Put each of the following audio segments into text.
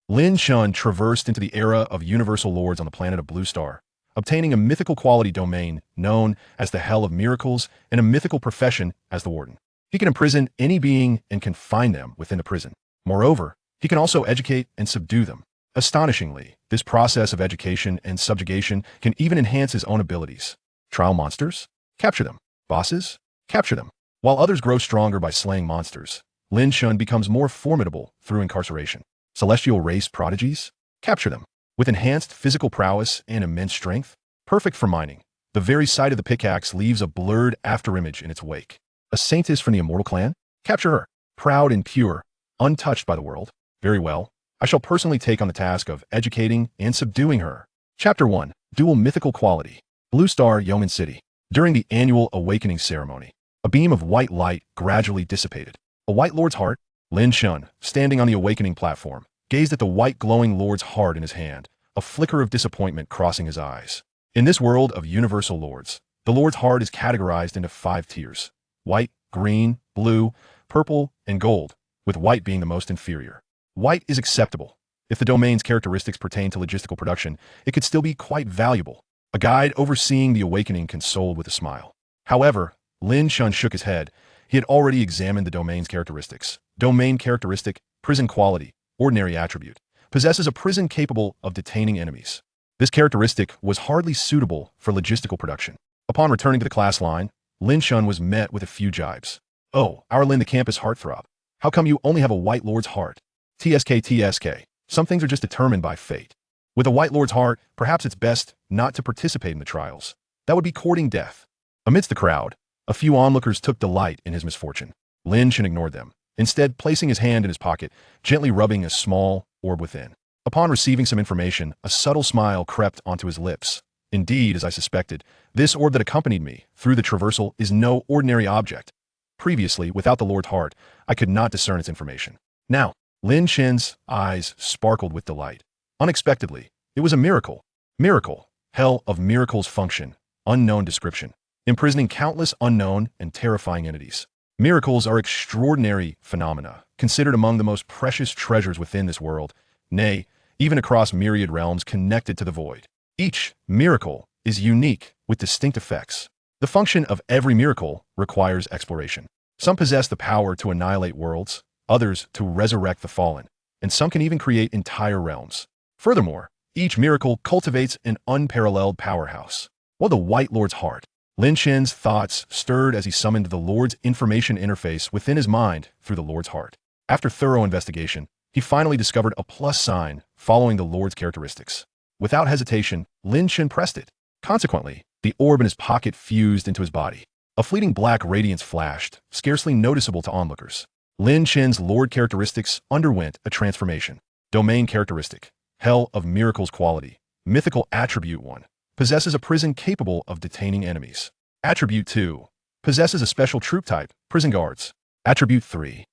Lin Chen traversed into the era of universal lords on the planet of Blue Star, obtaining a mythical quality domain known as the Hell of Miracles and a mythical profession as the Warden. He can imprison any being and confine them within the prison. Moreover, he can also educate and subdue them. Astonishingly, this process of education and subjugation can even enhance his own abilities. Trial monsters? Capture them. Bosses? Capture them. While others grow stronger by slaying monsters, Lin Chen becomes more formidable through incarceration. Celestial race prodigies? Capture them. With enhanced physical prowess and immense strength, perfect for mining, the very sight of the pickaxe leaves a blurred afterimage in its wake. A saintess from the immortal clan? Capture her. Proud and pure, untouched by the world. Very well. I shall personally take on the task of educating and subduing her. Chapter 1. Dual Mythical Quality. Blue Star, Yeoman City. During the annual awakening ceremony, a beam of white light gradually dissipated. A white lord's heart? Lin Chen, standing on the awakening platform, gazed at the white glowing lord's heart in his hand, a flicker of disappointment crossing his eyes. In this world of universal lords, the lord's heart is categorized into 5 tiers: white, green, blue, purple, and gold, with white being the most inferior. White is acceptable. If the domain's characteristics pertain to logistical production, it could still be quite valuable. A guide overseeing the awakening consoled with a smile. However, Lin Chen shook his head. He had already examined the domain's characteristics. Domain characteristic, prison quality, ordinary attribute, possesses a prison capable of detaining enemies. This characteristic was hardly suitable for logistical production. Upon returning to the class line, Lin Chen was met with a few jibes. "Oh, our Lin the campus heartthrob. How come you only have a white lord's heart? TSK. Some things are just determined by fate. With a white lord's heart, perhaps it's best not to participate in the trials. That would be courting death." Amidst the crowd, a few onlookers took delight in his misfortune. Lin Chen ignored them, instead placing his hand in his pocket, gently rubbing a small orb within. Upon receiving some information, a subtle smile crept onto his lips. "Indeed, as I suspected, this orb that accompanied me through the traversal is no ordinary object. Previously, without the Lord's heart, I could not discern its information. Now," Lin Chen's eyes sparkled with delight. Unexpectedly, it was a miracle. Miracle, Hell of Miracles function, unknown description, imprisoning countless unknown and terrifying entities. Miracles are extraordinary phenomena, considered among the most precious treasures within this world, nay, even across myriad realms connected to the void. Each miracle is unique with distinct effects. The function of every miracle requires exploration. Some possess the power to annihilate worlds, others to resurrect the fallen, and some can even create entire realms. Furthermore, each miracle cultivates an unparalleled powerhouse. While the White Lord's heart, Lin Chen's thoughts stirred as he summoned the Lord's information interface within his mind through the Lord's heart. After thorough investigation, he finally discovered a plus sign following the Lord's characteristics. Without hesitation, Lin Chen pressed it. Consequently, the orb in his pocket fused into his body. A fleeting black radiance flashed, scarcely noticeable to onlookers. Lin Chen's Lord characteristics underwent a transformation. Domain characteristic, Hell of Miracles quality, mythical attribute 1, possesses a prison capable of detaining enemies. Attribute 2, possesses a special troop type, prison guards. Attribute 3,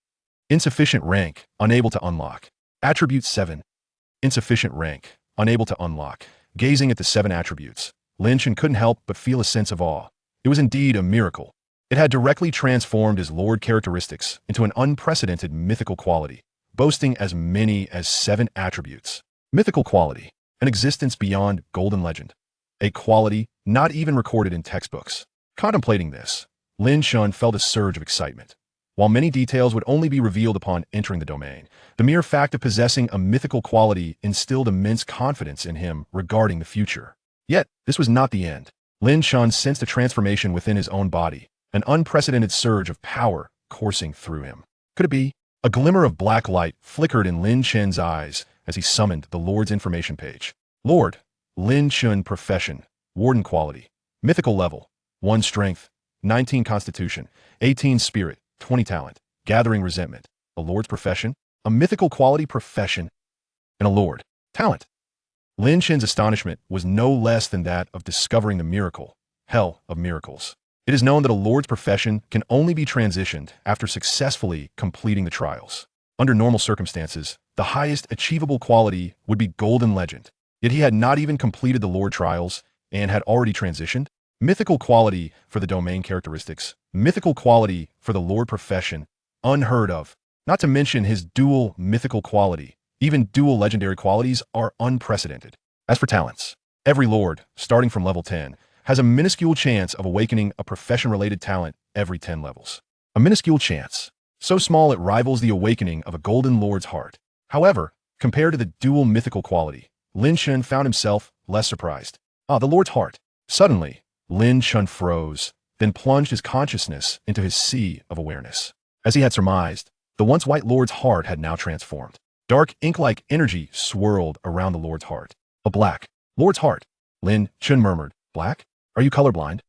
insufficient rank, unable to unlock. Attribute 7, insufficient rank, unable to unlock. Gazing at the 7 attributes, Lin Chen couldn't help but feel a sense of awe. It was indeed a miracle. It had directly transformed his Lord characteristics into an unprecedented mythical quality, boasting as many as 7 attributes. Mythical quality, an existence beyond golden legend. A quality not even recorded in textbooks. Contemplating this, Lin Chen felt a surge of excitement. While many details would only be revealed upon entering the domain, the mere fact of possessing a mythical quality instilled immense confidence in him regarding the future. Yet, this was not the end. Lin Chen sensed a transformation within his own body, an unprecedented surge of power coursing through him. Could it be? A glimmer of black light flickered in Lin Chen's eyes as he summoned the Lord's information page. Lord, Lin Chen profession, Warden quality, mythical level, 1 strength, 19 constitution, 18 spirit, 20 talent, gathering resentment. A Lord's profession, a mythical quality profession, and a Lord. Talent. Lin Chen's astonishment was no less than that of discovering the miracle, Hell of Miracles. It is known that a Lord's profession can only be transitioned after successfully completing the trials. Under normal circumstances, the highest achievable quality would be Golden Legend. Yet he had not even completed the Lord trials and had already transitioned. Mythical quality for the domain characteristics, mythical quality for the Lord profession, unheard of. Not to mention his dual mythical quality, Even dual legendary qualities are unprecedented. As for talents, every lord, starting from level 10, has a minuscule chance of awakening a profession-related talent every 10 levels. A minuscule chance, so small it rivals the awakening of a golden lord's heart. However, compared to the dual mythical quality, Lin Chen found himself less surprised. The lord's heart. Suddenly, Lin Chen froze, then plunged his consciousness into his sea of awareness. As he had surmised, the once white lord's heart had now transformed. Dark ink-like energy swirled around the lord's heart. A black lord's heart. Lin Chen murmured, "Black? Are you colorblind?"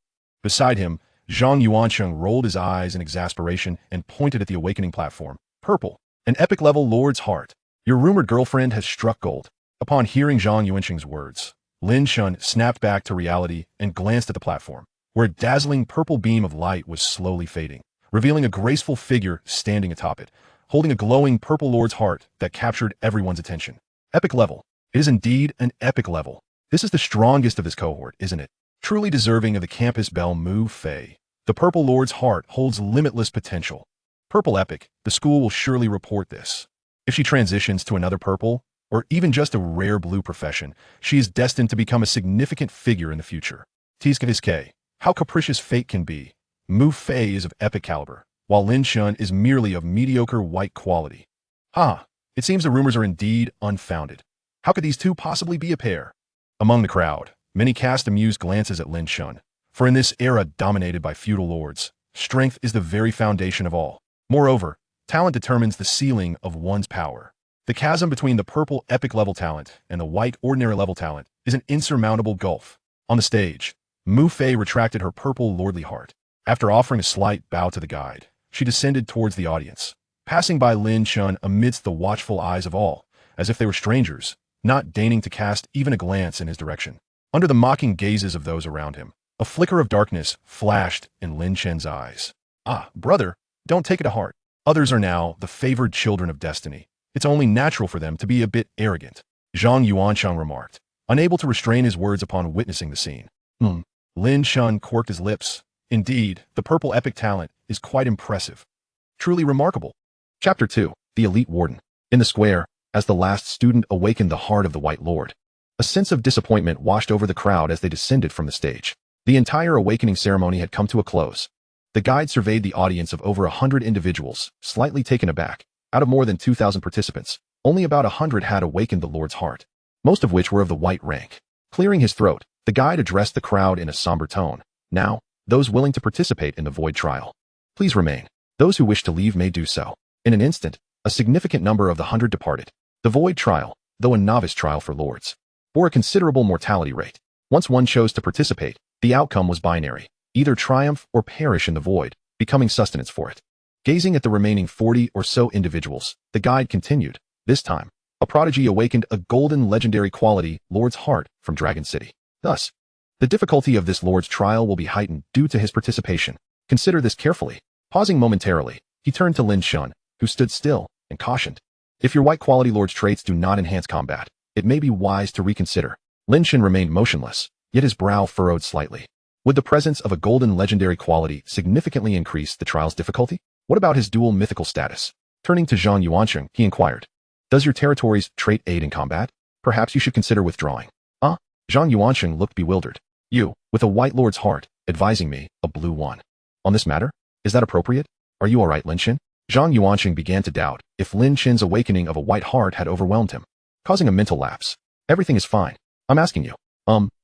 Beside him, Zhang Yuancheng rolled his eyes in exasperation and pointed at the awakening platform. "Purple. An epic-level lord's heart. Your rumored girlfriend has struck gold." Upon hearing Zhang Yuancheng's words, Lin Chen snapped back to reality and glanced at the platform, where a dazzling purple beam of light was slowly fading, revealing a graceful figure standing atop it, holding a glowing purple lord's heart that captured everyone's attention. Epic level. It is indeed an epic level. This is the strongest of this cohort, isn't it? Truly deserving of the campus belle Mu Fei. The purple lord's heart holds limitless potential. Purple epic, the school will surely report this. If she transitions to another purple, or even just a rare blue profession, she is destined to become a significant figure in the future. Tizkaviske, how capricious fate can be. Mu Fei is of epic caliber, while Lin Chen is merely of mediocre white quality. It seems the rumors are indeed unfounded. How could these two possibly be a pair? Among the crowd, many cast amused glances at Lin Chen, for in this era dominated by feudal lords, strength is the very foundation of all. Moreover, talent determines the ceiling of one's power. The chasm between the purple epic level talent and the white ordinary level talent is an insurmountable gulf. On the stage, Mu Fei retracted her purple lordly heart. After offering a slight bow to the guide, she descended towards the audience, passing by Lin Chen amidst the watchful eyes of all, as if they were strangers, not deigning to cast even a glance in his direction. Under the mocking gazes of those around him, a flicker of darkness flashed in Lin Chen's eyes. Brother, don't take it to heart. Others are now the favored children of destiny. It's only natural for them to be a bit arrogant, Zhang Yuancheng remarked, unable to restrain his words upon witnessing the scene. Lin Chen quirked his lips. Indeed, the purple epic talent is quite impressive. Truly remarkable. Chapter 2, The Elite Warden. In the square, as the last student awakened the heart of the White Lord, a sense of disappointment washed over the crowd as they descended from the stage. The entire awakening ceremony had come to a close. The guide surveyed the audience of over 100 individuals, slightly taken aback. Out of more than 2,000 participants, only about 100 had awakened the Lord's heart, most of which were of the white rank. Clearing his throat, the guide addressed the crowd in a somber tone. Now, those willing to participate in the void trial, please remain. Those who wish to leave may do so. In an instant, a significant number of the 100 departed. The void trial, though a novice trial for lords, bore a considerable mortality rate. Once one chose to participate, the outcome was binary, either triumph or perish in the void, becoming sustenance for it. Gazing at the remaining 40 or so individuals, the guide continued. This time, a prodigy awakened a golden legendary quality, Lord's Heart, from Dragon City. Thus, the difficulty of this Lord's trial will be heightened due to his participation. Consider this carefully. Pausing momentarily, he turned to Lin Chen, who stood still, and cautioned. If your white quality Lord's traits do not enhance combat, it may be wise to reconsider. Lin Chen remained motionless, yet his brow furrowed slightly. Would the presence of a golden legendary quality significantly increase the trial's difficulty? What about his dual mythical status? Turning to Zhang Yuancheng, he inquired. Does your territory's trait aid in combat? Perhaps you should consider withdrawing. Zhang Yuancheng looked bewildered. You, with a white lord's heart, advising me, a blue one. On this matter? Is that appropriate? Are you alright, Lin Chen? Zhang Yuancheng began to doubt if Lin Chen's awakening of a white heart had overwhelmed him, causing a mental lapse. Everything is fine. I'm asking you.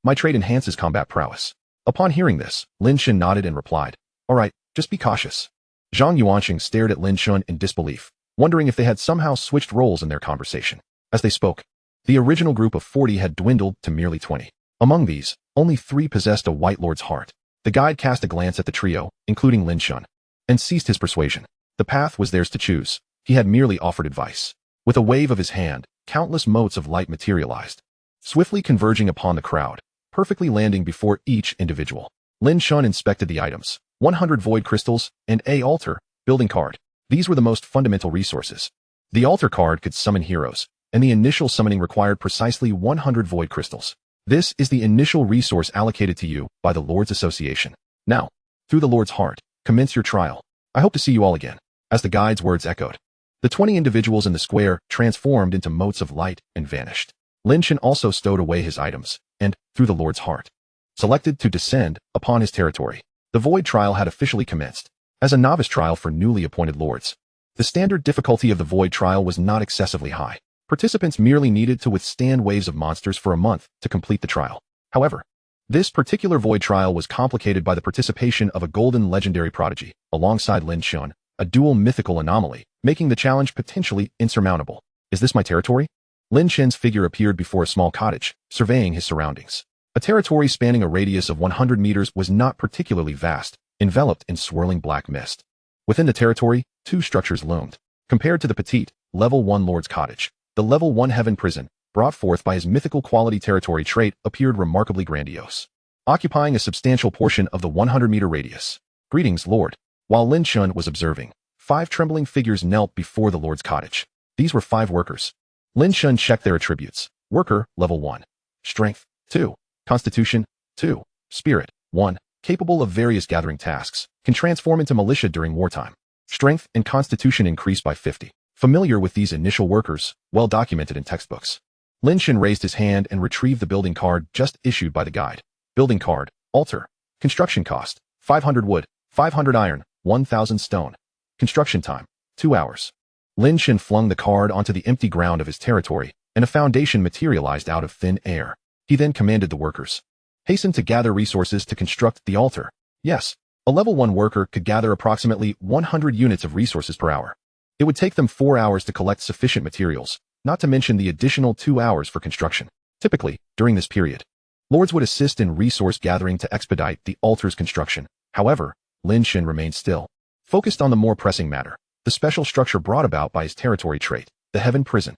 My trait enhances combat prowess. Upon hearing this, Lin Chen nodded and replied. Alright, just be cautious. Zhang Yuancheng stared at Lin Chen in disbelief, wondering if they had somehow switched roles in their conversation. As they spoke, the original group of 40 had dwindled to merely 20. Among these, only 3 possessed a White Lord's heart. The guide cast a glance at the trio, including Lin Chen, and ceased his persuasion. The path was theirs to choose. He had merely offered advice. With a wave of his hand, countless motes of light materialized, swiftly converging upon the crowd, perfectly landing before each individual. Lin Chen inspected the items. 100 void crystals, and a altar, building card. These were the most fundamental resources. The altar card could summon heroes, and the initial summoning required precisely 100 void crystals. This is the initial resource allocated to you by the Lord's Association. Now, through the Lord's heart, commence your trial. I hope to see you all again. As the guide's words echoed, The 20 individuals in the square transformed into motes of light and vanished. Lin Chen also stowed away his items, and, through the Lord's heart, selected to descend upon his territory. The void trial had officially commenced, as a novice trial for newly appointed lords. The standard difficulty of the void trial was not excessively high. Participants merely needed to withstand waves of monsters for a month to complete the trial. However, this particular void trial was complicated by the participation of a golden legendary prodigy, alongside Lin Chen, a dual mythical anomaly, making the challenge potentially insurmountable. Is this my territory? Lin Chen's figure appeared before a small cottage, surveying his surroundings. A territory spanning a radius of 100 meters was not particularly vast, enveloped in swirling black mist. Within the territory, two structures loomed. Compared to the petite, level 1 lord's cottage, the level 1 heaven prison, brought forth by his mythical quality territory trait, appeared remarkably grandiose, occupying a substantial portion of the 100-meter radius. Greetings, Lord. While Lin Chen was observing, 5 trembling figures knelt before the Lord's cottage. These were 5 workers. Lin Chen checked their attributes. Worker, level 1. Strength, 2. Constitution, 2. Spirit, 1. Capable of various gathering tasks. Can transform into militia during wartime. Strength and Constitution increased by 50. Familiar with these initial workers, well documented in textbooks. Lin Chen raised his hand and retrieved the building card just issued by the guide. Building card, altar. Construction cost, 500 wood, 500 iron, 1,000 stone. Construction time, 2 hours. Lin Chen flung the card onto the empty ground of his territory, and a foundation materialized out of thin air. He then commanded the workers, hasten to gather resources to construct the altar. Yes, a level 1 worker could gather approximately 100 units of resources per hour. It would take them 4 hours to collect sufficient materials, not to mention the additional 2 hours for construction. Typically, during this period, lords would assist in resource gathering to expedite the altar's construction. However, Lin Chen remained still, focused on the more pressing matter, the special structure brought about by his territory trait, the heaven prison.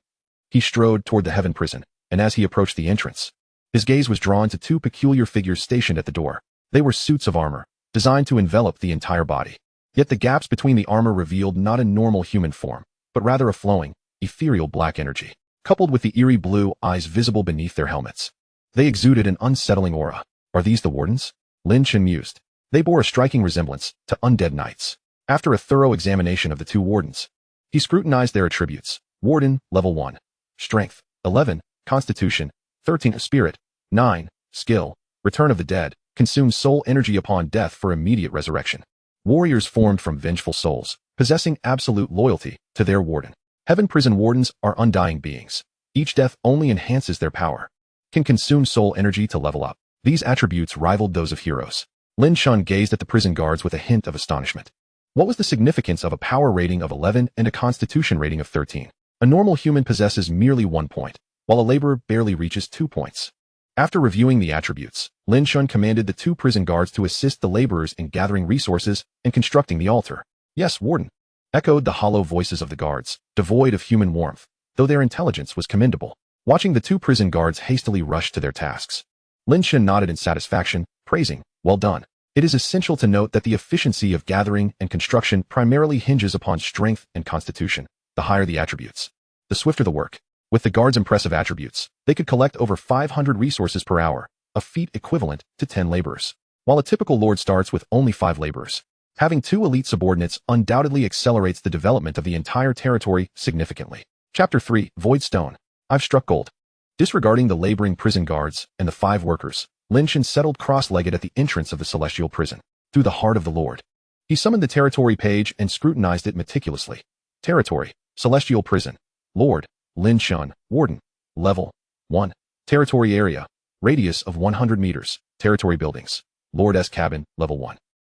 He strode toward the heaven prison, and as he approached the entrance, his gaze was drawn to 2 peculiar figures stationed at the door. They were suits of armor, designed to envelop the entire body. Yet the gaps between the armor revealed not a normal human form, but rather a flowing, ethereal black energy, coupled with the eerie blue eyes visible beneath their helmets. They exuded an unsettling aura. Are these the wardens? Lin Chen mused. They bore a striking resemblance to undead knights. After a thorough examination of the 2 wardens, he scrutinized their attributes. Warden, level 1. Strength, 11. Constitution, 13. Spirit, 9. Skill, Return of the Dead. Consumes soul energy upon death for immediate resurrection. Warriors formed from vengeful souls, possessing absolute loyalty to their warden. Heaven prison wardens are undying beings. Each death only enhances their power. Can consume soul energy to level up. These attributes rivaled those of heroes. Lin Chen gazed at the prison guards with a hint of astonishment. What was the significance of a power rating of 11 and a constitution rating of 13? A normal human possesses merely 1 point, while a laborer barely reaches 2 points. After reviewing the attributes, Lin Chen commanded the 2 prison guards to assist the laborers in gathering resources and constructing the altar. Yes, Warden, echoed the hollow voices of the guards, devoid of human warmth, though their intelligence was commendable. Watching the 2 prison guards hastily rush to their tasks, Lin Chen nodded in satisfaction, praising, well done. It is essential to note that the efficiency of gathering and construction primarily hinges upon strength and constitution. The higher the attributes, the swifter the work. With the guards' impressive attributes, they could collect over 500 resources per hour, a feat equivalent to 10 laborers. While a typical lord starts with only 5 laborers, having 2 elite subordinates undoubtedly accelerates the development of the entire territory significantly. Chapter 3, Void Stone. I've struck gold. Disregarding the laboring prison guards and the 5 workers, Lin Chen settled cross-legged at the entrance of the celestial prison. Through the heart of the Lord, he summoned the territory page and scrutinized it meticulously. Territory, celestial prison. Lord, Lin Chen, Warden. Level, 1. Territory area, radius of 100 meters. Territory buildings. Lord's cabin, level 1.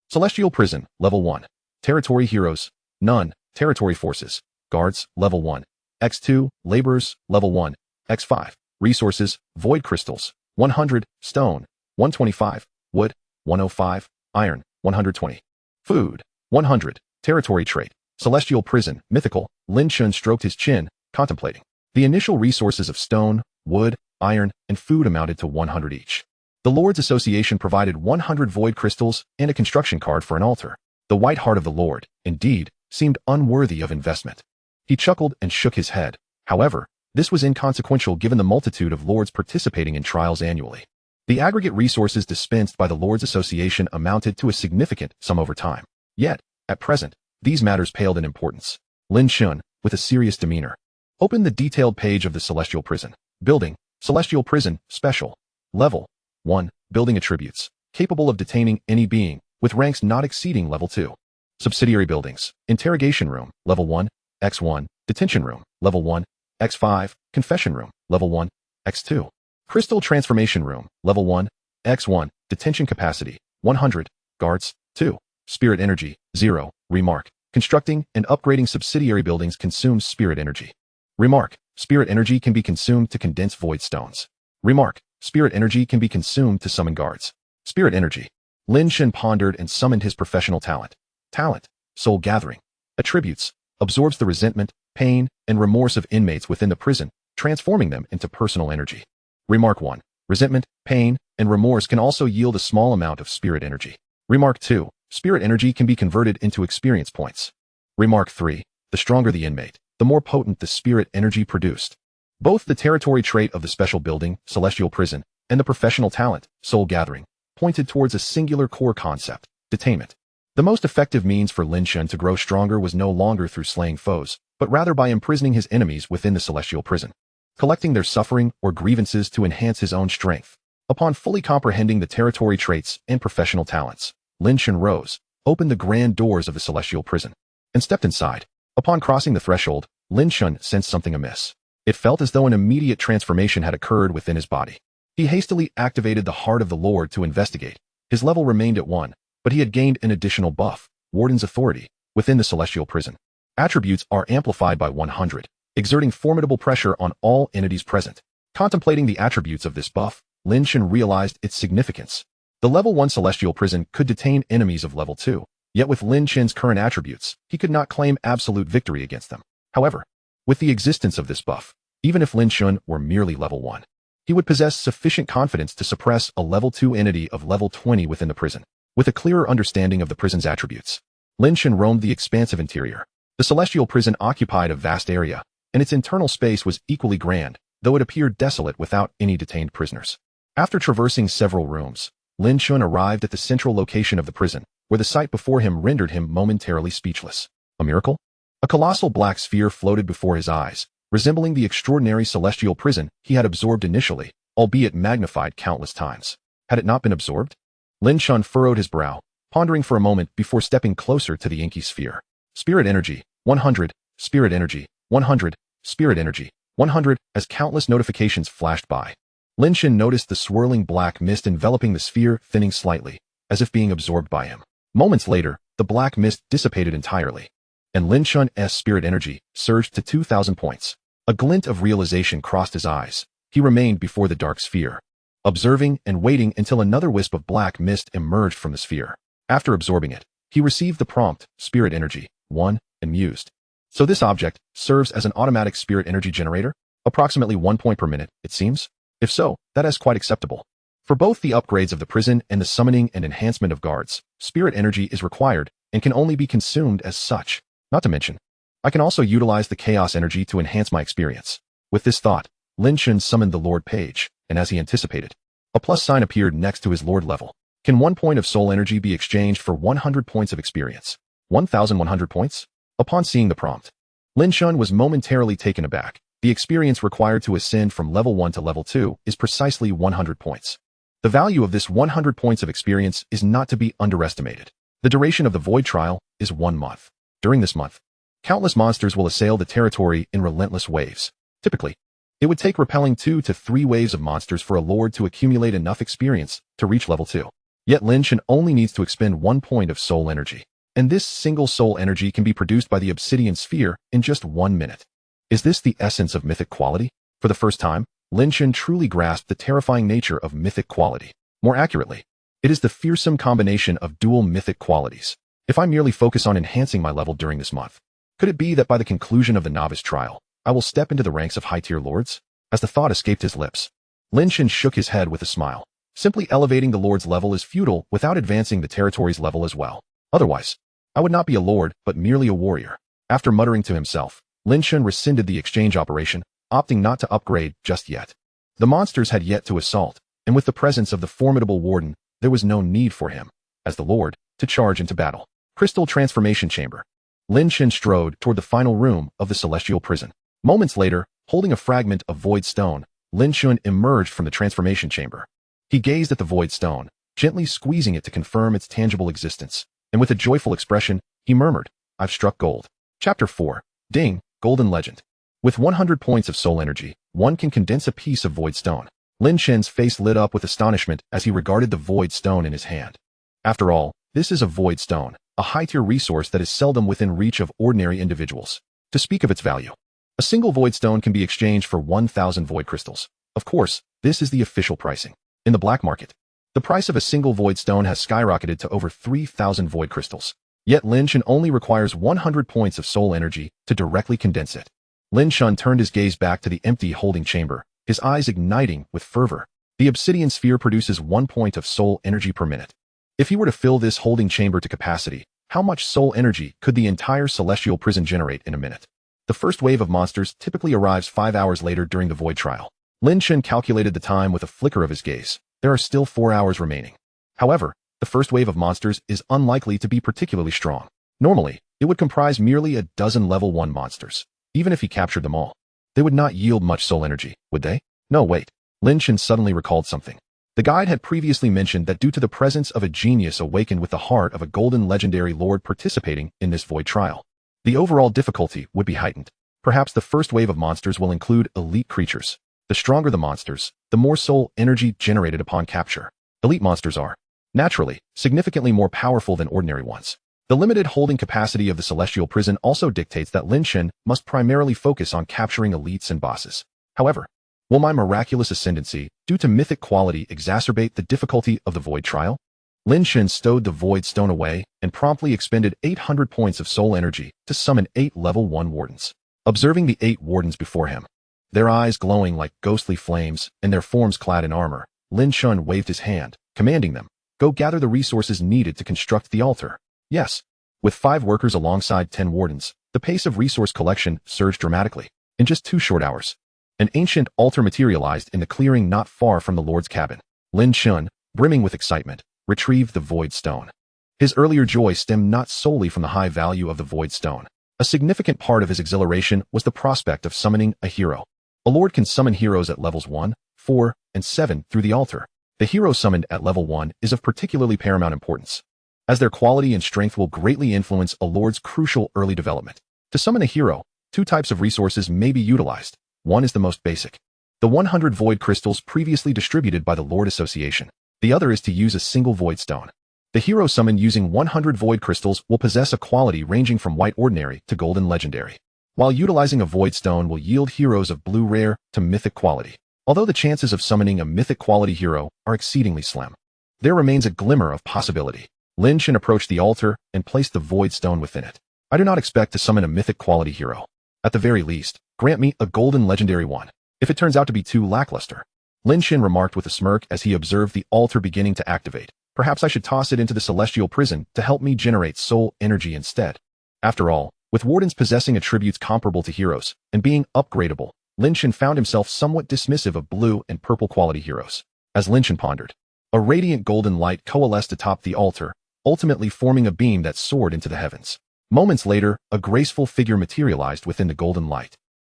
Celestial prison, level 1. Territory heroes, none. Territory forces, guards, level 1. X2, laborers, level 1. X5, resources, void crystals, 100, stone, 125, wood, 105, iron, 120. Food, 100, territory trait, celestial prison, mythical. Lin Chen stroked his chin, contemplating. The initial resources of stone, wood, iron, and food amounted to 100 each. The Lord's Association provided 100 void crystals and a construction card for an altar. The white heart of the Lord, indeed, seemed unworthy of investment. He chuckled and shook his head. However, this was inconsequential given the multitude of lords participating in trials annually. The aggregate resources dispensed by the Lords Association amounted to a significant sum over time. Yet, at present, these matters paled in importance. Lin Chen, with a serious demeanor. Open the detailed page of the Celestial Prison. Building, Celestial Prison, Special. Level 1, Building Attributes, capable of detaining any being, with ranks not exceeding Level 2. Subsidiary Buildings, Interrogation Room, Level 1, X1, Detention Room, Level 1, X5, Confession Room, Level 1, X2. Crystal Transformation Room, Level 1, X1, Detention Capacity, 100, Guards, 2. Spirit Energy, 0. Remark, constructing and upgrading subsidiary buildings consumes spirit energy. Remark, spirit energy can be consumed to condense void stones. Remark, spirit energy can be consumed to summon guards. Spirit energy. Lin Chen pondered and summoned his professional talent. Talent, soul gathering. Attributes, absorbs the resentment, pain, and remorse of inmates within the prison, transforming them into personal energy. Remark 1. Resentment, pain, and remorse can also yield a small amount of spirit energy. Remark 2. Spirit energy can be converted into experience points. Remark 3. The stronger the inmate, the more potent the spirit energy produced. Both the territory trait of the special building, Celestial Prison, and the professional talent, Soul Gathering, pointed towards a singular core concept, detainment. The most effective means for Lin Chen to grow stronger was no longer through slaying foes, but rather by imprisoning his enemies within the Celestial Prison, collecting their suffering or grievances to enhance his own strength. Upon fully comprehending the territory traits and professional talents, Lin Chen rose, opened the grand doors of the Celestial Prison, and stepped inside. Upon crossing the threshold, Lin Chen sensed something amiss. It felt as though an immediate transformation had occurred within his body. He hastily activated the Heart of the Lord to investigate. His level remained at 1, but he had gained an additional buff, Warden's authority, within the Celestial Prison. Attributes are amplified by 100, exerting formidable pressure on all entities present. Contemplating the attributes of this buff, Lin Chen realized its significance. The Level 1 Celestial Prison could detain enemies of Level 2, yet with Lin Chen's current attributes, he could not claim absolute victory against them. However, with the existence of this buff, even if Lin Chen were merely Level 1, he would possess sufficient confidence to suppress a Level 2 entity of Level 20 within the prison. With a clearer understanding of the prison's attributes, Lin Chen roamed the expansive interior. The Celestial Prison occupied a vast area, and its internal space was equally grand, though it appeared desolate without any detained prisoners. After traversing several rooms, Lin Chen arrived at the central location of the prison, where the sight before him rendered him momentarily speechless. A miracle? A colossal black sphere floated before his eyes, resembling the extraordinary celestial prison he had absorbed initially, albeit magnified countless times. Had it not been absorbed? Lin Chen furrowed his brow, pondering for a moment before stepping closer to the inky sphere. Spirit energy, 100, spirit energy, 100, spirit energy, 100, as countless notifications flashed by. Lin Chen noticed the swirling black mist enveloping the sphere thinning slightly, as if being absorbed by him. Moments later, the black mist dissipated entirely, and Lin Chen's spirit energy surged to 2,000 points. A glint of realization crossed his eyes. He remained before the dark sphere, observing and waiting until another wisp of black mist emerged from the sphere. After absorbing it, he received the prompt, Spirit Energy, 1, and mused. So this object serves as an automatic spirit energy generator? Approximately 1 point per minute, it seems? If so, that is quite acceptable. For both the upgrades of the prison and the summoning and enhancement of guards, spirit energy is required and can only be consumed as such. Not to mention, I can also utilize the chaos energy to enhance my experience. With this thought, Lin Chen summoned the Lord Page, and as he anticipated, a plus sign appeared next to his Lord level. Can 1 point of soul energy be exchanged for 100 points of experience? 1,100 points? Upon seeing the prompt, Lin Chen was momentarily taken aback. The experience required to ascend from level 1 to level 2 is precisely 100 points. The value of this 100 points of experience is not to be underestimated. The duration of the Void Trial is 1 month. During this month, countless monsters will assail the territory in relentless waves. Typically, it would take repelling 2 to 3 waves of monsters for a Lord to accumulate enough experience to reach level 2. Yet Lin Chen only needs to expend 1 point of soul energy, and this single soul energy can be produced by the Obsidian Sphere in just 1 minute. Is this the essence of mythic quality? For the first time, Lin Chen truly grasped the terrifying nature of mythic quality. More accurately, it is the fearsome combination of dual mythic qualities. If I merely focus on enhancing my level during this month, could it be that by the conclusion of the novice trial, I will step into the ranks of high-tier lords? As the thought escaped his lips, Lin Chen shook his head with a smile. Simply elevating the lord's level is futile without advancing the territory's level as well. Otherwise, I would not be a lord, but merely a warrior. After muttering to himself, Lin Chen rescinded the exchange operation, opting not to upgrade just yet. The monsters had yet to assault, and with the presence of the formidable Warden, there was no need for him, as the Lord, to charge into battle. Crystal Transformation Chamber. Lin Chen strode toward the final room of the celestial prison. Moments later, holding a fragment of void stone, Lin Chen emerged from the transformation chamber. He gazed at the void stone, gently squeezing it to confirm its tangible existence, and with a joyful expression, he murmured, "I've struck gold." Chapter 4. Ding, Golden Legend. With 100 points of soul energy, one can condense a piece of void stone. Lin Chen's face lit up with astonishment as he regarded the void stone in his hand. After all, this is a void stone, a high-tier resource that is seldom within reach of ordinary individuals. To speak of its value, a single void stone can be exchanged for 1,000 void crystals. Of course, this is the official pricing. In the black market, the price of a single void stone has skyrocketed to over 3,000 void crystals. Yet Lin Chen only requires 100 points of soul energy to directly condense it. Lin Chen turned his gaze back to the empty holding chamber, his eyes igniting with fervor. The obsidian sphere produces 1 point of soul energy per minute. If he were to fill this holding chamber to capacity, how much soul energy could the entire celestial prison generate in a minute? The first wave of monsters typically arrives 5 hours later during the void trial. Lin Chen calculated the time with a flicker of his gaze. There are still 4 hours remaining. However, the first wave of monsters is unlikely to be particularly strong. Normally, it would comprise merely a dozen level 1 monsters. Even if he captured them all, they would not yield much soul energy, would they? No, wait. Lin Chen suddenly recalled something. The guide had previously mentioned that due to the presence of a genius awakened with the heart of a golden legendary lord participating in this void trial, the overall difficulty would be heightened. Perhaps the first wave of monsters will include elite creatures. The stronger the monsters, the more soul energy generated upon capture. Elite monsters are, naturally, significantly more powerful than ordinary ones. The limited holding capacity of the celestial prison also dictates that Lin Chen must primarily focus on capturing elites and bosses. However, will my miraculous ascendancy, due to mythic quality, exacerbate the difficulty of the void trial? Lin Chen stowed the void stone away and promptly expended 800 points of soul energy to summon 8 level 1 wardens. Observing the 8 wardens before him, their eyes glowing like ghostly flames and their forms clad in armor, Lin Chen waved his hand, commanding them, "Go gather the resources needed to construct the altar." Yes. With 5 workers alongside 10 wardens, the pace of resource collection surged dramatically. In just 2 short hours, an ancient altar materialized in the clearing not far from the Lord's cabin. Lin Chen, brimming with excitement, retrieved the void stone. His earlier joy stemmed not solely from the high value of the void stone. A significant part of his exhilaration was the prospect of summoning a hero. A lord can summon heroes at levels 1, 4, and 7 through the altar. The hero summoned at level 1 is of particularly paramount importance, as their quality and strength will greatly influence a lord's crucial early development. To summon a hero, 2 types of resources may be utilized. One is the most basic, the 100 void crystals previously distributed by the Lord Association. The other is to use a single void stone. The hero summoned using 100 void crystals will possess a quality ranging from white ordinary to golden legendary, while utilizing a void stone will yield heroes of blue rare to mythic quality. Although the chances of summoning a mythic quality hero are exceedingly slim, there remains a glimmer of possibility. Lin Chen approached the altar and placed the void stone within it. I do not expect to summon a mythic quality hero. At the very least, grant me a golden legendary one. If it turns out to be too lackluster, Lin Chen remarked with a smirk as he observed the altar beginning to activate. Perhaps I should toss it into the celestial prison to help me generate soul energy instead. After all, with wardens possessing attributes comparable to heroes and being upgradable, Lin Chen found himself somewhat dismissive of blue and purple quality heroes. As Lin Chen pondered, a radiant golden light coalesced atop the altar, ultimately forming a beam that soared into the heavens. Moments later, a graceful figure materialized within the golden light.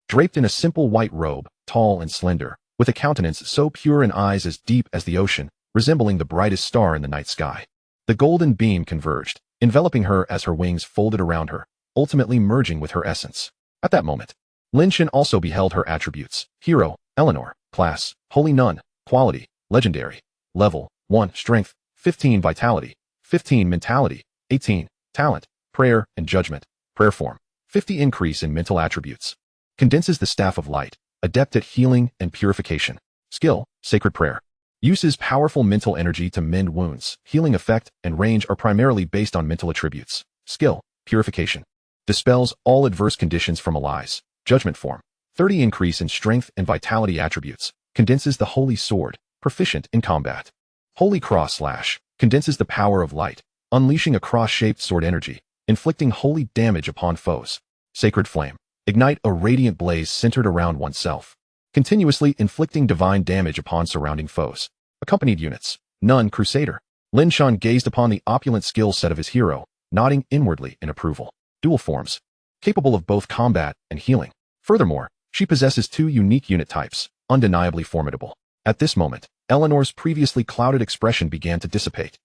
Draped in a simple white robe, tall and slender, with a countenance so pure and eyes as deep as the ocean, resembling the brightest star in the night sky. The golden beam converged, enveloping her as her wings folded around her, ultimately merging with her essence. At that moment, Lin Chen also beheld her attributes: hero, Eleanor, class, holy nun, quality, legendary, level 1, strength, 15 vitality, 15 mentality, 18 talent, prayer and judgment, prayer form, 50 increase in mental attributes. Condenses the staff of light, adept at healing and purification. Skill, sacred prayer. Uses powerful mental energy to mend wounds. Healing effect and range are primarily based on mental attributes. Skill, purification. Dispels all adverse conditions from allies. Judgment form, 30 increase in strength and vitality attributes. Condenses the holy sword, proficient in combat. Holy cross slash. Condenses the power of light, unleashing a cross-shaped sword energy, inflicting holy damage upon foes. Sacred flame. Ignite a radiant blaze centered around oneself, continuously inflicting divine damage upon surrounding foes. Accompanied units. Nun Crusader. Lin Chen gazed upon the opulent skill set of his hero, nodding inwardly in approval. dual forms, capable of both combat and healing. Furthermore, she possesses 2 unique unit types, undeniably formidable. At this moment, Eleanor's previously clouded expression began to dissipate.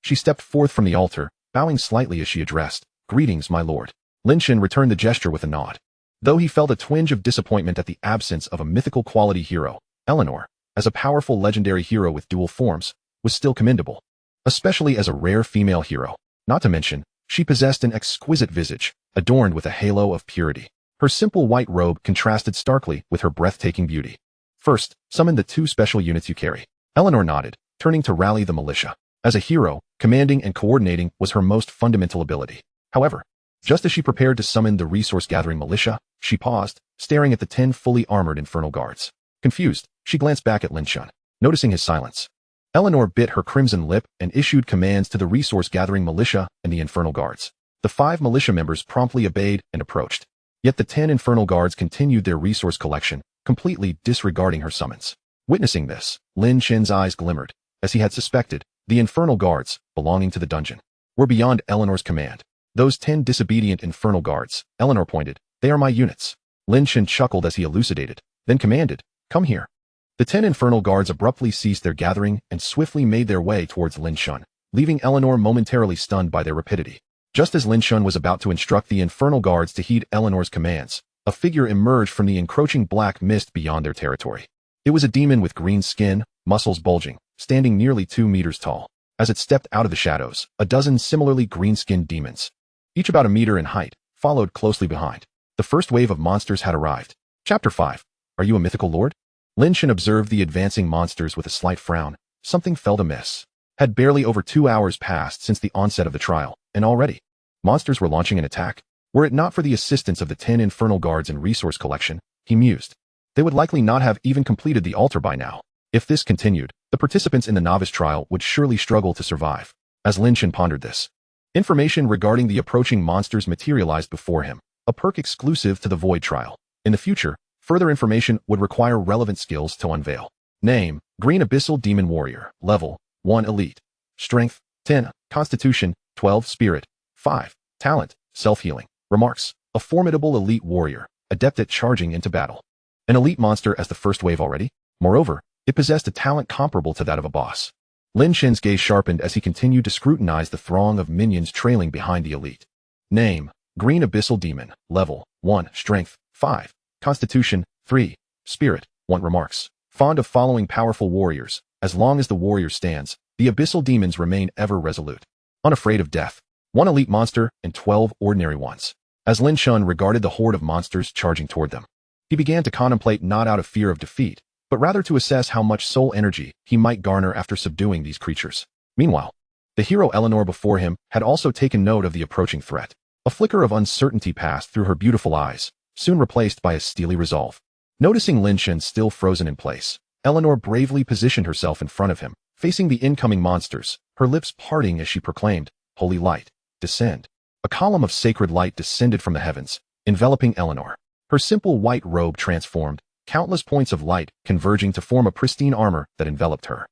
She stepped forth from the altar, bowing slightly as she addressed, "Greetings, my lord." Lin Chen returned the gesture with a nod. Though he felt a twinge of disappointment at the absence of a mythical quality hero, Eleanor, as a powerful legendary hero with dual forms, was still commendable, especially as a rare female hero. Not to mention, she possessed an exquisite visage, adorned with a halo of purity. Her simple white robe contrasted starkly with her breathtaking beauty. "First, summon the 2 special units you carry." Eleanor nodded, turning to rally the militia. As a hero, commanding and coordinating was her most fundamental ability. However, just as she prepared to summon the resource-gathering militia, she paused, staring at the 10 fully armored infernal guards. Confused, she glanced back at Lin Chen, noticing his silence. Eleanor bit her crimson lip and issued commands to the resource-gathering militia and the infernal guards. The 5 militia members promptly obeyed and approached. Yet the 10 infernal guards continued their resource collection, completely disregarding her summons. Witnessing this, Lin Chen's eyes glimmered. As he had suspected, the infernal guards, belonging to the dungeon, were beyond Eleanor's command. "Those 10 disobedient infernal guards," Eleanor pointed, "they are my units." Lin Chen chuckled as he elucidated, then commanded, "Come here." The 10 infernal guards abruptly ceased their gathering and swiftly made their way towards Lin Chen, leaving Eleanor momentarily stunned by their rapidity. Just as Lin Chen was about to instruct the infernal guards to heed Eleanor's commands, a figure emerged from the encroaching black mist beyond their territory. It was a demon with green skin, muscles bulging, standing nearly 2 meters tall. As it stepped out of the shadows, a dozen similarly green-skinned demons, each about 1 meter in height, followed closely behind. The first wave of monsters had arrived. Chapter 5. Are you a mythical lord? Lin Chen observed the advancing monsters with a slight frown. Something felt amiss. Had barely over 2 hours passed since the onset of the trial, and already monsters were launching an attack? Were it not for the assistance of the 10 infernal guards in resource collection, he mused, they would likely not have even completed the altar by now. If this continued, the participants in the novice trial would surely struggle to survive. As Lin Chen pondered this, information regarding the approaching monsters materialized before him, a perk exclusive to the Void trial. In the future, further information would require relevant skills to unveil. Name: Green Abyssal Demon Warrior. Level: 1 Elite. Strength: 10. Constitution: 12. Spirit: 5. Talent: Self-healing. Remarks: a formidable elite warrior, adept at charging into battle. An elite monster as the first wave already? Moreover, it possessed a talent comparable to that of a boss. Lin Chen's gaze sharpened as he continued to scrutinize the throng of minions trailing behind the elite. Name: Green Abyssal Demon. Level: 1. Strength: 5. Constitution: 3. Spirit: 1. Remarks: fond of following powerful warriors. As long as the warrior stands, the abyssal demons remain ever resolute, unafraid of death. 1 elite monster and 12 ordinary ones. As Lin Chen regarded the horde of monsters charging toward them, he began to contemplate not out of fear of defeat, but rather to assess how much soul energy he might garner after subduing these creatures. Meanwhile, the hero Eleanor before him had also taken note of the approaching threat. A flicker of uncertainty passed through her beautiful eyes, soon replaced by a steely resolve. Noticing Lin Chen still frozen in place, Eleanor bravely positioned herself in front of him, facing the incoming monsters, her lips parting as she proclaimed, "Holy light, descend." A column of sacred light descended from the heavens, enveloping Eleanor. Her simple white robe transformed, countless points of light converging to form a pristine armor that enveloped her.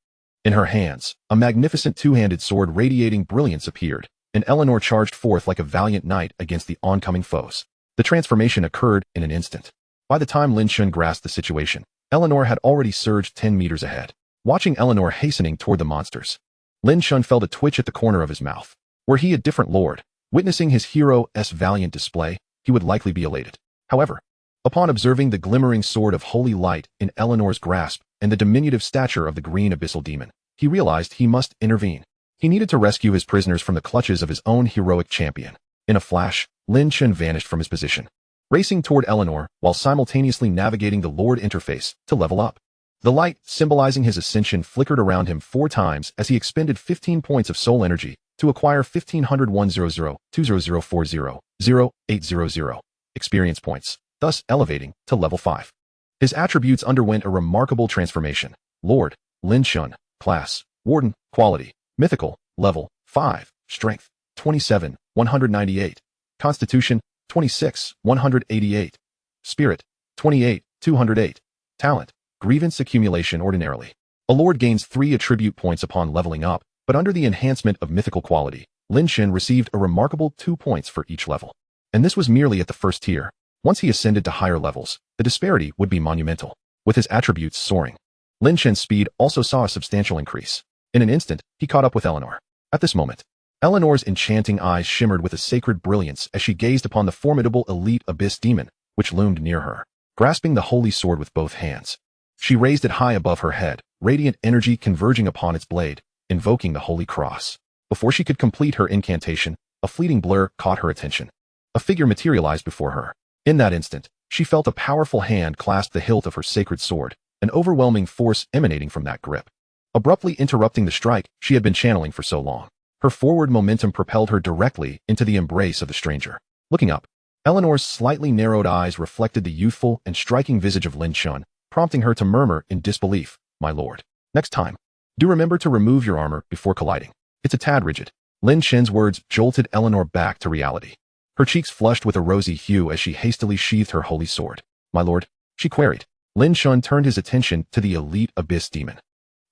In her hands, a magnificent 2-handed sword radiating brilliance appeared, and Eleanor charged forth like a valiant knight against the oncoming foes. The transformation occurred in an instant. By the time Lin Chen grasped the situation, Eleanor had already surged 10 meters ahead. Watching Eleanor hastening toward the monsters, Lin Chen felt a twitch at the corner of his mouth. Were he a different lord, witnessing his hero's valiant display, he would likely be elated. However, upon observing the glimmering sword of holy light in Eleanor's grasp and the diminutive stature of the green abyssal demon, he realized he must intervene. He needed to rescue his prisoners from the clutches of his own heroic champion. In a flash, Lin Chen vanished from his position, racing toward Eleanor while simultaneously navigating the Lord interface to level up. The light, symbolizing his ascension, flickered around him 4 times as he expended 15 points of soul energy to acquire 1500-100-20040-0800 experience points, thus elevating to level 5. His attributes underwent a remarkable transformation. Lord, Lin Chen, Class, Warden, Quality, Mythical, Level, 5, Strength, 27, 198, Constitution, 26, 188, Spirit, 28, 208, Talent, Grievance Accumulation. Ordinarily, a lord gains 3 attribute points upon leveling up, but under the enhancement of mythical quality, Lin Chen received a remarkable 2 points for each level. And this was merely at the first tier. Once he ascended to higher levels, the disparity would be monumental, with his attributes soaring. Lin Chen's speed also saw a substantial increase. In an instant, he caught up with Eleanor. At this moment, Eleanor's enchanting eyes shimmered with a sacred brilliance as she gazed upon the formidable elite abyss demon, which loomed near her. Grasping the holy sword with both hands, she raised it high above her head, radiant energy converging upon its blade, invoking the holy cross. Before she could complete her incantation, a fleeting blur caught her attention. A figure materialized before her. In that instant, she felt a powerful hand clasp the hilt of her sacred sword, an overwhelming force emanating from that grip. Abruptly interrupting the strike she had been channeling for so long, her forward momentum propelled her directly into the embrace of the stranger. Looking up, Eleanor's slightly narrowed eyes reflected the youthful and striking visage of Lin Chen, prompting her to murmur in disbelief, "My lord. Next time, do remember to remove your armor before colliding. It's a tad rigid." Lin Chen's words jolted Eleanor back to reality. Her cheeks flushed with a rosy hue as she hastily sheathed her holy sword. "My lord?" she queried. Lin Chen turned his attention to the elite abyss demon,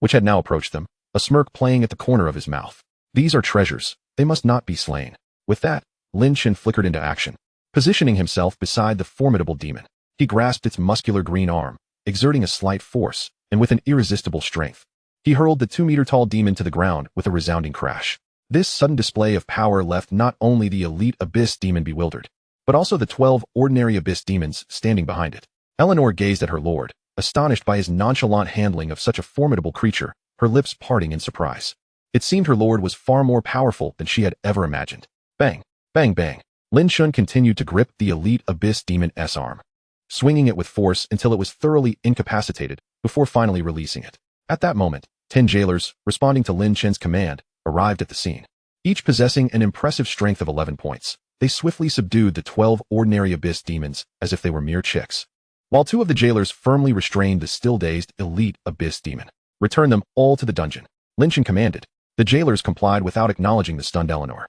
which had now approached them, a smirk playing at the corner of his mouth. "These are treasures. They must not be slain." With that, Lin Chen flickered into action. Positioning himself beside the formidable demon, he grasped its muscular green arm, exerting a slight force, and with an irresistible strength, he hurled the 2-meter-tall demon to the ground with a resounding crash. This sudden display of power left not only the elite abyss demon bewildered, but also the 12 ordinary abyss demons standing behind it. Eleanor gazed at her lord, astonished by his nonchalant handling of such a formidable creature, her lips parting in surprise. It seemed her lord was far more powerful than she had ever imagined. Bang, bang, bang. Lin Chen continued to grip the elite abyss demon's arm, swinging it with force until it was thoroughly incapacitated before finally releasing it. At that moment, 10 jailers, responding to Lin Chen's command, arrived at the scene. Each possessing an impressive strength of 11 points, they swiftly subdued the 12 ordinary abyss demons as if they were mere chicks, while 2 of the jailers firmly restrained the still-dazed elite abyss demon. "Return them all to the dungeon," Lin Chen commanded. The jailers complied without acknowledging the stunned Eleanor,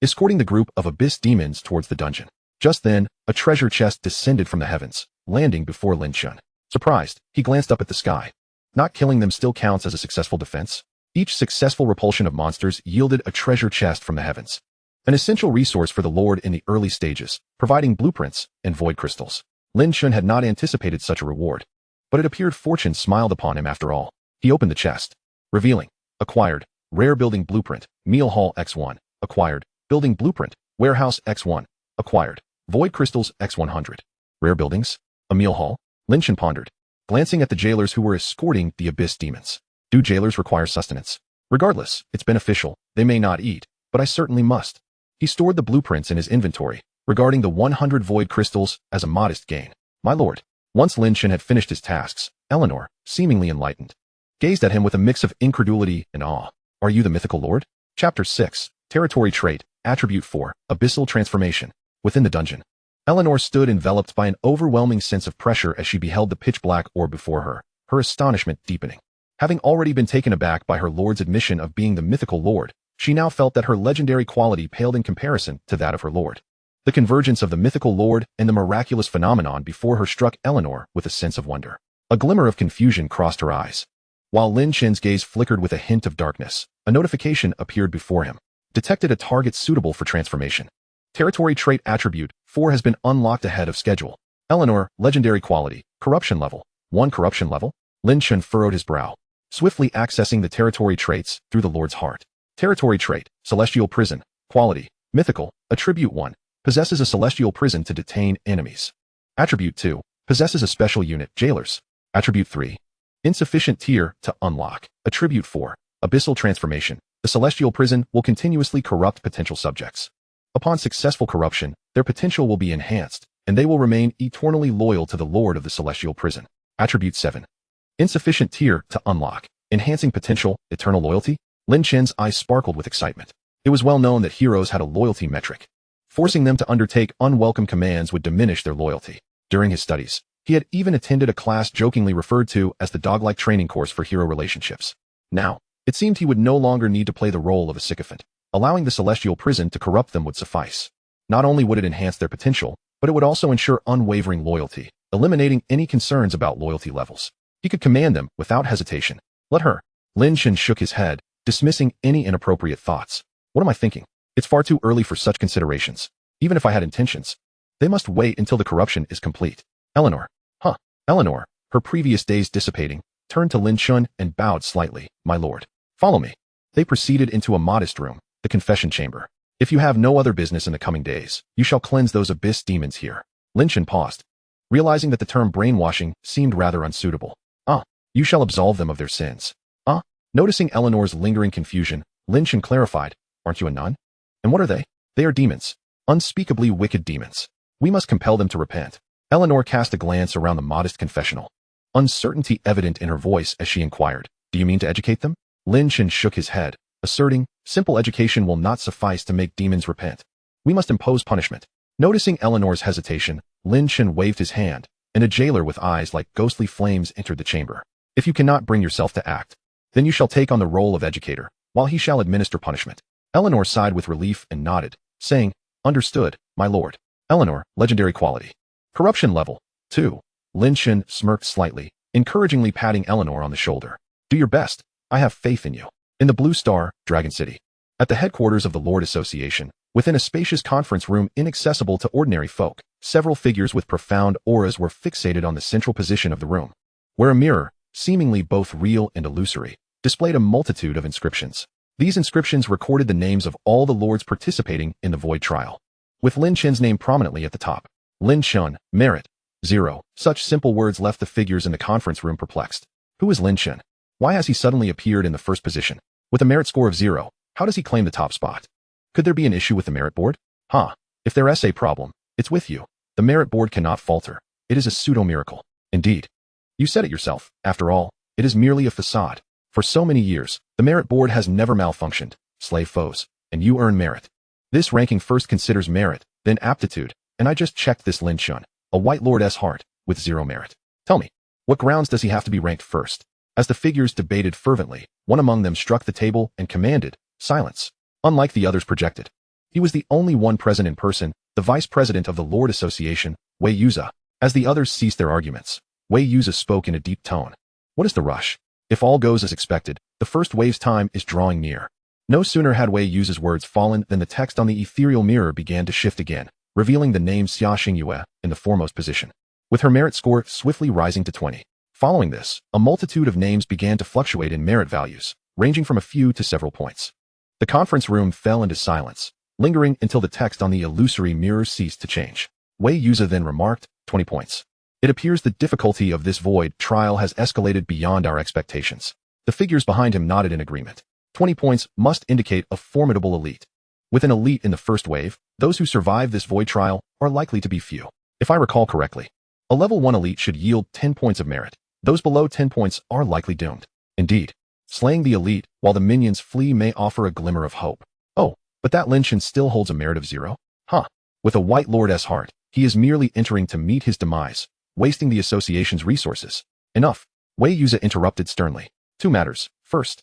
escorting the group of abyss demons towards the dungeon. Just then, a treasure chest descended from the heavens, landing before Lin Chen. Surprised, he glanced up at the sky. Not killing them still counts as a successful defense. Each successful repulsion of monsters yielded a treasure chest from the heavens, an essential resource for the Lord in the early stages, providing blueprints and void crystals. Lin Chen had not anticipated such a reward, but it appeared fortune smiled upon him after all. He opened the chest, revealing, acquired, rare building blueprint, meal hall X1, acquired, building blueprint, warehouse X1, acquired, void crystals X100. Rare buildings? A meal hall? Lin Chen pondered, glancing at the jailers who were escorting the abyss demons. Do jailers require sustenance? Regardless, it's beneficial. They may not eat, but I certainly must. He stored the blueprints in his inventory, regarding the 100 void crystals as a modest gain. "My lord." Once Lin Chen had finished his tasks, Eleanor, seemingly enlightened, gazed at him with a mix of incredulity and awe. "Are you the mythical lord?" Chapter 6, Territory Trait, Attribute 4, Abyssal Transformation. Within the dungeon, Eleanor stood enveloped by an overwhelming sense of pressure as she beheld the pitch-black orb before her, her astonishment deepening. Having already been taken aback by her lord's admission of being the mythical lord, she now felt that her legendary quality paled in comparison to that of her lord. The convergence of the mythical lord and the miraculous phenomenon before her struck Eleanor with a sense of wonder. A glimmer of confusion crossed her eyes. While Lin Chen's gaze flickered with a hint of darkness, a notification appeared before him. Detected a target suitable for transformation. Territory Trait Attribute 4 has been unlocked ahead of schedule. Eleanor, legendary quality, corruption level, 1 corruption level. Lin Chen furrowed his brow, swiftly accessing the territory traits through the Lord's heart. Territory trait, Celestial Prison, quality, mythical, attribute 1, possesses a celestial prison to detain enemies. Attribute 2, possesses a special unit, jailers. Attribute 3, insufficient tier to unlock. Attribute 4, abyssal transformation, the celestial prison will continuously corrupt potential subjects. Upon successful corruption, their potential will be enhanced, and they will remain eternally loyal to the Lord of the celestial prison. Attribute 7, insufficient tier to unlock, enhancing potential, eternal loyalty. Lin Chen's eyes sparkled with excitement. It was well known that heroes had a loyalty metric. Forcing them to undertake unwelcome commands would diminish their loyalty. During his studies, he had even attended a class jokingly referred to as the dog-like training course for hero relationships. Now, it seemed he would no longer need to play the role of a sycophant. Allowing the celestial prison to corrupt them would suffice. Not only would it enhance their potential, but it would also ensure unwavering loyalty, eliminating any concerns about loyalty levels. He could command them without hesitation. Let her. Lin Chen shook his head, dismissing any inappropriate thoughts. What am I thinking? It's far too early for such considerations. even if I had intentions. They must wait until the corruption is complete. Eleanor. Huh. Eleanor, her previous days dissipating, turned to Lin Chen and bowed slightly. My lord. Follow me. They proceeded into a modest room, the confession chamber. If you have no other business in the coming days, you shall cleanse those abyss demons here. Lin Chen paused, realizing that the term brainwashing seemed rather unsuitable. You shall absolve them of their sins. Noticing Eleanor's lingering confusion, Lin Chen clarified, aren't you a nun? And what are they? They are demons. Unspeakably wicked demons. We must compel them to repent. Eleanor cast a glance around the modest confessional, uncertainty evident in her voice as she inquired, do you mean to educate them? Lin Chen shook his head, asserting, simple education will not suffice to make demons repent. We must impose punishment. Noticing Eleanor's hesitation, Lin Chen waved his hand, and a jailer with eyes like ghostly flames entered the chamber. If you cannot bring yourself to act, then you shall take on the role of educator, while he shall administer punishment. Eleanor sighed with relief and nodded, saying, understood, my lord. Eleanor, legendary quality. Corruption level 2. Lin Chen smirked slightly, encouragingly patting Eleanor on the shoulder. Do your best. I have faith in you. In the Blue Star, Dragon City. At the headquarters of the Lord Association, within a spacious conference room inaccessible to ordinary folk, several figures with profound auras were fixated on the central position of the room, where a mirror, seemingly both real and illusory, displayed a multitude of inscriptions. These inscriptions recorded the names of all the lords participating in the void trial, with Lin Chen's name prominently at the top. Lin Chen, merit, 0. Such simple words left the figures in the conference room perplexed. Who is Lin Chen? Why has he suddenly appeared in the first position? With a merit score of 0, how does he claim the top spot? Could there be an issue with the merit board? If there is a problem, it's with you. The merit board cannot falter. It is a pseudo-miracle. Indeed. You said it yourself. After all, it is merely a facade. For so many years, the merit board has never malfunctioned. Slay foes, and you earn merit. This ranking first considers merit, then aptitude, and I just checked this Lin Chen, a White Lord's heart, with 0 merit. Tell me, what grounds does he have to be ranked first? As the figures debated fervently, one among them struck the table and commanded, silence. Unlike the others projected, he was the only one present in person, the vice president of the Lord Association, Wei Yuza. As the others ceased their arguments, Wei Yuza spoke in a deep tone. What is the rush? If all goes as expected, the first wave's time is drawing near. No sooner had Wei Yuza's words fallen than the text on the ethereal mirror began to shift again, revealing the name Xia Xingyue in the foremost position, with her merit score swiftly rising to 20. Following this, a multitude of names began to fluctuate in merit values, ranging from a few to several points. The conference room fell into silence, lingering until the text on the illusory mirror ceased to change. Wei Yuza then remarked, 20 points. It appears the difficulty of this void trial has escalated beyond our expectations. The figures behind him nodded in agreement. 20 points must indicate a formidable elite. With an elite in the first wave, those who survive this void trial are likely to be few. If I recall correctly, a level 1 elite should yield 10 points of merit. Those below 10 points are likely doomed. Indeed, slaying the elite while the minions flee may offer a glimmer of hope. Oh, but that Lin Chen still holds a merit of 0? With a White Lord's heart, he is merely entering to meet his demise, wasting the association's resources. Enough. Wei Yuza interrupted sternly. 2 matters. First,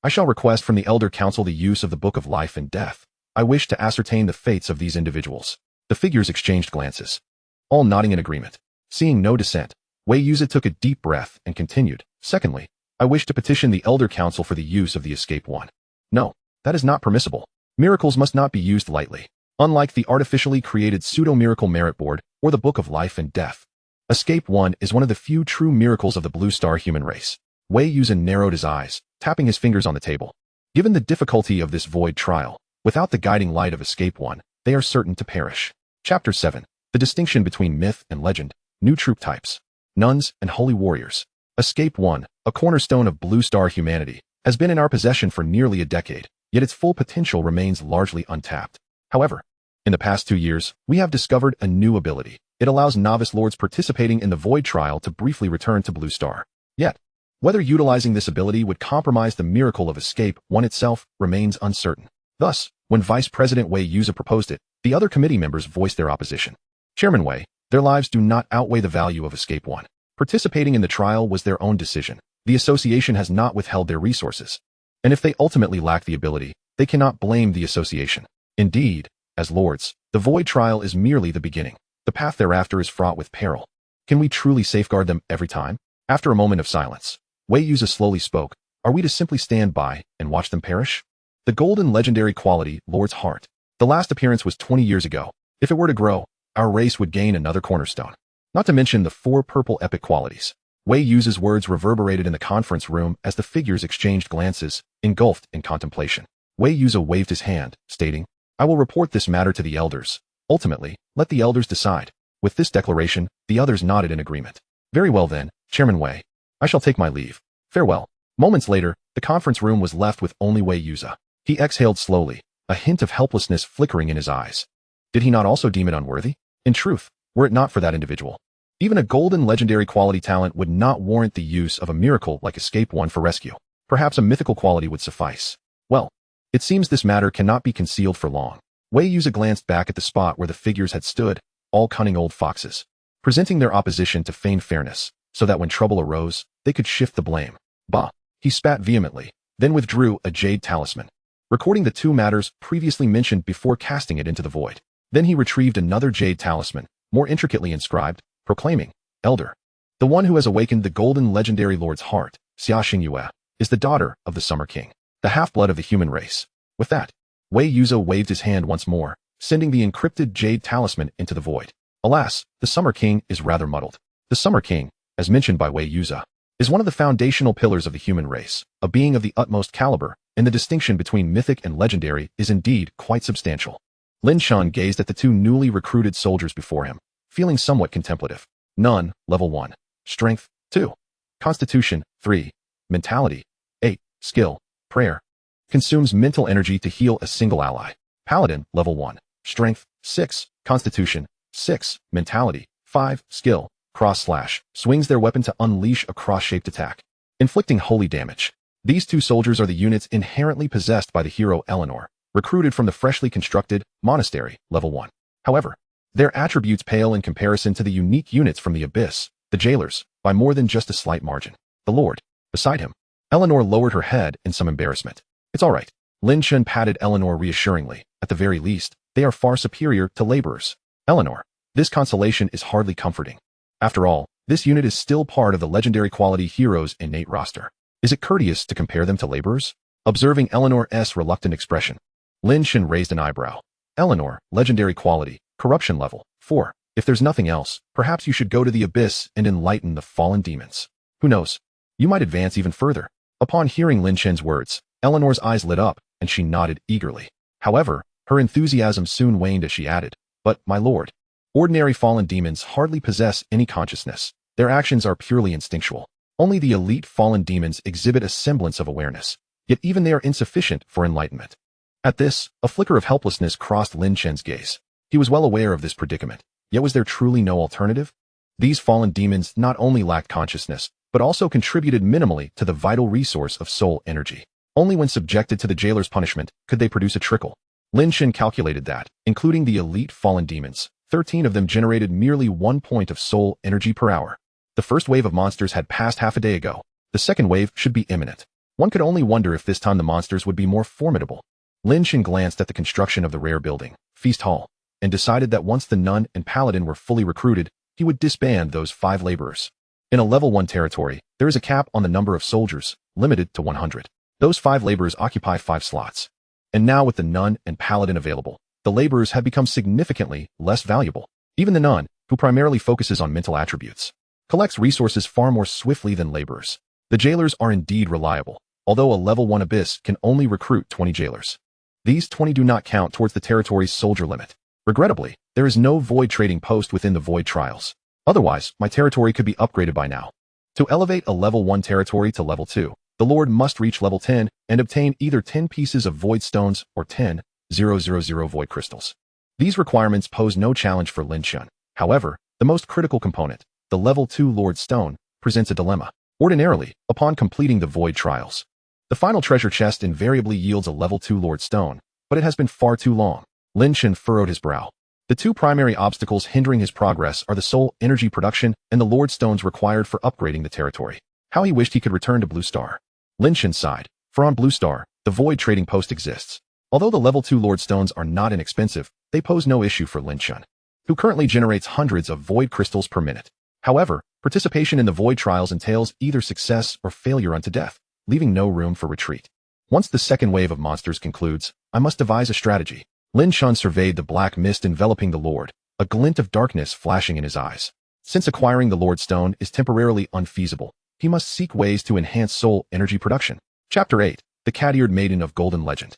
I shall request from the Elder Council the use of the Book of Life and Death. I wish to ascertain the fates of these individuals. The figures exchanged glances, all nodding in agreement. Seeing no dissent, Wei Yuza took a deep breath and continued. Secondly, I wish to petition the Elder Council for the use of the Escape One. No, that is not permissible. Miracles must not be used lightly. Unlike the artificially created pseudo-miracle merit board or the Book of Life and Death, Escape One is one of the few true miracles of the Blue Star human race. Wei Yuza narrowed his eyes, tapping his fingers on the table. Given the difficulty of this void trial, without the guiding light of Escape One, they are certain to perish. Chapter 7. The distinction between myth and legend, new troop types, nuns and holy warriors. Escape One, a cornerstone of Blue Star humanity, has been in our possession for nearly a decade, yet its full potential remains largely untapped. However, in the past 2 years, we have discovered a new ability. It allows novice lords participating in the void trial to briefly return to Blue Star. Yet, whether utilizing this ability would compromise the miracle of Escape One itself remains uncertain. Thus, when Vice President Wei Yuza proposed it, the other committee members voiced their opposition. Chairman Wei, their lives do not outweigh the value of Escape One. Participating in the trial was their own decision. The association has not withheld their resources. And if they ultimately lack the ability, they cannot blame the association. Indeed, as lords, the void trial is merely the beginning. The path thereafter is fraught with peril. Can we truly safeguard them every time? After a moment of silence, Wei Yuza slowly spoke. Are we to simply stand by and watch them perish? The golden legendary quality, Lord's Heart. The last appearance was 20 years ago. If it were to grow, our race would gain another cornerstone. Not to mention the 4 purple epic qualities. Wei Yu's words reverberated in the conference room as the figures exchanged glances, engulfed in contemplation. Wei Yuza waved his hand, stating, "I will report this matter to the elders. Ultimately, let the elders decide." With this declaration, the others nodded in agreement. "Very well then, Chairman Wei. I shall take my leave. Farewell." Moments later, the conference room was left with only Wei Yuza. He exhaled slowly, a hint of helplessness flickering in his eyes. Did he not also deem it unworthy? In truth, were it not for that individual, even a golden legendary quality talent would not warrant the use of a miracle like Escape One for rescue. Perhaps a mythical quality would suffice. Well, it seems this matter cannot be concealed for long. Wei Yuza glanced back at the spot where the figures had stood, all cunning old foxes, presenting their opposition to feigned fairness, so that when trouble arose, they could shift the blame. Bah! He spat vehemently, then withdrew a jade talisman, recording the 2 matters previously mentioned before casting it into the void. Then he retrieved another jade talisman, more intricately inscribed, proclaiming, "Elder, the one who has awakened the golden legendary lord's heart, Xia Xingyue, is the daughter of the Summer King, the half-blood of the human race." With that, Wei Yuza waved his hand once more, sending the encrypted jade talisman into the void. Alas, the Summer King is rather muddled. The Summer King, as mentioned by Wei Yuza, is one of the foundational pillars of the human race, a being of the utmost caliber, and the distinction between mythic and legendary is indeed quite substantial. Lin Chen gazed at the 2 newly recruited soldiers before him, feeling somewhat contemplative. None, level 1. Strength, 2. Constitution, 3. Mentality, 8. Skill, prayer. Consumes mental energy to heal a single ally. Paladin, level 1. Strength, 6. Constitution, 6. Mentality, 5. Skill, cross/. Swings their weapon to unleash a cross-shaped attack, inflicting holy damage. These 2 soldiers are the units inherently possessed by the hero Eleanor, recruited from the freshly constructed monastery, level 1. However, their attributes pale in comparison to the unique units from the Abyss, the jailers, by more than just a slight margin. The Lord, beside him. Eleanor lowered her head in some embarrassment. "It's all right." Lin Chen patted Eleanor reassuringly. "At the very least, they are far superior to laborers." "Eleanor, this consolation is hardly comforting. After all, this unit is still part of the legendary quality hero's innate roster. Is it courteous to compare them to laborers?" Observing Eleanor's reluctant expression, Lin Chen raised an eyebrow. "Eleanor, legendary quality, corruption level 4. If there's nothing else, perhaps you should go to the Abyss and enlighten the fallen demons. Who knows? You might advance even further." Upon hearing Lin Chen's words, Eleanor's eyes lit up, and she nodded eagerly. However, her enthusiasm soon waned as she added, "But, my lord, ordinary fallen demons hardly possess any consciousness. Their actions are purely instinctual. Only the elite fallen demons exhibit a semblance of awareness, yet even they are insufficient for enlightenment." At this, a flicker of helplessness crossed Lin Chen's gaze. He was well aware of this predicament, yet was there truly no alternative? These fallen demons not only lacked consciousness, but also contributed minimally to the vital resource of soul energy. Only when subjected to the jailer's punishment could they produce a trickle. Lin Chen calculated that, including the elite fallen demons, 13 of them generated merely 1 point of soul energy per hour. The first wave of monsters had passed half a day ago. The second wave should be imminent. One could only wonder if this time the monsters would be more formidable. Lin Chen glanced at the construction of the rare building, Feast Hall, and decided that once the nun and paladin were fully recruited, he would disband those 5 laborers. In a level 1 territory, there is a cap on the number of soldiers, limited to 100. Those 5 laborers occupy 5 slots. And now with the nun and paladin available, the laborers had become significantly less valuable. Even the nun, who primarily focuses on mental attributes, collects resources far more swiftly than laborers. The jailers are indeed reliable, although a level 1 Abyss can only recruit 20 jailers. These 20 do not count towards the territory's soldier limit. Regrettably, there is no void trading post within the void trials. Otherwise, my territory could be upgraded by now. To elevate a level 1 territory to level 2, the Lord must reach level 10 and obtain either 10 pieces of void stones or 10,000 void crystals. These requirements pose no challenge for Lin Chen. However, the most critical component, the level 2 Lord Stone, presents a dilemma. Ordinarily, upon completing the void trials, the final treasure chest invariably yields a level 2 Lord Stone, but it has been far too long. Lin Chen furrowed his brow. The 2 primary obstacles hindering his progress are the soul energy production and the Lord Stones required for upgrading the territory. How he wished he could return to Blue Star. Lin Chen sighed, for on Blue Star, the void trading post exists. Although the level 2 Lord Stones are not inexpensive, they pose no issue for Lin Chen, who currently generates hundreds of void crystals per minute. However, participation in the void trials entails either success or failure unto death, leaving no room for retreat. Once the second wave of monsters concludes, I must devise a strategy. Lin Chen surveyed the black mist enveloping the Lord, a glint of darkness flashing in his eyes. Since acquiring the Lord Stone is temporarily unfeasible, he must seek ways to enhance soul energy production. Chapter 8. The Cat-Eared Maiden of Golden Legend.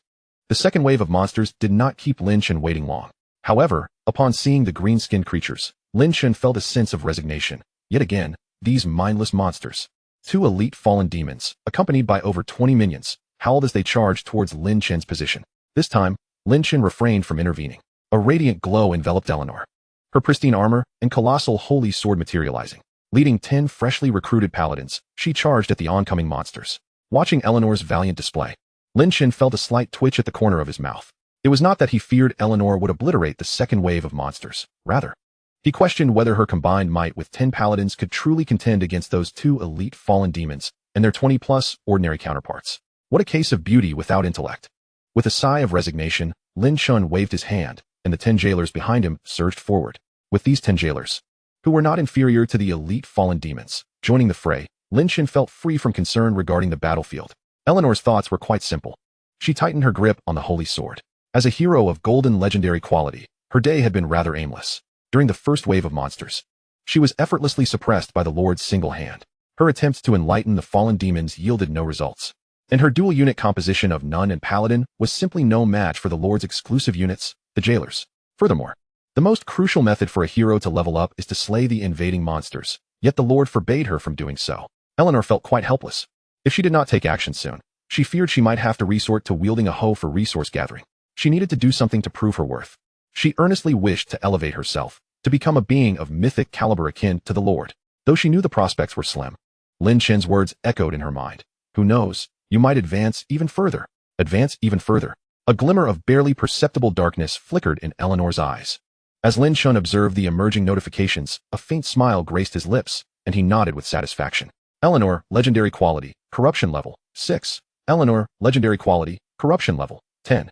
The second wave of monsters did not keep Lin Chen waiting long. However, upon seeing the green-skinned creatures, Lin Chen felt a sense of resignation. Yet again, these mindless monsters. 2 elite fallen demons, accompanied by over 20 minions, howled as they charged towards Lin Chen's position. This time, Lin Chen refrained from intervening. A radiant glow enveloped Eleanor, her pristine armor and colossal holy sword materializing. Leading 10 freshly recruited paladins, she charged at the oncoming monsters. Watching Eleanor's valiant display, Lin Chen felt a slight twitch at the corner of his mouth. It was not that he feared Eleanor would obliterate the second wave of monsters. Rather, he questioned whether her combined might with 10 paladins could truly contend against those 2 elite fallen demons and their 20-plus ordinary counterparts. What a case of beauty without intellect. With a sigh of resignation, Lin Chen waved his hand, and the 10 jailers behind him surged forward. With these 10 jailers, who were not inferior to the elite fallen demons, joining the fray, Lin Chen felt free from concern regarding the battlefield. Eleanor's thoughts were quite simple. She tightened her grip on the holy sword. As a hero of golden legendary quality, her day had been rather aimless. During the first wave of monsters, she was effortlessly suppressed by the Lord's single hand. Her attempts to enlighten the fallen demons yielded no results, and her dual unit composition of nun and paladin was simply no match for the Lord's exclusive units, the jailers. Furthermore, the most crucial method for a hero to level up is to slay the invading monsters, yet the Lord forbade her from doing so. Eleanor felt quite helpless. If she did not take action soon, she feared she might have to resort to wielding a hoe for resource gathering. She needed to do something to prove her worth. She earnestly wished to elevate herself, to become a being of mythic caliber akin to the Lord. Though she knew the prospects were slim, Lin Chen's words echoed in her mind. Who knows, you might advance even further. Advance even further. A glimmer of barely perceptible darkness flickered in Eleanor's eyes. As Lin Chen observed the emerging notifications, a faint smile graced his lips, and he nodded with satisfaction. Eleanor, legendary quality, corruption level, 6. Eleanor, legendary quality, corruption level, 10.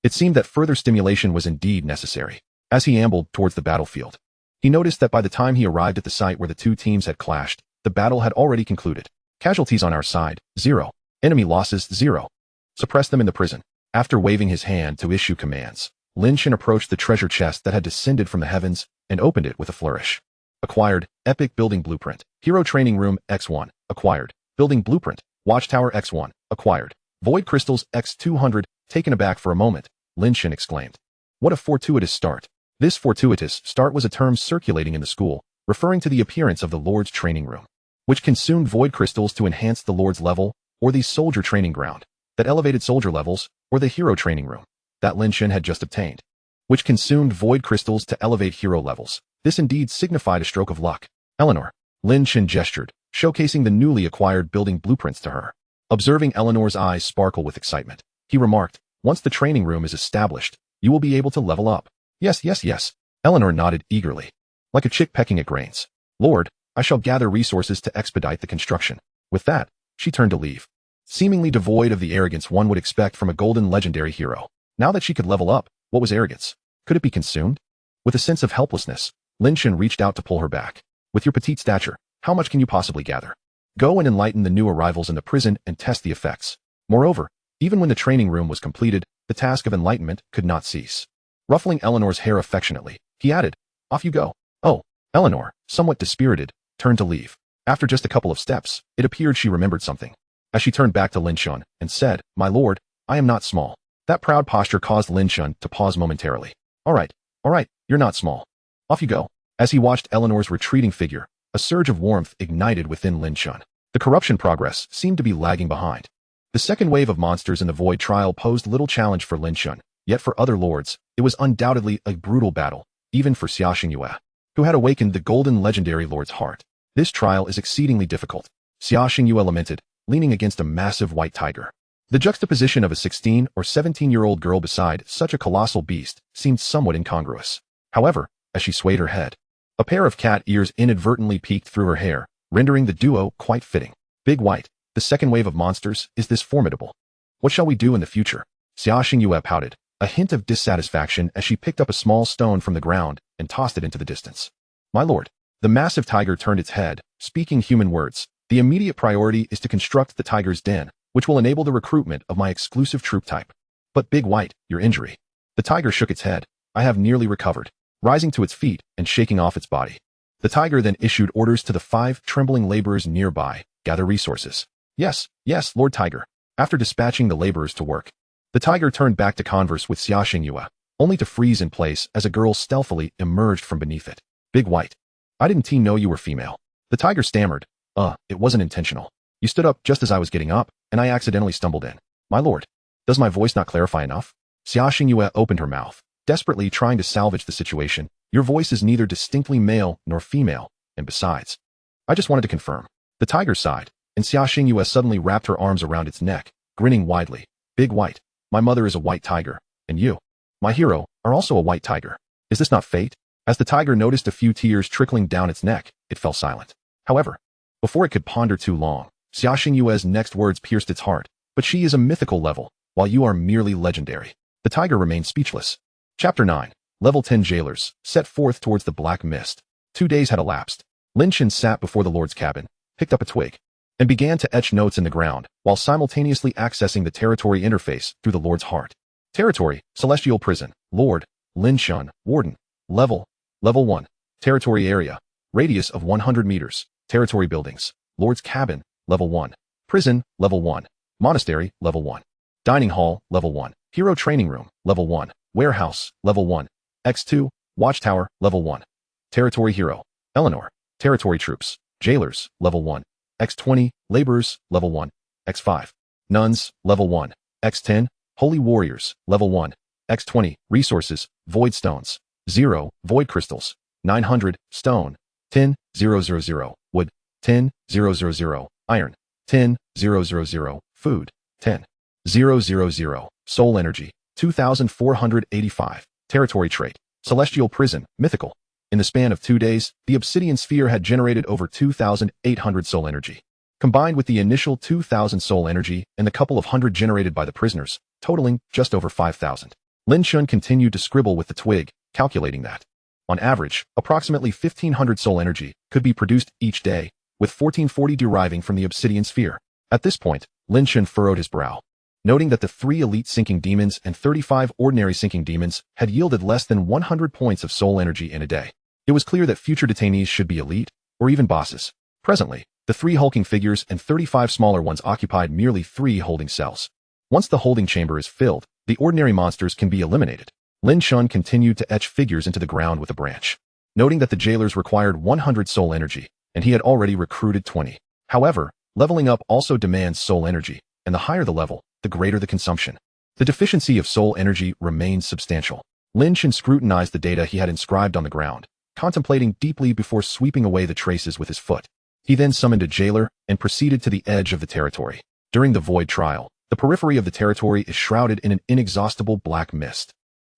It seemed that further stimulation was indeed necessary. As he ambled towards the battlefield, he noticed that by the time he arrived at the site where the 2 teams had clashed, the battle had already concluded. Casualties on our side, 0. Enemy losses, 0. Suppress them in the prison. After waving his hand to issue commands, Lin Chen approached the treasure chest that had descended from the heavens and opened it with a flourish. Acquired, Epic Building Blueprint. Hero Training Room, X1. Acquired. Building Blueprint. Watchtower, X1. Acquired. Void Crystals, X200. Taken aback for a moment, Lin Chen exclaimed. What a fortuitous start. This fortuitous start was a term circulating in the school, referring to the appearance of the Lord's training room, which consumed void crystals to enhance the Lord's level, or the soldier training ground, that elevated soldier levels, or the hero training room, that Lin Chen had just obtained, which consumed void crystals to elevate hero levels. This indeed signified a stroke of luck. Eleanor, Lin Chen gestured, showcasing the newly acquired building blueprints to her. Observing Eleanor's eyes sparkle with excitement, he remarked, once the training room is established, you will be able to level up. Yes, yes, yes. Eleanor nodded eagerly, like a chick pecking at grains. Lord, I shall gather resources to expedite the construction. With that, she turned to leave, seemingly devoid of the arrogance one would expect from a golden legendary hero. Now that she could level up, what was arrogance? Could it be consumed? With a sense of helplessness, Lin Chen reached out to pull her back. With your petite stature, how much can you possibly gather? Go and enlighten the new arrivals in the prison and test the effects. Moreover, even when the training room was completed, the task of enlightenment could not cease. Ruffling Eleanor's hair affectionately, he added, off you go. Oh, Eleanor, somewhat dispirited, turned to leave. After just a couple of steps, it appeared she remembered something. As she turned back to Lin Chen and said, my lord, I am not small. That proud posture caused Lin Chen to pause momentarily. All right, you're not small. Off you go. As he watched Eleanor's retreating figure, a surge of warmth ignited within Lin Chen. The corruption progress seemed to be lagging behind. The second wave of monsters in the Void trial posed little challenge for Lin Chen, yet for other lords, it was undoubtedly a brutal battle, even for Xia Xingyue, who had awakened the golden legendary lord's heart. This trial is exceedingly difficult, Xia Xingyue lamented, leaning against a massive white tiger. The juxtaposition of a 16 or 17-year-old girl beside such a colossal beast seemed somewhat incongruous. However, as she swayed her head, a pair of cat ears inadvertently peeked through her hair, rendering the duo quite fitting. Big White, the second wave of monsters, is this formidable? What shall we do in the future? Xia Xingyue pouted, a hint of dissatisfaction as she picked up a small stone from the ground and tossed it into the distance. My lord, the massive tiger turned its head, speaking human words. The immediate priority is to construct the tiger's den, which will enable the recruitment of my exclusive troop type. But Big White, your injury. The tiger shook its head. I have nearly recovered, rising to its feet and shaking off its body. The tiger then issued orders to the 5 trembling laborers nearby, gather resources. Yes, yes, Lord Tiger. After dispatching the laborers to work, the tiger turned back to converse with Xia Xingyue, only to freeze in place as a girl stealthily emerged from beneath it. Big White. I didn't know you were female. The tiger stammered. It wasn't intentional. You stood up just as I was getting up, and I accidentally stumbled in. My lord. Does my voice not clarify enough? Xia Xingyue opened her mouth, desperately trying to salvage the situation. Your voice is neither distinctly male nor female, and besides, I just wanted to confirm. The tiger sighed, and Xia Xingyue suddenly wrapped her arms around its neck, grinning widely. Big White. My mother is a white tiger, and you, my hero, are also a white tiger. Is this not fate? As the tiger noticed a few tears trickling down its neck, it fell silent. However, before it could ponder too long, Xia Xingyue's next words pierced its heart. But she is a mythical level, while you are merely legendary. The tiger remained speechless. Chapter 9. Level 10 Jailers, set forth towards the black mist. 2 days had elapsed. Lin Chen sat before the Lord's cabin, picked up a twig, and began to etch notes in the ground, while simultaneously accessing the territory interface through the Lord's heart. Territory, Celestial Prison, Lord, Lin Chen, Warden, Level 1. Territory Area, Radius of 100 meters, Territory Buildings, Lord's Cabin, Level 1. Prison, Level 1. Monastery, Level 1. Dining Hall, Level 1. Hero Training Room, Level 1. Warehouse, Level 1. X2, Watchtower, Level 1. Territory Hero, Eleanor. Territory Troops, Jailers, Level 1. X20, Laborers, Level 1. X5, Nuns, Level 1. X10, Holy Warriors, Level 1. X20, Resources, Void Stones, 0, Void Crystals, 900, Stone, 10,000, Wood, 10,000, Iron, 10,000, Food, 10,000, Soul Energy, 2,485, Territory Trait, Celestial Prison, Mythical. In the span of 2 days, the Obsidian Sphere had generated over 2,800 soul energy. Combined with the initial 2,000 soul energy and the couple of hundred generated by the prisoners, totaling just over 5,000. Lin Chen continued to scribble with the twig, calculating that, on average, approximately 1,500 soul energy could be produced each day, with 1,440 deriving from the Obsidian Sphere. At this point, Lin Chen furrowed his brow, noting that the 3 elite sinking demons and 35 ordinary sinking demons had yielded less than 100 points of soul energy in a day. It was clear that future detainees should be elite, or even bosses. Presently, the 3 hulking figures and 35 smaller ones occupied merely 3 holding cells. Once the holding chamber is filled, the ordinary monsters can be eliminated. Lin Chen continued to etch figures into the ground with a branch, noting that the jailers required 100 soul energy, and he had already recruited 20. However, leveling up also demands soul energy, and the higher the level, the greater the consumption. The deficiency of soul energy remains substantial. Lin Chen scrutinized the data he had inscribed on the ground, contemplating deeply before sweeping away the traces with his foot. He then summoned a jailer and proceeded to the edge of the territory. During the void trial, the periphery of the territory is shrouded in an inexhaustible black mist.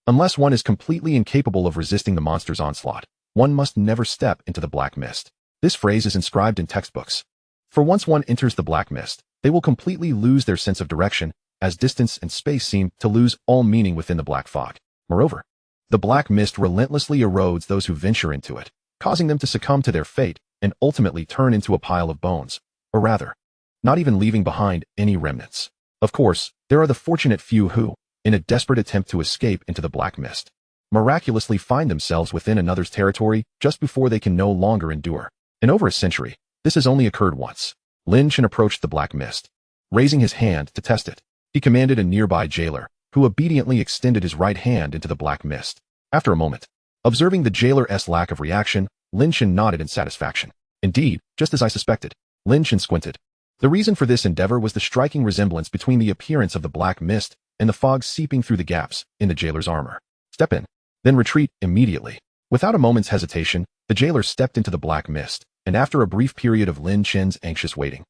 Unless one is completely incapable of resisting the monster's onslaught, one must never step into the black mist. This phrase is inscribed in textbooks. For once one enters the black mist, they will completely lose their sense of direction, as distance and space seem to lose all meaning within the black fog. Moreover, the black mist relentlessly erodes those who venture into it, causing them to succumb to their fate and ultimately turn into a pile of bones, or rather, not even leaving behind any remnants. Of course, there are the fortunate few who, in a desperate attempt to escape into the black mist, miraculously find themselves within another's territory just before they can no longer endure. In over a century, this has only occurred once. Lin Chen approached the black mist, raising his hand to test it. He commanded a nearby jailer, who obediently extended his right hand into the black mist. After a moment, observing the jailer's lack of reaction, Lin Chen nodded in satisfaction. Indeed, just as I suspected. Lin Chen squinted. The reason for this endeavor was the striking resemblance between the appearance of the black mist and the fog seeping through the gaps in the jailer's armor. Step in, then retreat immediately. Without a moment's hesitation, the jailer stepped into the black mist, and after a brief period of Lin Chen's anxious waiting,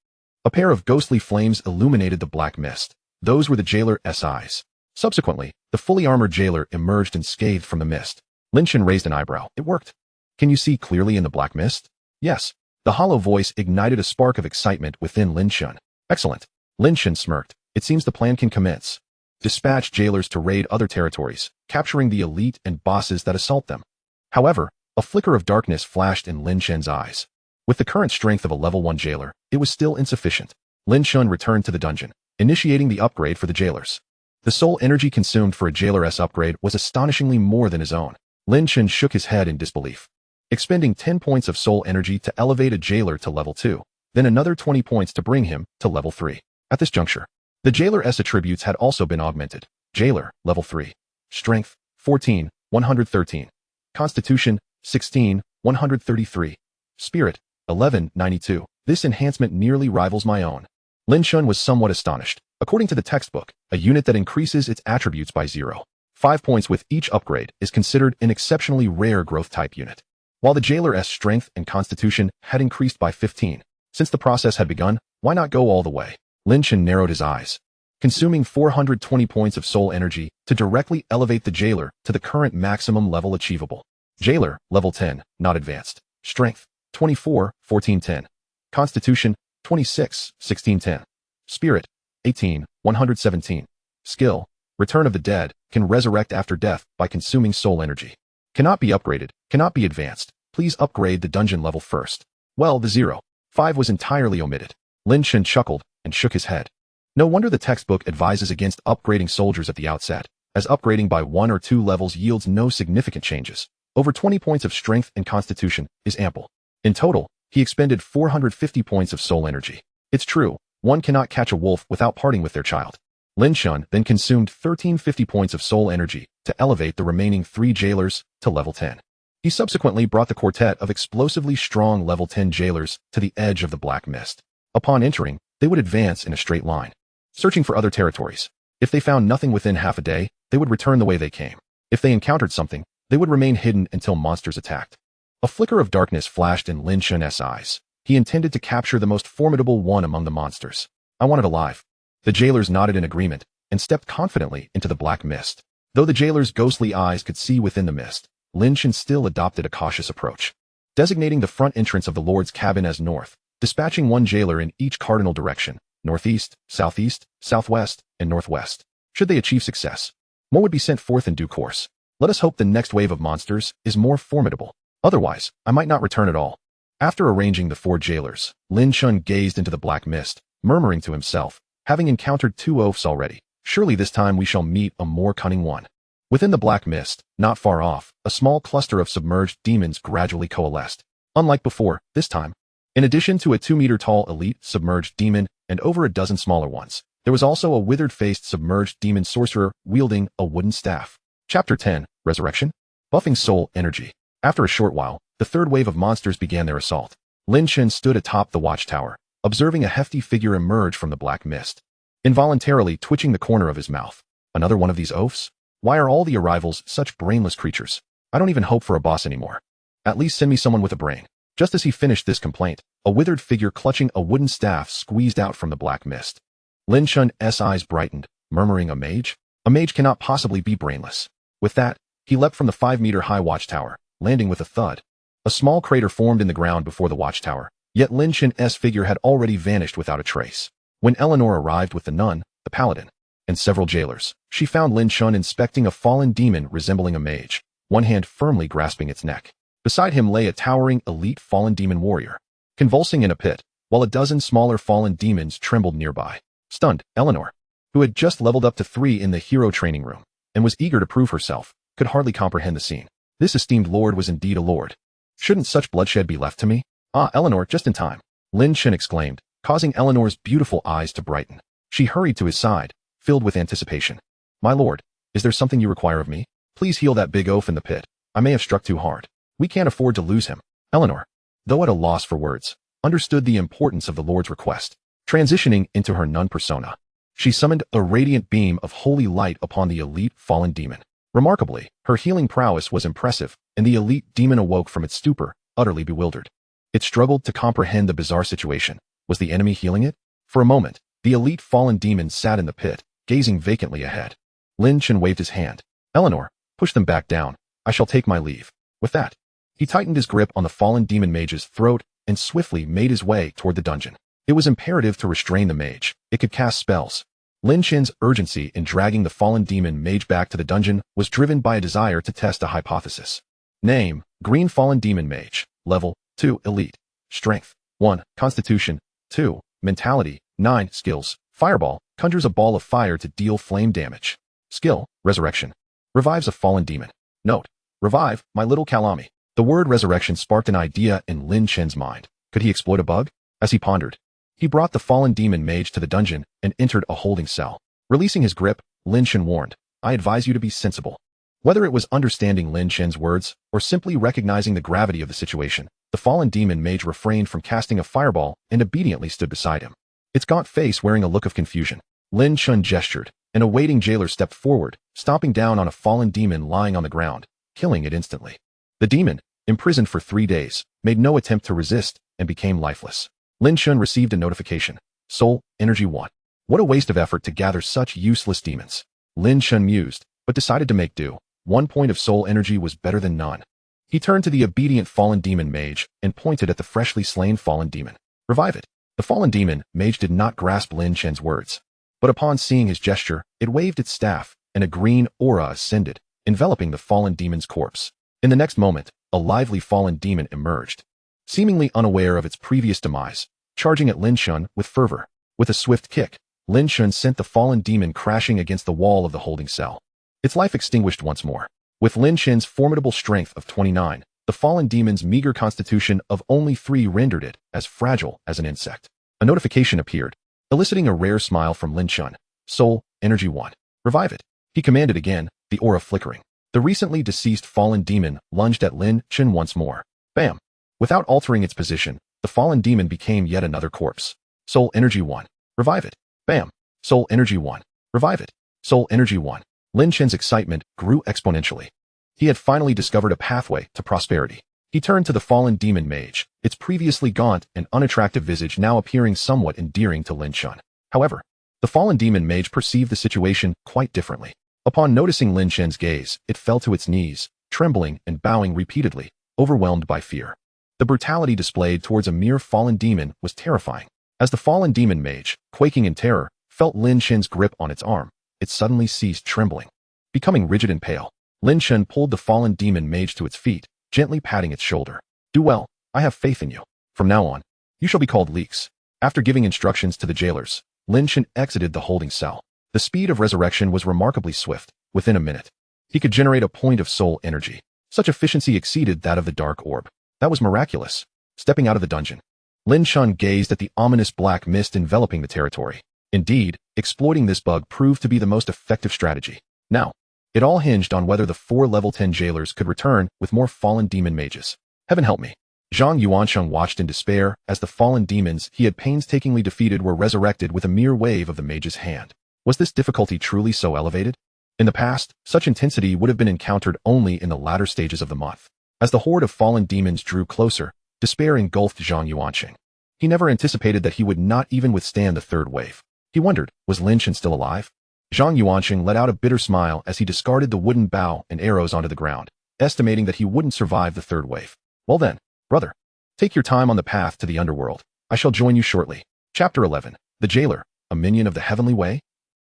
a pair of ghostly flames illuminated the black mist. Those were the jailer's eyes. Subsequently, the fully armored jailer emerged unscathed from the mist. Lin Chen raised an eyebrow. It worked. Can you see clearly in the black mist? Yes. The hollow voice ignited a spark of excitement within Lin Chen. Excellent. Lin Chen smirked. It seems the plan can commence. Dispatch jailers to raid other territories, capturing the elite and bosses that assault them. However, a flicker of darkness flashed in Lin Chen's eyes. With the current strength of a level 1 jailer, it was still insufficient. Lin Chen returned to the dungeon, initiating the upgrade for the jailers. The soul energy consumed for a jailer's upgrade was astonishingly more than his own. Lin Chen shook his head in disbelief. Expending 10 points of soul energy to elevate a jailer to level 2, then another 20 points to bring him to level 3. At this juncture, the jailer's attributes had also been augmented. Jailer, level 3. Strength, 14, 113. Constitution, 16, 133. Spirit, 11, 92. This enhancement nearly rivals my own. Lin Chen was somewhat astonished. According to the textbook, a unit that increases its attributes by 0.5 points with each upgrade is considered an exceptionally rare growth type unit. While the jailer's strength and constitution had increased by 15, since the process had begun, why not go all the way? Lin Chen narrowed his eyes, consuming 420 points of soul energy to directly elevate the jailer to the current maximum level achievable. Jailer, level 10, not advanced. Strength, 24, 1410. Constitution, 26, 1610. Spirit, 18, 117. Skill, Return of the Dead, can resurrect after death by consuming soul energy. Cannot be upgraded, cannot be advanced. Please upgrade the dungeon level first. Well, the 0.5 was entirely omitted. Lin Chen chuckled and shook his head. No wonder the textbook advises against upgrading soldiers at the outset, as upgrading by 1 or 2 levels yields no significant changes. Over 20 points of strength and constitution is ample. In total, he expended 450 points of soul energy. It's true, one cannot catch a wolf without parting with their child. Lin Chen then consumed 1350 points of soul energy to elevate the remaining 3 jailers to level 10. He subsequently brought the quartet of explosively strong level 10 jailers to the edge of the black mist. Upon entering, they would advance in a straight line, searching for other territories. If they found nothing within half a day, they would return the way they came. If they encountered something, they would remain hidden until monsters attacked. A flicker of darkness flashed in Lin Chen's eyes. He intended to capture the most formidable one among the monsters. I want it alive. The jailers nodded in agreement and stepped confidently into the black mist. Though the jailer's ghostly eyes could see within the mist, Lin Chen still adopted a cautious approach, designating the front entrance of the Lord's cabin as north, dispatching 1 jailer in each cardinal direction, northeast, southeast, southwest, and northwest. Should they achieve success, more would be sent forth in due course. Let us hope the next wave of monsters is more formidable. Otherwise, I might not return at all. After arranging the 4 jailers, Lin Chen gazed into the black mist, murmuring to himself, having encountered 2 oafs already, surely this time we shall meet a more cunning one. Within the black mist, not far off, a small cluster of submerged demons gradually coalesced. Unlike before, this time, in addition to a 2-meter-tall elite submerged demon and over a dozen smaller ones, there was also a withered-faced submerged demon sorcerer wielding a wooden staff. Chapter 10, Resurrection? Buffing Soul Energy. After a short while, the 3rd wave of monsters began their assault. Lin Chen stood atop the watchtower, observing a hefty figure emerge from the black mist, involuntarily twitching the corner of his mouth. Another one of these oafs? Why are all the arrivals such brainless creatures? I don't even hope for a boss anymore. At least send me someone with a brain. Just as he finished this complaint, a withered figure clutching a wooden staff squeezed out from the black mist. Lin Chen's eyes brightened, murmuring, a mage? A mage cannot possibly be brainless. With that, he leapt from the 5-meter-high watchtower, landing with a thud. A small crater formed in the ground before the watchtower, yet Lin Chen's figure had already vanished without a trace. When Eleanor arrived with the nun, the paladin, and several jailers, she found Lin Chen inspecting a fallen demon resembling a mage, one hand firmly grasping its neck. Beside him lay a towering elite fallen demon warrior, convulsing in a pit, while a dozen smaller fallen demons trembled nearby. Stunned, Eleanor, who had just leveled up to 3 in the hero training room, and was eager to prove herself, could hardly comprehend the scene. This esteemed lord was indeed a lord. Shouldn't such bloodshed be left to me? Ah, Eleanor, just in time, Lin Chen exclaimed, causing Eleanor's beautiful eyes to brighten. She hurried to his side, filled with anticipation. My lord, is there something you require of me? Please heal that big oaf in the pit. I may have struck too hard. We can't afford to lose him. Eleanor, though at a loss for words, understood the importance of the lord's request. Transitioning into her nun persona, she summoned a radiant beam of holy light upon the elite fallen demon. Remarkably, her healing prowess was impressive, and the elite demon awoke from its stupor, utterly bewildered. It struggled to comprehend the bizarre situation. Was the enemy healing it? For a moment, the elite fallen demon sat in the pit, gazing vacantly ahead. Lin Chen waved his hand. Eleanor, push them back down. I shall take my leave. With that, he tightened his grip on the fallen demon mage's throat and swiftly made his way toward the dungeon. It was imperative to restrain the mage. It could cast spells. Lin Chen's urgency in dragging the fallen demon mage back to the dungeon was driven by a desire to test a hypothesis. Name, Green Fallen Demon Mage. Level, 2, Elite. Strength, 1, Constitution, 2, Mentality, 9, Skills, Fireball, conjures a ball of fire to deal flame damage. Skill, Resurrection. Revives a fallen demon. Note, revive, my little Kalami. The word resurrection sparked an idea in Lin Chen's mind. Could he exploit a bug? As he pondered, he brought the fallen demon mage to the dungeon and entered a holding cell. Releasing his grip, Lin Chen warned, I advise you to be sensible. Whether it was understanding Lin Chen's words or simply recognizing the gravity of the situation, the fallen demon mage refrained from casting a fireball and obediently stood beside him. Its gaunt face wearing a look of confusion. Lin Chen gestured, and a waiting jailer stepped forward, stomping down on a fallen demon lying on the ground, killing it instantly. The demon, imprisoned for 3 days, made no attempt to resist and became lifeless. Lin Chen received a notification. Soul, Energy 1. What a waste of effort to gather such useless demons. Lin Chen mused, but decided to make do. 1 point of soul energy was better than none. He turned to the obedient fallen demon mage and pointed at the freshly slain fallen demon. Revive it. The fallen demon mage did not grasp Lin Chen's words, but upon seeing his gesture, it waved its staff, and a green aura ascended, enveloping the fallen demon's corpse. In the next moment, a lively fallen demon emerged, seemingly unaware of its previous demise, charging at Lin Chen with fervor. With a swift kick, Lin Chen sent the fallen demon crashing against the wall of the holding cell. Its life extinguished once more. With Lin Chen's formidable strength of 29, the fallen demon's meager constitution of only 3 rendered it as fragile as an insect. A notification appeared, eliciting a rare smile from Lin Chen. Soul, Energy 1. Revive it. He commanded again, the aura flickering. The recently deceased fallen demon lunged at Lin Chen once more. Bam! Without altering its position, the fallen demon became yet another corpse. Soul, Energy 1. Revive it. Bam! Soul, Energy 1. Revive it. Soul, Energy 1. Lin Chen's excitement grew exponentially. He had finally discovered a pathway to prosperity. He turned to the fallen demon mage, its previously gaunt and unattractive visage now appearing somewhat endearing to Lin Chen. However, the fallen demon mage perceived the situation quite differently. Upon noticing Lin Chen's gaze, it fell to its knees, trembling and bowing repeatedly, overwhelmed by fear. The brutality displayed towards a mere fallen demon was terrifying. As the fallen demon mage, quaking in terror, felt Lin Chen's grip on its arm, it suddenly ceased trembling. Becoming rigid and pale, Lin Chen pulled the fallen demon mage to its feet, gently patting its shoulder. Do well, I have faith in you. From now on, you shall be called Leeks. After giving instructions to the jailers, Lin Chen exited the holding cell. The speed of resurrection was remarkably swift. Within a minute, he could generate a point of soul energy. Such efficiency exceeded that of the dark orb. That was miraculous. Stepping out of the dungeon, Lin Chen gazed at the ominous black mist enveloping the territory. Indeed, exploiting this bug proved to be the most effective strategy. Now, it all hinged on whether the 4 level 10 jailers could return with more fallen demon mages. Heaven help me. Zhang Yuansheng watched in despair as the fallen demons he had painstakingly defeated were resurrected with a mere wave of the mage's hand. Was this difficulty truly so elevated? In the past, such intensity would have been encountered only in the latter stages of the month. As the horde of fallen demons drew closer, despair engulfed Zhang Yuansheng. He never anticipated that he would not even withstand the 3rd wave. He wondered, was Lin Chen still alive? Zhang Yuansheng let out a bitter smile as he discarded the wooden bow and arrows onto the ground, estimating that he wouldn't survive the 3rd wave. Well then, brother, take your time on the path to the underworld. I shall join you shortly. Chapter 11. The Jailer, a minion of the Heavenly Way?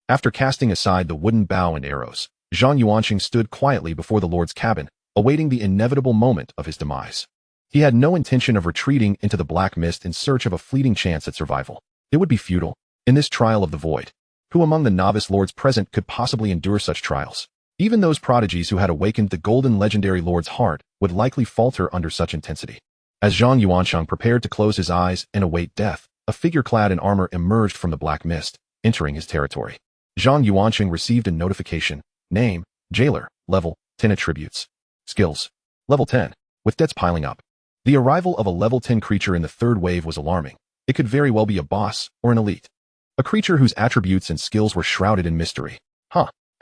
After casting aside the wooden bow and arrows, Zhang Yuansheng stood quietly before the Lord's cabin, awaiting the inevitable moment of his demise. He had no intention of retreating into the black mist in search of a fleeting chance at survival. It would be futile. In this trial of the void, who among the novice lords present could possibly endure such trials? Even those prodigies who had awakened the golden legendary lord's heart would likely falter under such intensity. As Zhang Yuansheng prepared to close his eyes and await death, a figure clad in armor emerged from the black mist, entering his territory. Zhang Yuansheng received a notification. Name, Jailer, level, 10 attributes. Skills, level 10, with debts piling up. The arrival of a level 10 creature in the 3rd wave was alarming. It could very well be a boss or an elite. A creature whose attributes and skills were shrouded in mystery.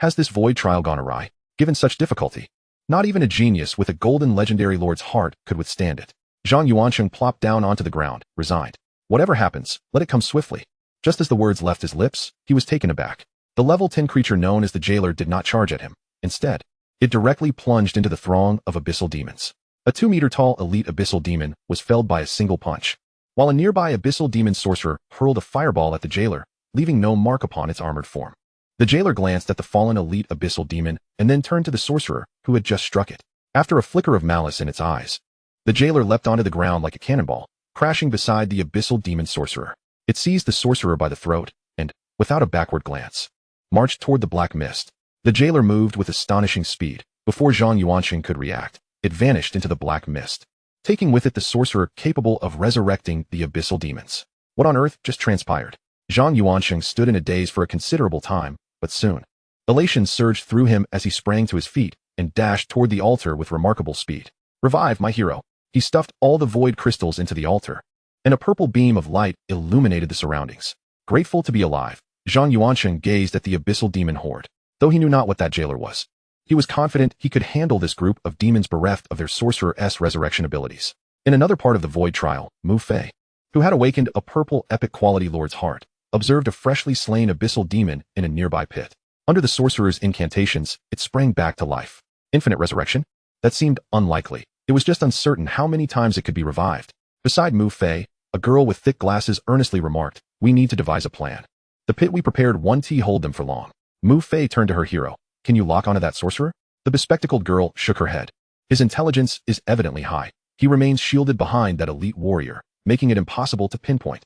Has this void trial gone awry? Given such difficulty, not even a genius with a golden legendary lord's heart could withstand it. Zhang Yuansheng plopped down onto the ground, resigned. Whatever happens, let it come swiftly. Just as the words left his lips, he was taken aback. The level 10 creature known as the Jailer did not charge at him. Instead, it directly plunged into the throng of abyssal demons. A 2-meter-tall elite abyssal demon was felled by a single punch, while a nearby abyssal demon sorcerer hurled a fireball at the Jailer, leaving no mark upon its armored form. The Jailer glanced at the fallen elite abyssal demon and then turned to the sorcerer, who had just struck it. After a flicker of malice in its eyes, the Jailer leapt onto the ground like a cannonball, crashing beside the abyssal demon sorcerer. It seized the sorcerer by the throat and, without a backward glance, marched toward the black mist. The jailer moved with astonishing speed. Before Zhang Yuanqing could react, it vanished into the black mist, taking with it the sorcerer capable of resurrecting the abyssal demons. What on earth just transpired? Zhang Yuanqing stood in a daze for a considerable time, but soon, elation surged through him as he sprang to his feet and dashed toward the altar with remarkable speed. Revive, my hero. He stuffed all the void crystals into the altar, and a purple beam of light illuminated the surroundings. Grateful to be alive, Zhang Yuanqing gazed at the abyssal demon horde. Though he knew not what that jailer was, he was confident he could handle this group of demons bereft of their sorcerer's resurrection abilities. In another part of the void trial, Mu Fei, who had awakened a purple epic quality lord's heart, observed a freshly slain abyssal demon in a nearby pit. Under the sorcerer's incantations, it sprang back to life. Infinite resurrection? That seemed unlikely. It was just uncertain how many times it could be revived. Beside Mu Fei, a girl with thick glasses earnestly remarked, "We need to devise a plan. The pit we prepared won't hold them for long." Mu Fei turned to her hero. "Can you lock onto that sorcerer?" The bespectacled girl shook her head. "His intelligence is evidently high. He remains shielded behind that elite warrior, making it impossible to pinpoint."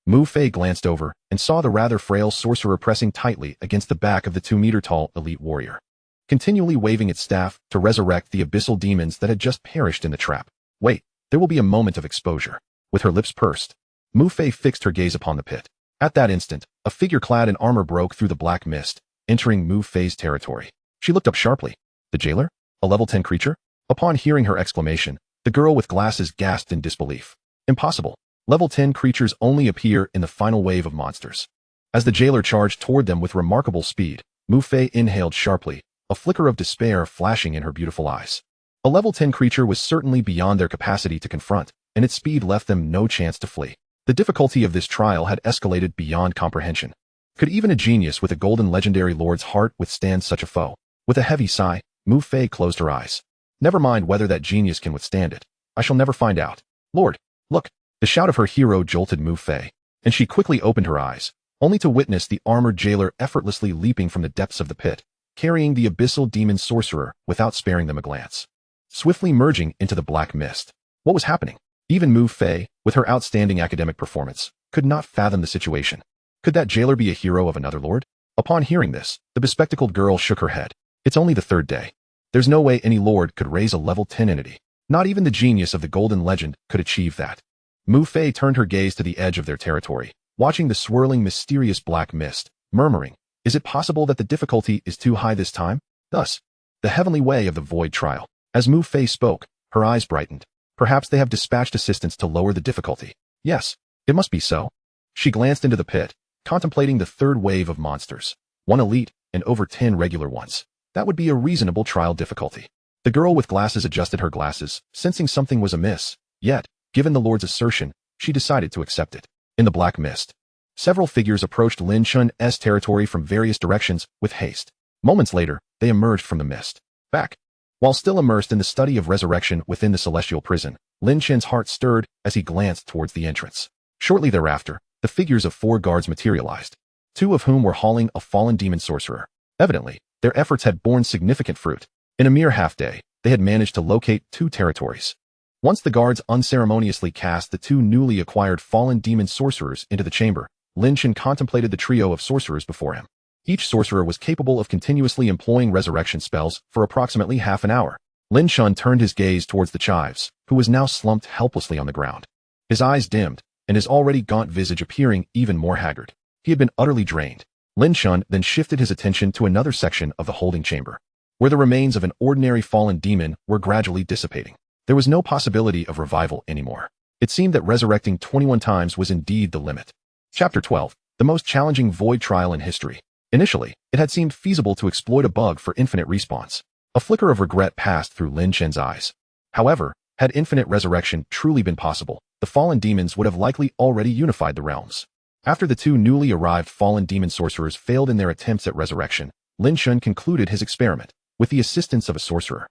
Mu Fei glanced over and saw the rather frail sorcerer pressing tightly against the back of the 2-meter-tall elite warrior, continually waving its staff to resurrect the abyssal demons that had just perished in the trap. "Wait, there will be a moment of exposure." With her lips pursed, Mu Fei fixed her gaze upon the pit. At that instant, a figure clad in armor broke through the black mist, entering Mu Fei's territory. She looked up sharply. The jailer? A level 10 creature? Upon hearing her exclamation, the girl with glasses gasped in disbelief. Impossible. Level 10 creatures only appear in the final wave of monsters. As the jailer charged toward them with remarkable speed, Mu Fei inhaled sharply, a flicker of despair flashing in her beautiful eyes. A level 10 creature was certainly beyond their capacity to confront, and its speed left them no chance to flee. The difficulty of this trial had escalated beyond comprehension. Could even a genius with a golden legendary lord's heart withstand such a foe? With a heavy sigh, Mu Fei closed her eyes. Never mind whether that genius can withstand it. I shall never find out. Lord, look! The shout of her hero jolted Mu Fei, and she quickly opened her eyes, only to witness the armored jailer effortlessly leaping from the depths of the pit, carrying the abyssal demon sorcerer without sparing them a glance, swiftly merging into the black mist. What was happening? Even Mu Fei, with her outstanding academic performance, could not fathom the situation. Could that jailer be a hero of another lord? Upon hearing this, the bespectacled girl shook her head. It's only the third day. There's no way any lord could raise a level 10 entity. Not even the genius of the golden legend could achieve that. Mu Fei turned her gaze to the edge of their territory, watching the swirling mysterious black mist, murmuring, "Is it possible that the difficulty is too high this time?" Thus, the heavenly way of the void trial. As Mu Fei spoke, her eyes brightened. Perhaps they have dispatched assistants to lower the difficulty. Yes, it must be so. She glanced into the pit, contemplating the third wave of monsters. 1 elite and over 10 regular ones. That would be a reasonable trial difficulty. The girl with glasses adjusted her glasses, sensing something was amiss. Yet, given the Lord's assertion, she decided to accept it. In the black mist, several figures approached Lin Chen's territory from various directions with haste. Moments later, they emerged from the mist. Back. While still immersed in the study of resurrection within the celestial prison, Lin Chen's heart stirred as he glanced towards the entrance. Shortly thereafter, the figures of 4 guards materialized, 2 of whom were hauling a fallen demon sorcerer. Evidently, their efforts had borne significant fruit. In a mere half-day, they had managed to locate 2 territories. Once the guards unceremoniously cast the 2 newly acquired fallen demon sorcerers into the chamber, Lin Chen contemplated the trio of sorcerers before him. Each sorcerer was capable of continuously employing resurrection spells for approximately half an hour. Lin Chen turned his gaze towards the chives, who was now slumped helplessly on the ground. His eyes dimmed, and his already gaunt visage appearing even more haggard. He had been utterly drained. Lin Chen then shifted his attention to another section of the holding chamber, where the remains of an ordinary fallen demon were gradually dissipating. There was no possibility of revival anymore. It seemed that resurrecting 21 times was indeed the limit. Chapter 12. The most challenging void trial in history. Initially, it had seemed feasible to exploit a bug for infinite respawns. A flicker of regret passed through Lin Chen's eyes. However, had infinite resurrection truly been possible, the fallen demons would have likely already unified the realms. After the 2 newly arrived fallen demon sorcerers failed in their attempts at resurrection, Lin Chen concluded his experiment with the assistance of a sorcerer.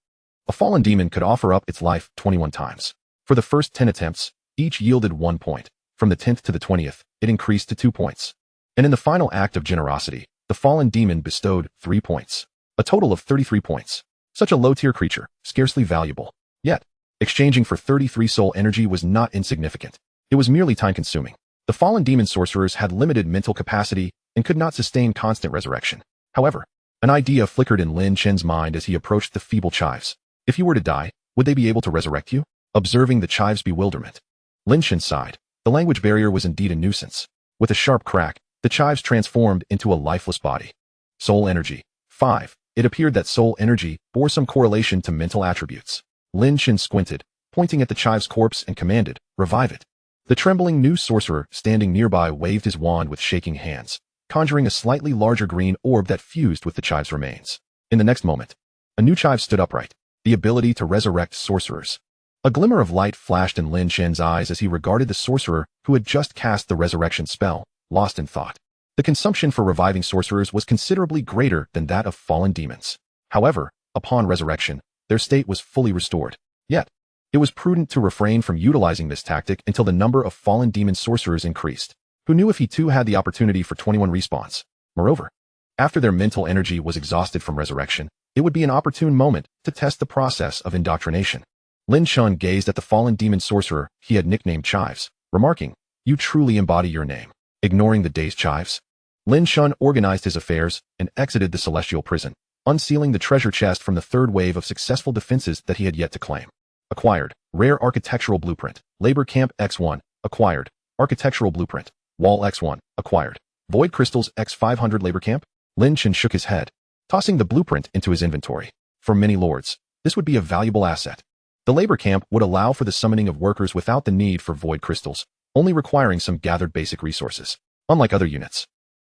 A fallen demon could offer up its life 21 times. For the first 10 attempts, each yielded 1 point. From the 10th to the 20th, it increased to 2 points. And in the final act of generosity, the fallen demon bestowed 3 points. A total of 33 points. Such a low-tier creature, scarcely valuable. Yet, exchanging for 33 soul energy was not insignificant. It was merely time-consuming. The fallen demon sorcerers had limited mental capacity and could not sustain constant resurrection. However, an idea flickered in Lin Chen's mind as he approached the feeble chives. If you were to die, would they be able to resurrect you? Observing the chives' bewilderment, Lin Chen sighed. The language barrier was indeed a nuisance. With a sharp crack, the chives transformed into a lifeless body. Soul energy. 5. It appeared that soul energy bore some correlation to mental attributes. Lin Chen squinted, pointing at the chive's corpse and commanded, "Revive it." The trembling new sorcerer standing nearby waved his wand with shaking hands, conjuring a slightly larger green orb that fused with the chive's remains. In the next moment, a new chive stood upright, the ability to resurrect sorcerers. A glimmer of light flashed in Lin Chen's eyes as he regarded the sorcerer who had just cast the resurrection spell, lost in thought. The consumption for reviving sorcerers was considerably greater than that of fallen demons. However, upon resurrection, their state was fully restored. Yet, it was prudent to refrain from utilizing this tactic until the number of fallen demon sorcerers increased. Who knew if he too had the opportunity for 21 respawns? Moreover, after their mental energy was exhausted from resurrection, it would be an opportune moment to test the process of indoctrination. Lin Chen gazed at the fallen demon sorcerer he had nicknamed Chives, remarking, "You truly embody your name." Ignoring the dazed Chives, Lin Chen organized his affairs and exited the celestial prison, unsealing the treasure chest from the third wave of successful defenses that he had yet to claim. Acquired. Rare architectural blueprint. Labor camp X1. Acquired. Architectural blueprint. Wall X1. Acquired. Void crystals X500 labor camp? Lin Chen shook his head, tossing the blueprint into his inventory. For many lords, this would be a valuable asset. The labor camp would allow for the summoning of workers without the need for void crystals, only requiring some gathered basic resources, unlike other units,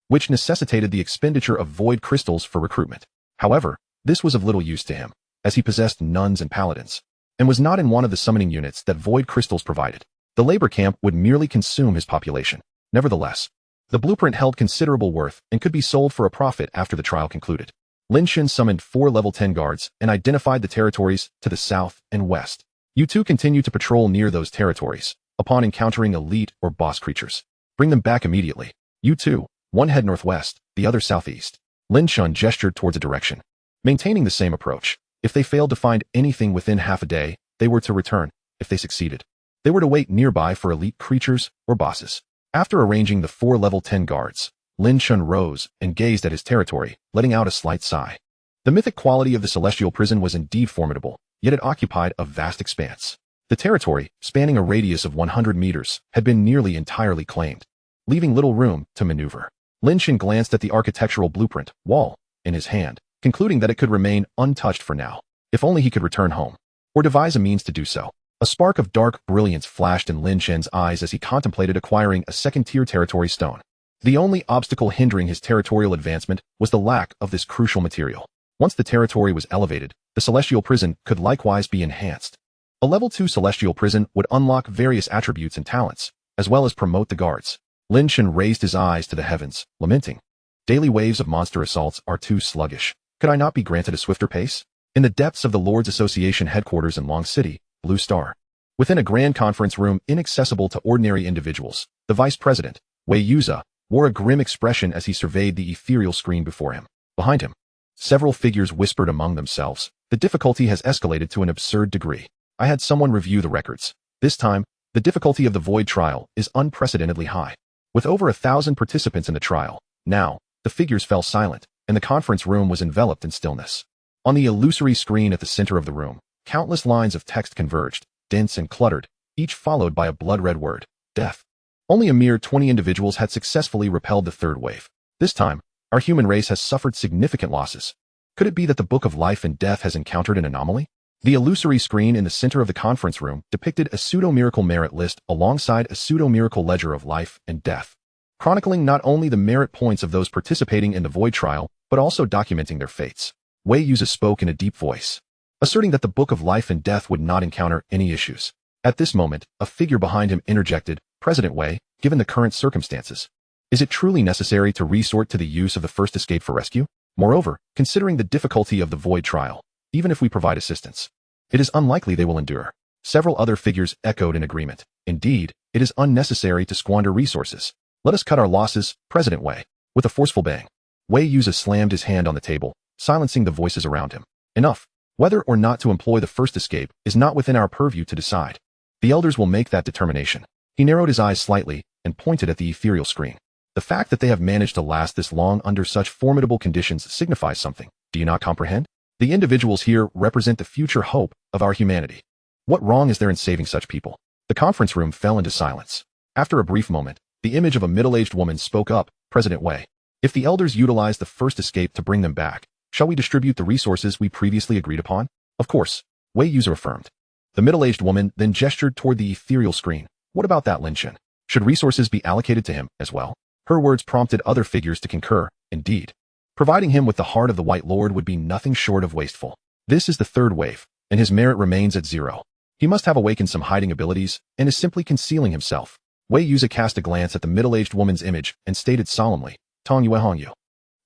which necessitated the expenditure of void crystals for recruitment. However, this was of little use to him, as he possessed nuns and paladins, and was not in one of the summoning units that void crystals provided. The labor camp would merely consume his population. Nevertheless, the blueprint held considerable worth and could be sold for a profit after the trial concluded. Lin Chen summoned 4 level 10 guards and identified the territories to the south and west. You two continue to patrol near those territories. Upon encountering elite or boss creatures, bring them back immediately. You two, one head northwest, the other southeast. Lin Chen gestured towards a direction, maintaining the same approach. If they failed to find anything within half a day, they were to return. If they succeeded, they were to wait nearby for elite creatures or bosses. After arranging the 4 level 10 guards, Lin Chen rose and gazed at his territory, letting out a slight sigh. The mythic quality of the celestial prison was indeed formidable, yet it occupied a vast expanse. The territory, spanning a radius of 100 meters, had been nearly entirely claimed, leaving little room to maneuver. Lin Chen glanced at the architectural blueprint, wall, in his hand, concluding that it could remain untouched for now, if only he could return home, or devise a means to do so. A spark of dark brilliance flashed in Lin Chen's eyes as he contemplated acquiring a second-tier territory stone. The only obstacle hindering his territorial advancement was the lack of this crucial material. Once the territory was elevated, the celestial prison could likewise be enhanced. A level 2 celestial prison would unlock various attributes and talents, as well as promote the guards. Lin Chen raised his eyes to the heavens, lamenting, "Daily waves of monster assaults are too sluggish. Could I not be granted a swifter pace?" In the depths of the Lords Association headquarters in Long City, Blue Star, within a grand conference room inaccessible to ordinary individuals, the vice president, Wei Yuza, wore a grim expression as he surveyed the ethereal screen before him. Behind him, several figures whispered among themselves, "The difficulty has escalated to an absurd degree. I had someone review the records. This time, the difficulty of the void trial is unprecedentedly high. With over 1,000 participants in the trial, now, the figures fell silent, and the conference room was enveloped in stillness. On the illusory screen at the center of the room, countless lines of text converged, dense and cluttered, each followed by a blood-red word, death. Only a mere 20 individuals had successfully repelled the third wave. This time, our human race has suffered significant losses. Could it be that the Book of Life and Death has encountered an anomaly? The illusory screen in the center of the conference room depicted a pseudo-miracle merit list alongside a pseudo-miracle ledger of life and death, chronicling not only the merit points of those participating in the void trial, but also documenting their fates. Wei Yuza spoke in a deep voice, asserting that the Book of Life and Death would not encounter any issues. At this moment, a figure behind him interjected, "President Wei, given the current circumstances, is it truly necessary to resort to the use of the first escape for rescue? Moreover, considering the difficulty of the void trial, even if we provide assistance, it is unlikely they will endure." Several other figures echoed in agreement. "Indeed, it is unnecessary to squander resources. Let us cut our losses, President Wei." With a forceful bang, Wei Yuza slammed his hand on the table, silencing the voices around him. "Enough. Whether or not to employ the first escape is not within our purview to decide. The elders will make that determination." He narrowed his eyes slightly and pointed at the ethereal screen. The fact that they have managed to last this long under such formidable conditions signifies something. Do you not comprehend? The individuals here represent the future hope of our humanity. What wrong is there in saving such people? The conference room fell into silence. After a brief moment, the image of a middle-aged woman spoke up, President Wei. If the elders utilize the first escape to bring them back, shall we distribute the resources we previously agreed upon? Of course. Wei user affirmed. The middle-aged woman then gestured toward the ethereal screen. What about that Lin Chen? Should resources be allocated to him as well? Her words prompted other figures to concur. Indeed. Providing him with the heart of the White Lord would be nothing short of wasteful. This is the third wave, and his merit remains at 0. He must have awakened some hiding abilities and is simply concealing himself. Wei Yuza cast a glance at the middle-aged woman's image and stated solemnly, Tong Yue Hong Yu.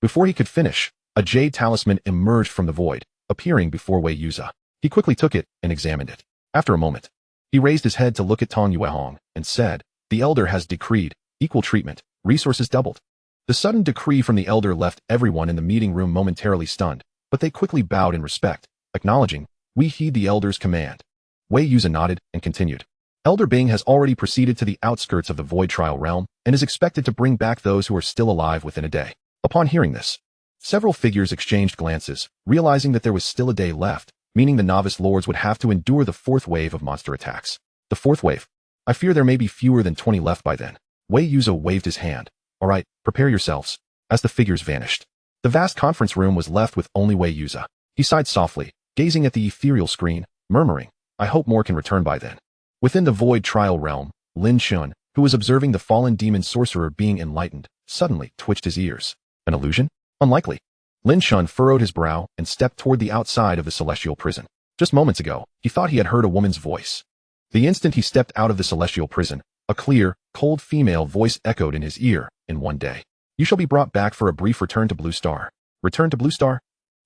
Before he could finish, a jade talisman emerged from the void, appearing before Wei Yuza. He quickly took it and examined it. After a moment, he raised his head to look at Tong Yue Hong and said, the elder has decreed equal treatment, resources doubled. The sudden decree from the elder left everyone in the meeting room momentarily stunned, but they quickly bowed in respect, acknowledging, we heed the elder's command. Wei Yuza nodded and continued. Elder Bing has already proceeded to the outskirts of the void trial realm and is expected to bring back those who are still alive within a day. Upon hearing this, several figures exchanged glances, realizing that there was still a day left, meaning the novice lords would have to endure the fourth wave of monster attacks. The fourth wave? I fear there may be fewer than 20 left by then. Wei Yuza waved his hand. All right, prepare yourselves. As the figures vanished, the vast conference room was left with only Wei Yuza. He sighed softly, gazing at the ethereal screen, murmuring, I hope more can return by then. Within the void trial realm, Lin Chen, who was observing the fallen demon sorcerer being enlightened, suddenly twitched his ears. An illusion? Unlikely. Lin Chen furrowed his brow and stepped toward the outside of the celestial prison. Just moments ago, he thought he had heard a woman's voice. The instant he stepped out of the celestial prison, a clear, cold female voice echoed in his ear. In one day, you shall be brought back for a brief return to Blue Star. Return to Blue Star?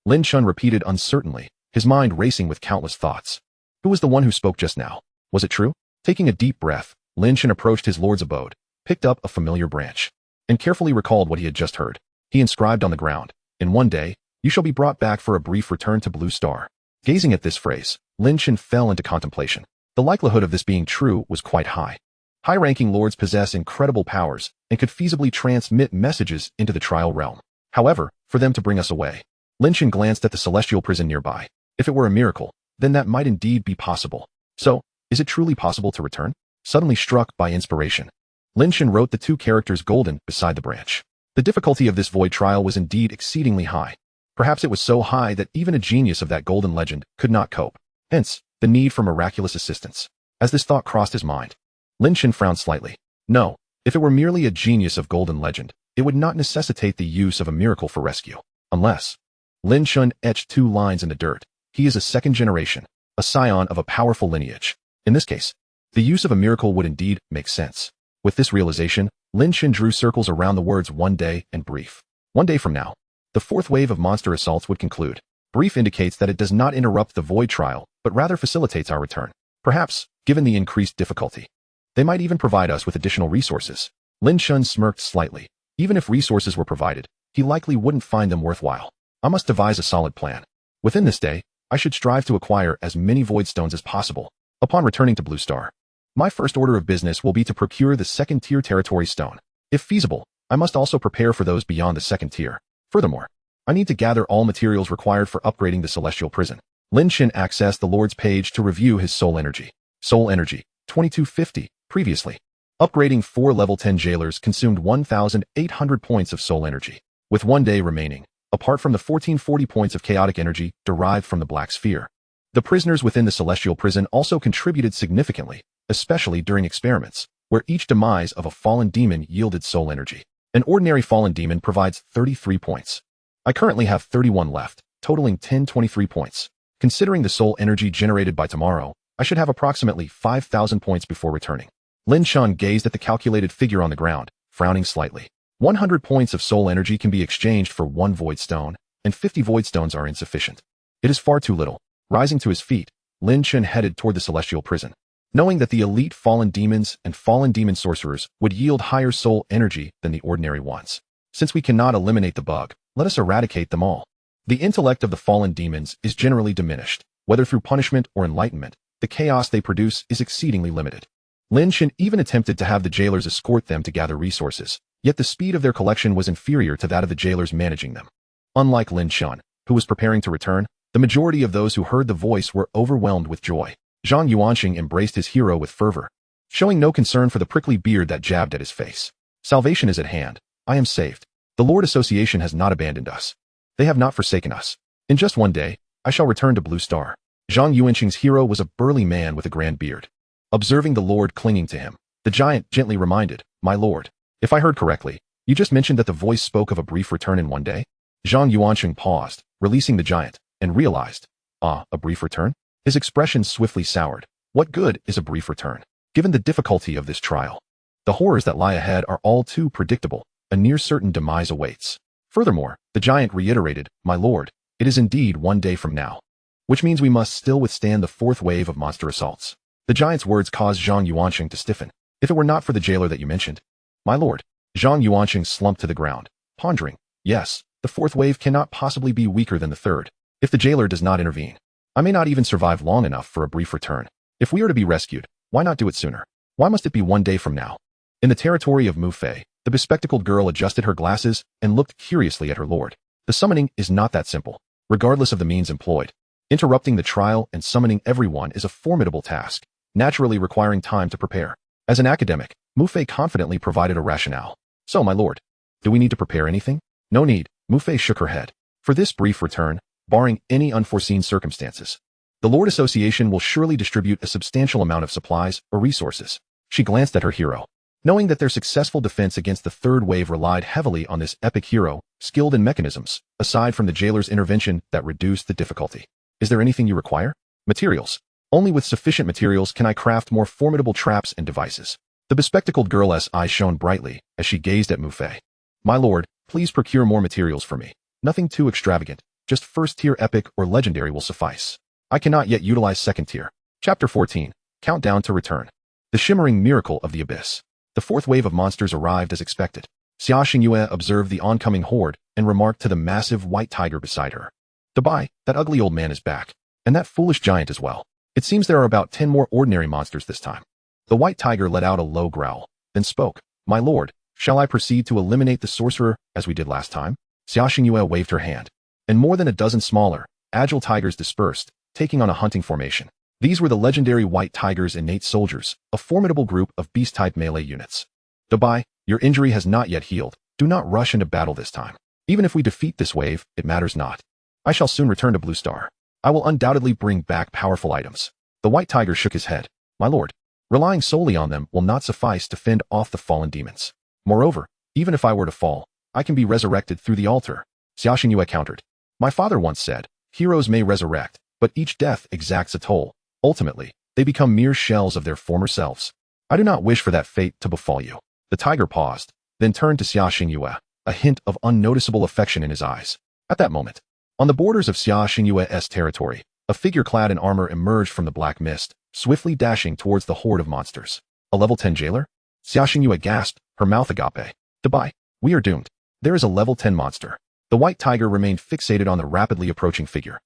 Lin Chen repeated uncertainly, his mind racing with countless thoughts. Who was the one who spoke just now? Was it true? Taking a deep breath, Lin Chen approached his lord's abode, picked up a familiar branch, and carefully recalled what he had just heard. He inscribed on the ground, in one day, you shall be brought back for a brief return to Blue Star. Gazing at this phrase, Lin Chen fell into contemplation. The likelihood of this being true was quite high. High-ranking lords possess incredible powers and could feasibly transmit messages into the trial realm. However, for them to bring us away. Lin Chen glanced at the celestial prison nearby. If it were a miracle, then that might indeed be possible. So, is it truly possible to return? Suddenly struck by inspiration, Lin Chen wrote the two characters Golden beside the branch. The difficulty of this void trial was indeed exceedingly high. Perhaps it was so high that even a genius of that golden legend could not cope. Hence, the need for miraculous assistance. As this thought crossed his mind, Lin Chen frowned slightly. No, if it were merely a genius of golden legend, it would not necessitate the use of a miracle for rescue. Unless Lin Chen etched 2 lines in the dirt. He is a second generation, a scion of a powerful lineage. In this case, the use of a miracle would indeed make sense. With this realization, Lin Chen drew circles around the words one day and brief. 1 day from now, the fourth wave of monster assaults would conclude. Brief indicates that it does not interrupt the void trial, but rather facilitates our return. Perhaps, given the increased difficulty, they might even provide us with additional resources. Lin Chen smirked slightly. Even if resources were provided, he likely wouldn't find them worthwhile. I must devise a solid plan. Within this day, I should strive to acquire as many void stones as possible. Upon returning to Blue Star, my first order of business will be to procure the second-tier territory stone. If feasible, I must also prepare for those beyond the second tier. Furthermore, I need to gather all materials required for upgrading the celestial prison. Lin Chen accessed the Lord's page to review his soul energy. Soul energy, 2250, previously. Upgrading 4 level 10 jailers consumed 1,800 points of soul energy. With 1 day remaining, apart from the 1440 points of chaotic energy derived from the Black Sphere, the prisoners within the celestial prison also contributed significantly, especially during experiments, where each demise of a fallen demon yielded soul energy. An ordinary fallen demon provides 33 points. I currently have 31 left, totaling 1023 points. Considering the soul energy generated by tomorrow, I should have approximately 5,000 points before returning. Lin Chen gazed at the calculated figure on the ground, frowning slightly. 100 points of soul energy can be exchanged for 1 void stone, and 50 void stones are insufficient. It is far too little. Rising to his feet, Lin Chen headed toward the celestial prison. Knowing that the elite fallen demons and fallen demon sorcerers would yield higher soul energy than the ordinary ones. Since we cannot eliminate the bug, let us eradicate them all. The intellect of the fallen demons is generally diminished. Whether through punishment or enlightenment, the chaos they produce is exceedingly limited. Lin Chen even attempted to have the jailers escort them to gather resources, Yet the speed of their collection was inferior to that of the jailers managing them. Unlike Lin Chen, who was preparing to return, the majority of those who heard the voice were overwhelmed with joy. Zhang Yuanxing embraced his hero with fervor, showing no concern for the prickly beard that jabbed at his face. Salvation is at hand. I am saved. The Lord Association has not abandoned us. They have not forsaken us. In just one day, I shall return to Blue Star. Zhang Yuanxing's hero was a burly man with a grand beard. Observing the Lord clinging to him, the giant gently reminded, "My lord, if I heard correctly, you just mentioned that the voice spoke of a brief return in one day?" Zhang Yuanxing paused, releasing the giant, and realized, a brief return? His expression swiftly soured. What good is a brief return? Given the difficulty of this trial, the horrors that lie ahead are all too predictable. A near certain demise awaits. Furthermore, the giant reiterated, "My lord, it is indeed one day from now, which means we must still withstand the fourth wave of monster assaults." The giant's words caused Zhang Yuanxing to stiffen. "If it were not for the jailer that you mentioned." "My lord." Zhang Yuanxing slumped to the ground, pondering. "Yes, the fourth wave cannot possibly be weaker than the third. If the jailer does not intervene, I may not even survive long enough for a brief return. If we are to be rescued, why not do it sooner? Why must it be one day from now?" In the territory of Mufei, the bespectacled girl adjusted her glasses and looked curiously at her lord. The summoning is not that simple, regardless of the means employed. Interrupting the trial and summoning everyone is a formidable task, naturally requiring time to prepare. As an academic, Mufei confidently provided a rationale. "So, my lord, do we need to prepare anything?" "No need," Mufei shook her head. "For this brief return, barring any unforeseen circumstances, the Lord Association will surely distribute a substantial amount of supplies or resources." She glanced at her hero. Knowing that their successful defense against the third wave relied heavily on this epic hero, skilled in mechanisms, aside from the jailer's intervention that reduced the difficulty. "Is there anything you require?" "Materials. Only with sufficient materials can I craft more formidable traps and devices." The bespectacled girl's eyes shone brightly as she gazed at Mufei. "My lord, please procure more materials for me. Nothing too extravagant, just first-tier epic or legendary will suffice. I cannot yet utilize second-tier." Chapter 14. Countdown to Return. The shimmering miracle of the abyss. The fourth wave of monsters arrived as expected. Xia Xingyue observed the oncoming horde and remarked to the massive white tiger beside her. "Dabai, that ugly old man is back. And that foolish giant as well. It seems there are about 10 more ordinary monsters this time." The white tiger let out a low growl, then spoke. "My lord, shall I proceed to eliminate the sorcerer as we did last time?" Xia Xingyue waved her hand, and more than a dozen smaller, agile tigers dispersed, taking on a hunting formation. These were the legendary White Tiger's innate soldiers, a formidable group of beast-type melee units. "Dabai, your injury has not yet healed. Do not rush into battle this time. Even if we defeat this wave, it matters not. I shall soon return to Blue Star. I will undoubtedly bring back powerful items." The White Tiger shook his head. "My lord, relying solely on them will not suffice to fend off the fallen demons. Moreover, even if I were to fall, I can be resurrected through the altar." Xia Xingyue countered. "My father once said, heroes may resurrect, but each death exacts a toll. Ultimately, they become mere shells of their former selves. I do not wish for that fate to befall you." The tiger paused, then turned to Xia Xingyue, a hint of unnoticeable affection in his eyes. At that moment, on the borders of Xia Xingyue's territory, a figure clad in armor emerged from the black mist, swiftly dashing towards the horde of monsters. "A level 10 jailer?" Xia Xingyue gasped, her mouth agape. "Dabai, we are doomed. There is a level 10 monster." The white tiger remained fixated on the rapidly approaching figure,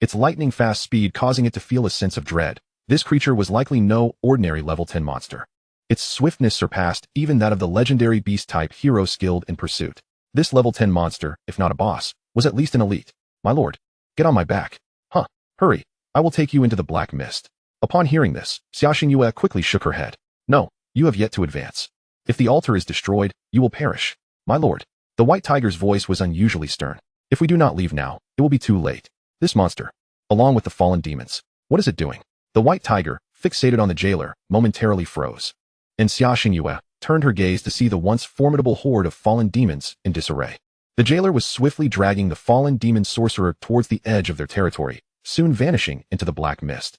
its lightning-fast speed causing it to feel a sense of dread. This creature was likely no ordinary level 10 monster. Its swiftness surpassed even that of the legendary beast-type hero skilled in pursuit. This level 10 monster, if not a boss, was at least an elite. "My lord, get on my back." "Huh, hurry, I will take you into the black mist." Upon hearing this, Xia Xingyue quickly shook her head. "No, you have yet to advance. If the altar is destroyed, you will perish." "My lord." The white tiger's voice was unusually stern. "If we do not leave now, it will be too late. This monster, along with the fallen demons, what is it doing?" The white tiger, fixated on the jailer, momentarily froze. And Xia Xingyue turned her gaze to see the once formidable horde of fallen demons in disarray. The jailer was swiftly dragging the fallen demon sorcerer towards the edge of their territory, soon vanishing into the black mist.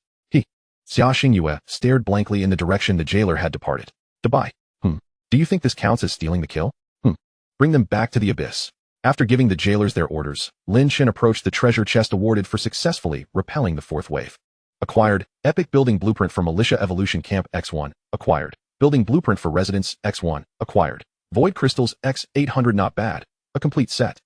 Xia Xingyue stared blankly in the direction the jailer had departed. "Dabai, do you think this counts as stealing the kill? Bring them back to the abyss." After giving the jailers their orders, Lin Chen approached the treasure chest awarded for successfully repelling the fourth wave. Acquired, Epic Building Blueprint for Militia Evolution Camp X1. Acquired, Building Blueprint for Residence X1. Acquired, Void Crystals X800 not bad, a complete set.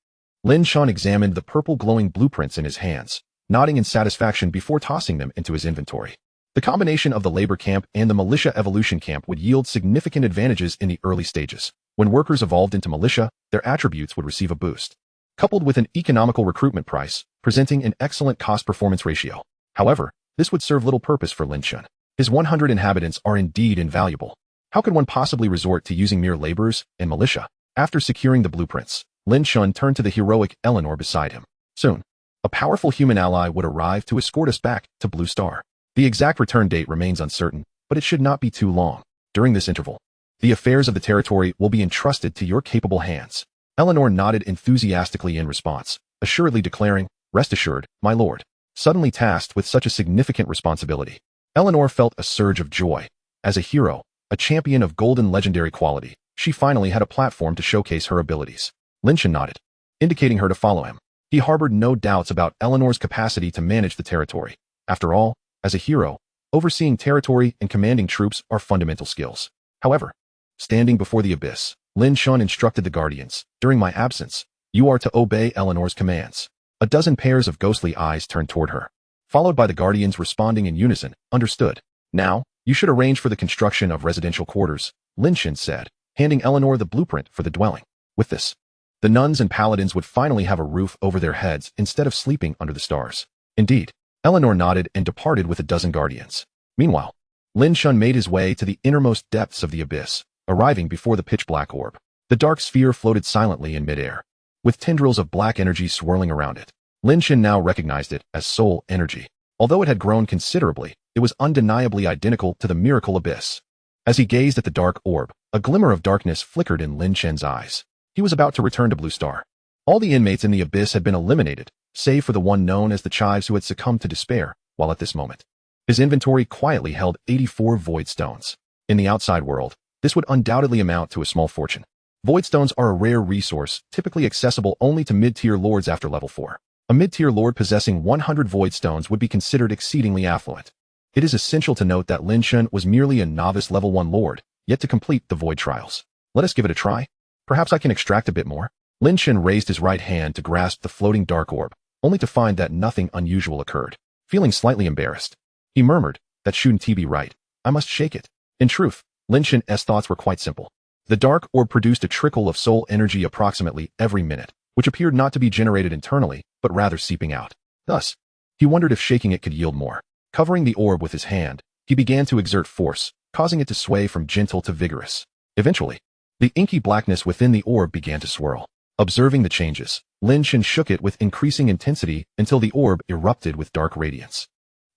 Lin Chen examined the purple glowing blueprints in his hands, nodding in satisfaction before tossing them into his inventory. The combination of the labor camp and the militia evolution camp would yield significant advantages in the early stages. When workers evolved into militia, their attributes would receive a boost, coupled with an economical recruitment price, presenting an excellent cost-performance ratio. However, this would serve little purpose for Lin Chen. His 100 inhabitants are indeed invaluable. How could one possibly resort to using mere laborers and militia? After securing the blueprints, Lin Chen turned to the heroic Eleanor beside him. Soon, a powerful human ally would arrive to escort us back to Blue Star. The exact return date remains uncertain, but it should not be too long. During this interval, the affairs of the territory will be entrusted to your capable hands. Eleanor nodded enthusiastically in response, assuredly declaring, "Rest assured, my lord." Suddenly tasked with such a significant responsibility, Eleanor felt a surge of joy. As a hero, a champion of golden legendary quality, she finally had a platform to showcase her abilities. Lin Chen nodded, indicating her to follow him. He harbored no doubts about Eleanor's capacity to manage the territory. After all, as a hero, overseeing territory and commanding troops are fundamental skills. However, standing before the abyss, Lin Chen instructed the guardians, "During my absence, you are to obey Eleanor's commands." A dozen pairs of ghostly eyes turned toward her, followed by the guardians responding in unison, "Understood. Now, you should arrange for the construction of residential quarters," Lin Chen said, handing Eleanor the blueprint for the dwelling. With this, the nuns and paladins would finally have a roof over their heads instead of sleeping under the stars. Indeed, Eleanor nodded and departed with a dozen guardians. Meanwhile, Lin Chen made his way to the innermost depths of the abyss, arriving before the pitch-black orb. The dark sphere floated silently in midair, with tendrils of black energy swirling around it. Lin Chen now recognized it as soul energy. Although it had grown considerably, it was undeniably identical to the miracle abyss. As he gazed at the dark orb, a glimmer of darkness flickered in Lin Chen's eyes. He was about to return to Blue Star. All the inmates in the abyss had been eliminated, save for the one known as the Chives who had succumbed to despair, while at this moment, his inventory quietly held 84 void stones. In the outside world, this would undoubtedly amount to a small fortune. Void stones are a rare resource, typically accessible only to mid-tier lords after level 4. A mid-tier lord possessing 100 void stones would be considered exceedingly affluent. It is essential to note that Lin Chen was merely a novice level 1 lord, yet to complete the void trials. Let us give it a try. Perhaps I can extract a bit more. Lin Chen raised his right hand to grasp the floating dark orb, only to find that nothing unusual occurred. Feeling slightly embarrassed, he murmured, "That shouldn't be right. I must shake it." In truth, Lin Chen's thoughts were quite simple. The dark orb produced a trickle of soul energy approximately every minute, which appeared not to be generated internally, but rather seeping out. Thus, he wondered if shaking it could yield more. Covering the orb with his hand, he began to exert force, causing it to sway from gentle to vigorous. Eventually, the inky blackness within the orb began to swirl. Observing the changes, Lin Chen shook it with increasing intensity until the orb erupted with dark radiance.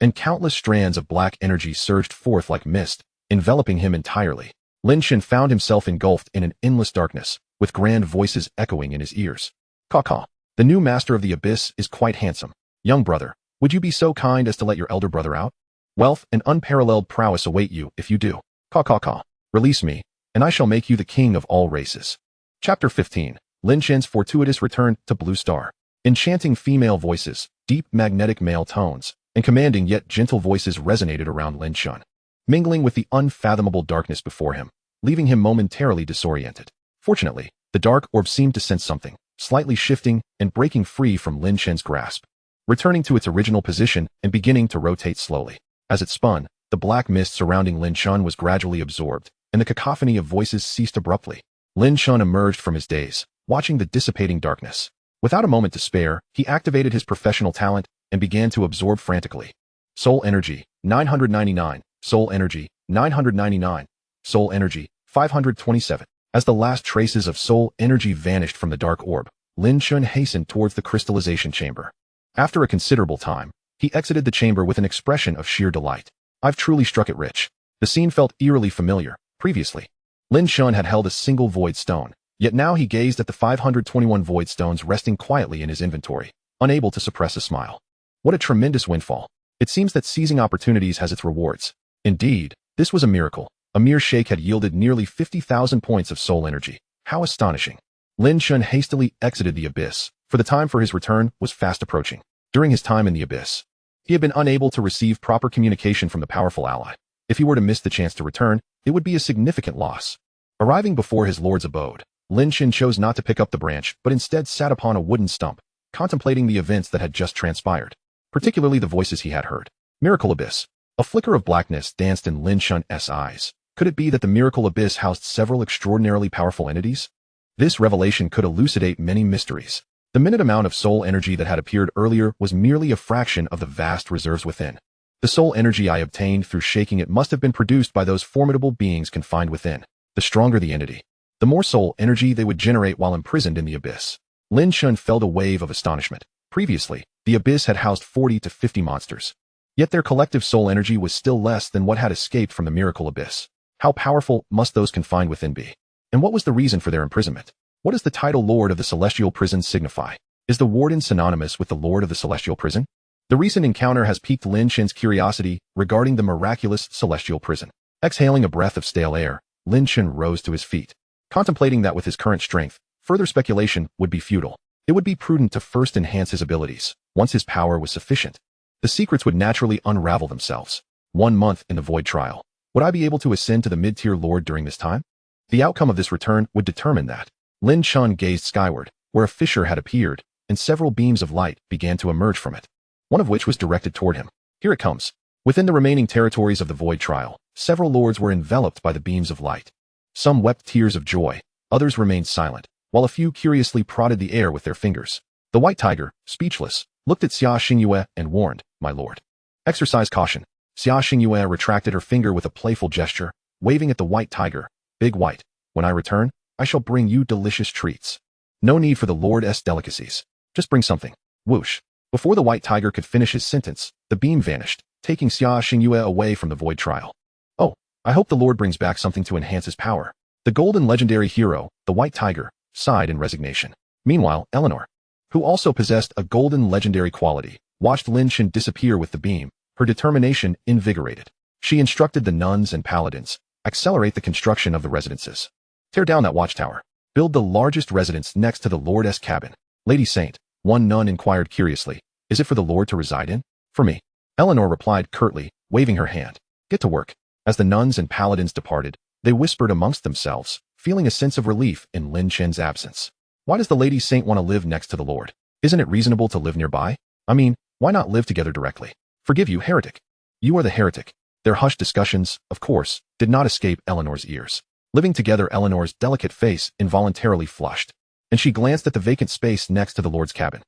And countless strands of black energy surged forth like mist, enveloping him entirely. Lin Chen found himself engulfed in an endless darkness, with grand voices echoing in his ears. "Caw-caw. The new master of the abyss is quite handsome. Young brother, would you be so kind as to let your elder brother out? Wealth and unparalleled prowess await you if you do. Caw-caw-caw. Release me, and I shall make you the king of all races." Chapter 15. Lin Chen's fortuitous return to Blue Star. Enchanting female voices, deep magnetic male tones, and commanding yet gentle voices resonated around Lin Chen, mingling with the unfathomable darkness before him, leaving him momentarily disoriented. Fortunately, the dark orb seemed to sense something, slightly shifting and breaking free from Lin Chen's grasp, returning to its original position and beginning to rotate slowly. As it spun, the black mist surrounding Lin Chen was gradually absorbed, and the cacophony of voices ceased abruptly. Lin Chen emerged from his daze, watching the dissipating darkness. Without a moment to spare, he activated his professional talent and began to absorb frantically. Soul energy, 999. Soul energy, 999. Soul energy, 527. As the last traces of soul energy vanished from the dark orb, Lin Chen hastened towards the crystallization chamber. After a considerable time, he exited the chamber with an expression of sheer delight. "I've truly struck it rich." The scene felt eerily familiar. Previously, Lin Chen had held a single void stone, yet now he gazed at the 521 void stones resting quietly in his inventory, unable to suppress a smile. What a tremendous windfall. It seems that seizing opportunities has its rewards. Indeed, this was a miracle. A mere shake had yielded nearly 50,000 points of soul energy. How astonishing. Lin Chen hastily exited the abyss, for the time for his return was fast approaching. During his time in the abyss, he had been unable to receive proper communication from the powerful ally. If he were to miss the chance to return, it would be a significant loss. Arriving before his lord's abode, Lin Chen chose not to pick up the branch, but instead sat upon a wooden stump, contemplating the events that had just transpired, particularly the voices he had heard. Miracle Abyss. A flicker of blackness danced in Lin Chen's eyes, Could it be that the miracle abyss housed several extraordinarily powerful entities? This revelation could elucidate many mysteries. The minute amount of soul energy that had appeared earlier was merely a fraction of the vast reserves within. The soul energy I obtained through shaking it must have been produced by those formidable beings confined within. The stronger the entity, the more soul energy they would generate while imprisoned in the abyss. Lin Chen felt a wave of astonishment. Previously, the abyss had housed 40 to 50 monsters. Yet their collective soul energy was still less than what had escaped from the miracle abyss. How powerful must those confined within be? And what was the reason for their imprisonment? What does the title Lord of the Celestial Prison signify? Is the Warden synonymous with the Lord of the Celestial Prison? The recent encounter has piqued Lin Chen's curiosity regarding the miraculous celestial prison. Exhaling a breath of stale air, Lin Chen rose to his feet. Contemplating that with his current strength, further speculation would be futile. It would be prudent to first enhance his abilities. Once his power was sufficient, the secrets would naturally unravel themselves. 1 month in the void trial. Would I be able to ascend to the mid-tier lord during this time? The outcome of this return would determine that. Lin Chen gazed skyward, where a fissure had appeared, and several beams of light began to emerge from it, one of which was directed toward him. Here it comes. Within the remaining territories of the void trial, several lords were enveloped by the beams of light. Some wept tears of joy, others remained silent, while a few curiously prodded the air with their fingers. The white tiger, speechless, looked at Xia Xingyue and warned, "My lord, exercise caution." Xia Xingyue retracted her finger with a playful gesture, waving at the white tiger. "Big White, when I return, I shall bring you delicious treats. No need for the Lord's delicacies. Just bring something." Whoosh. Before the white tiger could finish his sentence, the beam vanished, taking Xia Xingyue away from the void trial. "Oh, I hope the Lord brings back something to enhance his power." The golden legendary hero, the white tiger, sighed in resignation. Meanwhile, Eleanor, who also possessed a golden legendary quality, watched Lin Chen disappear with the beam, her determination invigorated. She instructed the nuns and paladins, accelerate the construction of the residences. Tear down that watchtower. Build the largest residence next to the Lord's cabin. Lady Saint, one nun inquired curiously, "Is it for the Lord to reside in?" "For me," Eleanor replied curtly, waving her hand. "Get to work." As the nuns and paladins departed, they whispered amongst themselves, feeling a sense of relief in Lin Chen's absence. Why does the Lady Saint want to live next to the Lord? Isn't it reasonable to live nearby? I mean, why not live together directly? "Forgive you, heretic. You are the heretic." Their hushed discussions, of course, did not escape Eleanor's ears. Living together, Eleanor's delicate face involuntarily flushed, and she glanced at the vacant space next to the Lord's cabin.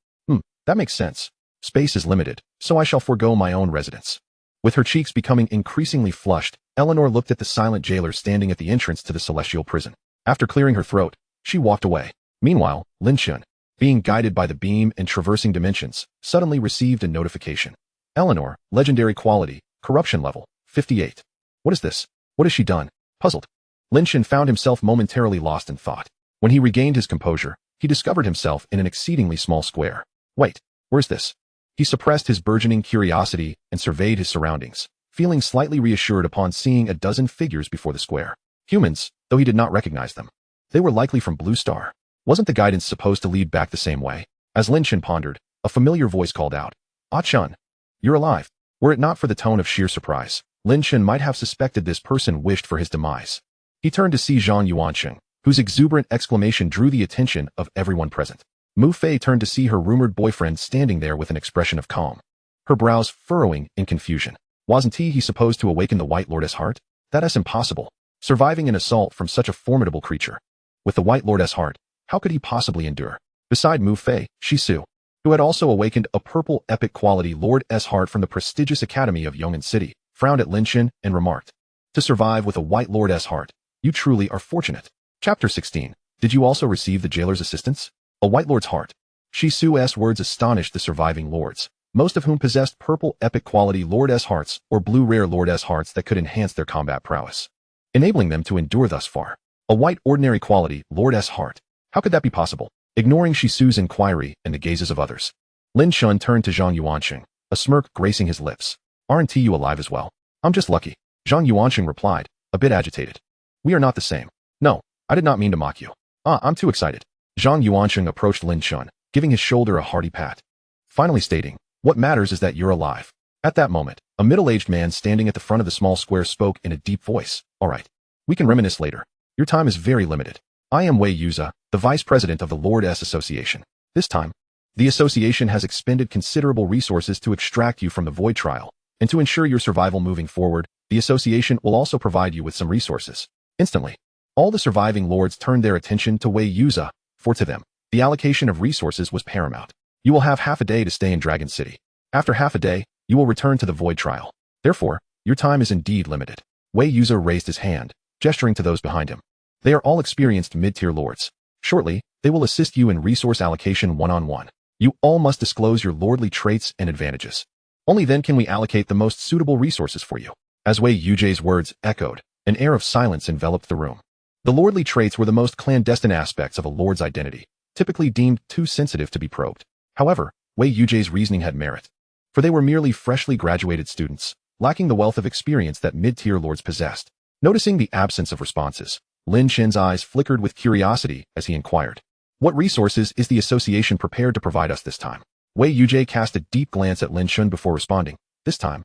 That makes sense. Space is limited, so I shall forego my own residence." With her cheeks becoming increasingly flushed, Eleanor looked at the silent jailer standing at the entrance to the celestial prison. After clearing her throat, she walked away. Meanwhile, Lin Chen, being guided by the beam and traversing dimensions, suddenly received a notification. Eleanor, legendary quality, corruption level, 58. What is this? What has she done? Puzzled, Lin Chen found himself momentarily lost in thought. When he regained his composure, he discovered himself in an exceedingly small square. Wait, where's this? He suppressed his burgeoning curiosity and surveyed his surroundings, feeling slightly reassured upon seeing a dozen figures before the square. Humans, though he did not recognize them. They were likely from Blue Star. Wasn't the guidance supposed to lead back the same way? As Lin Chen pondered, a familiar voice called out, "Ah Chun, you're alive." Were it not for the tone of sheer surprise, Lin Chen might have suspected this person wished for his demise. He turned to see Zhang Yuanqing, whose exuberant exclamation drew the attention of everyone present. Mu Fei turned to see her rumored boyfriend standing there with an expression of calm, her brows furrowing in confusion. Wasn't he supposed to awaken the White Lord's heart? That's impossible. Surviving an assault from such a formidable creature. With the White Lord's heart, how could he possibly endure? Beside Mu Fei, Shisu, who had also awakened a purple epic quality Lord's heart from the prestigious academy of Yong'an City, frowned at Lin Chen and remarked, "To survive with a White Lord's heart, you truly are fortunate." Chapter 16. Did you also receive the jailer's assistance? A White Lord's heart. Shisu's words astonished the surviving lords, most of whom possessed purple epic quality Lord's hearts or blue rare Lord's hearts that could enhance their combat prowess, enabling them to endure thus far. A white ordinary quality Lord's heart. How could that be possible? Ignoring Shisu's inquiry and the gazes of others, Lin Chen turned to Zhang Yuanqing, a smirk gracing his lips. "Aren't you alive as well?" "I'm just lucky," Zhang Yuanqing replied, a bit agitated. "We are not the same." "No, I did not mean to mock you." I'm too excited." Zhang Yuanqing approached Lin Chen, giving his shoulder a hearty pat, finally stating, "What matters is that you're alive." At that moment, a middle-aged man standing at the front of the small square spoke in a deep voice. "All right, we can reminisce later. Your time is very limited. I am Wei Yuza, the vice president of the Lord's Association. This time, the association has expended considerable resources to extract you from the void trial, and to ensure your survival moving forward, The association will also provide you with some resources. Instantly, all the surviving lords turned their attention to Wei Yuza, for to them, the allocation of resources was paramount. You will have half a day to stay in Dragon City. After half a day, you will return to the Void Trial. Therefore, your time is indeed limited. Wei Yuza raised his hand, gesturing to those behind him. They are all experienced mid-tier lords. Shortly, they will assist you in resource allocation one-on-one. You all must disclose your lordly traits and advantages. Only then can we allocate the most suitable resources for you. As Wei Yuja's words echoed, an air of silence enveloped the room. The lordly traits were the most clandestine aspects of a lord's identity, typically deemed too sensitive to be probed. However, Wei Yuja's reasoning had merit, for they were merely freshly graduated students, lacking the wealth of experience that mid-tier lords possessed. Noticing the absence of responses, Lin Chen's eyes flickered with curiosity as he inquired, "What resources is the association prepared to provide us this time?" Wei Yujie cast a deep glance at Lin Chen before responding, "This time,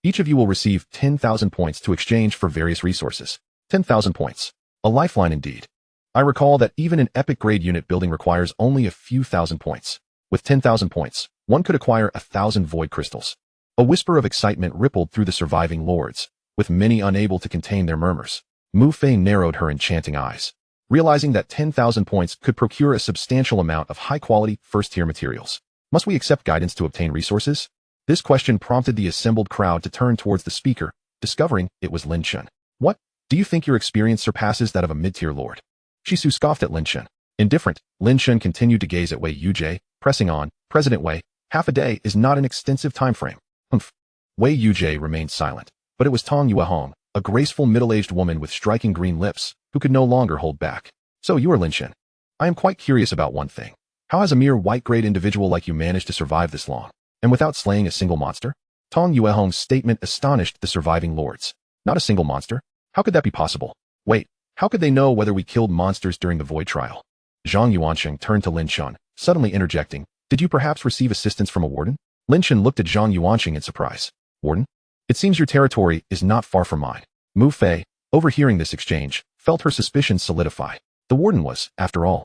each of you will receive 10,000 points to exchange for various resources. 10,000 points. A lifeline indeed. I recall that even an epic grade unit building requires only a few thousand points. With 10,000 points, one could acquire 1,000 void crystals." A whisper of excitement rippled through the surviving lords, with many unable to contain their murmurs. Mu Fei narrowed her enchanting eyes, realizing that 10,000 points could procure a substantial amount of high-quality, first-tier materials. Must we accept guidance to obtain resources? This question prompted the assembled crowd to turn towards the speaker, discovering it was Lin Chen. "What? Do you think your experience surpasses that of a mid-tier lord?" Shisu scoffed at Lin Chen. Indifferent, Lin Chen continued to gaze at Wei Yujie, pressing on, "President Wei, half a day is not an extensive time frame." Humph. Wei Yujie remained silent, but it was Tong Yuehong, a graceful middle-aged woman with striking green lips, who could no longer hold back. "So you are Lin Chen. I am quite curious about one thing. How has a mere white-grade individual like you managed to survive this long, and without slaying a single monster?" Tong Yuehong's statement astonished the surviving lords. "Not a single monster? How could that be possible? Wait, how could they know whether we killed monsters during the Void Trial?" Zhang Yuansheng turned to Lin Chen, suddenly interjecting, "Did you perhaps receive assistance from a warden?" Lin Chen looked at Zhang Yuansheng in surprise. "Warden? It seems your territory is not far from mine." Mu Fei, overhearing this exchange, felt her suspicions solidify. The warden was, after all,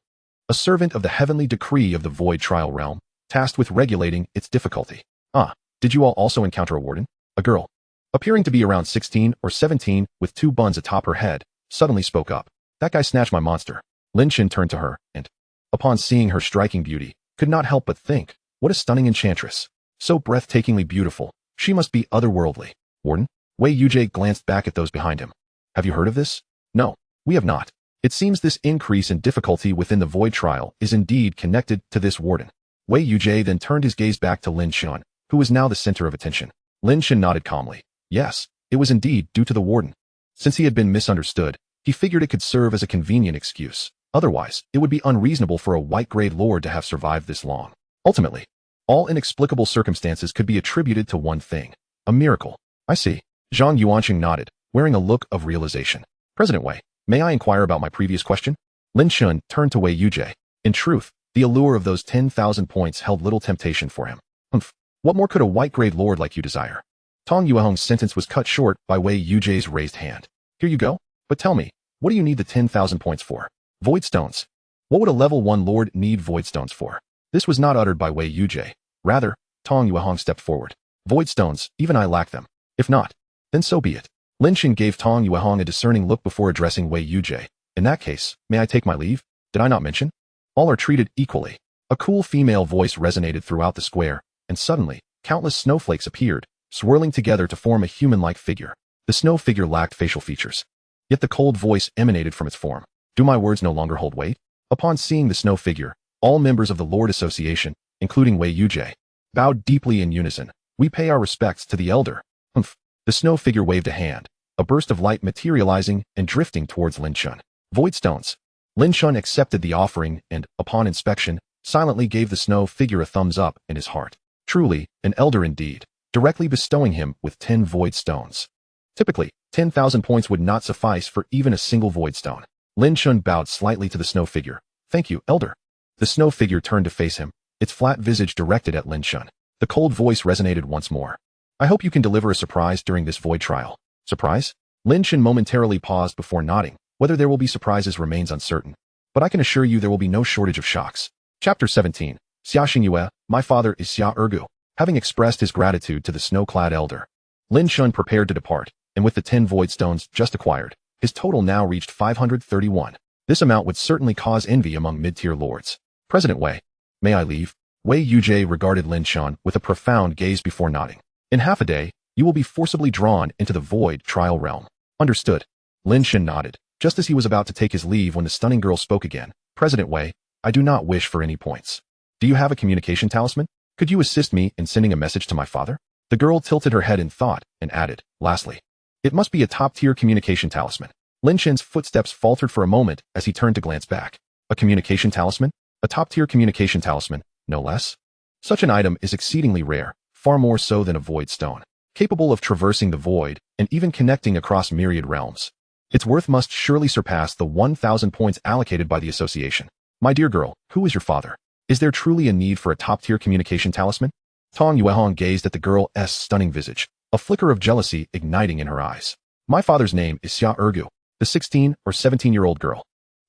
a servant of the heavenly decree of the Void Trial realm, tasked with regulating its difficulty. "Ah, did you all also encounter a warden?" A girl, appearing to be around 16 or 17, with 2 buns atop her head, suddenly spoke up. "That guy snatched my monster." Lin Chen turned to her, and, upon seeing her striking beauty, could not help but think, what a stunning enchantress. So breathtakingly beautiful, she must be otherworldly. "Warden?" Wei Yujie glanced back at those behind him. "Have you heard of this?" "No, we have not. It seems this increase in difficulty within the Void Trial is indeed connected to this warden." Wei Yujie then turned his gaze back to Lin Chen, who was now the center of attention. Lin Chen nodded calmly. Yes, it was indeed due to the warden. Since he had been misunderstood, he figured it could serve as a convenient excuse. Otherwise, it would be unreasonable for a white-grade lord to have survived this long. Ultimately, all inexplicable circumstances could be attributed to one thing: a miracle. "I see." Zhang Yuanqing nodded, wearing a look of realization. "President Wei, may I inquire about my previous question?" Lin Chen turned to Wei Yujie. In truth, the allure of those 10,000 points held little temptation for him. "Humph. What more could a white-grade lord like you desire?" Tong Yuehong's sentence was cut short by Wei Yujie's raised hand. "Here you go. But tell me, what do you need the 10,000 points for?" "Void stones." "What would a level 1 lord need void stones for?" This was not uttered by Wei Yujie. Rather, Tong Yuehong stepped forward. "Void stones, even I lack them. If not, then so be it." Lin Chen gave Tong Yuehong a discerning look before addressing Wei Yujie. "In that case, may I take my leave? Did I not mention? All are treated equally." A cool female voice resonated throughout the square, and suddenly, countless snowflakes appeared, swirling together to form a human-like figure. The snow figure lacked facial features, yet the cold voice emanated from its form. "Do my words no longer hold weight?" Upon seeing the snow figure, all members of the Lord Association, including Wei Yujie, bowed deeply in unison. "We pay our respects to the elder." Humph. The snow figure waved a hand, a burst of light materializing and drifting towards Lin Chen. "Void stones." Lin Chen accepted the offering and, upon inspection, silently gave the snow figure a thumbs up in his heart. Truly, an elder indeed, directly bestowing him with 10 void stones. Typically, 10,000 points would not suffice for even a single void stone. Lin Chen bowed slightly to the snow figure. "Thank you, elder." The snow figure turned to face him, its flat visage directed at Lin Chen. The cold voice resonated once more. "I hope you can deliver a surprise during this Void Trial." "Surprise?" Lin Chen momentarily paused before nodding. Whether there will be surprises remains uncertain, but I can assure you there will be no shortage of shocks. Chapter 17. Xia Xingyue, my father is Xia Ergu. Having expressed his gratitude to the snow-clad elder, Lin Chen prepared to depart, and with the 10 void stones just acquired, his total now reached 531. This amount would certainly cause envy among mid-tier lords. President Wei, may I leave? Wei Yujie regarded Lin Chen with a profound gaze before nodding. In half a day, you will be forcibly drawn into the void trial realm. Understood. Lin Chen nodded, just as he was about to take his leave when the stunning girl spoke again. President Wei, I do not wish for any points. Do you have a communication talisman? Could you assist me in sending a message to my father? The girl tilted her head in thought and added, lastly, it must be a top-tier communication talisman. Lin Chen's footsteps faltered for a moment as he turned to glance back. A communication talisman? A top-tier communication talisman, no less? Such an item is exceedingly rare, far more so than a void stone, capable of traversing the void and even connecting across myriad realms. Its worth must surely surpass the 1,000 points allocated by the association. My dear girl, who is your father? Is there truly a need for a top-tier communication talisman? Tong Yuehong gazed at the girl's stunning visage, a flicker of jealousy igniting in her eyes. My father's name is Xia Ergu. The 16 or 17-year-old girl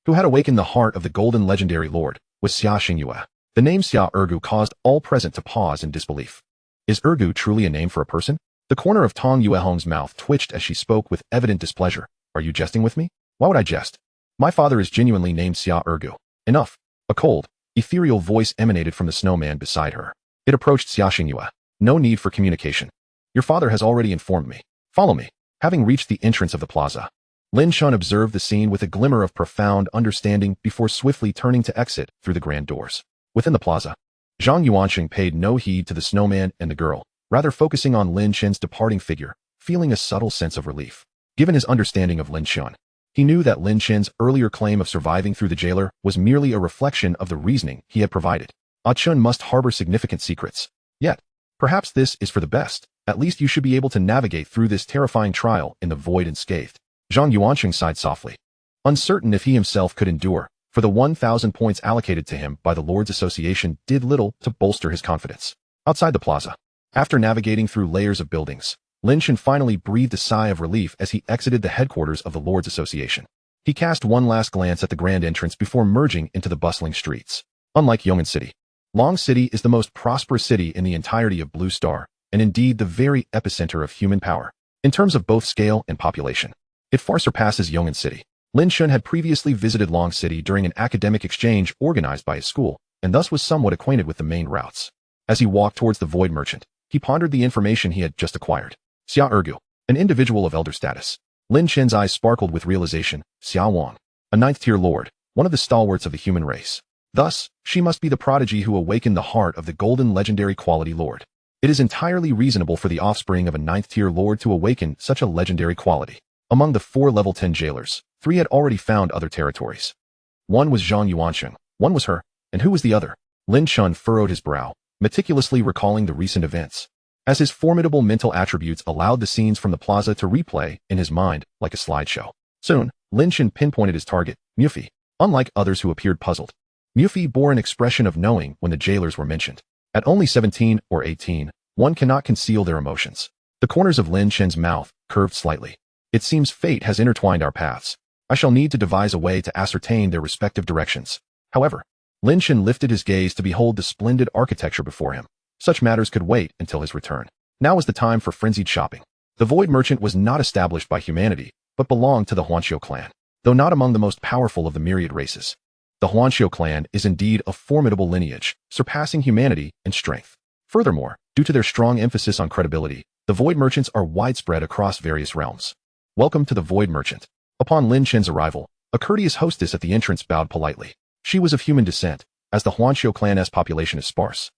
who had awakened the heart of the golden legendary lord was Xia Xingyue. The name Xia Ergu caused all present to pause in disbelief. Is Ergu truly a name for a person? The corner of Tong Yuehong's mouth twitched as she spoke with evident displeasure. Are you jesting with me? Why would I jest? My father is genuinely named Xia Ergu. Enough. A cold, ethereal voice emanated from the snowman beside her. It approached Xia Xingyue. No need for communication. Your father has already informed me. Follow me. Having reached the entrance of the plaza, Lin Chen observed the scene with a glimmer of profound understanding before swiftly turning to exit through the grand doors. Within the plaza, Zhang Yuanxing paid no heed to the snowman and the girl, rather focusing on Lin Chen's departing figure, feeling a subtle sense of relief. Given his understanding of Lin Chen, he knew that Lin Chen's earlier claim of surviving through the jailer was merely a reflection of the reasoning he had provided. Chen must harbor significant secrets. Yet, perhaps this is for the best. At least you should be able to navigate through this terrifying trial in the void unscathed. Zhang Yuanxing sighed softly, uncertain if he himself could endure, for the 1,000 points allocated to him by the Lords Association did little to bolster his confidence. Outside the plaza, after navigating through layers of buildings, Lin Chen finally breathed a sigh of relief as he exited the headquarters of the Lords Association. He cast one last glance at the grand entrance before merging into the bustling streets. Unlike Yong'an City, Long City is the most prosperous city in the entirety of Blue Star, and indeed the very epicenter of human power. In terms of both scale and population, it far surpasses Yong'an City. Lin Chen had previously visited Long City during an academic exchange organized by his school, and thus was somewhat acquainted with the main routes. As he walked towards the Void Merchant, he pondered the information he had just acquired. Xia Ergu, an individual of elder status. Lin Chen's eyes sparkled with realization. Xia Wang, a 9th-tier lord, one of the stalwarts of the human race. Thus, she must be the prodigy who awakened the heart of the golden legendary quality lord. It is entirely reasonable for the offspring of a 9th-tier lord to awaken such a legendary quality. Among the 4 level 10 jailers, 3 had already found other territories. One was Zhang Yuanxing, one was her, and who was the other? Lin Chen furrowed his brow, meticulously recalling the recent events, as his formidable mental attributes allowed the scenes from the plaza to replay in his mind like a slideshow. Soon, Lin Chen pinpointed his target, Mufi. Unlike others who appeared puzzled, Mufi bore an expression of knowing when the jailers were mentioned. At only 17 or 18, one cannot conceal their emotions. The corners of Lin Chen's mouth curved slightly. It seems fate has intertwined our paths. I shall need to devise a way to ascertain their respective directions. However, Lin Chen lifted his gaze to behold the splendid architecture before him. Such matters could wait until his return. Now was the time for frenzied shopping. The Void Merchant was not established by humanity, but belonged to the Huanqiu clan, though not among the most powerful of the myriad races. The Huanqiu clan is indeed a formidable lineage, surpassing humanity in strength. Furthermore, due to their strong emphasis on credibility, the Void Merchants are widespread across various realms. Welcome to the Void Merchant. Upon Lin Chen's arrival, a courteous hostess at the entrance bowed politely. She was of human descent, as the Huanqiu clan's population is sparse,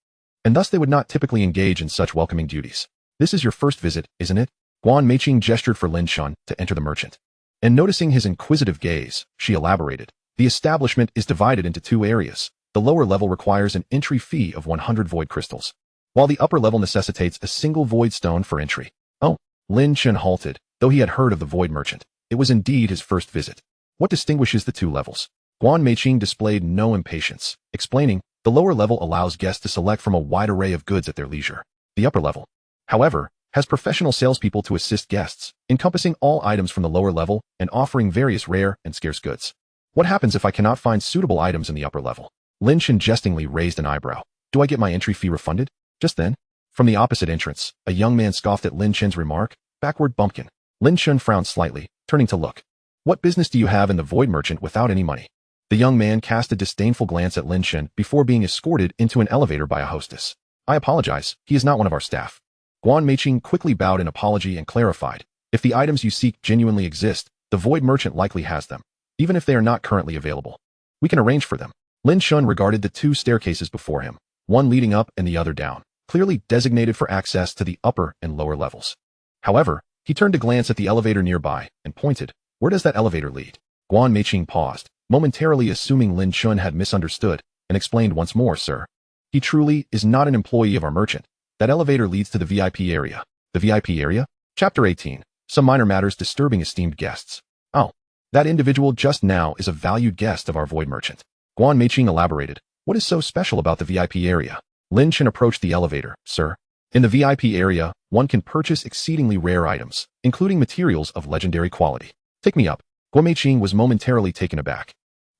and thus they would not typically engage in such welcoming duties. This is your first visit, isn't it? Guan Meiqing gestured for Lin Chen to enter the merchant. And noticing his inquisitive gaze, she elaborated. The establishment is divided into 2 areas. The lower level requires an entry fee of 100 void crystals, while the upper level necessitates a single void stone for entry. Oh, Lin Chen halted, though he had heard of the Void Merchant. It was indeed his first visit. What distinguishes the 2 levels? Guan Meiqing displayed no impatience, explaining, the lower level allows guests to select from a wide array of goods at their leisure. The upper level, however, has professional salespeople to assist guests, encompassing all items from the lower level and offering various rare and scarce goods. What happens if I cannot find suitable items in the upper level? Lin Chen jestingly raised an eyebrow. Do I get my entry fee refunded? Just then, from the opposite entrance, a young man scoffed at Lin Chen's remark. Backward bumpkin. Lin Chen frowned slightly, turning to look. What business do you have in the void merchant without any money? The young man cast a disdainful glance at Lin Chen before being escorted into an elevator by a hostess. I apologize, he is not one of our staff. Guan Meiqing quickly bowed in apology and clarified. If the items you seek genuinely exist, the void merchant likely has them, even if they are not currently available. We can arrange for them. Lin Chen regarded the two staircases before him, one leading up and the other down, clearly designated for access to the upper and lower levels. However, he turned to glance at the elevator nearby and pointed. Where does that elevator lead? Guan Meiqing paused, momentarily assuming Lin Chen had misunderstood, and explained once more, sir. He truly is not an employee of our merchant. That elevator leads to the VIP area. The VIP area? Chapter 18. Some minor matters disturbing esteemed guests. Oh, that individual just now is a valued guest of our void merchant. Guan Meiqing elaborated. What is so special about the VIP area? Lin Chen approached the elevator, sir. In the VIP area, one can purchase exceedingly rare items, including materials of legendary quality. Take me up. Guan Meiqing was momentarily taken aback.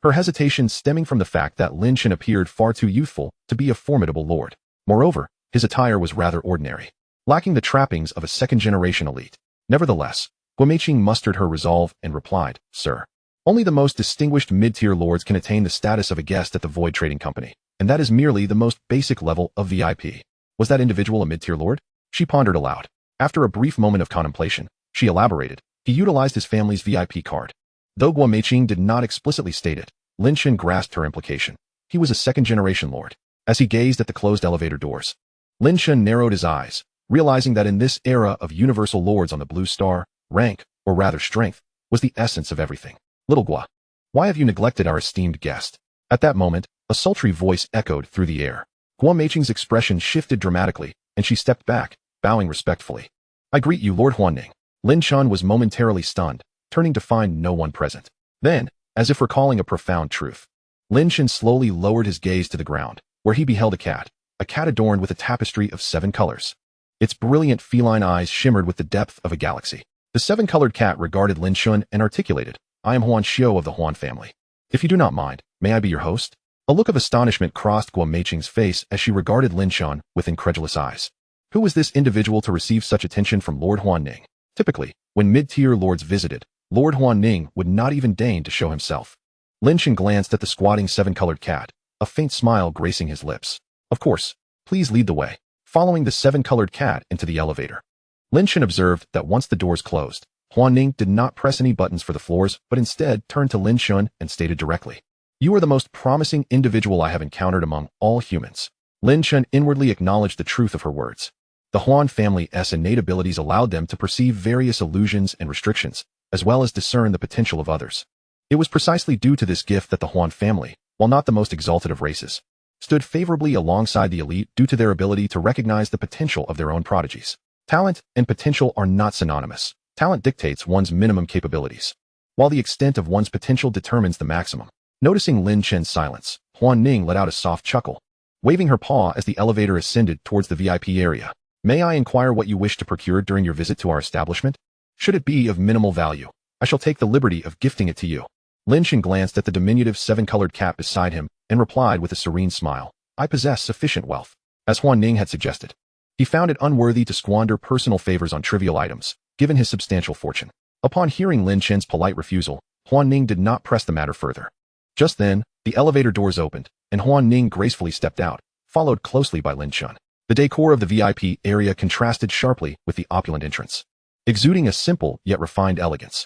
Her hesitation stemming from the fact that Lin Chen appeared far too youthful to be a formidable lord. Moreover, his attire was rather ordinary, lacking the trappings of a second-generation elite. Nevertheless, Guan Meiqing mustered her resolve and replied, sir. Only the most distinguished mid-tier lords can attain the status of a guest at the Void Trading Company, and that is merely the most basic level of VIP. Was that individual a mid-tier lord? She pondered aloud. After a brief moment of contemplation, she elaborated. He utilized his family's VIP card. Though Guan Meiqing did not explicitly state it, Lin Chen grasped her implication. He was a second-generation lord. As he gazed at the closed elevator doors, Lin Chen narrowed his eyes, realizing that in this era of universal lords on the blue star, rank, or rather strength, was the essence of everything. Little Gua, why have you neglected our esteemed guest? At that moment, a sultry voice echoed through the air. Guan Meiqing's expression shifted dramatically, and she stepped back, bowing respectfully. I greet you, Lord Huanning. Lin Chen was momentarily stunned, turning to find no one present. Then, as if recalling a profound truth, Lin Chen slowly lowered his gaze to the ground, where he beheld a cat adorned with a tapestry of 7 colors. Its brilliant feline eyes shimmered with the depth of a galaxy. The 7-colored cat regarded Lin Chen and articulated, I am Huan Xiu of the Huan family. If you do not mind, may I be your host? A look of astonishment crossed Guan Meiqing's face as she regarded Lin Chen with incredulous eyes. Who was this individual to receive such attention from Lord Huanning? Typically, when mid-tier lords visited, Lord Huanning would not even deign to show himself. Lin Chen glanced at the squatting 7-colored cat, a faint smile gracing his lips. Of course, please lead the way. Following the 7-colored cat into the elevator, Lin Chen observed that once the doors closed, Huanning did not press any buttons for the floors, but instead turned to Lin Chen and stated directly, You are the most promising individual I have encountered among all humans. Lin Chen inwardly acknowledged the truth of her words. The Huan family's innate abilities allowed them to perceive various illusions and restrictions, as well as discern the potential of others. It was precisely due to this gift that the Huan family, while not the most exalted of races, stood favorably alongside the elite due to their ability to recognize the potential of their own prodigies. Talent and potential are not synonymous. Talent dictates one's minimum capabilities, while the extent of one's potential determines the maximum. Noticing Lin Chen's silence, Huanning let out a soft chuckle, waving her paw as the elevator ascended towards the VIP area. May I inquire what you wish to procure during your visit to our establishment? Should it be of minimal value, I shall take the liberty of gifting it to you. Lin Chen glanced at the diminutive 7-colored cat beside him and replied with a serene smile. I possess sufficient wealth. As Huanning had suggested, he found it unworthy to squander personal favors on trivial items, given his substantial fortune. Upon hearing Lin Chen's polite refusal, Huanning did not press the matter further. Just then, the elevator doors opened, and Huanning gracefully stepped out, followed closely by Lin Chen. The decor of the VIP area contrasted sharply with the opulent entrance, exuding a simple yet refined elegance.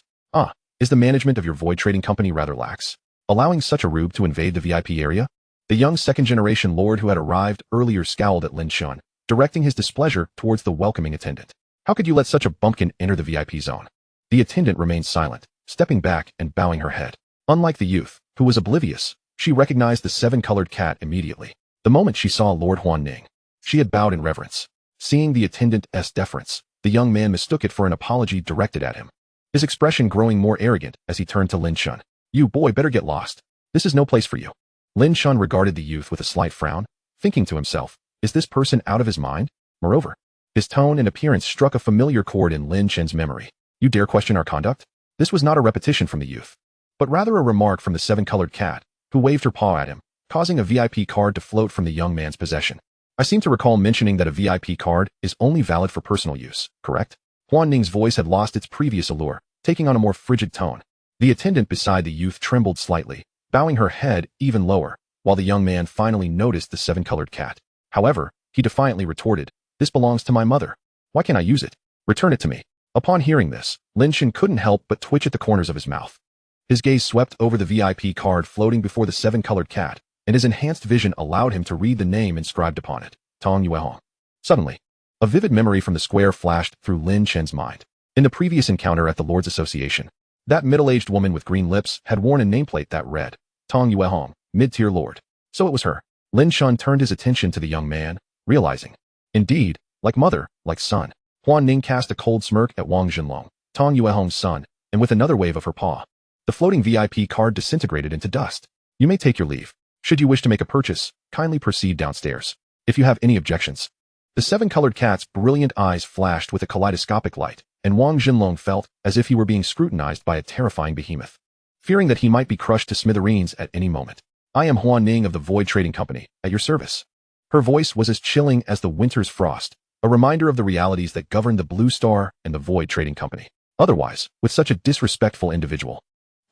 Is the management of your void trading company rather lax, allowing such a rube to invade the VIP area? The young second-generation lord who had arrived earlier scowled at Lin Chen, directing his displeasure towards the welcoming attendant. How could you let such a bumpkin enter the VIP zone? The attendant remained silent, stepping back and bowing her head. Unlike the youth, who was oblivious, she recognized the 7-colored cat immediately. The moment she saw Lord Huanning, she had bowed in reverence. Seeing the attendant's deference, the young man mistook it for an apology directed at him, his expression growing more arrogant as he turned to Lin Chen. You boy better get lost. This is no place for you. Lin Chen regarded the youth with a slight frown, thinking to himself, is this person out of his mind? Moreover, his tone and appearance struck a familiar chord in Lin Chen's memory. You dare question our conduct? This was not a repetition from the youth, but rather a remark from the 7-colored cat, who waved her paw at him, causing a VIP card to float from the young man's possession. I seem to recall mentioning that a VIP card is only valid for personal use, correct? Huan Ning's voice had lost its previous allure, taking on a more frigid tone. The attendant beside the youth trembled slightly, bowing her head even lower, while the young man finally noticed the seven-colored cat. However, he defiantly retorted, "This belongs to my mother. Why can't I use it? Return it to me." Upon hearing this, Lin Chen couldn't help but twitch at the corners of his mouth. His gaze swept over the VIP card floating before the seven-colored cat, and his enhanced vision allowed him to read the name inscribed upon it, Tong Yuehong. Suddenly, a vivid memory from the square flashed through Lin Chen's mind. In the previous encounter at the Lord's Association, that middle-aged woman with green lips had worn a nameplate that read, Tong Yuehong, mid-tier lord. So it was her. Lin Chen turned his attention to the young man, realizing, indeed, like mother, like son. Huan Ning cast a cold smirk at Wang Jinlong, Tong Yuehong's son, and with another wave of her paw, the floating VIP card disintegrated into dust. You may take your leave. Should you wish to make a purchase, kindly proceed downstairs. If you have any objections. The seven-colored cat's brilliant eyes flashed with a kaleidoscopic light, and Wang Jinlong felt as if he were being scrutinized by a terrifying behemoth. Fearing that he might be crushed to smithereens at any moment. I am Huan Ning of the Void Trading Company, at your service. Her voice was as chilling as the winter's frost, a reminder of the realities that govern the Blue Star and the Void Trading Company. Otherwise, with such a disrespectful individual,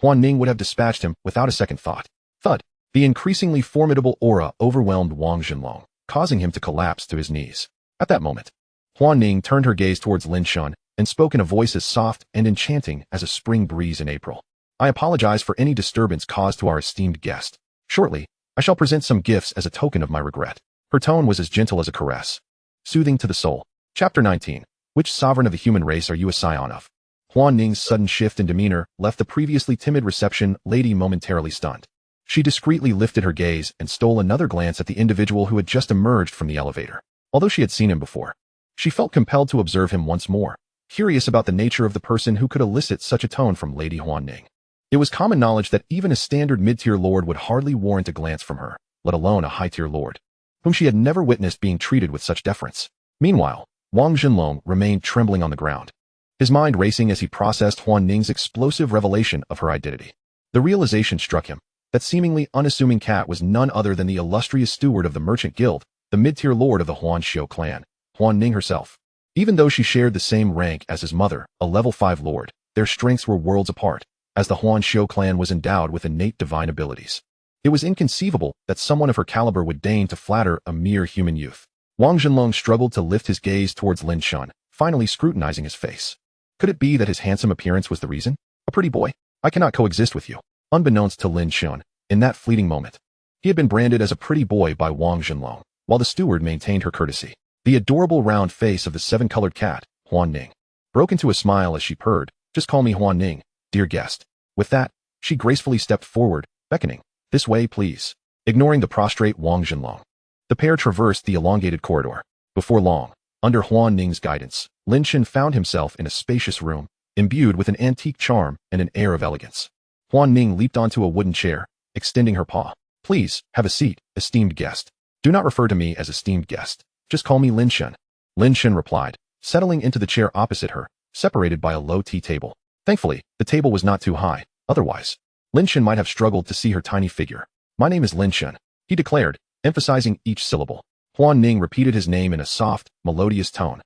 Huan Ning would have dispatched him without a second thought. Thud. The increasingly formidable aura overwhelmed Wang Jinlong, causing him to collapse to his knees. At that moment, Huan Ning turned her gaze towards Lin Chen and spoke in a voice as soft and enchanting as a spring breeze in April. I apologize for any disturbance caused to our esteemed guest. Shortly, I shall present some gifts as a token of my regret. Her tone was as gentle as a caress. Soothing to the soul. Chapter 19. Which sovereign of the human race are you a scion of? Huan Ning's sudden shift in demeanor left the previously timid reception lady momentarily stunned. She discreetly lifted her gaze and stole another glance at the individual who had just emerged from the elevator. Although she had seen him before, she felt compelled to observe him once more, curious about the nature of the person who could elicit such a tone from Lady Huan Ning. It was common knowledge that even a standard mid-tier lord would hardly warrant a glance from her, let alone a high-tier lord, whom she had never witnessed being treated with such deference. Meanwhile, Wang Jinlong remained trembling on the ground, his mind racing as he processed Huan Ning's explosive revelation of her identity. The realization struck him that seemingly unassuming cat was none other than the illustrious steward of the Merchant Guild, the mid-tier lord of the Huan Xiu clan, Huan Ning herself. Even though she shared the same rank as his mother, a level 5 lord, their strengths were worlds apart, as the Huan Xiu clan was endowed with innate divine abilities. It was inconceivable that someone of her caliber would deign to flatter a mere human youth. Wang Jinlong struggled to lift his gaze towards Lin Chen, finally scrutinizing his face. Could it be that his handsome appearance was the reason? A pretty boy? I cannot coexist with you. Unbeknownst to Lin Chen, in that fleeting moment, he had been branded as a pretty boy by Wang Jinlong, while the steward maintained her courtesy. The adorable round face of the seven-colored cat, Huan Ning, broke into a smile as she purred, "Just call me Huan Ning, dear guest." With that, she gracefully stepped forward, beckoning, "This way, please." Ignoring the prostrate Wang Jinlong, the pair traversed the elongated corridor. Before long, under Huan Ning's guidance, Lin Chen found himself in a spacious room, imbued with an antique charm and an air of elegance. Huan Ning leaped onto a wooden chair, extending her paw. "Please, have a seat, esteemed guest. Do not refer to me as esteemed guest. Just call me Lin Chen." Lin Chen replied, settling into the chair opposite her, separated by a low tea table. Thankfully, the table was not too high, otherwise, Lin Chen might have struggled to see her tiny figure. "My name is Lin Chen," he declared, emphasizing each syllable. Huan Ning repeated his name in a soft, melodious tone,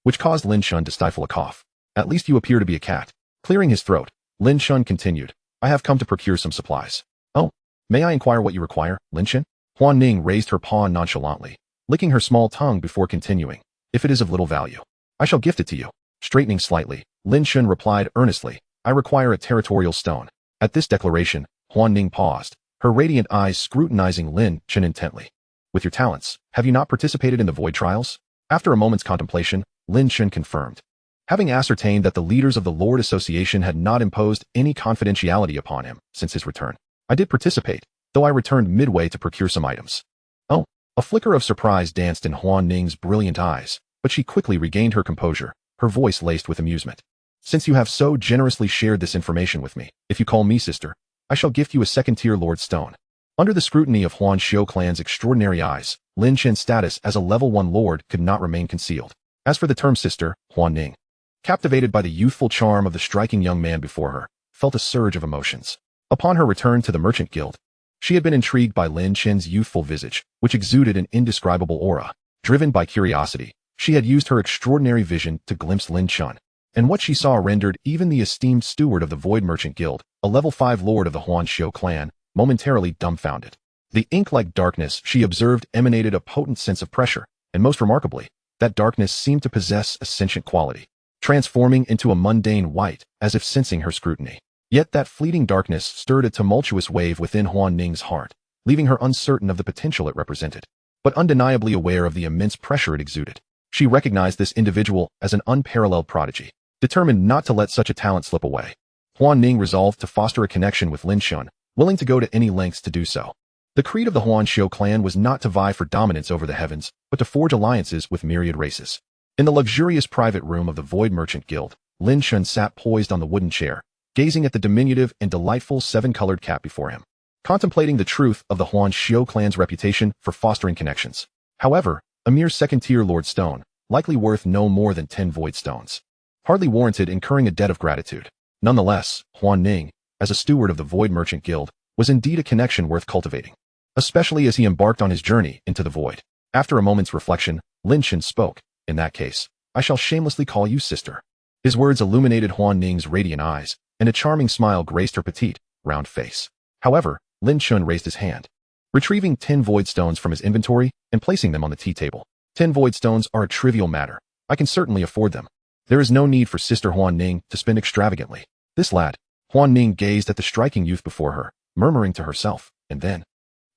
which caused Lin Chen to stifle a cough. "At least you appear to be a cat." Clearing his throat, Lin Chen continued, "I have come to procure some supplies." "Oh, may I inquire what you require, Lin Chen?" Huan Ning raised her paw nonchalantly, licking her small tongue before continuing. "If it is of little value, I shall gift it to you." Straightening slightly, Lin Chen replied earnestly, "I require a territorial stone." At this declaration, Huan Ning paused, her radiant eyes scrutinizing Lin Chen intently. "With your talents, have you not participated in the void trials?" After a moment's contemplation, Lin Chen confirmed. Having ascertained that the leaders of the Lord Association had not imposed any confidentiality upon him since his return, "I did participate, though I returned midway to procure some items." "Oh." A flicker of surprise danced in Huan Ning's brilliant eyes, but she quickly regained her composure, her voice laced with amusement. "Since you have so generously shared this information with me, if you call me sister, I shall gift you a second-tier lord stone." Under the scrutiny of Huan Xiu clan's extraordinary eyes, Lin Chen's status as a level 1 lord could not remain concealed. As for the term sister, Huan Ning, captivated by the youthful charm of the striking young man before her, felt a surge of emotions. Upon her return to the Merchant Guild, she had been intrigued by Lin Chen's youthful visage, which exuded an indescribable aura. Driven by curiosity, she had used her extraordinary vision to glimpse Lin Chen. and what she saw rendered even the esteemed steward of the Void Merchant Guild, a level 5 lord of the Huanxiu clan, momentarily dumbfounded. The ink-like darkness she observed emanated a potent sense of pressure, and most remarkably, that darkness seemed to possess a sentient quality, transforming into a mundane white, as if sensing her scrutiny. Yet that fleeting darkness stirred a tumultuous wave within Huan Ning's heart, leaving her uncertain of the potential it represented, but undeniably aware of the immense pressure it exuded. She recognized this individual as an unparalleled prodigy, determined not to let such a talent slip away. Huan Ning resolved to foster a connection with Lin Chen, willing to go to any lengths to do so. The creed of the Huanxiu clan was not to vie for dominance over the heavens, but to forge alliances with myriad races. In the luxurious private room of the Void Merchant Guild, Lin Chen sat poised on the wooden chair, gazing at the diminutive and delightful 7-colored cat before him, contemplating the truth of the Huanxiu clan's reputation for fostering connections. However, a mere second-tier Lord Stone, likely worth no more than 10 Void Stones, hardly warranted incurring a debt of gratitude. Nonetheless, Huan Ning, as a steward of the Void Merchant Guild, was indeed a connection worth cultivating, especially as he embarked on his journey into the void. After a moment's reflection, Lin Chen spoke. In that case, I shall shamelessly call you sister. His words illuminated Huan Ning's radiant eyes, and a charming smile graced her petite, round face. However, Lin Chen raised his hand, retrieving 10 Void Stones from his inventory and placing them on the tea table. 10 Void Stones are a trivial matter. I can certainly afford them. There is no need for Sister Huan Ning to spend extravagantly. This lad. Huan Ning gazed at the striking youth before her, murmuring to herself, and then,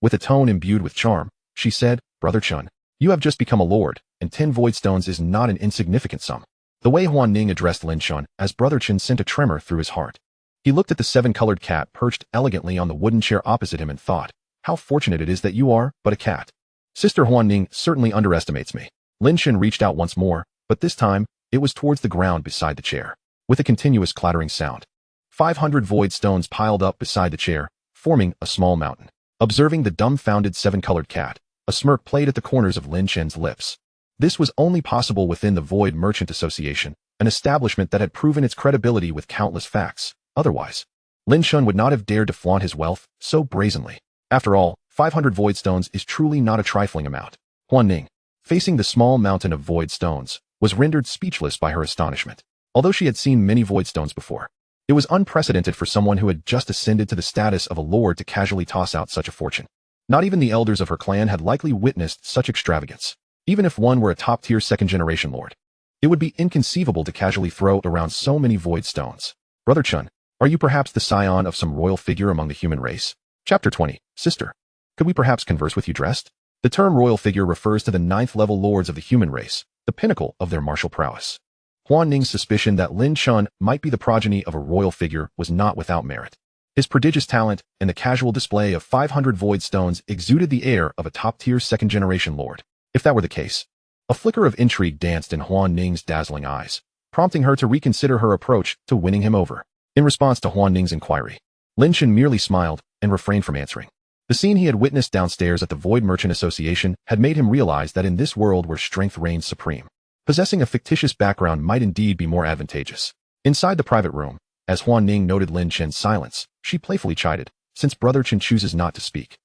with a tone imbued with charm, she said, Brother Chen, you have just become a lord, and 10 Void Stones is not an insignificant sum. The way Huan Ning addressed Lin Chen as Brother Chen sent a tremor through his heart. He looked at the 7-colored cat perched elegantly on the wooden chair opposite him and thought, how fortunate it is that you are but a cat. Sister Huan Ning certainly underestimates me. Lin Chen reached out once more, but this time, it was towards the ground beside the chair, with a continuous clattering sound. 500 Void Stones piled up beside the chair, forming a small mountain. Observing the dumbfounded 7-colored cat, a smirk played at the corners of Lin Chen's lips. This was only possible within the Void Merchant Association, an establishment that had proven its credibility with countless facts. Otherwise, Lin Chen would not have dared to flaunt his wealth so brazenly. After all, 500 Void Stones is truly not a trifling amount. Huan Ning, facing the small mountain of Void Stones, was rendered speechless by her astonishment. Although she had seen many Void Stones before, it was unprecedented for someone who had just ascended to the status of a lord to casually toss out such a fortune. Not even the elders of her clan had likely witnessed such extravagance. Even if one were a top-tier second-generation lord, it would be inconceivable to casually throw around so many Void Stones. Brother Chen, are you perhaps the scion of some royal figure among the human race? Chapter 20. Sister, could we perhaps converse with you dressed? The term royal figure refers to the 9th-level lords of the human race, the pinnacle of their martial prowess. Huan Ning's suspicion that Lin Chen might be the progeny of a royal figure was not without merit. His prodigious talent and the casual display of 500 Void Stones exuded the air of a top-tier second-generation lord. If that were the case, a flicker of intrigue danced in Huan Ning's dazzling eyes, prompting her to reconsider her approach to winning him over. In response to Huan Ning's inquiry, Lin Chen merely smiled and refrained from answering. The scene he had witnessed downstairs at the Void Merchant Association had made him realize that in this world where strength reigns supreme, possessing a fictitious background might indeed be more advantageous. Inside the private room, as Huan Ning noted Lin Chen's silence, she playfully chided, since Brother Chen chooses not to speak,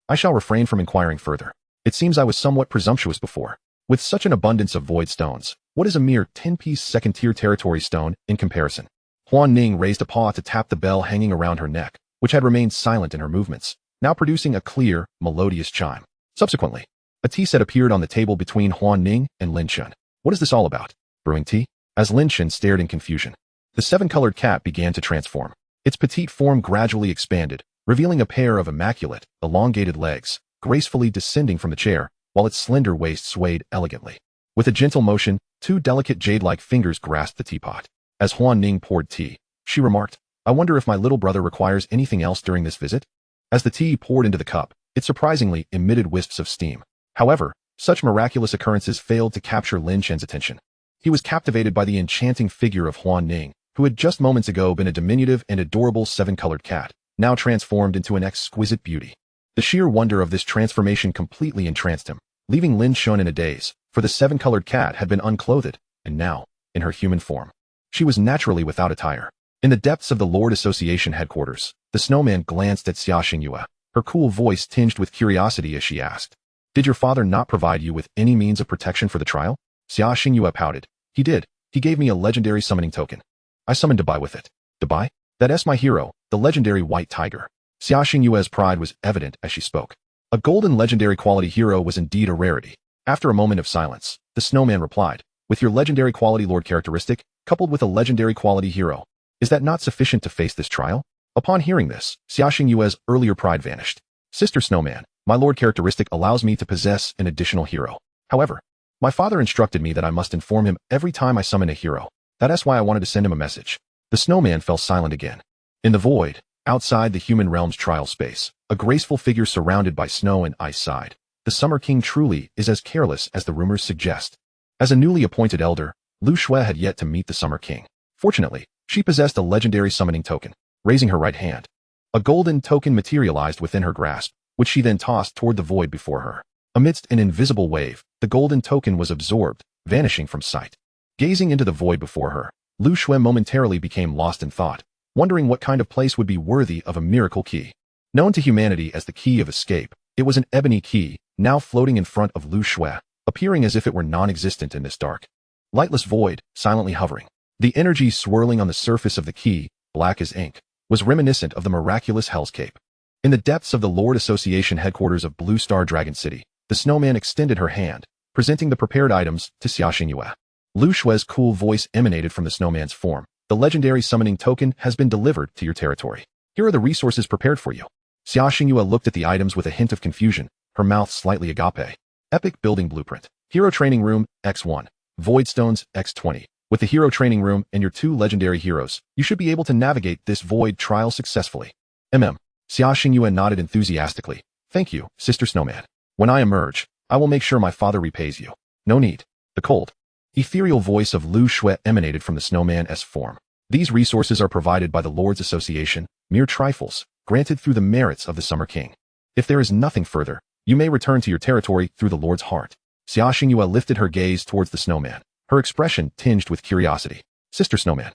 I shall refrain from inquiring further. It seems I was somewhat presumptuous before. With such an abundance of Void Stones, what is a mere 10-piece second-tier territory stone in comparison? Huan Ning raised a paw to tap the bell hanging around her neck, which had remained silent in her movements, now producing a clear, melodious chime. Subsequently, a tea set appeared on the table between Huan Ning and Lin Chen. What is this all about? Brewing tea? As Lin Chen stared in confusion, the 7-colored cat began to transform. Its petite form gradually expanded, revealing a pair of immaculate, elongated legs, gracefully descending from the chair, while its slender waist swayed elegantly. With a gentle motion, 2 delicate jade-like fingers grasped the teapot. As Huan Ning poured tea, she remarked, I wonder if my little brother requires anything else during this visit? As the tea poured into the cup, it surprisingly emitted wisps of steam. However, such miraculous occurrences failed to capture Lin Chen's attention. He was captivated by the enchanting figure of Huan Ning, who had just moments ago been a diminutive and adorable 7-colored cat, now transformed into an exquisite beauty. The sheer wonder of this transformation completely entranced him, leaving Lin Chen in a daze, for the 7-colored cat had been unclothed, and now, in her human form, she was naturally without attire. In the depths of the Lord Association headquarters, the snowman glanced at Xia Xingyue, her cool voice tinged with curiosity as she asked, Did your father not provide you with any means of protection for the trial? Xia Xingyue pouted. He did. He gave me a legendary summoning token. I summoned Dabai with it. Dabai? That's my hero, the legendary white tiger. Xia Xingyue's pride was evident as she spoke. A golden legendary quality hero was indeed a rarity. After a moment of silence, the snowman replied, with your legendary quality lord characteristic, coupled with a legendary quality hero, is that not sufficient to face this trial? Upon hearing this, Xia Xingyue's earlier pride vanished. Sister Snowman, my lord characteristic allows me to possess an additional hero. However, my father instructed me that I must inform him every time I summon a hero. That's why I wanted to send him a message. The snowman fell silent again. In the void, outside the human realm's trial space, a graceful figure surrounded by snow and ice sighed. The Summer King truly is as careless as the rumors suggest. As a newly appointed elder, Lu Shui had yet to meet the Summer King. Fortunately, she possessed a legendary summoning token. Raising her right hand, a golden token materialized within her grasp, which she then tossed toward the void before her. Amidst an invisible wave, the golden token was absorbed, vanishing from sight. Gazing into the void before her, Lu Shui momentarily became lost in thought, wondering what kind of place would be worthy of a miracle key. Known to humanity as the key of escape, it was an ebony key, now floating in front of Lu Shui, appearing as if it were non-existent in this dark, lightless void, silently hovering. The energy swirling on the surface of the key, black as ink, was reminiscent of the miraculous Hell's Cape. In the depths of the Lord Association headquarters of Blue Star Dragon City, the snowman extended her hand, presenting the prepared items to Xia Xingyue. Lu Shui's cool voice emanated from the snowman's form. The legendary summoning token has been delivered to your territory. Here are the resources prepared for you. Xia Xingyue looked at the items with a hint of confusion, her mouth slightly agape. Epic Building Blueprint. Hero Training Room, X1. Void Stones, X20. With the Hero Training Room and your 2 legendary heroes, you should be able to navigate this void trial successfully. Xia Xingyue nodded enthusiastically. Thank you, Sister Snowman. When I emerge, I will make sure my father repays you. No need. The cold, ethereal voice of Lu Shui emanated from the snowman's form. These resources are provided by the Lords Association, mere trifles, granted through the merits of the Summer King. If there is nothing further, you may return to your territory through the Lord's heart. Xia Xingyue lifted her gaze towards the snowman, her expression tinged with curiosity. Sister Snowman.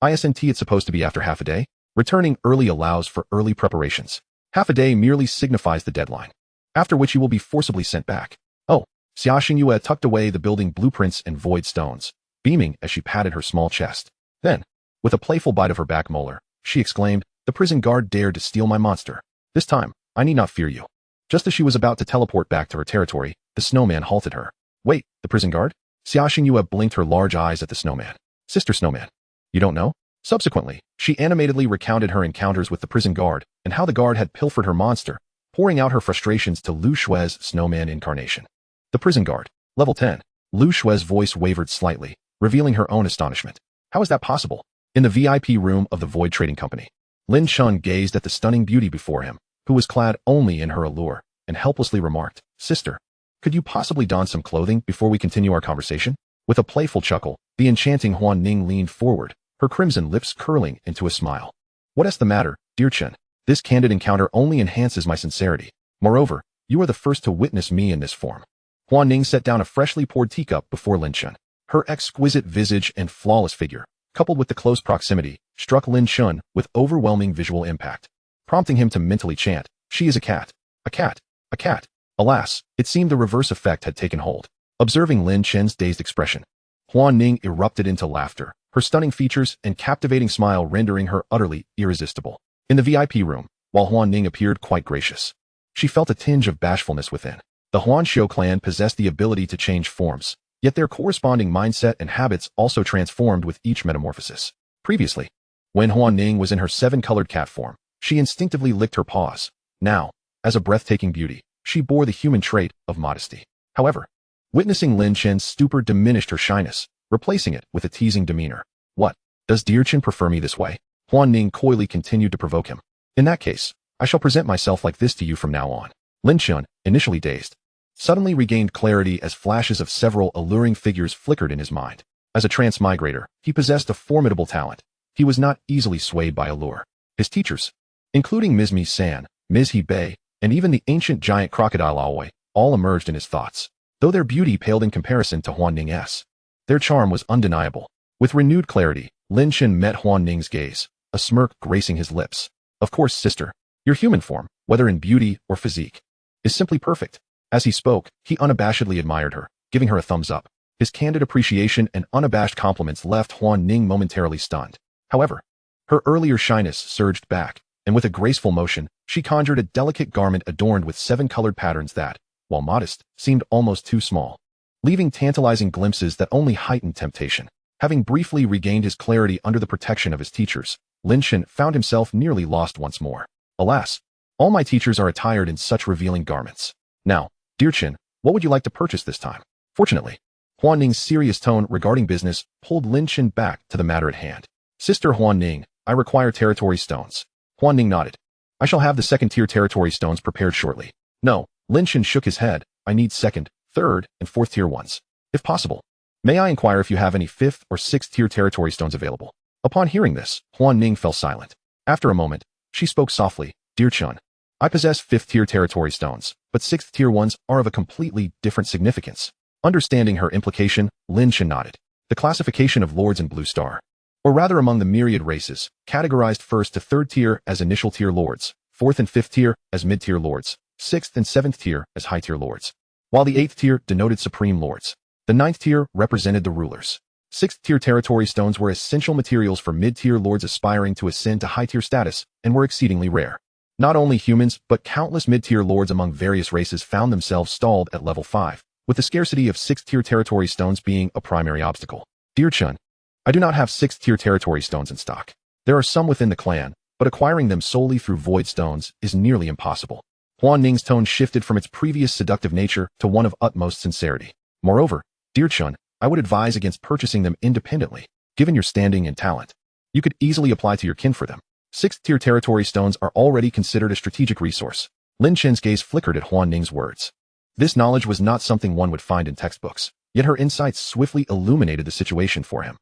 Isn't it supposed to be after half a day? Returning early allows for early preparations. Half a day merely signifies the deadline, after which you will be forcibly sent back. Oh, Xia Xingyue tucked away the building blueprints and void stones, beaming as she patted her small chest. Then, with a playful bite of her back molar, she exclaimed, the prison guard dared to steal my monster. This time, I need not fear you. Just as she was about to teleport back to her territory, the snowman halted her. Wait, the prison guard? Xia Xingyue blinked her large eyes at the snowman. Sister Snowman. You don't know? Subsequently, she animatedly recounted her encounters with the prison guard and how the guard had pilfered her monster, pouring out her frustrations to Lu Shui's snowman incarnation. The prison guard. Level 10. Lu Shui's voice wavered slightly, revealing her own astonishment. How is that possible? In the VIP room of the Void Trading Company, Lin Chen gazed at the stunning beauty before him, who was clad only in her allure, and helplessly remarked, Sister, could you possibly don some clothing before we continue our conversation? With a playful chuckle, the enchanting Huan Ning leaned forward, her crimson lips curling into a smile. What is the matter, dear Chen? This candid encounter only enhances my sincerity. Moreover, you are the first to witness me in this form. Huan Ning set down a freshly poured teacup before Lin Chen. Her exquisite visage and flawless figure, coupled with the close proximity, struck Lin Chen with overwhelming visual impact, prompting him to mentally chant, she is a cat, a cat, a cat. Alas, it seemed the reverse effect had taken hold. Observing Lin Chen's dazed expression, Huan Ning erupted into laughter, her stunning features and captivating smile rendering her utterly irresistible. In the VIP room, while Huan Ning appeared quite gracious, she felt a tinge of bashfulness within. The Huan Xiu clan possessed the ability to change forms, yet their corresponding mindset and habits also transformed with each metamorphosis. Previously, when Huan Ning was in her 7-colored cat form, she instinctively licked her paws. Now, as a breathtaking beauty, she bore the human trait of modesty. However, witnessing Lin Chen's stupor diminished her shyness, replacing it with a teasing demeanor. What? Does dear Chen prefer me this way? Huan Ning coyly continued to provoke him. In that case, I shall present myself like this to you from now on. Lin Chen, initially dazed, suddenly regained clarity as flashes of several alluring figures flickered in his mind. As a transmigrator, he possessed a formidable talent. He was not easily swayed by allure. His teachers, including Ms. Mi-san, Ms. He-bei, and even the ancient giant crocodile Aoi, all emerged in his thoughts. Though their beauty paled in comparison to Huan Ning's, their charm was undeniable. With renewed clarity, Lin Chen met Huan Ning's gaze, a smirk gracing his lips. Of course, sister, your human form, whether in beauty or physique, is simply perfect. As he spoke, he unabashedly admired her, giving her a thumbs up. His candid appreciation and unabashed compliments left Huan Ning momentarily stunned. However, her earlier shyness surged back, and with a graceful motion, she conjured a delicate garment adorned with 7 colored patterns that, while modest, seemed almost too small, leaving tantalizing glimpses that only heightened temptation. Having briefly regained his clarity under the protection of his teachers, Lin Chen found himself nearly lost once more. Alas, all my teachers are attired in such revealing garments. Now, dear Chen, what would you like to purchase this time? Fortunately, Huan Ning's serious tone regarding business pulled Lin Chen back to the matter at hand. Sister Huan Ning, I require territory stones. Huan Ning nodded. I shall have the second-tier territory stones prepared shortly. No, Lin Chen shook his head. I need second, third, and fourth-tier ones. If possible. May I inquire if you have any 5th or 6th-tier territory stones available? Upon hearing this, Huan Ning fell silent. After a moment, she spoke softly. Dear Chun, I possess 5th-tier territory stones, but 6th-tier ones are of a completely different significance. Understanding her implication, Lin Chen nodded. The classification of lords in Blue Star, or rather among the myriad races, categorized 1st to 3rd tier as initial tier lords, 4th and 5th tier as mid-tier lords, 6th and 7th tier as high-tier lords, while the 8th tier denoted supreme lords. The 9th tier represented the rulers. 6th-tier territory stones were essential materials for mid-tier lords aspiring to ascend to high-tier status and were exceedingly rare. Not only humans, but countless mid-tier lords among various races found themselves stalled at level 5, with the scarcity of 6th-tier territory stones being a primary obstacle. Dear Chun, I do not have 6th-tier territory stones in stock. There are some within the clan, but acquiring them solely through void stones is nearly impossible. Huan Ning's tone shifted from its previous seductive nature to one of utmost sincerity. Moreover, Dear Chun, I would advise against purchasing them independently. Given your standing and talent, you could easily apply to your kin for them. 6th-tier territory stones are already considered a strategic resource. Lin Chen's gaze flickered at Huan Ning's words. This knowledge was not something one would find in textbooks, yet her insights swiftly illuminated the situation for him.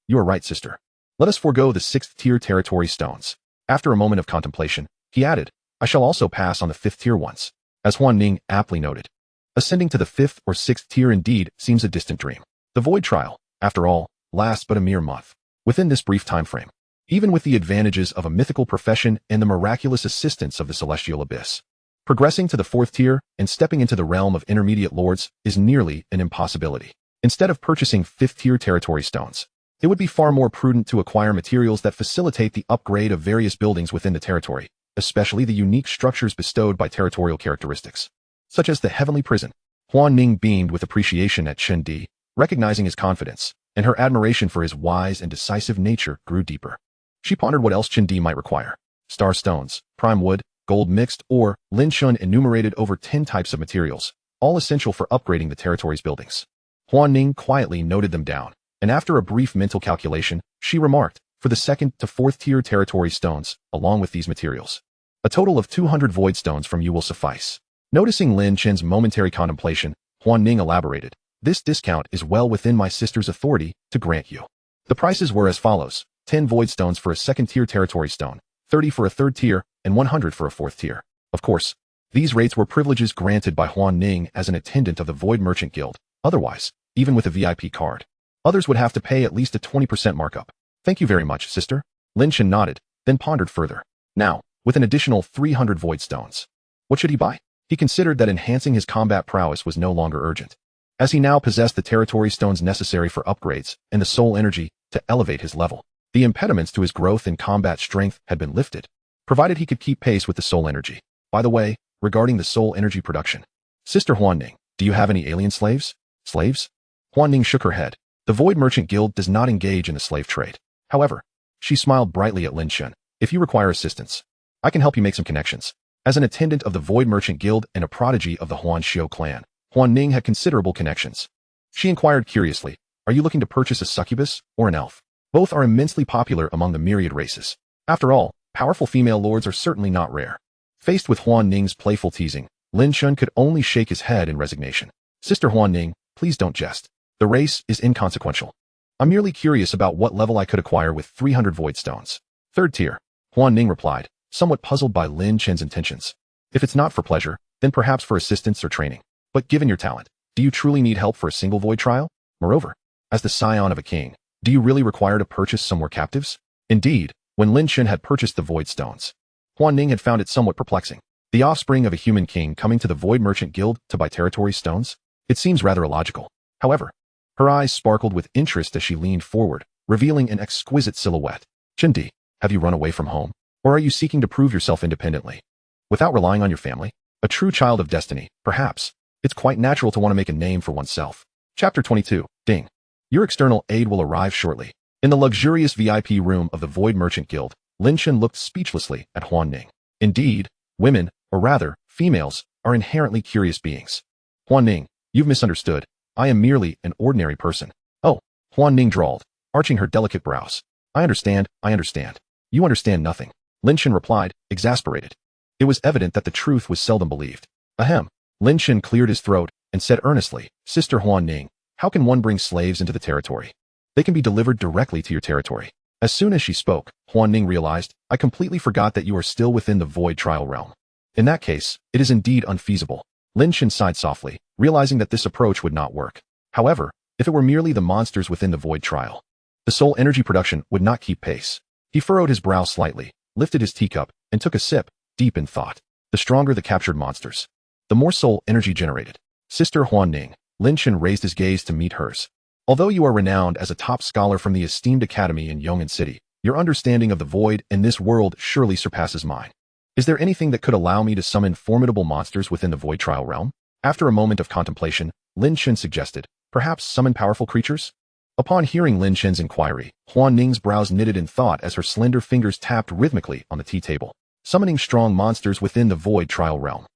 You are right, sister. Let us forego the 6th-tier territory stones. After a moment of contemplation, he added, I shall also pass on the 5th-tier ones. As Huan Ning aptly noted, ascending to the 5th or 6th tier indeed seems a distant dream. The void trial, after all, lasts but a mere month. Within this brief time frame, even with the advantages of a mythical profession and the miraculous assistance of the celestial abyss, progressing to the 4th tier and stepping into the realm of intermediate lords is nearly an impossibility. Instead of purchasing 5th-tier territory stones, it would be far more prudent to acquire materials that facilitate the upgrade of various buildings within the territory, especially the unique structures bestowed by territorial characteristics, such as the heavenly prison. Huan Ning beamed with appreciation at Chen Di, recognizing his confidence, and her admiration for his wise and decisive nature grew deeper. She pondered what else Chen Di might require. Star stones, prime wood, gold mixed, or Lin Chen enumerated over 10 types of materials, all essential for upgrading the territory's buildings. Huan Ning quietly noted them down, and after a brief mental calculation, she remarked, for the 2nd to 4th tier territory stones, along with these materials, a total of 200 void stones from you will suffice. Noticing Lin Chen's momentary contemplation, Huan Ning elaborated, this discount is well within my sister's authority to grant you. The prices were as follows, 10 void stones for a 2nd-tier territory stone, 30 for a 3rd tier, and 100 for a 4th tier. Of course, these rates were privileges granted by Huan Ning as an attendant of the Void Merchant Guild. Otherwise, even with a VIP card, others would have to pay at least a 20% markup. Thank you very much, sister. Lin Chen nodded, then pondered further. Now, with an additional 300 void stones, what should he buy? He considered that enhancing his combat prowess was no longer urgent, as he now possessed the territory stones necessary for upgrades and the soul energy to elevate his level. The impediments to his growth in combat strength had been lifted, provided he could keep pace with the soul energy. By the way, regarding the soul energy production, Sister Huan Ning, do you have any alien slaves? Slaves? Huan Ning shook her head. The Void Merchant Guild does not engage in the slave trade. However, she smiled brightly at Lin Chen. If you require assistance, I can help you make some connections. As an attendant of the Void Merchant Guild and a prodigy of the Huan Xiu clan, Huan Ning had considerable connections. She inquired curiously, are you looking to purchase a succubus or an elf? Both are immensely popular among the myriad races. After all, powerful female lords are certainly not rare. Faced with Huan Ning's playful teasing, Lin Chen could only shake his head in resignation. Sister Huan Ning, please don't jest. The race is inconsequential. I'm merely curious about what level I could acquire with 300 void stones. 3rd tier, Huan Ning replied, somewhat puzzled by Lin Chen's intentions. If it's not for pleasure, then perhaps for assistance or training. But given your talent, do you truly need help for a single void trial? Moreover, as the scion of a king, do you really require to purchase some more captives? Indeed, when Lin Chen had purchased the void stones, Huan Ning had found it somewhat perplexing. The offspring of a human king coming to the Void Merchant Guild to buy territory stones? It seems rather illogical. However, Her eyes sparkled with interest as she leaned forward, revealing an exquisite silhouette. Chindi, have you run away from home? Or are you seeking to prove yourself independently? Without relying on your family? A true child of destiny, perhaps. It's quite natural to want to make a name for oneself. Chapter 22. Ding. Your external aid will arrive shortly. In the luxurious VIP room of the Void Merchant Guild, Lin Chen looked speechlessly at Huan Ning. Indeed, women, or rather, females, are inherently curious beings. Huan Ning, you've misunderstood. I am merely an ordinary person. Oh, Huan Ning drawled, arching her delicate brows. I understand. You understand nothing. Lin Chen replied, exasperated. It was evident that the truth was seldom believed. Ahem. Lin Chen cleared his throat and said earnestly, Sister Huan Ning, how can one bring slaves into the territory? They can be delivered directly to your territory. As soon as she spoke, Huan Ning realized, I completely forgot that you are still within the void trial realm. In that case, it is indeed unfeasible. Lin Chen sighed softly, realizing that this approach would not work. However, if it were merely the monsters within the void trial, the soul energy production would not keep pace. He furrowed his brow slightly, lifted his teacup, and took a sip, deep in thought. The stronger the captured monsters, the more soul energy generated. Sister Huan Ning, Lin Chen raised his gaze to meet hers. Although you are renowned as a top scholar from the esteemed academy in Yong'an City, your understanding of the void in this world surely surpasses mine. Is there anything that could allow me to summon formidable monsters within the void trial realm? After a moment of contemplation, Lin Chen suggested, perhaps summon powerful creatures? Upon hearing Lin Chen's inquiry, Huan Ning's brows knitted in thought as her slender fingers tapped rhythmically on the tea table, summoning strong monsters within the void trial realm.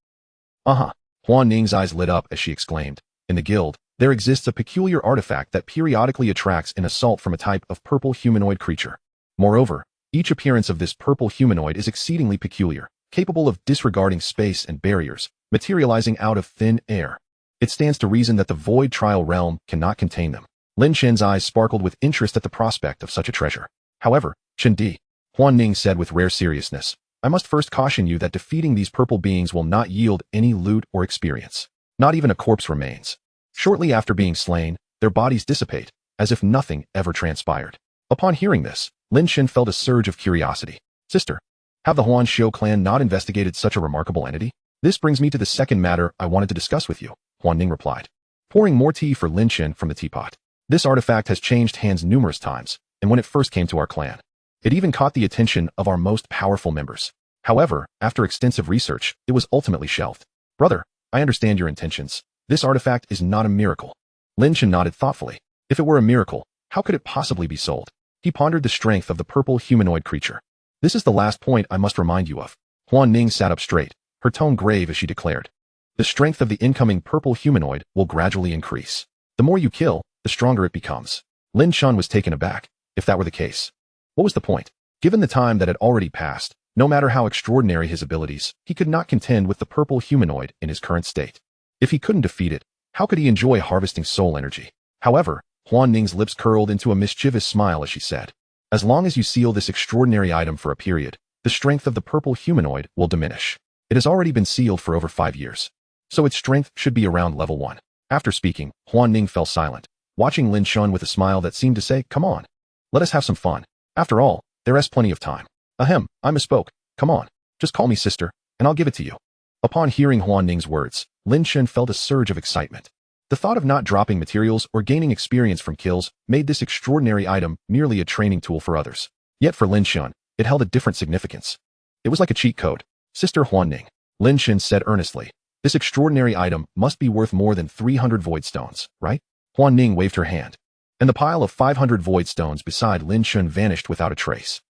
Huan Ning's eyes lit up as she exclaimed, in the guild, there exists a peculiar artifact that periodically attracts an assault from a type of purple humanoid creature. Moreover, each appearance of this purple humanoid is exceedingly peculiar, capable of disregarding space and barriers, materializing out of thin air. It stands to reason that the void trial realm cannot contain them. Lin Chen's eyes sparkled with interest at the prospect of such a treasure. However, Chen Di, Huan Ning said with rare seriousness, I must first caution you that defeating these purple beings will not yield any loot or experience. Not even a corpse remains. Shortly after being slain, their bodies dissipate, as if nothing ever transpired. Upon hearing this, Lin Chen felt a surge of curiosity. Sister, have the Huan Xiu clan not investigated such a remarkable entity? This brings me to the second matter I wanted to discuss with you, Huan Ning replied, pouring more tea for Lin Chen from the teapot. This artifact has changed hands numerous times, and when it first came to our clan, it even caught the attention of our most powerful members. However, after extensive research, it was ultimately shelved. Brother, I understand your intentions. This artifact is not a miracle. Lin Chen nodded thoughtfully. If it were a miracle, how could it possibly be sold? He pondered the strength of the purple humanoid creature. This is the last point I must remind you of. Huan Ning sat up straight, her tone grave as she declared. The strength of the incoming purple humanoid will gradually increase. The more you kill, the stronger it becomes. Lin Chen was taken aback. If that were the case, what was the point? Given the time that had already passed, no matter how extraordinary his abilities, he could not contend with the purple humanoid in his current state. If he couldn't defeat it, how could he enjoy harvesting soul energy? However, Huan Ning's lips curled into a mischievous smile as she said, as long as you seal this extraordinary item for a period, the strength of the purple humanoid will diminish. It has already been sealed for over 5 years, so its strength should be around level 1. After speaking, Huan Ning fell silent, watching Lin Chen with a smile that seemed to say, come on, let us have some fun. After all, there is plenty of time. Ahem, I misspoke. Come on, just call me sister, and I'll give it to you. Upon hearing Huan Ning's words, Lin Chen felt a surge of excitement. The thought of not dropping materials or gaining experience from kills made this extraordinary item merely a training tool for others. Yet for Lin Chen, it held a different significance. It was like a cheat code. Sister Huan Ning, Lin Chen said earnestly, this extraordinary item must be worth more than 300 void stones, right? Huan Ning waved her hand, and the pile of 500 void stones beside Lin Chen vanished without a trace.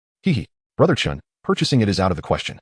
Brother Chen, purchasing it is out of the question.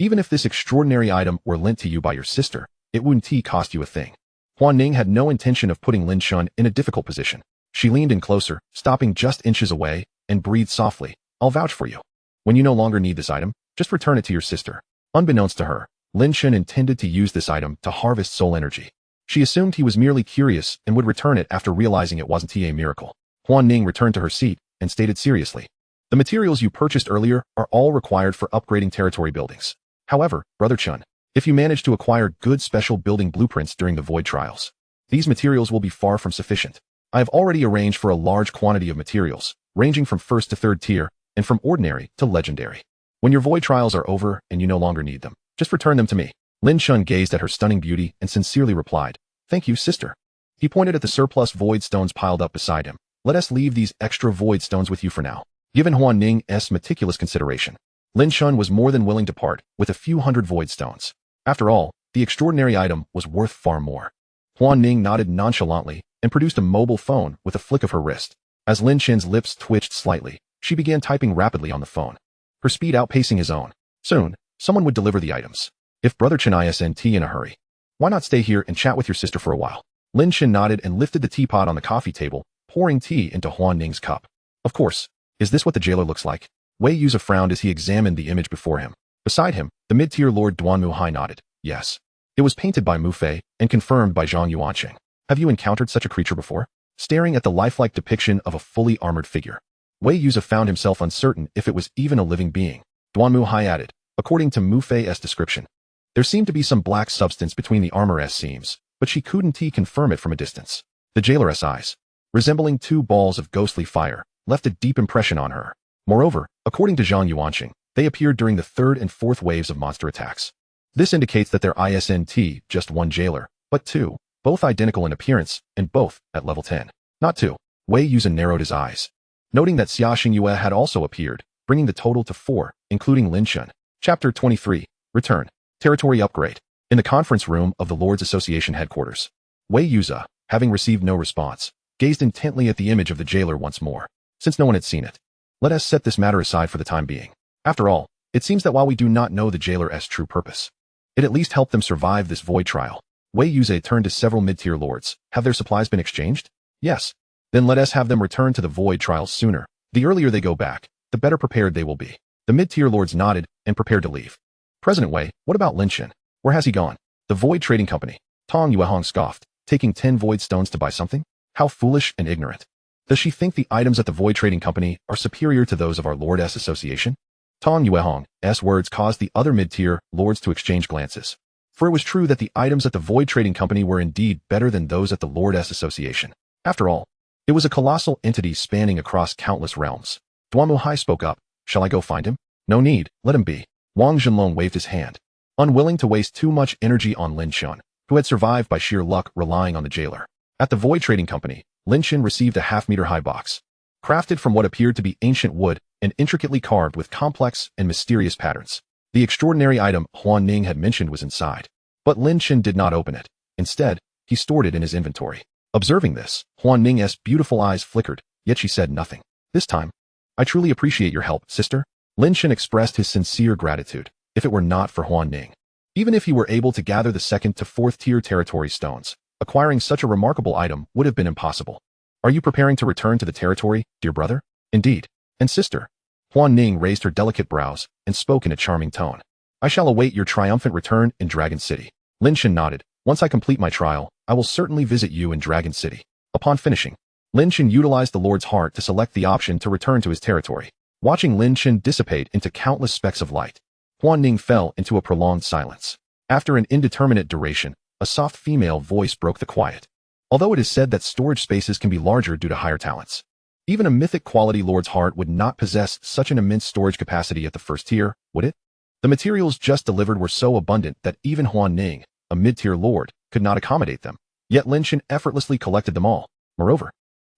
Even if this extraordinary item were lent to you by your sister, it wouldn't cost you a thing. Huan Ning had no intention of putting Lin Chen in a difficult position. She leaned in closer, stopping just inches away, and breathed softly, I'll vouch for you. When you no longer need this item, just return it to your sister. Unbeknownst to her, Lin Chen intended to use this item to harvest soul energy. She assumed he was merely curious and would return it after realizing it wasn't a miracle. Huan Ning returned to her seat and stated seriously, the materials you purchased earlier are all required for upgrading territory buildings. However, Brother Chen, if you manage to acquire good special building blueprints during the void trials, these materials will be far from sufficient. I have already arranged for a large quantity of materials, ranging from 1st to 3rd tier, and from ordinary to legendary. When your void trials are over and you no longer need them, just return them to me. Lin Chen gazed at her stunning beauty and sincerely replied, thank you, sister. He pointed at the surplus void stones piled up beside him. Let us leave these extra void stones with you for now. Given Huan Ning's meticulous consideration, Lin Chen was more than willing to part with a few hundred void stones. After all, the extraordinary item was worth far more. Huan Ning nodded nonchalantly and produced a mobile phone with a flick of her wrist. As Lin Chen's lips twitched slightly, she began typing rapidly on the phone, her speed outpacing his own. Soon, someone would deliver the items. If Brother Chen isn't in a hurry, why not stay here and chat with your sister for a while? Lin Chen nodded and lifted the teapot on the coffee table, pouring tea into Huan Ning's cup. Of course. Is this what the jailer looks like? Wei Yuza frowned as he examined the image before him. Beside him, the mid-tier Lord Duanmuhai nodded. Yes. It was painted by Mu Fei and confirmed by Zhang Yuanqing. Have you encountered such a creature before? Staring at the lifelike depiction of a fully armored figure, Wei Yuza found himself uncertain if it was even a living being. Duanmuhai added, according to Mu Fei's description, there seemed to be some black substance between the armor's seams, but she couldn't confirm it from a distance. The jailer's eyes, resembling two balls of ghostly fire, left a deep impression on her. Moreover, according to Zhang Yuanqing, they appeared during the third and fourth waves of monster attacks. This indicates that there isn't just one jailer, but two, both identical in appearance, and both at level 10. Not two. Wei Yuza narrowed his eyes, noting that Xia Xingyue had also appeared, bringing the total to 4, including Lin Chen. Chapter 23. Return. Territory Upgrade. In the conference room of the Lords Association headquarters, Wei Yuza, having received no response, gazed intently at the image of the jailer once more. Since no one had seen it, let us set this matter aside for the time being. After all, it seems that while we do not know the jailer's true purpose, it at least helped them survive this void trial. Wei Yuza turned to several mid-tier lords. Have their supplies been exchanged? Yes. Then let us have them return to the void trials sooner. The earlier they go back, the better prepared they will be. The mid-tier lords nodded and prepared to leave. President Wei, what about Lin Chen? Where has he gone? The Void Trading Company. Tong Yuehong scoffed, taking 10 void stones to buy something? How foolish and ignorant. Does she think the items at the Void Trading Company are superior to those of our Lord's Association? Tong Yuehong's words caused the other mid-tier lords to exchange glances. For it was true that the items at the Void Trading Company were indeed better than those at the Lord's Association. After all, it was a colossal entity spanning across countless realms. Duanmuhai spoke up. Shall I go find him? No need, let him be. Wang Zhenlong waved his hand, unwilling to waste too much energy on Lin Chen, who had survived by sheer luck relying on the jailer. At the Void Trading Company, Lin Chen received a half-meter-high box, crafted from what appeared to be ancient wood and intricately carved with complex and mysterious patterns. The extraordinary item Huan Ning had mentioned was inside, but Lin Chen did not open it. Instead, he stored it in his inventory. Observing this, Huan Ning's beautiful eyes flickered, yet she said nothing. This time, I truly appreciate your help, sister. Lin Chen expressed his sincere gratitude. If it were not for Huan Ning, even if he were able to gather the 2nd to 4th tier territory stones, acquiring such a remarkable item would have been impossible. Are you preparing to return to the territory, dear brother? Indeed. And sister? Huan Ning raised her delicate brows and spoke in a charming tone. I shall await your triumphant return in Dragon City. Lin Chen nodded. Once I complete my trial, I will certainly visit you in Dragon City. Upon finishing, Lin Chen utilized the Lord's Heart to select the option to return to his territory. Watching Lin Chen dissipate into countless specks of light, Huan Ning fell into a prolonged silence. After an indeterminate duration, a soft female voice broke the quiet. Although it is said that storage spaces can be larger due to higher talents, even a mythic quality Lord's Heart would not possess such an immense storage capacity at the 1st tier, would it? The materials just delivered were so abundant that even Huan Ning, a mid-tier lord, could not accommodate them. Yet Lin Chen effortlessly collected them all. Moreover,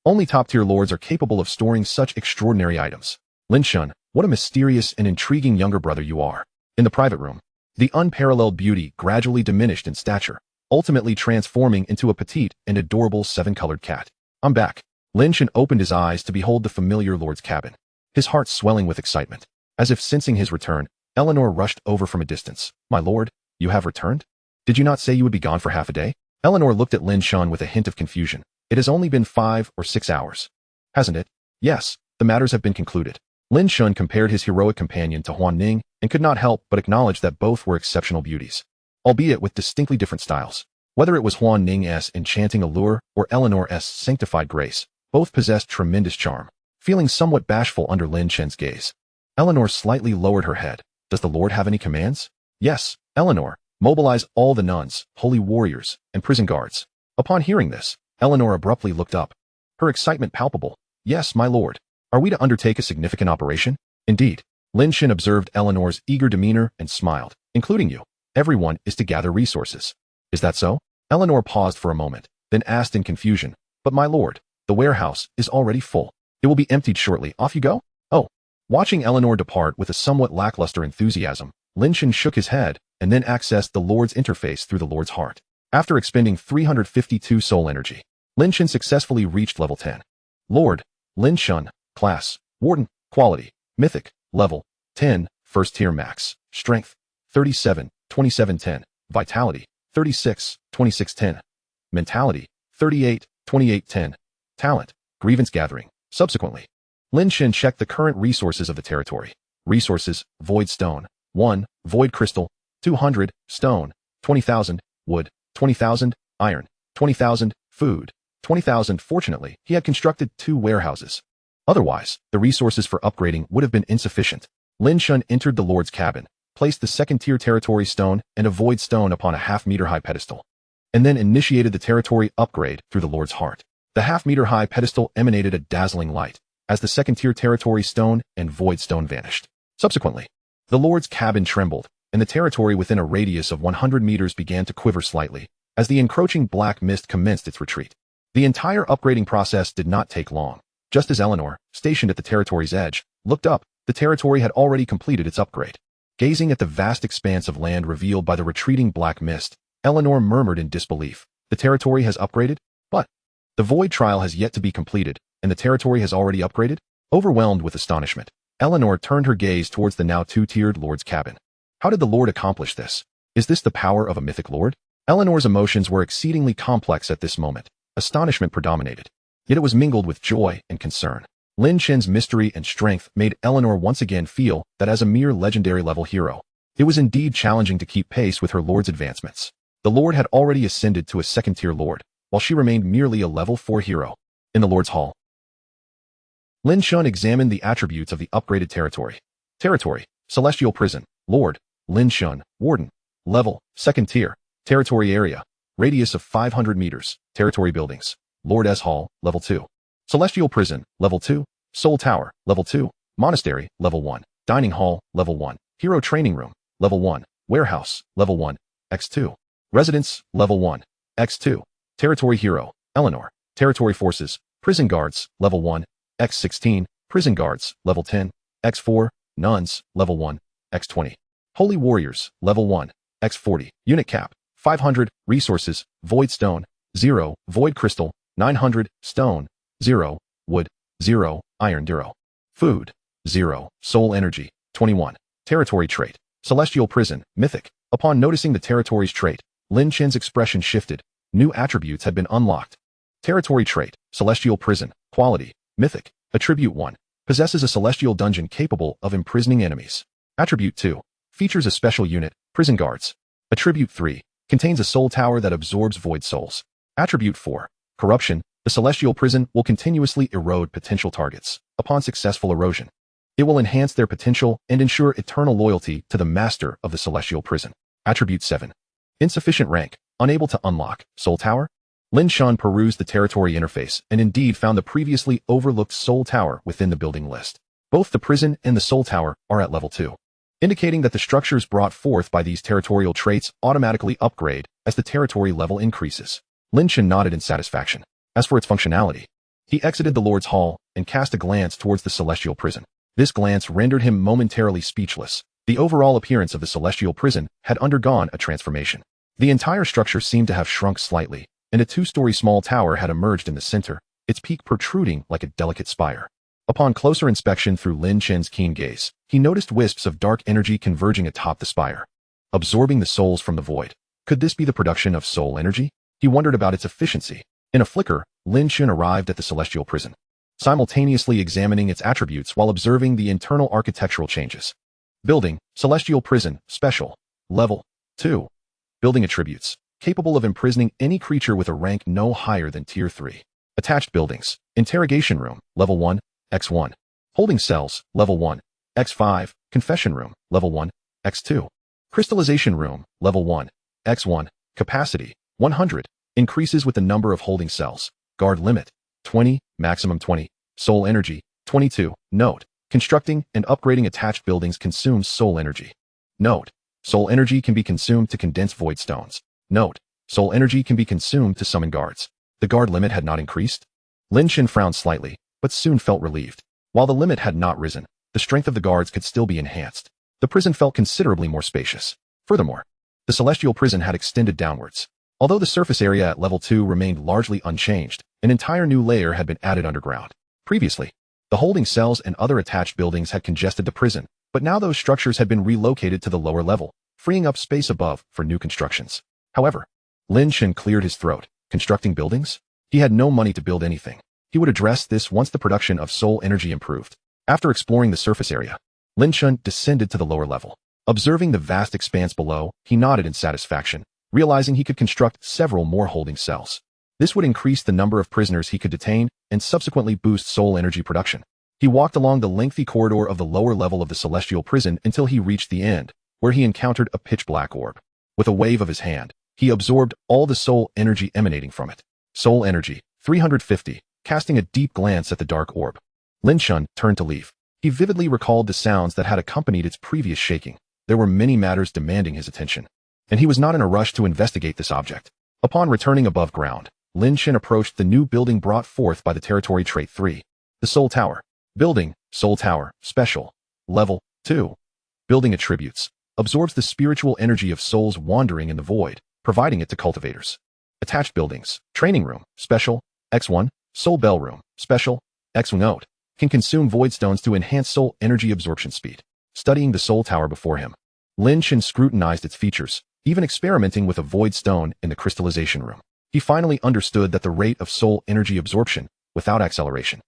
only top-tier lords are capable of storing such extraordinary items. Lin Chen, what a mysterious and intriguing younger brother you are. In the private room, the unparalleled beauty gradually diminished in stature, ultimately transforming into a petite and adorable 7-colored cat. I'm back. Lin Chen opened his eyes to behold the familiar lord's cabin, his heart swelling with excitement. As if sensing his return, Eleanor rushed over from a distance. My lord, you have returned? Did you not say you would be gone for half a day? Eleanor looked at Lin Chen with a hint of confusion. It has only been 5 or 6 hours. Hasn't it? Yes, the matters have been concluded. Lin Chen compared his heroic companion to Huan Ning and could not help but acknowledge that both were exceptional beauties, albeit with distinctly different styles. Whether it was Huan Ning's enchanting allure or Eleanor's sanctified grace, both possessed tremendous charm. Feeling somewhat bashful under Lin Chen's gaze, Eleanor slightly lowered her head. Does the Lord have any commands? Yes, Eleanor. Mobilize all the nuns, holy warriors, and prison guards. Upon hearing this, Eleanor abruptly looked up, her excitement palpable. Yes, my lord. Are we to undertake a significant operation? Indeed. Lin Chen observed Eleanor's eager demeanor and smiled. Including you. Everyone is to gather resources. Is that so? Eleanor paused for a moment, then asked in confusion, "But my lord, the warehouse is already full. It will be emptied shortly. Off you go?" "Oh." Watching Eleanor depart with a somewhat lackluster enthusiasm, Lin Chen shook his head and then accessed the Lord's interface through the Lord's heart. After expending 352 soul energy, Lin Chen successfully reached level 10. Lord, Lin Chen, class, Warden, quality, mythic, level 10, first tier max, strength, 37, 2710, vitality, 36, 2610, mentality, 38, 2810, talent, grievance gathering. Subsequently, Lin Chen checked the current resources of the territory. Resources, void stone, 1, void crystal, 200, stone, 20,000, wood, 20,000, iron, 20,000, food, 20,000. Fortunately, he had constructed 2 warehouses. Otherwise, the resources for upgrading would have been insufficient. Lin Chen entered the Lord's cabin, placed the second-tier territory stone and a void stone upon a half-meter-high pedestal, and then initiated the territory upgrade through the Lord's heart. The half-meter-high pedestal emanated a dazzling light as the second-tier territory stone and void stone vanished. Subsequently, the Lord's cabin trembled, and the territory within a radius of 100 meters began to quiver slightly as the encroaching black mist commenced its retreat. The entire upgrading process did not take long. Just as Eleanor, stationed at the territory's edge, looked up, the territory had already completed its upgrade. Gazing at the vast expanse of land revealed by the retreating black mist, Eleanor murmured in disbelief, "The territory has upgraded? But the void trial has yet to be completed, and the territory has already upgraded?" Overwhelmed with astonishment, Eleanor turned her gaze towards the now 2-tiered Lord's cabin. How did the Lord accomplish this? Is this the power of a mythic lord? Eleanor's emotions were exceedingly complex at this moment. Astonishment predominated, yet it was mingled with joy and concern. Lin Chen's mystery and strength made Eleanor once again feel that as a mere legendary-level hero, it was indeed challenging to keep pace with her lord's advancements. The lord had already ascended to a second-tier lord, while she remained merely a level 4 hero. In the Lord's Hall, Lin Chen examined the attributes of the upgraded territory. Territory, Celestial Prison, Lord, Lin Chen, Warden, level, second tier, territory area, radius of 500 meters, territory buildings, Lord S. Hall, level 2. Celestial Prison, level 2, Soul Tower, level 2, Monastery, level 1, Dining Hall, level 1, Hero Training Room, level 1, Warehouse, level 1, X2, Residence, level 1, X2, Territory Hero, Eleanor, Territory Forces, Prison Guards, level 1, X16, Prison Guards, level 10, X4, Nuns, level 1, X20, Holy Warriors, level 1, X40, Unit Cap, 500, Resources, Void Stone, 0, Void Crystal, 900, Stone, 0, Wood, 0, Iron 0, Food, 0, Soul Energy, 21, Territory Trait, Celestial Prison, Mythic. Upon noticing the territory's trait, Lin Chen's expression shifted. New attributes had been unlocked. Territory Trait, Celestial Prison, Quality, Mythic. Attribute 1, possesses a celestial dungeon capable of imprisoning enemies. Attribute 2, features a special unit, Prison Guards. Attribute 3, contains a soul tower that absorbs void souls. Attribute 4, corruption. The celestial prison will continuously erode potential targets. Upon successful erosion, it will enhance their potential and ensure eternal loyalty to the master of the celestial prison. Attribute 7, insufficient rank, unable to unlock soul tower. Lin Chen perused the territory interface and indeed found the previously overlooked soul tower within the building list. Both the prison and the soul tower are at level 2, indicating that the structures brought forth by these territorial traits automatically upgrade as the territory level increases. Lin Chen nodded in satisfaction. As for its functionality, he exited the Lord's Hall and cast a glance towards the celestial prison. This glance rendered him momentarily speechless. The overall appearance of the celestial prison had undergone a transformation. The entire structure seemed to have shrunk slightly, and a 2-story small tower had emerged in the center, its peak protruding like a delicate spire. Upon closer inspection through Lin Chen's keen gaze, he noticed wisps of dark energy converging atop the spire, absorbing the souls from the void. Could this be the production of soul energy? He wondered about its efficiency. In a flicker, Lin Chen arrived at the celestial prison, simultaneously examining its attributes while observing the internal architectural changes. Building, Celestial Prison, Special, Level 2. Building attributes, capable of imprisoning any creature with a rank no higher than Tier 3. Attached buildings, Interrogation Room, Level 1, X1. Holding Cells, Level 1, X5. Confession Room, Level 1, X2. Crystallization Room, Level 1, X1. Capacity, 100. Increases with the number of holding cells. Guard limit, 20, maximum 20. Soul energy, 22. Note, constructing and upgrading attached buildings consumes soul energy. Note, soul energy can be consumed to condense void stones. Note, soul energy can be consumed to summon guards. The guard limit had not increased? Lin Chen frowned slightly, but soon felt relieved. While the limit had not risen, the strength of the guards could still be enhanced. The prison felt considerably more spacious. Furthermore, the celestial prison had extended downwards. Although the surface area at level 2 remained largely unchanged, an entire new layer had been added underground. Previously, the holding cells and other attached buildings had congested the prison, but now those structures had been relocated to the lower level, freeing up space above for new constructions. However, Lin Chen cleared his throat. Constructing buildings? He had no money to build anything. He would address this once the production of soul energy improved. After exploring the surface area, Lin Chen descended to the lower level. Observing the vast expanse below, he nodded in satisfaction, realizing he could construct several more holding cells. This would increase the number of prisoners he could detain and subsequently boost soul energy production. He walked along the lengthy corridor of the lower level of the celestial prison until he reached the end, where he encountered a pitch-black orb. With a wave of his hand, he absorbed all the soul energy emanating from it. Soul energy, 350, casting a deep glance at the dark orb. Lin Chen turned to leave. He vividly recalled the sounds that had accompanied its previous shaking. There were many matters demanding his attention, and he was not in a rush to investigate this object. Upon returning above ground, Lin Chen approached the new building brought forth by the territory trait 3, the Soul Tower. Building, Soul Tower, Special, Level 2. Building attributes, absorbs the spiritual energy of souls wandering in the void, providing it to cultivators. Attached buildings, Training Room, Special, X1, Soul Bell Room, Special, X1 Note, can consume void stones to enhance soul energy absorption speed. Studying the Soul Tower before him, Lin Chen scrutinized its features, even experimenting with a void stone in the crystallization room. He finally understood that the rate of soul energy absorption, without acceleration,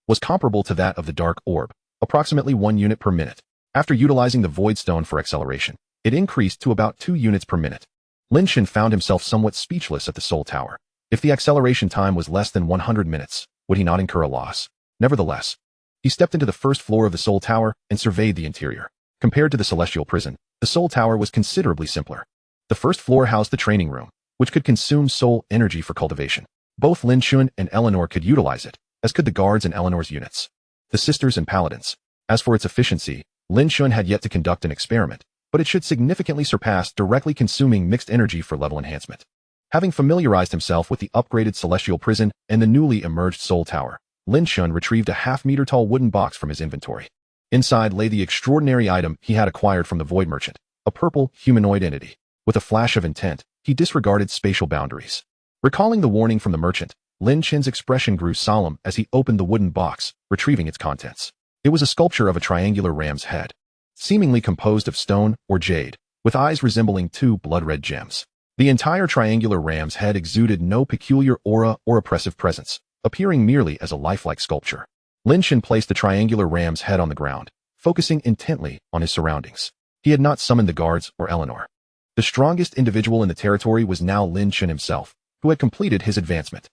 was comparable to that of the dark orb, approximately 1 unit per minute. After utilizing the void stone for acceleration, it increased to about 2 units per minute. Lin Chen found himself somewhat speechless at the Soul Tower. If the acceleration time was less than 100 minutes, would he not incur a loss? Nevertheless, he stepped into the first floor of the Soul Tower and surveyed the interior. Compared to the celestial prison, the Soul Tower was considerably simpler. The first floor housed the training room, which could consume soul energy for cultivation. Both Lin Chen and Eleanor could utilize it, as could the guards and Eleanor's units, the sisters and paladins. As for its efficiency, Lin Chen had yet to conduct an experiment, but it should significantly surpass directly consuming mixed energy for level enhancement. Having familiarized himself with the upgraded celestial prison and the newly emerged Soul Tower, Lin Chen retrieved a half-meter-tall wooden box from his inventory. Inside lay the extraordinary item he had acquired from the Void Merchant, a purple humanoid entity. With a flash of intent, he disregarded spatial boundaries. Recalling the warning from the merchant, Lin Chen's expression grew solemn as he opened the wooden box, retrieving its contents. It was a sculpture of a triangular ram's head, seemingly composed of stone or jade, with eyes resembling 2 blood-red gems. The entire triangular ram's head exuded no peculiar aura or oppressive presence, appearing merely as a lifelike sculpture. Lin Chen placed the triangular ram's head on the ground, focusing intently on his surroundings. He had not summoned the guards or Eleanor. The strongest individual in the territory was now Lin Chen himself, who had completed his advancement.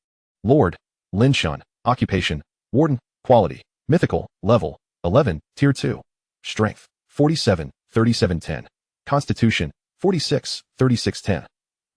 Lord, Lin Chen, Occupation, Warden, Quality, Mythical, Level, 11, Tier 2. Strength, 47, 3710. Constitution, 46, 3610.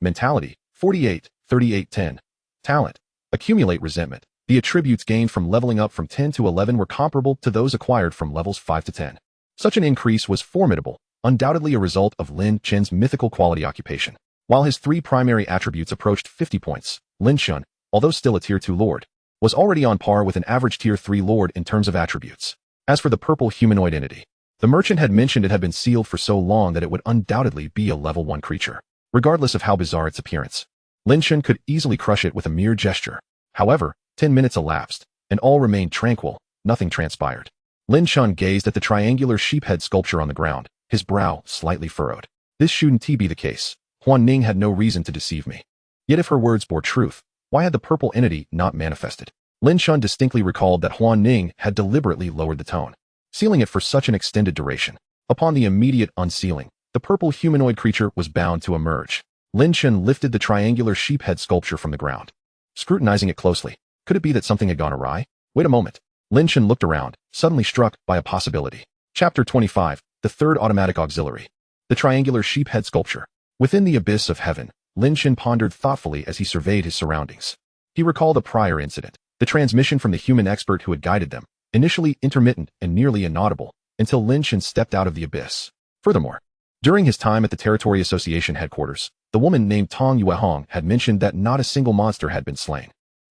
Mentality, 48, 3810. Talent, Accumulate Resentment. The attributes gained from leveling up from 10 to 11 were comparable to those acquired from levels 5 to 10. Such an increase was formidable, undoubtedly a result of Lin Chen's mythical quality occupation. While his 3 primary attributes approached 50 points, Lin Chen, although still a Tier 2 Lord, was already on par with an average Tier 3 Lord in terms of attributes. As for the purple humanoid entity, the merchant had mentioned it had been sealed for so long that it would undoubtedly be a level 1 creature. Regardless of how bizarre its appearance, Lin Chen could easily crush it with a mere gesture. However, 10 minutes elapsed, and all remained tranquil, nothing transpired. Lin Chen gazed at the triangular sheephead sculpture on the ground, his brow slightly furrowed. This shouldn't be the case. Huan Ning had no reason to deceive me. Yet if her words bore truth, why had the purple entity not manifested? Lin Chen distinctly recalled that Huan Ning had deliberately lowered the tone, sealing it for such an extended duration. Upon the immediate unsealing, the purple humanoid creature was bound to emerge. Lin Chen lifted the triangular sheephead sculpture from the ground. Scrutinizing it closely, could it be that something had gone awry? Wait a moment. Lin Chen looked around, suddenly struck by a possibility. Chapter 25, the third automatic auxiliary. The triangular sheephead sculpture. Within the abyss of heaven, Lin Chen pondered thoughtfully as he surveyed his surroundings. He recalled a prior incident, the transmission from the human expert who had guided them, initially intermittent and nearly inaudible, until Lin Chen stepped out of the abyss. Furthermore, during his time at the Territory Association headquarters, the woman named Tong Yuehong had mentioned that not a single monster had been slain.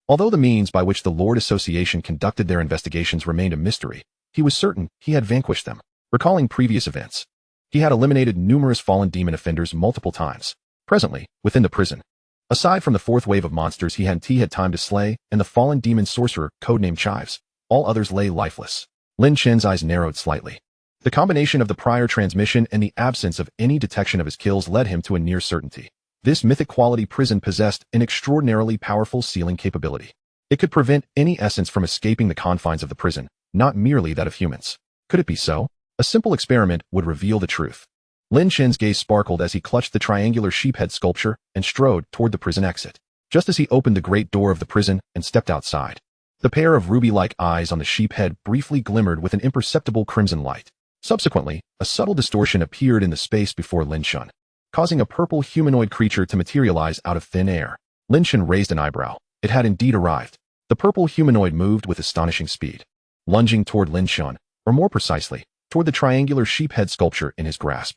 Although the means by which the Lord Association conducted their investigations remained a mystery, he was certain he had vanquished them. Recalling previous events, he had eliminated numerous fallen demon offenders multiple times. Presently, within the prison, aside from the fourth wave of monsters he had time to slay and the fallen demon sorcerer codenamed Chives, all others lay lifeless. Lin Chen's eyes narrowed slightly. The combination of the prior transmission and the absence of any detection of his kills led him to a near certainty. This mythic-quality prison possessed an extraordinarily powerful sealing capability. It could prevent any essence from escaping the confines of the prison, not merely that of humans. Could it be so? A simple experiment would reveal the truth. Lin Chen's gaze sparkled as he clutched the triangular sheephead sculpture and strode toward the prison exit. Just as he opened the great door of the prison and stepped outside, the pair of ruby-like eyes on the sheephead briefly glimmered with an imperceptible crimson light. Subsequently, a subtle distortion appeared in the space before Lin Chen, causing a purple humanoid creature to materialize out of thin air. Lin Chen raised an eyebrow. It had indeed arrived. The purple humanoid moved with astonishing speed, lunging toward Lin Chen, or more precisely, toward the triangular sheephead sculpture in his grasp.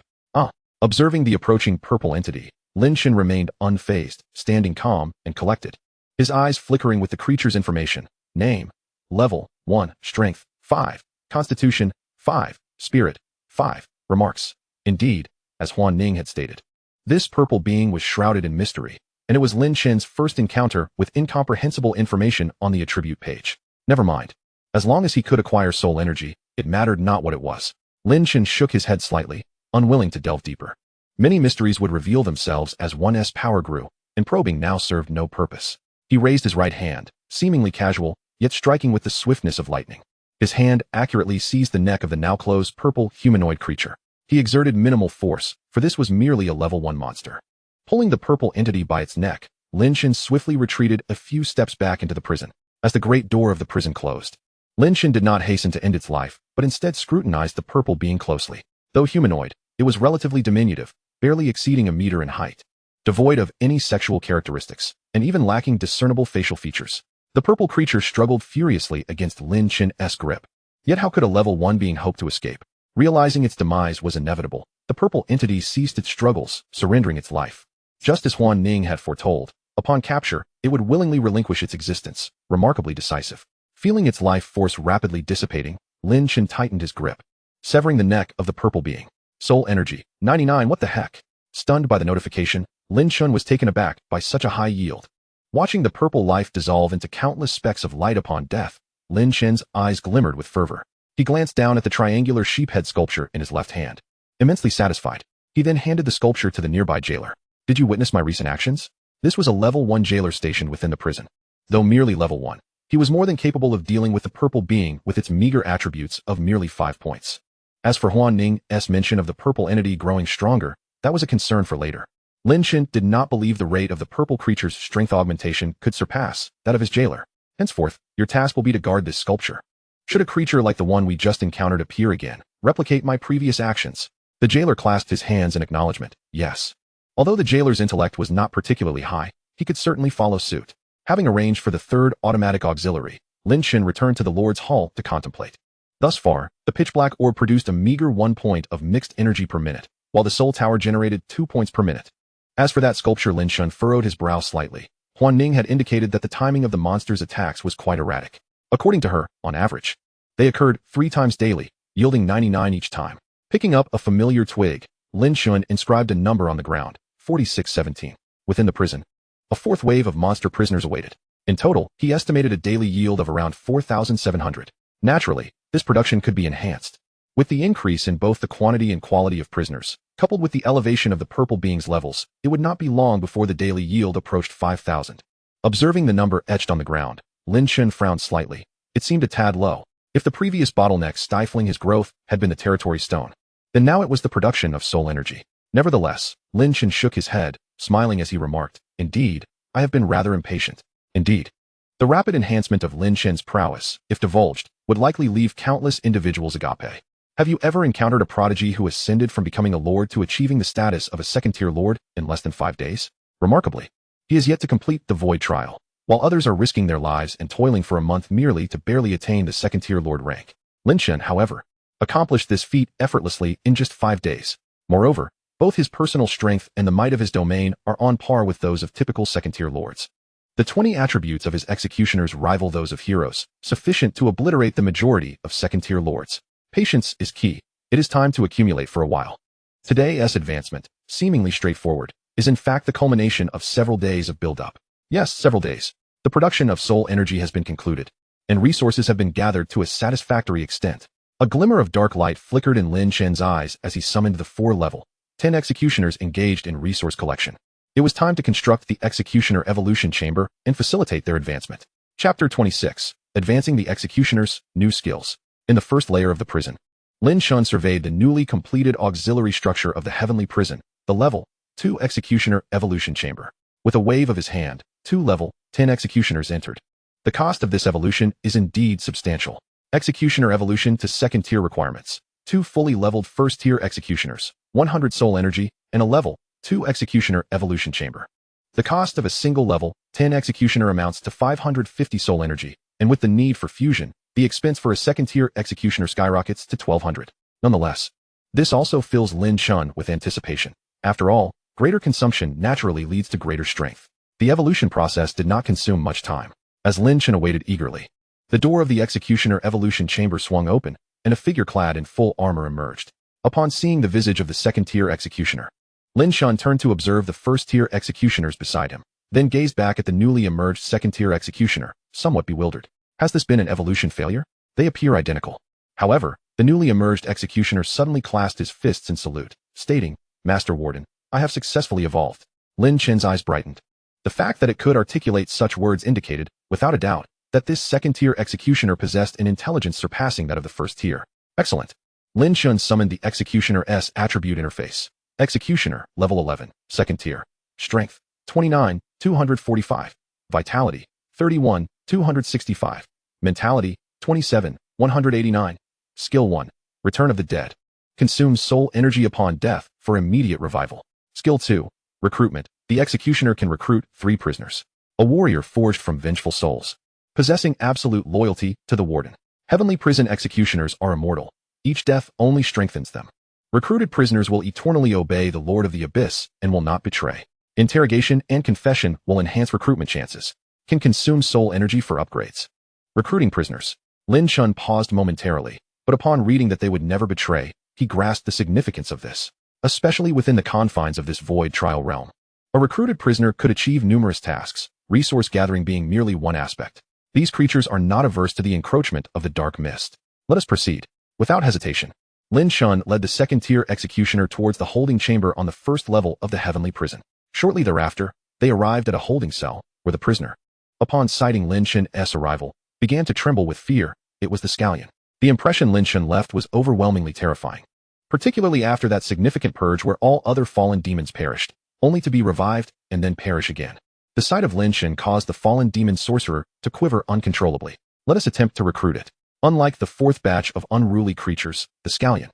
Observing the approaching purple entity, Lin Chen remained unfazed, standing calm and collected, his eyes flickering with the creature's information. Name: Level 1, Strength 5, Constitution 5, Spirit 5. Remarks: Indeed, as Huan Ning had stated, this purple being was shrouded in mystery, and it was Lin Chen's first encounter with incomprehensible information on the attribute page. Never mind. As long as he could acquire soul energy, it mattered not what it was. Lin Chen shook his head slightly, unwilling to delve deeper. Many mysteries would reveal themselves as one's power grew, and probing now served no purpose. He raised his right hand, seemingly casual, yet striking with the swiftness of lightning. His hand accurately seized the neck of the now closed purple humanoid creature. He exerted minimal force, for this was merely a level 1 monster. Pulling the purple entity by its neck, Lin Chen swiftly retreated a few steps back into the prison. As the great door of the prison closed, Lin Chen did not hasten to end its life, but instead scrutinized the purple being closely. Though humanoid, it was relatively diminutive, barely exceeding a meter in height, devoid of any sexual characteristics, and even lacking discernible facial features. The purple creature struggled furiously against Lin Chen's grip. Yet how could a level 1 being hope to escape? Realizing its demise was inevitable, the purple entity ceased its struggles, surrendering its life. Just as Huan Ning had foretold, upon capture, it would willingly relinquish its existence, remarkably decisive. Feeling its life force rapidly dissipating, Lin Chen tightened his grip, severing the neck of the purple being. Soul energy, 99, what the heck? Stunned by the notification, Lin Chen was taken aback by such a high yield. Watching the purple life dissolve into countless specks of light upon death, Lin Chen's eyes glimmered with fervor. He glanced down at the triangular sheephead sculpture in his left hand. Immensely satisfied, he then handed the sculpture to the nearby jailer. Did you witness my recent actions? This was a level 1 jailer stationed within the prison. Though merely level 1, he was more than capable of dealing with the purple being with its meager attributes of merely 5 points. As for Huan Ning's mention of the purple entity growing stronger, that was a concern for later. Lin Chen did not believe the rate of the purple creature's strength augmentation could surpass that of his jailer. Henceforth, your task will be to guard this sculpture. Should a creature like the one we just encountered appear again, replicate my previous actions. The jailer clasped his hands in acknowledgement. Yes. Although the jailer's intellect was not particularly high, he could certainly follow suit. Having arranged for the third automatic auxiliary, Lin Chen returned to the Lord's Hall to contemplate. Thus far, the pitch-black orb produced a meager 1 point of mixed energy per minute, while the soul tower generated 2 points per minute. As for that sculpture, Lin Chen furrowed his brow slightly. Huan Ning had indicated that the timing of the monster's attacks was quite erratic. According to her, on average, they occurred 3 times daily, yielding 99 each time. Picking up a familiar twig, Lin Chen inscribed a number on the ground, 4617. Within the prison, a fourth wave of monster prisoners awaited. In total, he estimated a daily yield of around 4,700. Naturally, this production could be enhanced. With the increase in both the quantity and quality of prisoners, coupled with the elevation of the purple being's levels, it would not be long before the daily yield approached 5,000. Observing the number etched on the ground, Lin Chen frowned slightly. It seemed a tad low. If the previous bottleneck stifling his growth had been the territory stone, then now it was the production of soul energy. Nevertheless, Lin Chen shook his head, smiling as he remarked, Indeed, I have been rather impatient. Indeed. The rapid enhancement of Lin Chen's prowess, if divulged, would likely leave countless individuals agape. Have you ever encountered a prodigy who ascended from becoming a lord to achieving the status of a second-tier lord in less than 5 days? Remarkably, he is yet to complete the void trial, while others are risking their lives and toiling for a month merely to barely attain the second-tier lord rank. Lin Chen, however, accomplished this feat effortlessly in just 5 days. Moreover, both his personal strength and the might of his domain are on par with those of typical second-tier lords. The The 20 attributes of his executioners rival those of heroes, sufficient to obliterate the majority of second-tier lords. Patience is key. It is time to accumulate for a while. Today's advancement, seemingly straightforward, is in fact the culmination of several days of build-up. Yes, several days. The production of soul energy has been concluded, and resources have been gathered to a satisfactory extent. A glimmer of dark light flickered in Lin Chen's eyes as he summoned the 4-level, 10 executioners engaged in resource collection. It was time to construct the Executioner Evolution Chamber and facilitate their advancement. Chapter 26. Advancing the Executioners, New Skills. In the first layer of the prison, Lin Chen surveyed the newly completed auxiliary structure of the Heavenly Prison, the Level 2 Executioner Evolution Chamber. With a wave of his hand, 2 level 10 executioners entered. The cost of this evolution is indeed substantial. Executioner evolution to second-tier requirements. 2 fully leveled first-tier executioners, 100 soul energy, and a level 2 executioner evolution chamber. The cost of a single level 10 executioner amounts to 550 soul energy, and with the need for fusion, the expense for a second-tier executioner skyrockets to 1200. Nonetheless, this also fills Lin Chen with anticipation. After all, greater consumption naturally leads to greater strength. The evolution process did not consume much time, as Lin Chen awaited eagerly. The door of the Executioner Evolution Chamber swung open, and a figure clad in full armor emerged. Upon seeing the visage of the second-tier executioner, Lin Chen turned to observe the first-tier executioners beside him, then gazed back at the newly emerged second-tier executioner, somewhat bewildered. Has this been an evolution failure? They appear identical. However, the newly emerged executioner suddenly clasped his fists in salute, stating, "Master Warden, I have successfully evolved." Lin Chen's eyes brightened. The fact that it could articulate such words indicated, without a doubt, that this second-tier executioner possessed an intelligence surpassing that of the first tier. Excellent. Lin Chen summoned the Executioner-S attribute interface. Executioner, level 11, second tier. Strength, 29, 245. Vitality, 31, 265. Mentality, 27, 189. Skill 1, Return of the Dead. Consumes soul energy upon death for immediate revival. Skill 2, Recruitment. The executioner can recruit 3 prisoners. A warrior forged from vengeful souls, possessing absolute loyalty to the Warden. Heavenly Prison executioners are immortal. Each death only strengthens them. Recruited prisoners will eternally obey the Lord of the Abyss and will not betray. Interrogation and confession will enhance recruitment chances. Can consume soul energy for upgrades. Recruiting prisoners. Lin Chen paused momentarily, but upon reading that they would never betray, he grasped the significance of this, especially within the confines of this void trial realm. A recruited prisoner could achieve numerous tasks, resource gathering being merely one aspect. These creatures are not averse to the encroachment of the dark mist. Let us proceed. Without hesitation, Lin Chen led the second-tier executioner towards the holding chamber on the first level of the Heavenly Prison. Shortly thereafter, they arrived at a holding cell, where the prisoner, upon sighting Lin Chen's arrival, began to tremble with fear. It was the Scallion. The impression Lin Chen left was overwhelmingly terrifying, particularly after that significant purge where all other fallen demons perished, only to be revived and then perish again. The sight of Lin Chen caused the fallen demon sorcerer to quiver uncontrollably. Let us attempt to recruit it. Unlike the 4th batch of unruly creatures, the Scallion,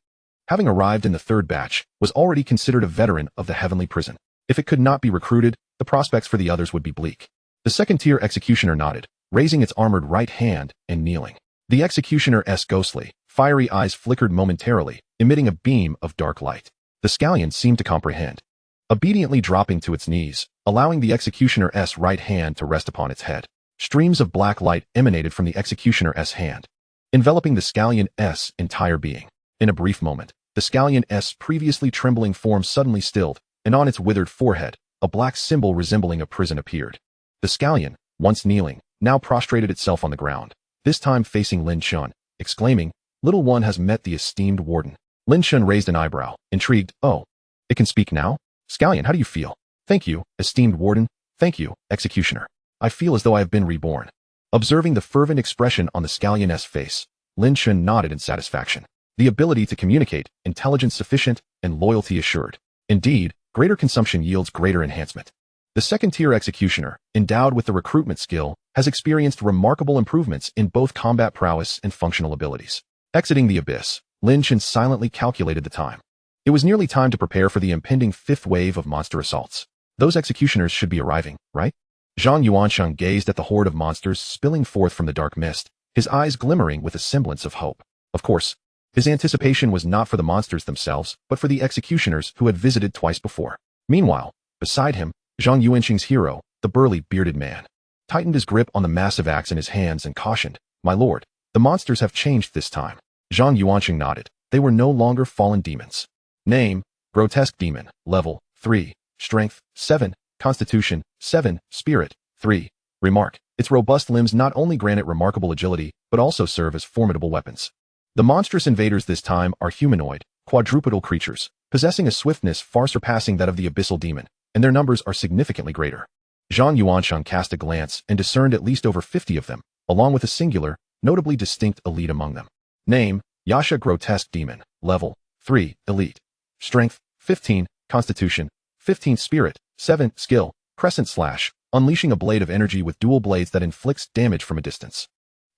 having arrived in the 3rd batch, was already considered a veteran of the Heavenly Prison. If it could not be recruited, the prospects for the others would be bleak. The second-tier executioner nodded, raising its armored right hand and kneeling. The executioner's ghostly, fiery eyes flickered momentarily, emitting a beam of dark light. The Scallion seemed to comprehend, obediently dropping to its knees, allowing the executioner's right hand to rest upon its head. Streams of black light emanated from the executioner's hand, enveloping the Scallion's entire being. In a brief moment, the Scallion's previously trembling form suddenly stilled, and on its withered forehead, a black symbol resembling a prison appeared. The Scallion, once kneeling, now prostrated itself on the ground, this time facing Lin Chen, exclaiming, "Little one has met the esteemed Warden." Lin Chen raised an eyebrow, intrigued. "Oh, it can speak now? Scallion, how do you feel?" "Thank you, esteemed Warden. Thank you, Executioner. I feel as though I have been reborn." Observing the fervent expression on the Scallion's face, Lin Chen nodded in satisfaction. The ability to communicate, intelligence sufficient, and loyalty assured. Indeed, greater consumption yields greater enhancement. The second-tier executioner, endowed with the recruitment skill, has experienced remarkable improvements in both combat prowess and functional abilities. Exiting the abyss, Lin Chen silently calculated the time. It was nearly time to prepare for the impending 5th wave of monster assaults. Those executioners should be arriving, right? Zhang Yuansheng gazed at the horde of monsters spilling forth from the dark mist, his eyes glimmering with a semblance of hope. Of course, his anticipation was not for the monsters themselves, but for the executioners who had visited twice before. Meanwhile, beside him, Zhang Yuansheng's hero, the burly bearded man, tightened his grip on the massive axe in his hands and cautioned, "My lord, the monsters have changed this time." Zhang Yuanqing nodded. They were no longer fallen demons. Name, grotesque demon, level 3, strength 7, constitution 7, spirit 3. Remark, its robust limbs not only grant it remarkable agility, but also serve as formidable weapons. The monstrous invaders this time are humanoid, quadrupedal creatures, possessing a swiftness far surpassing that of the abyssal demon, and their numbers are significantly greater. Zhang Yuansheng cast a glance and discerned at least over 50 of them, along with a singular, notably distinct elite among them. Name, Yasha Grotesque Demon, level 3, elite. Strength 15, constitution 15, spirit 7, skill, crescent slash, unleashing a blade of energy with dual blades that inflicts damage from a distance.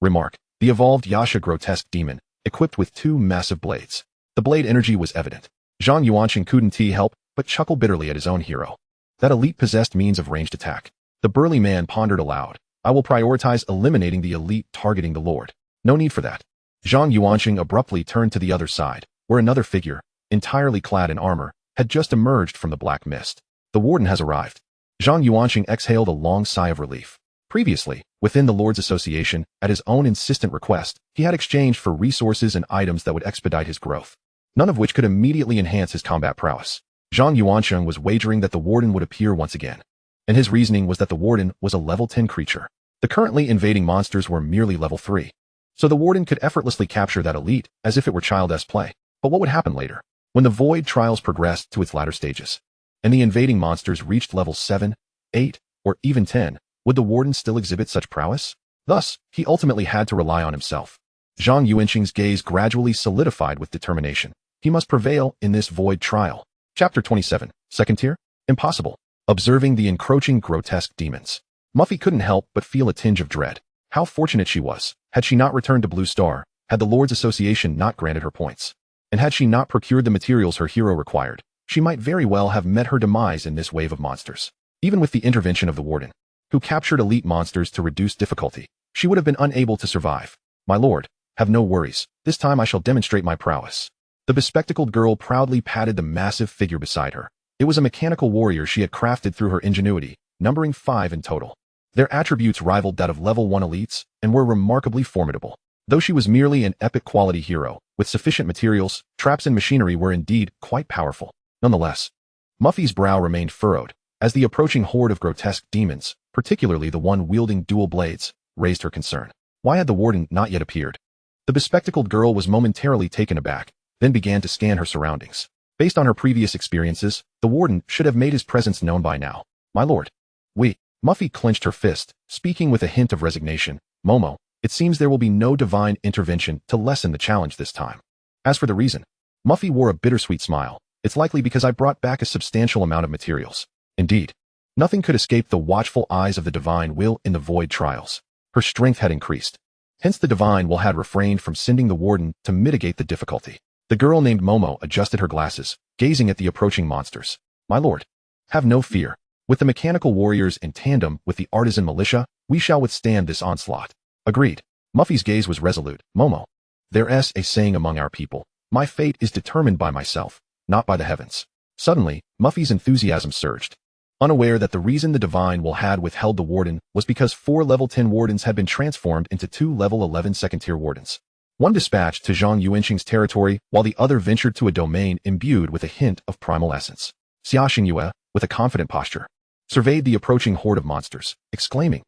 Remark, the evolved Yasha Grotesque Demon, equipped with 2 massive blades. The blade energy was evident. Zhang Yuanqing couldn't help but chuckle bitterly at his own hero. That elite possessed means of ranged attack. The burly man pondered aloud. I will prioritize eliminating the elite targeting the lord. No need for that. Zhang Yuanqing abruptly turned to the other side, where another figure, entirely clad in armor, had just emerged from the black mist. The warden has arrived. Zhang Yuanqing exhaled a long sigh of relief. Previously, within the Lords Association, at his own insistent request, he had exchanged for resources and items that would expedite his growth, none of which could immediately enhance his combat prowess. Zhang Yuansheng was wagering that the warden would appear once again, and his reasoning was that the warden was a level 10 creature. The currently invading monsters were merely level 3. So the warden could effortlessly capture that elite as if it were childish play. But what would happen later, when the void trials progressed to its latter stages, and the invading monsters reached level 7, 8, or even 10, would the warden still exhibit such prowess? Thus, he ultimately had to rely on himself. Zhang Yuanqing's gaze gradually solidified with determination. He must prevail in this void trial. Chapter 27, Second Tier? Impossible. Observing the encroaching grotesque demons, Muffy couldn't help but feel a tinge of dread. How fortunate she was. Had she not returned to Blue Star, had the Lords Association not granted her points, and had she not procured the materials her hero required, she might very well have met her demise in this wave of monsters. Even with the intervention of the warden, who captured elite monsters to reduce difficulty, she would have been unable to survive. My lord, have no worries. This time I shall demonstrate my prowess. The bespectacled girl proudly patted the massive figure beside her. It was a mechanical warrior she had crafted through her ingenuity, numbering 5 in total. Their attributes rivaled that of level 1 elites and were remarkably formidable. Though she was merely an epic quality hero, with sufficient materials, traps and machinery were indeed quite powerful. Nonetheless, Muffy's brow remained furrowed, as the approaching horde of grotesque demons, particularly the one wielding dual blades, raised her concern. Why had the warden not yet appeared? The bespectacled girl was momentarily taken aback, then began to scan her surroundings. Based on her previous experiences, the warden should have made his presence known by now. My lord. Muffy clenched her fist, speaking with a hint of resignation. Momo, it seems there will be no divine intervention to lessen the challenge this time. As for the reason, Muffy wore a bittersweet smile. It's likely because I brought back a substantial amount of materials. Indeed, nothing could escape the watchful eyes of the divine will in the void trials. Her strength had increased. Hence the divine will had refrained from sending the warden to mitigate the difficulty. The girl named Momo adjusted her glasses, gazing at the approaching monsters. My lord, have no fear. With the mechanical warriors in tandem with the artisan militia, we shall withstand this onslaught. Agreed. Muffy's gaze was resolute. Momo, there's a saying among our people. My fate is determined by myself, not by the heavens. Suddenly, Muffy's enthusiasm surged. Unaware that the reason the divine will had withheld the warden was because 4 level 10 wardens had been transformed into 2 level 11 second-tier wardens. One dispatched to Zhang Yuanqing's territory, while the other ventured to a domain imbued with a hint of primal essence. Xia Xingyue, with a confident posture, surveyed the approaching horde of monsters, exclaiming,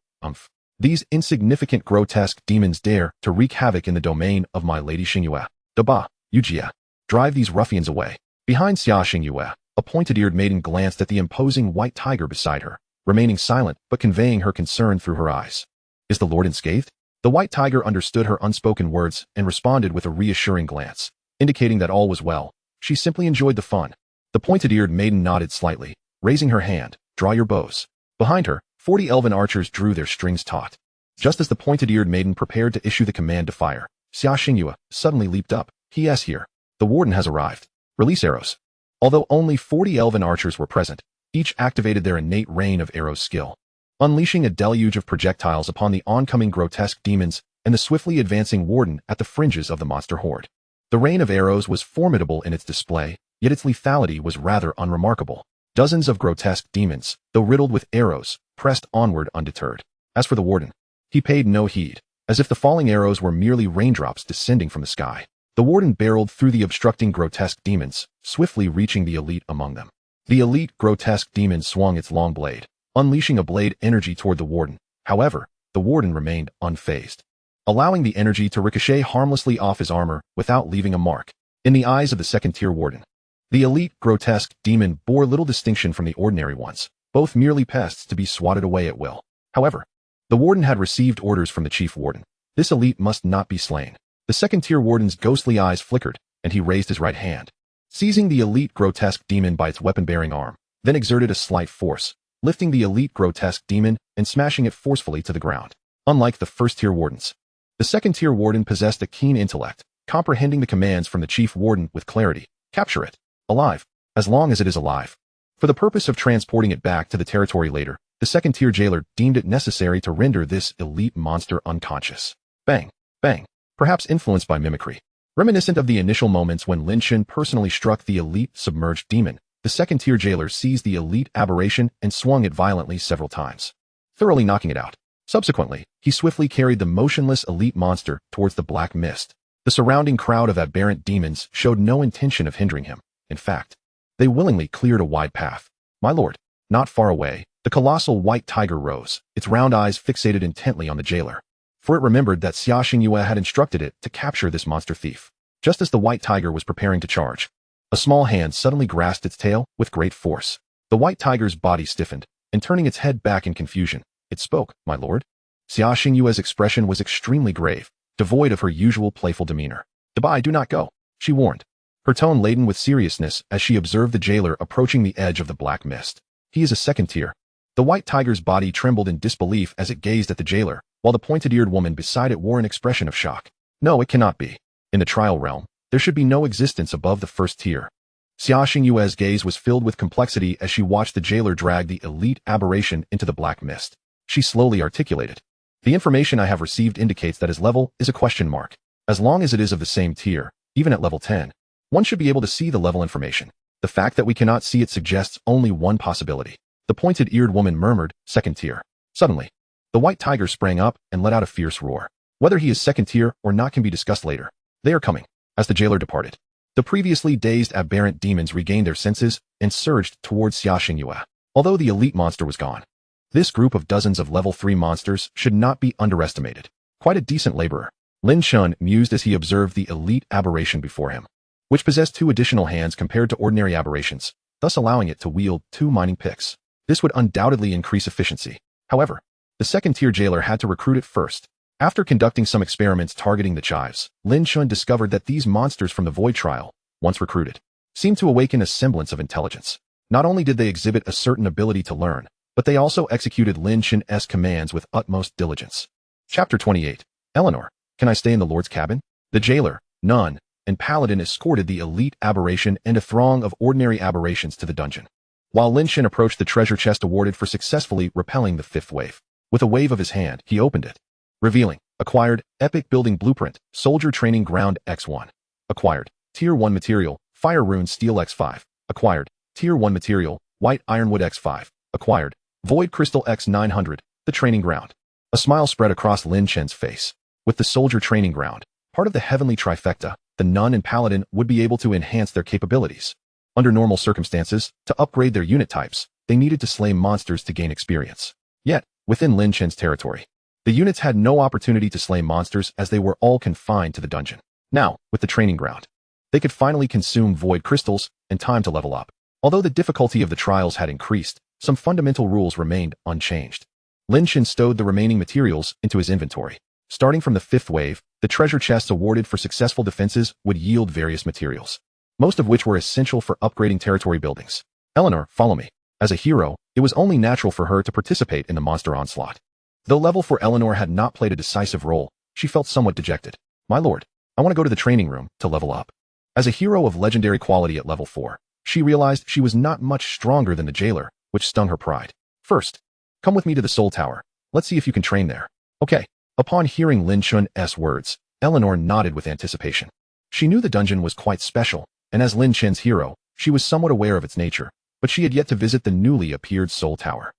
These insignificant grotesque demons dare to wreak havoc in the domain of my lady Xingyue. Daba, Yujia, drive these ruffians away. Behind Xia Xingyue, a pointed-eared maiden glanced at the imposing white tiger beside her, remaining silent but conveying her concern through her eyes. Is the lord unscathed? The white tiger understood her unspoken words and responded with a reassuring glance, indicating that all was well. She simply enjoyed the fun. The pointed-eared maiden nodded slightly, raising her hand. Draw your bows. Behind her, 40 elven archers drew their strings taut. Just as the pointed-eared maiden prepared to issue the command to fire, Xia Xingyue suddenly leaped up. He.s. here. The warden has arrived. Release arrows. Although only 40 elven archers were present, each activated their innate rain of arrows skill, unleashing a deluge of projectiles upon the oncoming grotesque demons and the swiftly advancing warden at the fringes of the monster horde. The rain of arrows was formidable in its display, yet its lethality was rather unremarkable. Dozens of grotesque demons, though riddled with arrows, pressed onward undeterred. As for the warden, he paid no heed, as if the falling arrows were merely raindrops descending from the sky. The warden barreled through the obstructing grotesque demons, swiftly reaching the elite among them. The elite grotesque demon swung its long blade, unleashing a blade energy toward the warden. However, the warden remained unfazed, allowing the energy to ricochet harmlessly off his armor without leaving a mark. In the eyes of the second-tier warden, the elite grotesque demon bore little distinction from the ordinary ones, both merely pests to be swatted away at will. However, the warden had received orders from the chief warden. This elite must not be slain. The second-tier warden's ghostly eyes flickered, and he raised his right hand, seizing the elite grotesque demon by its weapon-bearing arm, then exerted a slight force, lifting the elite grotesque demon and smashing it forcefully to the ground. Unlike the first-tier wardens, the second-tier warden possessed a keen intellect, comprehending the commands from the chief warden with clarity. Capture it. Alive. As long as it is alive. For the purpose of transporting it back to the territory later, the second-tier jailer deemed it necessary to render this elite monster unconscious. Bang. Bang. Perhaps influenced by mimicry. Reminiscent of the initial moments when Lin Chen personally struck the elite submerged demon, the second-tier jailer seized the elite aberration and swung it violently several times, thoroughly knocking it out. Subsequently, he swiftly carried the motionless elite monster towards the black mist. The surrounding crowd of aberrant demons showed no intention of hindering him. In fact, they willingly cleared a wide path. My lord, not far away, the colossal white tiger rose, its round eyes fixated intently on the jailer. For it remembered that Xia Xingyue had instructed it to capture this monster thief. Just as the white tiger was preparing to charge, a small hand suddenly grasped its tail with great force. The white tiger's body stiffened, and turning its head back in confusion, it spoke, "My lord." Xia Xingyue's expression was extremely grave, devoid of her usual playful demeanor. "Dubai, do not go," she warned, her tone laden with seriousness as she observed the jailer approaching the edge of the black mist. "He is a second tier." The white tiger's body trembled in disbelief as it gazed at the jailer, while the pointed-eared woman beside it wore an expression of shock. "No, it cannot be. In the trial realm, there should be no existence above the first tier." Xia Xingyue's gaze was filled with complexity as she watched the jailer drag the elite aberration into the black mist. She slowly articulated, "The information I have received indicates that his level is a question mark. As long as it is of the same tier, even at level 10, one should be able to see the level information. The fact that we cannot see it suggests only one possibility." The pointed-eared woman murmured, "Second tier." Suddenly, the white tiger sprang up and let out a fierce roar. Whether he is second tier or not can be discussed later. "They are coming." As the jailer departed, the previously dazed aberrant demons regained their senses and surged towards Xia Xingyue. Although the elite monster was gone, this group of dozens of level 3 monsters should not be underestimated. Quite a decent laborer. Lin Chen mused as he observed the elite aberration before him, which possessed 2 additional hands compared to ordinary aberrations, thus allowing it to wield 2 mining picks. This would undoubtedly increase efficiency. However, the second-tier jailer had to recruit it first. After conducting some experiments targeting the chives, Lin Chen discovered that these monsters from the Void Trial, once recruited, seemed to awaken a semblance of intelligence. Not only did they exhibit a certain ability to learn, but they also executed Lin Chen's commands with utmost diligence. Chapter 28. Eleanor, can I stay in the Lord's cabin? The jailer, nun, and paladin escorted the elite aberration and a throng of ordinary aberrations to the dungeon, while Lin Chen approached the treasure chest awarded for successfully repelling the 5th wave. With a wave of his hand, he opened it, revealing, acquired, epic building blueprint, soldier training ground X1. Acquired, tier 1 material, fire rune steel X5. Acquired, tier 1 material, white ironwood X5. Acquired, void crystal X900, the training ground. A smile spread across Lin Chen's face. With the soldier training ground, part of the heavenly trifecta, the nun and paladin would be able to enhance their capabilities. Under normal circumstances, to upgrade their unit types, they needed to slay monsters to gain experience. Yet, within Lin Chen's territory, the units had no opportunity to slay monsters as they were all confined to the dungeon. Now, with the training ground, they could finally consume void crystals and time to level up. Although the difficulty of the trials had increased, some fundamental rules remained unchanged. Lin Chen stowed the remaining materials into his inventory. Starting from the 5th wave, the treasure chests awarded for successful defenses would yield various materials, most of which were essential for upgrading territory buildings. "Eleanor, follow me." As a hero, it was only natural for her to participate in the monster onslaught. Though level 4 Eleanor had not played a decisive role, she felt somewhat dejected. "My lord, I want to go to the training room to level up." As a hero of legendary quality at level 4, she realized she was not much stronger than the jailer, which stung her pride. "First, come with me to the Soul Tower. Let's see if you can train there." "Okay." Upon hearing Lin Chen's words, Eleanor nodded with anticipation. She knew the dungeon was quite special, and as Lin Chen's hero, she was somewhat aware of its nature, but she had yet to visit the newly appeared Soul Tower.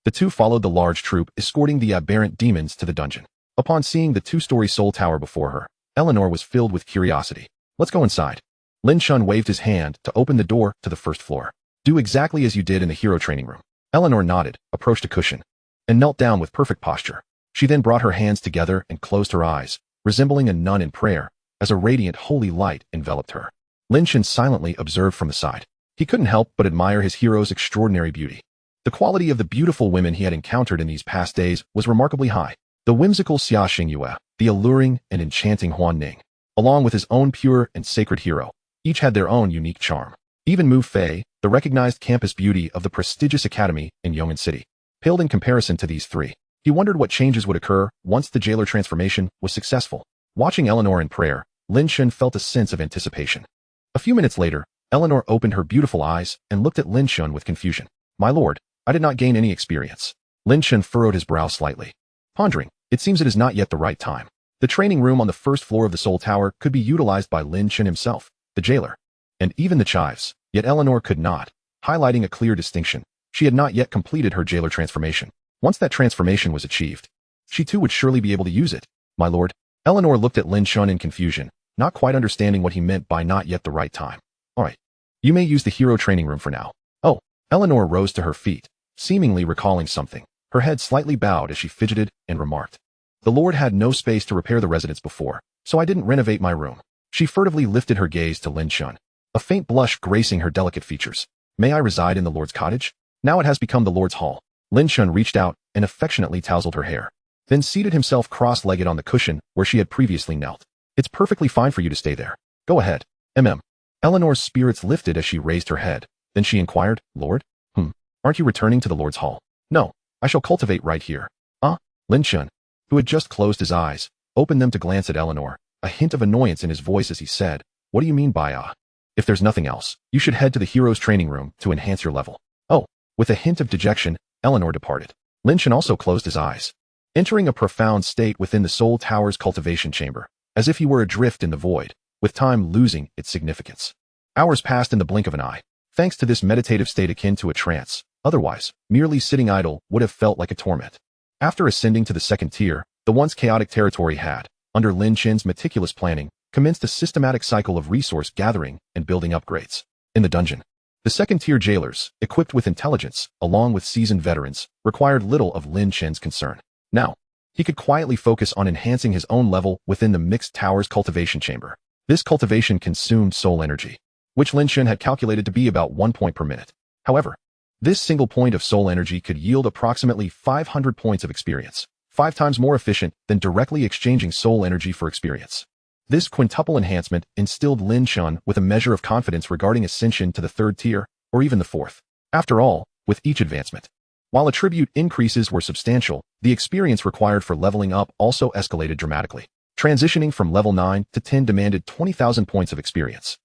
The two followed the large troop, escorting the aberrant demons to the dungeon. Upon seeing the two-story soul tower before her, Eleanor was filled with curiosity. Let's go inside. Lin Chen waved his hand to open the door to the first floor. Do exactly as you did in the hero training room. Eleanor nodded, approached a cushion, and knelt down with perfect posture. She then brought her hands together and closed her eyes, resembling a nun in prayer, as a radiant holy light enveloped her. Lin Chen silently observed from the side. He couldn't help but admire his hero's extraordinary beauty. The quality of the beautiful women he had encountered in these past days was remarkably high. The whimsical Xia Xingyue, the alluring and enchanting Huan Ning, along with his own pure and sacred hero, each had their own unique charm. Even Mu Fei, the recognized campus beauty of the prestigious academy in Yong'an City, paled in comparison to these three. He wondered what changes would occur once the jailer transformation was successful. Watching Eleanor in prayer, Lin Chen felt a sense of anticipation. A few minutes later, Eleanor opened her beautiful eyes and looked at Lin Chen with confusion. My lord, I did not gain any experience. Lin Chen furrowed his brow slightly. Pondering, it seems it is not yet the right time. The training room on the first floor of the Soul Tower could be utilized by Lin Chen himself, the jailer, and even the chives, yet Eleanor could not, highlighting a clear distinction. She had not yet completed her jailer transformation. Once that transformation was achieved, she too would surely be able to use it. My lord, Eleanor looked at Lin Chen in confusion, not quite understanding what he meant by not yet the right time. All right, you may use the hero training room for now. Oh, Eleanor rose to her feet, seemingly recalling something. Her head slightly bowed as she fidgeted and remarked, the lord had no space to repair the residence before, so I didn't renovate my room. She furtively lifted her gaze to Lin Chen, a faint blush gracing her delicate features. May I reside in the lord's cottage? Now it has become the lord's hall. Lin Chen reached out and affectionately tousled her hair, then seated himself cross-legged on the cushion where she had previously knelt. It's perfectly fine for you to stay there. Go ahead. Eleanor's spirits lifted as she raised her head. Then she inquired, Lord? Aren't you returning to the lord's hall? No, I shall cultivate right here. Lin Chen, who had just closed his eyes, opened them to glance at Eleanor, a hint of annoyance in his voice as he said, what do you mean by If there's nothing else, you should head to the hero's training room to enhance your level. Oh, with a hint of dejection, Eleanor departed. Lin Chen also closed his eyes, entering a profound state within the Soul Tower's cultivation chamber, as if he were adrift in the void, with time losing its significance. Hours passed in the blink of an eye, thanks to this meditative state akin to a trance. Otherwise, merely sitting idle would have felt like a torment. After ascending to the second tier, the once chaotic territory had, under Lin Chen's meticulous planning, commenced a systematic cycle of resource gathering and building upgrades. In the dungeon, the second-tier jailers, equipped with intelligence, along with seasoned veterans, required little of Lin Chen's concern. Now, he could quietly focus on enhancing his own level within the Mixed Tower's cultivation chamber. This cultivation consumed soul energy, which Lin Chen had calculated to be about 1 point per minute. However, this single point of soul energy could yield approximately 500 points of experience, 5 times more efficient than directly exchanging soul energy for experience. This quintuple enhancement instilled Lin Chen with a measure of confidence regarding ascension to the third tier, or even the fourth. After all, with each advancement, while attribute increases were substantial, the experience required for leveling up also escalated dramatically. Transitioning from level 9 to 10 demanded 20,000 points of experience,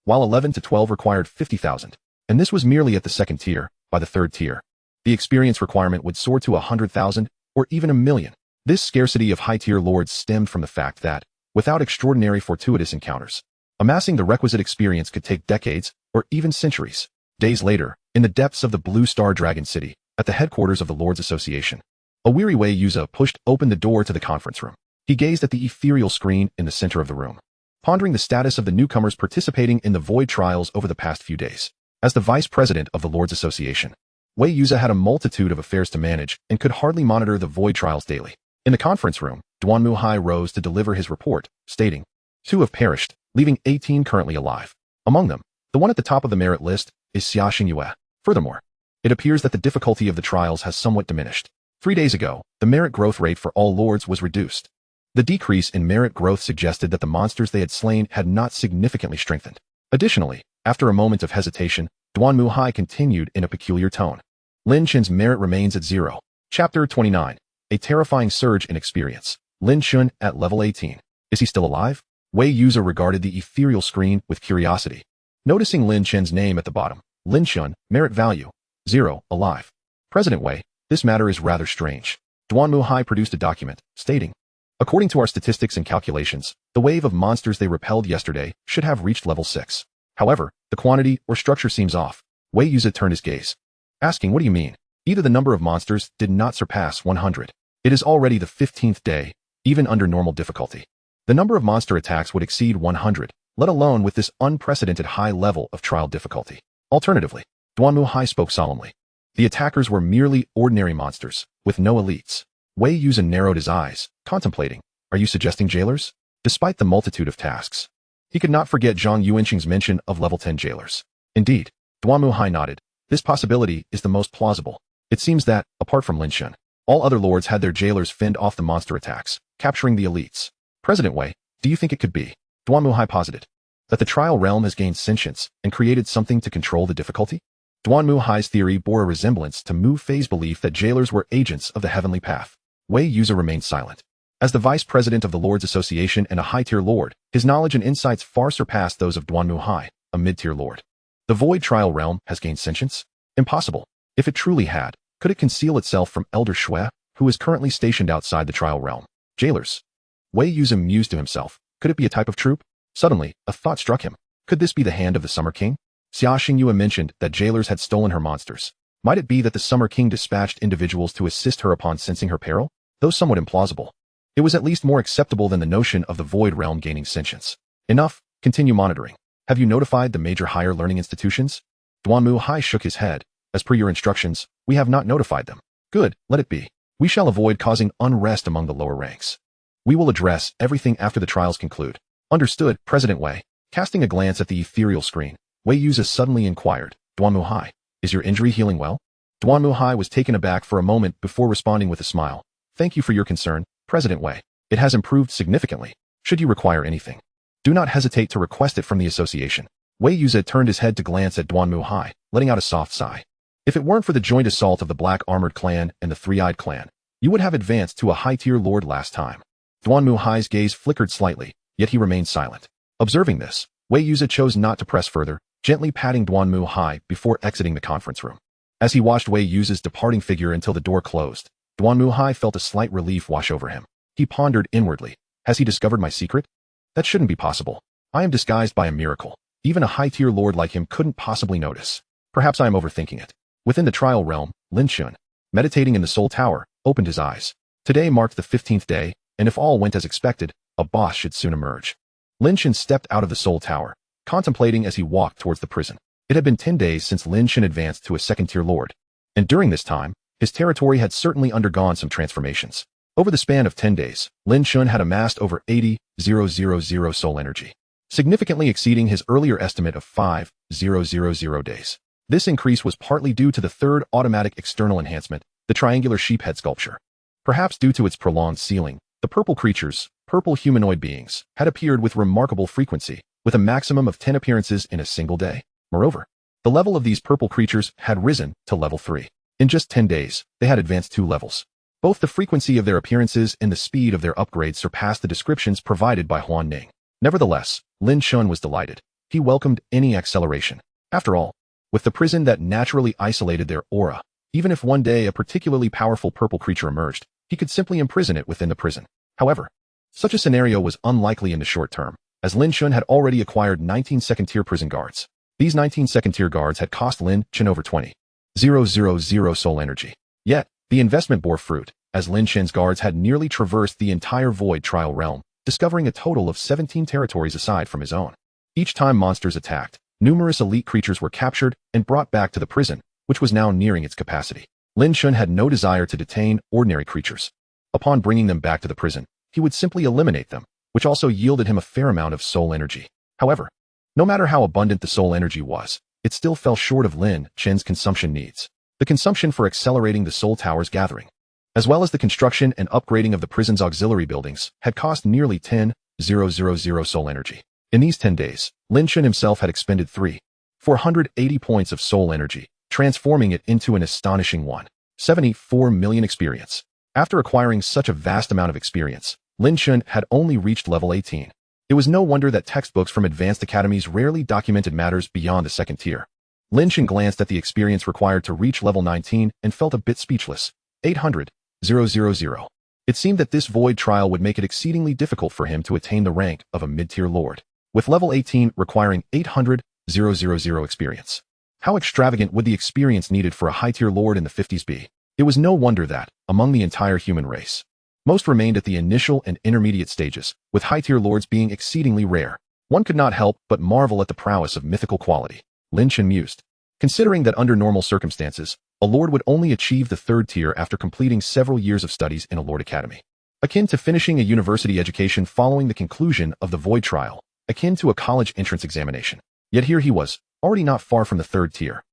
while 11 to 12 required 50,000. And this was merely at the second tier. By the third tier, the experience requirement would soar to 100,000 or even 1,000,000. This scarcity of high-tier lords stemmed from the fact that, without extraordinary fortuitous encounters, amassing the requisite experience could take decades or even centuries. Days later, in the depths of the Blue Star Dragon City, at the headquarters of the Lords Association, a weary Wei Yuza pushed open the door to the conference room. He gazed at the ethereal screen in the center of the room, pondering the status of the newcomers participating in the void trials over the past few days. As the vice president of the Lords Association, Wei Yuza had a multitude of affairs to manage and could hardly monitor the void trials daily. In the conference room, Duanmu Hai rose to deliver his report, stating, 2 have perished, leaving 18 currently alive. Among them, the one at the top of the merit list is Xia Xingyue. Furthermore, it appears that the difficulty of the trials has somewhat diminished. 3 days ago, the merit growth rate for all lords was reduced. The decrease in merit growth suggested that the monsters they had slain had not significantly strengthened. Additionally, after a moment of hesitation, Duanmu Hai continued in a peculiar tone. Lin Chen's merit remains at 0. Chapter 29. A terrifying surge in experience. Lin Chen at level 18. Is he still alive? Wei Yuza regarded the ethereal screen with curiosity. Noticing Lin Chen's name at the bottom, Lin Chen, merit value, 0, alive. President Wei, this matter is rather strange. Duanmu Hai produced a document, stating, according to our statistics and calculations, the wave of monsters they repelled yesterday should have reached level 6. However, the quantity or structure seems off. Wei Yuza turned his gaze, asking, what do you mean? Either the number of monsters did not surpass 100. It is already the 15th day, even under normal difficulty. The number of monster attacks would exceed 100, let alone with this unprecedented high level of trial difficulty. Alternatively, Duanmu spoke solemnly. The attackers were merely ordinary monsters, with no elites. Wei Yuzhen narrowed his eyes, contemplating. Are you suggesting jailers? Despite the multitude of tasks, he could not forget Zhang Yuanqing's mention of level 10 jailers. Indeed, Duanmu nodded. This possibility is the most plausible. It seems that, apart from Lin Chen, all other lords had their jailers fend off the monster attacks, capturing the elites. President Wei, do you think it could be? Duanmu posited. That the trial realm has gained sentience and created something to control the difficulty? Duanmu theory bore a resemblance to Mu Fei's belief that jailers were agents of the heavenly path. Wei Yuzhen remained silent. As the vice president of the Lords Association and a high-tier lord, his knowledge and insights far surpassed those of Duanmu, a mid-tier lord. The void trial realm has gained sentience? Impossible. If it truly had, could it conceal itself from Elder Shui, who is currently stationed outside the trial realm? Jailers. Wei Yuzhen mused to himself. Could it be a type of troop? Suddenly, a thought struck him. Could this be the hand of the Summer King? Xia Xingyue mentioned that jailers had stolen her monsters. Might it be that the Summer King dispatched individuals to assist her upon sensing her peril? Though somewhat implausible, it was at least more acceptable than the notion of the void realm gaining sentience. Enough, continue monitoring. Have you notified the major higher learning institutions? Duanmu shook his head. As per your instructions, we have not notified them. Good, let it be. We shall avoid causing unrest among the lower ranks. We will address everything after the trials conclude. Understood, President Wei. Casting a glance at the ethereal screen, Wei Yuzhen suddenly inquired, Duanmu, is your injury healing well? Duanmu was taken aback for a moment before responding with a smile. Thank you for your concern, President Wei. It has improved significantly. Should you require anything, do not hesitate to request it from the association. Wei Yuzhen turned his head to glance at Duanmu, letting out a soft sigh. If it weren't for the joint assault of the Black Armored Clan and the Three-Eyed Clan, you would have advanced to a high-tier lord last time. Duanmu gaze flickered slightly, yet he remained silent. Observing this, Wei Yuzhen chose not to press further, gently patting Duanmu before exiting the conference room. As he watched Wei Yuzhen's departing figure until the door closed, Duanmu felt a slight relief wash over him. He pondered inwardly. Has he discovered my secret? That shouldn't be possible. I am disguised by a miracle. Even a high-tier lord like him couldn't possibly notice. Perhaps I am overthinking it. Within the trial realm, Lin Chen, meditating in the Soul Tower, opened his eyes. Today marked the 15th day, and if all went as expected, a boss should soon emerge. Lin Chen stepped out of the Soul Tower, contemplating as he walked towards the prison. It had been 10 days since Lin Chen advanced to a second-tier lord, and during this time, his territory had certainly undergone some transformations. Over the span of 10 days, Lin Chen had amassed over 80,000 soul energy, significantly exceeding his earlier estimate of 5,000 days. This increase was partly due to the third automatic external enhancement, the triangular sheephead sculpture. Perhaps due to its prolonged sealing, the purple creatures, purple humanoid beings, had appeared with remarkable frequency, with a maximum of 10 appearances in a single day. Moreover, the level of these purple creatures had risen to level 3. In just 10 days, they had advanced 2 levels. Both the frequency of their appearances and the speed of their upgrades surpassed the descriptions provided by Huan Ning. Nevertheless, Lin Chen was delighted. He welcomed any acceleration. After all, with the prison that naturally isolated their aura, even if one day a particularly powerful purple creature emerged, he could simply imprison it within the prison. However, such a scenario was unlikely in the short term, as Lin Chen had already acquired 19 second-tier prison guards. These 19 second-tier guards had cost Lin Chen over 20,000 soul energy. Yet, the investment bore fruit, as Lin Chen's guards had nearly traversed the entire void trial realm, discovering a total of 17 territories aside from his own. Each time monsters attacked, numerous elite creatures were captured and brought back to the prison, which was now nearing its capacity. Lin Chen had no desire to detain ordinary creatures. Upon bringing them back to the prison, he would simply eliminate them, which also yielded him a fair amount of soul energy. However, no matter how abundant the soul energy was, it still fell short of Lin Chen's consumption needs. The consumption for accelerating the Soul Tower's gathering, as well as the construction and upgrading of the prison's auxiliary buildings, had cost nearly 10,000 soul energy. In these 10 days, Lin Chen himself had expended 480 points of soul energy, transforming it into an astonishing 174 million experience. After acquiring such a vast amount of experience, Lin Chen had only reached level 18. It was no wonder that textbooks from advanced academies rarely documented matters beyond the second tier. Lin Chen glanced at the experience required to reach level 19 and felt a bit speechless. 800,000. It seemed that this void trial would make it exceedingly difficult for him to attain the rank of a mid-tier lord, with level 18 requiring 800,000 experience. How extravagant would the experience needed for a high-tier lord in the 50s be? It was no wonder that, among the entire human race, most remained at the initial and intermediate stages, with high-tier lords being exceedingly rare. One could not help but marvel at the prowess of mythical quality. Lin Chen mused. Considering that under normal circumstances, a lord would only achieve the 3rd tier after completing several years of studies in a lord academy, akin to finishing a university education following the conclusion of the void trial, akin to a college entrance examination. Yet here he was, already not far from the 3rd tier.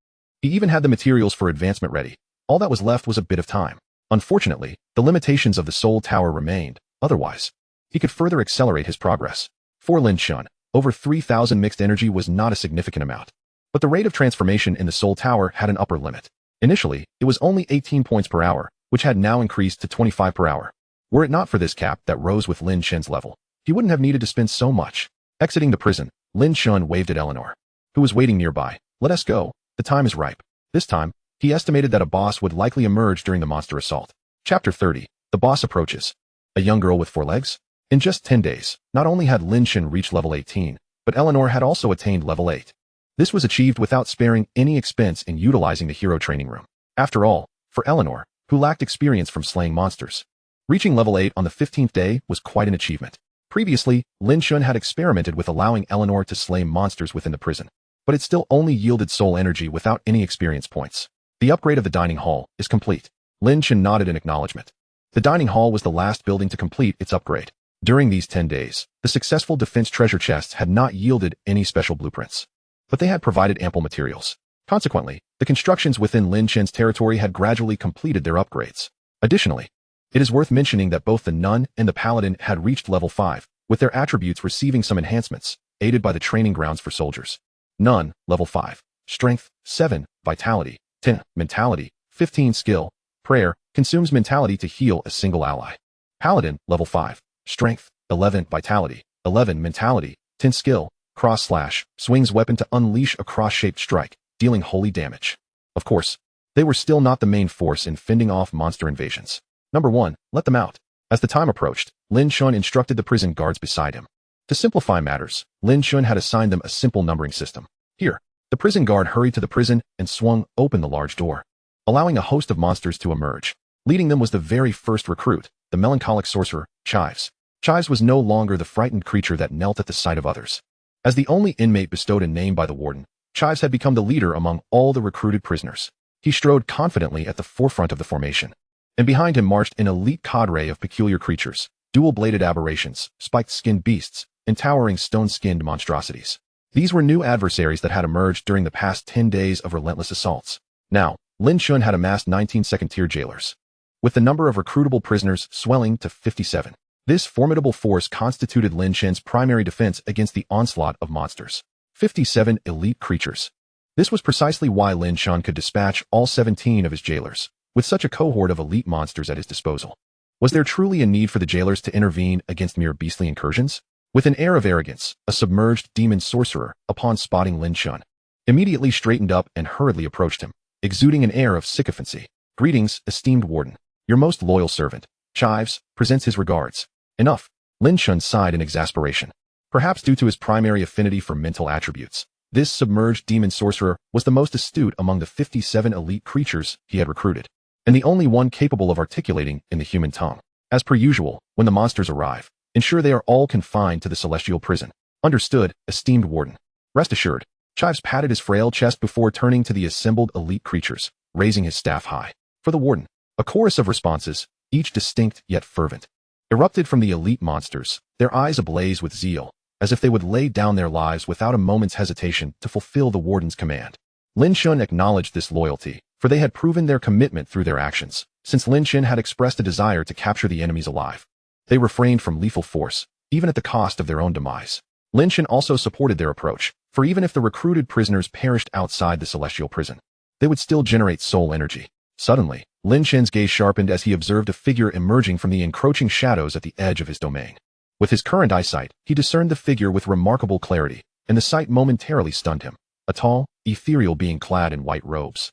He even had the materials for advancement ready. All that was left was a bit of time. Unfortunately, the limitations of the Soul Tower remained. Otherwise, he could further accelerate his progress. For Lin Chen, over 3,000 mixed energy was not a significant amount. But the rate of transformation in the Soul Tower had an upper limit. Initially, it was only 18 points per hour, which had now increased to 25 per hour. Were it not for this cap that rose with Lin Chen's level, he wouldn't have needed to spend so much. Exiting the prison, Lin Chen waved at Eleanor, who was waiting nearby. Let us go. The time is ripe. This time, he estimated that a boss would likely emerge during the monster assault. Chapter 30. The boss approaches. A young girl with 4 legs? In just 10 days, not only had Lin Chen reached level 18, but Eleanor had also attained level 8. This was achieved without sparing any expense in utilizing the hero training room. After all, for Eleanor, who lacked experience from slaying monsters, reaching level 8 on the 15th day was quite an achievement. Previously, Lin Chen had experimented with allowing Eleanor to slay monsters within the prison, but it still only yielded soul energy without any experience points. The upgrade of the dining hall is complete. Lin Chen nodded in acknowledgement. The dining hall was the last building to complete its upgrade. During these 10 days, the successful defense treasure chests had not yielded any special blueprints, but they had provided ample materials. Consequently, the constructions within Lin Chen's territory had gradually completed their upgrades. Additionally, it is worth mentioning that both the nun and the paladin had reached level 5, with their attributes receiving some enhancements, aided by the training grounds for soldiers. Nun, level 5, strength, 7, vitality, 10, mentality, 15 skill, prayer, consumes mentality to heal a single ally. Paladin, level 5, strength, 11, vitality, 11, mentality, 10 skill, cross/, swings weapon to unleash a cross-shaped strike, dealing holy damage. Of course, they were still not the main force in fending off monster invasions. Number 1, let them out. As the time approached, Lin Chen instructed the prison guards beside him. To simplify matters, Lin Chen had assigned them a simple numbering system. Here, the prison guard hurried to the prison and swung open the large door, allowing a host of monsters to emerge. Leading them was the very first recruit, the melancholic sorcerer, Chives. Chives was no longer the frightened creature that knelt at the sight of others. As the only inmate bestowed a name by the warden, Chives had become the leader among all the recruited prisoners. He strode confidently at the forefront of the formation, and behind him marched an elite cadre of peculiar creatures, dual-bladed aberrations, spiked-skinned beasts, and towering stone-skinned monstrosities. These were new adversaries that had emerged during the past 10 days of relentless assaults. Now, Lin Chen had amassed 19 second-tier jailers, with the number of recruitable prisoners swelling to 57. This formidable force constituted Lin Chen's primary defense against the onslaught of monsters. 57 elite creatures. This was precisely why Lin Chen could dispatch all 17 of his jailers, with such a cohort of elite monsters at his disposal. Was there truly a need for the jailers to intervene against mere beastly incursions? With an air of arrogance, a submerged demon sorcerer, upon spotting Lin Chen, immediately straightened up and hurriedly approached him, exuding an air of sycophancy. Greetings, esteemed warden. Your most loyal servant, Chives, presents his regards. Enough. Lin Chen sighed in exasperation. Perhaps due to his primary affinity for mental attributes, this submerged demon sorcerer was the most astute among the 57 elite creatures he had recruited, and the only one capable of articulating in the human tongue. As per usual, when the monsters arrive, ensure they are all confined to the celestial prison. Understood, esteemed warden. Rest assured. Chives patted his frail chest before turning to the assembled elite creatures, raising his staff high. For the warden, a chorus of responses, each distinct yet fervent, erupted from the elite monsters, their eyes ablaze with zeal, as if they would lay down their lives without a moment's hesitation to fulfill the warden's command. Lin Chen acknowledged this loyalty, for they had proven their commitment through their actions. Since Lin Chen had expressed a desire to capture the enemies alive, they refrained from lethal force, even at the cost of their own demise. Lin Chen also supported their approach, for even if the recruited prisoners perished outside the celestial prison, they would still generate soul energy. Suddenly, Lin Chen's gaze sharpened as he observed a figure emerging from the encroaching shadows at the edge of his domain. With his current eyesight, he discerned the figure with remarkable clarity, and the sight momentarily stunned him. A tall, ethereal being clad in white robes,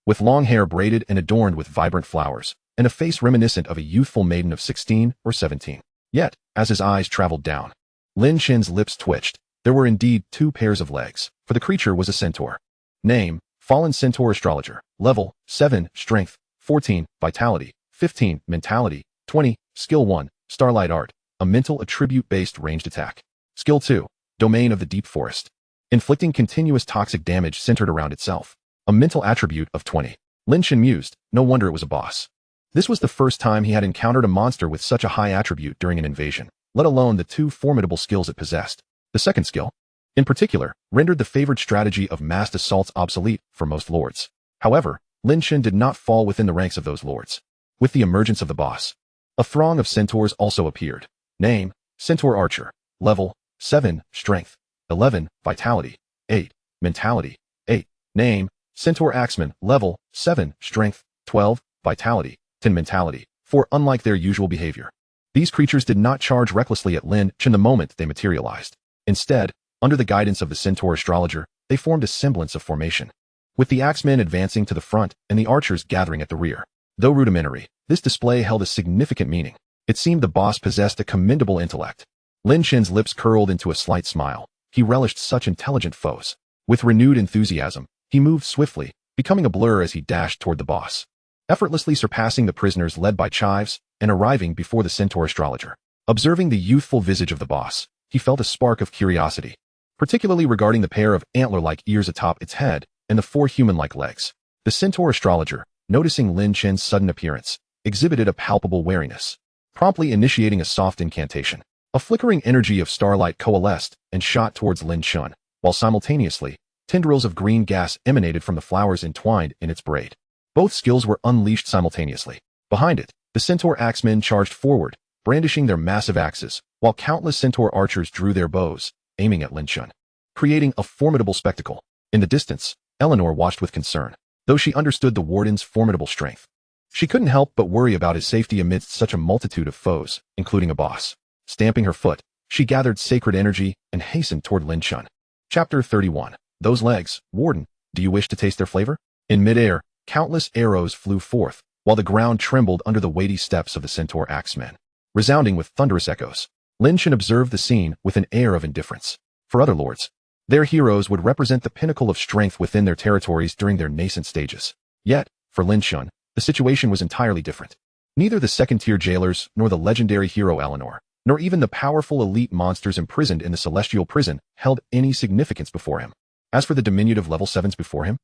with long hair braided and adorned with vibrant flowers, and a face reminiscent of a youthful maiden of 16 or 17. Yet, as his eyes traveled down, Lin Chen's lips twitched. There were indeed 2 pairs of legs, for the creature was a centaur. Name, Fallen Centaur Astrologer. Level 7, Strength, 14, Vitality, 15, Mentality, 20, Skill 1, Starlight Art, a mental attribute-based ranged attack. Skill 2, Domain of the Deep Forest. Inflicting continuous toxic damage centered around itself. A mental attribute of 20. Lin Chen mused, no wonder it was a boss. This was the first time he had encountered a monster with such a high attribute during an invasion, let alone the two formidable skills it possessed. The second skill, in particular, rendered the favored strategy of massed assaults obsolete for most lords. However, Lin Chen did not fall within the ranks of those lords. With the emergence of the boss, a throng of centaurs also appeared. Name, Centaur Archer. Level 7, Strength, 11, Vitality, 8, Mentality, 8. Name, Centaur Axeman. Level 7, Strength, 12, Vitality, 10 Mentality. For unlike their usual behavior, these creatures did not charge recklessly at Lin Chen the moment they materialized. Instead, under the guidance of the Centaur Astrologer, they formed a semblance of formation, with the Axemen advancing to the front and the archers gathering at the rear. Though rudimentary, this display held a significant meaning. It seemed the boss possessed a commendable intellect. Lin Chen's lips curled into a slight smile. He relished such intelligent foes. With renewed enthusiasm, he moved swiftly, becoming a blur as he dashed toward the boss, effortlessly surpassing the prisoners led by Chives and arriving before the Centaur Astrologer. Observing the youthful visage of the boss, he felt a spark of curiosity, particularly regarding the pair of antler-like ears atop its head and the four human-like legs. The Centaur Astrologer, noticing Lin Chen's sudden appearance, exhibited a palpable wariness, promptly initiating a soft incantation. A flickering energy of starlight coalesced and shot towards Lin Chen, while simultaneously, tendrils of green gas emanated from the flowers entwined in its braid. Both skills were unleashed simultaneously. Behind it, the Centaur Axemen charged forward, brandishing their massive axes, while countless Centaur archers drew their bows, aiming at Lin Chen, creating a formidable spectacle. In the distance, Eleanor watched with concern, though she understood the Warden's formidable strength. She couldn't help but worry about his safety amidst such a multitude of foes, including a boss. Stamping her foot, she gathered sacred energy and hastened toward Lin Chen. Chapter 31. Those legs, Warden, do you wish to taste their flavor? In midair, countless arrows flew forth, while the ground trembled under the weighty steps of the Centaur Axemen, resounding with thunderous echoes. Lin Chen observed the scene with an air of indifference. For other lords, their heroes would represent the pinnacle of strength within their territories during their nascent stages. Yet, for Lin Chen, the situation was entirely different. Neither the second-tier jailers nor the legendary hero Eleanor, nor even the powerful elite monsters imprisoned in the celestial prison held any significance before him. As for the diminutive level 7s before him,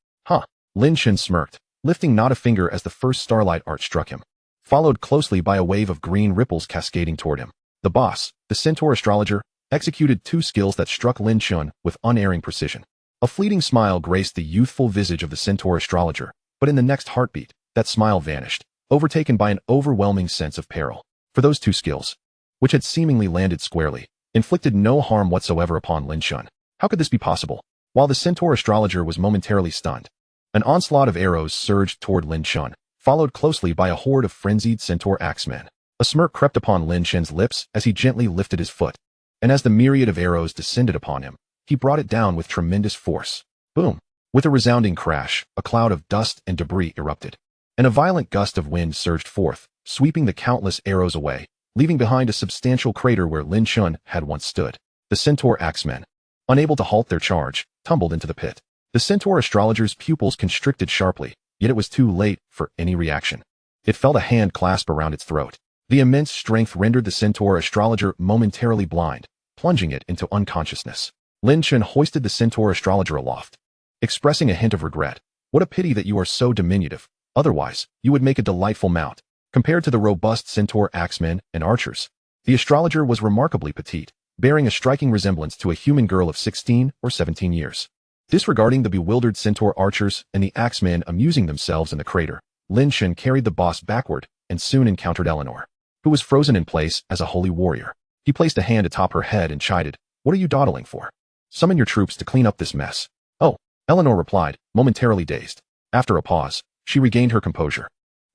Lin Chen smirked, lifting not a finger as the first starlight art struck him, followed closely by a wave of green ripples cascading toward him. The boss, the Centaur Astrologer, executed two skills that struck Lin Chen with unerring precision. A fleeting smile graced the youthful visage of the Centaur Astrologer, but in the next heartbeat, that smile vanished, overtaken by an overwhelming sense of peril. For those two skills, which had seemingly landed squarely, inflicted no harm whatsoever upon Lin Chen. How could this be possible? While the Centaur Astrologer was momentarily stunned, an onslaught of arrows surged toward Lin Chen, followed closely by a horde of frenzied Centaur Axemen. A smirk crept upon Lin Chen's lips as he gently lifted his foot, and as the myriad of arrows descended upon him, he brought it down with tremendous force. Boom! With a resounding crash, a cloud of dust and debris erupted, and a violent gust of wind surged forth, sweeping the countless arrows away, leaving behind a substantial crater where Lin Chen had once stood. The Centaur Axemen, unable to halt their charge, tumbled into the pit. The Centaur Astrologer's pupils constricted sharply, yet it was too late for any reaction. It felt a hand clasp around its throat. The immense strength rendered the Centaur Astrologer momentarily blind, plunging it into unconsciousness. Lin Chen hoisted the Centaur Astrologer aloft, expressing a hint of regret. What a pity that you are so diminutive. Otherwise, you would make a delightful mount. Compared to the robust Centaur Axemen and archers, the astrologer was remarkably petite, bearing a striking resemblance to a human girl of 16 or 17 years. Disregarding the bewildered Centaur archers and the Axemen amusing themselves in the crater, Lin Chen carried the boss backward and soon encountered Eleanor, who was frozen in place as a holy warrior. He placed a hand atop her head and chided, "What are you dawdling for? Summon your troops to clean up this mess." "Oh," Eleanor replied, momentarily dazed. After a pause, she regained her composure,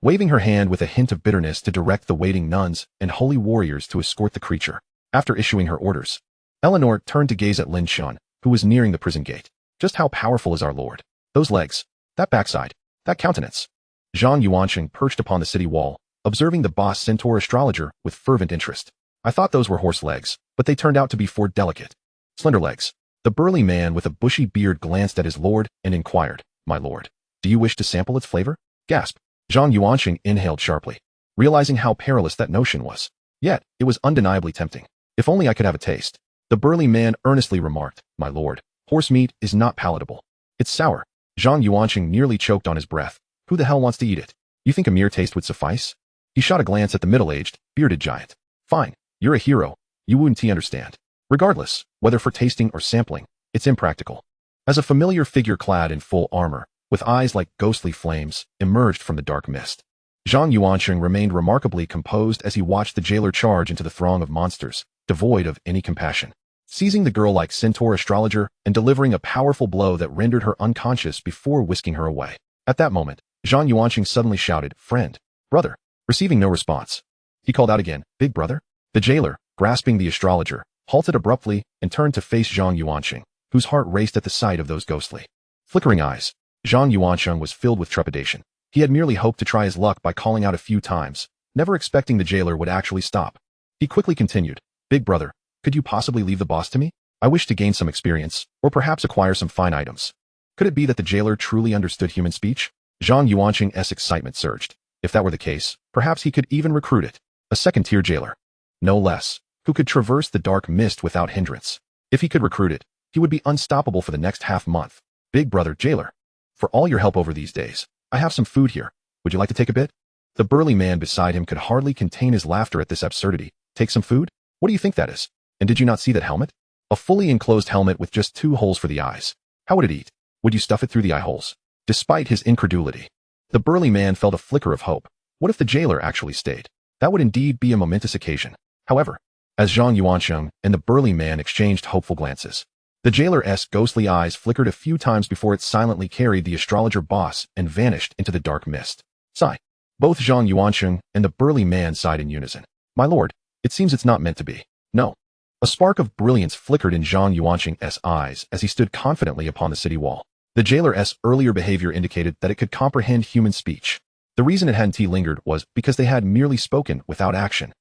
waving her hand with a hint of bitterness to direct the waiting nuns and holy warriors to escort the creature. After issuing her orders, Eleanor turned to gaze at Lin Chen, who was nearing the prison gate. Just how powerful is our lord? Those legs, that backside, that countenance. Zhang Yuanqing perched upon the city wall, observing the boss Centaur Astrologer with fervent interest. "I thought those were horse legs, but they turned out to be 4 delicate, slender legs." The burly man with a bushy beard glanced at his lord and inquired, my lord. Do you wish to sample its flavor? Gasp. Zhang Yuanqing inhaled sharply, realizing how perilous that notion was. Yet, it was undeniably tempting. If only I could have a taste. The burly man earnestly remarked, my lord, horse meat is not palatable. It's sour. Zhang Yuanqing nearly choked on his breath. Who the hell wants to eat it? You think a mere taste would suffice? He shot a glance at the middle-aged, bearded giant. Fine, you're a hero. You wouldn't understand. Regardless, whether for tasting or sampling, it's impractical. As a familiar figure clad in full armor, with eyes like ghostly flames, emerged from the dark mist, Zhang Yuanqing remained remarkably composed as he watched the jailer charge into the throng of monsters, devoid of any compassion, seizing the girl like centaur astrologer and delivering a powerful blow that rendered her unconscious before whisking her away. At that moment, Zhang Yuanqing suddenly shouted, friend, brother, receiving no response. He called out again, big brother? The jailer, grasping the astrologer, halted abruptly and turned to face Zhang Yuanqing, whose heart raced at the sight of those ghostly, flickering eyes. Zhang Yuanqing was filled with trepidation. He had merely hoped to try his luck by calling out a few times, never expecting the jailer would actually stop. He quickly continued, big brother, could you possibly leave the boss to me? I wish to gain some experience, or perhaps acquire some fine items. Could it be that the jailer truly understood human speech? Zhang Yuanqing's excitement surged. If that were the case, perhaps he could even recruit it. A second-tier jailer. No less, who could traverse the dark mist without hindrance. If he could recruit it, he would be unstoppable for the next half-month. Big brother jailer, for all your help over these days, I have some food here. Would you like to take a bit? The burly man beside him could hardly contain his laughter at this absurdity. Take some food? What do you think that is? And did you not see that helmet? A fully enclosed helmet with just 2 holes for the eyes. How would it eat? Would you stuff it through the eye holes? Despite his incredulity, the burly man felt a flicker of hope. What if the jailer actually stayed? That would indeed be a momentous occasion. However, as Zhang Yuanqing and the burly man exchanged hopeful glances, the jailer's ghostly eyes flickered a few times before it silently carried the astrologer boss and vanished into the dark mist. Sigh. Both Zhang Yuanqing and the burly man sighed in unison. My lord, it seems it's not meant to be. No. A spark of brilliance flickered in Zhang Yuanqing's eyes as he stood confidently upon the city wall. The jailer's earlier behavior indicated that it could comprehend human speech. The reason it hadn't lingered was because they had merely spoken without action.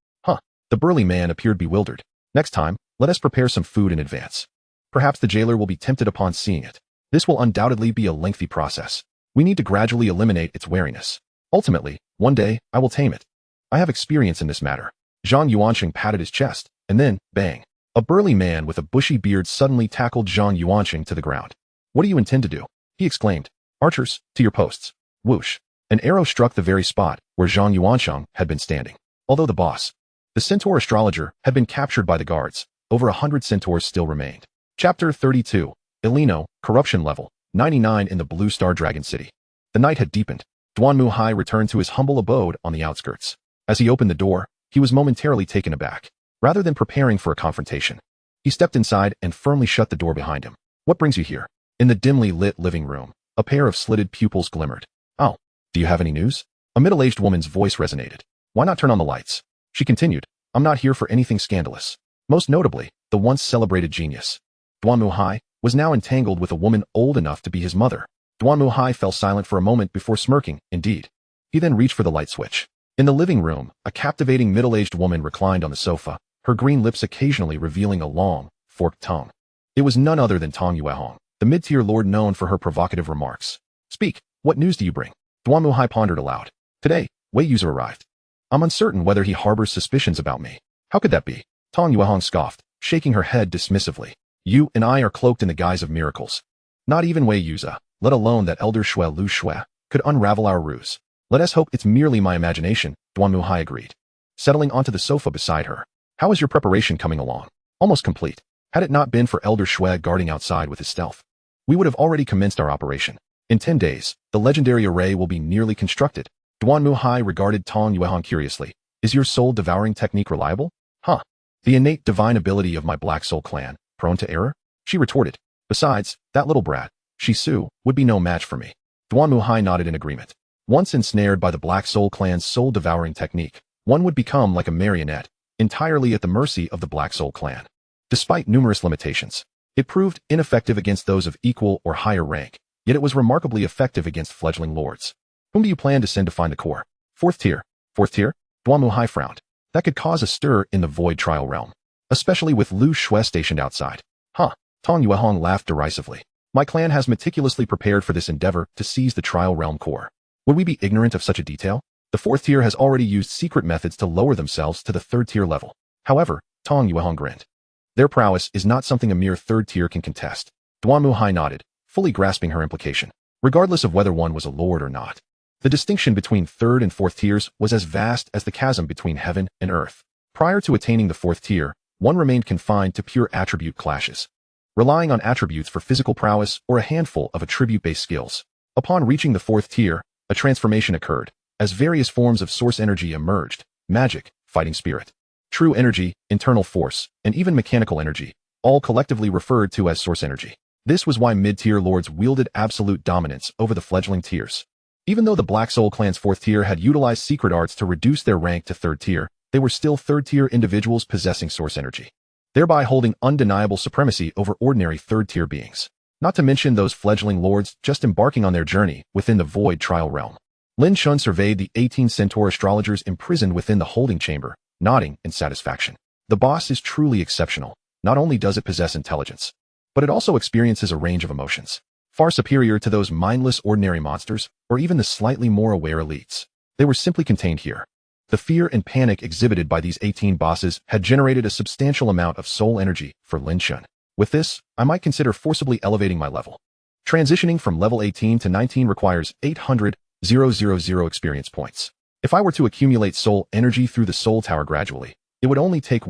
The burly man appeared bewildered. Next time, let us prepare some food in advance. Perhaps the jailer will be tempted upon seeing it. This will undoubtedly be a lengthy process. We need to gradually eliminate its wariness. Ultimately, one day, I will tame it. I have experience in this matter. Zhang Yuanqing patted his chest, and then, bang. A burly man with a bushy beard suddenly tackled Zhang Yuanqing to the ground. What do you intend to do? He exclaimed. Archers, to your posts. Whoosh. An arrow struck the very spot where Zhang Yuanqing had been standing. Although the centaur astrologer had been captured by the guards, over 100 centaurs still remained. Chapter 32. Elino, Corruption Level, 99 in the Blue Star Dragon City. The night had deepened. Duanmuhai returned to his humble abode on the outskirts. As he opened the door, he was momentarily taken aback. Rather than preparing for a confrontation, he stepped inside and firmly shut the door behind him. What brings you here? In the dimly lit living room, a pair of slitted pupils glimmered. Oh, do you have any news? A middle-aged woman's voice resonated. Why not turn on the lights? She continued, I'm not here for anything scandalous. Most notably, the once celebrated genius. Duanmuhai was now entangled with a woman old enough to be his mother. Duanmuhai fell silent for a moment before smirking, indeed. He then reached for the light switch. In the living room, a captivating middle-aged woman reclined on the sofa, her green lips occasionally revealing a long, forked tongue. It was none other than Tong Yuehong, the mid-tier lord known for her provocative remarks. Speak, what news do you bring? Duanmuhai pondered aloud. Today, Wei user arrived. I'm uncertain whether he harbors suspicions about me. How could that be? Tong Yuehong scoffed, shaking her head dismissively. You and I are cloaked in the guise of miracles. Not even Wei Yuza, let alone that elder Shui Lu Shui, could unravel our ruse. Let us hope it's merely my imagination, Duanmuhai agreed, settling onto the sofa beside her. How is your preparation coming along? Almost complete. Had it not been for Elder Shui guarding outside with his stealth, we would have already commenced our operation. In 10 days, the legendary array will be nearly constructed. Duanmuhai regarded Tong Yuehong curiously. Is your soul-devouring technique reliable? The innate divine ability of my Black Soul clan, prone to error? She retorted. Besides, that little brat, Shisu, would be no match for me. Duanmuhai nodded in agreement. Once ensnared by the Black Soul clan's soul-devouring technique, one would become like a marionette, entirely at the mercy of the Black Soul clan. Despite numerous limitations, it proved ineffective against those of equal or higher rank, yet it was remarkably effective against fledgling lords. Whom do you plan to send to find the core? Fourth tier? Duanmuhai frowned. That could cause a stir in the void trial realm, especially with Lu Shui stationed outside. Tong Yuehong laughed derisively. My clan has meticulously prepared for this endeavor to seize the trial realm core. Would we be ignorant of such a detail? The fourth tier has already used secret methods to lower themselves to the third tier level. However, Tong Yuehong grinned. Their prowess is not something a mere third tier can contest. Duanmu Hai nodded, fully grasping her implication. Regardless of whether one was a lord or not, the distinction between third and fourth tiers was as vast as the chasm between heaven and earth. Prior to attaining the fourth tier, one remained confined to pure attribute clashes, relying on attributes for physical prowess or a handful of attribute-based skills. Upon reaching the fourth tier, a transformation occurred, as various forms of source energy emerged: magic, fighting spirit, true energy, internal force, and even mechanical energy, all collectively referred to as source energy. This was why mid-tier lords wielded absolute dominance over the fledgling tiers. Even though the Black Soul clan's fourth tier had utilized secret arts to reduce their rank to third tier, they were still third-tier individuals possessing source energy, thereby holding undeniable supremacy over ordinary third-tier beings. Not to mention those fledgling lords just embarking on their journey within the void trial realm. Lin Chen surveyed the 18 centaur astrologers imprisoned within the holding chamber, nodding in satisfaction. The boss is truly exceptional. Not only does it possess intelligence, but it also experiences a range of emotions, far superior to those mindless ordinary monsters, or even the slightly more aware elites. They were simply contained here. The fear and panic exhibited by these 18 bosses had generated a substantial amount of soul energy for Lin Chen. With this, I might consider forcibly elevating my level. Transitioning from level 18 to 19 requires 800,000 experience points. If I were to accumulate soul energy through the soul tower gradually, it would only take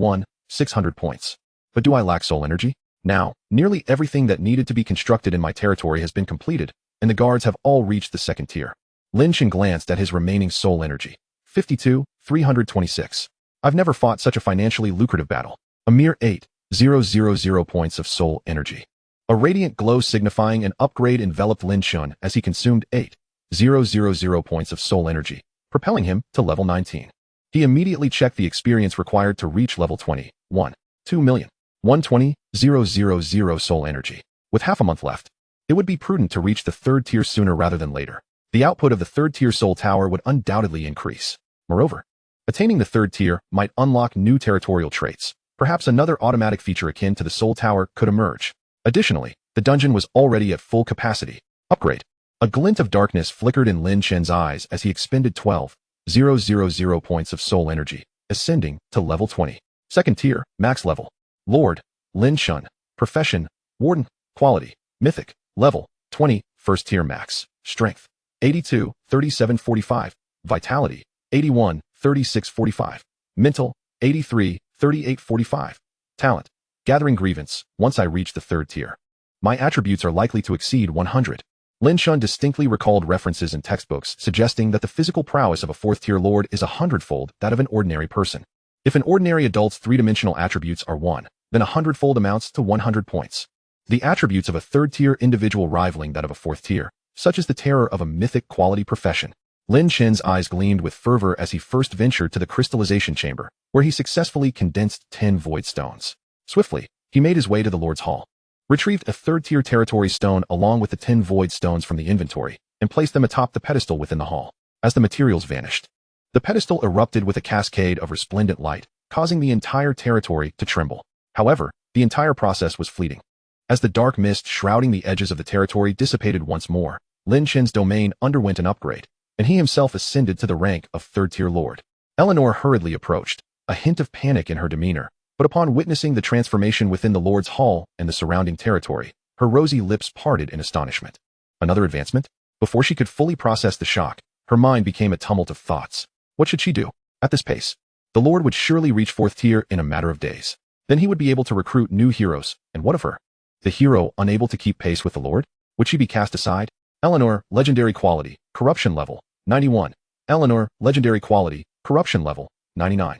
600 points. But do I lack soul energy? Now, nearly everything that needed to be constructed in my territory has been completed, and the guards have all reached the second tier. Lin Chen glanced at his remaining soul energy. 52,326. I've never fought such a financially lucrative battle. A mere 8,000 points of soul energy. A radiant glow signifying an upgrade enveloped Lin Chen as he consumed 8,000 points of soul energy, propelling him to level 19. He immediately checked the experience required to reach level 20. 2,120,000 soul energy. With half a month left, it would be prudent to reach the third tier sooner rather than later. The output of the third tier soul tower would undoubtedly increase. Moreover, attaining the third tier might unlock new territorial traits. Perhaps another automatic feature akin to the soul tower could emerge. Additionally, the dungeon was already at full capacity. Upgrade. A glint of darkness flickered in Lin Chen's eyes as he expended 12,000 points of soul energy, ascending to level 20. Second tier, max level. Lord, Lin Chen. Profession, Warden. Quality, Mythic. Level, 20. First tier max. Strength, 82, 37, 45. Vitality, 81, 36, 45. Mental, 83, 38, 45. Talent, Gathering Grievance. Once I reach the third tier, my attributes are likely to exceed 100. Lin Chen distinctly recalled references in textbooks suggesting that the physical prowess of a fourth-tier lord is 100-fold that of an ordinary person. If an ordinary adult's three-dimensional attributes are 1, then 100-fold amounts to 100 points. The attributes of a third-tier individual rivaling that of a fourth tier, such as the terror of a mythic-quality profession. Lin Chen's eyes gleamed with fervor as he first ventured to the crystallization chamber, where he successfully condensed 10 void stones. Swiftly, he made his way to the Lord's Hall, retrieved a third-tier territory stone along with the 10 void stones from the inventory, and placed them atop the pedestal within the hall. As the materials vanished, the pedestal erupted with a cascade of resplendent light, causing the entire territory to tremble. However, the entire process was fleeting. As the dark mist shrouding the edges of the territory dissipated once more, Lin Chen's domain underwent an upgrade, and he himself ascended to the rank of third-tier lord. Eleanor hurriedly approached, a hint of panic in her demeanor, but upon witnessing the transformation within the Lord's Hall and the surrounding territory, her rosy lips parted in astonishment. Another advancement? Before she could fully process the shock, her mind became a tumult of thoughts. What should she do? At this pace, the Lord would surely reach fourth tier in a matter of days. Then he would be able to recruit new heroes, and what of her? The hero unable to keep pace with the Lord? Would she be cast aside? Eleanor, legendary quality, corruption level, 91. Eleanor, legendary quality, corruption level, 99.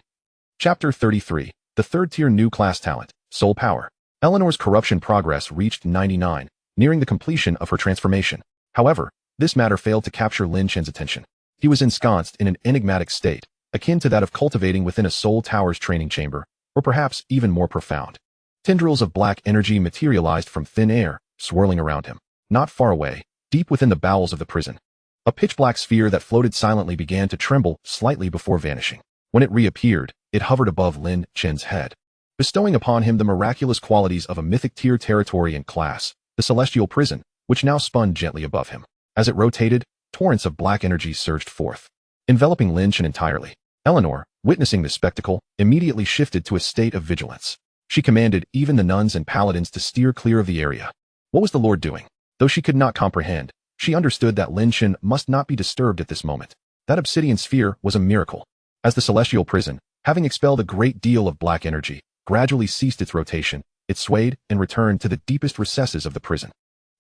Chapter 33. The third-tier new class talent, Soul Power. Eleanor's corruption progress reached 99, nearing the completion of her transformation. However, this matter failed to capture Lin Chen's attention. He was ensconced in an enigmatic state, akin to that of cultivating within a Soul Tower's training chamber, or perhaps even more profound. Tendrils of black energy materialized from thin air, swirling around him. Not far away, deep within the bowels of the prison, a pitch-black sphere that floated silently began to tremble slightly before vanishing. When it reappeared, it hovered above Lin Chen's head, bestowing upon him the miraculous qualities of a mythic tier territory and class. the celestial prison, which now spun gently above him. As it rotated, torrents of black energy surged forth, enveloping Lin Chen entirely. Eleanor, witnessing this spectacle, immediately shifted to a state of vigilance. She commanded even the nuns and paladins to steer clear of the area. What was the Lord doing? Though she could not comprehend, she understood that Lin Chen must not be disturbed at this moment. That obsidian sphere was a miracle. As the celestial prison, having expelled a great deal of black energy, gradually ceased its rotation, it swayed and returned to the deepest recesses of the prison.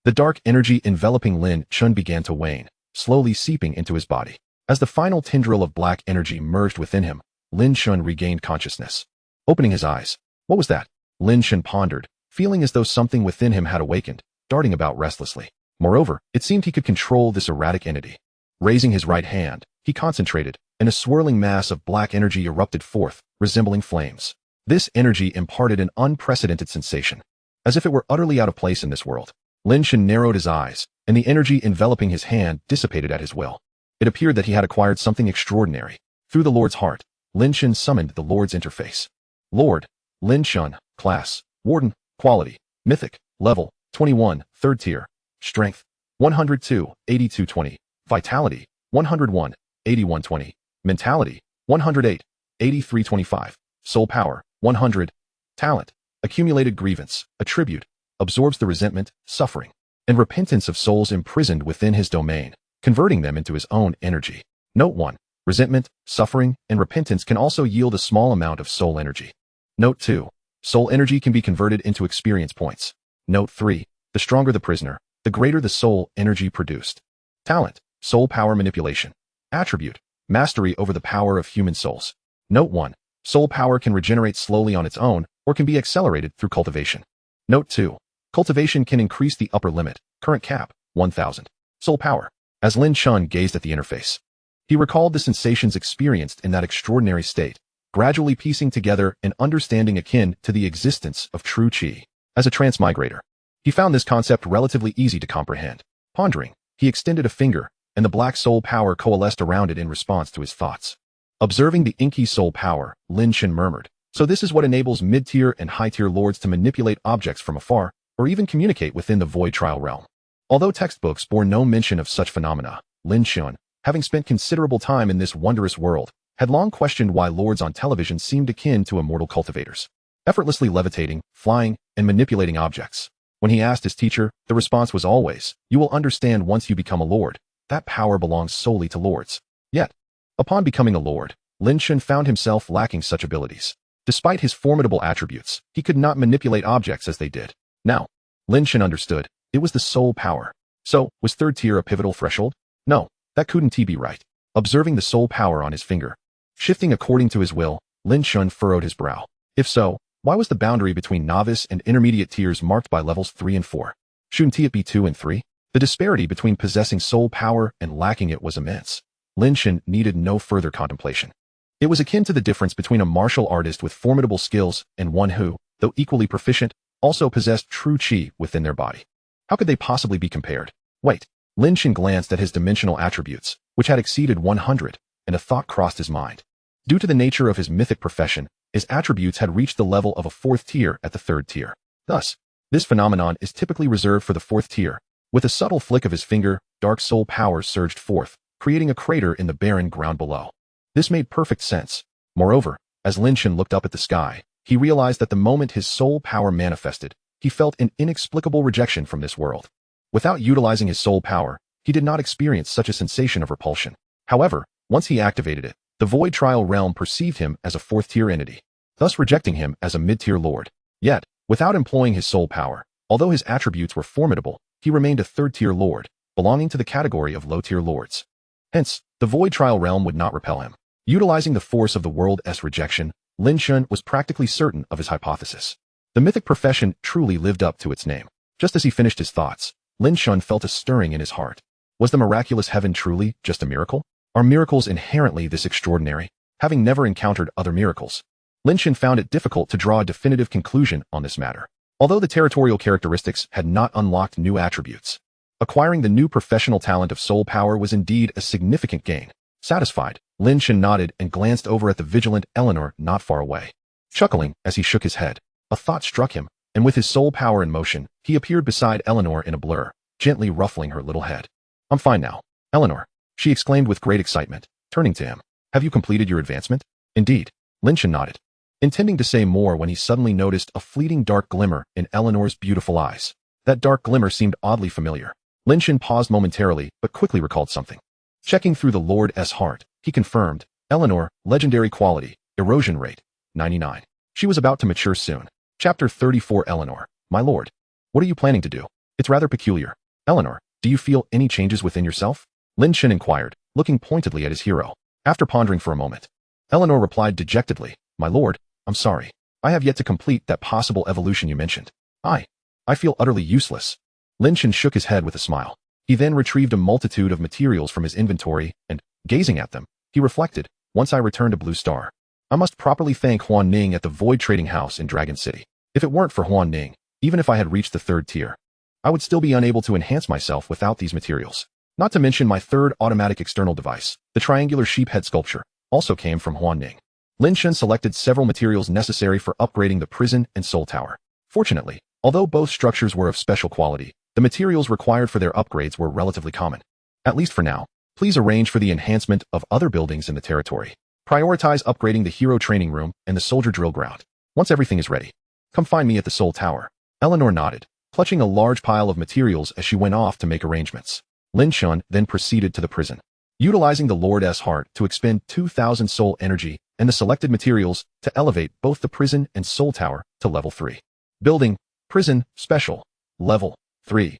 The dark energy enveloping Lin Chen began to wane, slowly seeping into his body. As the final tendril of black energy merged within him, Lin Chen regained consciousness. Opening his eyes, what was that? Lin Chen pondered, feeling as though something within him had awakened, darting about restlessly. Moreover, it seemed he could control this erratic entity. Raising his right hand, he concentrated, and a swirling mass of black energy erupted forth, resembling flames. This energy imparted an unprecedented sensation, as if it were utterly out of place in this world. Lin Chen narrowed his eyes, and the energy enveloping his hand dissipated at his will. It appeared that he had acquired something extraordinary. Through the Lord's heart, Lin Chen summoned the Lord's interface. Lord, Lin Chen, class, Warden, quality, mythic, level, 21, 3rd tier, strength, 102, 8220, vitality, 101, 8120, mentality, 108, 8325, soul power, 100, talent, accumulated grievance, attribute, absorbs the resentment, suffering, and repentance of souls imprisoned within his domain, converting them into his own energy. Note 1. Resentment, suffering, and repentance can also yield a small amount of soul energy. Note 2. Soul energy can be converted into experience points. Note 3. The stronger the prisoner, the greater the soul energy produced. Talent, soul power manipulation. Attribute, mastery over the power of human souls. Note 1. Soul power can regenerate slowly on its own or can be accelerated through cultivation. Note 2. Cultivation can increase the upper limit, current cap, 1000. Soul power. As Lin Chen gazed at the interface, he recalled the sensations experienced in that extraordinary state, gradually piecing together an understanding akin to the existence of true qi. As a transmigrator, he found this concept relatively easy to comprehend. Pondering, he extended a finger, and the black soul power coalesced around it in response to his thoughts. Observing the inky soul power, Lin Chen murmured, "So this is what enables mid-tier and high-tier lords to manipulate objects from afar, or even communicate within the void trial realm." Although textbooks bore no mention of such phenomena, Lin Chen, having spent considerable time in this wondrous world, had long questioned why lords on television seemed akin to immortal cultivators, effortlessly levitating, flying, and manipulating objects. When he asked his teacher, the response was always, "You will understand once you become a lord. That power belongs solely to lords." Yet, upon becoming a lord, Lin Chen found himself lacking such abilities. Despite his formidable attributes, he could not manipulate objects as they did. Now, Lin Chen understood, it was the soul power. So, was 3rd tier a pivotal threshold? No, that couldn't be right. Observing the soul power on his finger, shifting according to his will, Lin Chen furrowed his brow. If so, why was the boundary between novice and intermediate tiers marked by levels 3 and 4? Shouldn't it be 2 and 3? The disparity between possessing soul power and lacking it was immense. Lin Chen needed no further contemplation. It was akin to the difference between a martial artist with formidable skills and one who, though equally proficient, also possessed true qi within their body. How could they possibly be compared? Wait. Lin Chen glanced at his dimensional attributes, which had exceeded 100, and a thought crossed his mind. Due to the nature of his mythic profession, his attributes had reached the level of a 4th tier at the 3rd tier. Thus, this phenomenon is typically reserved for the 4th tier. With a subtle flick of his finger, dark soul power surged forth, creating a crater in the barren ground below. This made perfect sense. Moreover, as Lin Chen looked up at the sky, he realized that the moment his soul power manifested, he felt an inexplicable rejection from this world. Without utilizing his soul power, he did not experience such a sensation of repulsion. However, once he activated it, the void trial realm perceived him as a 4th tier entity, thus rejecting him as a mid-tier lord. Yet, without employing his soul power, although his attributes were formidable, he remained a 3rd tier lord, belonging to the category of low-tier lords. Hence, the void trial realm would not repel him. Utilizing the force of the world's rejection, Lin Chen was practically certain of his hypothesis. The mythic profession truly lived up to its name. Just as he finished his thoughts, Lin Chen felt a stirring in his heart. Was the miraculous heaven truly just a miracle? Are miracles inherently this extraordinary? Having never encountered other miracles, Lin Chen found it difficult to draw a definitive conclusion on this matter. Although the territorial characteristics had not unlocked new attributes, acquiring the new professional talent of soul power was indeed a significant gain. Satisfied, Lin Chen nodded and glanced over at the vigilant Eleanor not far away. Chuckling as he shook his head, a thought struck him. and with his soul power in motion, he appeared beside Eleanor in a blur, gently ruffling her little head. "I'm fine now, Eleanor," she exclaimed with great excitement, turning to him. "Have you completed your advancement?" "Indeed." Lin Chen nodded, intending to say more when he suddenly noticed a fleeting dark glimmer in Eleanor's beautiful eyes. That dark glimmer seemed oddly familiar. Lin Chen paused momentarily, but quickly recalled something. Checking through the Lord's heart, he confirmed, "Eleanor, legendary quality, erosion rate, 99. She was about to mature soon." Chapter 34. Eleanor, my lord. What are you planning to do? It's rather peculiar. Eleanor, do you feel any changes within yourself? Lin Chen inquired, looking pointedly at his hero. After pondering for a moment, Eleanor replied dejectedly, "My lord, I'm sorry. I have yet to complete that possible evolution you mentioned. I feel utterly useless." Lin Chen shook his head with a smile. He then retrieved a multitude of materials from his inventory and, gazing at them, he reflected, "Once I return to Blue Star, I must properly thank Huan Ning at the Void Trading House in Dragon City. If it weren't for Huan Ning, even if I had reached the 3rd tier, I would still be unable to enhance myself without these materials. Not to mention my 3rd automatic external device, the triangular sheep head sculpture, also came from Huan Ning." Lin Chen selected several materials necessary for upgrading the prison and soul tower. Fortunately, although both structures were of special quality, the materials required for their upgrades were relatively common. At least for now, please arrange for the enhancement of other buildings in the territory. Prioritize upgrading the hero training room and the soldier drill ground. Once everything is ready, come find me at the Soul Tower." Eleanor nodded, clutching a large pile of materials as she went off to make arrangements. Lin Chen then proceeded to the prison, utilizing the Lord's heart to expend 2,000 soul energy and the selected materials to elevate both the prison and soul tower to level 3. Building, prison, special, level 3.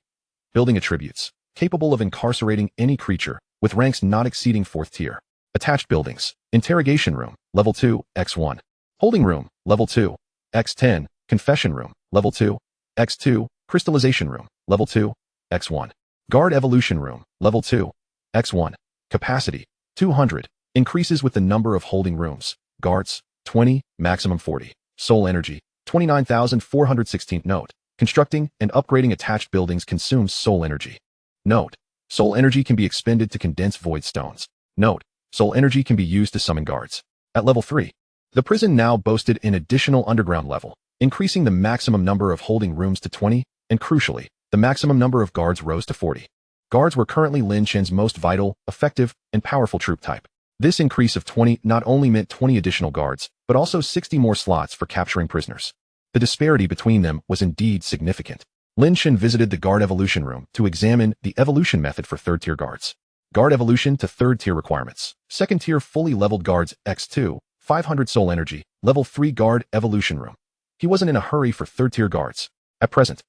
Building attributes, capable of incarcerating any creature, with ranks not exceeding 4th tier. Attached buildings, interrogation room, level 2, x1. Holding room, level 2, x10. Confession room, level 2, x2. Crystallization room, level 2, x1. Guard evolution room, level 2, x1. Capacity, 200. Increases with the number of holding rooms. Guards, 20, maximum 40. Soul energy, 29,416. Note: constructing and upgrading attached buildings consumes soul energy. Note: soul energy can be expended to condense void stones. Note: soul energy can be used to summon guards. At level 3, the prison now boasted an additional underground level, increasing the maximum number of holding rooms to 20, and crucially, the maximum number of guards rose to 40. Guards were currently Lin Chen's most vital, effective, and powerful troop type. This increase of 20 not only meant 20 additional guards, but also 60 more slots for capturing prisoners. The disparity between them was indeed significant. Lin Chen visited the guard evolution room to examine the evolution method for 3rd tier guards. Guard evolution to 3rd tier requirements. 2nd tier fully leveled guards, x2, 500 soul energy, level 3 guard evolution room. He wasn't in a hurry for 3rd tier guards. At present,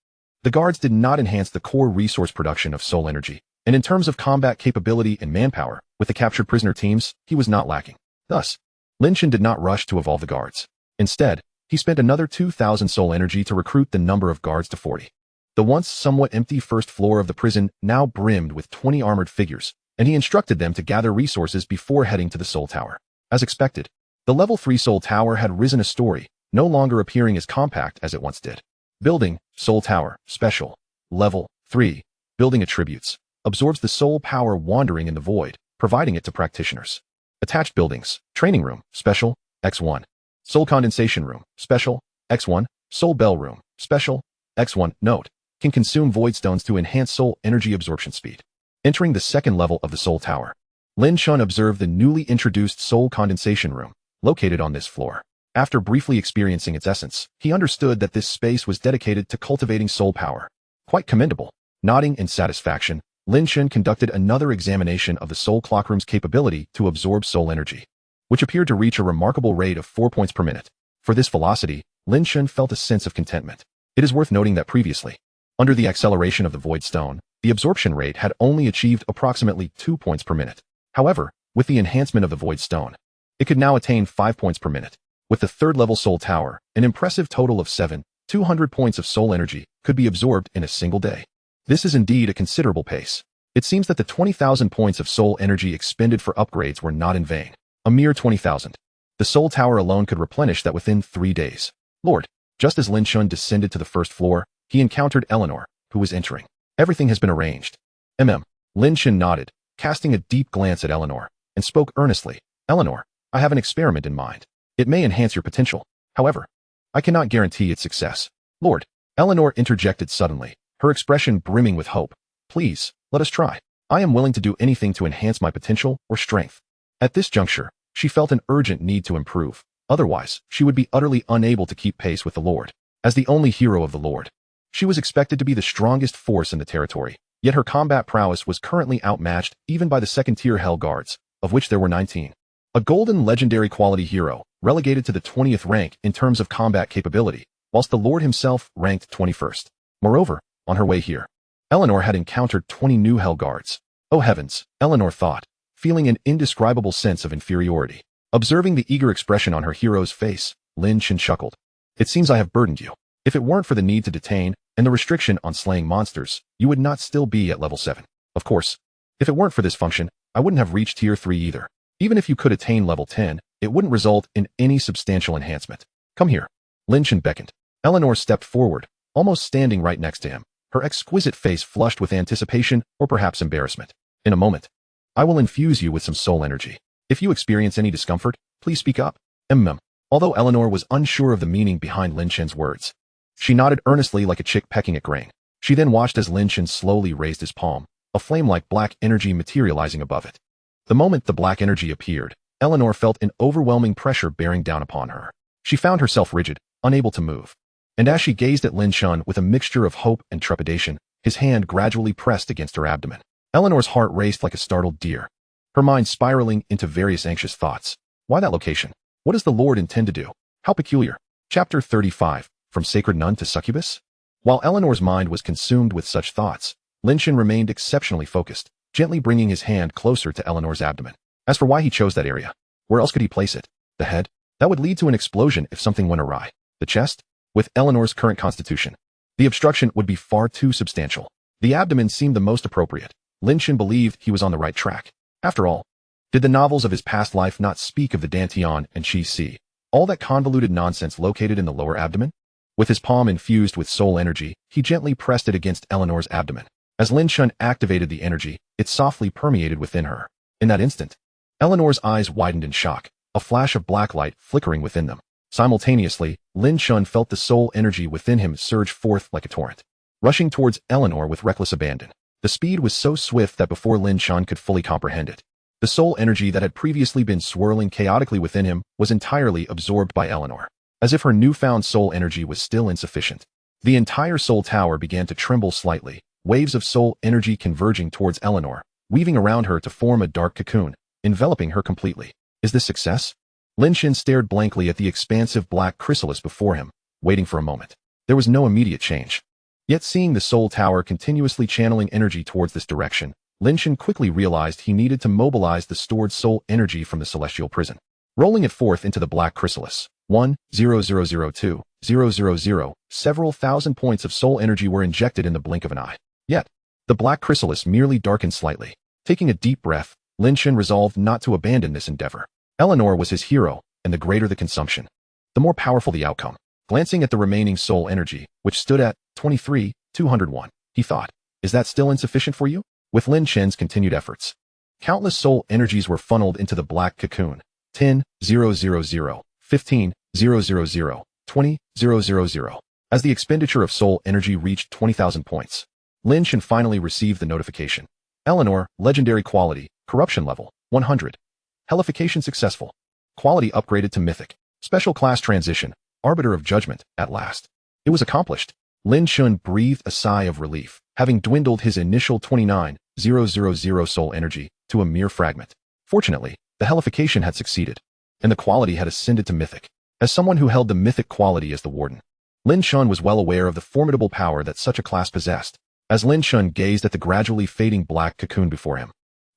the guards did not enhance the core resource production of soul energy, and in terms of combat capability and manpower, with the captured prisoner teams, he was not lacking. Thus, Lin Chen did not rush to evolve the guards. Instead, he spent another 2,000 soul energy to recruit the number of guards to 40. The once somewhat empty 1st floor of the prison now brimmed with 20 armored figures, and he instructed them to gather resources before heading to the Soul Tower. As expected, the level 3 Soul Tower had risen a story, no longer appearing as compact as it once did. Building, Soul Tower, special, level 3. Building attributes, absorbs the soul power wandering in the void, providing it to practitioners. Attached buildings, training room, special, x1. Soul condensation room, special, x1. Soul bell room, special, x1. Note: can consume void stones to enhance soul energy absorption speed. Entering the 2nd level of the Soul Tower, Lin Chen observed the newly introduced soul condensation room, located on this floor. After briefly experiencing its essence, he understood that this space was dedicated to cultivating soul power. Quite commendable. Nodding in satisfaction, Lin Chen conducted another examination of the soul clockroom's capability to absorb soul energy, which appeared to reach a remarkable rate of 4 points per minute. For this velocity, Lin Chen felt a sense of contentment. It is worth noting that previously, under the acceleration of the void stone, the absorption rate had only achieved approximately 2 points per minute. However, with the enhancement of the void stone, it could now attain 5 points per minute. With the 3rd level Soul Tower, an impressive total of 200 points of soul energy could be absorbed in a single day. This is indeed a considerable pace. It seems that the 20,000 points of soul energy expended for upgrades were not in vain. A mere 20,000. The Soul Tower alone could replenish that within 3 days. Lord, just as Lin Chen descended to the 1st floor, he encountered Eleanor, who was entering. Everything has been arranged. Lin Chen nodded, casting a deep glance at Eleanor, and spoke earnestly. Eleanor, I have an experiment in mind. It may enhance your potential. However, I cannot guarantee its success. Lord, Eleanor interjected suddenly, her expression brimming with hope. Please, let us try. I am willing to do anything to enhance my potential or strength. At this juncture, she felt an urgent need to improve. Otherwise, she would be utterly unable to keep pace with the Lord. As the only hero of the Lord, she was expected to be the strongest force in the territory, yet her combat prowess was currently outmatched even by the second-tier Hell Guards, of which there were 19. A golden legendary quality hero, relegated to the 20th rank in terms of combat capability, whilst the Lord himself ranked 21st. Moreover, on her way here, Eleanor had encountered 20 new Hell Guards. Oh heavens, Eleanor thought, feeling an indescribable sense of inferiority. Observing the eager expression on her hero's face, Lin Chen chuckled. It seems I have burdened you. If it weren't for the need to detain and the restriction on slaying monsters, you would not still be at level 7. Of course, if it weren't for this function, I wouldn't have reached tier 3 either. Even if you could attain level 10, it wouldn't result in any substantial enhancement. Come here. Lin Chen beckoned. Eleanor stepped forward, almost standing right next to him, her exquisite face flushed with anticipation or perhaps embarrassment. In a moment, I will infuse you with some soul energy. If you experience any discomfort, please speak up. Although Eleanor was unsure of the meaning behind Lin Chen's words, she nodded earnestly like a chick pecking at grain. She then watched as Lin Chen slowly raised his palm, a flame-like black energy materializing above it. The moment the black energy appeared, Eleanor felt an overwhelming pressure bearing down upon her. She found herself rigid, unable to move. And as she gazed at Lin Chen with a mixture of hope and trepidation, his hand gradually pressed against her abdomen. Eleanor's heart raced like a startled deer, her mind spiraling into various anxious thoughts. Why that location? What does the Lord intend to do? How peculiar. Chapter 35, From Sacred Nun to Succubus? While Eleanor's mind was consumed with such thoughts, Lin Chen remained exceptionally focused, gently bringing his hand closer to Eleanor's abdomen. As for why he chose that area, where else could he place it? The head? That would lead to an explosion if something went awry. The chest? With Eleanor's current constitution, the obstruction would be far too substantial. The abdomen seemed the most appropriate. Lin Chen believed he was on the right track. After all, did the novels of his past life not speak of the Dantian and Chi Si, all that convoluted nonsense located in the lower abdomen? With his palm infused with soul energy, he gently pressed it against Eleanor's abdomen. As Lin Chen activated the energy, it softly permeated within her. In that instant, Eleanor's eyes widened in shock, a flash of black light flickering within them. Simultaneously, Lin Chen felt the soul energy within him surge forth like a torrent, rushing towards Eleanor with reckless abandon. The speed was so swift that before Lin Chen could fully comprehend it, the soul energy that had previously been swirling chaotically within him was entirely absorbed by Eleanor. As if her newfound soul energy was still insufficient, the entire soul tower began to tremble slightly, waves of soul energy converging towards Eleanor, weaving around her to form a dark cocoon, enveloping her completely. Is this success? Lin Chen stared blankly at the expansive black chrysalis before him, waiting for a moment. There was no immediate change. Yet seeing the soul tower continuously channeling energy towards this direction, Lin Chen quickly realized he needed to mobilize the stored soul energy from the celestial prison. Rolling it forth into the black chrysalis, 1,0,0,0,2,0,0,0, several thousand points of soul energy were injected in the blink of an eye. Yet, the black chrysalis merely darkened slightly. Taking a deep breath, Lin Chen resolved not to abandon this endeavor. Eleanor was his hero, and the greater the consumption, the more powerful the outcome. Glancing at the remaining soul energy, which stood at 23,201, he thought, is that still insufficient for you? With Lin Chen's continued efforts, countless soul energies were funneled into the black cocoon. 10,000, 15,000, 20,000. As the expenditure of soul energy reached 20,000 points, Lin Chen finally received the notification. Eleanor, legendary quality, corruption level, 100. Hellification successful. Quality upgraded to mythic. Special class transition, arbiter of judgment, at last. It was accomplished. Lin Chen breathed a sigh of relief, having dwindled his initial 29,000 soul energy to a mere fragment. Fortunately, the hellification had succeeded, and the quality had ascended to mythic. As someone who held the mythic quality as the Warden, Lin Chen was well aware of the formidable power that such a class possessed. As Lin Chen gazed at the gradually fading black cocoon before him,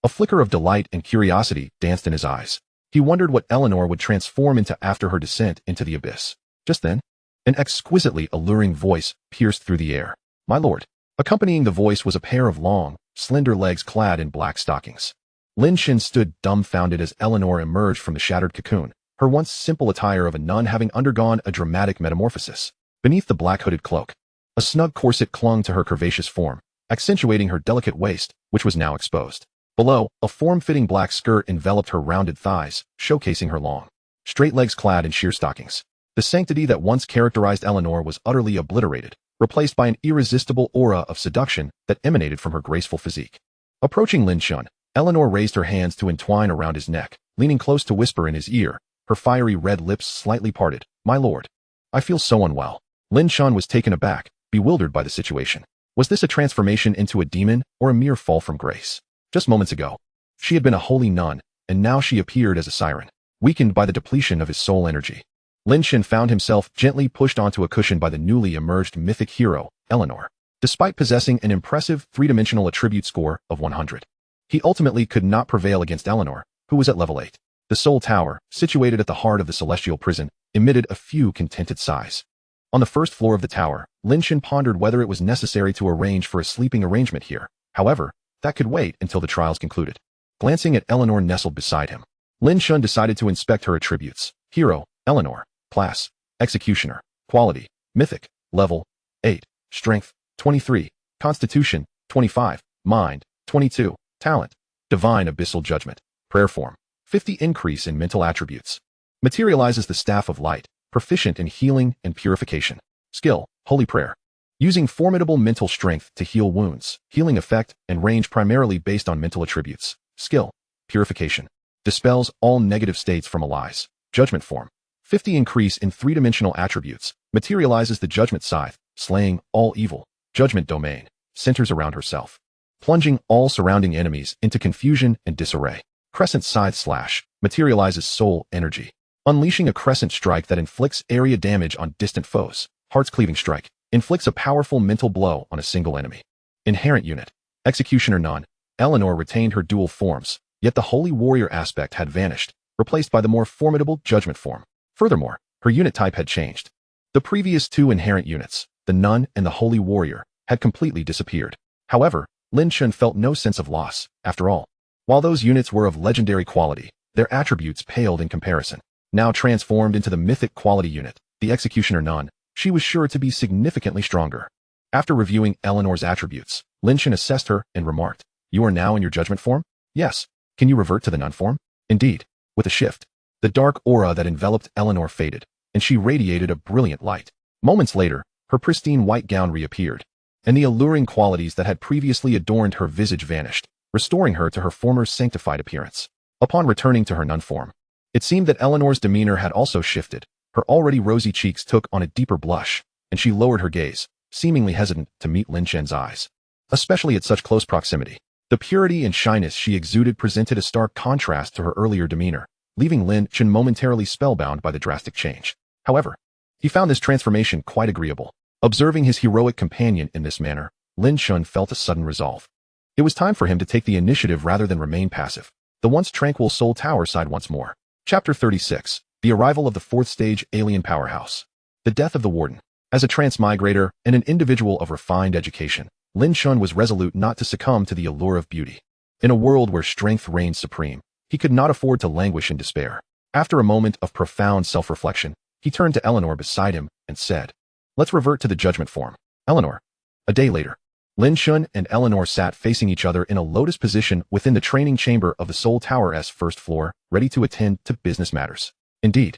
a flicker of delight and curiosity danced in his eyes. He wondered what Eleanor would transform into after her descent into the abyss. Just then, an exquisitely alluring voice pierced through the air. My lord. Accompanying the voice was a pair of long, slender legs clad in black stockings. Lin Chen stood dumbfounded as Eleanor emerged from the shattered cocoon, her once simple attire of a nun having undergone a dramatic metamorphosis. Beneath the black hooded cloak, a snug corset clung to her curvaceous form, accentuating her delicate waist, which was now exposed. Below, a form-fitting black skirt enveloped her rounded thighs, showcasing her long, straight legs clad in sheer stockings. The sanctity that once characterized Eleanor was utterly obliterated, replaced by an irresistible aura of seduction that emanated from her graceful physique. Approaching Lin Chen, Eleanor raised her hands to entwine around his neck, leaning close to whisper in his ear, her fiery red lips slightly parted. "My lord, I feel so unwell." Lin Chen was taken aback, bewildered by the situation. Was this a transformation into a demon or a mere fall from grace? Just moments ago, she had been a holy nun, and now she appeared as a siren, weakened by the depletion of his soul energy. Lin Chen found himself gently pushed onto a cushion by the newly emerged mythic hero, Eleanor. Despite possessing an impressive three-dimensional attribute score of 100, he ultimately could not prevail against Eleanor, who was at level 8. The Soul Tower, situated at the heart of the celestial prison, emitted a few contented sighs. On the first floor of the tower, Lin Chen pondered whether it was necessary to arrange for a sleeping arrangement here. However, that could wait until the trials concluded. Glancing at Eleanor nestled beside him, Lin Chen decided to inspect her attributes. Hero, Eleanor. Class, Executioner. Quality, Mythic. Level, 8. Strength, 23. Constitution, 25. Mind, 22. Talent, Divine Abyssal Judgment. Prayer form, 50. Increase in mental attributes. Materializes the Staff of Light, proficient in healing and purification. Skill, Holy Prayer. Using formidable mental strength to heal wounds, healing effect and range primarily based on mental attributes. Skill, Purification. Dispels all negative states from allies. Judgment form, 50. Increase in three-dimensional attributes. Materializes the Judgment Scythe, slaying all evil. Judgment domain, centers around herself, plunging all surrounding enemies into confusion and disarray. Crescent Scythe Slash, materializes soul energy, unleashing a crescent strike that inflicts area damage on distant foes. Heart's Cleaving Strike, inflicts a powerful mental blow on a single enemy. Inherent unit, Executioner Nun. Eleanor retained her dual forms, yet the Holy Warrior aspect had vanished, replaced by the more formidable Judgment form. Furthermore, her unit type had changed. The previous two inherent units, the Nun and the Holy Warrior, had completely disappeared. However, Lin Chen felt no sense of loss. After all, while those units were of legendary quality, their attributes paled in comparison. Now transformed into the mythic quality unit, the Executioner Nun, she was sure to be significantly stronger. After reviewing Eleanor's attributes, Lin Chen assessed her and remarked, "You are now in your Judgment form?" "Yes." "Can you revert to the Nun form?" "Indeed." With a shift, the dark aura that enveloped Eleanor faded, and she radiated a brilliant light. Moments later, her pristine white gown reappeared, and the alluring qualities that had previously adorned her visage vanished, restoring her to her former sanctified appearance. Upon returning to her nun form, it seemed that Eleanor's demeanor had also shifted. Her already rosy cheeks took on a deeper blush, and she lowered her gaze, seemingly hesitant to meet Lin Chen's eyes, especially at such close proximity. The purity and shyness she exuded presented a stark contrast to her earlier demeanor, leaving Lin Chen momentarily spellbound by the drastic change. However, he found this transformation quite agreeable. Observing his heroic companion in this manner, Lin Chen felt a sudden resolve. It was time for him to take the initiative rather than remain passive. The once tranquil Soul Tower sighed once more. Chapter 36. The Arrival of the Fourth Stage Alien Powerhouse. The Death of the Warden. As a transmigrator and an individual of refined education, Lin Chen was resolute not to succumb to the allure of beauty. In a world where strength reigned supreme, he could not afford to languish in despair. After a moment of profound self-reflection, he turned to Eleanor beside him and said, "Let's revert to the Judgment form." "Eleanor." A day later, Lin Chen and Eleanor sat facing each other in a lotus position within the training chamber of the Soul Tower's first floor, ready to attend to business matters. Indeed,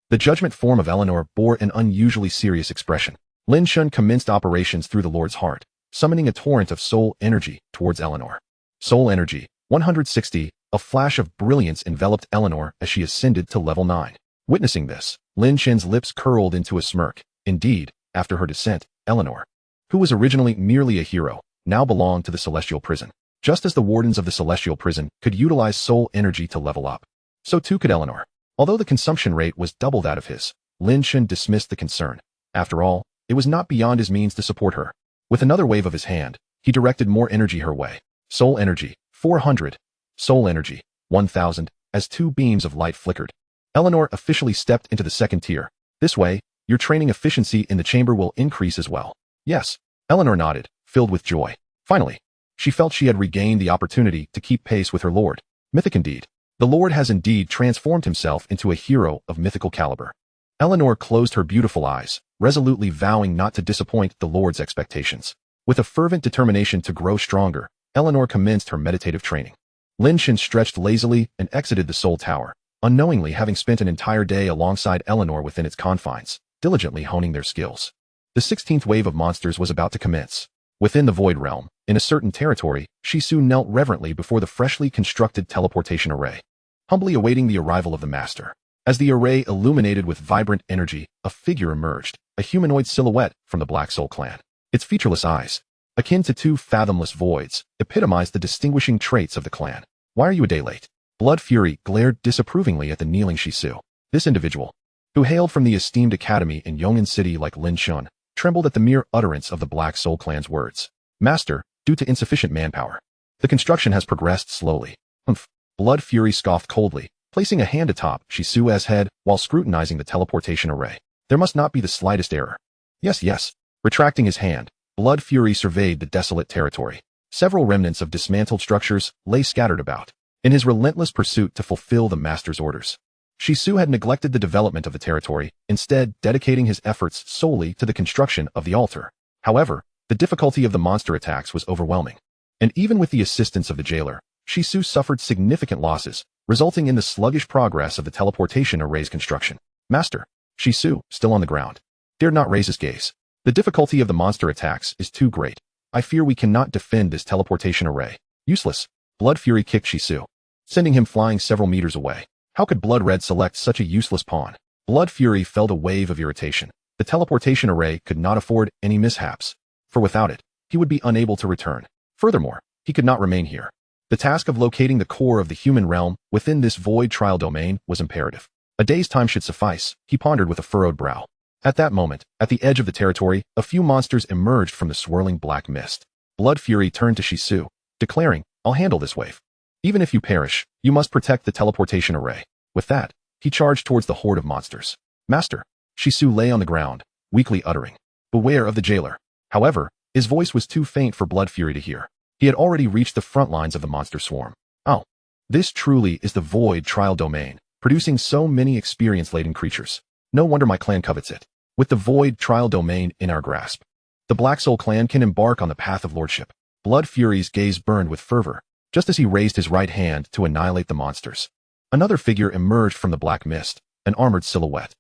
the Judgment form of Eleanor bore an unusually serious expression. Lin Chen commenced operations through the Lord's heart, summoning a torrent of soul energy towards Eleanor. Soul energy, 160, a flash of brilliance enveloped Eleanor as she ascended to level 9. Witnessing this, Lin Chen's lips curled into a smirk. Indeed, after her descent, Eleanor, who was originally merely a hero, now belonged to the Celestial Prison. Just as the wardens of the Celestial Prison could utilize soul energy to level up, so too could Eleanor. Although the consumption rate was double that of his, Lin Chen dismissed the concern. After all, it was not beyond his means to support her. With another wave of his hand, he directed more energy her way. Soul energy, 400. Soul energy, 1000, as two beams of light flickered. Eleanor officially stepped into the second tier. This way, your training efficiency in the chamber will increase as well. Yes. Eleanor nodded, filled with joy. Finally, she felt she had regained the opportunity to keep pace with her lord. Mythic indeed. The Lord has indeed transformed himself into a hero of mythical caliber. Eleanor closed her beautiful eyes, resolutely vowing not to disappoint the Lord's expectations. With a fervent determination to grow stronger, Eleanor commenced her meditative training. Lin Chen stretched lazily and exited the Soul Tower, unknowingly having spent an entire day alongside Eleanor within its confines, diligently honing their skills. The 16th wave of monsters was about to commence. Within the Void Realm, in a certain territory, Shisu knelt reverently before the freshly constructed teleportation array, humbly awaiting the arrival of the master. As the array illuminated with vibrant energy, a figure emerged, a humanoid silhouette from the Black Soul clan. Its featureless eyes, akin to two fathomless voids, epitomized the distinguishing traits of the clan. Why are you a day late? Blood Fury glared disapprovingly at the kneeling Shisu. This individual, who hailed from the esteemed academy in Yong'an City like Lin Chen, trembled at the mere utterance of the Black Soul clan's words. Master, due to insufficient manpower, the construction has progressed slowly. Humph. Blood Fury scoffed coldly, placing a hand atop Shisu's head while scrutinizing the teleportation array. There must not be the slightest error. Yes. Retracting his hand, Blood Fury surveyed the desolate territory. Several remnants of dismantled structures lay scattered about, in his relentless pursuit to fulfill the master's orders. Shisu had neglected the development of the territory, instead dedicating his efforts solely to the construction of the altar. However, the difficulty of the monster attacks was overwhelming, and even with the assistance of the jailer, Shisu suffered significant losses, resulting in the sluggish progress of the teleportation array's construction. Master, Shisu, still on the ground, dared not raise his gaze. The difficulty of the monster attacks is too great. I fear we cannot defend this teleportation array. Useless. Blood Fury kicked Shisu, sending him flying several meters away. How could Blood Red select such a useless pawn? Blood Fury felt a wave of irritation. The teleportation array could not afford any mishaps, for without it, he would be unable to return. Furthermore, he could not remain here. The task of locating the core of the human realm within this void trial domain was imperative. A day's time should suffice, he pondered with a furrowed brow. At that moment, at the edge of the territory, a few monsters emerged from the swirling black mist. Blood Fury turned to Shisu, declaring, I'll handle this wave. Even if you perish, you must protect the teleportation array. With that, he charged towards the horde of monsters. Master, Shisu lay on the ground, weakly uttering, beware of the jailer. However, his voice was too faint for Blood Fury to hear. He had already reached the front lines of the monster swarm. Oh, this truly is the void trial domain, producing so many experience-laden creatures. No wonder my clan covets it. With the void trial domain in our grasp, the Black Soul clan can embark on the path of lordship. Blood Fury's gaze burned with fervor, just as he raised his right hand to annihilate the monsters. Another figure emerged from the black mist, an armored silhouette.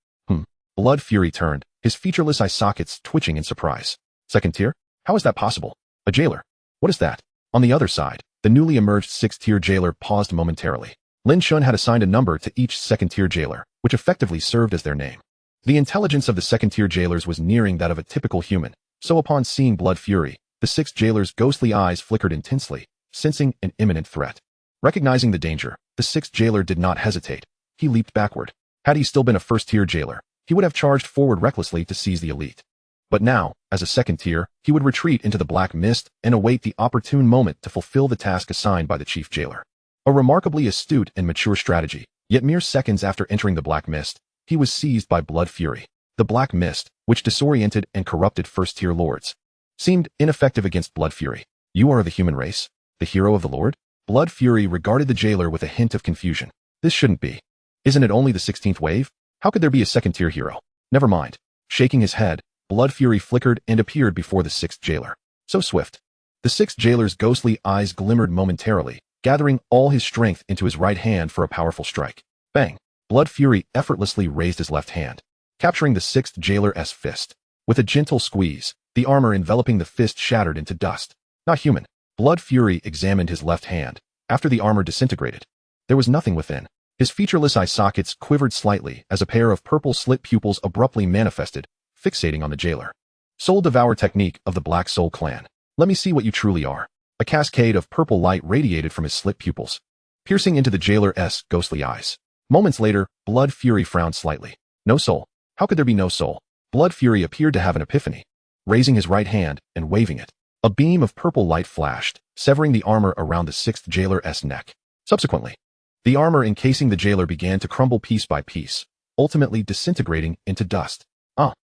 Blood Fury turned, his featureless eye sockets twitching in surprise. Second tier? How is that possible? A jailer? What is that? On the other side, the newly emerged 6th-tier jailer paused momentarily. Lin Chen had assigned a number to each 2nd-tier jailer, which effectively served as their name. The intelligence of the 2nd-tier jailers was nearing that of a typical human, so upon seeing Blood Fury, the 6th jailer's ghostly eyes flickered intensely, sensing an imminent threat. Recognizing the danger, the 6th jailer did not hesitate. He leaped backward. Had he still been a 1st-tier jailer, he would have charged forward recklessly to seize the elite. But now, as a 2nd-tier, he would retreat into the black mist and await the opportune moment to fulfill the task assigned by the chief jailer. A remarkably astute and mature strategy, yet mere seconds after entering the black mist, he was seized by Blood Fury. The black mist, which disoriented and corrupted 1st-tier lords, seemed ineffective against Blood Fury. You are of the human race? The hero of the Lord? Blood Fury regarded the jailer with a hint of confusion. This shouldn't be. Isn't it only the 16th wave? How could there be a 2nd-tier hero? Never mind. Shaking his head, Blood Fury flickered and appeared before the 6th jailer. So swift. The 6th jailer's ghostly eyes glimmered momentarily, gathering all his strength into his right hand for a powerful strike. Bang! Blood Fury effortlessly raised his left hand, capturing the 6th jailer's fist. With a gentle squeeze, the armor enveloping the fist shattered into dust. Not human. Blood Fury examined his left hand. After the armor disintegrated, there was nothing within. His featureless eye sockets quivered slightly as a pair of purple slit pupils abruptly manifested, fixating on the jailer. Soul Devour technique of the Black Soul clan. Let me see what you truly are. A cascade of purple light radiated from his slit pupils, piercing into the jailer's ghostly eyes. Moments later, Blood Fury frowned slightly. No soul. How could there be no soul? Blood Fury appeared to have an epiphany. Raising his right hand and waving it, a beam of purple light flashed, severing the armor around the 6th jailer's neck. Subsequently, the armor encasing the jailer began to crumble piece by piece, ultimately disintegrating into dust.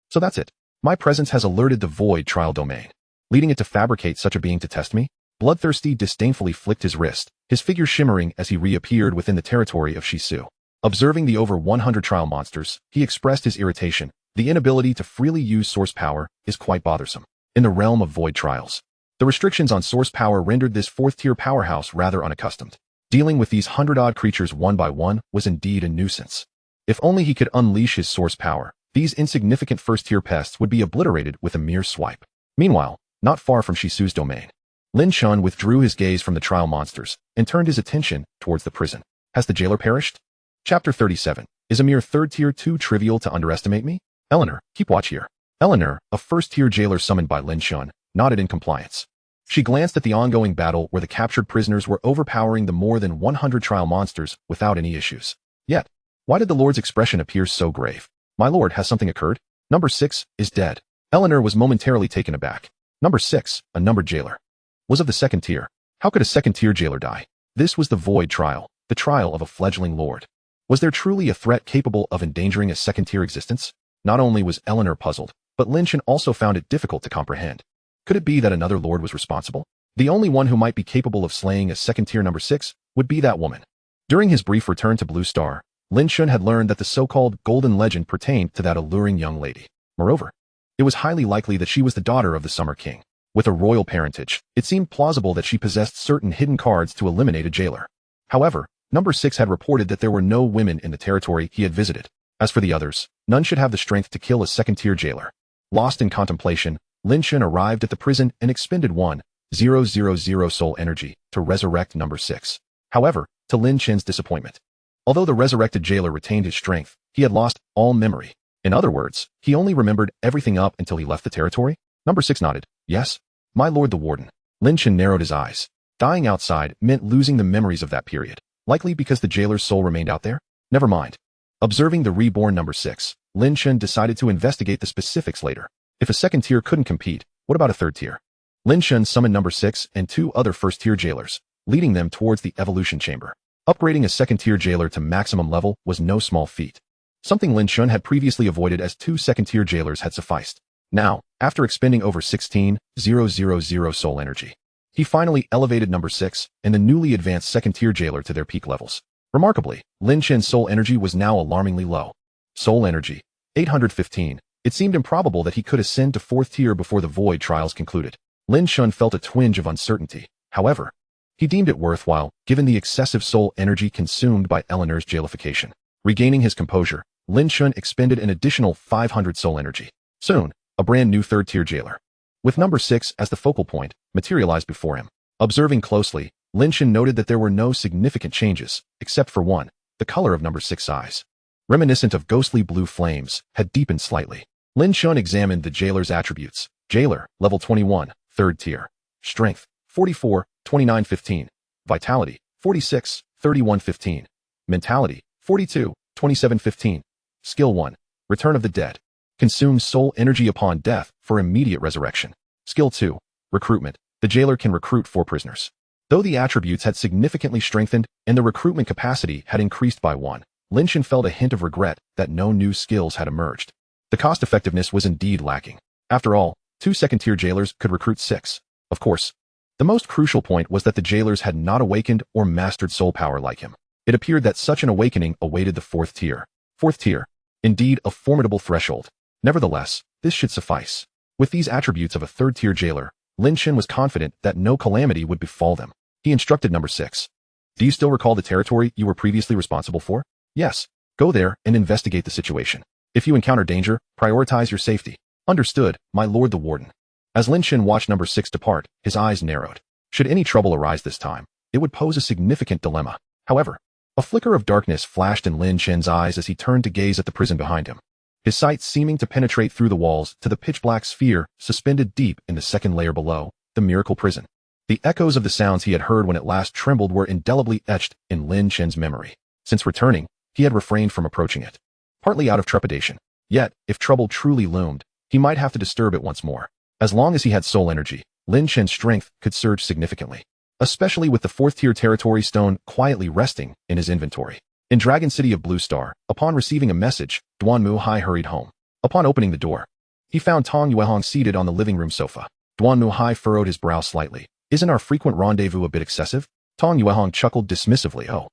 So that's it. My presence has alerted the void trial domain, leading it to fabricate such a being to test me? Bloodthirsty disdainfully flicked his wrist, his figure shimmering as he reappeared within the territory of Shisu. Observing the over 100 trial monsters, he expressed his irritation. The inability to freely use source power is quite bothersome. In the realm of void trials, the restrictions on source power rendered this 4th-tier powerhouse rather unaccustomed. Dealing with these 100-odd creatures one by one was indeed a nuisance. If only he could unleash his source power, These insignificant first-tier pests would be obliterated with a mere swipe. Meanwhile, not far from Shisu's domain, Lin Chen withdrew his gaze from the trial monsters and turned his attention towards the prison. Has the jailer perished? Chapter 37. Is a mere third tier too trivial to underestimate me? Eleanor, keep watch here. Eleanor, a first-tier jailer summoned by Lin Chen, nodded in compliance. She glanced at the ongoing battle where the captured prisoners were overpowering the more than 100 trial monsters without any issues. Yet, why did the Lord's expression appear so grave? My lord, has something occurred? Number 6 is dead. Eleanor was momentarily taken aback. Number 6, a numbered jailer, was of the second tier. How could a second-tier jailer die? This was the Void trial, the trial of a fledgling lord. Was there truly a threat capable of endangering a second-tier existence? Not only was Eleanor puzzled, but Lin Chen also found it difficult to comprehend. Could it be that another lord was responsible? The only one who might be capable of slaying a second-tier number 6 would be that woman. During his brief return to Blue Star, Lin Chen had learned that the so-called golden legend pertained to that alluring young lady. Moreover, it was highly likely that she was the daughter of the Summer King. With a royal parentage, it seemed plausible that she possessed certain hidden cards to eliminate a jailer. However, number 6 had reported that there were no women in the territory he had visited. As for the others, none should have the strength to kill a second-tier jailer. Lost in contemplation, Lin Chen arrived at the prison and expended 1,000 soul energy to resurrect number 6. However, to Lin Chen's disappointment, although the resurrected jailer retained his strength, he had lost all memory. In other words, he only remembered everything up until he left the territory. Number 6 nodded. Yes, my lord the warden. Lin Chen narrowed his eyes. Dying outside meant losing the memories of that period, likely because the jailer's soul remained out there? Never mind. Observing the reborn number 6, Lin Chen decided to investigate the specifics later. If a second tier couldn't compete, what about a third tier? Lin Chen summoned number 6 and 2 other first-tier jailers, leading them towards the evolution chamber. Upgrading a second-tier jailer to maximum level was no small feat. Something Lin Chen had previously avoided, as 2 second-tier jailers had sufficed. Now, after expending over 16,000 soul energy, he finally elevated number 6 and the newly advanced second-tier jailer to their peak levels. Remarkably, Lin Chen's soul energy was now alarmingly low. Soul energy, 815. It seemed improbable that he could ascend to 4th tier before the Void trials concluded. Lin Chen felt a twinge of uncertainty. However, he deemed it worthwhile, given the excessive soul energy consumed by Eleanor's jailification. Regaining his composure, Lin Chen expended an additional 500 soul energy. Soon, a brand new third-tier jailer, with number 6 as the focal point, materialized before him. Observing closely, Lin Chen noted that there were no significant changes, except for one: the color of number 6's eyes, reminiscent of ghostly blue flames, had deepened slightly. Lin Chen examined the jailer's attributes. Jailer, level 21, third tier. Strength, 44, 2915. Vitality, 46, 3115. Mentality, 42, 2715. Skill 1. Return of the Dead. Consumes soul energy upon death for immediate resurrection. Skill 2. Recruitment. The jailer can recruit 4 prisoners. Though the attributes had significantly strengthened and the recruitment capacity had increased by 1, Lin Chen felt a hint of regret that no new skills had emerged. The cost-effectiveness was indeed lacking. After all, 2 second-tier jailers could recruit 6. Of course, the most crucial point was that the jailers had not awakened or mastered soul power like him. It appeared that such an awakening awaited the 4th tier. 4th tier. Indeed, a formidable threshold. Nevertheless, this should suffice. With these attributes of a third-tier jailer, Lin Chen was confident that no calamity would befall them. He instructed number 6. Do you still recall the territory you were previously responsible for? Yes. Go there and investigate the situation. If you encounter danger, prioritize your safety. Understood, my lord the warden. As Lin Chen watched number 6 depart, his eyes narrowed. Should any trouble arise this time, it would pose a significant dilemma. However, a flicker of darkness flashed in Lin Chen's eyes as he turned to gaze at the prison behind him, his sight seeming to penetrate through the walls to the pitch-black sphere suspended deep in the second layer below, the miracle prison. The echoes of the sounds he had heard when it last trembled were indelibly etched in Lin Chen's memory. Since returning, he had refrained from approaching it, partly out of trepidation. Yet, if trouble truly loomed, he might have to disturb it once more. As long as he had soul energy, Lin Chen's strength could surge significantly, especially with the 4th-tier territory stone quietly resting in his inventory. In Dragon City of Blue Star, upon receiving a message, Duan Muhai hurried home. Upon opening the door, he found Tong Yuehong seated on the living room sofa. Duan Muhai furrowed his brow slightly. Isn't our frequent rendezvous a bit excessive? Tong Yuehong chuckled dismissively. Oh,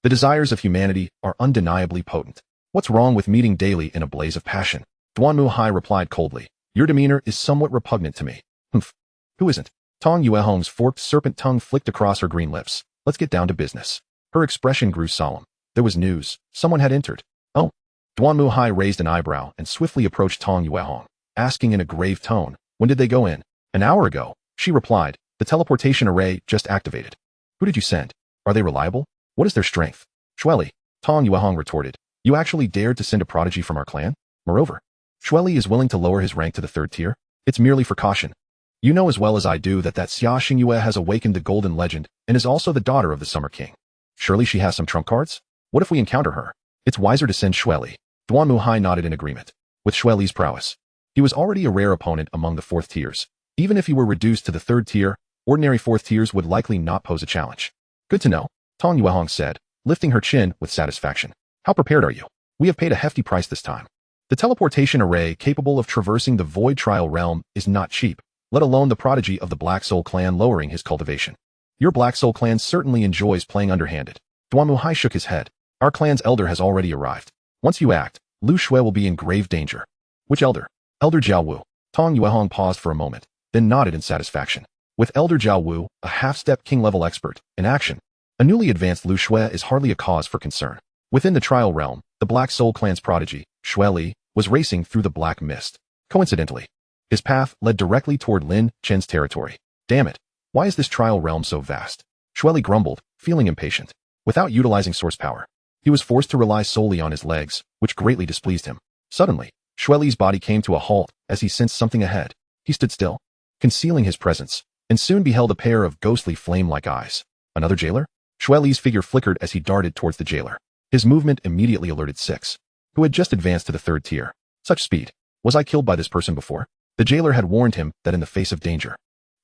the desires of humanity are undeniably potent. What's wrong with meeting daily in a blaze of passion? Duan Muhai replied coldly. Your demeanor is somewhat repugnant to me. Humph. Who isn't? Tong Yuehong's forked serpent tongue flicked across her green lips. Let's get down to business. Her expression grew solemn. There was news. Someone had entered. Oh. Duanmuhai raised an eyebrow and swiftly approached Tong Yuehong, asking in a grave tone, "When did they go in?" "An hour ago," she replied. "The teleportation array just activated." "Who did you send? Are they reliable? What is their strength?" "Shueli," Tong Yuehong retorted. "You actually dared to send a prodigy from our clan? Moreover, Shueli is willing to lower his rank to the 3rd tier? It's merely for caution. You know as well as I do that Xia Xingyue has awakened the Golden Legend and is also the daughter of the Summer King. Surely she has some trump cards? What if we encounter her? It's wiser to send Shueli." Duanmuhai nodded in agreement. With Shueli's prowess, he was already a rare opponent among the 4th tiers. Even if he were reduced to the 3rd tier, ordinary 4th tiers would likely not pose a challenge. "Good to know," Tong Yuehong said, lifting her chin with satisfaction. "How prepared are you? We have paid a hefty price this time. The teleportation array capable of traversing the Void Trial Realm is not cheap, let alone the prodigy of the Black Soul clan lowering his cultivation. Your Black Soul clan certainly enjoys playing underhanded." Duanmuhai shook his head. "Our clan's elder has already arrived. Once you act, Lu Shui will be in grave danger." "Which elder?" "Elder Jiao Wu." Tong Yuehong paused for a moment, then nodded in satisfaction. With Elder Jiao Wu, a half-step king-level expert, in action, a newly advanced Lu Shui is hardly a cause for concern. Within the trial realm, the Black Soul clan's prodigy, Shueli, was racing through the black mist. Coincidentally, his path led directly toward Lin Chen's territory. "Damn it, why is this trial realm so vast?" Shueli grumbled, feeling impatient. Without utilizing source power, he was forced to rely solely on his legs, which greatly displeased him. Suddenly, Shueli's body came to a halt as he sensed something ahead. He stood still, concealing his presence, and soon beheld a pair of ghostly flame-like eyes. Another jailer? Shueli's figure flickered as he darted towards the jailer. His movement immediately alerted Six, who had just advanced to the 3rd tier. Such speed. Was I killed by this person before? The jailer had warned him that in the face of danger,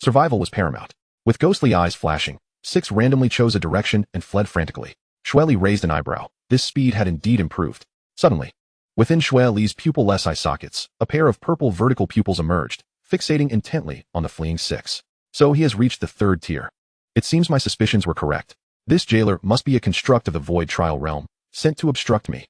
survival was paramount. With ghostly eyes flashing, Six randomly chose a direction and fled frantically. Shueli raised an eyebrow. This speed had indeed improved. Suddenly, within Shueli's pupil-less eye sockets, a pair of purple vertical pupils emerged, fixating intently on the fleeing Six. So he has reached the 3rd tier. It seems my suspicions were correct. This jailer must be a construct of the Void Trial Realm, sent to obstruct me.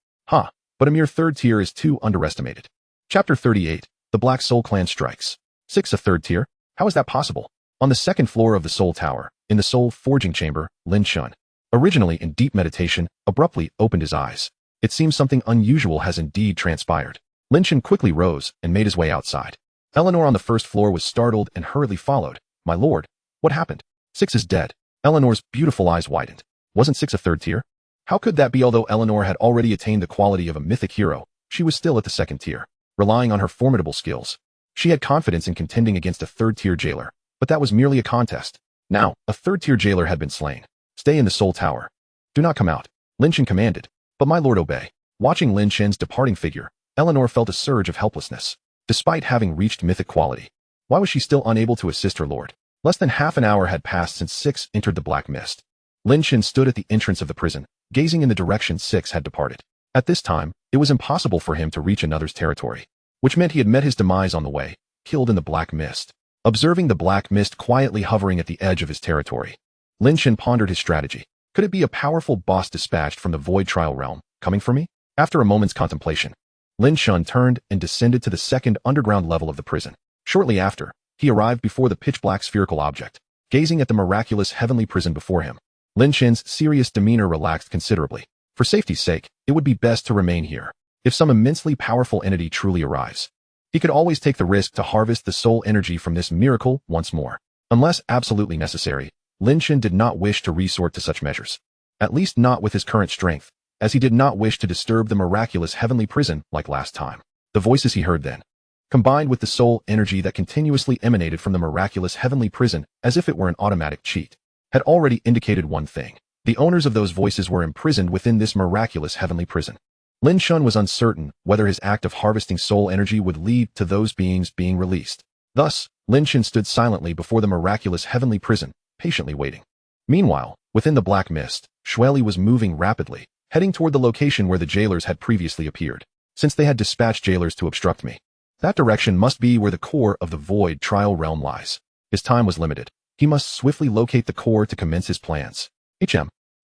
But a mere 3rd tier is too underestimated. Chapter 38, The Black Soul Clan Strikes. Six, a 3rd tier? How is that possible? On the 2nd floor of the Soul Tower, in the Soul Forging Chamber, Lin Chen, originally in deep meditation, abruptly opened his eyes. It seems something unusual has indeed transpired. Lin Chen quickly rose and made his way outside. Eleanor on the 1st floor was startled and hurriedly followed. "My lord, what happened?" "Six is dead." Eleanor's beautiful eyes widened. Wasn't Six a 3rd tier? How could that be? Although Eleanor had already attained the quality of a mythic hero, she was still at the 2nd tier, relying on her formidable skills. She had confidence in contending against a 3rd tier jailer, but that was merely a contest. Now, a 3rd tier jailer had been slain. "Stay in the Soul Tower. Do not come out," Lin Chen commanded. "But my lord, obey." Watching Lin Chen's departing figure, Eleanor felt a surge of helplessness. Despite having reached mythic quality, why was she still unable to assist her lord? Less than half an hour had passed since Six entered the black mist. Lin Chen stood at the entrance of the prison, gazing in the direction Six had departed. At this time, it was impossible for him to reach another's territory, which meant he had met his demise on the way, killed in the black mist. Observing the black mist quietly hovering at the edge of his territory, Lin Chen pondered his strategy. Could it be a powerful boss dispatched from the Void Trial Realm, coming for me? After a moment's contemplation, Lin Chen turned and descended to the 2nd underground level of the prison. Shortly after, he arrived before the pitch-black spherical object, gazing at the miraculous heavenly prison before him. Lin Chen's serious demeanor relaxed considerably. For safety's sake, it would be best to remain here. If some immensely powerful entity truly arrives, he could always take the risk to harvest the soul energy from this miracle once more. Unless absolutely necessary, Lin Chen did not wish to resort to such measures. At least not with his current strength, as he did not wish to disturb the miraculous heavenly prison like last time. The voices he heard then, combined with the soul energy that continuously emanated from the miraculous heavenly prison as if it were an automatic cheat, had already indicated one thing. The owners of those voices were imprisoned within this miraculous heavenly prison. Lin Chen was uncertain whether his act of harvesting soul energy would lead to those beings being released. Thus, Lin Chen stood silently before the miraculous heavenly prison, patiently waiting. Meanwhile, within the black mist, Shueli was moving rapidly, heading toward the location where the jailers had previously appeared. Since they had dispatched jailers to obstruct me, that direction must be where the core of the Void Trial Realm lies. His time was limited. He must swiftly locate the core to commence his plans.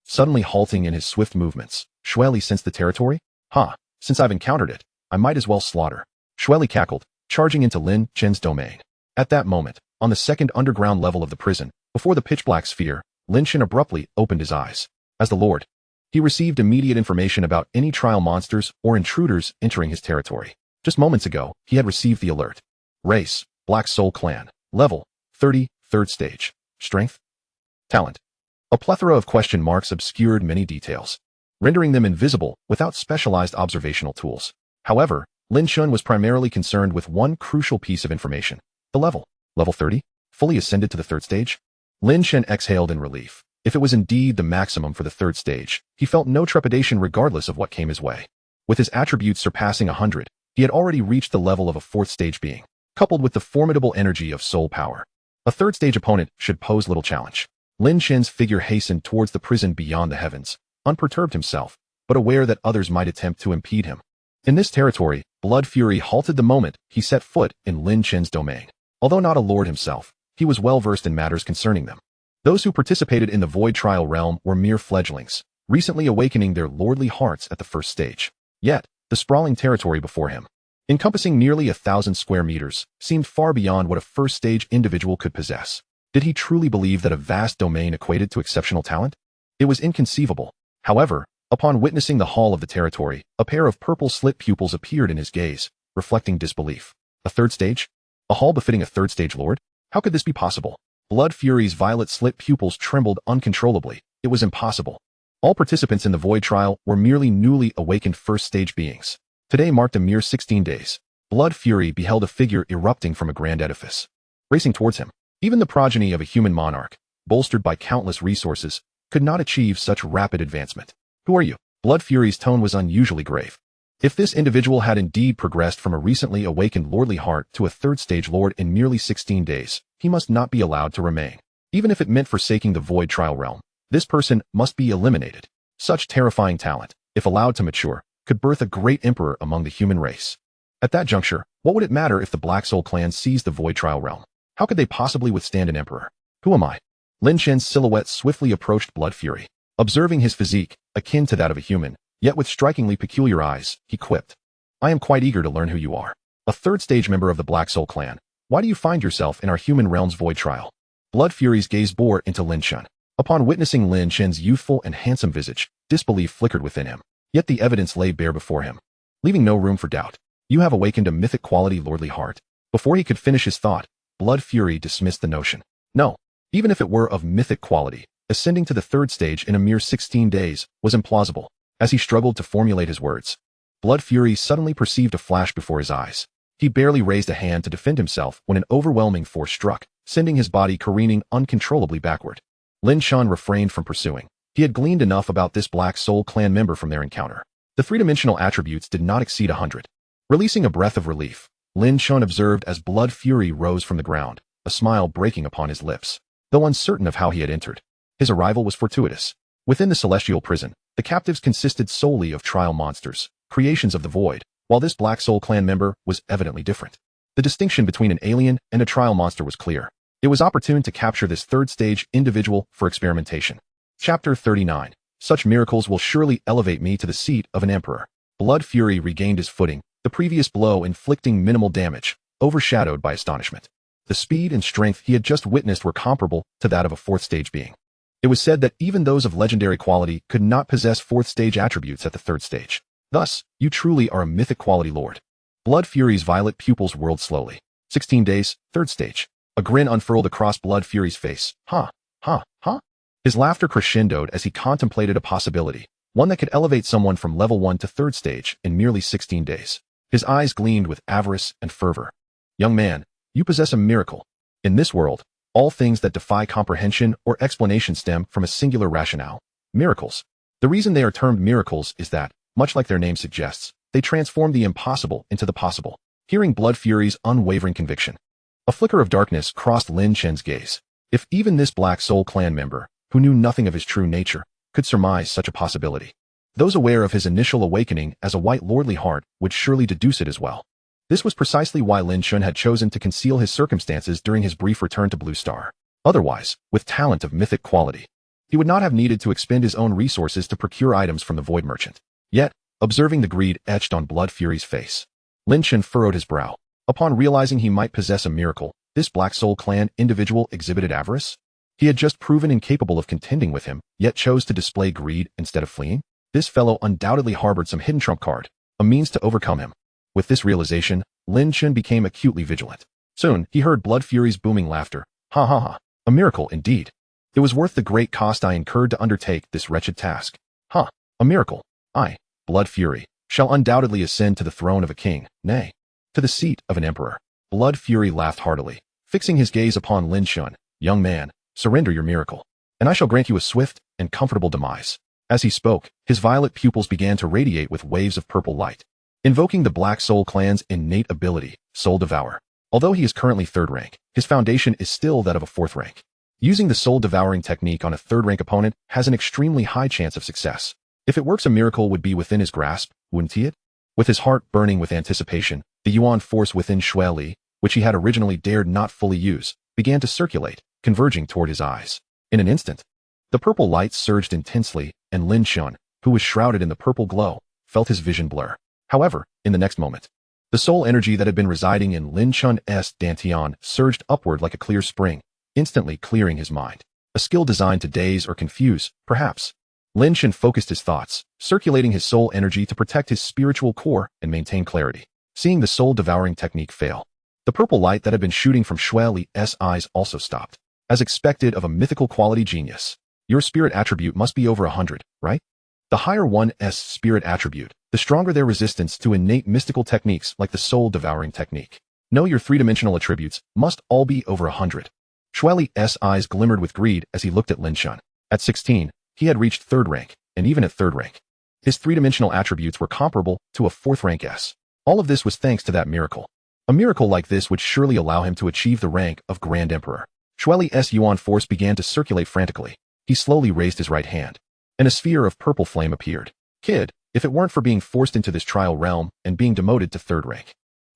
Suddenly halting in his swift movements, Shueli sensed the territory? Since I've encountered it, I might as well slaughter. Shueli cackled, charging into Lin Chen's domain. At that moment, on the 2nd underground level of the prison, before the pitch-black sphere, Lin Chen abruptly opened his eyes. As the Lord, He received immediate information about any trial monsters or intruders entering his territory. Just moments ago, he had received the alert. Race, Black Soul Clan. Level, 30, third stage. Strength? Talent. A plethora of question marks obscured many details, rendering them invisible without specialized observational tools. However, Lin Chen was primarily concerned with one crucial piece of information. The level. Level 30? Fully ascended to the third stage? Lin Chen exhaled in relief. If it was indeed the maximum for the third stage, he felt no trepidation regardless of what came his way. With his attributes surpassing 100, he had already reached the level of a fourth stage being, coupled with the formidable energy of soul power. A third stage opponent should pose little challenge. Lin Chen's figure hastened towards the prison beyond the heavens, unperturbed himself, but aware that others might attempt to impede him. In this territory, blood fury halted the moment he set foot in Lin Chen's domain. Although not a lord himself, he was well versed in matters concerning them. Those who participated in the void trial realm were mere fledglings, recently awakening their lordly hearts at the first stage. Yet, the sprawling territory before him, encompassing nearly 1,000 square meters, seemed far beyond what a first-stage individual could possess. Did he truly believe that a vast domain equated to exceptional talent? It was inconceivable. However, upon witnessing the hall of the territory, a pair of purple slit pupils appeared in his gaze, reflecting disbelief. A third stage? A hall befitting a third-stage lord? How could this be possible? Blood Fury's violet slit pupils trembled uncontrollably. It was impossible. All participants in the void trial were merely newly awakened first-stage beings. Today marked a mere 16 days. Blood Fury beheld a figure erupting from a grand edifice, racing towards him. Even the progeny of a human monarch, bolstered by countless resources, could not achieve such rapid advancement. Who are you? Blood Fury's tone was unusually grave. If this individual had indeed progressed from a recently awakened lordly heart to a third-stage lord in merely 16 days, he must not be allowed to remain. Even if it meant forsaking the void trial realm, this person must be eliminated. Such terrifying talent, if allowed to mature, could birth a great emperor among the human race. At that juncture, what would it matter if the Black Soul clan seized the void trial realm? How could they possibly withstand an emperor? Who am I? Lin Chen's silhouette swiftly approached Blood Fury. Observing his physique, akin to that of a human, yet with strikingly peculiar eyes, he quipped. I am quite eager to learn who you are. A third-stage member of the Black Soul clan. Why do you find yourself in our human realm's void trial? Blood Fury's gaze bore into Lin Chen. Upon witnessing Lin Chen's youthful and handsome visage, disbelief flickered within him. Yet the evidence lay bare before him, leaving no room for doubt. You have awakened a mythic-quality lordly heart. Before he could finish his thought, Blood Fury dismissed the notion. No, even if it were of mythic quality, ascending to the third stage in a mere 16 days was implausible. As he struggled to formulate his words, Blood Fury suddenly perceived a flash before his eyes. He barely raised a hand to defend himself when an overwhelming force struck, sending his body careening uncontrollably backward. Lin Chen refrained from pursuing. He had gleaned enough about this Black Soul clan member from their encounter. The three-dimensional attributes did not exceed 100. Releasing a breath of relief, Lin Chen observed as Blood Fury rose from the ground, a smile breaking upon his lips. Though uncertain of how he had entered, his arrival was fortuitous. Within the celestial prison, the captives consisted solely of trial monsters, creations of the void, while this Black Soul clan member was evidently different. The distinction between an alien and a trial monster was clear. It was opportune to capture this third-stage individual for experimentation. Chapter 39. Such miracles will surely elevate me to the seat of an emperor. Blood Fury regained his footing, the previous blow inflicting minimal damage, overshadowed by astonishment. The speed and strength he had just witnessed were comparable to that of a fourth-stage being. It was said that even those of legendary quality could not possess fourth-stage attributes at the third stage. Thus, you truly are a mythic-quality lord. Blood Fury's violet pupils whirled slowly. 16 days, third stage. A grin unfurled across Blood Fury's face. Huh. His laughter crescendoed as he contemplated a possibility, one that could elevate someone from level 1 to third stage in merely 16 days. His eyes gleamed with avarice and fervor. Young man, you possess a miracle. In this world, all things that defy comprehension or explanation stem from a singular rationale. Miracles. The reason they are termed miracles is that, much like their name suggests, they transform the impossible into the possible. Hearing Blood Fury's unwavering conviction, a flicker of darkness crossed Lin Chen's gaze. If even this Black Soul clan member, who knew nothing of his true nature, could surmise such a possibility, those aware of his initial awakening as a white lordly heart would surely deduce it as well. This was precisely why Lin Chen had chosen to conceal his circumstances during his brief return to Blue Star. Otherwise, with talent of mythic quality, he would not have needed to expend his own resources to procure items from the Void Merchant. Yet, observing the greed etched on Blood Fury's face, Lin Chen furrowed his brow. Upon realizing he might possess a miracle, this Black Soul clan individual exhibited avarice? He had just proven incapable of contending with him, yet chose to display greed instead of fleeing? This fellow undoubtedly harbored some hidden trump card, a means to overcome him. With this realization, Lin Chen became acutely vigilant. Soon, he heard Blood Fury's booming laughter. Ha ha ha. A miracle indeed. It was worth the great cost I incurred to undertake this wretched task. Ha. A miracle. I, Blood Fury, shall undoubtedly ascend to the throne of a king, nay, to the seat of an emperor. Blood Fury laughed heartily, fixing his gaze upon Lin Chen. Young man, surrender your miracle, and I shall grant you a swift and comfortable demise. As he spoke, his violet pupils began to radiate with waves of purple light, invoking the Black Soul clan's innate ability, Soul Devour. Although he is currently 3rd rank, his foundation is still that of a 4th rank. Using the soul devouring technique on a 3rd rank opponent has an extremely high chance of success. If it works, a miracle would be within his grasp, wouldn't it? With his heart burning with anticipation, the yuan force within Xue Li, which he had originally dared not fully use, began to circulate, converging toward his eyes. In an instant, the purple light surged intensely, and Lin Chen, who was shrouded in the purple glow, felt his vision blur. However, in the next moment, the soul energy that had been residing in Lin Chen's dantian surged upward like a clear spring, instantly clearing his mind. A skill designed to daze or confuse, perhaps. Lin Chen focused his thoughts, circulating his soul energy to protect his spiritual core and maintain clarity. Seeing the soul-devouring technique fail, the purple light that had been shooting from Xue Li's eyes also stopped. As expected of a mythical quality genius, your spirit attribute must be over 100, right? The higher one's spirit attribute, the stronger their resistance to innate mystical techniques like the soul-devouring technique. Know your 3-dimensional attributes must all be over 100. Xue Li's eyes glimmered with greed as he looked at Lin Chen. At 16, he had reached 3rd rank, and even at 3rd rank, his 3-dimensional attributes were comparable to a 4th rank S. All of this was thanks to that miracle. A miracle like this would surely allow him to achieve the rank of Grand Emperor. Xue Li's yuan force began to circulate frantically. He slowly raised his right hand, and a sphere of purple flame appeared. Kid, if it weren't for being forced into this trial realm and being demoted to 3rd rank,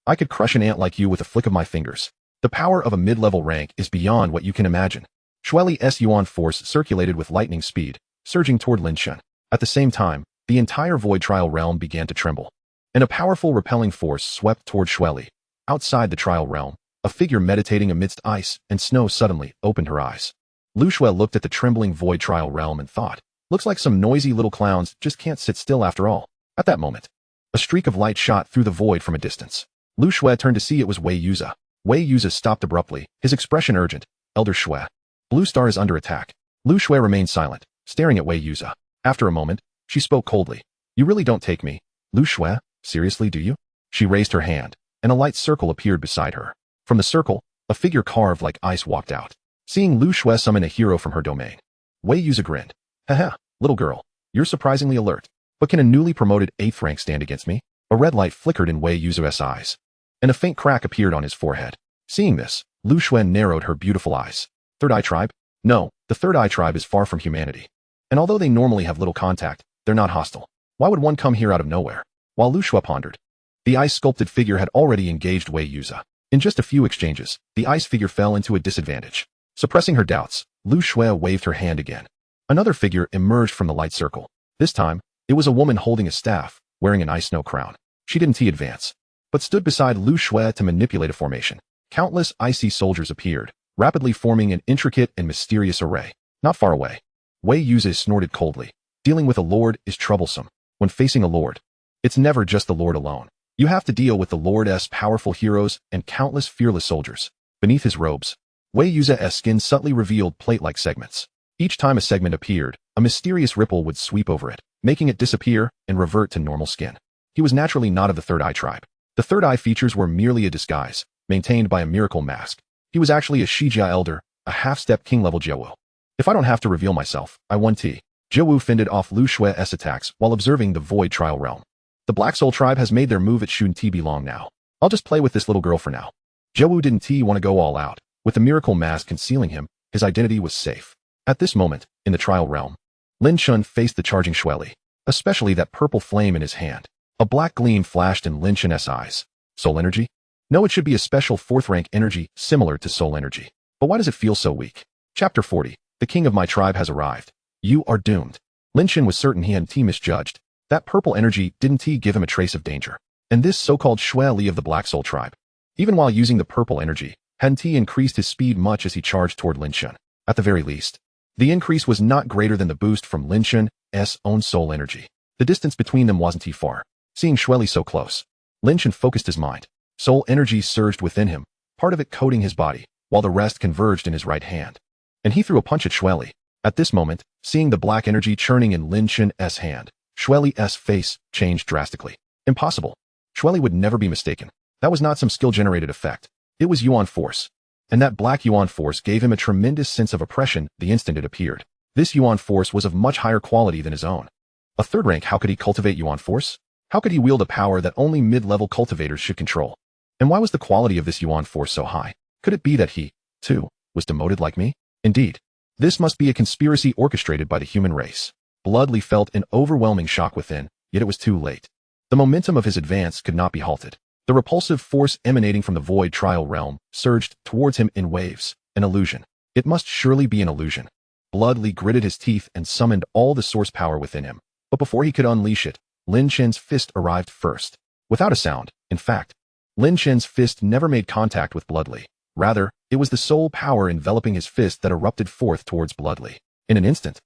I could crush an ant like you with a flick of my fingers. The power of a mid-level rank is beyond what you can imagine. Xue Li's yuan force circulated with lightning speed, surging toward Lin Chen. At the same time, the entire void trial realm began to tremble, and a powerful repelling force swept toward Xue Li. Outside the trial realm, a figure meditating amidst ice and snow suddenly opened her eyes. Lu Xue looked at the trembling void trial realm and thought, looks like some noisy little clowns just can't sit still after all. At that moment, a streak of light shot through the void from a distance. Lu Xue turned to see it was Wei Yuza. Wei Yuza stopped abruptly, his expression urgent. Elder Xue, Blue Star is under attack. Lu Xue remained silent, staring at Wei Yuza. After a moment, she spoke coldly. You really don't take me, Lu Xue? Seriously, do you? She raised her hand, and a light circle appeared beside her. From the circle, a figure carved like ice walked out. Seeing Lu Xue summon a hero from her domain, Wei Yuza grinned. Haha, little girl, you're surprisingly alert. But can a newly promoted 8th rank stand against me? A red light flickered in Wei Yuza's eyes, and a faint crack appeared on his forehead. Seeing this, Lu Xue narrowed her beautiful eyes. 3rd Eye Tribe? No, the 3rd Eye Tribe is far from humanity. And although they normally have little contact, they're not hostile. Why would one come here out of nowhere? While Lu Xue pondered, the ice-sculpted figure had already engaged Wei Yuza. In just a few exchanges, the ice figure fell into a disadvantage. Suppressing her doubts, Lu Xue waved her hand again. Another figure emerged from the light circle. This time, it was a woman holding a staff, wearing an ice snow crown. She didn't advance, but stood beside Lu Xue to manipulate a formation. Countless icy soldiers appeared, rapidly forming an intricate and mysterious array. Not far away, Wei Yuza snorted coldly. Dealing with a lord is troublesome. When facing a lord, it's never just the lord alone. You have to deal with the lord's powerful heroes and countless fearless soldiers. Beneath his robes, Wei Yuza's skin subtly revealed plate-like segments. Each time a segment appeared, a mysterious ripple would sweep over it, making it disappear and revert to normal skin. He was naturally not of the 3rd Eye Tribe. The 3rd Eye features were merely a disguise, maintained by a miracle mask. He was actually a Shijia elder, a half-step king-level Jiawu. If I don't have to reveal myself, I want to. Jiawu fended off Lu Xue's attacks while observing the void trial realm. The Black Soul Tribe has made their move. It shouldn't be long now. I'll just play with this little girl for now. Jiawu didn't want to go all out. With the miracle mask concealing him, his identity was safe. At this moment, in the trial realm, Lin Chen faced the charging Xue Li, especially that purple flame in his hand. A black gleam flashed in Lin Chen's eyes. Soul energy? No, it should be a special 4th rank energy similar to soul energy. But why does it feel so weak? Chapter 40. The king of my tribe has arrived. You are doomed. Lin Chen was certain he hadn't misjudged. That purple energy didn't give him a trace of danger. And this so-called Xue Li of the Black Soul Tribe, even while using the purple energy, hadn't increased his speed much as he charged toward Lin Chen. At the very least, the increase was not greater than the boost from Lin Chen's own soul energy. The distance between them wasn't too far. Seeing Xueli so close, Lin Chen focused his mind. Soul energy surged within him, part of it coating his body, while the rest converged in his right hand. And he threw a punch at Xueli. At this moment, seeing the black energy churning in Lin Chen's hand, Xueli's face changed drastically. Impossible. Xueli would never be mistaken. That was not some skill-generated effect. It was Yuan force. And that black Yuan force gave him a tremendous sense of oppression the instant it appeared. This Yuan force was of much higher quality than his own. A third rank, how could he cultivate Yuan force? How could he wield a power that only mid-level cultivators should control? And why was the quality of this Yuan force so high? Could it be that he, too, was demoted like me? Indeed. This must be a conspiracy orchestrated by the human race. Bloodly felt an overwhelming shock within, yet it was too late. The momentum of his advance could not be halted. The repulsive force emanating from the void trial realm surged towards him in waves. An illusion. It must surely be an illusion. Bloodly gritted his teeth and summoned all the source power within him. But before he could unleash it, Lin Chen's fist arrived first. Without a sound, in fact, Lin Chen's fist never made contact with Bloodly. Rather, it was the soul power enveloping his fist that erupted forth towards Bloodly. In an instant,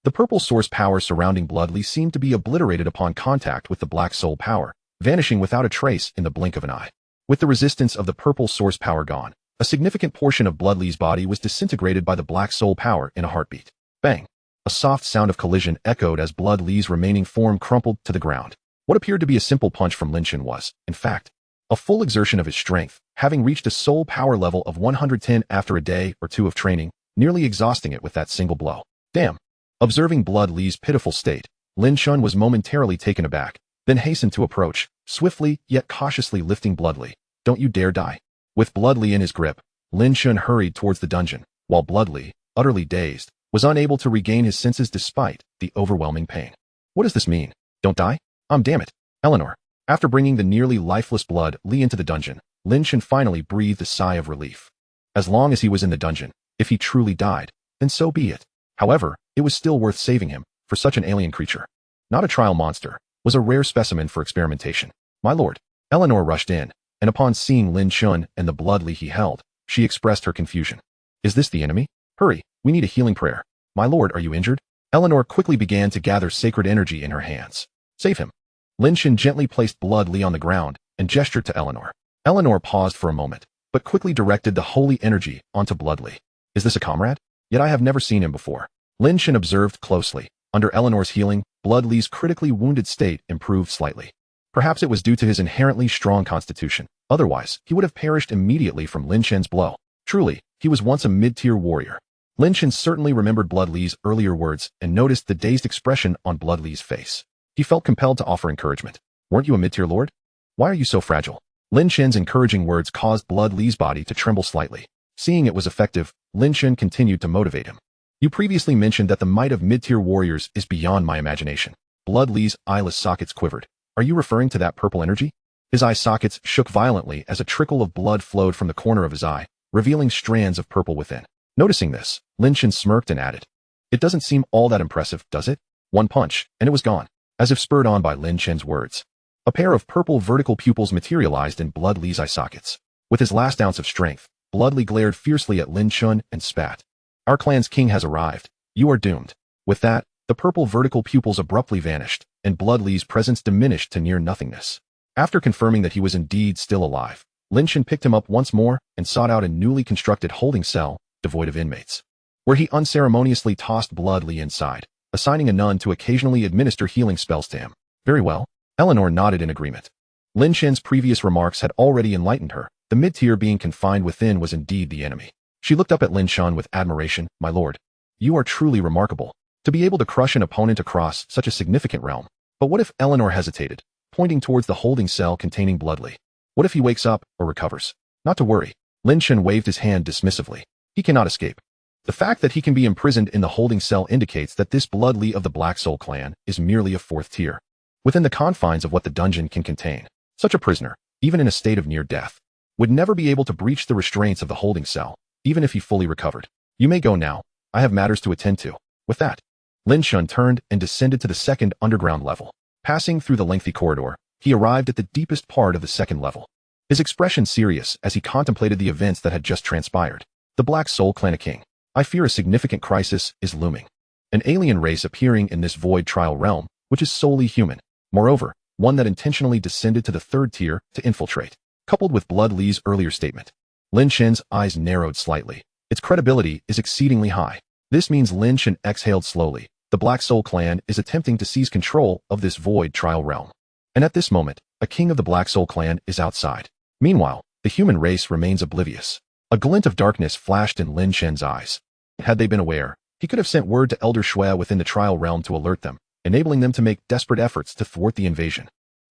the purple source power surrounding Bloodly seemed to be obliterated upon contact with the black soul power, vanishing without a trace in the blink of an eye. With the resistance of the purple source power gone, a significant portion of Bloodly's body was disintegrated by the black soul power in a heartbeat. Bang! A soft sound of collision echoed as Bloodly's remaining form crumpled to the ground. What appeared to be a simple punch from Lin Chen was, in fact, a full exertion of his strength, having reached a soul power level of 110 after a day or two of training, nearly exhausting it with that single blow. Damn! Observing Bloodly's pitiful state, Lin Chen was momentarily taken aback, then hastened to approach, swiftly yet cautiously lifting Bloodly. Don't you dare die. With Bloodly in his grip, Lin Chen hurried towards the dungeon, while Bloodly, utterly dazed, was unable to regain his senses despite the overwhelming pain. What does this mean? Don't die? Damn it. Eleanor. After bringing the nearly lifeless Bloodly into the dungeon, Lin Chen finally breathed a sigh of relief. As long as he was in the dungeon, if he truly died, then so be it. However, it was still worth saving him, for such an alien creature, not a trial monster, was a rare specimen for experimentation. My lord. Eleanor rushed in, and upon seeing Lin Chen and the Bloodly he held, she expressed her confusion. Is this the enemy? Hurry, we need a healing prayer. My lord, are you injured? Eleanor quickly began to gather sacred energy in her hands. Save him. Lin Chen gently placed Bloodly on the ground and gestured to Eleanor. Eleanor paused for a moment, but quickly directed the holy energy onto Bloodly. Is this a comrade? Yet I have never seen him before. Lin Chen observed closely. Under Eleanor's healing, Bloodly's critically wounded state improved slightly. Perhaps it was due to his inherently strong constitution. Otherwise, he would have perished immediately from Lin Chen's blow. Truly, he was once a mid-tier warrior. Lin Chen certainly remembered Bloodly's earlier words and noticed the dazed expression on Bloodly's face. He felt compelled to offer encouragement. Weren't you a mid-tier lord? Why are you so fragile? Lin Chen's encouraging words caused Bloodly's body to tremble slightly. Seeing it was effective, Lin Chen continued to motivate him. You previously mentioned that the might of mid-tier warriors is beyond my imagination. Bloodly's eyeless sockets quivered. Are you referring to that purple energy? His eye sockets shook violently as a trickle of blood flowed from the corner of his eye, revealing strands of purple within. Noticing this, Lin Chen smirked and added, "It doesn't seem all that impressive, does it?" One punch, and it was gone. As if spurred on by Lin Chen's words, a pair of purple vertical pupils materialized in Bloodly's eye sockets. With his last ounce of strength, Bloodly glared fiercely at Lin Chen and spat. Our clan's king has arrived. You are doomed. With that, the purple vertical pupils abruptly vanished, and Bloodly's presence diminished to near nothingness. After confirming that he was indeed still alive, Lin Chen picked him up once more and sought out a newly constructed holding cell, devoid of inmates, where he unceremoniously tossed Bloodly inside, assigning a nun to occasionally administer healing spells to him. Very well. Eleanor nodded in agreement. Lin Chen's previous remarks had already enlightened her. The mid-tier being confined within was indeed the enemy. She looked up at Lin Chen with admiration. My lord, you are truly remarkable. To be able to crush an opponent across such a significant realm. But what if Eleanor hesitated, pointing towards the holding cell containing Bloodly? What if he wakes up or recovers? Not to worry. Lin Chen waved his hand dismissively. He cannot escape. The fact that he can be imprisoned in the holding cell indicates that this Bloodly of the Black Soul clan is merely a fourth tier. Within the confines of what the dungeon can contain, such a prisoner, even in a state of near death, would never be able to breach the restraints of the holding cell, even if he fully recovered. You may go now. I have matters to attend to. With that, Lin Chen turned and descended to the second underground level. Passing through the lengthy corridor, he arrived at the deepest part of the second level. His expression serious as he contemplated the events that had just transpired. The Black Soul Clan king. I fear a significant crisis is looming. An alien race appearing in this void trial realm, which is solely human. Moreover, one that intentionally descended to the third tier to infiltrate. Coupled with Blood Lee's earlier statement, Lin Chen's eyes narrowed slightly. Its credibility is exceedingly high. This means Lin Chen exhaled slowly. The Black Soul clan is attempting to seize control of this void trial realm. And at this moment, a king of the Black Soul clan is outside. Meanwhile, the human race remains oblivious. A glint of darkness flashed in Lin Chen's eyes. Had they been aware, he could have sent word to Elder Shui within the trial realm to alert them, enabling them to make desperate efforts to thwart the invasion.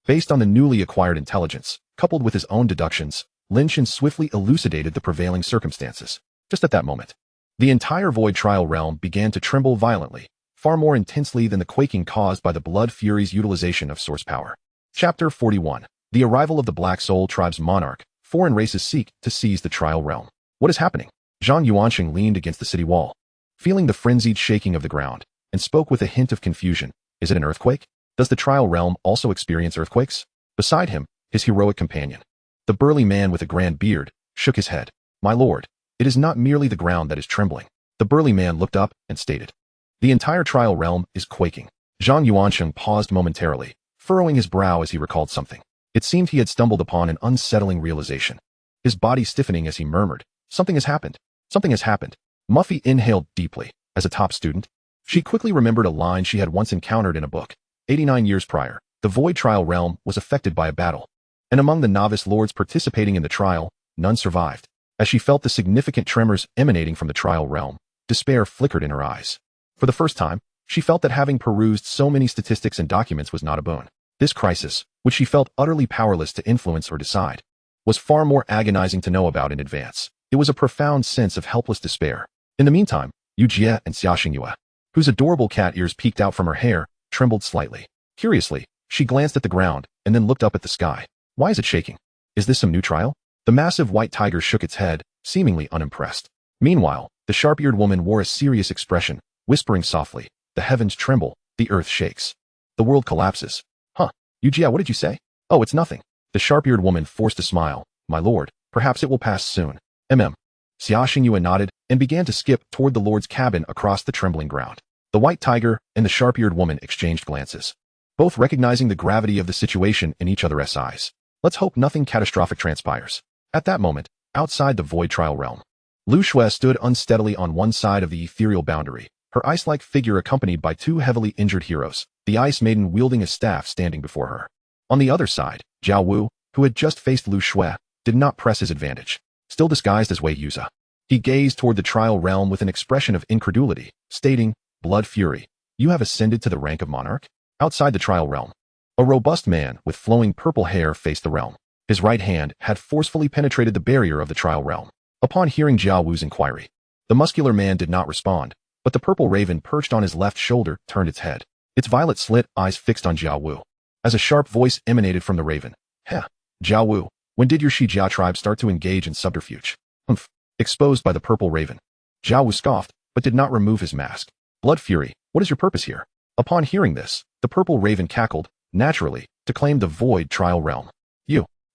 Based on the newly acquired intelligence, coupled with his own deductions, Lin Chen swiftly elucidated the prevailing circumstances. Just at that moment, the entire void trial realm began to tremble violently, far more intensely than the quaking caused by the Blood Fury's utilization of source power. Chapter 41. The arrival of the Black Soul tribe's monarch. Foreign races seek to seize the trial realm. What is happening? Zhang Yuansheng leaned against the city wall, feeling the frenzied shaking of the ground, and spoke with a hint of confusion. Is it an earthquake? Does the trial realm also experience earthquakes? Beside him, his heroic companion, the burly man with a grand beard, shook his head. My lord, it is not merely the ground that is trembling. The burly man looked up and stated, the entire trial realm is quaking. Zhang Yuansheng paused momentarily, furrowing his brow as he recalled something. It seemed he had stumbled upon an unsettling realization. His body stiffening as he murmured, something has happened. Something has happened. Muffy inhaled deeply. As a top student, she quickly remembered a line she had once encountered in a book. 89 years prior, the void trial realm was affected by a battle, and among the novice lords participating in the trial, none survived. As she felt the significant tremors emanating from the trial realm, despair flickered in her eyes. For the first time, she felt that having perused so many statistics and documents was not a boon. This crisis, which she felt utterly powerless to influence or decide, was far more agonizing to know about in advance. It was a profound sense of helpless despair. In the meantime, Yu Jie and Xia Xingyue, whose adorable cat ears peeked out from her hair, trembled slightly. Curiously, she glanced at the ground and then looked up at the sky. Why is it shaking? Is this some new trial? The massive white tiger shook its head, seemingly unimpressed. Meanwhile, the sharp-eared woman wore a serious expression, whispering softly, the heavens tremble, the earth shakes. The world collapses. Huh, Yu Jie, what did you say? Oh, it's nothing. The sharp-eared woman forced a smile. My lord, perhaps it will pass soon. Xia Xingyue nodded and began to skip toward the lord's cabin across the trembling ground. The white tiger and the sharp-eared woman exchanged glances, both recognizing the gravity of the situation in each other's eyes. Let's hope nothing catastrophic transpires. At that moment, outside the void trial realm, Lu Shui stood unsteadily on one side of the ethereal boundary, her ice-like figure accompanied by two heavily injured heroes, the ice maiden wielding a staff standing before her. On the other side, Jiao Wu, who had just faced Lu Shui, did not press his advantage. Still disguised as Wei Yuza, he gazed toward the trial realm with an expression of incredulity, stating, Blood Fury, you have ascended to the rank of monarch? Outside the trial realm, a robust man with flowing purple hair faced the realm. His right hand had forcefully penetrated the barrier of the trial realm. Upon hearing Jiao Wu's inquiry, the muscular man did not respond, but the purple raven perched on his left shoulder turned its head, its violet slit eyes fixed on Jiao Wu. As a sharp voice emanated from the raven, Heh, Jiao Wu, when did your Shi Jia tribe start to engage in subterfuge? Humph. Exposed by the purple raven, Jiao Wu scoffed, but did not remove his mask. Blood Fury, what is your purpose here? Upon hearing this, the purple raven cackled, naturally, to claim the void trial realm.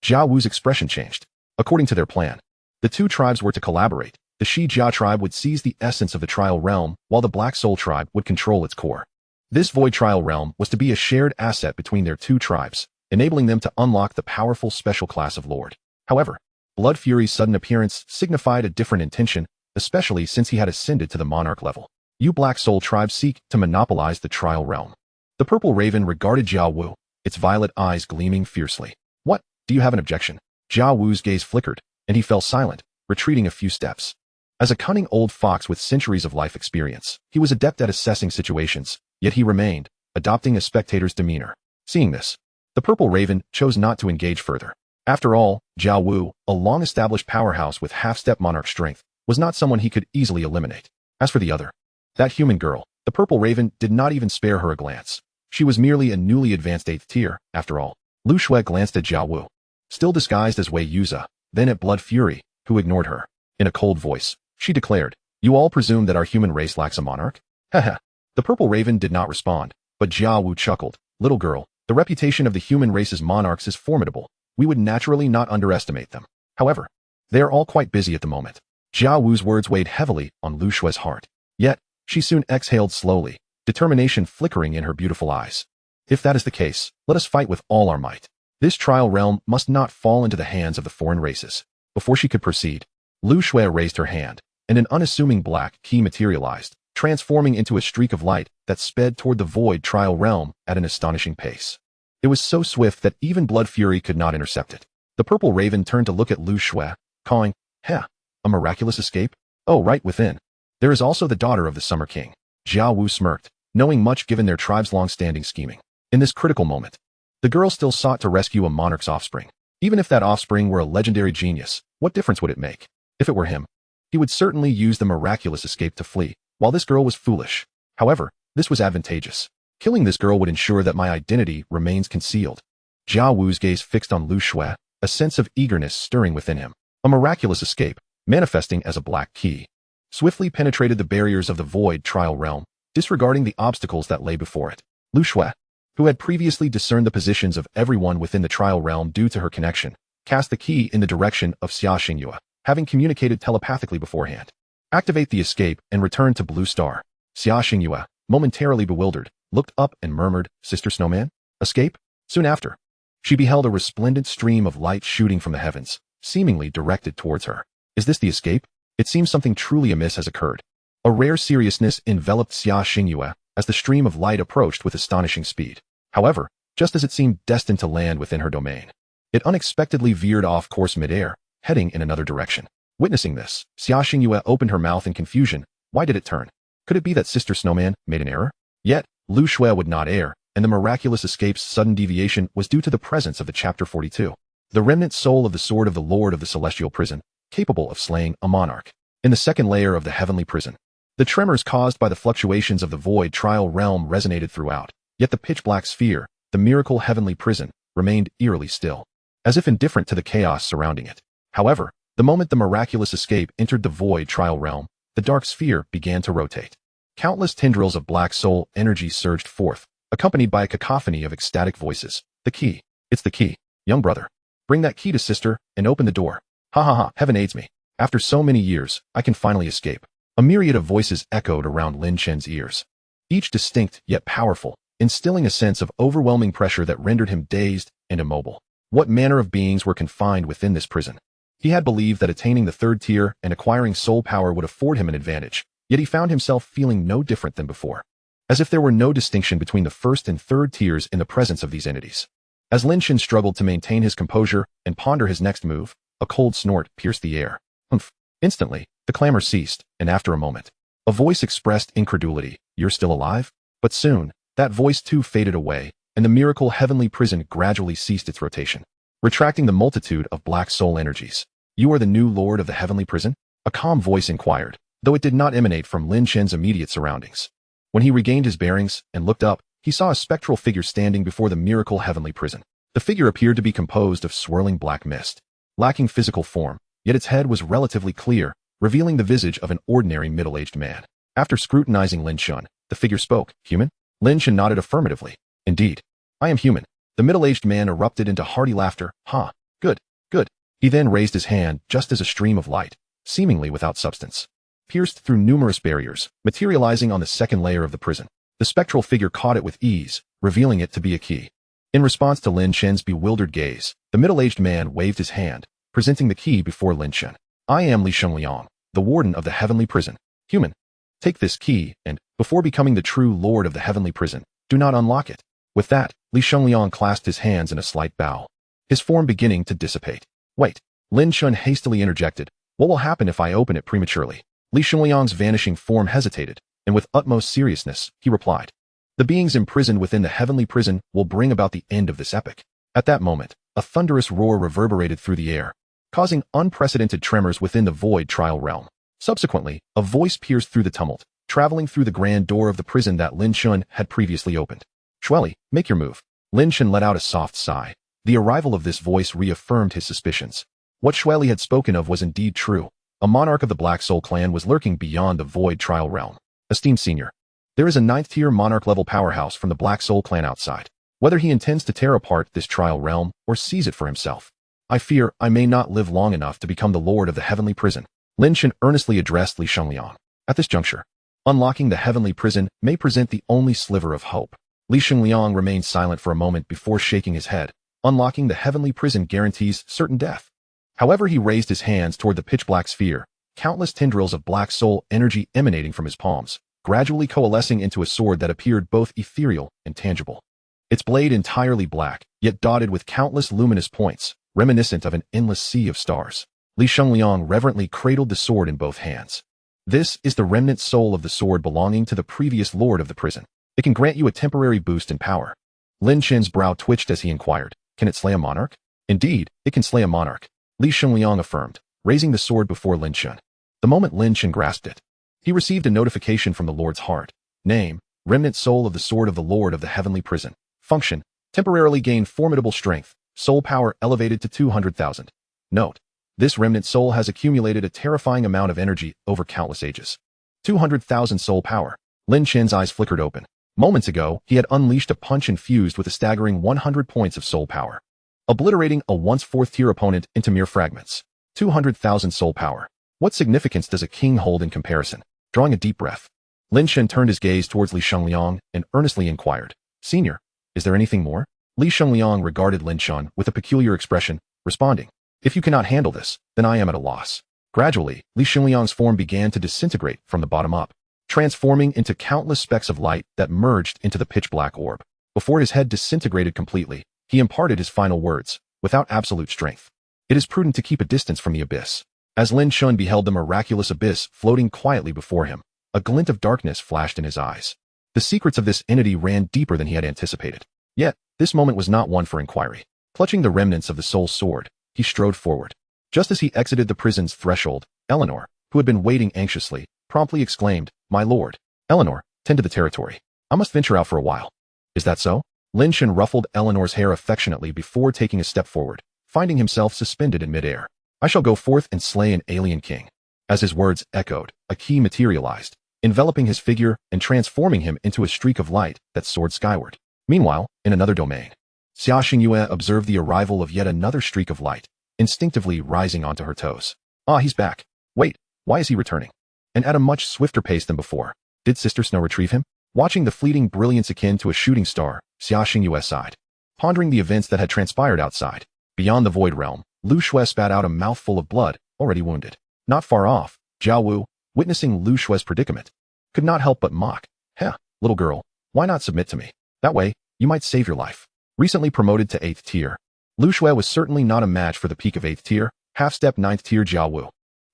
Jiao Wu's expression changed. According to their plan, the two tribes were to collaborate. The Shi Jia tribe would seize the essence of the trial realm, while the Black Soul tribe would control its core. This void trial realm was to be a shared asset between their two tribes, enabling them to unlock the powerful special class of Lord. However, Blood Fury's sudden appearance signified a different intention, especially since he had ascended to the monarch level. You Black Soul tribes seek to monopolize the trial realm. The purple raven regarded Jiao Wu, its violet eyes gleaming fiercely. What? Do you have an objection? Jiao Wu's gaze flickered, and he fell silent, retreating a few steps. As a cunning old fox with centuries of life experience, he was adept at assessing situations, yet he remained, adopting a spectator's demeanor. Seeing this, the purple raven chose not to engage further. After all, Jiao Wu, a long-established powerhouse with half-step monarch strength, was not someone he could easily eliminate. As for the other, that human girl, the purple raven did not even spare her a glance. She was merely a newly advanced 8th tier, after all. Lu Shui glanced at Jiao Wu, still disguised as Wei Yuza, then at Blood Fury, who ignored her. In a cold voice, she declared, You all presume that our human race lacks a monarch? Haha. The purple raven did not respond, but Jiao Wu chuckled. Little girl, the reputation of the human race's monarchs is formidable. We would naturally not underestimate them. However, they are all quite busy at the moment. Jia Wu's words weighed heavily on Lu Xue's heart. Yet, she soon exhaled slowly, determination flickering in her beautiful eyes. If that is the case, let us fight with all our might. This trial realm must not fall into the hands of the foreign races. Before she could proceed, Lu Xue raised her hand, and an unassuming black key materialized, transforming into a streak of light that sped toward the void trial realm at an astonishing pace. It was so swift that even Blood Fury could not intercept it. The purple raven turned to look at Lu Xue, cawing, "Heh, a miraculous escape? Oh, right within. There is also the daughter of the Summer King." Jia Wu smirked, knowing much given their tribe's long-standing scheming. In this critical moment, the girl still sought to rescue a monarch's offspring. Even if that offspring were a legendary genius, what difference would it make? If it were him, he would certainly use the miraculous escape to flee, while this girl was foolish. However, this was advantageous. Killing this girl would ensure that my identity remains concealed. Jia Wu's gaze fixed on Lu Xue, a sense of eagerness stirring within him. A miraculous escape, manifesting as a black key, swiftly penetrated the barriers of the void trial realm, disregarding the obstacles that lay before it. Lu Xue, who had previously discerned the positions of everyone within the trial realm due to her connection, cast the key in the direction of Xia Xingyue, having communicated telepathically beforehand. Activate the escape and return to Blue Star. Xia Xingyue, momentarily bewildered, looked up and murmured, "Sister Snowman? Escape?" Soon after, she beheld a resplendent stream of light shooting from the heavens, seemingly directed towards her. Is this the escape? It seems something truly amiss has occurred. A rare seriousness enveloped Xia Xingyue as the stream of light approached with astonishing speed. However, just as it seemed destined to land within her domain, it unexpectedly veered off course midair, heading in another direction. Witnessing this, Xia Xingyue opened her mouth in confusion. Why did it turn? Could it be that Sister Snowman made an error? Yet, Lu Xue would not err, and the miraculous escape's sudden deviation was due to the presence of the Chapter 42, the remnant soul of the sword of the Lord of the Celestial Prison, capable of slaying a monarch. In the second layer of the heavenly prison, the tremors caused by the fluctuations of the void trial realm resonated throughout, yet the pitch-black sphere, the miracle heavenly prison, remained eerily still, as if indifferent to the chaos surrounding it. However, the moment the miraculous escape entered the void trial realm, the dark sphere began to rotate. Countless tendrils of black soul energy surged forth, accompanied by a cacophony of ecstatic voices. The key. It's the key. Young brother. Bring that key to sister, and open the door. Ha ha ha, heaven aids me. After so many years, I can finally escape. A myriad of voices echoed around Lin Chen's ears, each distinct yet powerful, instilling a sense of overwhelming pressure that rendered him dazed and immobile. What manner of beings were confined within this prison? He had believed that attaining the third tier and acquiring soul power would afford him an advantage, yet he found himself feeling no different than before, as if there were no distinction between the first and third tiers in the presence of these entities. As Lin Chen struggled to maintain his composure and ponder his next move, a cold snort pierced the air. Humph. Instantly, the clamor ceased, and after a moment, a voice expressed incredulity. You're still alive? But soon, that voice too faded away, and the miracle heavenly prison gradually ceased its rotation, retracting the multitude of black soul energies. You are the new lord of the heavenly prison? A calm voice inquired, though it did not emanate from Lin Chen's immediate surroundings. When he regained his bearings and looked up, he saw a spectral figure standing before the miracle heavenly prison. The figure appeared to be composed of swirling black mist, lacking physical form, yet its head was relatively clear, revealing the visage of an ordinary middle-aged man. After scrutinizing Lin Chen, the figure spoke. Human? Lin Chen nodded affirmatively. Indeed. I am human. The middle-aged man erupted into hearty laughter. Ha! Good, good. He then raised his hand just as a stream of light, seemingly without substance, pierced through numerous barriers, materializing on the second layer of the prison. The spectral figure caught it with ease, revealing it to be a key. In response to Lin Chen's bewildered gaze, the middle-aged man waved his hand, presenting the key before Lin Chen. I am Li Shengliang, the warden of the heavenly prison. Human. Take this key, and, before becoming the true lord of the heavenly prison, do not unlock it. With that, Li Shengliang clasped his hands in a slight bow, his form beginning to dissipate. Wait. Lin Chen hastily interjected. What will happen if I open it prematurely? Li Shengliang's vanishing form hesitated, and with utmost seriousness, he replied. The beings imprisoned within the heavenly prison will bring about the end of this epic. At that moment, a thunderous roar reverberated through the air, causing unprecedented tremors within the void trial realm. Subsequently, a voice pierced through the tumult, traveling through the grand door of the prison that Lin Chen had previously opened. Shueli, make your move. Lin Chen let out a soft sigh. The arrival of this voice reaffirmed his suspicions. What Shueli had spoken of was indeed true. A monarch of the Black Soul clan was lurking beyond the void trial realm. Esteemed senior, there is a 9th-tier monarch-level powerhouse from the Black Soul clan outside. Whether he intends to tear apart this trial realm or seize it for himself, I fear I may not live long enough to become the lord of the heavenly prison. Lin Chen earnestly addressed Li Shengliang. At this juncture, unlocking the heavenly prison may present the only sliver of hope. Li Shengliang remained silent for a moment before shaking his head. Unlocking the heavenly prison guarantees certain death. However, he raised his hands toward the pitch-black sphere, countless tendrils of black soul energy emanating from his palms, gradually coalescing into a sword that appeared both ethereal and tangible. Its blade entirely black, yet dotted with countless luminous points, reminiscent of an endless sea of stars. Li Shengliang reverently cradled the sword in both hands. This is the remnant soul of the sword belonging to the previous lord of the prison. It can grant you a temporary boost in power. Lin Chen's brow twitched as he inquired, can it slay a monarch? Indeed, it can slay a monarch, Li Shengliang affirmed, raising the sword before Lin Chen. The moment Lin Chen grasped it, he received a notification from the Lord's heart. Name, remnant soul of the sword of the Lord of the heavenly prison. Function, temporarily gain formidable strength, soul power elevated to 200,000. Note, this remnant soul has accumulated a terrifying amount of energy over countless ages. 200,000 soul power. Lin Chen's eyes flickered open. Moments ago, he had unleashed a punch infused with a staggering 100 points of soul power, obliterating a once fourth-tier opponent into mere fragments. 200,000 soul power. What significance does a king hold in comparison? Drawing a deep breath, Lin Chen turned his gaze towards Li Shengliang and earnestly inquired, Senior, is there anything more? Li Shengliang regarded Lin Chen with a peculiar expression, responding, if you cannot handle this, then I am at a loss. Gradually, Li Shengliang's form began to disintegrate from the bottom up, transforming into countless specks of light that merged into the pitch-black orb. Before his head disintegrated completely, he imparted his final words, without absolute strength. It is prudent to keep a distance from the abyss. As Lin Chen beheld the miraculous abyss floating quietly before him, a glint of darkness flashed in his eyes. The secrets of this entity ran deeper than he had anticipated. Yet, this moment was not one for inquiry. Clutching the remnants of the soul sword, he strode forward. Just as he exited the prison's threshold, Eleanor, who had been waiting anxiously, promptly exclaimed, My lord. Eleanor, tend to the territory. I must venture out for a while. Is that so? Lin Chen ruffled Eleanor's hair affectionately before taking a step forward, finding himself suspended in midair. I shall go forth and slay an alien king. As his words echoed, a key materialized, enveloping his figure and transforming him into a streak of light that soared skyward. Meanwhile, in another domain, Xia Xingyue observed the arrival of yet another streak of light, instinctively rising onto her toes. Ah, he's back. Wait, why is he returning? And at a much swifter pace than before. Did Sister Snow retrieve him? Watching the fleeting brilliance akin to a shooting star, Xia Xingyue sighed, pondering the events that had transpired outside. Beyond the void realm, Lu Shui spat out a mouthful of blood, already wounded. Not far off, Jiao Wu, witnessing Lu Shui's predicament, could not help but mock. Heh, little girl, why not submit to me? That way, you might save your life. Recently promoted to 8th tier, Lu Shui was certainly not a match for the peak of 8th tier, half-step 9th tier Jiao Wu.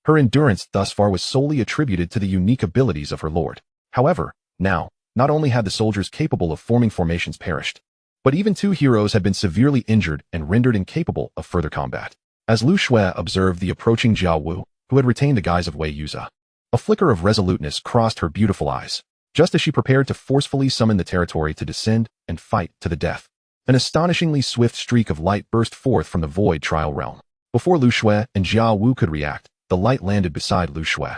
Her endurance thus far was solely attributed to the unique abilities of her lord. However, now, not only had the soldiers capable of forming formations perished, but even two heroes had been severely injured and rendered incapable of further combat. As Lu Shui observed the approaching Jiao Wu, who had retained the guise of Wei Yuza, a flicker of resoluteness crossed her beautiful eyes, just as she prepared to forcefully summon the territory to descend and fight to the death. An astonishingly swift streak of light burst forth from the void trial realm. Before Lu Shui and Jiao Wu could react, the light landed beside Lu Shui,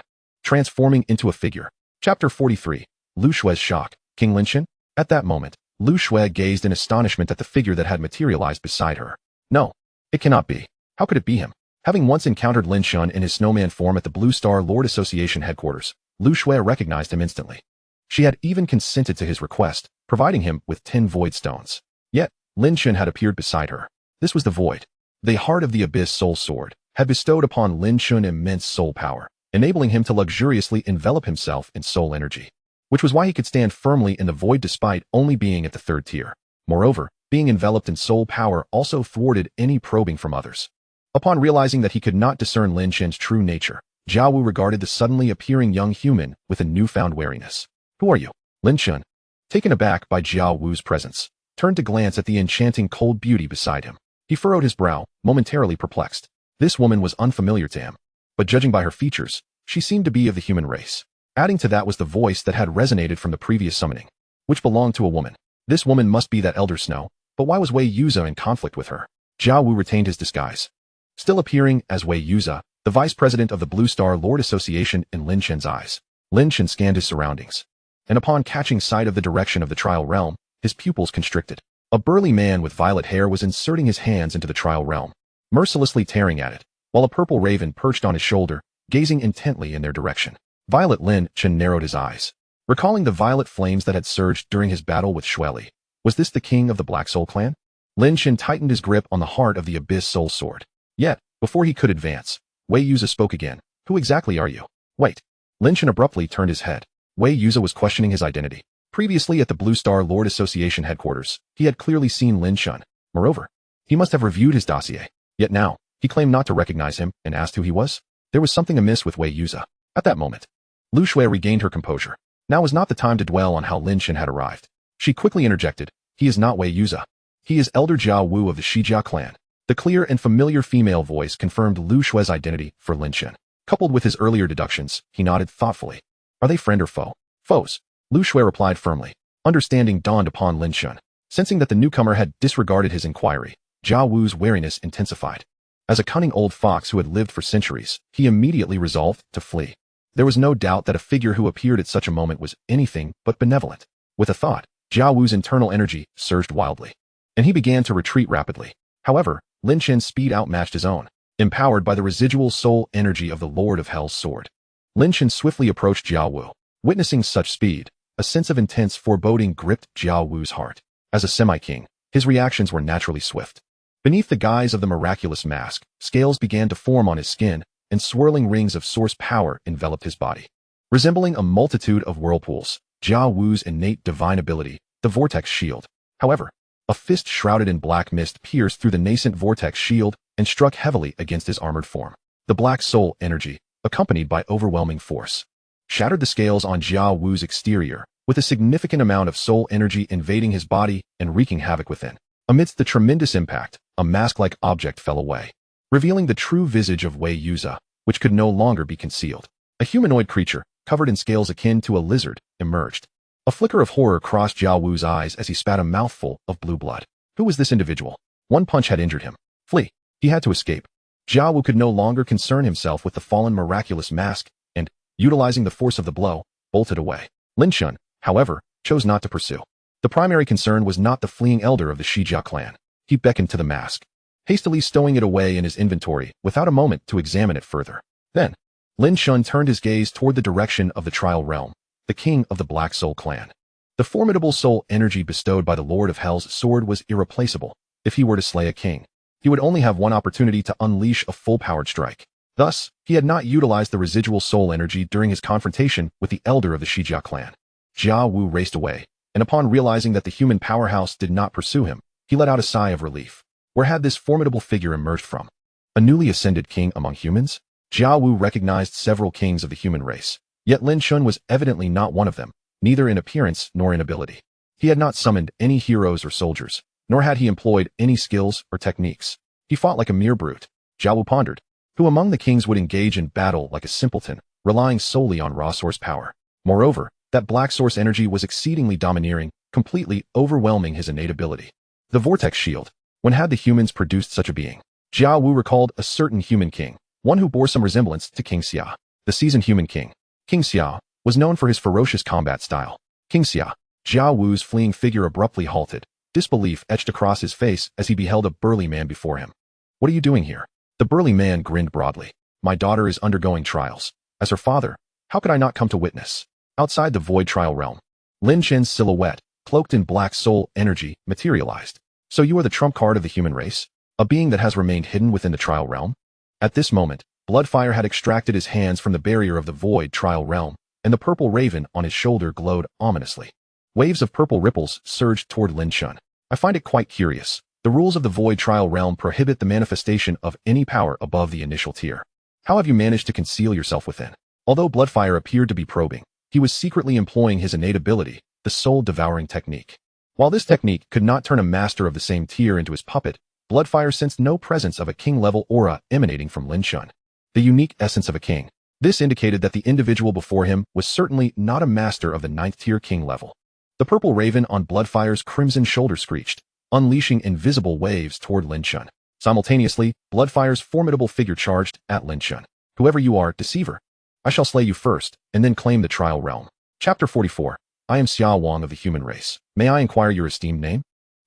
transforming into a figure. Chapter 43. Lu Shui's shock. King Lin Chen? At that moment, Lu Shui gazed in astonishment at the figure that had materialized beside her. No, it cannot be. How could it be him? Having once encountered Lin Chen in his snowman form at the Blue Star Lord Association headquarters, Lu Shui recognized him instantly. She had even consented to his request, providing him with 10 void stones. Yet, Lin Chen had appeared beside her. This was the void. The heart of the abyss soul sword had bestowed upon Lin Chen immense soul power, enabling him to luxuriously envelop himself in soul energy, which was why he could stand firmly in the void despite only being at the 3rd tier. Moreover, being enveloped in soul power also thwarted any probing from others. Upon realizing that he could not discern Lin Chen's true nature, Jiao Wu regarded the suddenly appearing young human with a newfound wariness. Who are you? Lin Chen, taken aback by Jiao Wu's presence, turned to glance at the enchanting cold beauty beside him. He furrowed his brow, momentarily perplexed. This woman was unfamiliar to him, but judging by her features, she seemed to be of the human race. Adding to that was the voice that had resonated from the previous summoning, which belonged to a woman. This woman must be that Elder Snow, but why was Wei Yuza in conflict with her? Jiao Wu retained his disguise, still appearing as Wei Yuza, the vice president of the Blue Star Lord Association in Lin Chen's eyes. Lin Chen scanned his surroundings, and upon catching sight of the direction of the trial realm, his pupils constricted. A burly man with violet hair was inserting his hands into the trial realm, mercilessly tearing at it, while a purple raven perched on his shoulder, gazing intently in their direction. Violet Lin Chen narrowed his eyes, recalling the violet flames that had surged during his battle with Shueli. Was this the king of the Black Soul clan? Lin Chen tightened his grip on the heart of the Abyss Soul Sword. Yet, before he could advance, Wei Yuza spoke again. Who exactly are you? Wait. Lin Chen abruptly turned his head. Wei Yuza was questioning his identity. Previously at the Blue Star Lord Association headquarters, he had clearly seen Lin Chen. Moreover, he must have reviewed his dossier. Yet now, he claimed not to recognize him and asked who he was. There was something amiss with Wei Yuza. At that moment, Lu Shui regained her composure. Now was not the time to dwell on how Lin Chen had arrived. She quickly interjected, he is not Wei Yuza. He is Elder Jiao Wu of the Shijia clan. The clear and familiar female voice confirmed Lu Shui's identity for Lin Chen. Coupled with his earlier deductions, he nodded thoughtfully. Are they friend or foe? Foes. Lu Shui replied firmly. Understanding dawned upon Lin Chen. Sensing that the newcomer had disregarded his inquiry, Jiao Wu's wariness intensified. As a cunning old fox who had lived for centuries, he immediately resolved to flee. There was no doubt that a figure who appeared at such a moment was anything but benevolent. With a thought, Jiao Wu's internal energy surged wildly, and he began to retreat rapidly. However, Lin Chen's speed outmatched his own, empowered by the residual soul energy of the Lord of Hell's sword. Lin Chen swiftly approached Jiao Wu. Witnessing such speed, a sense of intense foreboding gripped Jiao Wu's heart. As a semi-king, his reactions were naturally swift. Beneath the guise of the miraculous mask, scales began to form on his skin, and swirling rings of source power enveloped his body. Resembling a multitude of whirlpools, Jiao Wu's innate divine ability, the vortex shield. However, a fist shrouded in black mist pierced through the nascent vortex shield and struck heavily against his armored form. The black soul energy, accompanied by overwhelming force, shattered the scales on Jiao Wu's exterior, with a significant amount of soul energy invading his body and wreaking havoc within. Amidst the tremendous impact, a mask-like object fell away, revealing the true visage of Wei Yuza, which could no longer be concealed. A humanoid creature, covered in scales akin to a lizard, emerged. A flicker of horror crossed Jiao Wu's eyes as he spat a mouthful of blue blood. Who was this individual? One punch had injured him. Flee. He had to escape. Jiao Wu could no longer concern himself with the fallen miraculous mask, and, utilizing the force of the blow, bolted away. Lin Chen, however, chose not to pursue. The primary concern was not the fleeing elder of the Shijia clan. He beckoned to the mask, hastily stowing it away in his inventory without a moment to examine it further. Then, Lin Chen turned his gaze toward the direction of the Trial Realm, the king of the Black Soul clan. The formidable soul energy bestowed by the Lord of Hell's sword was irreplaceable. If he were to slay a king, he would only have one opportunity to unleash a full-powered strike. Thus, he had not utilized the residual soul energy during his confrontation with the elder of the Shijia clan. Jiao Wu raced away, and upon realizing that the human powerhouse did not pursue him, he let out a sigh of relief. Where had this formidable figure emerged from? A newly ascended king among humans? Jiao Wu recognized several kings of the human race, yet Lin Chen was evidently not one of them, neither in appearance nor in ability. He had not summoned any heroes or soldiers, nor had he employed any skills or techniques. He fought like a mere brute. Jiao Wu pondered. Who among the kings would engage in battle like a simpleton, relying solely on raw source power? Moreover, that black source energy was exceedingly domineering, completely overwhelming his innate ability. The vortex shield. When had the humans produced such a being? Jiao Wu recalled a certain human king, one who bore some resemblance to King Xia. The seasoned human king, King Xia, was known for his ferocious combat style. King Xia. Jiao Wu's fleeing figure abruptly halted, disbelief etched across his face as he beheld a burly man before him. What are you doing here? The burly man grinned broadly. My daughter is undergoing trials. As her father, how could I not come to witness? Outside the void trial realm, Lin Chen's silhouette, cloaked in black soul energy, materialized. So you are the trump card of the human race? A being that has remained hidden within the trial realm? At this moment, Bloodfire had extracted his hands from the barrier of the void trial realm, and the purple raven on his shoulder glowed ominously. Waves of purple ripples surged toward Lin Chen. I find it quite curious. The rules of the void trial realm prohibit the manifestation of any power above the initial tier. How have you managed to conceal yourself within? Although Bloodfire appeared to be probing, he was secretly employing his innate ability, the soul-devouring technique. While this technique could not turn a master of the same tier into his puppet, Bloodfire sensed no presence of a king-level aura emanating from Lin Chen. The unique essence of a king. This indicated that the individual before him was certainly not a master of the 9th-tier king level. The purple raven on Bloodfire's crimson shoulder screeched, unleashing invisible waves toward Lin Chen. Simultaneously, Bloodfire's formidable figure charged at Lin Chen. Whoever you are, deceiver. I shall slay you first, and then claim the trial realm. Chapter 44. I am Xia Wang of the human race. May I inquire your esteemed name?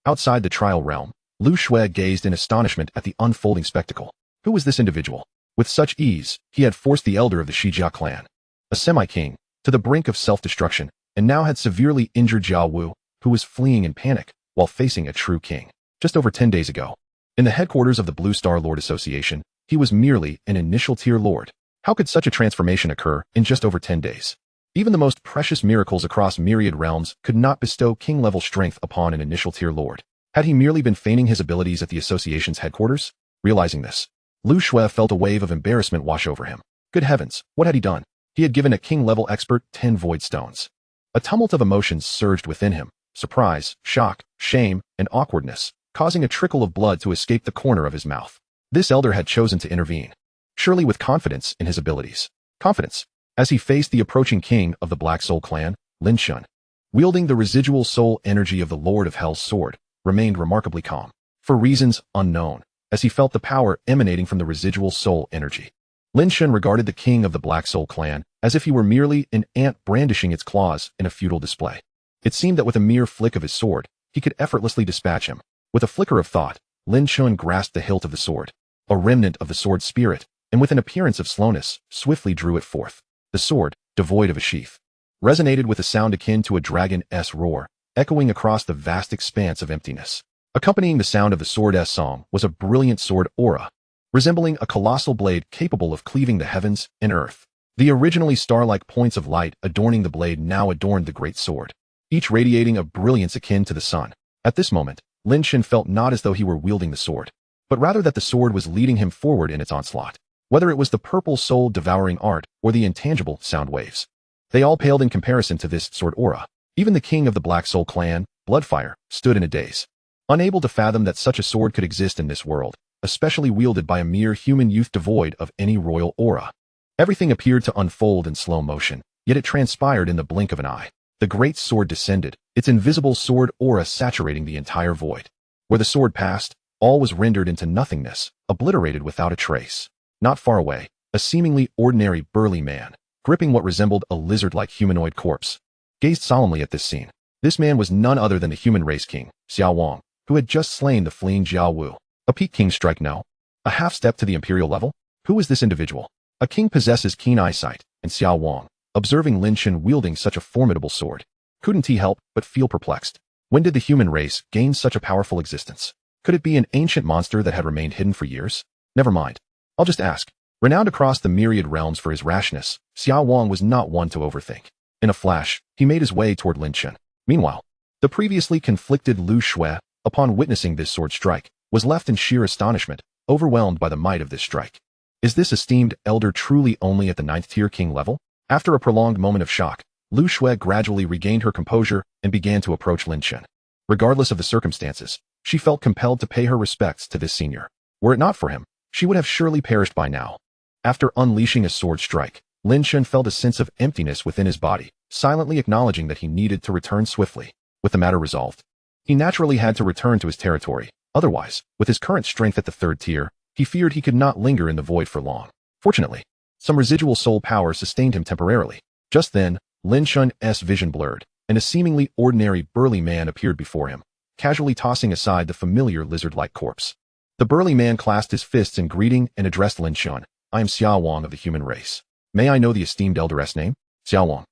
Outside the trial realm, Lu Shui gazed in astonishment at the unfolding spectacle. Who was this individual? With such ease, he had forced the elder of the Shijia clan, a semi-king, to the brink of self-destruction, and now had severely injured Jia Wu, who was fleeing in panic while facing a true king. Just over 10 days ago, in the headquarters of the Blue Star Lord Association, he was merely an initial-tier lord. How could such a transformation occur in just over 10 days? Even the most precious miracles across myriad realms could not bestow king-level strength upon an initial-tier lord. Had he merely been feigning his abilities at the association's headquarters? Realizing this, Lu Shui felt a wave of embarrassment wash over him. Good heavens, what had he done? He had given a king-level expert 10 void stones. A tumult of emotions surged within him: surprise, shock, shame, and awkwardness, causing a trickle of blood to escape the corner of his mouth. This elder had chosen to intervene, surely with confidence in his abilities. Confidence, as he faced the approaching king of the Black Soul clan, Lin Chen, wielding the residual soul energy of the Lord of Hell's sword, remained remarkably calm, for reasons unknown, as he felt the power emanating from the residual soul energy. Lin Chen regarded the king of the Black Soul clan as if he were merely an ant brandishing its claws in a futile display. It seemed that with a mere flick of his sword, he could effortlessly dispatch him. With a flicker of thought, Lin Chen grasped the hilt of the sword, a remnant of the sword's spirit, and with an appearance of slowness, swiftly drew it forth. The sword, devoid of a sheath, resonated with a sound akin to a dragon's roar, echoing across the vast expanse of emptiness. Accompanying the sound of the sword's song was a brilliant sword aura, resembling a colossal blade capable of cleaving the heavens and earth. The originally star-like points of light adorning the blade now adorned the great sword, each radiating a brilliance akin to the sun. At this moment, Lin Chen felt not as though he were wielding the sword, but rather that the sword was leading him forward in its onslaught. Whether it was the purple soul-devouring art or the intangible sound waves, they all paled in comparison to this sword aura. Even the king of the Black Soul clan, Bloodfire, stood in a daze, unable to fathom that such a sword could exist in this world, especially wielded by a mere human youth devoid of any royal aura. Everything appeared to unfold in slow motion, yet it transpired in the blink of an eye. The great sword descended, its invisible sword aura saturating the entire void. Where the sword passed, all was rendered into nothingness, obliterated without a trace. Not far away, a seemingly ordinary burly man, gripping what resembled a lizard-like humanoid corpse, gazed solemnly at this scene. This man was none other than the human race king, Xiao Wang, who had just slain the fleeing Jia Wu. A peak king strike no? A half step to the imperial level? Who is this individual? A king possesses keen eyesight, and Xiao Wang, observing Lin Chen wielding such a formidable sword, couldn't he help but feel perplexed. When did the human race gain such a powerful existence? Could it be an ancient monster that had remained hidden for years? Never mind. I'll just ask. Renowned across the myriad realms for his rashness, Xiao Wang was not one to overthink. In a flash, he made his way toward Lin Chen. Meanwhile, the previously conflicted Lu Shui, upon witnessing this sword strike, was left in sheer astonishment, overwhelmed by the might of this strike. Is this esteemed elder truly only at the 9th-tier king level? After a prolonged moment of shock, Lu Shui gradually regained her composure and began to approach Lin Chen. Regardless of the circumstances, she felt compelled to pay her respects to this senior. Were it not for him, she would have surely perished by now. After unleashing a sword strike, Lin Chen felt a sense of emptiness within his body, silently acknowledging that he needed to return swiftly. With the matter resolved, he naturally had to return to his territory. Otherwise, with his current strength at the 3rd tier, he feared he could not linger in the void for long. Fortunately, some residual soul power sustained him temporarily. Just then, Lin Chen's vision blurred, and a seemingly ordinary burly man appeared before him, casually tossing aside the familiar lizard-like corpse. The burly man clasped his fists in greeting and addressed Lin Chen. I am Xiao Wang of the human race. May I know the esteemed elder's name? Xiao Wang.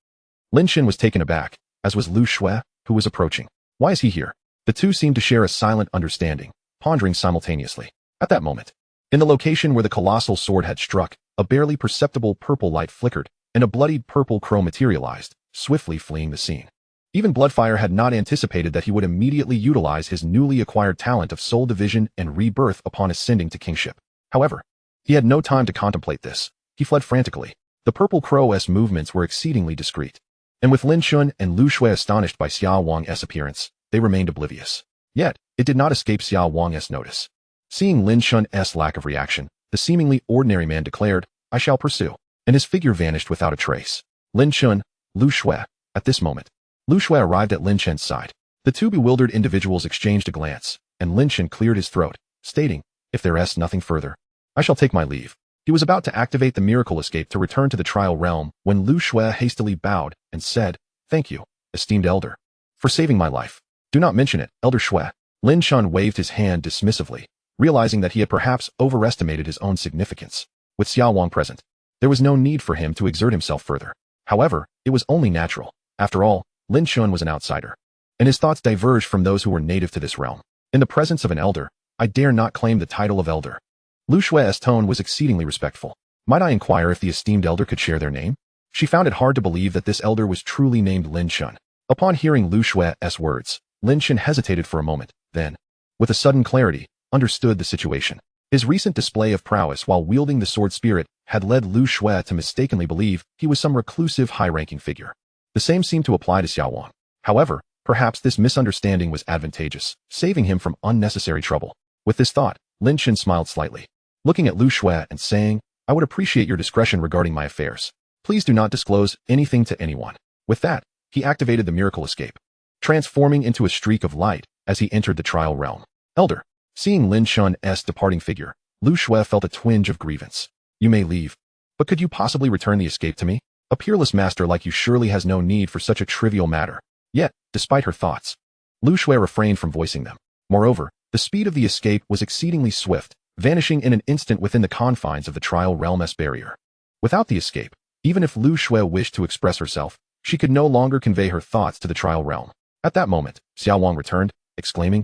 Lin Chen was taken aback, as was Lu Shui, who was approaching. Why is he here? The two seemed to share a silent understanding, pondering simultaneously. At that moment, in the location where the colossal sword had struck, a barely perceptible purple light flickered, and a bloodied purple crow materialized, swiftly fleeing the scene. Even Bloodfire had not anticipated that he would immediately utilize his newly acquired talent of soul division and rebirth upon ascending to kingship. However, he had no time to contemplate this. He fled frantically. The purple crow's movements were exceedingly discreet, and with Lin Chen and Lu Shui astonished by Xiao Wang's appearance, they remained oblivious. Yet, it did not escape Xiao Wang's notice. Seeing Lin Chen's lack of reaction, the seemingly ordinary man declared, I shall pursue, and his figure vanished without a trace. Lin Chen, Lu Shui. At this moment, Lu Shui arrived at Lin Chen's side. The two bewildered individuals exchanged a glance, and Lin Chen cleared his throat, stating, if there is nothing further, I shall take my leave. He was about to activate the miracle escape to return to the trial realm when Lu Shui hastily bowed and said, thank you, esteemed elder, for saving my life. Do not mention it, Elder Shui. Lin Chen waved his hand dismissively, realizing that he had perhaps overestimated his own significance. With Xiao Wang present, there was no need for him to exert himself further. However, it was only natural. After all, Lin Chen was an outsider, and his thoughts diverged from those who were native to this realm. In the presence of an elder, I dare not claim the title of elder. Lu Xue's tone was exceedingly respectful. Might I inquire if the esteemed elder could share their name? She found it hard to believe that this elder was truly named Lin Chen. Upon hearing Lu Xue's words, Lin Chen hesitated for a moment, then, with a sudden clarity, understood the situation. His recent display of prowess while wielding the sword spirit had led Lu Xue to mistakenly believe he was some reclusive high-ranking figure. The same seemed to apply to Xiao Wang. However, perhaps this misunderstanding was advantageous, saving him from unnecessary trouble. With this thought, Lin Chen smiled slightly, looking at Lu Xue and saying, I would appreciate your discretion regarding my affairs. Please do not disclose anything to anyone. With that, he activated the miracle escape, transforming into a streak of light as he entered the trial realm. Elder. Seeing Lin Chen's departing figure, Lu Xue felt a twinge of grievance. You may leave, but could you possibly return the escape to me? A peerless master like you surely has no need for such a trivial matter. Yet, despite her thoughts, Lu Xue refrained from voicing them. Moreover, the speed of the escape was exceedingly swift, vanishing in an instant within the confines of the trial realm's barrier. Without the escape, even if Lu Xue wished to express herself, she could no longer convey her thoughts to the trial realm. At that moment, Xiao Wang returned, exclaiming,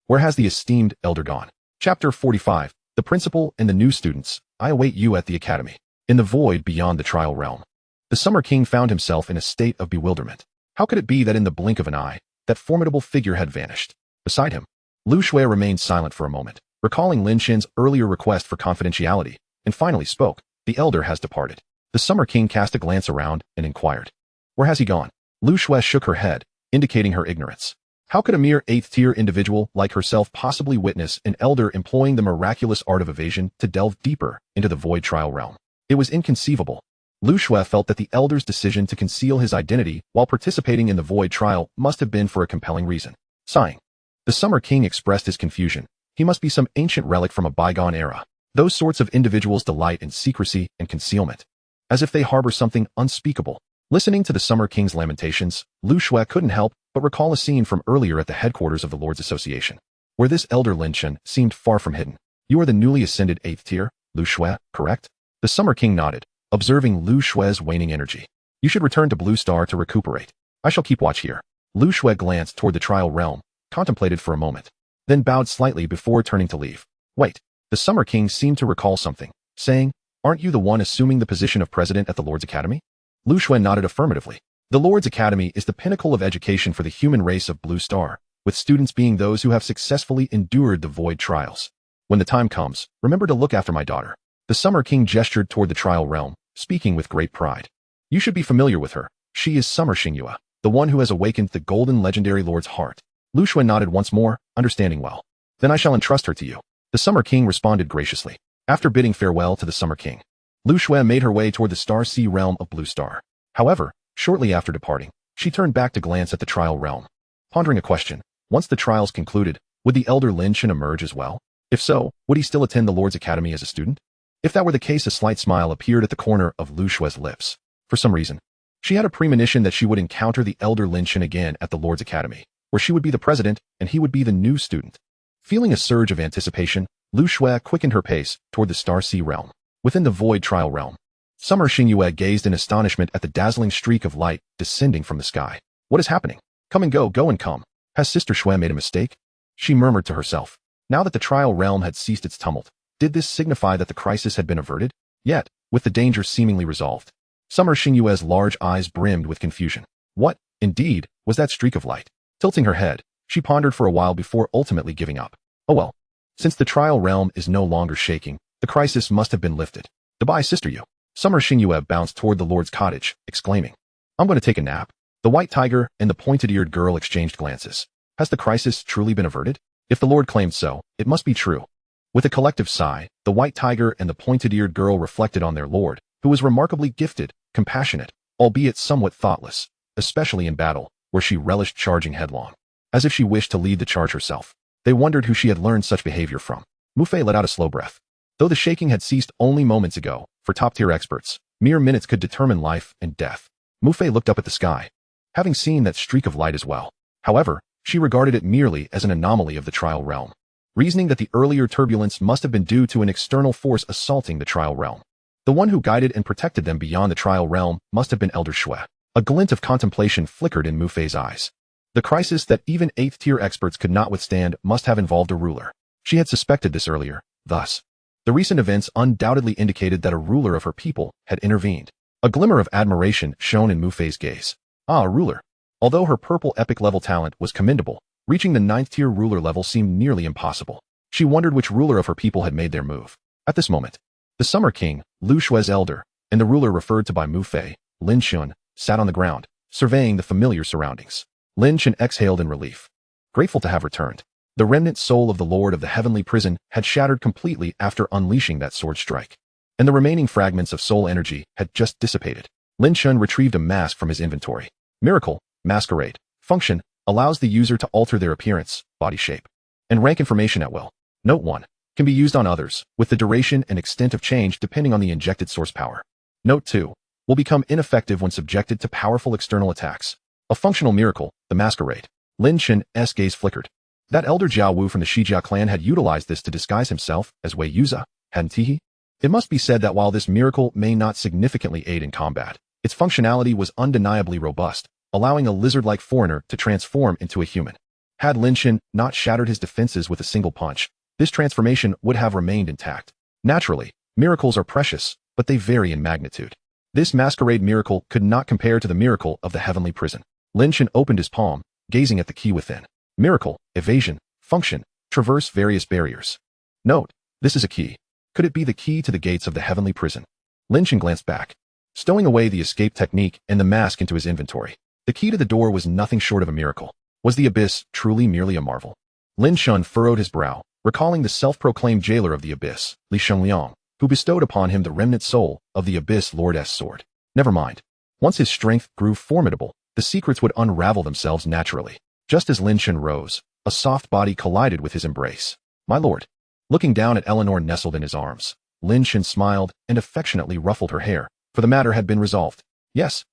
Where has the esteemed elder gone? Chapter 45, The Principal and the New Students. I await you at the academy. In the void beyond the trial realm, the Summer King found himself in a state of bewilderment. How could it be that in the blink of an eye, that formidable figure had vanished? Beside him, Lu Xue remained silent for a moment, recalling Lin Chen's earlier request for confidentiality, and finally spoke. The elder has departed. The Summer King cast a glance around and inquired, Where has he gone? Lu Xue shook her head, indicating her ignorance. How could a mere 8th-tier individual like herself possibly witness an elder employing the miraculous art of evasion to delve deeper into the void trial realm? It was inconceivable. Lu Xue felt that the elder's decision to conceal his identity while participating in the void trial must have been for a compelling reason. Sighing, the Summer King expressed his confusion. He must be some ancient relic from a bygone era. Those sorts of individuals delight in secrecy and concealment, as if they harbor something unspeakable. Listening to the Summer King's lamentations, Lu Xue couldn't help but recall a scene from earlier at the headquarters of the Lords Association, where this elder Lin Chen seemed far from hidden. You are the newly ascended 8th tier, Lu Xue, correct? The Summer King nodded, observing Lu Xue's waning energy. You should return to Blue Star to recuperate. I shall keep watch here. Lu Xue glanced toward the trial realm, contemplated for a moment, then bowed slightly before turning to leave. Wait. The Summer King seemed to recall something, saying, Aren't you the one assuming the position of president at the Lord's Academy? Lu Xue nodded affirmatively. The Lord's Academy is the pinnacle of education for the human race of Blue Star, with students being those who have successfully endured the void trials. When the time comes, remember to look after my daughter. The Summer King gestured toward the trial realm, speaking with great pride. You should be familiar with her. She is Summer Xingyue, the one who has awakened the golden legendary lord's heart. Lu Xue nodded once more, understanding well. Then I shall entrust her to you. The Summer King responded graciously. After bidding farewell to the Summer King, Lu Xue made her way toward the Star Sea realm of Blue Star. However, shortly after departing, she turned back to glance at the trial realm, pondering a question. Once the trials concluded, would the elder Lin Chen emerge as well? If so, would he still attend the Lord's Academy as a student? If that were the case, a slight smile appeared at the corner of Lu Xue's lips. For some reason, she had a premonition that she would encounter the elder Lin Chen again at the Lord's Academy, where she would be the president and he would be the new student. Feeling a surge of anticipation, Lu Xue quickened her pace toward the Star Sea realm. Within the void trial realm, Summer Xingyue gazed in astonishment at the dazzling streak of light descending from the sky. What is happening? Come and go and come. Has Sister Xue made a mistake? She murmured to herself. Now that the trial realm had ceased its tumult, did this signify that the crisis had been averted? Yet, with the danger seemingly resolved, Summer Xingyue's large eyes brimmed with confusion. What, indeed, was that streak of light? Tilting her head, she pondered for a while before ultimately giving up. Oh well. Since the trial realm is no longer shaking, the crisis must have been lifted. Goodbye, Sister Yu. Summer Xingyue bounced toward the Lord's cottage, exclaiming, I'm going to take a nap. The white tiger and the pointed-eared girl exchanged glances. Has the crisis truly been averted? If the Lord claimed so, it must be true. With a collective sigh, the white tiger and the pointed-eared girl reflected on their Lord, who was remarkably gifted, compassionate, albeit somewhat thoughtless, especially in battle, where she relished charging headlong, as if she wished to lead the charge herself. They wondered who she had learned such behavior from. Mu Fei let out a slow breath. Though the shaking had ceased only moments ago, for top-tier experts, mere minutes could determine life and death. Mu Fei looked up at the sky, having seen that streak of light as well. However, she regarded it merely as an anomaly of the trial realm. reasoning that the earlier turbulence must have been due to an external force assaulting the trial realm. The one who guided and protected them beyond the trial realm must have been Elder Shui. A glint of contemplation flickered in Mu Fei's eyes. The crisis that even 8th-tier experts could not withstand must have involved a ruler. She had suspected this earlier, thus. The recent events undoubtedly indicated that a ruler of her people had intervened. A glimmer of admiration shone in Mu Fei's gaze. Ah, a ruler. Although her purple epic-level talent was commendable, reaching the 9th-tier ruler level seemed nearly impossible. She wondered which ruler of her people had made their move. At this moment, the Summer King, Lu Shui's elder, and the ruler referred to by Mu Fei, Lin Chen, sat on the ground, surveying the familiar surroundings. Lin Chen exhaled in relief. Grateful to have returned. The remnant soul of the Lord of the Heavenly Prison had shattered completely after unleashing that sword strike, and the remaining fragments of soul energy had just dissipated. Lin Chen retrieved a mask from his inventory. Miracle, masquerade, function, allows the user to alter their appearance, body shape, and rank information at will. Note 1. Can be used on others, with the duration and extent of change depending on the injected source power. Note 2. Will become ineffective when subjected to powerful external attacks. A functional miracle, the masquerade. Lin Chen's gaze flickered. That elder Jiao Wu from the Shijia clan had utilized this to disguise himself as Wei Yuza, hadn't he? It must be said that while this miracle may not significantly aid in combat, its functionality was undeniably robust, allowing a lizard-like foreigner to transform into a human. Had Lin Chen not shattered his defenses with a single punch, this transformation would have remained intact. Naturally, miracles are precious, but they vary in magnitude. This masquerade miracle could not compare to the miracle of the heavenly prison. Lin Chen opened his palm, gazing at the key within. Miracle, evasion, function, traverse various barriers. Note, this is a key. Could it be the key to the gates of the heavenly prison? Lin Chen glanced back, stowing away the escape technique and the mask into his inventory. The key to the door was nothing short of a miracle. Was the abyss truly merely a marvel? Lin Chen furrowed his brow, recalling the self-proclaimed jailer of the abyss, Li Shengliang, who bestowed upon him the remnant soul of the abyss lord's sword. Never mind. Once his strength grew formidable, the secrets would unravel themselves naturally. Just as Lin Chen rose, a soft body collided with his embrace. My lord. Looking down at Eleanor nestled in his arms, Lin Chen smiled and affectionately ruffled her hair, for the matter had been resolved. Yes,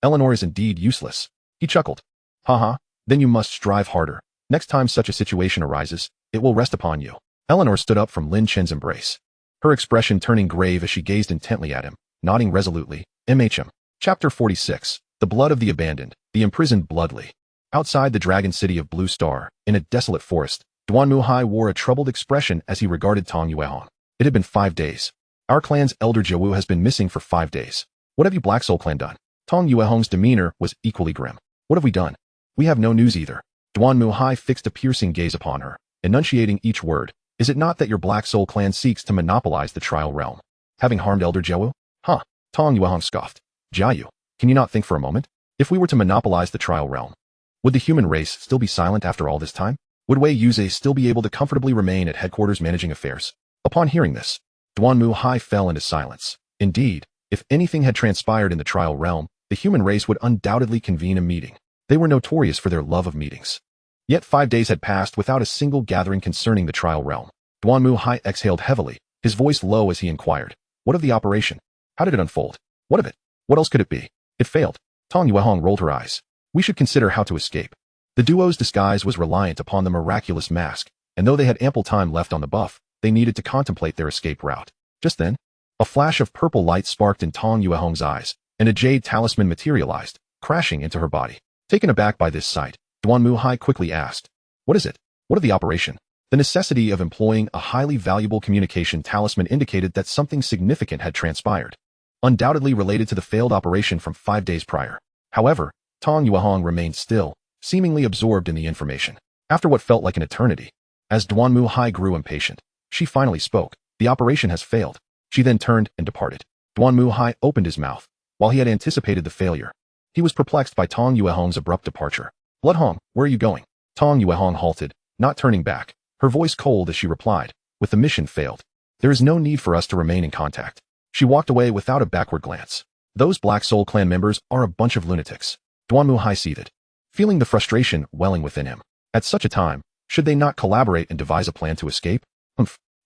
Eleanor is indeed useless. He chuckled. Haha, then you must strive harder. Next time such a situation arises, it will rest upon you. Eleanor stood up from Lin Chen's embrace, her expression turning grave as she gazed intently at him, nodding resolutely. MHM. Chapter 46. The Blood of the Abandoned, the Imprisoned Bloodly. Outside the dragon city of Blue Star, in a desolate forest, Duan Muhai wore a troubled expression as he regarded Tong Yuehong. It had been 5 days. Our clan's elder Jiawu has been missing for 5 days. What have you Black Soul clan done? Tong Yuehong's demeanor was equally grim. What have we done? We have no news either. Duan Muhai fixed a piercing gaze upon her, enunciating each word. Is it not that your Black Soul clan seeks to monopolize the trial realm, having harmed elder Jiawu? Huh. Tong Yuehong scoffed. Jiayu, can you not think for a moment? If we were to monopolize the trial realm, would the human race still be silent after all this time? Would Wei Yuze still be able to comfortably remain at headquarters managing affairs? Upon hearing this, Duan Muhai fell into silence. Indeed, if anything had transpired in the trial realm, the human race would undoubtedly convene a meeting. They were notorious for their love of meetings. Yet 5 days had passed without a single gathering concerning the trial realm. Duan Muhai exhaled heavily, his voice low as he inquired. What of the operation? How did it unfold? What of it? What else could it be? It failed. Tong Yuehong rolled her eyes. We should consider how to escape. The duo's disguise was reliant upon the miraculous mask, and though they had ample time left on the buff, they needed to contemplate their escape route. Just then, a flash of purple light sparked in Tong Yuehong's eyes, and a jade talisman materialized, crashing into her body. Taken aback by this sight, Duan Muhai quickly asked, What is it? What of the operation? The necessity of employing a highly valuable communication talisman indicated that something significant had transpired, undoubtedly related to the failed operation from 5 days prior. However, Tong Yuehong remained still, seemingly absorbed in the information. After what felt like an eternity, as Duan Muhai grew impatient, she finally spoke. The operation has failed. She then turned and departed. Duan Muhai opened his mouth. While he had anticipated the failure, he was perplexed by Tong Yuehong's abrupt departure. Bloodhong, where are you going? Tong Yuehong halted, not turning back, her voice cold as she replied, with the mission failed. There is no need for us to remain in contact. She walked away without a backward glance. Those Black Soul clan members are a bunch of lunatics. Duan Muhai seethed, feeling the frustration welling within him. At such a time, should they not collaborate and devise a plan to escape?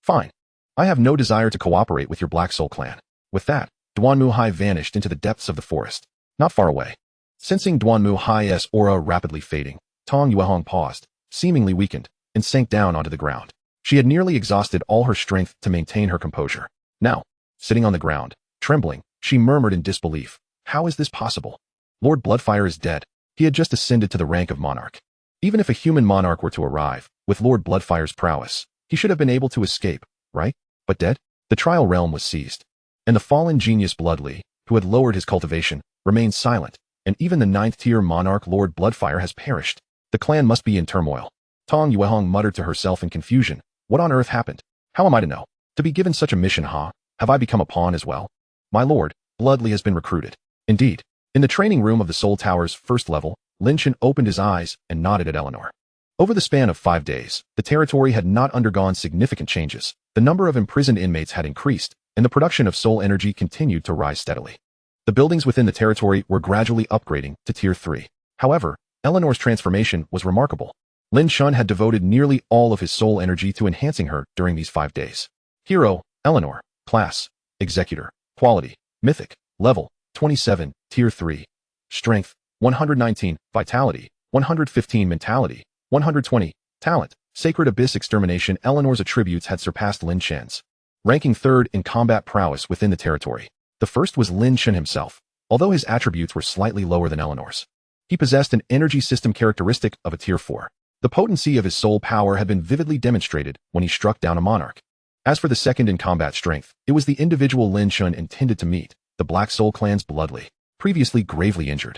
Fine. I have no desire to cooperate with your Black Soul clan. With that, Duan Muhai vanished into the depths of the forest. Not far away. Sensing Duan Muhai's aura rapidly fading, Tong Yuehong paused, seemingly weakened. and sank down onto the ground. She had nearly exhausted all her strength to maintain her composure. Now, sitting on the ground, trembling, she murmured in disbelief, "How is this possible? Lord Bloodfire is dead. He had just ascended to the rank of monarch. Even if a human monarch were to arrive, with Lord Bloodfire's prowess, he should have been able to escape, right? But dead? The trial realm was seized. And the fallen genius Bloodly, who had lowered his cultivation, remained silent, and even the 9th-tier monarch Lord Bloodfire has perished. The clan must be in turmoil." Tong Yuehong muttered to herself in confusion. What on earth happened? How am I to know? To be given such a mission, huh? Have I become a pawn as well? My lord, Bloodly has been recruited. Indeed. In the training room of the Soul Tower's first level, Lin Chen opened his eyes and nodded at Eleanor. Over the span of 5 days, the territory had not undergone significant changes. The number of imprisoned inmates had increased, and the production of soul energy continued to rise steadily. The buildings within the territory were gradually upgrading to Tier 3. However, Eleanor's transformation was remarkable. Lin Chen had devoted nearly all of his soul energy to enhancing her during these 5 days. Hero, Eleanor. Class, Executor. Quality, Mythic. Level, 27, Tier 3. Strength, 119. Vitality, 115. Mentality, 120. Talent, Sacred Abyss Extermination. Eleanor's attributes had surpassed Lin Chen's, ranking 3rd in combat prowess within the territory. The first was Lin Chen himself, although his attributes were slightly lower than Eleanor's. He possessed an energy system characteristic of a Tier 4. The potency of his soul power had been vividly demonstrated when he struck down a monarch. As for the second in combat strength, it was the individual Lin Chen intended to meet, the Black Soul Clan's Bloodly, previously gravely injured.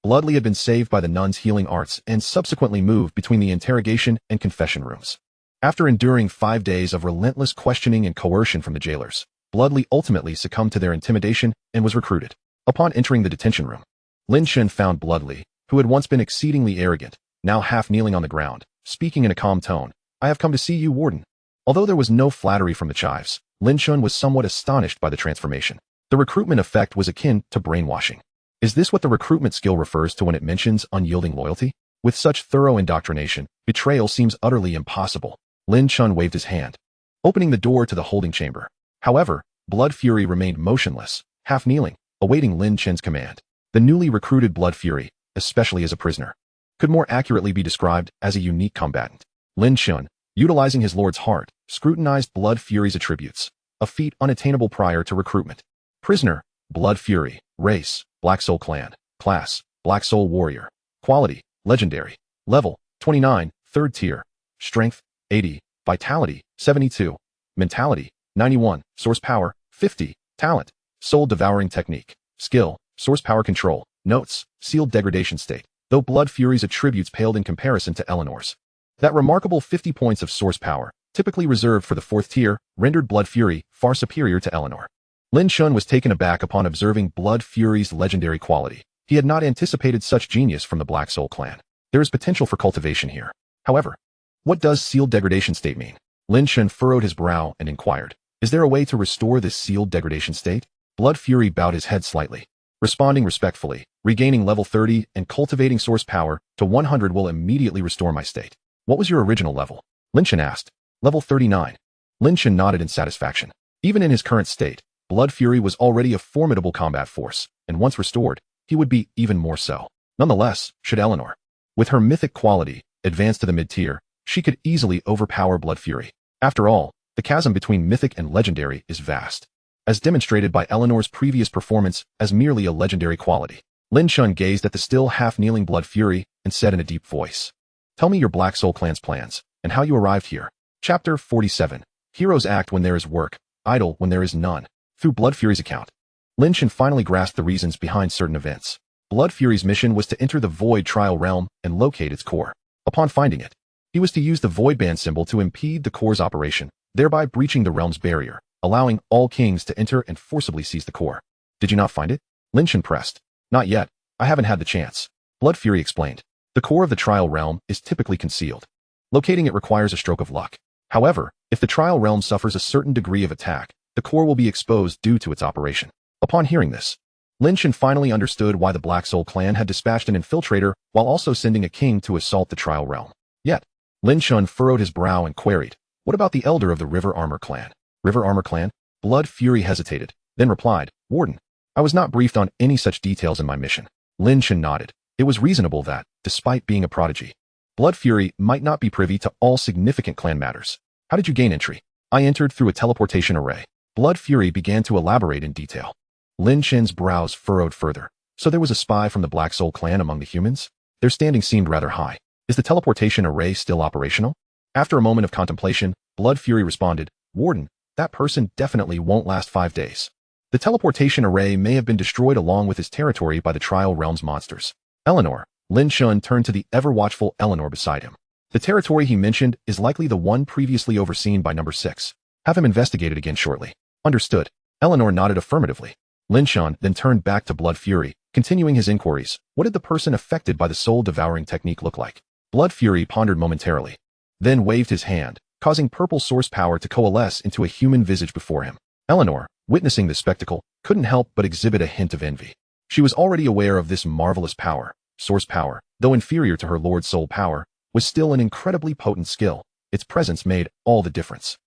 Bloodly had been saved by the nuns' healing arts and subsequently moved between the interrogation and confession rooms. After enduring 5 days of relentless questioning and coercion from the jailers, Bloodly ultimately succumbed to their intimidation and was recruited. Upon entering the detention room, Lin Chen found Bloodly, who had once been exceedingly arrogant, now half kneeling on the ground, speaking in a calm tone. "I have come to see you, Warden." Although there was no flattery from the chives, Lin Chen was somewhat astonished by the transformation. The recruitment effect was akin to brainwashing. Is this what the recruitment skill refers to when it mentions unyielding loyalty? With such thorough indoctrination, betrayal seems utterly impossible. Lin Chen waved his hand, opening the door to the holding chamber. However, Blood Fury remained motionless, half kneeling, awaiting Lin Chen's command. The newly recruited Blood Fury, especially as a prisoner, could more accurately be described as a unique combatant. Lin Chen, utilizing his lord's heart, scrutinized Blood Fury's attributes, a feat unattainable prior to recruitment. Prisoner, Blood Fury. Race, Black Soul Clan. Class, Black Soul Warrior. Quality, Legendary. Level, 29, 3rd tier. Strength, 80. Vitality, 72. Mentality, 91. Source Power, 50. Talent, Soul Devouring Technique. Skill, Source Power Control. Notes, Sealed Degradation State. Though Blood Fury's attributes paled in comparison to Eleanor's, that remarkable 50 points of source power, typically reserved for the 4th tier, rendered Blood Fury far superior to Eleanor. Lin Chen was taken aback upon observing Blood Fury's legendary quality. He had not anticipated such genius from the Black Soul Clan. There is potential for cultivation here. However, what does sealed degradation state mean? Lin Chen furrowed his brow and inquired, "Is there a way to restore this sealed degradation state?" Blood Fury bowed his head slightly, responding respectfully. "Regaining level 30 and cultivating source power to 100 will immediately restore my state." "What was your original level?" Lin Chen asked. "Level 39. Lin Chen nodded in satisfaction. Even in his current state, Blood Fury was already a formidable combat force, and once restored, he would be even more so. Nonetheless, should Eleanor, with her mythic quality, advance to the mid-tier, she could easily overpower Blood Fury. After all, the chasm between mythic and legendary is vast, as demonstrated by Eleanor's previous performance as merely a legendary quality. Lin Chen gazed at the still half-kneeling Blood Fury and said in a deep voice, "Tell me your Black Soul Clan's plans, and how you arrived here." Chapter 47. Heroes act when there is work, idle when there is none. Through Blood Fury's account, Lin Chen finally grasped the reasons behind certain events. Blood Fury's mission was to enter the Void Trial Realm and locate its core. Upon finding it, he was to use the Void Band symbol to impede the core's operation, thereby breaching the realm's barrier, allowing all kings to enter and forcibly seize the core. "Did you not find it?" Lin Chen pressed. "Not yet. I haven't had the chance." Blood Fury explained. "The core of the Trial Realm is typically concealed. Locating it requires a stroke of luck. However, if the Trial Realm suffers a certain degree of attack, the core will be exposed due to its operation." Upon hearing this, Lin Chen finally understood why the Black Soul Clan had dispatched an infiltrator while also sending a king to assault the Trial Realm. Yet, Lin Chen furrowed his brow and queried, "What about the elder of the River Armor Clan?" "River Armor Clan?" Blood Fury hesitated, then replied, "Warden, I was not briefed on any such details in my mission." Lin Chen nodded. It was reasonable that, despite being a prodigy, Blood Fury might not be privy to all significant clan matters. How did you gain entry? I entered through a teleportation array. Blood Fury began to elaborate in detail. Lin Chen's brows furrowed further. So there was a spy from the Black Soul clan among the humans? Their standing seemed rather high. Is the teleportation array still operational? After a moment of contemplation, Blood Fury responded, Warden, that person definitely won't last 5 days. The teleportation array may have been destroyed along with his territory by the Trial Realm's monsters. Eleanor. Lin Chen turned to the ever-watchful Eleanor beside him. The territory he mentioned is likely the one previously overseen by number 6. Have him investigated again shortly. Understood. Eleanor nodded affirmatively. Lin Chen then turned back to Blood Fury, continuing his inquiries. What did the person affected by the soul-devouring technique look like? Blood Fury pondered momentarily, then waved his hand, causing purple source power to coalesce into a human visage before him. Eleanor, witnessing this spectacle, couldn't help but exhibit a hint of envy. She was already aware of this marvelous power. Source power, though inferior to her Lord's soul power, was still an incredibly potent skill. Its presence made all the difference.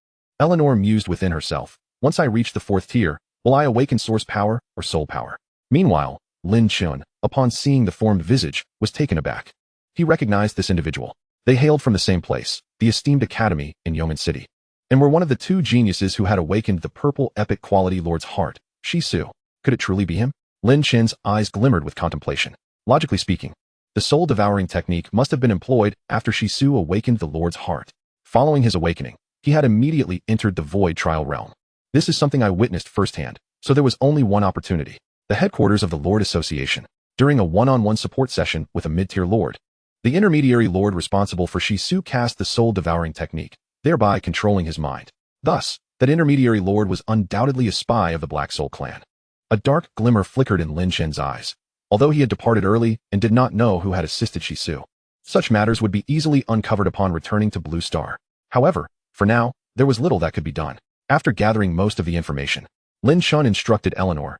Eleanor mused within herself. Once I reach the 4th tier, will I awaken source power or soul power? Meanwhile, Lin Chen, upon seeing the formed visage, was taken aback. He recognized this individual. They hailed from the same place, the esteemed academy in Yeoman City, and were one of the 2 geniuses who had awakened the purple epic quality Lord's heart, Shisu. Could it truly be him? Lin Chen's eyes glimmered with contemplation. Logically speaking, the soul-devouring technique must have been employed after Shisu awakened the Lord's heart. Following his awakening, he had immediately entered the Void Trial Realm. This is something I witnessed firsthand, so there was only one opportunity. The headquarters of the Lord Association. During a one-on-one support session with a mid-tier Lord, the intermediary Lord responsible for Shisu cast the soul-devouring technique, thereby controlling his mind. Thus, that intermediary Lord was undoubtedly a spy of the Black Soul clan. A dark glimmer flickered in Lin Chen's eyes. Although he had departed early and did not know who had assisted Shisu, such matters would be easily uncovered upon returning to Blue Star. However, for now, there was little that could be done. After gathering most of the information, Lin Chen instructed Eleanor,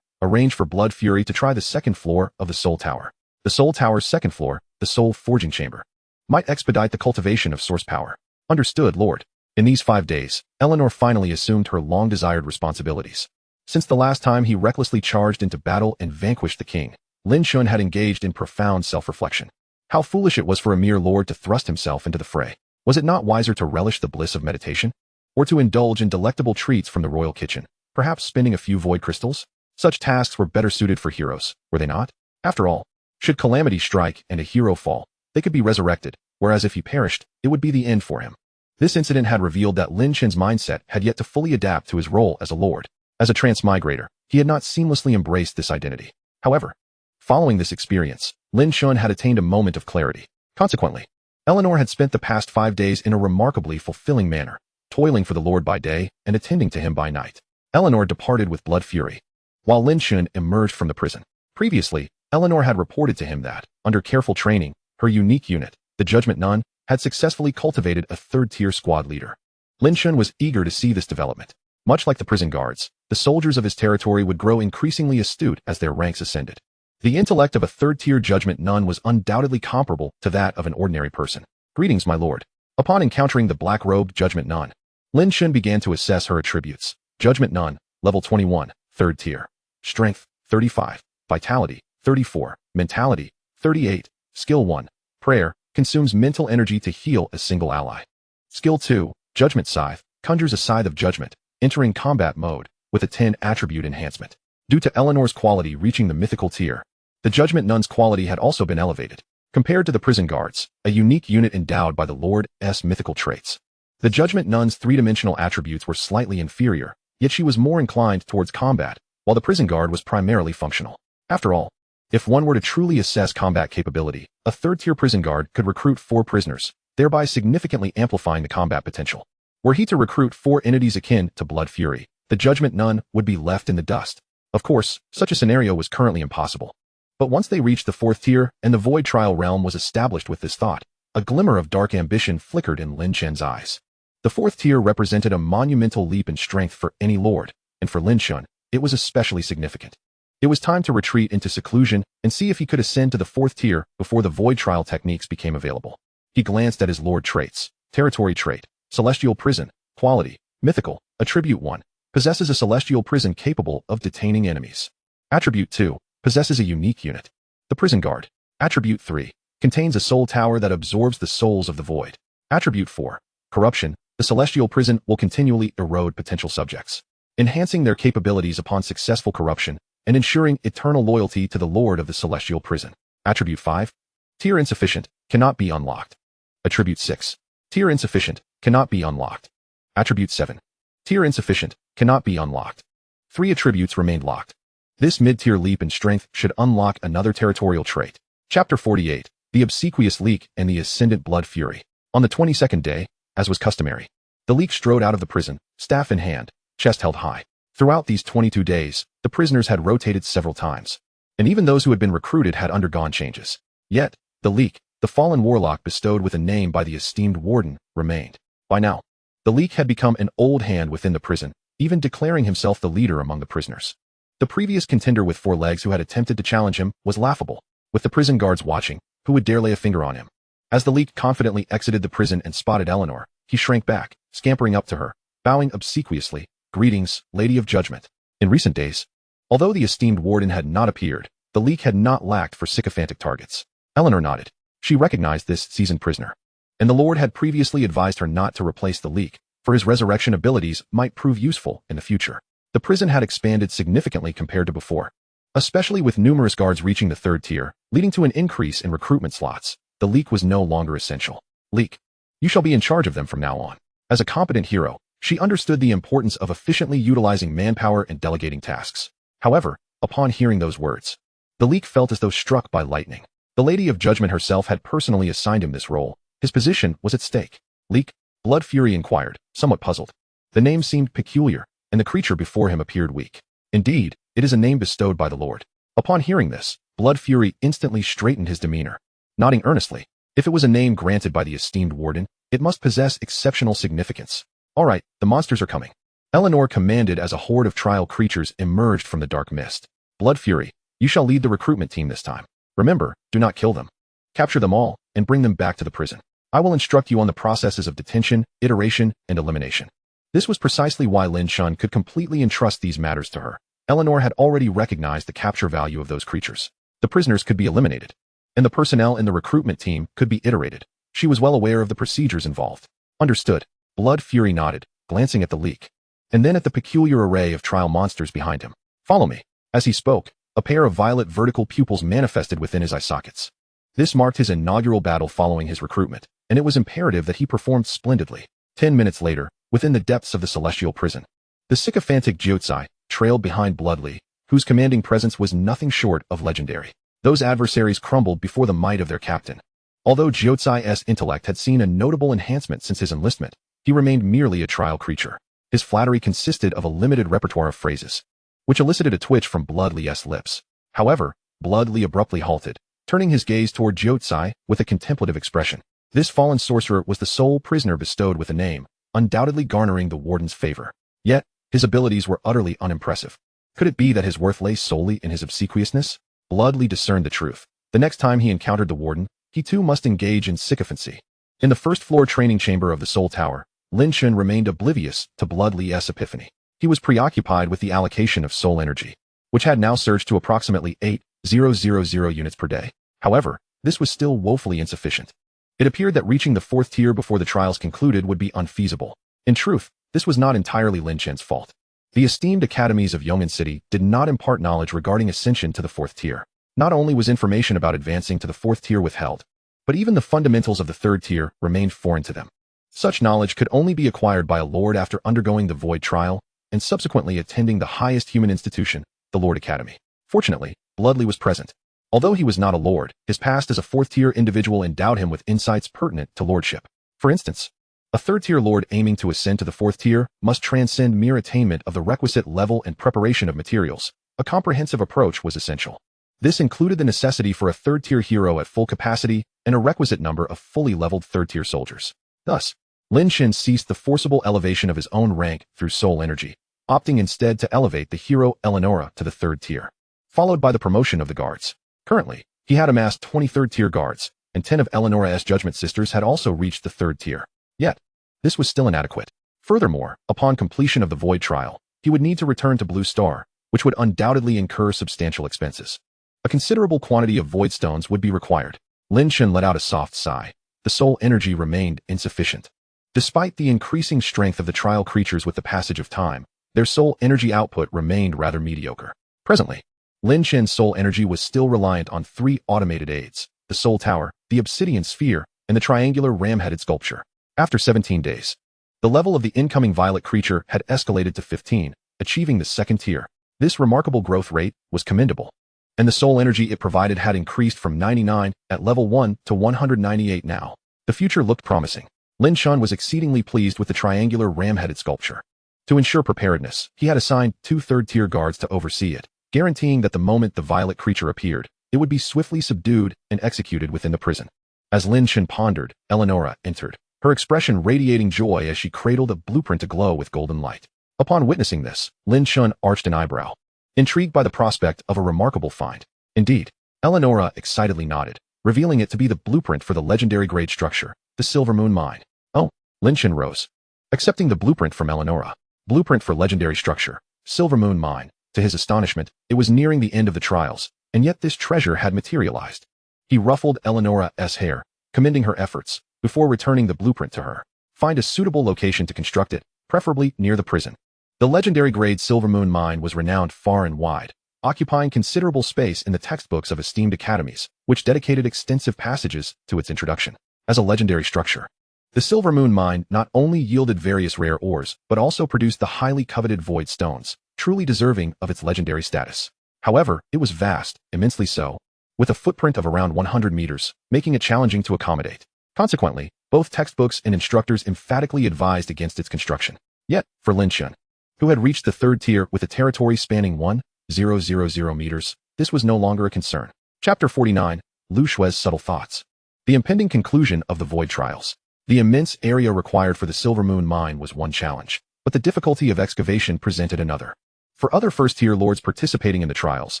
arrange for Blood Fury to try the 2nd floor of the Soul Tower. The Soul Tower's 2nd floor, the Soul Forging Chamber, might expedite the cultivation of source power. Understood, Lord. In these 5 days, Eleanor finally assumed her long-desired responsibilities. Since the last time he recklessly charged into battle and vanquished the king, Lin Chen had engaged in profound self-reflection. How foolish it was for a mere lord to thrust himself into the fray. Was it not wiser to relish the bliss of meditation? Or to indulge in delectable treats from the royal kitchen, perhaps spinning a few void crystals? Such tasks were better suited for heroes, were they not? After all, should calamity strike and a hero fall, they could be resurrected, whereas if he perished, it would be the end for him. This incident had revealed that Lin Chen's mindset had yet to fully adapt to his role as a lord. As a transmigrator, he had not seamlessly embraced this identity. However, following this experience, Lin Chen had attained a moment of clarity. Consequently, Eleanor had spent the past 5 days in a remarkably fulfilling manner, toiling for the Lord by day and attending to him by night. Eleanor departed with Blood Fury, while Lin Chen emerged from the prison. Previously, Eleanor had reported to him that, under careful training, her unique unit, the Judgment Nun, had successfully cultivated a 3rd-tier squad leader. Lin Chen was eager to see this development. Much like the prison guards, the soldiers of his territory would grow increasingly astute as their ranks ascended. The intellect of a 3rd-tier Judgment Nun was undoubtedly comparable to that of an ordinary person. Greetings, my lord. Upon encountering the black-robed Judgment Nun, Lin Chen began to assess her attributes. Judgment Nun, level 21, 3rd tier. Strength, 35. Vitality, 34. Mentality, 38. Skill 1. Prayer, consumes mental energy to heal a single ally. Skill 2. Judgment Scythe, conjures a scythe of judgment, entering combat mode, with a 10 attribute enhancement. Due to Eleanor's quality reaching the mythical tier, the Judgment Nun's quality had also been elevated. Compared to the prison guards, a unique unit endowed by the Lord's mythical traits. The Judgment Nun's 3-dimensional attributes were slightly inferior, yet she was more inclined towards combat, while the prison guard was primarily functional. After all, if one were to truly assess combat capability, a 3rd-tier prison guard could recruit 4 prisoners, thereby significantly amplifying the combat potential. Were he to recruit 4 entities akin to Blood Fury, the Judgment Nun would be left in the dust. Of course, such a scenario was currently impossible. But once they reached the 4th tier and the Void Trial Realm was established with this thought, a glimmer of dark ambition flickered in Lin Chen's eyes. The 4th tier represented a monumental leap in strength for any lord, and for Lin Chen, it was especially significant. It was time to retreat into seclusion and see if he could ascend to the 4th tier before the Void Trial techniques became available. He glanced at his lord traits. Territory trait, Celestial Prison, Quality, Mythical, Attribute 1, possesses a celestial prison capable of detaining enemies. Attribute 2, possesses a unique unit. The Prison Guard. Attribute 3, Contains a soul tower that absorbs the souls of the void. Attribute 4. Corruption. The celestial prison will continually erode potential subjects, enhancing their capabilities upon successful corruption and ensuring eternal loyalty to the Lord of the celestial prison. Attribute 5. Tier insufficient, cannot be unlocked. Attribute 6. Tier insufficient, cannot be unlocked. Attribute 7. Tier insufficient, cannot be unlocked. 3 attributes remained locked. This mid-tier leap in strength should unlock another territorial trait. Chapter 48. The Obsequious Leak and the Ascendant Blood Fury. On the 22nd day, as was customary, the leak strode out of the prison, staff in hand, chest held high. Throughout these 22 days, the prisoners had rotated several times, and even those who had been recruited had undergone changes. Yet, the leak, the fallen warlock bestowed with a name by the esteemed Warden, remained. By now, the leak had become an old hand within the prison, even declaring himself the leader among the prisoners. The previous contender with 4 legs who had attempted to challenge him was laughable, with the prison guards watching, who would dare lay a finger on him. As the leak confidently exited the prison and spotted Eleanor, he shrank back, scampering up to her, bowing obsequiously. Greetings, Lady of Judgment. In recent days, although the esteemed Warden had not appeared, the leak had not lacked for sycophantic targets. Eleanor nodded. She recognized this seasoned prisoner, and the Lord had previously advised her not to replace the leak, for his resurrection abilities might prove useful in the future. The prison had expanded significantly compared to before, especially with numerous guards reaching the 3rd tier, leading to an increase in recruitment slots. The leak was no longer essential. Leak, you shall be in charge of them from now on. As a competent hero, she understood the importance of efficiently utilizing manpower and delegating tasks. However, upon hearing those words, the leak felt as though struck by lightning. The Lady of Judgment herself had personally assigned him this role. His position was at stake. Leak, Blood Fury inquired, somewhat puzzled. The name seemed peculiar, and the creature before him appeared weak. Indeed, it is a name bestowed by the Lord. Upon hearing this, Blood Fury instantly straightened his demeanor, nodding earnestly. If it was a name granted by the esteemed Warden, it must possess exceptional significance. All right, the monsters are coming. Eleanor commanded as a horde of trial creatures emerged from the dark mist. Blood Fury, you shall lead the recruitment team this time. Remember, do not kill them. Capture them all, and bring them back to the prison. I will instruct you on the processes of detention, iteration, and elimination. This was precisely why Lin Chen could completely entrust these matters to her. Eleanor had already recognized the capture value of those creatures. The prisoners could be eliminated, and the personnel in the recruitment team could be iterated. She was well aware of the procedures involved. Understood. Blood Fury nodded, glancing at the leak, and then at the peculiar array of trial monsters behind him. Follow me. As he spoke, a pair of violet vertical pupils manifested within his eye sockets. This marked his inaugural battle following his recruitment, and it was imperative that he performed splendidly. 10 minutes later, within the depths of the celestial prison, the sycophantic Jiutsai trailed behind Bloodly, whose commanding presence was nothing short of legendary. Those adversaries crumbled before the might of their captain. Although Jiutsai's intellect had seen a notable enhancement since his enlistment, he remained merely a trial creature. His flattery consisted of a limited repertoire of phrases, which elicited a twitch from Bloodly's lips. However, Bloodly abruptly halted, turning his gaze toward Jiutsai with a contemplative expression. This fallen sorcerer was the sole prisoner bestowed with a name, undoubtedly garnering the Warden's favor. Yet, his abilities were utterly unimpressive. Could it be that his worth lay solely in his obsequiousness? Bloodly discerned the truth. The next time he encountered the Warden, he too must engage in sycophancy. In the first-floor training chamber of the Soul Tower, Lin Chen remained oblivious to Bloodly's epiphany. He was preoccupied with the allocation of soul energy, which had now surged to approximately 8,000 units per day. However, this was still woefully insufficient. It appeared that reaching the 4th tier before the trials concluded would be unfeasible. In truth, this was not entirely Lin Chen's fault. The esteemed academies of Yong'an City did not impart knowledge regarding ascension to the 4th tier. Not only was information about advancing to the 4th tier withheld, but even the fundamentals of the 3rd tier remained foreign to them. Such knowledge could only be acquired by a lord after undergoing the Void Trial and subsequently attending the highest human institution, the Lord Academy. Fortunately, Bloodly was present. Although he was not a lord, his past as a 4th tier individual endowed him with insights pertinent to lordship. For instance, a 3rd tier lord aiming to ascend to the 4th tier must transcend mere attainment of the requisite level and preparation of materials. A comprehensive approach was essential. This included the necessity for a 3rd tier hero at full capacity and a requisite number of fully leveled 3rd tier soldiers. Thus, Lin Chen ceased the forcible elevation of his own rank through soul energy, opting instead to elevate the hero Eleonora to the 3rd tier, followed by the promotion of the guards. Currently, he had amassed 23rd tier guards, and 10 of Eleonora's Judgment Sisters had also reached the 3rd tier. Yet, this was still inadequate. Furthermore, upon completion of the Void Trial, he would need to return to Blue Star, which would undoubtedly incur substantial expenses. A considerable quantity of Void Stones would be required. Lin Chen let out a soft sigh. The soul energy remained insufficient. Despite the increasing strength of the trial creatures with the passage of time, their soul energy output remained rather mediocre. Presently, Lin Chen's soul energy was still reliant on 3 automated aids: the soul tower, the obsidian sphere, and the triangular ram-headed sculpture. After 17 days, the level of the incoming violet creature had escalated to 15, achieving the 2nd tier. This remarkable growth rate was commendable, and the soul energy it provided had increased from 99 at level 1 to 198 now. The future looked promising. Lin Chen was exceedingly pleased with the triangular ram-headed sculpture. To ensure preparedness, he had assigned 2 third-tier guards to oversee it, guaranteeing that the moment the violet creature appeared, it would be swiftly subdued and executed within the prison. As Lin Chen pondered, Eleonora entered, her expression radiating joy as she cradled a blueprint aglow with golden light. Upon witnessing this, Lin Chen arched an eyebrow, intrigued by the prospect of a remarkable find. Indeed, Eleonora excitedly nodded, revealing it to be the blueprint for the legendary grade structure, the Silver Moon Mine. Oh, Lin Chen rose, accepting the blueprint from Eleonora. Blueprint for legendary structure, Silver Moon Mine. To his astonishment, it was nearing the end of the trials, and yet this treasure had materialized. He ruffled Eleonora's hair, commending her efforts, before returning the blueprint to her. Find a suitable location to construct it, preferably near the prison. The legendary grade Silver Moon Mine was renowned far and wide, occupying considerable space in the textbooks of esteemed academies, which dedicated extensive passages to its introduction. As a legendary structure, the Silver Moon Mine not only yielded various rare ores, but also produced the highly coveted void stones, truly deserving of its legendary status. However, it was vast, immensely so, with a footprint of around 100 meters, making it challenging to accommodate. Consequently, both textbooks and instructors emphatically advised against its construction. Yet, for Lin Chen, who had reached the 3rd tier with a territory spanning 1,000 meters, this was no longer a concern. Chapter 49, Lu Shue's Subtle Thoughts. The impending conclusion of the Void Trials. The immense area required for the Silver Moon Mine was one challenge, but the difficulty of excavation presented another. For other first-tier lords participating in the trials,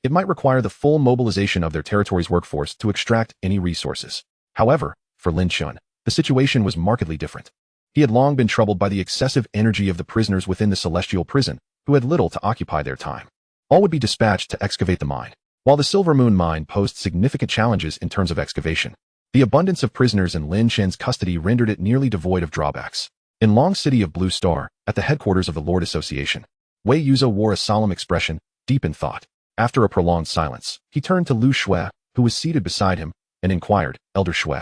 it might require the full mobilization of their territory's workforce to extract any resources. However, for Lin Chen, the situation was markedly different. He had long been troubled by the excessive energy of the prisoners within the celestial prison, who had little to occupy their time. All would be dispatched to excavate the mine. While the Silver Moon Mine posed significant challenges in terms of excavation, the abundance of prisoners in Lin Chen's custody rendered it nearly devoid of drawbacks. In Long City of Blue Star, at the headquarters of the Lord Association, Wei Yuzo wore a solemn expression, deep in thought. After a prolonged silence, he turned to Lu Shue, who was seated beside him, and inquired, Elder Shue,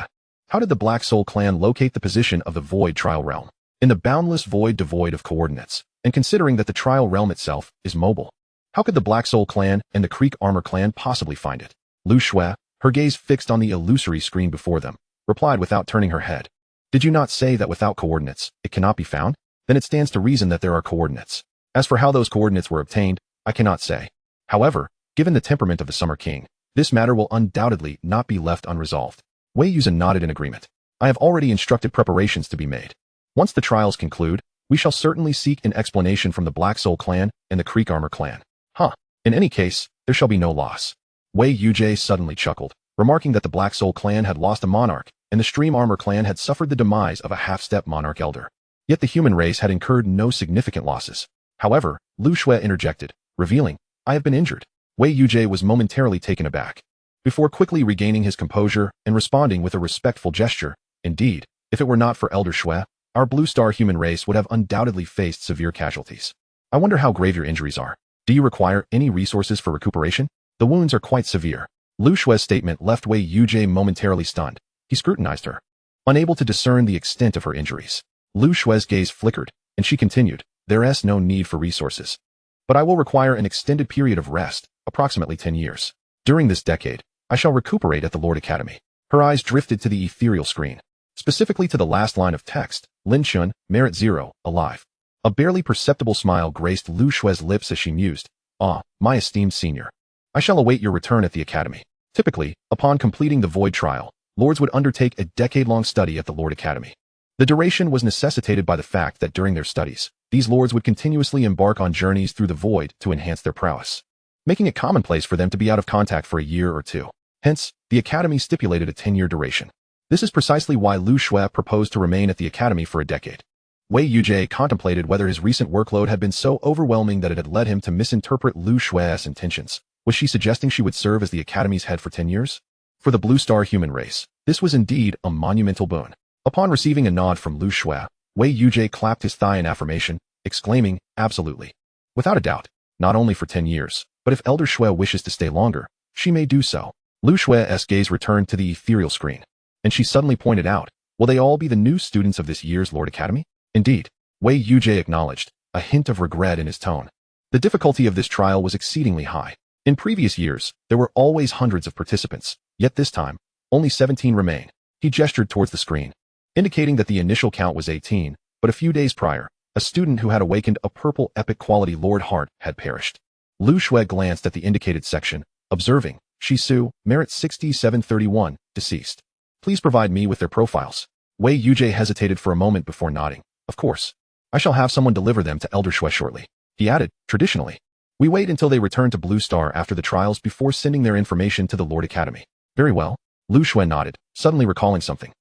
how did the Black Soul clan locate the position of the Void Trial Realm? In the boundless void devoid of coordinates, and considering that the Trial Realm itself is mobile, how could the Black Soul clan and the Creek Armor clan possibly find it? Lu Shue, her gaze fixed on the illusory screen before them, replied without turning her head. Did you not say that without coordinates, it cannot be found? Then it stands to reason that there are coordinates. As for how those coordinates were obtained, I cannot say. However, given the temperament of the Summer King, this matter will undoubtedly not be left unresolved. Wei Yuzo nodded in agreement. I have already instructed preparations to be made. Once the trials conclude, we shall certainly seek an explanation from the Black Soul clan and the Creek Armor clan. In any case, there shall be no loss. Wei Yuzo suddenly chuckled, remarking that the Black Soul clan had lost a monarch, and the Stream Armor clan had suffered the demise of a half-step monarch elder. Yet the human race had incurred no significant losses. However, Lu Shue interjected, revealing, I have been injured. Wei Yuzo was momentarily taken aback, before quickly regaining his composure and responding with a respectful gesture. Indeed, if it were not for Elder Shue, our Blue Star human race would have undoubtedly faced severe casualties. I wonder how grave your injuries are. Do you require any resources for recuperation? The wounds are quite severe. Lu Shue's statement left Wei Yuzo momentarily stunned. He scrutinized her, unable to discern the extent of her injuries. Lu Shue's gaze flickered, and she continued, there is no need for resources. But I will require an extended period of rest, approximately 10 years. During this decade, I shall recuperate at the Lord Academy. Her eyes drifted to the ethereal screen, specifically to the last line of text, Lin Chen, Merit 0, alive. A barely perceptible smile graced Lu Shue's lips as she mused, my esteemed senior. I shall await your return at the Academy. Typically, upon completing the Void Trial, Lords would undertake a decade-long study at the Lord Academy. The duration was necessitated by the fact that during their studies, these lords would continuously embark on journeys through the void to enhance their prowess, making it commonplace for them to be out of contact for a year or two. Hence, the Academy stipulated a 10-year duration. This is precisely why Lu Shue proposed to remain at the Academy for a decade. Wei Yuzo contemplated whether his recent workload had been so overwhelming that it had led him to misinterpret Lu Shue's intentions. Was she suggesting she would serve as the Academy's head for 10 years? For the Blue Star human race, this was indeed a monumental boon. Upon receiving a nod from Lu Shui, Wei Yujie clapped his thigh in affirmation, exclaiming, absolutely. Without a doubt, not only for 10 years, but if Elder Shui wishes to stay longer, she may do so. Lu Shui's gaze returned to the ethereal screen, and she suddenly pointed out, will they all be the new students of this year's Lord Academy? Indeed, Wei Yujie acknowledged, a hint of regret in his tone. The difficulty of this trial was exceedingly high. In previous years, there were always hundreds of participants, yet this time, only 17 remain. He gestured towards the screen, indicating that the initial count was 18, but a few days prior, a student who had awakened a purple epic quality Lord Heart had perished. Lu Shui glanced at the indicated section, observing, Shisu, merit 6731, deceased. Please provide me with their profiles. Wei Yujie hesitated for a moment before nodding. Of course. I shall have someone deliver them to Elder Shui shortly. He added, traditionally, we wait until they return to Blue Star after the trials before sending their information to the Lord Academy. Very well. Lu Shui nodded, suddenly recalling something.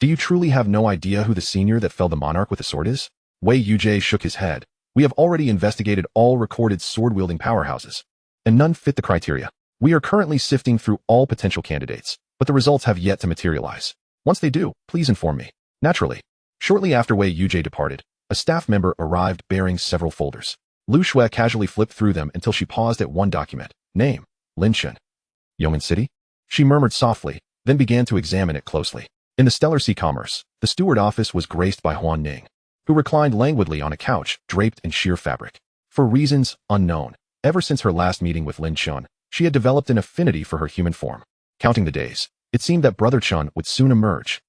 Do you truly have no idea who the senior that felled the monarch with the sword is? Wei Yujie shook his head. We have already investigated all recorded sword-wielding powerhouses, and none fit the criteria. We are currently sifting through all potential candidates, but the results have yet to materialize. Once they do, please inform me. Naturally. Shortly after Wei Yujie departed, a staff member arrived bearing several folders. Lu Shui casually flipped through them until she paused at one document. Name, Lin Chen. Yong'an City? She murmured softly, then began to examine it closely. In the Stellar Sea Commerce, the steward office was graced by Huan Ning, who reclined languidly on a couch draped in sheer fabric. For reasons unknown, ever since her last meeting with Lin Chen, she had developed an affinity for her human form. Counting the days, it seemed that Brother Chen would soon emerge.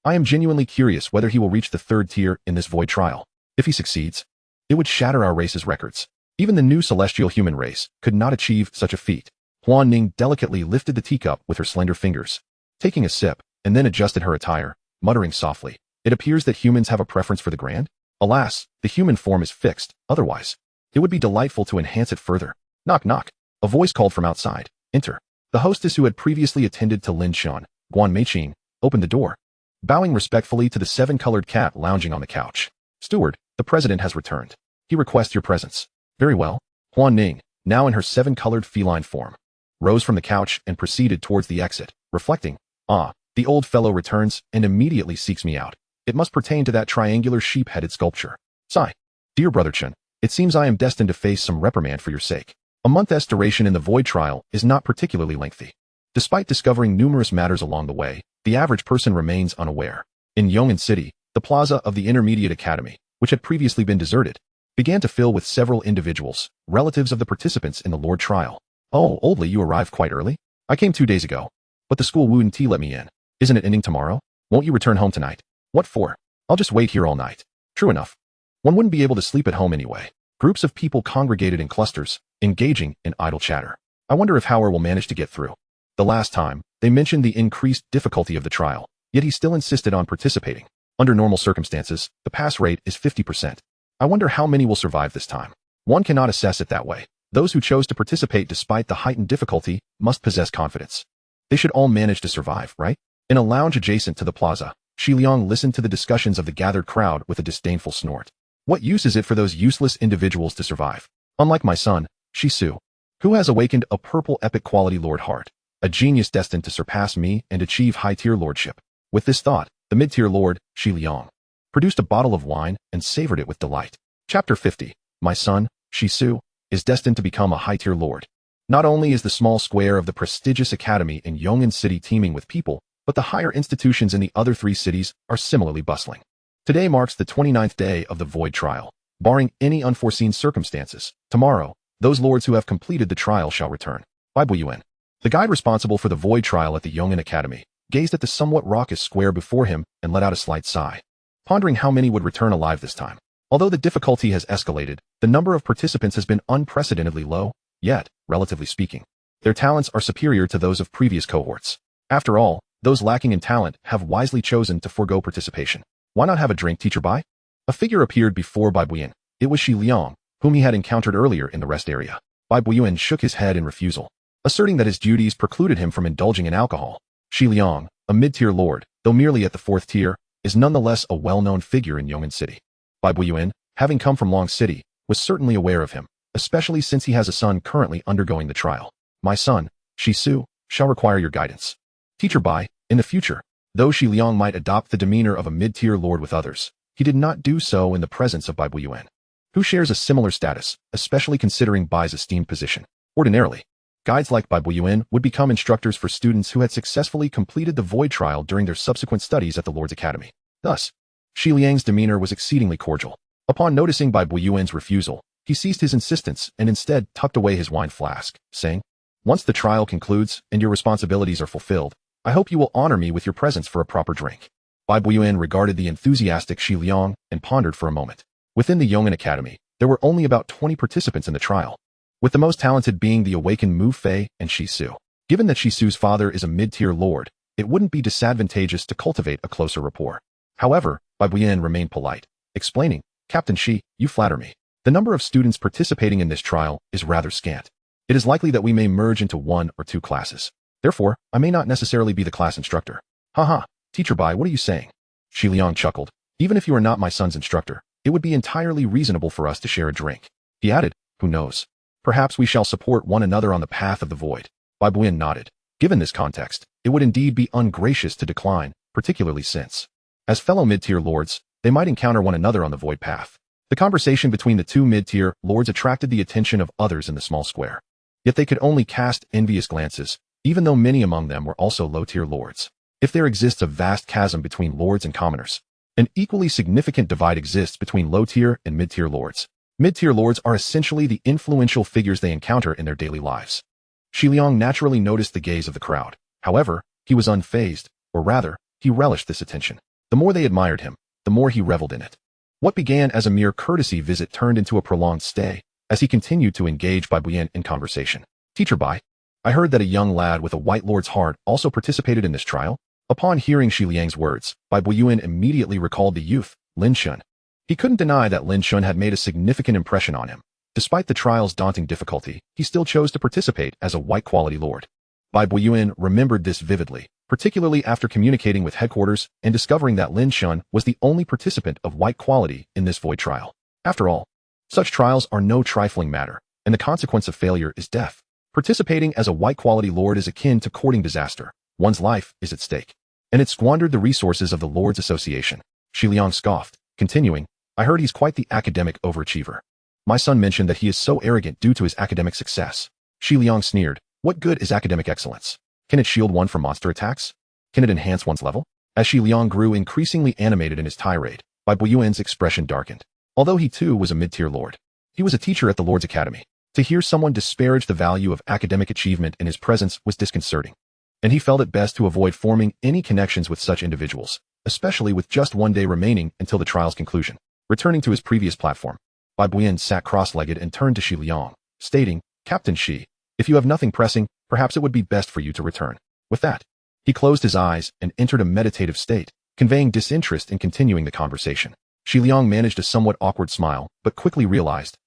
I am genuinely curious whether he will reach the 3rd tier in this void trial. If he succeeds, it would shatter our race's records. Even the new celestial human race could not achieve such a feat. Huan Ning delicately lifted the teacup with her slender fingers, taking a sip, and then adjusted her attire, muttering softly, it appears that humans have a preference for the grand? Alas, the human form is fixed, otherwise. It would be delightful to enhance it further. Knock knock. A voice called from outside. Enter. The hostess who had previously attended to Lin Chen, Guan Meiqing, opened the door, bowing respectfully to the 7-colored cat lounging on the couch. Steward, the president has returned. He requests your presence. Very well. Huan Ning, now in her 7-colored feline form, rose from the couch and proceeded towards the exit, reflecting, the old fellow returns and immediately seeks me out. It must pertain to that triangular sheep-headed sculpture. Sigh. Dear Brother Chen, it seems I am destined to face some reprimand for your sake. A month's duration in the void trial is not particularly lengthy. Despite discovering numerous matters along the way, the average person remains unaware. In Yong'an City, the plaza of the Intermediate Academy, which had previously been deserted, began to fill with several individuals, relatives of the participants in the Lord trial. Oh, oldly, you arrived quite early? I came 2 days ago, but the school wouldn't let me in. Isn't it ending tomorrow? Won't you return home tonight? What for? I'll just wait here all night. True enough. One wouldn't be able to sleep at home anyway. Groups of people congregated in clusters, engaging in idle chatter. I wonder if Howard will manage to get through. The last time, they mentioned the increased difficulty of the trial, yet he still insisted on participating. Under normal circumstances, the pass rate is 50%. I wonder how many will survive this time. One cannot assess it that way. Those who chose to participate despite the heightened difficulty must possess confidence. They should all manage to survive, right? In a lounge adjacent to the plaza, Shi Liang listened to the discussions of the gathered crowd with a disdainful snort. What use is it for those useless individuals to survive? Unlike my son, Shisu, who has awakened a purple epic quality Lord Heart, a genius destined to surpass me and achieve high-tier lordship. With this thought, the mid-tier lord, Shi Liang, produced a bottle of wine and savored it with delight. Chapter 50. My son, Shisu, is destined to become a high-tier lord. Not only is the small square of the prestigious academy in Yong'an City teeming with people, but the higher institutions in the other 3 cities are similarly bustling. Today marks the 29th day of the void trial. Barring any unforeseen circumstances, tomorrow, those lords who have completed the trial shall return. By Buyuan. The guide responsible for the void trial at the Yong'an Academy gazed at the somewhat raucous square before him and let out a slight sigh, pondering how many would return alive this time. Although the difficulty has escalated, the number of participants has been unprecedentedly low, yet, relatively speaking, their talents are superior to those of previous cohorts. After all, those lacking in talent have wisely chosen to forego participation. Why not have a drink, teacher Bai? A figure appeared before Bai Buyan. It was Shi Liang, whom he had encountered earlier in the rest area. Bai Buyan shook his head in refusal, asserting that his duties precluded him from indulging in alcohol. Shi Liang, a mid-tier lord, though merely at the 4th tier, is nonetheless a well-known figure in Yong'an City. Bai Buyan, having come from Long City, was certainly aware of him, especially since he has a son currently undergoing the trial. My son, Shisu, shall require your guidance. Teacher Bai, in the future, though Shi Liang might adopt the demeanor of a mid-tier lord with others, he did not do so in the presence of Bai Buiyuan, who shares a similar status, especially considering Bai's esteemed position. Ordinarily, guides like Bai Buiyuan would become instructors for students who had successfully completed the void trial during their subsequent studies at the Lord's Academy. Thus, Shi Liang's demeanor was exceedingly cordial. Upon noticing Bai Buiyuan's refusal, he ceased his insistence and instead tucked away his wine flask, saying, "Once the trial concludes and your responsibilities are fulfilled, I hope you will honor me with your presence for a proper drink." Bai Buiyuan regarded the enthusiastic Shi Liang and pondered for a moment. Within the Yong'an Academy, there were only about 20 participants in the trial, with the most talented being the awakened Mu Fei and Shi Su. Given that Shi Su's father is a mid-tier lord, it wouldn't be disadvantageous to cultivate a closer rapport. However, Bai Buiyuan remained polite, explaining, "Captain Shi, you flatter me. The number of students participating in this trial is rather scant. It is likely that we may merge into 1 or 2 classes. Therefore, I may not necessarily be the class instructor." "Haha, Teacher Bai, what are you saying?" Shi Liang chuckled. "Even if you are not my son's instructor, it would be entirely reasonable for us to share a drink." He added, "Who knows? Perhaps we shall support one another on the path of the void." Bai Buiyuan nodded. Given this context, it would indeed be ungracious to decline, particularly since, as fellow mid-tier lords, they might encounter one another on the void path. The conversation between the two mid-tier lords attracted the attention of others in the small square. Yet they could only cast envious glances, even though many among them were also low-tier lords. If there exists a vast chasm between lords and commoners, an equally significant divide exists between low-tier and mid-tier lords. Mid-tier lords are essentially the influential figures they encounter in their daily lives. Shi Liang naturally noticed the gaze of the crowd. However, he was unfazed, or rather, he relished this attention. The more they admired him, the more he reveled in it. What began as a mere courtesy visit turned into a prolonged stay, as he continued to engage Bai Buiyuan in conversation. "Teacher Bai, I heard that a young lad with a white lord's heart also participated in this trial." Upon hearing Shi Liang's words, Bai Buiyuan immediately recalled the youth, Lin Chen. He couldn't deny that Lin Chen had made a significant impression on him. Despite the trial's daunting difficulty, he still chose to participate as a white-quality lord. Bai Buiyuan remembered this vividly, particularly after communicating with headquarters and discovering that Lin Chen was the only participant of white quality in this void trial. After all, such trials are no trifling matter, and the consequence of failure is death. Participating as a white-quality lord is akin to courting disaster. One's life is at stake, and it squandered the resources of the Lords Association. Shi Liang scoffed, continuing, "I heard he's quite the academic overachiever. My son mentioned that he is so arrogant due to his academic success." Shi Liang sneered, "What good is academic excellence? Can it shield one from monster attacks? Can it enhance one's level?" As Shi Liang grew increasingly animated in his tirade, Bai Buiyuan's expression darkened. Although he too was a mid-tier lord, he was a teacher at the Lord's Academy. To hear someone disparage the value of academic achievement in his presence was disconcerting, and he felt it best to avoid forming any connections with such individuals, especially with just one day remaining until the trial's conclusion. Returning to his previous platform, Bai Buiyuan sat cross-legged and turned to Shi Liang, stating, "Captain Shi, if you have nothing pressing, perhaps it would be best for you to return." With that, he closed his eyes and entered a meditative state, conveying disinterest in continuing the conversation. Shi Liang managed a somewhat awkward smile, but quickly realized,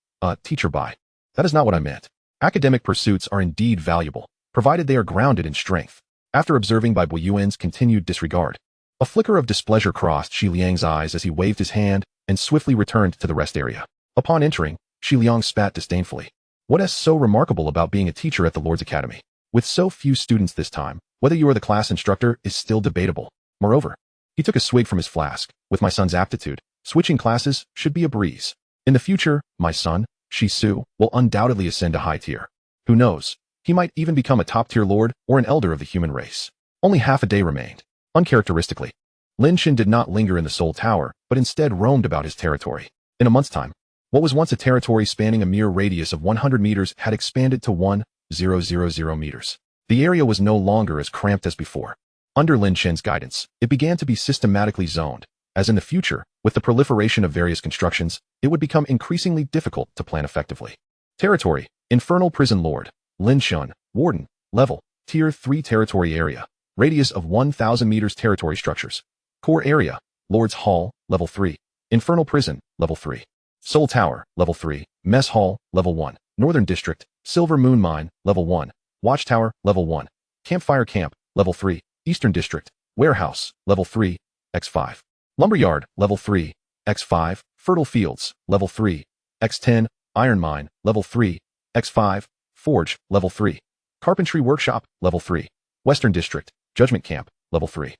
Teacher Bai, that is not what I meant. Academic pursuits are indeed valuable, provided they are grounded in strength." After observing Bai Buiyuan's continued disregard, a flicker of displeasure crossed Shi Liang's eyes as he waved his hand and swiftly returned to the rest area. Upon entering, Shi Liang spat disdainfully. "What is so remarkable about being a teacher at the Lord's Academy? With so few students this time, whether you are the class instructor is still debatable. Moreover," he took a swig from his flask, "with my son's aptitude, switching classes should be a breeze. In the future, my son, Shi Su, will undoubtedly ascend to high tier. Who knows? He might even become a top-tier lord or an elder of the human race." Only half a day remained. Uncharacteristically, Lin Chen did not linger in the Soul Tower, but instead roamed about his territory. In a month's time, what was once a territory spanning a mere radius of 100 meters had expanded to 1,000 meters. The area was no longer as cramped as before. Under Lin Chen's guidance, it began to be systematically zoned, as in the future, with the proliferation of various constructions, it would become increasingly difficult to plan effectively. Territory: Infernal Prison Lord, Lin Chen, Warden, Level, Tier 3 Territory Area, Radius of 1,000 meters Territory Structures. Core Area: Lord's Hall, Level 3, Infernal Prison, Level 3, Soul Tower, Level 3, Mess Hall, Level 1, Northern District, Silver Moon Mine, Level 1, Watchtower, Level 1, Campfire Camp, Level 3, Eastern District, Warehouse, Level 3, X5, Lumberyard, Level 3, X5, Fertile Fields, Level 3, X10, Iron Mine, Level 3, X5, Forge, Level 3, Carpentry Workshop, Level 3, Western District, Judgment Camp, Level 3.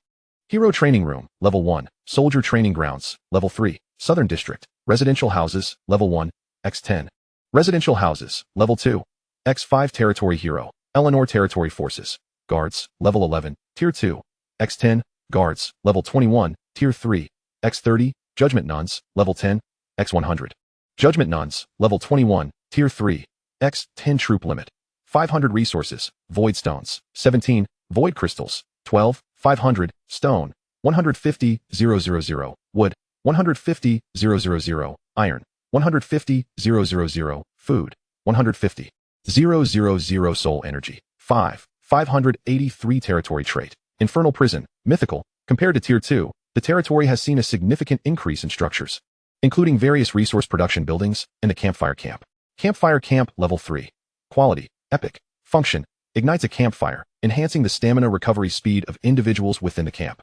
Hero Training Room, Level 1. Soldier Training Grounds, Level 3. Southern District, Residential Houses, Level 1, X10. Residential Houses, Level 2. X5 Territory Hero, Eleanor Territory Forces, Guards, Level 11, Tier 2. X10, Guards, Level 21, Tier 3. X30, Judgment Nuns, Level 10, X100. Judgment Nuns, Level 21, Tier 3. X10 Troop Limit, 500 Resources, Void Stones, 17, Void Crystals, 12, 500, Stone, 150,000, Wood, 150,000, Iron, 150,000, Food, 150,000 Soul Energy, 583 Territory Trait, Infernal Prison, Mythical. Compared to Tier 2, the territory has seen a significant increase in structures, including various resource production buildings and the Campfire Camp. Campfire Camp, Level 3. Quality, Epic. Function, ignites a campfire, enhancing the stamina recovery speed of individuals within the camp.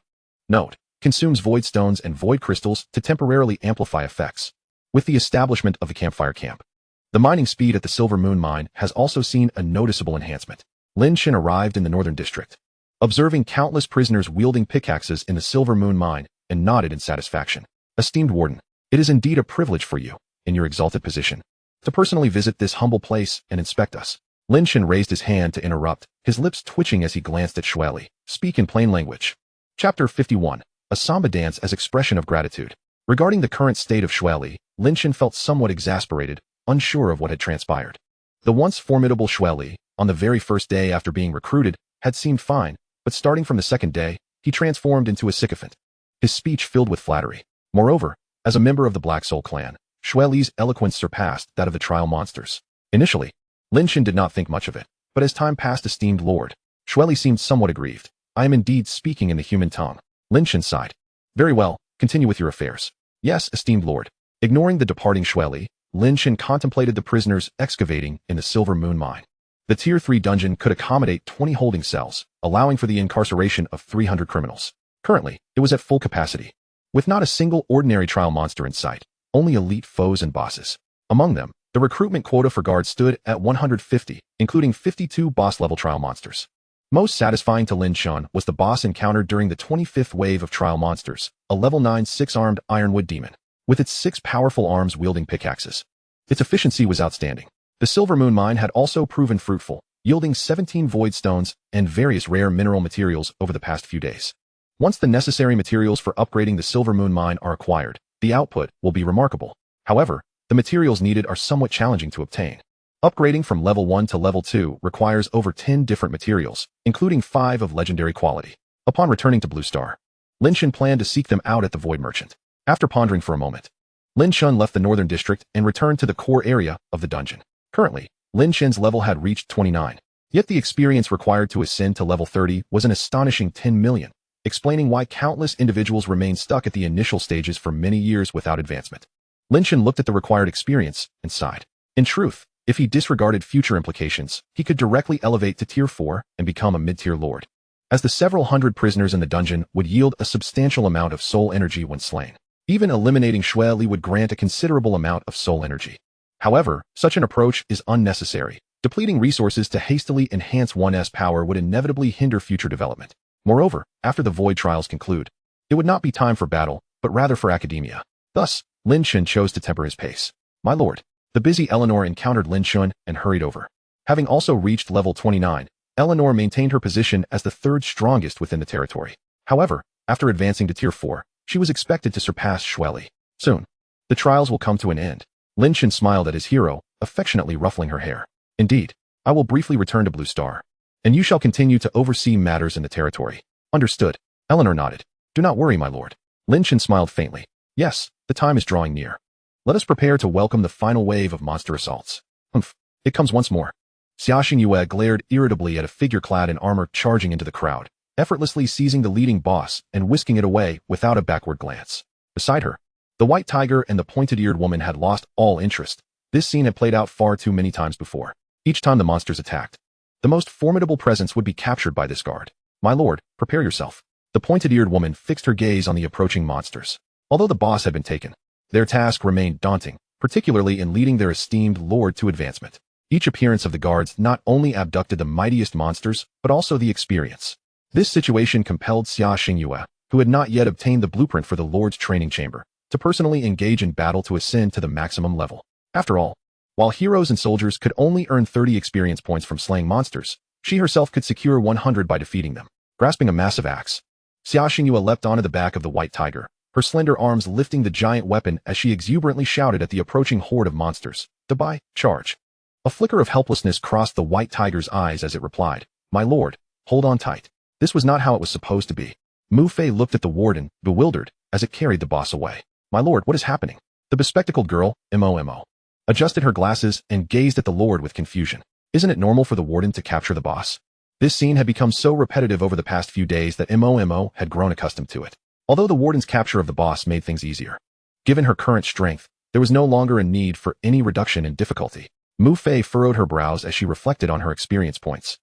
Note, consumes void stones and void crystals to temporarily amplify effects. With the establishment of the Campfire Camp, the mining speed at the Silver Moon Mine has also seen a noticeable enhancement. Lin Chen arrived in the Northern District, observing countless prisoners wielding pickaxes in the Silver Moon Mine, and nodded in satisfaction. Esteemed Warden, it is indeed a privilege for you, in your exalted position, to personally visit this humble place and inspect us. Lin Chen raised his hand to interrupt, his lips twitching as he glanced at Xueli. Speak in plain language. Chapter 51. A Samba Dance as Expression of Gratitude. Regarding the current state of Xueli, Lin Chen felt somewhat exasperated, unsure of what had transpired. The once formidable Xueli, on the very first day after being recruited, had seemed fine, but starting from the second day, he transformed into a sycophant, his speech filled with flattery. Moreover, as a member of the Black Soul clan, Xueli's eloquence surpassed that of the trial monsters. Initially, Lin Chen did not think much of it, but as time passed, esteemed Lord, Xueli seemed somewhat aggrieved. I am indeed speaking in the human tongue. Lin Chen sighed. Very well, continue with your affairs. Yes, esteemed Lord. Ignoring the departing Xueli, Lin Chen contemplated the prisoners excavating in the Silver Moon Mine. The Tier 3 dungeon could accommodate 20 holding cells, allowing for the incarceration of 300 criminals. Currently, it was at full capacity, with not a single ordinary trial monster in sight, only elite foes and bosses. Among them, the recruitment quota for guards stood at 150, including 52 boss-level trial monsters. Most satisfying to Lin Chen was the boss encountered during the 25th wave of trial monsters, a level 9 6-armed ironwood demon, with its 6 powerful arms wielding pickaxes. Its efficiency was outstanding. The Silver Moon Mine had also proven fruitful, yielding 17 void stones and various rare mineral materials over the past few days. Once the necessary materials for upgrading the Silver Moon Mine are acquired, the output will be remarkable. However, the materials needed are somewhat challenging to obtain. Upgrading from level 1 to level 2 requires over 10 different materials, including 5 of legendary quality. Upon returning to Blue Star, Lin Chen planned to seek them out at the Void Merchant. After pondering for a moment, Lin Chen left the Northern District and returned to the core area of the dungeon. Currently, Lin Chen's level had reached 29, yet the experience required to ascend to level 30 was an astonishing 10 million, explaining why countless individuals remained stuck at the initial stages for many years without advancement. Lin Chen looked at the required experience and sighed. In truth, if he disregarded future implications, he could directly elevate to Tier 4 and become a mid-tier lord, as the several hundred prisoners in the dungeon would yield a substantial amount of soul energy when slain. Even eliminating Xueli would grant a considerable amount of soul energy. However, such an approach is unnecessary. Depleting resources to hastily enhance one's power would inevitably hinder future development. Moreover, after the Void Trials conclude, it would not be time for battle, but rather for academia. Thus, Lin Chen chose to temper his pace. My lord, the busy Eleanor encountered Lin Chen and hurried over. Having also reached level 29, Eleanor maintained her position as the third strongest within the territory. However, after advancing to Tier 4, she was expected to surpass Xueli. Soon, the trials will come to an end. Lin Chen smiled at his hero, affectionately ruffling her hair. Indeed, I will briefly return to Blue Star, and you shall continue to oversee matters in the territory. Understood. Eleanor nodded. Do not worry, my lord. Lin Chen smiled faintly. Yes, the time is drawing near. Let us prepare to welcome the final wave of monster assaults. Humph, it comes once more. Xiaxing Yue glared irritably at a figure clad in armor charging into the crowd, effortlessly seizing the leading boss and whisking it away without a backward glance. Beside her, the white tiger and the pointed-eared woman had lost all interest. This scene had played out far too many times before. Each time the monsters attacked, the most formidable presence would be captured by this guard. My lord, prepare yourself. The pointed-eared woman fixed her gaze on the approaching monsters. Although the boss had been taken, their task remained daunting, particularly in leading their esteemed lord to advancement. Each appearance of the guards not only abducted the mightiest monsters, but also the experience. This situation compelled Xia Xingyue, who had not yet obtained the blueprint for the Lord's training chamber, to personally engage in battle to ascend to the maximum level. After all, while heroes and soldiers could only earn 30 experience points from slaying monsters, she herself could secure 100 by defeating them. Grasping a massive axe, Xia Xingyue leapt onto the back of the white tiger, her slender arms lifting the giant weapon as she exuberantly shouted at the approaching horde of monsters, "Dabai, charge!" A flicker of helplessness crossed the white tiger's eyes as it replied, "My lord, hold on tight." This was not how it was supposed to be. Mu Fei looked at the warden, bewildered, as it carried the boss away. "My lord, what is happening?" The bespectacled girl, Mo, adjusted her glasses and gazed at the lord with confusion. Isn't it normal for the warden to capture the boss? This scene had become so repetitive over the past few days that Mo had grown accustomed to it. Although the warden's capture of the boss made things easier, given her current strength, there was no longer a need for any reduction in difficulty. Mu Fei furrowed her brows as she reflected on her experience points,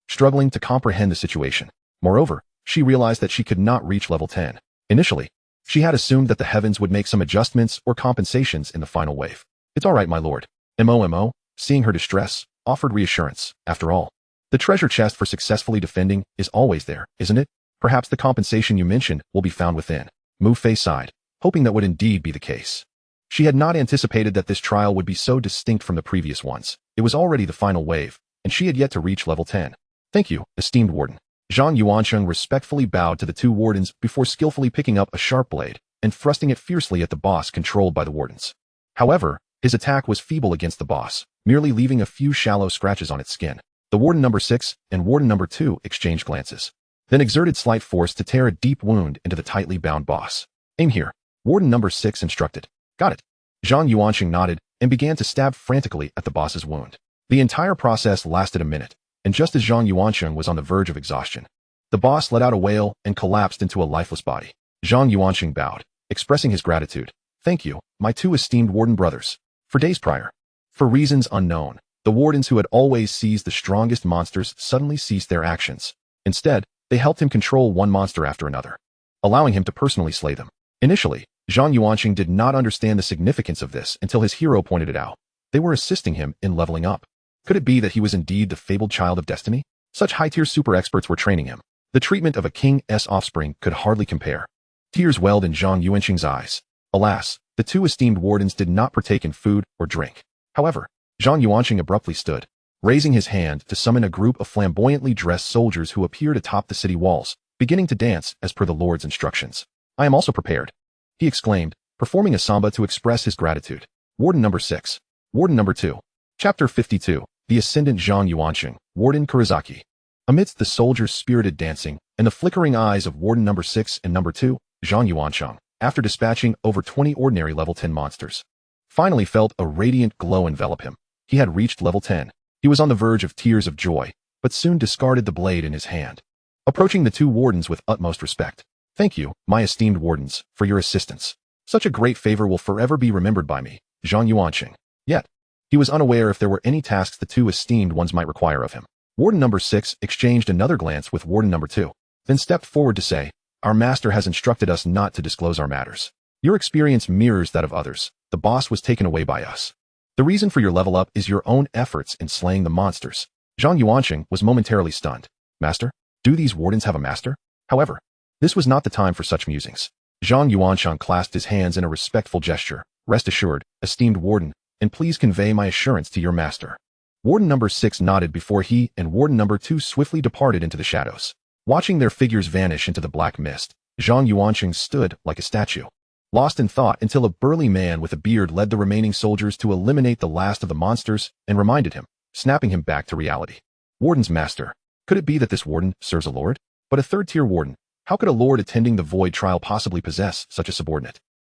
struggling to comprehend the situation. Moreover, she realized that she could not reach level 10. Initially, she had assumed that the heavens would make some adjustments or compensations in the final wave. "It's all right, my lord." Mo, seeing her distress, offered reassurance. After all, the treasure chest for successfully defending is always there, isn't it? Perhaps the compensation you mentioned will be found within. Mu Fei sighed, hoping that would indeed be the case. She had not anticipated that this trial would be so distinct from the previous ones. It was already the final wave, and she had yet to reach level 10. "Thank you, esteemed warden." Zhang Yuansheng respectfully bowed to the two wardens before skillfully picking up a sharp blade and thrusting it fiercely at the boss controlled by the wardens. However, his attack was feeble against the boss, merely leaving a few shallow scratches on its skin. The warden number 6 and warden number 2 exchanged glances, then exerted slight force to tear a deep wound into the tightly bound boss. "Aim here," warden number 6 instructed. "Got it." Zhang Yuansheng nodded and began to stab frantically at the boss's wound. The entire process lasted a minute, and just as Zhang Yuansheng was on the verge of exhaustion, the boss let out a wail and collapsed into a lifeless body. Zhang Yuansheng bowed, expressing his gratitude. "Thank you, my two esteemed warden brothers." For days prior, for reasons unknown, the wardens who had always seized the strongest monsters suddenly ceased their actions. Instead, they helped him control one monster after another, allowing him to personally slay them. Initially, Zhang Yuanqing did not understand the significance of this until his hero pointed it out. They were assisting him in leveling up. Could it be that he was indeed the fabled child of destiny? Such high-tier super experts were training him. The treatment of a king's offspring could hardly compare. Tears welled in Zhang Yuanqing's eyes. Alas, the two esteemed wardens did not partake in food or drink. However, Zhang Yuanqing abruptly stood, raising his hand to summon a group of flamboyantly dressed soldiers who appeared atop the city walls, beginning to dance as per the Lord's instructions. "I am also prepared," he exclaimed, performing a samba to express his gratitude. Warden number 6. Warden number 2. Chapter 52. The Ascendant Zhang Yuanqing, Warden Kurizaki. Amidst the soldiers' spirited dancing and the flickering eyes of Warden number 6 and number 2, Zhang Yuanqing, after dispatching over 20 ordinary level 10 monsters, finally felt a radiant glow envelop him. He had reached level 10. He was on the verge of tears of joy, but soon discarded the blade in his hand. Approaching the two wardens with utmost respect. "Thank you, my esteemed wardens, for your assistance. Such a great favor will forever be remembered by me, Zhang Yuanqing." Yet, he was unaware if there were any tasks the two esteemed ones might require of him. Warden number 6 exchanged another glance with Warden number 2, then stepped forward to say, "Our master has instructed us not to disclose our matters. Your experience mirrors that of others. The boss was taken away by us. The reason for your level up is your own efforts in slaying the monsters." Zhang Yuanqing was momentarily stunned. "Master? Do these wardens have a master?" However, this was not the time for such musings. Zhang Yuanqing clasped his hands in a respectful gesture. "Rest assured, esteemed warden, and please convey my assurance to your master." Warden number 6 nodded before he and Warden number 2 swiftly departed into the shadows. Watching their figures vanish into the black mist, Zhang Yuanqing stood like a statue, lost in thought until a burly man with a beard led the remaining soldiers to eliminate the last of the monsters and reminded him, snapping him back to reality. Warden's master. Could it be that this warden serves a lord? But a third-tier warden. How could a lord attending the void trial possibly possess such a subordinate?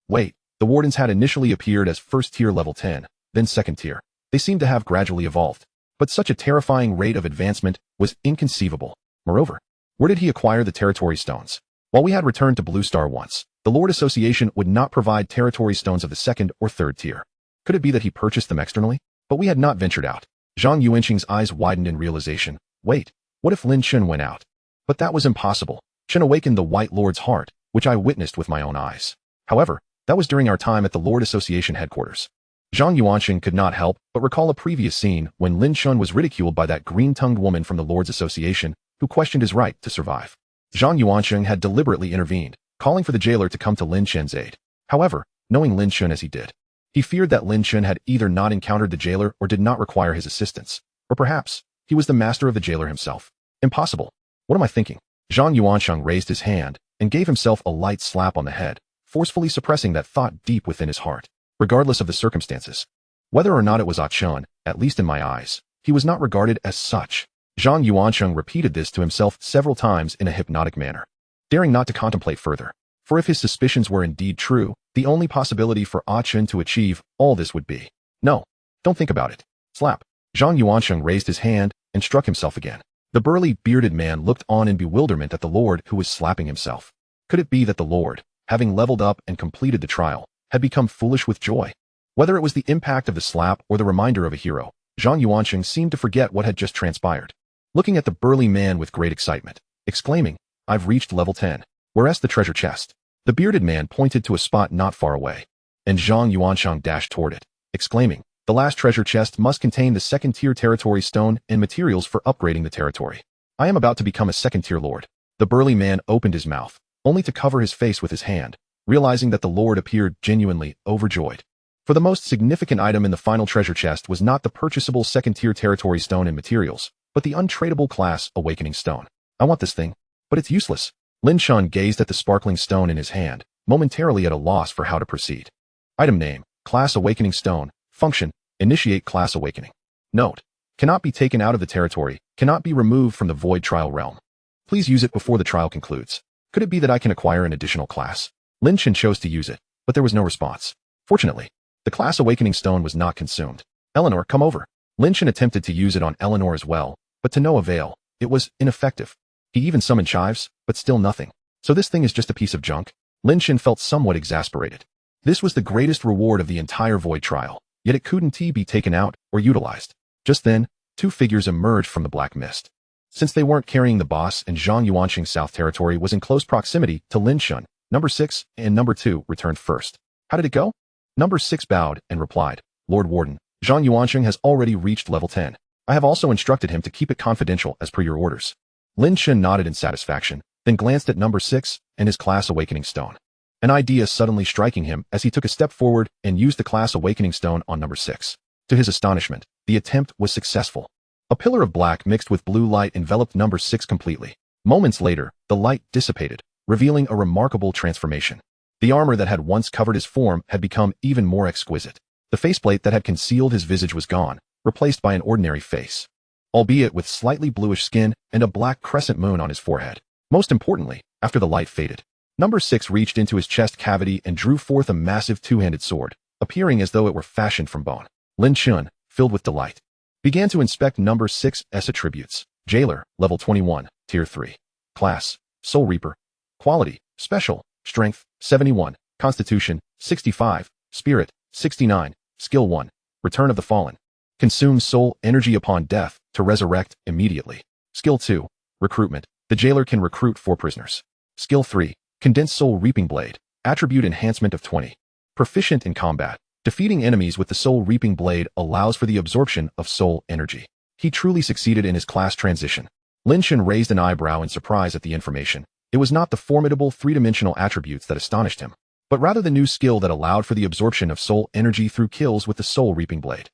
Wait, the wardens had initially appeared as first-tier level 10, then second-tier. They seemed to have gradually evolved. But such a terrifying rate of advancement was inconceivable. Moreover, where did he acquire the territory stones? While we had returned to Blue Star once, the Lord Association would not provide territory stones of the second or third tier. Could it be that he purchased them externally? But we had not ventured out. Zhang Yuanqing's eyes widened in realization. Wait, what if Lin Chen went out? But that was impossible. Chen awakened the White Lord's heart, which I witnessed with my own eyes. However, that was during our time at the Lord Association headquarters. Zhang Yuanqing could not help but recall a previous scene when Lin Chen was ridiculed by that green-tongued woman from the Lord's Association who questioned his right to survive. Zhang Yuansheng had deliberately intervened, calling for the jailer to come to Lin Chen's aid. However, knowing Lin Chen as he did, he feared that Lin Chen had either not encountered the jailer or did not require his assistance, or perhaps he was the master of the jailer himself. Impossible. What am I thinking? Zhang Yuansheng raised his hand and gave himself a light slap on the head, forcefully suppressing that thought deep within his heart, regardless of the circumstances. Whether or not it was Chen, at least in my eyes, he was not regarded as such. Zhang Yuansheng repeated this to himself several times in a hypnotic manner, daring not to contemplate further. For if his suspicions were indeed true, the only possibility for Chen to achieve all this would be, no, don't think about it. Slap. Zhang Yuansheng raised his hand and struck himself again. The burly, bearded man looked on in bewilderment at the Lord who was slapping himself. Could it be that the Lord, having leveled up and completed the trial, had become foolish with joy? Whether it was the impact of the slap or the reminder of a hero, Zhang Yuansheng seemed to forget what had just transpired. Looking at the burly man with great excitement, exclaiming, I've reached level 10. Where's the treasure chest? The bearded man pointed to a spot not far away, and Zhang Yuansheng dashed toward it, exclaiming, the last treasure chest must contain the second-tier territory stone and materials for upgrading the territory. I am about to become a second-tier lord. The burly man opened his mouth, only to cover his face with his hand, realizing that the lord appeared genuinely overjoyed. For the most significant item in the final treasure chest was not the purchasable second-tier territory stone and materials, but the untradeable class awakening stone. I want this thing, but it's useless. Lin Chen gazed at the sparkling stone in his hand, momentarily at a loss for how to proceed. Item name, Class Awakening Stone. Function, Initiate Class Awakening. Note, cannot be taken out of the territory, cannot be removed from the void trial realm. Please use it before the trial concludes. Could it be that I can acquire an additional class? Lin Chen chose to use it, but there was no response. Fortunately, the Class Awakening Stone was not consumed. Eleanor, come over. Lin Chen attempted to use it on Eleanor as well, but to no avail. It was ineffective. He even summoned chives, but still nothing. So this thing is just a piece of junk? Lin Chen felt somewhat exasperated. This was the greatest reward of the entire void trial, yet it couldn't be taken out or utilized. Just then, two figures emerged from the black mist. Since they weren't carrying the boss and Zhang Yuansheng's south territory was in close proximity to Lin Chen, number 6 and number 2 returned first. How did it go? Number 6 bowed and replied, Lord Warden, Zhang Yuansheng has already reached level 10. I have also instructed him to keep it confidential as per your orders. Lin Chen nodded in satisfaction, then glanced at number 6 and his Class Awakening Stone. An idea suddenly striking him as he took a step forward and used the Class Awakening Stone on number 6. To his astonishment, the attempt was successful. A pillar of black mixed with blue light enveloped number 6 completely. Moments later, the light dissipated, revealing a remarkable transformation. The armor that had once covered his form had become even more exquisite. The faceplate that had concealed his visage was gone, replaced by an ordinary face, albeit with slightly bluish skin and a black crescent moon on his forehead. Most importantly, after the light faded, number 6 reached into his chest cavity and drew forth a massive two-handed sword, appearing as though it were fashioned from bone. Lin Chen, filled with delight, began to inspect number 6's attributes. Jailer, level 21, tier 3. Class, Soul Reaper. Quality, Special, Strength, 71, Constitution, 65, Spirit, 69, Skill 1, Return of the Fallen. Consumes soul energy upon death to resurrect immediately. Skill 2, Recruitment. The jailer can recruit 4 prisoners. Skill 3, Condensed Soul Reaping Blade. Attribute enhancement of 20. Proficient in combat. Defeating enemies with the Soul Reaping Blade allows for the absorption of soul energy. He truly succeeded in his class transition. Lin Chen raised an eyebrow in surprise at the information. It was not the formidable three-dimensional attributes that astonished him, but rather the new skill that allowed for the absorption of soul energy through kills with the Soul Reaping Blade.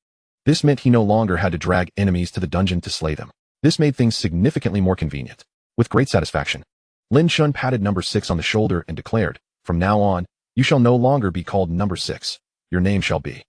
This meant he no longer had to drag enemies to the dungeon to slay them. This made things significantly more convenient. With great satisfaction, Lin Chen patted number 6 on the shoulder and declared, from now on, you shall no longer be called number 6. Your name shall be.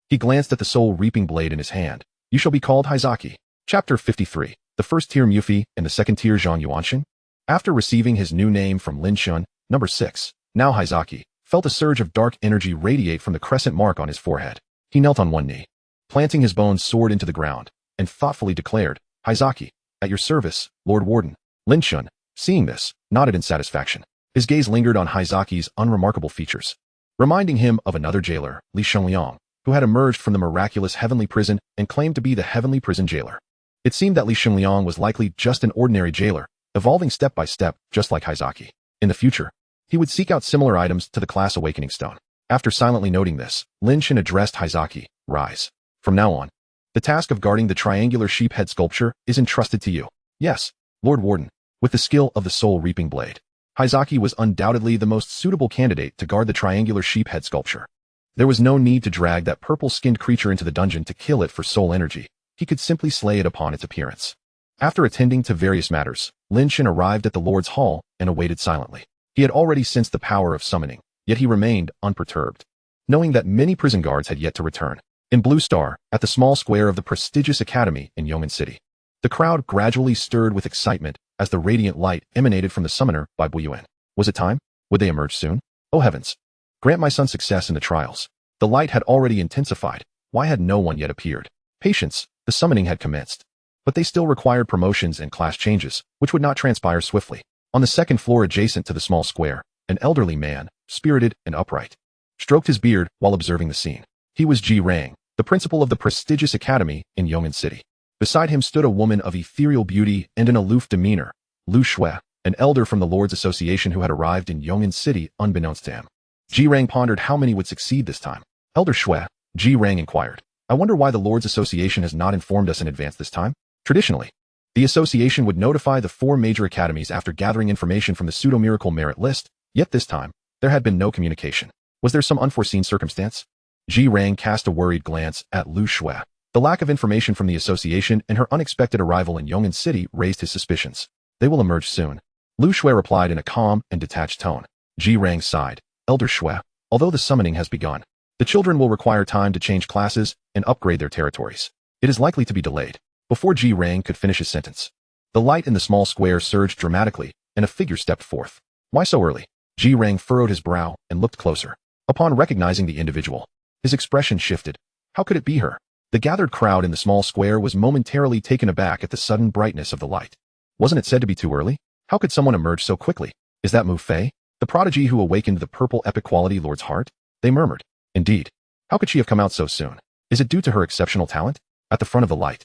He glanced at the Soul Reaping Blade in his hand. You shall be called Haizaki. Chapter 53. The first tier Mufi and the second tier Zhang Yuansheng. After receiving his new name from Lin Chen, number 6, now Haizaki, felt a surge of dark energy radiate from the crescent mark on his forehead. He knelt on one knee, planting his bone sword into the ground, and thoughtfully declared, Haizaki, at your service, Lord Warden. Lin Chen, seeing this, nodded in satisfaction. His gaze lingered on Haizaki's unremarkable features, reminding him of another jailer, Li Shenliang, who had emerged from the miraculous heavenly prison and claimed to be the heavenly prison jailer. It seemed that Li Shenliang was likely just an ordinary jailer, evolving step by step, just like Haizaki. In the future, he would seek out similar items to the Class Awakening Stone. After silently noting this, Lin Chen addressed Haizaki, rise. From now on, the task of guarding the triangular sheep head sculpture is entrusted to you. Yes, Lord Warden. With the skill of the soul-reaping blade, Hizaki was undoubtedly the most suitable candidate to guard the triangular sheep head sculpture. There was no need to drag that purple-skinned creature into the dungeon to kill it for soul energy. He could simply slay it upon its appearance. After attending to various matters, Lin Chen arrived at the Lord's Hall and awaited silently. He had already sensed the power of summoning, yet he remained unperturbed, knowing that many prison guards had yet to return. In Blue Star, at the small square of the prestigious academy in Yongin City, the crowd gradually stirred with excitement as the radiant light emanated from the summoner by Buyuan. Was it time? Would they emerge soon? Oh heavens! Grant my son success in the trials. The light had already intensified. Why had no one yet appeared? Patience, the summoning had commenced. But they still required promotions and class changes, which would not transpire swiftly. On the second floor adjacent to the small square, an elderly man, spirited and upright, stroked his beard while observing the scene. He was Ji Rang, the principal of the prestigious academy in Yongin City. Beside him stood a woman of ethereal beauty and an aloof demeanor, Lu Shui, an elder from the Lord's Association who had arrived in Yongin City unbeknownst to him. Ji Rang pondered how many would succeed this time. Elder Shui, Ji Rang inquired, I wonder why the Lord's Association has not informed us in advance this time? Traditionally, the association would notify the 4 major academies after gathering information from the pseudo-miracle merit list, yet this time, there had been no communication. Was there some unforeseen circumstance? Ji Rang cast a worried glance at Lu Shui. The lack of information from the association and her unexpected arrival in Yongin City raised his suspicions. They will emerge soon. Lu Shui replied in a calm and detached tone. Ji Rang sighed. Elder Shui, although the summoning has begun, the children will require time to change classes and upgrade their territories. It is likely to be delayed. Before Ji Rang could finish his sentence, the light in the small square surged dramatically, and a figure stepped forth. Why so early? Ji Rang furrowed his brow and looked closer. Upon recognizing the individual, his expression shifted. How could it be her? The gathered crowd in the small square was momentarily taken aback at the sudden brightness of the light. Wasn't it said to be too early? How could someone emerge so quickly? Is that Mu Fei, the prodigy who awakened the purple epic quality Lord's heart? They murmured. Indeed. How could she have come out so soon? Is it due to her exceptional talent? At the front of the light,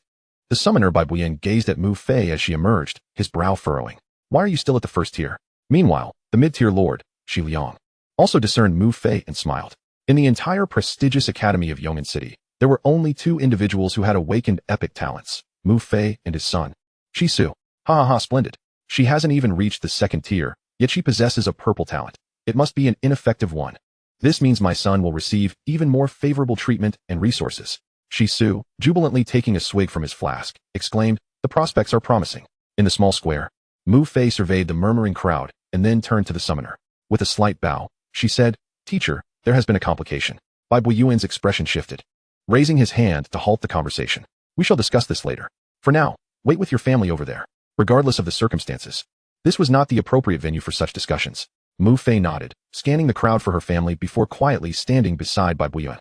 the summoner by Buyan gazed at Mu Fei as she emerged, his brow furrowing. Why are you still at the first tier? Meanwhile, the mid-tier lord, Shi Liang, also discerned Mu Fei and smiled. In the entire prestigious academy of Yongin City, there were only 2 individuals who had awakened epic talents, Mu Fei and his son, Shi Su. Ha ha ha, splendid. She hasn't even reached the 2nd tier, yet she possesses a purple talent. It must be an ineffective one. This means my son will receive even more favorable treatment and resources. Shi Su, jubilantly taking a swig from his flask, exclaimed, the prospects are promising. In the small square, Mu Fei surveyed the murmuring crowd and then turned to the summoner. With a slight bow, she said, Teacher, there has been a complication. Bai Buyuan's expression shifted, raising his hand to halt the conversation. We shall discuss this later. For now, wait with your family over there. Regardless of the circumstances, this was not the appropriate venue for such discussions. Mu Fei nodded, scanning the crowd for her family before quietly standing beside Bai Buyuan.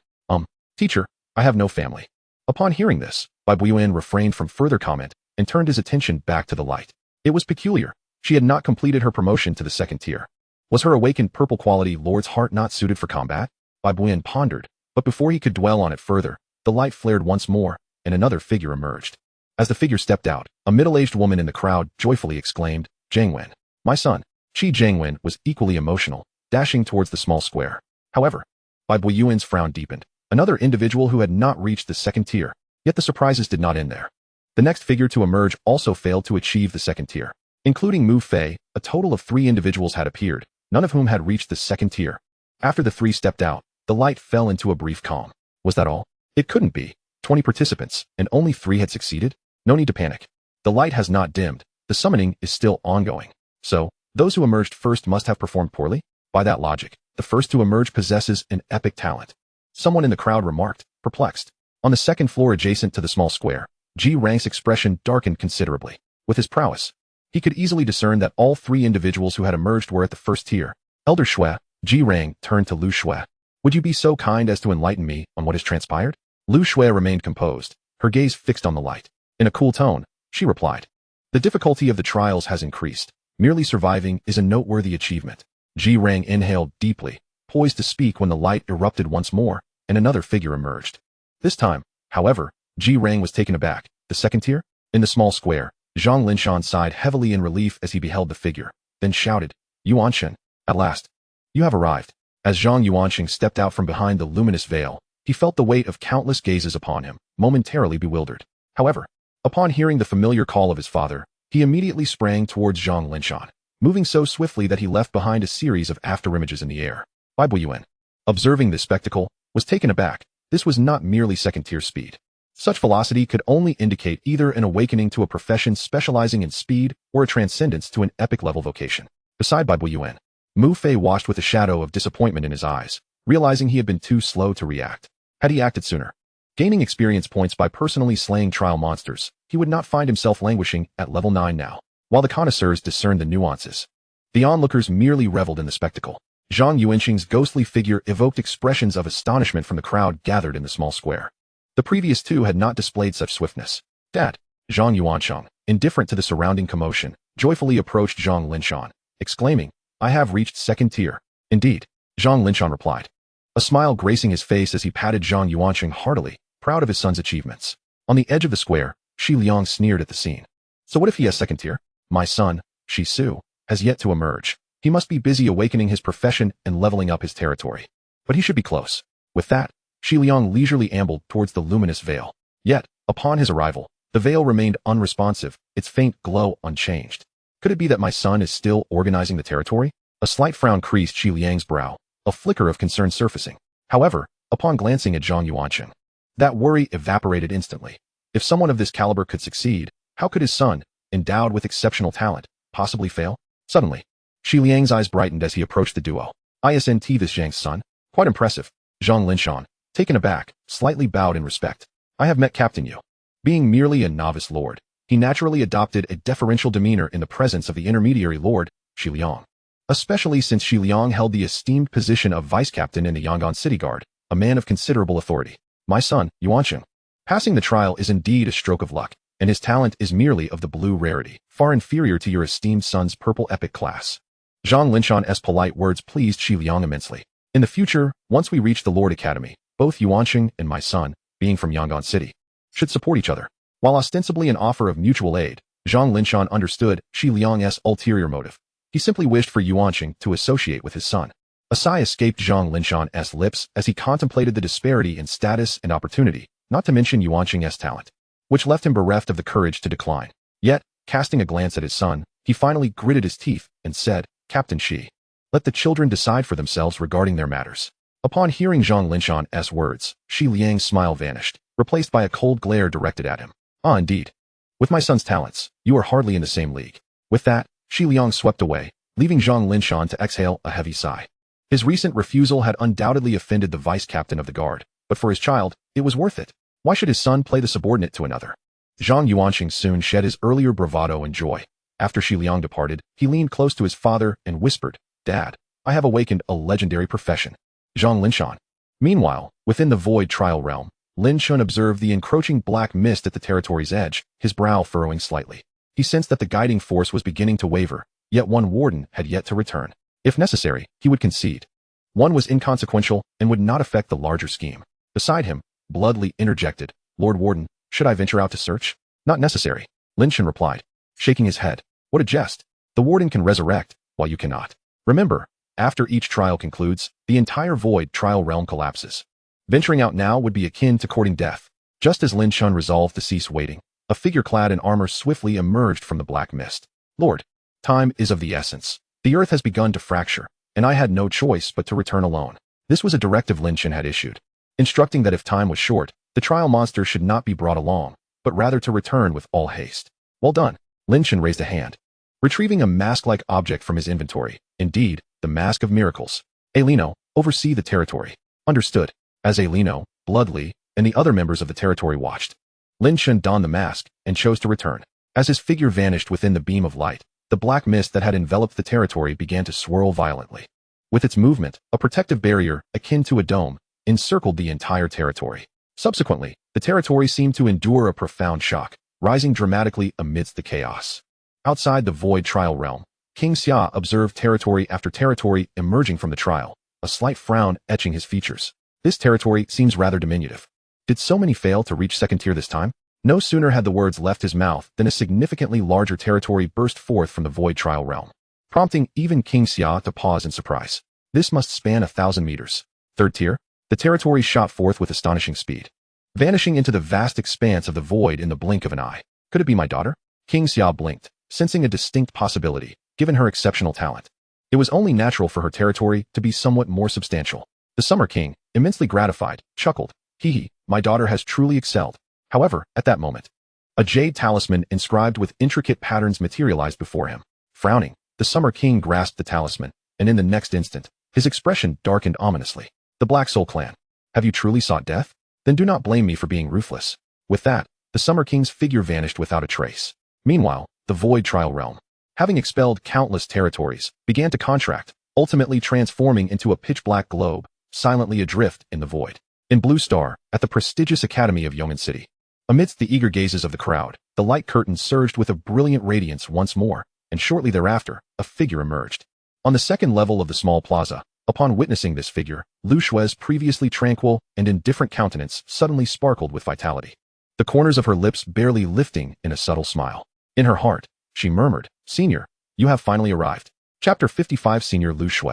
Teacher, I have no family. Upon hearing this, Bai Buyuan refrained from further comment and turned his attention back to the light. It was peculiar. She had not completed her promotion to the 2nd tier. Was her awakened purple quality Lord's heart not suited for combat? Bai Buyuan pondered, but before he could dwell on it further, the light flared once more, and another figure emerged. As the figure stepped out, a middle-aged woman in the crowd joyfully exclaimed, Jiangwen, my son. Qi Jiangwen was equally emotional, dashing towards the small square. However, Bai Buyuan's frown deepened. Another individual who had not reached the 2nd tier, yet the surprises did not end there. The next figure to emerge also failed to achieve the 2nd tier. Including Mu Fei, a total of 3 individuals had appeared, none of whom had reached the 2nd tier. After the 3 stepped out, the light fell into a brief calm. Was that all? It couldn't be. 20 participants, and only 3 had succeeded? No need to panic. The light has not dimmed. The summoning is still ongoing. So, those who emerged first must have performed poorly? By that logic, the first to emerge possesses an epic talent. Someone in the crowd remarked, perplexed. On the 2nd floor adjacent to the small square, Ji Rang's expression darkened considerably. With his prowess, he could easily discern that all 3 individuals who had emerged were at the 1st tier. Elder Shui, Ji Rang turned to Lu Shui. Would you be so kind as to enlighten me on what has transpired? Lu Shui remained composed, her gaze fixed on the light. In a cool tone, she replied, the difficulty of the trials has increased. Merely surviving is a noteworthy achievement. Ji Rang inhaled deeply, poised to speak when the light erupted once more, and another figure emerged. This time, however, Ji Rang was taken aback. The 2nd tier? In the small square, Zhang Linshan sighed heavily in relief as he beheld the figure, then shouted, Yuanxin, at last. You have arrived. As Zhang Yuanxing stepped out from behind the luminous veil, he felt the weight of countless gazes upon him, momentarily bewildered. However, upon hearing the familiar call of his father, He immediately sprang towards Lin Chen, moving so swiftly that he left behind a series of afterimages in the air. Yuan, observing this spectacle, was taken aback. This was not merely second-tier speed. Such velocity could only indicate either an awakening to a profession specializing in speed or a transcendence to an epic-level vocation. Beside Yuan, Mu Fei watched with a shadow of disappointment in his eyes, realizing he had been too slow to react. Had he acted sooner, gaining experience points by personally slaying trial monsters, he would not find himself languishing at level 9 now. While the connoisseurs discerned the nuances, the onlookers merely reveled in the spectacle. Zhang Yuanqing's ghostly figure evoked expressions of astonishment from the crowd gathered in the small square. The previous two had not displayed such swiftness. Dad, Zhang Yuanqing, indifferent to the surrounding commotion, joyfully approached Lin Chen, exclaiming, "I have reached second tier." "Indeed," Lin Chen replied, a smile gracing his face as he patted Zhang Yuanqing heartily, proud of his son's achievements. On the edge of the square, Shi Liang sneered at the scene. "So what if he has second tier? My son, Shi Su, has yet to emerge. He must be busy awakening his profession and leveling up his territory. But he should be close." With that, Shi Liang leisurely ambled towards the luminous veil. Yet, upon his arrival, the veil remained unresponsive, its faint glow unchanged. Could it be that my son is still organizing the territory? A slight frown creased Shi Liang's brow, a flicker of concern surfacing. However, upon glancing at Zhang Yuanqing, that worry evaporated instantly. If someone of this caliber could succeed, how could his son, endowed with exceptional talent, possibly fail? Suddenly, Shi Liang's eyes brightened as he approached the duo. "Isn't this Zhang's son? Quite impressive." Lin Chen, taken aback, slightly bowed in respect. "I have met Captain Yu." Being merely a novice lord, he naturally adopted a deferential demeanor in the presence of the intermediary lord, Shi Liang. Especially since Shi Liang held the esteemed position of vice-captain in the Yangon City Guard, a man of considerable authority. "My son, Yuanqing. Passing the trial is indeed a stroke of luck, and his talent is merely of the blue rarity, far inferior to your esteemed son's purple epic class." Lin Chen's polite words pleased Shi Liang immensely. In the future, once we reach the Lord Academy, both Yuanqing and my son, being from Yangon City, should support each other. While ostensibly an offer of mutual aid, Lin Chen understood Shi Liang's ulterior motive. He simply wished for Yuanqing to associate with his son. A sigh escaped Lin Chen's lips as he contemplated the disparity in status and opportunity, not to mention Yuanqing's talent, which left him bereft of the courage to decline. Yet, casting a glance at his son, he finally gritted his teeth and said, "Captain Shi, let the children decide for themselves regarding their matters." Upon hearing Lin Chen's words, Shi Liang's smile vanished, replaced by a cold glare directed at him. "Ah, indeed. With my son's talents, you are hardly in the same league." With that, Shi Liang swept away, leaving Lin Chen to exhale a heavy sigh. His recent refusal had undoubtedly offended the vice-captain of the guard, but for his child, it was worth it. Why should his son play the subordinate to another? Zhang Yuanqing soon shed his earlier bravado and joy. After Shi Liang departed, he leaned close to his father and whispered, "Dad, I have awakened a legendary profession." Lin Chen. Meanwhile, within the void trial realm, Lin Chen observed the encroaching black mist at the territory's edge, his brow furrowing slightly. He sensed that the guiding force was beginning to waver, yet one warden had yet to return. If necessary, he would concede. One was inconsequential and would not affect the larger scheme. Beside him, Bloodly interjected, "Lord Warden, should I venture out to search?" "Not necessary," Lin Chen replied, shaking his head. "What a jest. The warden can resurrect, while you cannot. Remember, after each trial concludes, the entire void trial realm collapses. Venturing out now would be akin to courting death." Just as Lin Chen resolved to cease waiting, a figure clad in armor swiftly emerged from the black mist. "Lord, time is of the essence. The earth has begun to fracture, and I had no choice but to return alone." This was a directive Lin Chen had issued, instructing that if time was short, the trial monster should not be brought along, but rather to return with all haste. "Well done." Lin Chen raised a hand, retrieving a mask-like object from his inventory. Indeed, the Mask of Miracles. "Alino, oversee the territory." "Understood." As Alino, Bloodly, and the other members of the territory watched, Lin Chen donned the mask and chose to return. As his figure vanished within the beam of light, the black mist that had enveloped the territory began to swirl violently. With its movement, a protective barrier, akin to a dome, encircled the entire territory. Subsequently, the territory seemed to endure a profound shock, rising dramatically amidst the chaos. Outside the void trial realm, King Xia observed territory after territory emerging from the trial, a slight frown etching his features. "This territory seems rather diminutive. Did so many fail to reach second tier this time?" No sooner had the words left his mouth than a significantly larger territory burst forth from the void trial realm, prompting even King Xia to pause in surprise. "This must span 1,000 meters. Third tier?" The territory shot forth with astonishing speed, vanishing into the vast expanse of the void in the blink of an eye. "Could it be my daughter?" King Xia blinked, sensing a distinct possibility, given her exceptional talent. It was only natural for her territory to be somewhat more substantial. The Summer King, immensely gratified, chuckled. Hee hee, my daughter has truly excelled. However, at that moment, a jade talisman inscribed with intricate patterns materialized before him. Frowning, the Summer King grasped the talisman, and in the next instant, his expression darkened ominously. The Black Soul Clan. Have you truly sought death? Then do not blame me for being ruthless. With that, the Summer King's figure vanished without a trace. Meanwhile, the Void Trial Realm, having expelled countless territories, began to contract, ultimately transforming into a pitch-black globe, silently adrift in the void. In Blue Star, at the prestigious Academy of Yeoman City. Amidst the eager gazes of the crowd, the light curtain surged with a brilliant radiance once more, and shortly thereafter, a figure emerged. On the second level of the small plaza, upon witnessing this figure, Lu Shue's previously tranquil and indifferent countenance suddenly sparkled with vitality, the corners of her lips barely lifting in a subtle smile. In her heart, she murmured, "Senior, you have finally arrived." Chapter 55. Senior Lu Shue.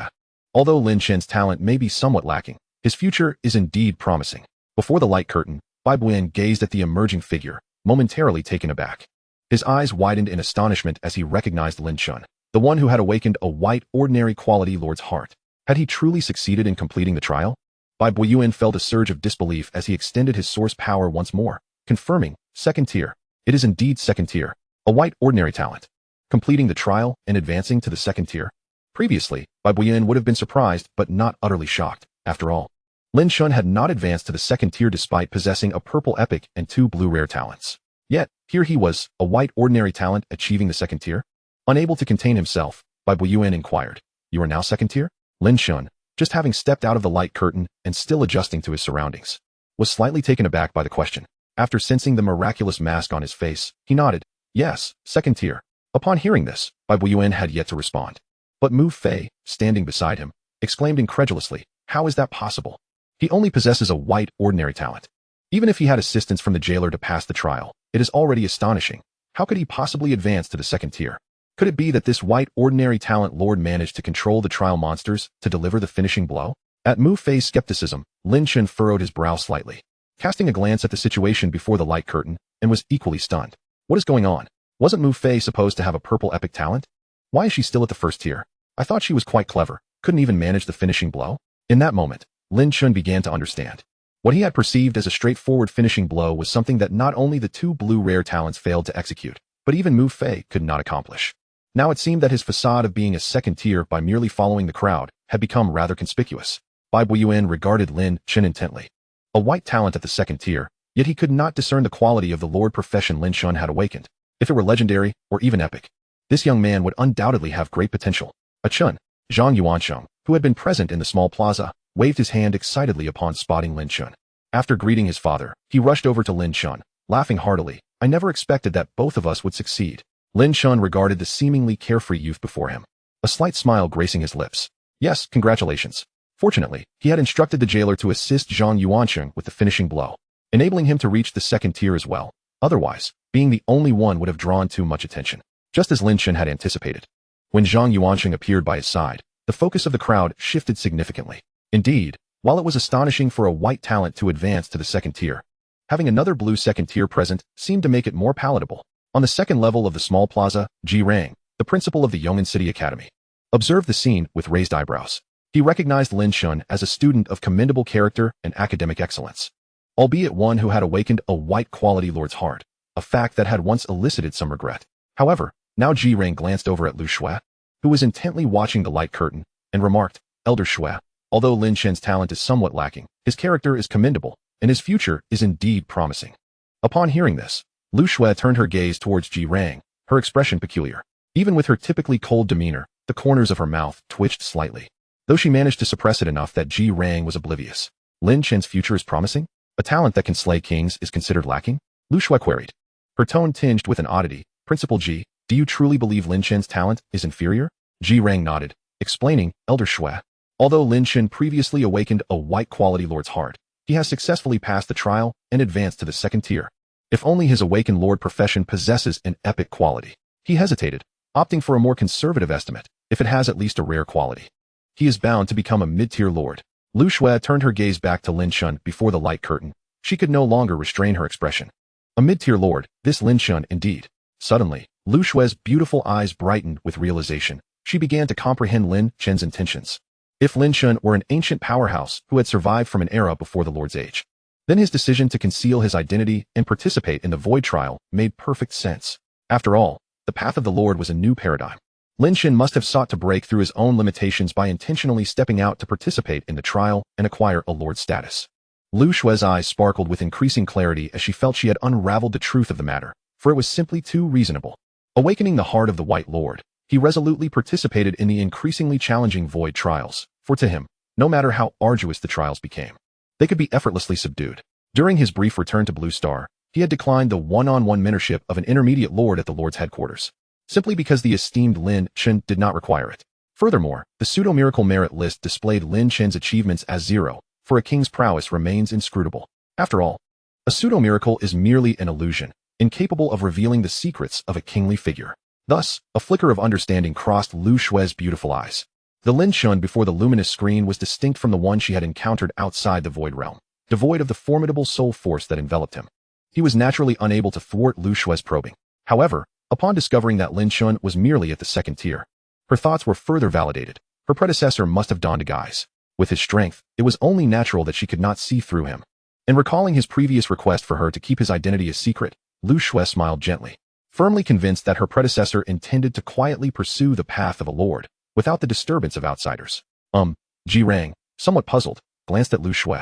Although Lin Chen's talent may be somewhat lacking, his future is indeed promising. Before the light curtain, Bai Buyan gazed at the emerging figure, momentarily taken aback. His eyes widened in astonishment as he recognized Lin Chen, the one who had awakened a white, ordinary quality lord's heart. Had he truly succeeded in completing the trial? Bai Buyan felt a surge of disbelief as he extended his source power once more, confirming, second tier. It is indeed second tier, a white ordinary talent. Completing the trial and advancing to the second tier? Previously, Bai Buyan would have been surprised but not utterly shocked. After all, Lin Chen had not advanced to the second tier despite possessing a purple epic and 2 blue rare talents. Yet, here he was, a white ordinary talent achieving the second tier? Unable to contain himself, Bai Buyan inquired, "You are now second tier?" Lin Chen, just having stepped out of the light curtain and still adjusting to his surroundings, was slightly taken aback by the question. After sensing the miraculous mask on his face, he nodded, "Yes, second tier." Upon hearing this, Bai Buyan had yet to respond. But Mu Fei, standing beside him, exclaimed incredulously, "How is that possible? He only possesses a white ordinary talent. Even if he had assistance from the jailer to pass the trial, it is already astonishing. How could he possibly advance to the second tier? Could it be that this white ordinary talent lord managed to control the trial monsters to deliver the finishing blow?" At Mu Fei's skepticism, Lin Chen furrowed his brow slightly, casting a glance at the situation before the light curtain, and was equally stunned. What is going on? Wasn't Mu Fei supposed to have a purple epic talent? Why is she still at the first tier? I thought she was quite clever, couldn't even manage the finishing blow. In that moment, Lin Chen began to understand. What he had perceived as a straightforward finishing blow was something that not only the 2 blue rare talents failed to execute, but even Mu Fei could not accomplish. Now it seemed that his facade of being a second tier by merely following the crowd had become rather conspicuous. Bai Buyan regarded Lin Chen intently. A white talent at the second tier, yet he could not discern the quality of the lord profession Lin Chen had awakened. If it were legendary, or even epic, this young man would undoubtedly have great potential. A Chen, Zhang Yuansheng, who had been present in the small plaza, waved his hand excitedly upon spotting Lin Chen. After greeting his father, he rushed over to Lin Chen, laughing heartily. "I never expected that both of us would succeed." Lin Chen regarded the seemingly carefree youth before him, a slight smile gracing his lips. "Yes, congratulations." Fortunately, he had instructed the jailer to assist Zhang Yuansheng with the finishing blow, enabling him to reach the second tier as well. Otherwise, being the only one would have drawn too much attention, just as Lin Chen had anticipated. When Zhang Yuansheng appeared by his side, the focus of the crowd shifted significantly. Indeed, while it was astonishing for a white talent to advance to the second tier, having another blue second tier present seemed to make it more palatable. On the second level of the small plaza, Ji Rang, the principal of the Yeoman City Academy, observed the scene with raised eyebrows. He recognized Lin Chen as a student of commendable character and academic excellence, albeit one who had awakened a white quality lord's heart, a fact that had once elicited some regret. However, now Ji Rang glanced over at Lu Shue, who was intently watching the light curtain, and remarked, "Elder Shue, although Lin Chen's talent is somewhat lacking, his character is commendable, and his future is indeed promising." Upon hearing this, Lu Shue turned her gaze towards Ji Rang, her expression peculiar. Even with her typically cold demeanor, the corners of her mouth twitched slightly, though she managed to suppress it enough that Ji Rang was oblivious. Lin Chen's future is promising? A talent that can slay kings is considered lacking? Lu Shue queried, her tone tinged with an oddity. "Principal Ji, do you truly believe Lin Chen's talent is inferior?" Ji Rang nodded, explaining, "Elder Shue, although Lin Chen previously awakened a white quality lord's heart, he has successfully passed the trial and advanced to the second tier. If only his awakened lord profession possesses an epic quality." He hesitated, opting for a more conservative estimate. If it has at least a rare quality, he is bound to become a mid-tier lord. Lu Shue turned her gaze back to Lin Chen before the light curtain. She could no longer restrain her expression. A mid-tier lord, this Lin Chen indeed. Suddenly, Lu Shue's beautiful eyes brightened with realization. She began to comprehend Lin Chen's intentions. If Lin Chen were an ancient powerhouse who had survived from an era before the Lord's Age, then his decision to conceal his identity and participate in the Void Trial made perfect sense. After all, the path of the Lord was a new paradigm. Lin Chen must have sought to break through his own limitations by intentionally stepping out to participate in the trial and acquire a Lord status. Lu Shue's eyes sparkled with increasing clarity as she felt she had unraveled the truth of the matter, for it was simply too reasonable. Awakening the heart of the White Lord, he resolutely participated in the increasingly challenging Void Trials, for to him, no matter how arduous the trials became, they could be effortlessly subdued. During his brief return to Blue Star, he had declined the one-on-one mentorship of an intermediate lord at the Lord's headquarters, simply because the esteemed Lin Chen did not require it. Furthermore, the pseudo-miracle merit list displayed Lin Chen's achievements as 0, for a king's prowess remains inscrutable. After all, a pseudo-miracle is merely an illusion, incapable of revealing the secrets of a kingly figure. Thus, a flicker of understanding crossed Lu Shue's beautiful eyes. The Lin Chen before the luminous screen was distinct from the one she had encountered outside the Void Realm, devoid of the formidable soul force that enveloped him. He was naturally unable to thwart Lu Shue's probing. However, upon discovering that Lin Chen was merely at the second tier, her thoughts were further validated. Her predecessor must have donned a guise. With his strength, it was only natural that she could not see through him. In recalling his previous request for her to keep his identity a secret, Lu Shue smiled gently, firmly convinced that her predecessor intended to quietly pursue the path of a lord, without the disturbance of outsiders. Ji Rang, somewhat puzzled, glanced at Lu Shue.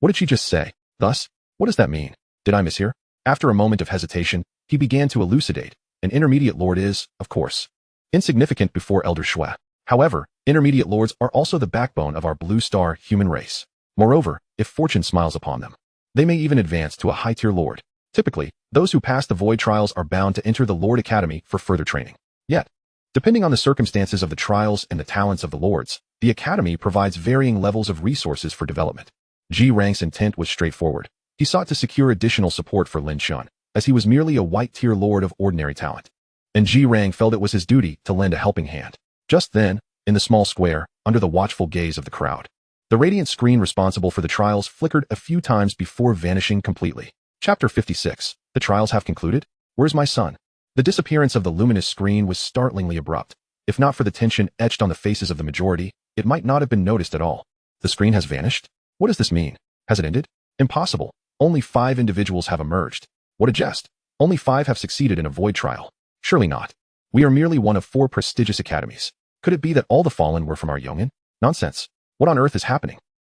What did she just say? Thus, what does that mean? Did I mishear? After a moment of hesitation, he began to elucidate. An intermediate lord is, of course, insignificant before Elder Shue. However, intermediate lords are also the backbone of our Blue Star human race. Moreover, if fortune smiles upon them, they may even advance to a high-tier lord. Typically, those who pass the Void Trials are bound to enter the Lord Academy for further training. Yet, depending on the circumstances of the trials and the talents of the lords, the Academy provides varying levels of resources for development. Ji Rang's intent was straightforward. He sought to secure additional support for Lin Chen, as he was merely a white-tier lord of ordinary talent. And Ji Rang felt it was his duty to lend a helping hand. Just then, in the small square, under the watchful gaze of the crowd, the radiant screen responsible for the trials flickered a few times before vanishing completely. Chapter 56. The trials have concluded? Where's my son? The disappearance of the luminous screen was startlingly abrupt. If not for the tension etched on the faces of the majority, it might not have been noticed at all. The screen has vanished? What does this mean? Has it ended? Impossible. Only 5 individuals have emerged. What a jest. Only 5 have succeeded in a void trial. Surely not. We are merely one of 4 prestigious academies. Could it be that all the fallen were from our Yongin? Nonsense. What on earth is happening?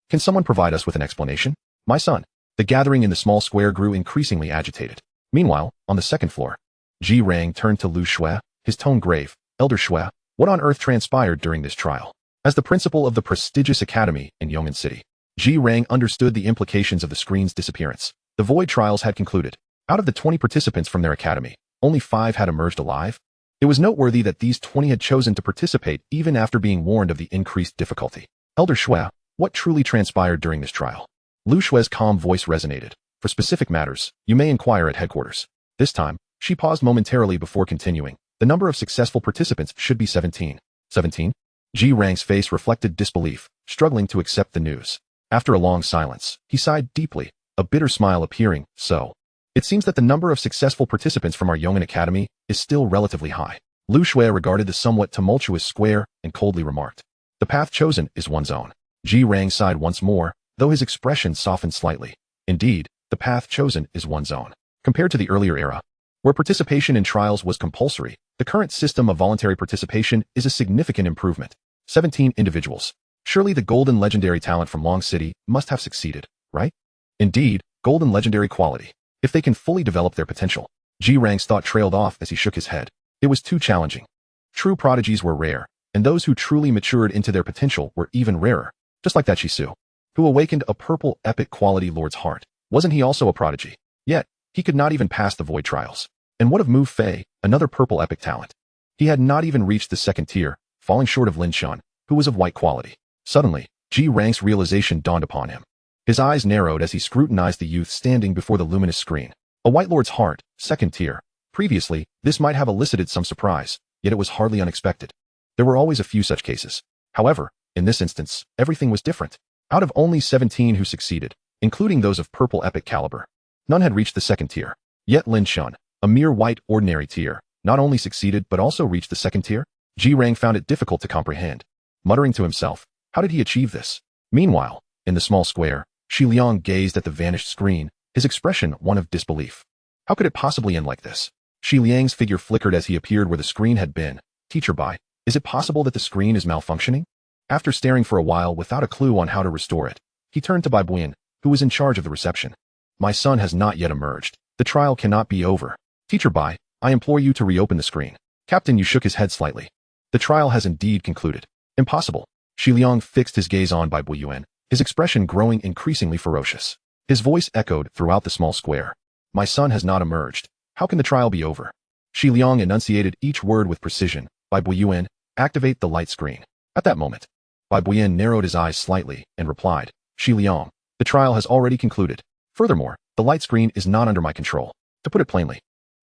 Can someone provide us with an explanation? My son. The gathering in the small square grew increasingly agitated. Meanwhile, on the second floor, Ji Rang turned to Lu Shue, his tone grave. Elder Shue, what on earth transpired during this trial? As the principal of the prestigious academy in Yongin City, Ji Rang understood the implications of the screen's disappearance. The void trials had concluded. Out of the 20 participants from their academy, only 5 had emerged alive. It was noteworthy that these 20 had chosen to participate even after being warned of the increased difficulty. Elder Shue, what truly transpired during this trial? Lu Shue's calm voice resonated. For specific matters, you may inquire at headquarters. This time, she paused momentarily before continuing. The number of successful participants should be 17. 17? Ji Rang's face reflected disbelief, struggling to accept the news. After a long silence, he sighed deeply, a bitter smile appearing. So, it seems that the number of successful participants from our Yongin Academy is still relatively high. Lu Shue regarded the somewhat tumultuous square and coldly remarked, the path chosen is one's own. Ji Rang sighed once more, though his expression softened slightly. Indeed, the path chosen is one's own. Compared to the earlier era, where participation in trials was compulsory, the current system of voluntary participation is a significant improvement. 17 individuals. Surely the golden legendary talent from Long City must have succeeded, right? Indeed, golden legendary quality. If they can fully develop their potential. Ji Rang's thought trailed off as he shook his head. It was too challenging. True prodigies were rare, and those who truly matured into their potential were even rarer. Just like that Shisu, who awakened a purple epic quality lord's heart. Wasn't he also a prodigy? Yet, he could not even pass the void trials. And what of Mu Fei, another purple epic talent? He had not even reached the second tier, falling short of Lin Chen, who was of white quality. Suddenly, Ji Rang's realization dawned upon him. His eyes narrowed as he scrutinized the youth standing before the luminous screen. A white lord's heart, second tier. Previously, this might have elicited some surprise, yet it was hardly unexpected. There were always a few such cases. However, in this instance, everything was different. Out of only 17 who succeeded, including those of purple epic caliber, none had reached the second tier. Yet Lin Chen, a mere white ordinary tier, not only succeeded but also reached the second tier? Ji Rang found it difficult to comprehend. Muttering to himself, how did he achieve this? Meanwhile, in the small square, Xi Liang gazed at the vanished screen, his expression one of disbelief. How could it possibly end like this? Xi Liang's figure flickered as he appeared where the screen had been. Teacher Bai, is it possible that the screen is malfunctioning? After staring for a while without a clue on how to restore it, he turned to Bai Buyin, who was in charge of the reception. My son has not yet emerged. The trial cannot be over. Teacher Bai, I implore you to reopen the screen. Captain Yu shook his head slightly. The trial has indeed concluded. Impossible. Xi Liang fixed his gaze on Bai Buyin, his expression growing increasingly ferocious. His voice echoed throughout the small square. My son has not emerged. How can the trial be over? Xi Liang enunciated each word with precision. Bai Buyin, activate the light screen. At that moment, Bai Buyin narrowed his eyes slightly and replied, Xi Liang, the trial has already concluded. Furthermore, the light screen is not under my control. To put it plainly,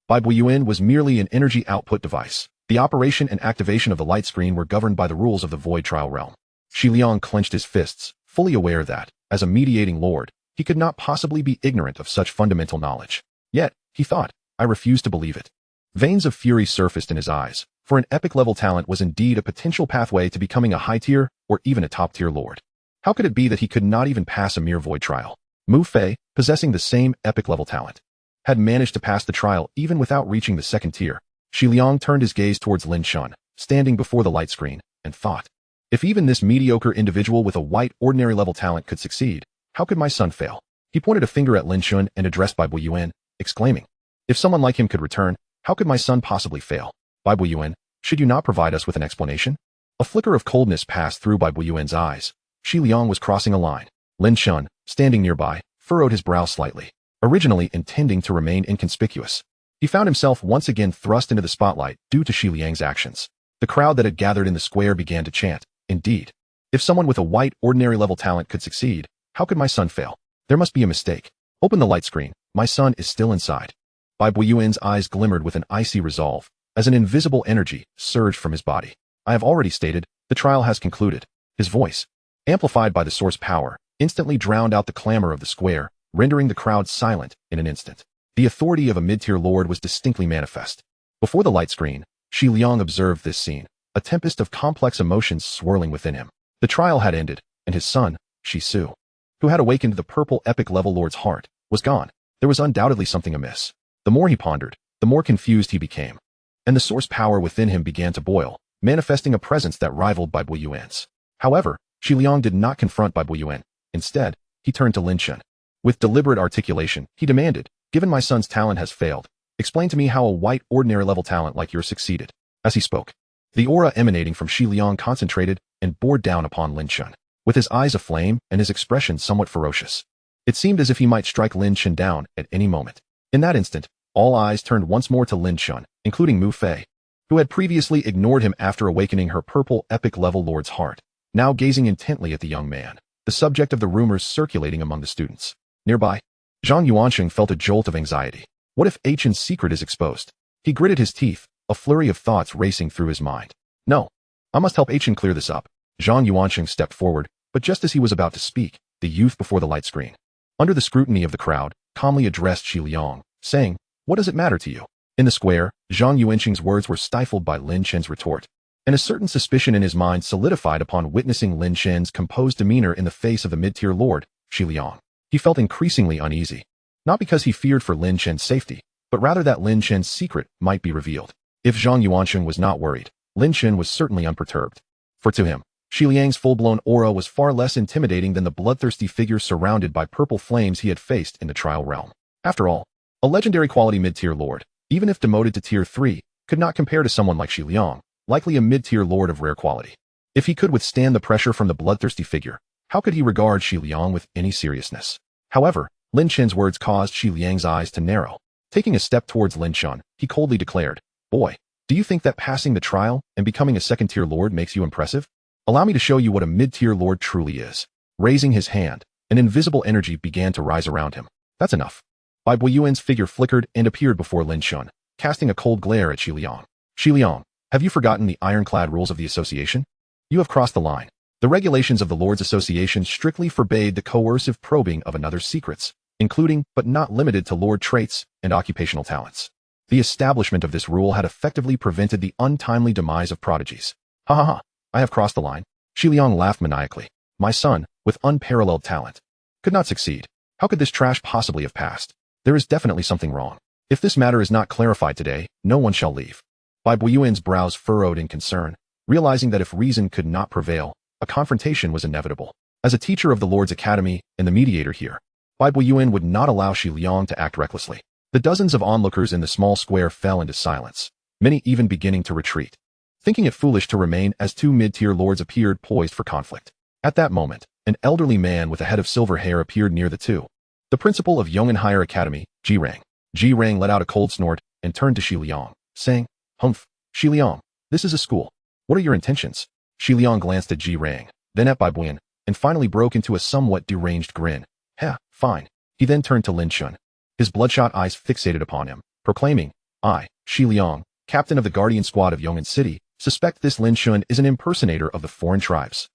Bai Buyin was merely an energy output device. The operation and activation of the light screen were governed by the rules of the void trial realm. Xi Liang clenched his fists, fully aware that, as a mediating lord, he could not possibly be ignorant of such fundamental knowledge. Yet, he thought, I refuse to believe it. Veins of fury surfaced in his eyes, for an epic-level talent was indeed a potential pathway to becoming a high-tier or even a top-tier lord. How could it be that he could not even pass a mere void trial? Mu Fei, possessing the same epic-level talent, had managed to pass the trial even without reaching the second tier. Xi Liang turned his gaze towards Lin Chen, standing before the light screen, and thought, if even this mediocre individual with a white ordinary-level talent could succeed, how could my son fail? He pointed a finger at Lin Chen and addressed Bai Buyin, exclaiming, if someone like him could return, how could my son possibly fail? Bai Buyin, should you not provide us with an explanation? A flicker of coldness passed through Bai Buyuin's eyes. Xi Liang was crossing a line. Lin Chen, standing nearby, furrowed his brow slightly, originally intending to remain inconspicuous. He found himself once again thrust into the spotlight due to Xi Liang's actions. The crowd that had gathered in the square began to chant, indeed. If someone with a white ordinary-level talent could succeed, how could my son fail? There must be a mistake. Open the light screen. My son is still inside. Bai Buyuin's eyes glimmered with an icy resolve, as an invisible energy surged from his body. I have already stated, the trial has concluded. His voice, amplified by the source power, instantly drowned out the clamor of the square, rendering the crowd silent in an instant. The authority of a mid-tier lord was distinctly manifest. Before the light screen, Xi Liang observed this scene, a tempest of complex emotions swirling within him. The trial had ended, and his son, Shi Su, who had awakened the purple epic-level lord's heart, was gone. There was undoubtedly something amiss. The more he pondered, the more confused he became. And the source power within him began to boil, manifesting a presence that rivaled Bai Buyuin's. However, Xi Liang did not confront Bai Buyin. Instead, he turned to Lin Chen. With deliberate articulation, he demanded, given my son's talent has failed, explain to me how a white ordinary-level talent like yours succeeded. As he spoke, the aura emanating from Xi Liang concentrated and bore down upon Lin Chen, with his eyes aflame and his expression somewhat ferocious. It seemed as if he might strike Lin Chen down at any moment. In that instant, all eyes turned once more to Lin Chen, including Mu Fei, who had previously ignored him after awakening her purple epic-level lord's heart, now gazing intently at the young man, the subject of the rumors circulating among the students. Nearby, Zhang Yuanxing felt a jolt of anxiety. What if Chen's secret is exposed? He gritted his teeth, a flurry of thoughts racing through his mind. No, I must help Chen clear this up. Zhang Yuanxing stepped forward, but just as he was about to speak, the youth before the light screen, under the scrutiny of the crowd, calmly addressed Xi Liang, saying, what does it matter to you? In the square, Zhang Yuanxing's words were stifled by Lin Chen's retort, and a certain suspicion in his mind solidified upon witnessing Lin Chen's composed demeanor in the face of the mid-tier lord, Xi Liang. He felt increasingly uneasy, not because he feared for Lin Chen's safety, but rather that Lin Chen's secret might be revealed. If Zhang Yuanxing was not worried, Lin Chen was certainly unperturbed. For to him, Xi Liang's full-blown aura was far less intimidating than the bloodthirsty figure surrounded by purple flames he had faced in the trial realm. After all, a legendary quality mid-tier lord, even if demoted to tier 3, could not compare to someone like Xi Liang, likely a mid-tier lord of rare quality. If he could withstand the pressure from the bloodthirsty figure, how could he regard Xi Liang with any seriousness? However, Lin Chen's words caused Xi Liang's eyes to narrow. Taking a step towards Lin Chen, he coldly declared, boy, do you think that passing the trial and becoming a second-tier lord makes you impressive? Allow me to show you what a mid-tier lord truly is. Raising his hand, an invisible energy began to rise around him. That's enough. Bai Buyuin's figure flickered and appeared before Lin Chen, casting a cold glare at Xi Liang. Xi Liang, have you forgotten the ironclad rules of the association? You have crossed the line. The regulations of the Lords Association strictly forbade the coercive probing of another's secrets, including but not limited to lord traits and occupational talents. The establishment of this rule had effectively prevented the untimely demise of prodigies. Ha ha ha, I have crossed the line. Xi Liang laughed maniacally. My son, with unparalleled talent, could not succeed. How could this trash possibly have passed? There is definitely something wrong. If this matter is not clarified today, no one shall leave. Bai Buiyuan's brows furrowed in concern, realizing that if reason could not prevail, a confrontation was inevitable. As a teacher of the Lord's Academy and the mediator here, Bai Buiyuan would not allow Xi Liang to act recklessly. The dozens of onlookers in the small square fell into silence, many even beginning to retreat, thinking it foolish to remain as two mid-tier lords appeared poised for conflict. At that moment, an elderly man with a head of silver hair appeared near the two. The principal of Yong'an Higher Academy, Ji Rang. Ji Rang let out a cold snort and turned to Xi Liang, saying, Humph, Xi Liang, this is a school. What are your intentions? Xi Liang glanced at Ji Rang, then at Bai Buiyuan, and finally broke into a somewhat deranged grin. Heh, fine. He then turned to Lin Chen. His bloodshot eyes fixated upon him, proclaiming, I, Xi Liang, captain of the guardian squad of Yong'an City, suspect this Lin Chen is an impersonator of the foreign tribes.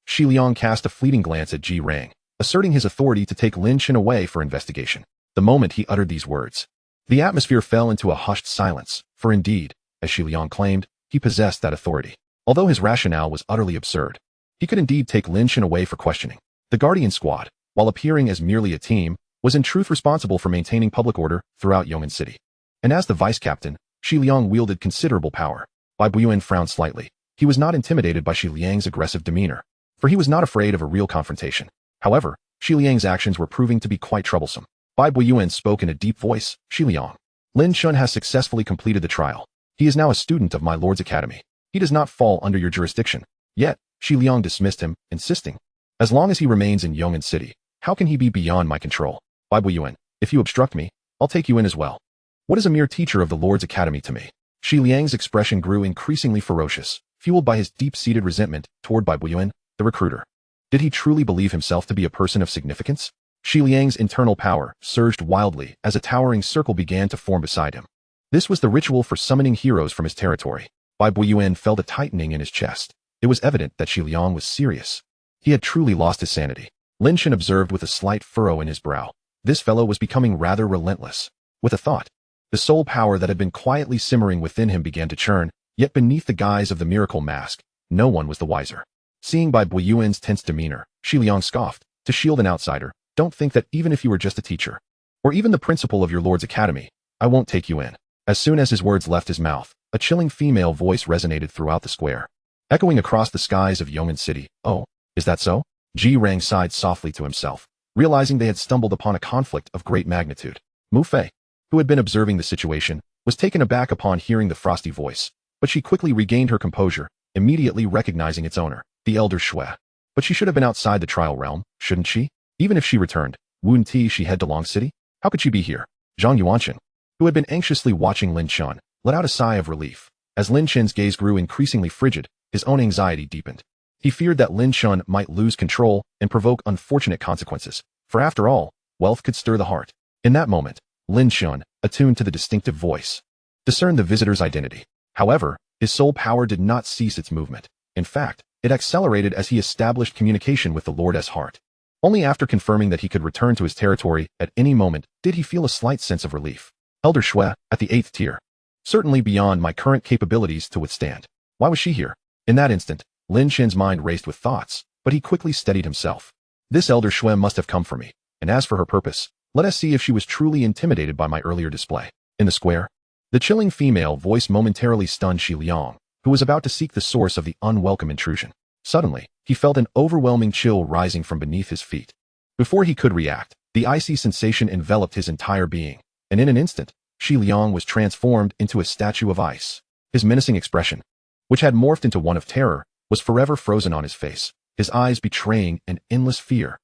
Xi Liang cast a fleeting glance at Ji Rang, asserting his authority to take Lin Chen away for investigation. The moment he uttered these words, the atmosphere fell into a hushed silence, for indeed, as Xi Liang claimed, he possessed that authority. Although his rationale was utterly absurd, he could indeed take Lin Chen away for questioning. The guardian squad, while appearing as merely a team, was in truth responsible for maintaining public order throughout Yong'an City. And as the vice-captain, Xi Liang wielded considerable power. Bai Buiyuan frowned slightly. He was not intimidated by Xi Liang's aggressive demeanor, for he was not afraid of a real confrontation. However, Xi Liang's actions were proving to be quite troublesome. Bai Buiyuan spoke in a deep voice, Xi Liang. Lin Chen has successfully completed the trial. He is now a student of my Lord's Academy. He does not fall under your jurisdiction. Yet, Xi Liang dismissed him, insisting, as long as he remains in Yong'an City, how can he be beyond my control? Bai Buiyuan, if you obstruct me, I'll take you in as well. What is a mere teacher of the Lord's Academy to me? Xi Liang's expression grew increasingly ferocious, fueled by his deep-seated resentment toward Bai Buiyuan, the recruiter. Did he truly believe himself to be a person of significance? Xi Liang's internal power surged wildly as a towering circle began to form beside him. This was the ritual for summoning heroes from his territory. Bai Buiyuan felt a tightening in his chest. It was evident that Xi Liang was serious. He had truly lost his sanity. Lin Chen observed with a slight furrow in his brow. This fellow was becoming rather relentless. With a thought, the soul power that had been quietly simmering within him began to churn, yet beneath the guise of the miracle mask, no one was the wiser. Seeing Bai Buiyuan's tense demeanor, Xi Liang scoffed, to shield an outsider, don't think that even if you were just a teacher, or even the principal of your Lord's Academy, I won't take you in. As soon as his words left his mouth, a chilling female voice resonated throughout the square, echoing across the skies of Yong'an City. Oh, is that so? Ji Rang sighed softly to himself, realizing they had stumbled upon a conflict of great magnitude. Mu Fei, who had been observing the situation, was taken aback upon hearing the frosty voice, but she quickly regained her composure, immediately recognizing its owner, the elder Shui. But she should have been outside the trial realm, shouldn't she? Even if she returned, wouldn't she head to Long City? How could she be here? Zhang Yuanqing, who had been anxiously watching Lin Chen, let out a sigh of relief. As Lin Chen's gaze grew increasingly frigid, his own anxiety deepened. He feared that Lin Chen might lose control and provoke unfortunate consequences, for after all, wealth could stir the heart. In that moment, Lin Chen, attuned to the distinctive voice, discerned the visitor's identity. However, his soul power did not cease its movement. In fact, it accelerated as he established communication with the Lord's heart. Only after confirming that he could return to his territory at any moment did he feel a slight sense of relief. Elder Shui, at the 8th tier. Certainly beyond my current capabilities to withstand. Why was she here? In that instant, Lin Chen's mind raced with thoughts, but he quickly steadied himself. This Elder Shui must have come for me, and as for her purpose, let us see if she was truly intimidated by my earlier display. In the square, the chilling female voice momentarily stunned Xi Liang, who was about to seek the source of the unwelcome intrusion. Suddenly, he felt an overwhelming chill rising from beneath his feet. Before he could react, the icy sensation enveloped his entire being, and in an instant, Xi Liang was transformed into a statue of ice. His menacing expression, which had morphed into one of terror, was forever frozen on his face, his eyes betraying an endless fear.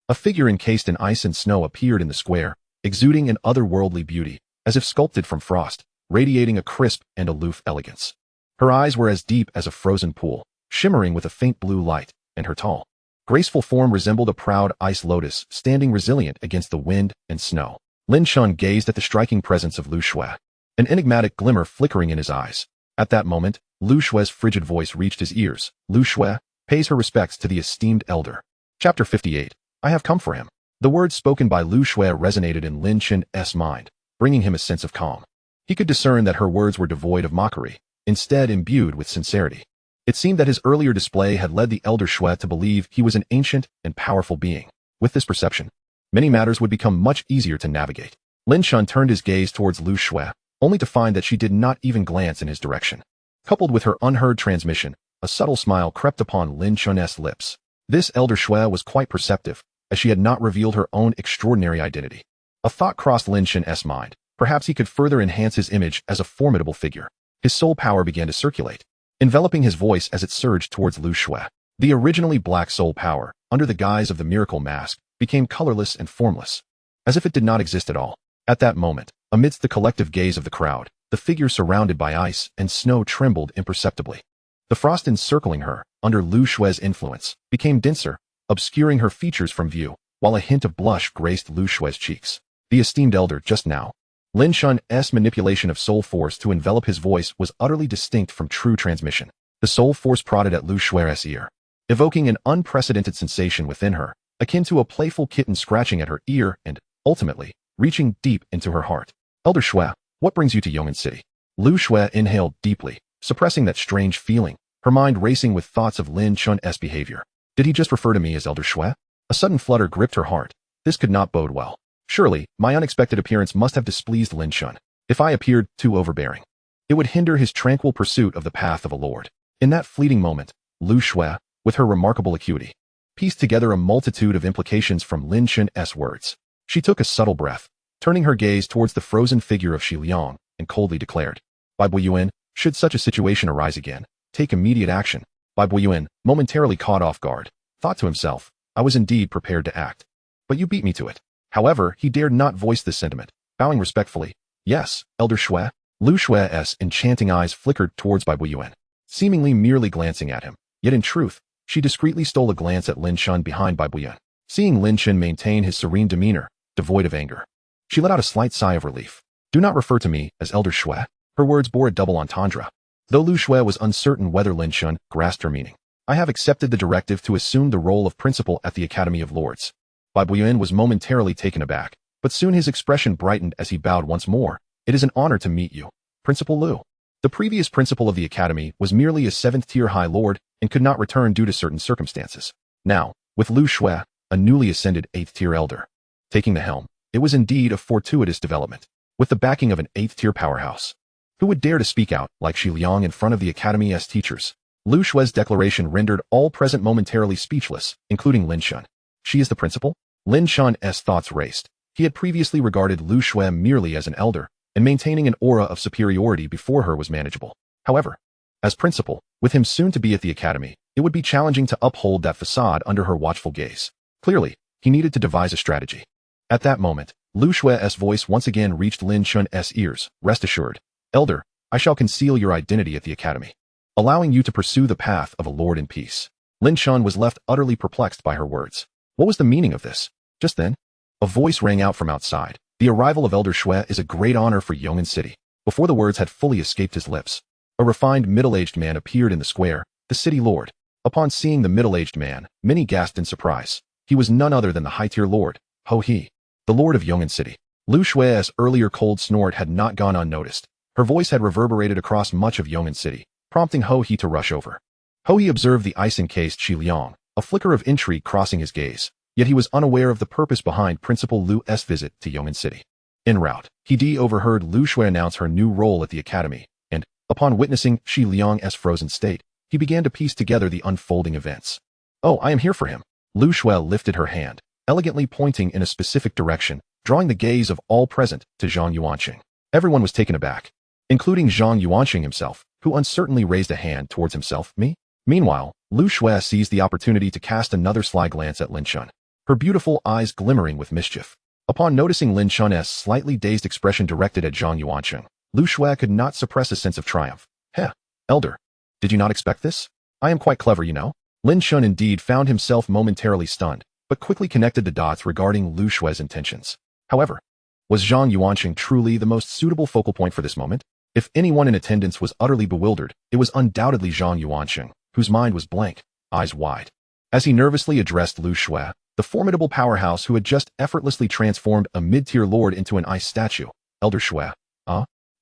A figure encased in ice and snow appeared in the square, exuding an otherworldly beauty, as if sculpted from frost, radiating a crisp and aloof elegance. Her eyes were as deep as a frozen pool, shimmering with a faint blue light, and her tall, graceful form resembled a proud ice lotus standing resilient against the wind and snow. Lin Chen gazed at the striking presence of Lu Shui, an enigmatic glimmer flickering in his eyes. At that moment, Lu Shui's frigid voice reached his ears. Lu Shui pays her respects to the esteemed elder. Chapter 58. I have come for him. The words spoken by Lu Shui resonated in Lin Chen's mind, bringing him a sense of calm. He could discern that her words were devoid of mockery, instead imbued with sincerity. It seemed that his earlier display had led the elder Shui to believe he was an ancient and powerful being. With this perception, many matters would become much easier to navigate. Lin Chen turned his gaze towards Lu Shui, only to find that she did not even glance in his direction. Coupled with her unheard transmission, a subtle smile crept upon Lin Chen's lips. This elder Shui was quite perceptive, as she had not revealed her own extraordinary identity. A thought crossed Lin Chen's mind. Perhaps he could further enhance his image as a formidable figure. His soul power began to circulate, enveloping his voice as it surged towards Lu Shui. The originally black soul power, under the guise of the miracle mask, became colorless and formless, as if it did not exist at all. At that moment, amidst the collective gaze of the crowd, the figure surrounded by ice and snow trembled imperceptibly. The frost encircling her, under Lu Shui's influence, became denser, obscuring her features from view, while a hint of blush graced Lu Shui's cheeks. The esteemed elder just now. Lin Chen's manipulation of soul force to envelop his voice was utterly distinct from true transmission. The soul force prodded at Lu Shui's ear, evoking an unprecedented sensation within her, akin to a playful kitten scratching at her ear and, ultimately, reaching deep into her heart. Elder Shui, what brings you to Yong'an City? Lu Shui inhaled deeply, suppressing that strange feeling, her mind racing with thoughts of Lin Chen's behavior. Did he just refer to me as Elder Shui? A sudden flutter gripped her heart. This could not bode well. Surely, my unexpected appearance must have displeased Lin Chen. If I appeared too overbearing, it would hinder his tranquil pursuit of the path of a lord. In that fleeting moment, Lu Shui, with her remarkable acuity, pieced together a multitude of implications from Lin Chen's words. She took a subtle breath, turning her gaze towards the frozen figure of Xi Liang, and coldly declared, "Bai Buiyuan, should such a situation arise again, take immediate action." Bai Buiyuan, momentarily caught off guard, thought to himself, I was indeed prepared to act. But you beat me to it. However, he dared not voice this sentiment, bowing respectfully. Yes, Elder Shui. Lu Shui's enchanting eyes flickered towards Bai Buiyuan, seemingly merely glancing at him. Yet in truth, she discreetly stole a glance at Lin Chen behind Bai Buiyuan. Seeing Lin Chen maintain his serene demeanor, devoid of anger, she let out a slight sigh of relief. Do not refer to me as Elder Shui. Her words bore a double entendre. Though Lu Shui was uncertain whether Lin Chen grasped her meaning. I have accepted the directive to assume the role of principal at the Academy of Lords. Bai Buiyuan was momentarily taken aback, but soon his expression brightened as he bowed once more. It is an honor to meet you, Principal Lu. The previous principal of the Academy was merely a 7th-tier High Lord and could not return due to certain circumstances. Now, with Lu Shui, a newly ascended 8th-tier elder, taking the helm, it was indeed a fortuitous development. With the backing of an 8th-tier powerhouse, who would dare to speak out like Xi Liang in front of the Academy's teachers? Lu Shui's declaration rendered all present momentarily speechless, including Lin Chen. She is the principal? Lin Chen's thoughts raced. He had previously regarded Lu Shui merely as an elder, and maintaining an aura of superiority before her was manageable. However, as principal, with him soon to be at the Academy, it would be challenging to uphold that facade under her watchful gaze. Clearly, he needed to devise a strategy. At that moment, Lu Shui's voice once again reached Lin Chen's ears. Rest assured, Elder, I shall conceal your identity at the Academy, allowing you to pursue the path of a lord in peace. Lin Chen was left utterly perplexed by her words. What was the meaning of this? Just then, a voice rang out from outside. The arrival of Elder Shui is a great honor for Yong'an City. Before the words had fully escaped his lips, a refined middle-aged man appeared in the square, the city lord. Upon seeing the middle-aged man, many gasped in surprise. He was none other than the high-tier lord, Ho He, the lord of Yong'an City. Lu Shui's earlier cold snort had not gone unnoticed. Her voice had reverberated across much of Yong'an City, prompting Ho He to rush over. Ho He observed the ice-encased Xi Liang, a flicker of intrigue crossing his gaze, yet he was unaware of the purpose behind Principal Lu's visit to Yong'an City. En route, he overheard Lu Shui announce her new role at the Academy, and, upon witnessing Xi Liang's frozen state, he began to piece together the unfolding events. Oh, I am here for him. Lu Shui lifted her hand, elegantly pointing in a specific direction, drawing the gaze of all present to Zhang Yuanqing. Everyone was taken aback, including Zhang Yuanqing himself, who uncertainly raised a hand towards himself. Me? Meanwhile, Lu Shui seized the opportunity to cast another sly glance at Lin Chen, her beautiful eyes glimmering with mischief. Upon noticing Lin Chen's slightly dazed expression directed at Zhang Yuanqing, Lu Shui could not suppress a sense of triumph. Heh, Elder, did you not expect this? I am quite clever, you know. Lin Chen indeed found himself momentarily stunned, but quickly connected the dots regarding Lu Shui's intentions. However, was Zhang Yuanqing truly the most suitable focal point for this moment? If anyone in attendance was utterly bewildered, it was undoubtedly Zhang Yuanqing, whose mind was blank, eyes wide. As he nervously addressed Lu Shui, the formidable powerhouse who had just effortlessly transformed a mid-tier lord into an ice statue, Elder Shui.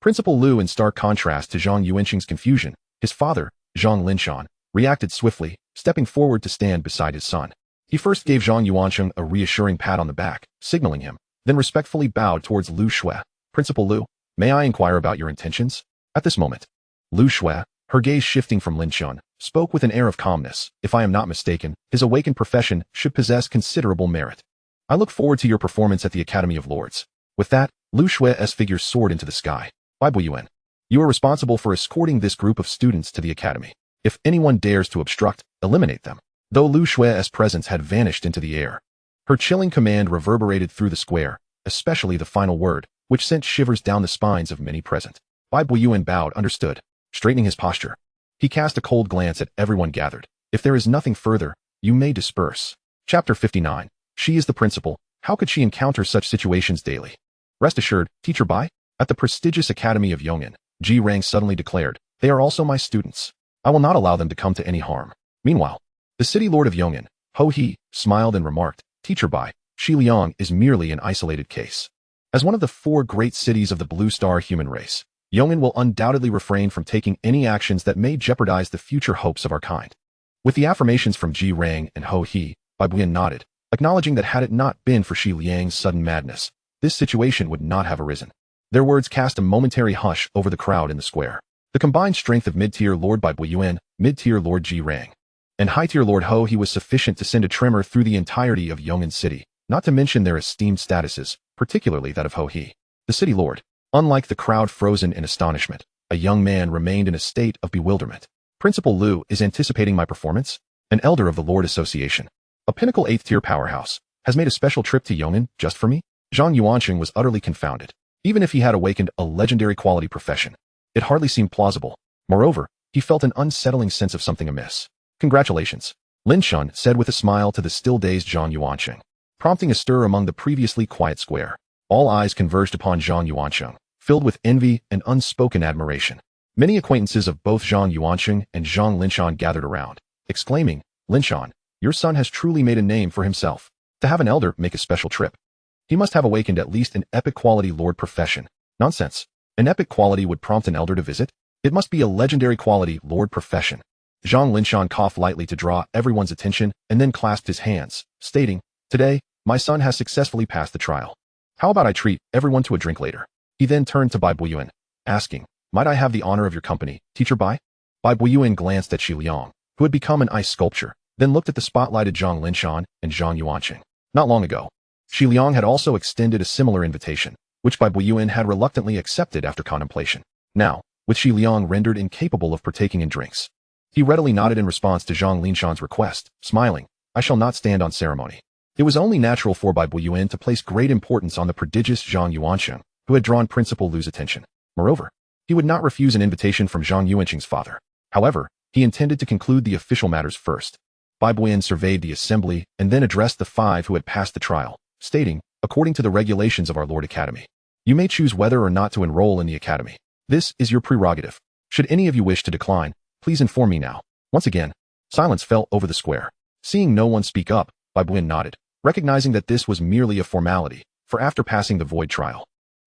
Principal Lu, in stark contrast to Zhang Yuanqing's confusion, his father, Zhang Lin Chen, reacted swiftly, stepping forward to stand beside his son. He first gave Zhang Yuanqing a reassuring pat on the back, signaling him, then respectfully bowed towards Lu Shui. Principal Lu, may I inquire about your intentions? At this moment, Lu Shui, her gaze shifting from Lin Chen, spoke with an air of calmness. If I am not mistaken, his awakened profession should possess considerable merit. I look forward to your performance at the Academy of Lords. With that, Lu Shui's figure soared into the sky. Bai Buiyuan, you are responsible for escorting this group of students to the academy. If anyone dares to obstruct, eliminate them. Though Lu Shui's presence had vanished into the air, her chilling command reverberated through the square, especially the final word, which sent shivers down the spines of many present. Bai Buiyuan bowed, understood, straightening his posture. He cast a cold glance at everyone gathered. If there is nothing further, you may disperse. Chapter 59. She is the principal. How could she encounter such situations daily? Rest assured, Teacher Bai, at the prestigious Academy of Yongin, Ji Rang suddenly declared, they are also my students. I will not allow them to come to any harm. Meanwhile, the city lord of Yongin, Ho He, smiled and remarked, Teacher Bai, Shi Liang is merely an isolated case. As one of the 4 great cities of the Blue Star human race, Yongin will undoubtedly refrain from taking any actions that may jeopardize the future hopes of our kind. With the affirmations from Ji Rang and Ho He, Bai Buiyuan nodded, acknowledging that had it not been for Shi Liang's sudden madness, this situation would not have arisen. Their words cast a momentary hush over the crowd in the square. The combined strength of mid-tier Lord Bai Buiyuan, mid-tier Lord Ji Rang, and high-tier Lord Ho He was sufficient to send a tremor through the entirety of Yongin City, not to mention their esteemed statuses, particularly that of Ho He, the city lord. Unlike the crowd frozen in astonishment, a young man remained in a state of bewilderment. Principal Lu is anticipating my performance? An elder of the Lord Association, a pinnacle 8th-tier powerhouse, has made a special trip to Yongin just for me? Zhang Yuanqing was utterly confounded. Even if he had awakened a legendary quality profession, it hardly seemed plausible. Moreover, he felt an unsettling sense of something amiss. Congratulations, Lin Chen said with a smile to the still-dazed Zhang Yuanqing, prompting a stir among the previously quiet square. All eyes converged upon Zhang Yuanqing, filled with envy and unspoken admiration. Many acquaintances of both Zhang Yuanqing and Zhang Linshan gathered around, exclaiming, Linshan, your son has truly made a name for himself. To have an elder make a special trip, he must have awakened at least an epic quality lord profession. Nonsense. An epic quality would prompt an elder to visit? It must be a legendary quality lord profession. Zhang Linshan coughed lightly to draw everyone's attention and then clasped his hands, stating, today, my son has successfully passed the trial. How about I treat everyone to a drink later? He then turned to Bai Buiyuan, asking, might I have the honor of your company, Teacher Bai? Bai Buiyuan glanced at Shi Liang, who had become an ice sculpture, then looked at the spotlighted Zhang Linshan and Zhang Yuanqing. Not long ago, Shi Liang had also extended a similar invitation, which Bai Buiyuan had reluctantly accepted after contemplation. Now, with Shi Liang rendered incapable of partaking in drinks, he readily nodded in response to Zhang Linshan's request, smiling, I shall not stand on ceremony. It was only natural for Bai Buiyuan to place great importance on the prodigious Zhang Yuanqing, who had drawn Principal Lu's attention. Moreover, he would not refuse an invitation from Zhang Yuanqing's father. However, he intended to conclude the official matters first. Bai Buiyuan surveyed the assembly and then addressed the 5 who had passed the trial, stating, according to the regulations of our Lord Academy, you may choose whether or not to enroll in the Academy. This is your prerogative. Should any of you wish to decline, please inform me now. Once again, silence fell over the square. Seeing no one speak up, Bai Buiyuan nodded, recognizing that this was merely a formality, for after passing the void trial,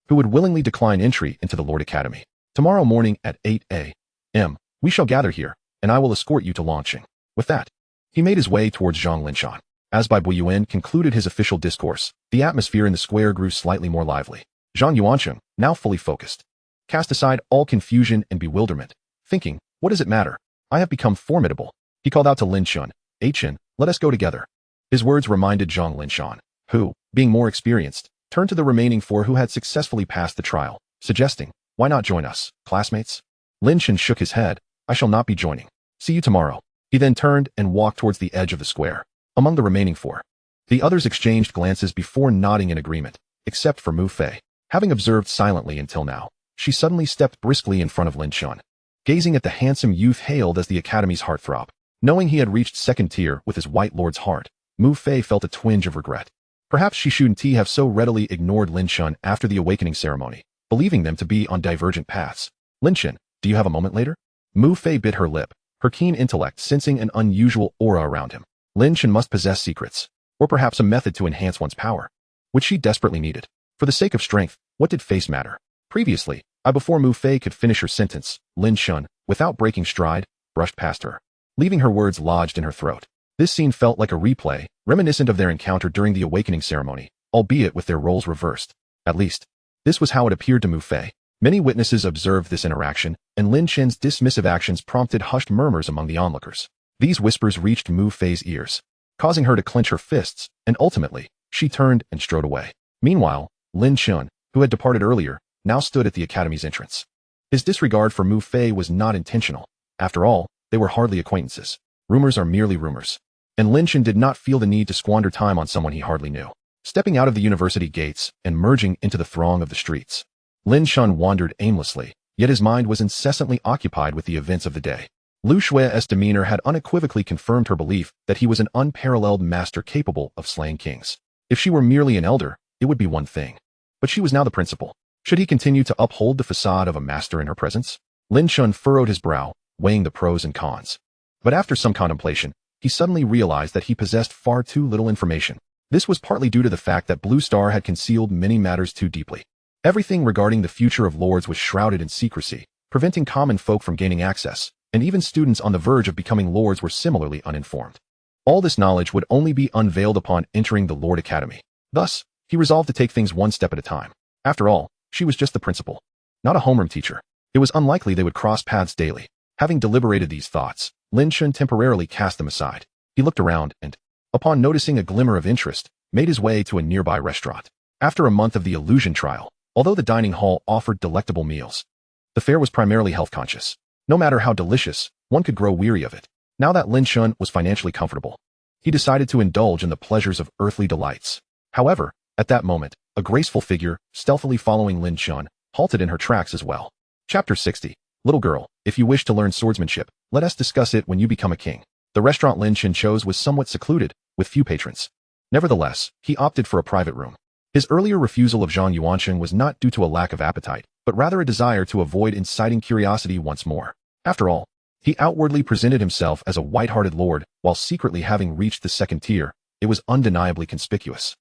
who would willingly decline entry into the Lord Academy. Tomorrow morning at 8 a.m., we shall gather here, and I will escort you to launching. With that, he made his way towards Zhang Linshan. As Bai Buiyuan concluded his official discourse, the atmosphere in the square grew slightly more lively. Zhang Yuanqing, now fully focused, cast aside all confusion and bewilderment, thinking, what does it matter? I have become formidable. He called out to Lin Chen, Chen, let us go together. His words reminded Zhang Linshan, who, being more experienced, turned to the remaining 4 who had successfully passed the trial, suggesting, why not join us, classmates? Lin Chen shook his head, I shall not be joining. See you tomorrow. He then turned and walked towards the edge of the square. Among the remaining 4, the others exchanged glances before nodding in agreement, except for Mu Fei. Having observed silently until now, she suddenly stepped briskly in front of Lin Chen, gazing at the handsome youth hailed as the Academy's heartthrob. Knowing he had reached 2nd tier with his White Lord's heart, Mu Fei felt a twinge of regret. Perhaps she shouldn't have so readily ignored Lin Chen after the awakening ceremony, believing them to be on divergent paths. Lin Chen, do you have a moment later? Mu Fei bit her lip, her keen intellect sensing an unusual aura around him. Lin Chen must possess secrets, or perhaps a method to enhance one's power, which she desperately needed. For the sake of strength, what did face matter? Previously, before Mu Fei could finish her sentence, Lin Chen, without breaking stride, brushed past her, leaving her words lodged in her throat. This scene felt like a replay, reminiscent of their encounter during the awakening ceremony, albeit with their roles reversed. At least, this was how it appeared to Mu Fei. Many witnesses observed this interaction, and Lin Chen's dismissive actions prompted hushed murmurs among the onlookers. These whispers reached Mu Fei's ears, causing her to clench her fists, and ultimately, she turned and strode away. Meanwhile, Lin Chen, who had departed earlier, now stood at the academy's entrance. His disregard for Mu Fei was not intentional. After all, they were hardly acquaintances. Rumors are merely rumors. And Lin Chen did not feel the need to squander time on someone he hardly knew. Stepping out of the university gates and merging into the throng of the streets, Lin Chen wandered aimlessly, yet his mind was incessantly occupied with the events of the day. Lu Xue's demeanor had unequivocally confirmed her belief that he was an unparalleled master capable of slaying kings. If she were merely an elder, it would be one thing. But she was now the principal. Should he continue to uphold the facade of a master in her presence? Lin Chen furrowed his brow, weighing the pros and cons. But after some contemplation, he suddenly realized that he possessed far too little information. This was partly due to the fact that Blue Star had concealed many matters too deeply. Everything regarding the future of lords was shrouded in secrecy, preventing common folk from gaining access, and even students on the verge of becoming lords were similarly uninformed. All this knowledge would only be unveiled upon entering the Lord Academy. Thus, he resolved to take things one step at a time. After all, she was just the principal, not a homeroom teacher. It was unlikely they would cross paths daily. Having deliberated these thoughts, Lin Chen temporarily cast them aside. He looked around and, upon noticing a glimmer of interest, made his way to a nearby restaurant. After a month of the illusion trial, although the dining hall offered delectable meals, the fare was primarily health-conscious. No matter how delicious, one could grow weary of it. Now that Lin Chen was financially comfortable, he decided to indulge in the pleasures of earthly delights. However, at that moment, a graceful figure, stealthily following Lin Chen, halted in her tracks as well. Chapter 60. Little girl, if you wish to learn swordsmanship, let us discuss it when you become a king. The restaurant Lin Chen chose was somewhat secluded, with few patrons. Nevertheless, he opted for a private room. His earlier refusal of Zhang Yuancheng was not due to a lack of appetite, but rather a desire to avoid inciting curiosity once more. After all, he outwardly presented himself as a white-hearted lord, while secretly having reached the second tier. It was undeniably conspicuous.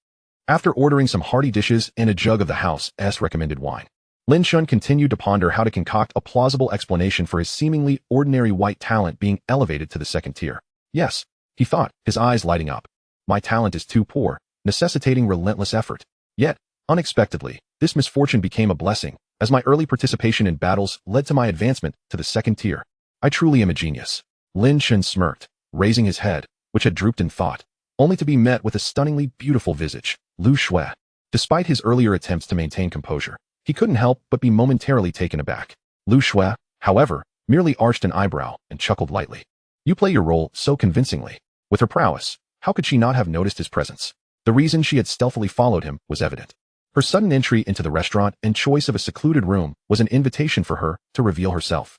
After ordering some hearty dishes and a jug of the house's recommended wine, Lin Chen continued to ponder how to concoct a plausible explanation for his seemingly ordinary white talent being elevated to the second tier. Yes, he thought, his eyes lighting up. My talent is too poor, necessitating relentless effort. Yet, unexpectedly, this misfortune became a blessing, as my early participation in battles led to my advancement to the second tier. I truly am a genius. Lin Chen smirked, raising his head, which had drooped in thought, only to be met with a stunningly beautiful visage. Lu Xue. Despite his earlier attempts to maintain composure, he couldn't help but be momentarily taken aback. Lu Xue, however, merely arched an eyebrow and chuckled lightly. You play your role so convincingly. With her prowess, how could she not have noticed his presence? The reason she had stealthily followed him was evident. Her sudden entry into the restaurant and choice of a secluded room was an invitation for her to reveal herself.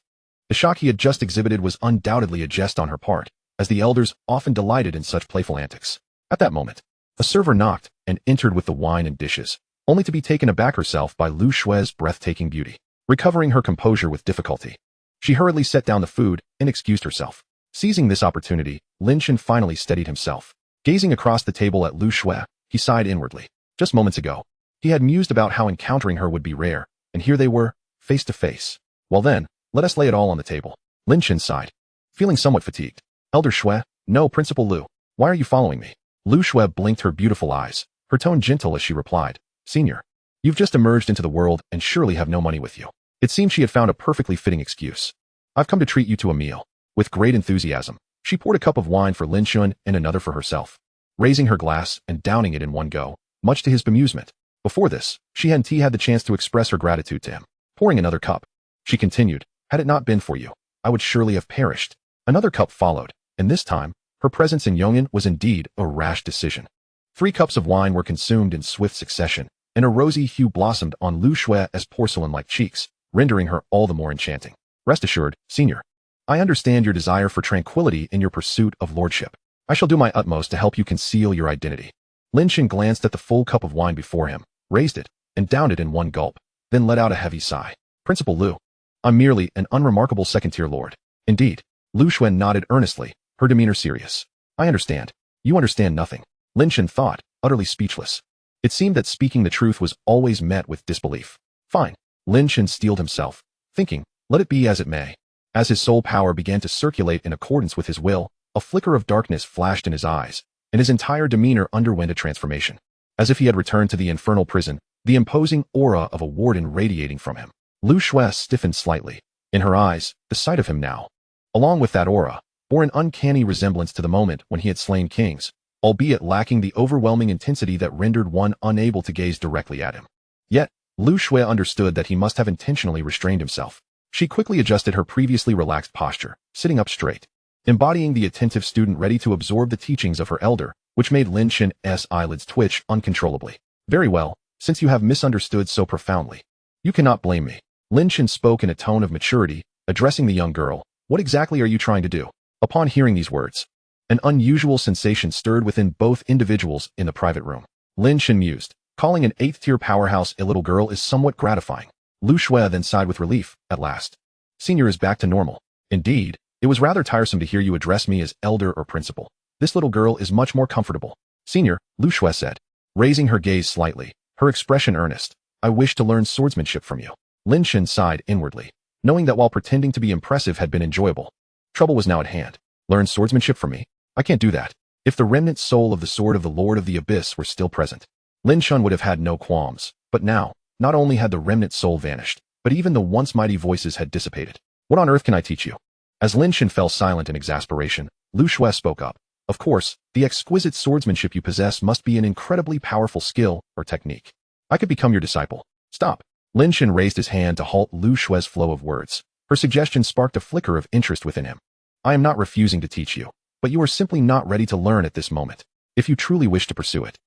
The shock he had just exhibited was undoubtedly a jest on her part, as the elders often delighted in such playful antics. At that moment, a server knocked and entered with the wine and dishes, only to be taken aback herself by Lu Xue's breathtaking beauty. Recovering her composure with difficulty, she hurriedly set down the food and excused herself. Seizing this opportunity, Lin Chen finally steadied himself. Gazing across the table at Lu Xue, he sighed inwardly. Just moments ago, he had mused about how encountering her would be rare, and here they were, face to face. Well then, let us lay it all on the table. Lin Chen sighed, feeling somewhat fatigued. Elder Xue, no, Principal Lu, why are you following me? Lu Xue blinked her beautiful eyes, her tone gentle as she replied, Senior, you've just emerged into the world and surely have no money with you. It seemed she had found a perfectly fitting excuse. I've come to treat you to a meal. With great enthusiasm, she poured a cup of wine for Lin Chen and another for herself, raising her glass and downing it in one go, much to his bemusement. Before this, she hadn't had the chance to express her gratitude to him. Pouring another cup, she continued, had it not been for you, I would surely have perished. Another cup followed, and this time, her presence in Yong'an was indeed a rash decision. 3 cups of wine were consumed in swift succession, and a rosy hue blossomed on Lu Xue's porcelain-like cheeks, rendering her all the more enchanting. Rest assured, Senior, I understand your desire for tranquility in your pursuit of lordship. I shall do my utmost to help you conceal your identity. Lin Chen glanced at the full cup of wine before him, raised it, and downed it in one gulp, then let out a heavy sigh. Principal Lu, I'm merely an unremarkable second-tier lord. Indeed. Lu Xue nodded earnestly, her demeanor serious. I understand. You understand nothing. Lin Chen thought, utterly speechless. It seemed that speaking the truth was always met with disbelief. Fine. Lin Chen steeled himself, thinking, let it be as it may. As his soul power began to circulate in accordance with his will, a flicker of darkness flashed in his eyes, and his entire demeanor underwent a transformation. As if he had returned to the infernal prison, the imposing aura of a warden radiating from him. Lu Shui stiffened slightly. In her eyes, the sight of him now, along with that aura, bore an uncanny resemblance to the moment when he had slain kings, albeit lacking the overwhelming intensity that rendered one unable to gaze directly at him. Yet, Lu Shui understood that he must have intentionally restrained himself. She quickly adjusted her previously relaxed posture, sitting up straight, embodying the attentive student ready to absorb the teachings of her elder, which made Lin Chen's eyelids twitch uncontrollably. Very well, since you have misunderstood so profoundly. You cannot blame me. Lin Chen spoke in a tone of maturity, addressing the young girl. What exactly are you trying to do? Upon hearing these words, an unusual sensation stirred within both individuals in the private room. Lin Chen mused. Calling an 8th-tier powerhouse a little girl is somewhat gratifying. Lu Shui then sighed with relief, at last. Senior is back to normal. Indeed, it was rather tiresome to hear you address me as elder or principal. This little girl is much more comfortable. Senior, Lu Shui said, raising her gaze slightly, her expression earnest. I wish to learn swordsmanship from you. Lin Chen sighed inwardly, knowing that while pretending to be impressive had been enjoyable, trouble was now at hand. Learn swordsmanship from me? I can't do that. If the remnant soul of the sword of the Lord of the Abyss were still present, Lin Chen would have had no qualms, but now, not only had the remnant soul vanished, but even the once mighty voices had dissipated. What on earth can I teach you? As Lin Chen fell silent in exasperation, Lu Shui spoke up. Of course, the exquisite swordsmanship you possess must be an incredibly powerful skill or technique. I could become your disciple. Stop. Lin Chen raised his hand to halt Lu Shui's flow of words. Her suggestion sparked a flicker of interest within him. I am not refusing to teach you, but you are simply not ready to learn at this moment. If you truly wish to pursue it,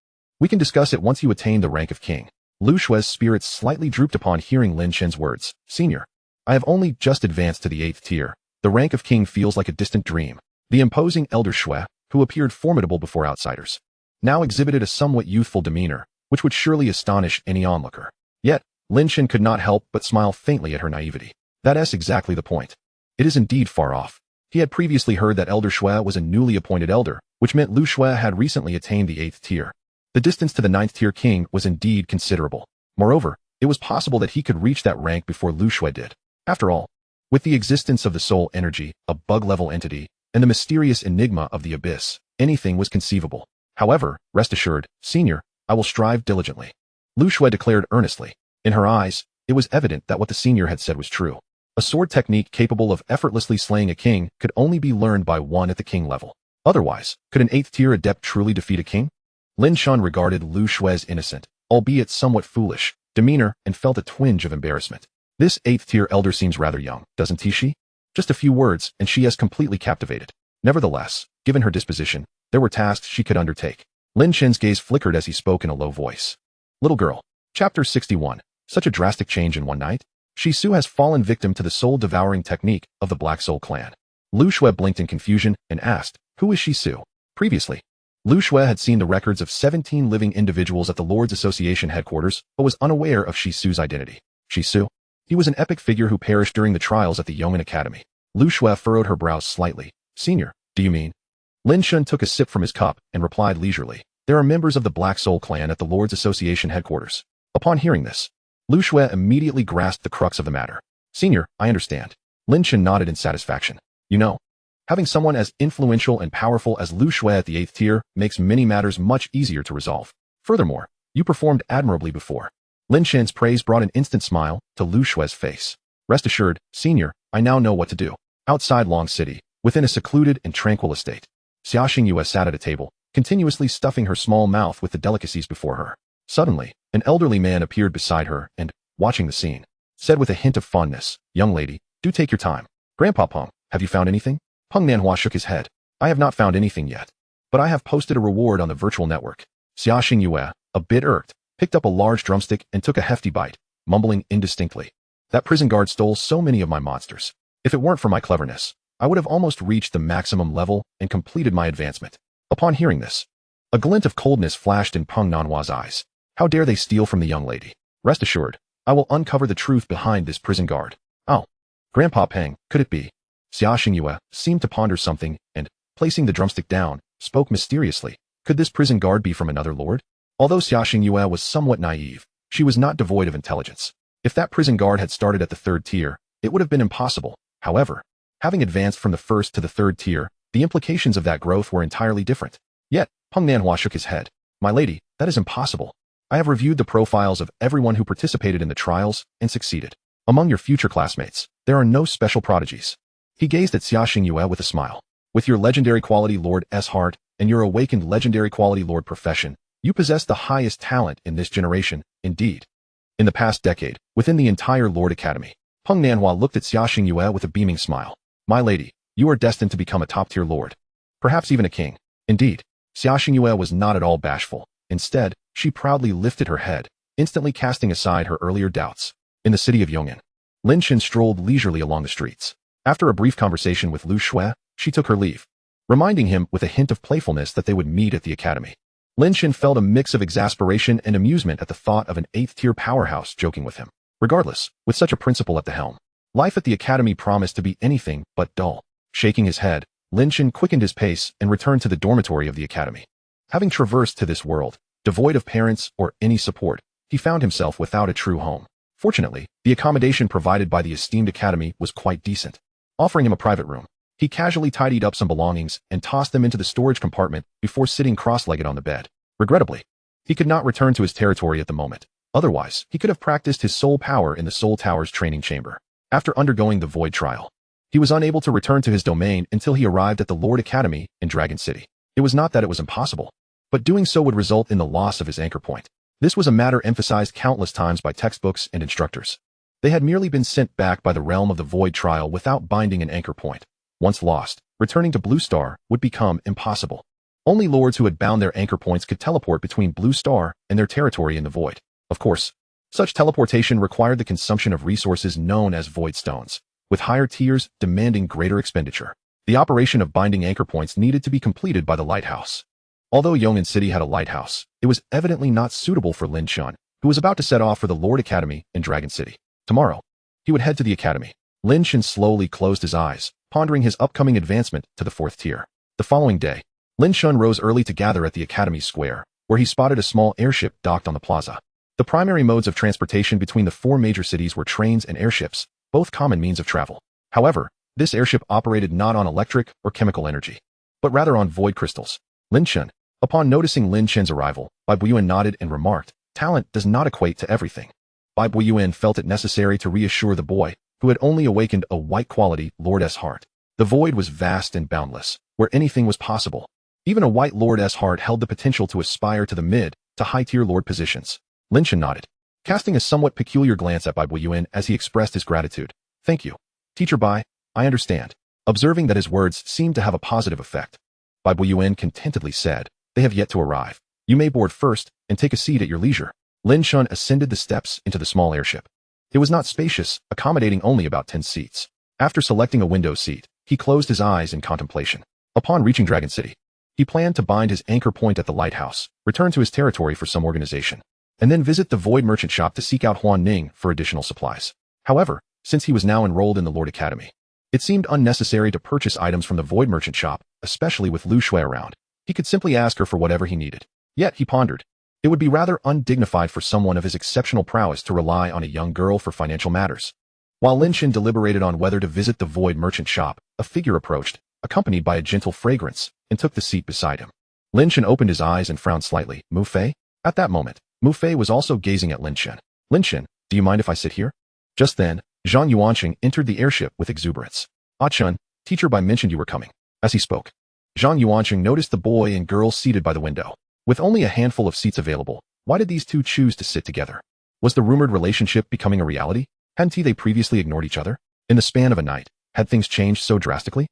we can discuss it once you attain the rank of king. Lu Shui's spirits slightly drooped upon hearing Lin Chen's words. Senior, I have only just advanced to the 8th tier. The rank of king feels like a distant dream. The imposing elder Shui, who appeared formidable before outsiders, now exhibited a somewhat youthful demeanor, which would surely astonish any onlooker. Yet, Lin Chen could not help but smile faintly at her naivety. That's exactly the point. It is indeed far off. He had previously heard that Elder Shui was a newly appointed elder, which meant Lu Shui had recently attained the 8th tier. The distance to the 9th tier king was indeed considerable. Moreover, it was possible that he could reach that rank before Lu Shui did. After all, with the existence of the soul energy, a bug-level entity, and the mysterious enigma of the abyss, anything was conceivable. However, rest assured, Senior, I will strive diligently. Lu Shui declared earnestly. In her eyes, it was evident that what the senior had said was true. A sword technique capable of effortlessly slaying a king could only be learned by one at the king level. Otherwise, could an 8th tier adept truly defeat a king? Lin Chen regarded Lu Shui's innocent, albeit somewhat foolish, demeanor and felt a twinge of embarrassment. This 8th tier elder seems rather young, doesn't she? Just a few words and she has completely captivated. Nevertheless, given her disposition, there were tasks she could undertake. Lin Chen's gaze flickered as he spoke in a low voice. Little girl. Chapter 61. Such a drastic change in one night? Shisu has fallen victim to the soul-devouring technique of the Black Soul clan. Lu Shui blinked in confusion and asked, who is Shisu? Previously, Lu Shui had seen the records of 17 living individuals at the Lords Association headquarters, but was unaware of Shisu's identity. Shisu? He was an epic figure who perished during the trials at the Yeoman Academy. Lu Shui furrowed her brows slightly. Senior, do you mean? Lin Chen took a sip from his cup and replied leisurely. There are members of the Black Soul clan at the Lords Association headquarters. Upon hearing this, Lu Shui immediately grasped the crux of the matter. Senior, I understand. Lin Chen nodded in satisfaction. You know, having someone as influential and powerful as Lu Shui at the 8th tier makes many matters much easier to resolve. Furthermore, you performed admirably before. Lin Chen's praise brought an instant smile to Lu Shui's face. Rest assured, Senior, I now know what to do. Outside Long City, within a secluded and tranquil estate, Xia Xingyue sat at a table, continuously stuffing her small mouth with the delicacies before her. Suddenly, an elderly man appeared beside her and, watching the scene, said with a hint of fondness, Young lady, do take your time. Grandpa Peng, have you found anything? Peng Manhua shook his head. I have not found anything yet. But I have posted a reward on the virtual network. Xia Xingyue, a bit irked, picked up a large drumstick and took a hefty bite, mumbling indistinctly. That prison guard stole so many of my monsters. If it weren't for my cleverness, I would have almost reached the maximum level and completed my advancement. Upon hearing this, a glint of coldness flashed in Peng Nanhua's eyes. How dare they steal from the young lady? Rest assured, I will uncover the truth behind this prison guard. Oh, Grandpa Peng, could it be? Xia Xingyue seemed to ponder something and, placing the drumstick down, spoke mysteriously. Could this prison guard be from another lord? Although Xia Xingyue was somewhat naive, she was not devoid of intelligence. If that prison guard had started at the 3rd tier, it would have been impossible. However, having advanced from the 1st to the 3rd tier, the implications of that growth were entirely different. Yet, Peng Manhwa shook his head. My lady, that is impossible. I have reviewed the profiles of everyone who participated in the trials and succeeded. Among your future classmates, there are no special prodigies. He gazed at Xia Xingyue with a smile. With your legendary quality Lord S heart and your awakened legendary quality Lord profession, you possess the highest talent in this generation, indeed. In the past decade, within the entire Lord Academy, Peng Manhwa looked at Xia Xingyue with a beaming smile. My lady, you are destined to become a top-tier lord. Perhaps even a king. Indeed, Xia Xingyue was not at all bashful. Instead, she proudly lifted her head, instantly casting aside her earlier doubts. In the city of Yong'an, Lin Chen strolled leisurely along the streets. After a brief conversation with Lu Shui, she took her leave, reminding him with a hint of playfulness that they would meet at the academy. Lin Chen felt a mix of exasperation and amusement at the thought of an 8th-tier powerhouse joking with him. Regardless, with such a principal at the helm, life at the academy promised to be anything but dull. Shaking his head, Lin Chen quickened his pace and returned to the dormitory of the academy. Having traversed to this world, devoid of parents or any support, he found himself without a true home. Fortunately, the accommodation provided by the esteemed academy was quite decent. Offering him a private room, he casually tidied up some belongings and tossed them into the storage compartment before sitting cross-legged on the bed. Regrettably, he could not return to his territory at the moment. Otherwise, he could have practiced his soul power in the Soul Tower's training chamber. After undergoing the Void trial, he was unable to return to his domain until he arrived at the Lord Academy in Dragon City. It was not that it was impossible, but doing so would result in the loss of his anchor point. This was a matter emphasized countless times by textbooks and instructors. They had merely been sent back by the realm of the Void trial without binding an anchor point. Once lost, returning to Blue Star would become impossible. Only lords who had bound their anchor points could teleport between Blue Star and their territory in the Void. Of course, such teleportation required the consumption of resources known as Void Stones, with higher tiers demanding greater expenditure. The operation of binding anchor points needed to be completed by the lighthouse. Although Yong'an City had a lighthouse, it was evidently not suitable for Lin Chen, who was about to set off for the Lord Academy in Dragon City. Tomorrow, he would head to the academy. Lin Chen slowly closed his eyes, pondering his upcoming advancement to the 4th tier. The following day, Lin Chen rose early to gather at the academy square, where he spotted a small airship docked on the plaza. The primary modes of transportation between the 4 major cities were trains and airships, both common means of travel. However, this airship operated not on electric or chemical energy, but rather on void crystals. Lin Chen, upon noticing Lin Chen's arrival, Bai Buiyuan nodded and remarked, talent does not equate to everything. Bai Buiyuan felt it necessary to reassure the boy, who had only awakened a white-quality Lord-S heart. The void was vast and boundless, where anything was possible. Even a white Lord-S heart held the potential to aspire to the mid to high-tier Lord positions. Lin Chen nodded, casting a somewhat peculiar glance at Bai Buiyuan as he expressed his gratitude. Thank you. Teacher Bai, I understand. Observing that his words seemed to have a positive effect, Bai Buiyuan contentedly said, they have yet to arrive. You may board first and take a seat at your leisure. Lin Chen ascended the steps into the small airship. It was not spacious, accommodating only about 10 seats. After selecting a window seat, he closed his eyes in contemplation. Upon reaching Dragon City, he planned to bind his anchor point at the lighthouse, return to his territory for some organization, and then visit the Void Merchant Shop to seek out Huan Ning for additional supplies. However, since he was now enrolled in the Lord Academy, it seemed unnecessary to purchase items from the Void Merchant Shop, especially with Lu Shui around. He could simply ask her for whatever he needed. Yet, he pondered, it would be rather undignified for someone of his exceptional prowess to rely on a young girl for financial matters. While Lin Chen deliberated on whether to visit the Void Merchant Shop, a figure approached, accompanied by a gentle fragrance, and took the seat beside him. Lin Chen opened his eyes and frowned slightly. Mu Fei? At that moment, Mu Fei was also gazing at Lin Chen. Lin Chen, do you mind if I sit here? Just then, Zhang Yuanqing entered the airship with exuberance. Ah Chen, teacher Bai mentioned you were coming. As he spoke, Zhang Yuanqing noticed the boy and girl seated by the window. With only a handful of seats available, why did these two choose to sit together? Was the rumored relationship becoming a reality? Hadn't they previously ignored each other? In the span of a night, had things changed so drastically?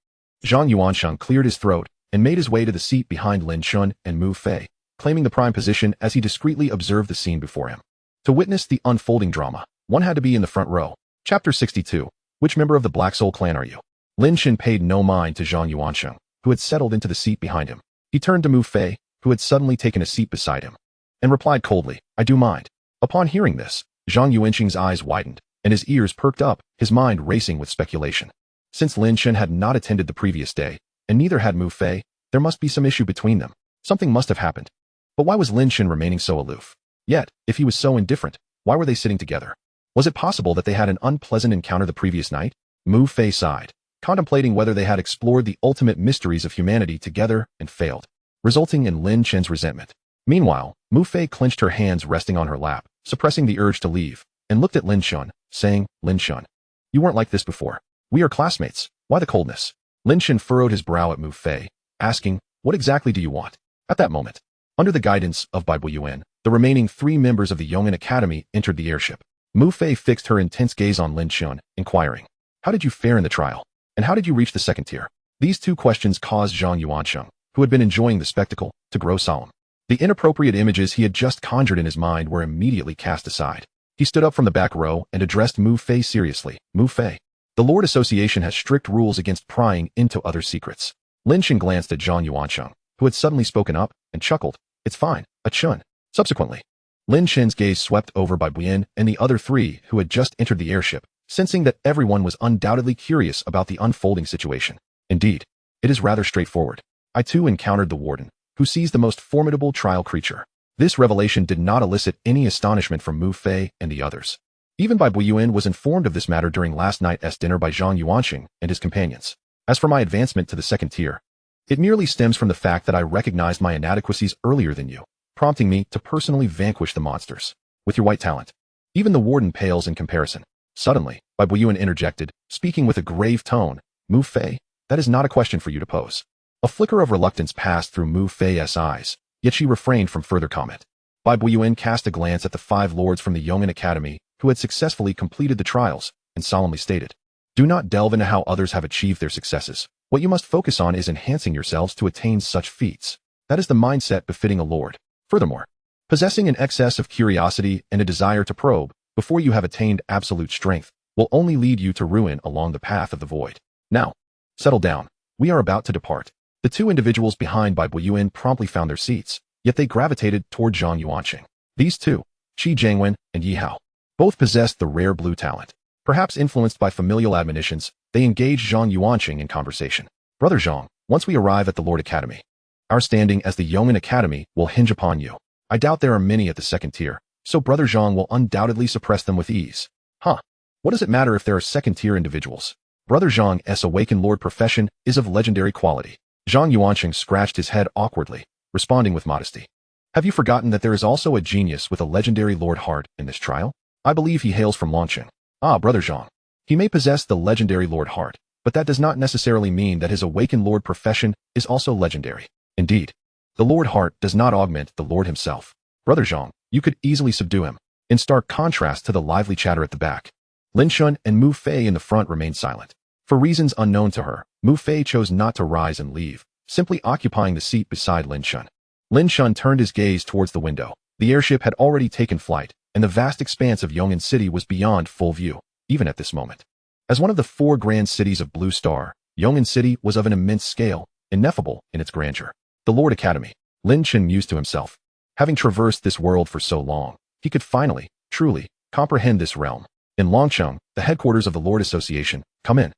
Zhang Yuansheng cleared his throat and made his way to the seat behind Lin Chen and Mu Fei, claiming the prime position as he discreetly observed the scene before him. To witness the unfolding drama, one had to be in the front row. Chapter 62. Which member of the Black Soul clan are you? Lin Chen paid no mind to Zhang Yuansheng, who had settled into the seat behind him. He turned to Mu Fei, who had suddenly taken a seat beside him, and replied coldly, I do mind. Upon hearing this, Zhang Yuansheng's eyes widened, and his ears perked up, his mind racing with speculation. Since Lin Chen had not attended the previous day, and neither had Mu Fei, there must be some issue between them. Something must have happened. But why was Lin Chen remaining so aloof? Yet, if he was so indifferent, why were they sitting together? Was it possible that they had an unpleasant encounter the previous night? Mu Fei sighed, contemplating whether they had explored the ultimate mysteries of humanity together and failed, resulting in Lin Chen's resentment. Meanwhile, Mu Fei clenched her hands resting on her lap, suppressing the urge to leave, and looked at Lin Chen, saying, Lin Chen, you weren't like this before. We are classmates. Why the coldness? Lin Chen furrowed his brow at Mu Fei, asking, what exactly do you want? At that moment, under the guidance of Bai Buiyuan, the remaining 3 members of the Yong'an Academy entered the airship. Mu Fei fixed her intense gaze on Lin Chen, inquiring, how did you fare in the trial? And how did you reach the second tier? These 2 questions caused Zhang Yuansheng, who had been enjoying the spectacle, to grow solemn. The inappropriate images he had just conjured in his mind were immediately cast aside. He stood up from the back row and addressed Mu Fei seriously. Mu Fei, the Lord Association has strict rules against prying into other secrets. Lin Chen glanced at Zhang Yuansheng, who had suddenly spoken up, and chuckled. It's fine, a Chun. Subsequently, Lin Chen's gaze swept over by Buyen and the other 3 who had just entered the airship, sensing that everyone was undoubtedly curious about the unfolding situation. Indeed, it is rather straightforward. I too encountered the Warden, who sees the most formidable trial creature. This revelation did not elicit any astonishment from Mu Fei and the others. Even Bai Buiyuan was informed of this matter during last night's dinner by Zhang Yuansheng and his companions. As for my advancement to the second tier, it merely stems from the fact that I recognized my inadequacies earlier than you, prompting me to personally vanquish the monsters. With your white talent, even the Warden pales in comparison. Suddenly, Bai Buiyuan interjected, speaking with a grave tone, Mu Fei, that is not a question for you to pose. A flicker of reluctance passed through Mu Fei's eyes, yet she refrained from further comment. Bai Buiyuan cast a glance at the 5 lords from the Yong'an Academy who had successfully completed the trials, and solemnly stated, do not delve into how others have achieved their successes. What you must focus on is enhancing yourselves to attain such feats. That is the mindset befitting a lord. Furthermore, possessing an excess of curiosity and a desire to probe before you have attained absolute strength will only lead you to ruin along the path of the void. Now, settle down. We are about to depart. The 2 individuals behind Bai Buiyuan promptly found their seats, yet they gravitated toward Zhang Yuansheng. These 2, Qi Jiangwen and Yi Hao, both possessed the rare blue talent. Perhaps influenced by familial admonitions, they engaged Zhang Yuansheng in conversation. Brother Zhang, once we arrive at the Lord Academy, our standing as the Yong'an Academy will hinge upon you. I doubt there are many at the second tier, so Brother Zhang will undoubtedly suppress them with ease. Huh. What does it matter if there are second-tier individuals? Brother Zhang's awakened lord profession is of legendary quality. Zhang Yuansheng scratched his head awkwardly, responding with modesty. Have you forgotten that there is also a genius with a legendary lord heart in this trial? I believe he hails from Longqing. Ah, Brother Zhang. He may possess the legendary lord heart, but that does not necessarily mean that his awakened lord profession is also legendary. Indeed, the lord heart does not augment the lord himself. Brother Zhang, you could easily subdue him, in stark contrast to the lively chatter at the back. Lin Chen and Mu Fei in the front remained silent. For reasons unknown to her, Mu Fei chose not to rise and leave, simply occupying the seat beside Lin Chen. Lin Chen turned his gaze towards the window. The airship had already taken flight, and the vast expanse of Yong'an City was beyond full view, even at this moment. As one of the 4 grand cities of Blue Star, Yong'an City was of an immense scale, ineffable in its grandeur. The Lord Academy, Lin Chen mused to himself. Having traversed this world for so long, he could finally, truly, comprehend this realm. In Longcheng, the headquarters of the Lord Association, come in.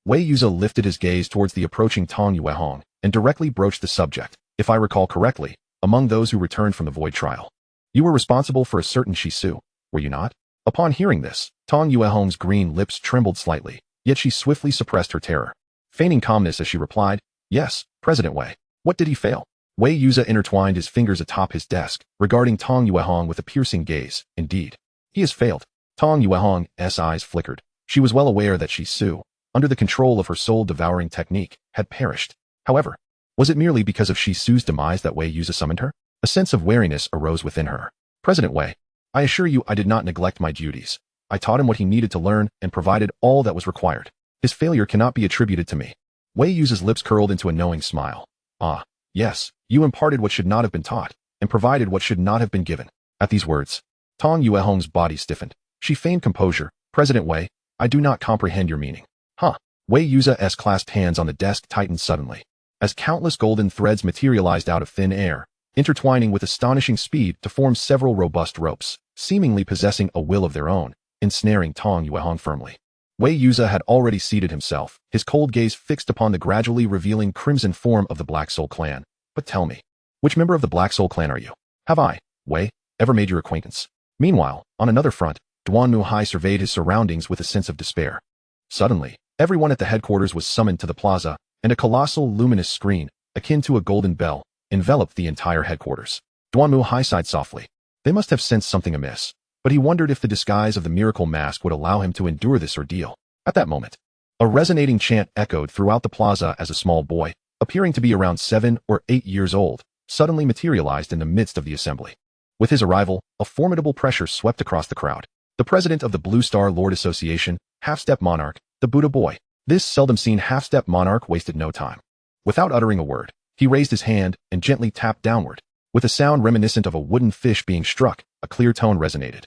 Wei Yuza lifted his gaze towards the approaching Tong Yuehong and directly broached the subject. If I recall correctly, among those who returned from the Void Trial, you were responsible for a certain Shisu, were you not? Upon hearing this, Tong Yuehong's green lips trembled slightly, yet she swiftly suppressed her terror, feigning calmness as she replied, yes, President Wei. What did he fail? Wei Yuza intertwined his fingers atop his desk, regarding Tong Yuehong with a piercing gaze. Indeed, he has failed. Tong Yuehong's eyes flickered. She was well aware that Shisu, under the control of her soul-devouring technique, had perished. However, was it merely because of Shisu's demise that Wei Yuza summoned her? A sense of wariness arose within her. President Wei, I assure you I did not neglect my duties. I taught him what he needed to learn and provided all that was required. His failure cannot be attributed to me. Wei Yuza's lips curled into a knowing smile. Ah, yes, you imparted what should not have been taught, and provided what should not have been given. At these words, Tong Yuehong's body stiffened. She feigned composure. President Wei, I do not comprehend your meaning. Huh. Wei Yuza's clasped hands on the desk tightened suddenly, as countless golden threads materialized out of thin air, intertwining with astonishing speed to form several robust ropes, seemingly possessing a will of their own, ensnaring Tong Yuehong firmly. Wei Yuza had already seated himself, his cold gaze fixed upon the gradually revealing crimson form of the Black Soul clan. But tell me, which member of the Black Soul clan are you? Have I, Wei, ever made your acquaintance? Meanwhile, on another front, Duanmu surveyed his surroundings with a sense of despair. Suddenly, everyone at the headquarters was summoned to the plaza, and a colossal luminous screen, akin to a golden bell, enveloped the entire headquarters. Duanmu sighed softly. They must have sensed something amiss, but he wondered if the disguise of the miracle mask would allow him to endure this ordeal. At that moment, a resonating chant echoed throughout the plaza as a small boy, appearing to be around 7 or 8 years old, suddenly materialized in the midst of the assembly. With his arrival, a formidable pressure swept across the crowd. The president of the Blue Star Lord Association, half-step monarch, the Buddha boy. This seldom-seen half-step monarch wasted no time. Without uttering a word, he raised his hand and gently tapped downward. With a sound reminiscent of a wooden fish being struck, a clear tone resonated,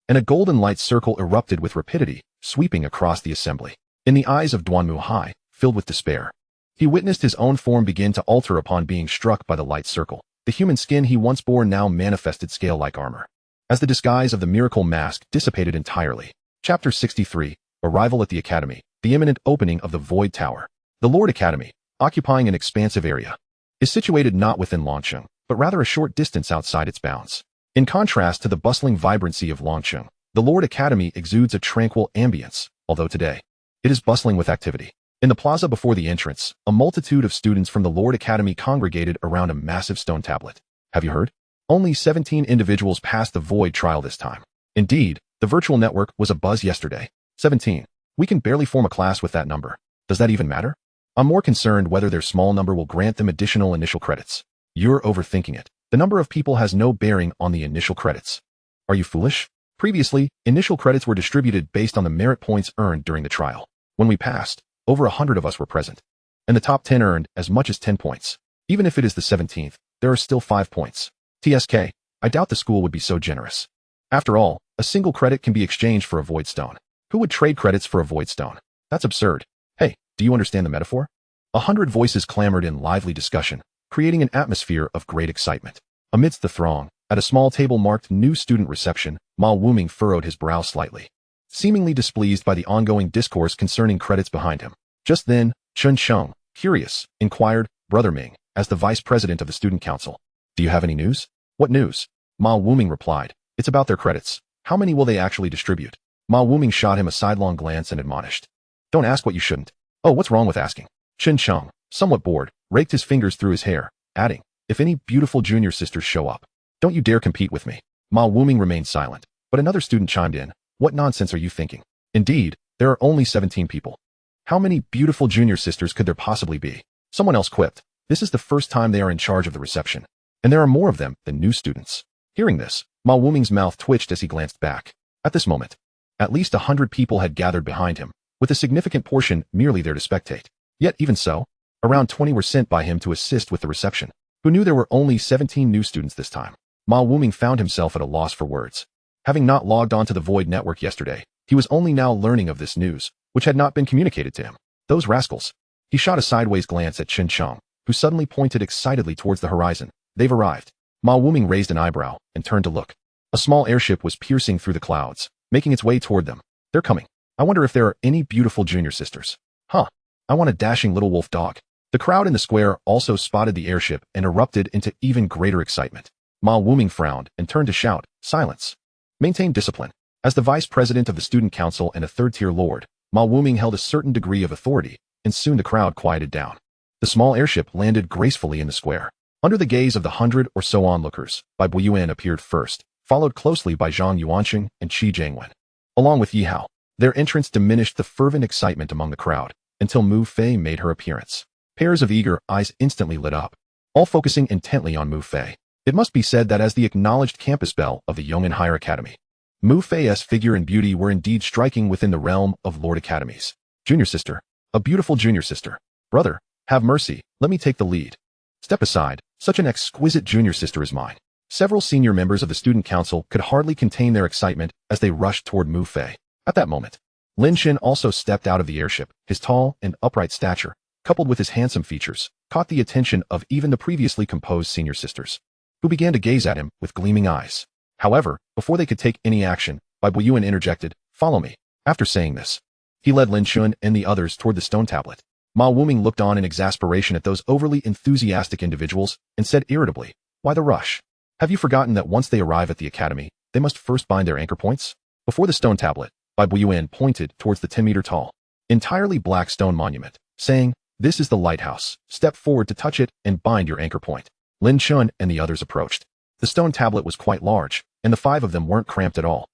and a golden light circle erupted with rapidity, sweeping across the assembly. In the eyes of Duanmu, filled with despair, he witnessed his own form begin to alter upon being struck by the light circle. The human skin he once bore now manifested scale-like armor. As the disguise of the miracle mask dissipated entirely. Chapter 63, Arrival at the Academy, the imminent opening of the Void Tower. The Lord Academy, occupying an expansive area, is situated not within Longcheng, but rather a short distance outside its bounds. In contrast to the bustling vibrancy of Longcheng, the Lord Academy exudes a tranquil ambience, although today, it is bustling with activity. In the plaza before the entrance, a multitude of students from the Lord Academy congregated around a massive stone tablet. Have you heard? Only 17 individuals passed the void trial this time. Indeed, the virtual network was abuzz yesterday. 17. We can barely form a class with that number. Does that even matter? I'm more concerned whether their small number will grant them additional initial credits. You're overthinking it. The number of people has no bearing on the initial credits. Are you foolish? Previously, initial credits were distributed based on the merit points earned during the trial. When we passed, over 100 of us were present, and the top 10 earned as much as 10 points. Even if it is the 17th, there are still 5 points. TSK, I doubt the school would be so generous. After all, a single credit can be exchanged for a void stone. Who would trade credits for a void stone? That's absurd. Hey, do you understand the metaphor? 100 voices clamored in lively discussion, creating an atmosphere of great excitement. Amidst the throng, at a small table marked New Student Reception, Ma Wuming furrowed his brow slightly, seemingly displeased by the ongoing discourse concerning credits behind him. Just then, Chen Sheng, curious, inquired, Brother Ming, as the vice president of the student council. Do you have any news? What news? Ma Wuming replied. It's about their credits. How many will they actually distribute? Ma Wuming shot him a sidelong glance and admonished. Don't ask what you shouldn't. Oh, what's wrong with asking? Chen Sheng, somewhat bored, raked his fingers through his hair, adding, if any beautiful junior sisters show up, don't you dare compete with me. Ma Wuming remained silent, but another student chimed in. What nonsense are you thinking? Indeed, there are only 17 people. How many beautiful junior sisters could there possibly be? Someone else quipped. This is the first time they are in charge of the reception, and there are more of them than new students. Hearing this, Ma Wuming's mouth twitched as he glanced back. At this moment, at least 100 people had gathered behind him, with a significant portion merely there to spectate. Yet even so, around 20 were sent by him to assist with the reception. Who knew there were only 17 new students this time? Ma Wuming found himself at a loss for words. Having not logged onto the Void Network yesterday, he was only now learning of this news, which had not been communicated to him. Those rascals. He shot a sideways glance at Chen Sheng, who suddenly pointed excitedly towards the horizon. They've arrived. Ma Wuming raised an eyebrow and turned to look. A small airship was piercing through the clouds, making its way toward them. They're coming. I wonder if there are any beautiful junior sisters. Huh. I want a dashing little wolf dog. The crowd in the square also spotted the airship and erupted into even greater excitement. Ma Wuming frowned and turned to shout, silence. Maintain discipline. As the vice president of the student council and a third-tier lord, Ma Wuming held a certain degree of authority, and soon the crowd quieted down. The small airship landed gracefully in the square. Under the gaze of the 100 or so onlookers, Bai Buyuan appeared first, followed closely by Zhang Yuanqing and Qi Jiangwen. Along with Yi Hao, their entrance diminished the fervent excitement among the crowd, until Mu Fei made her appearance. Pairs of eager eyes instantly lit up, all focusing intently on Mu Fei. It must be said that as the acknowledged campus belle of the Yong'an Higher Academy, Mu Fei's figure and beauty were indeed striking within the realm of Lord Academies. Junior sister, a beautiful junior sister. Brother, have mercy, let me take the lead. Step aside, such an exquisite junior sister is mine. Several senior members of the student council could hardly contain their excitement as they rushed toward Mu Fei. At that moment, Lin Chen also stepped out of the airship. His tall and upright stature, coupled with his handsome features, caught the attention of even the previously composed senior sisters, who began to gaze at him with gleaming eyes. However, before they could take any action, Bai Buyuan interjected, follow me. After saying this, he led Lin Chen and the others toward the stone tablet. Ma Wuming looked on in exasperation at those overly enthusiastic individuals and said irritably, why the rush? Have you forgotten that once they arrive at the academy, they must first bind their anchor points? Before the stone tablet, Bai Buiyuan pointed towards the 10-meter-tall, entirely black stone monument, saying, "This is the lighthouse. Step forward to touch it and bind your anchor point." Lin Chen and the others approached. The stone tablet was quite large, and the 5 of them weren't cramped at all.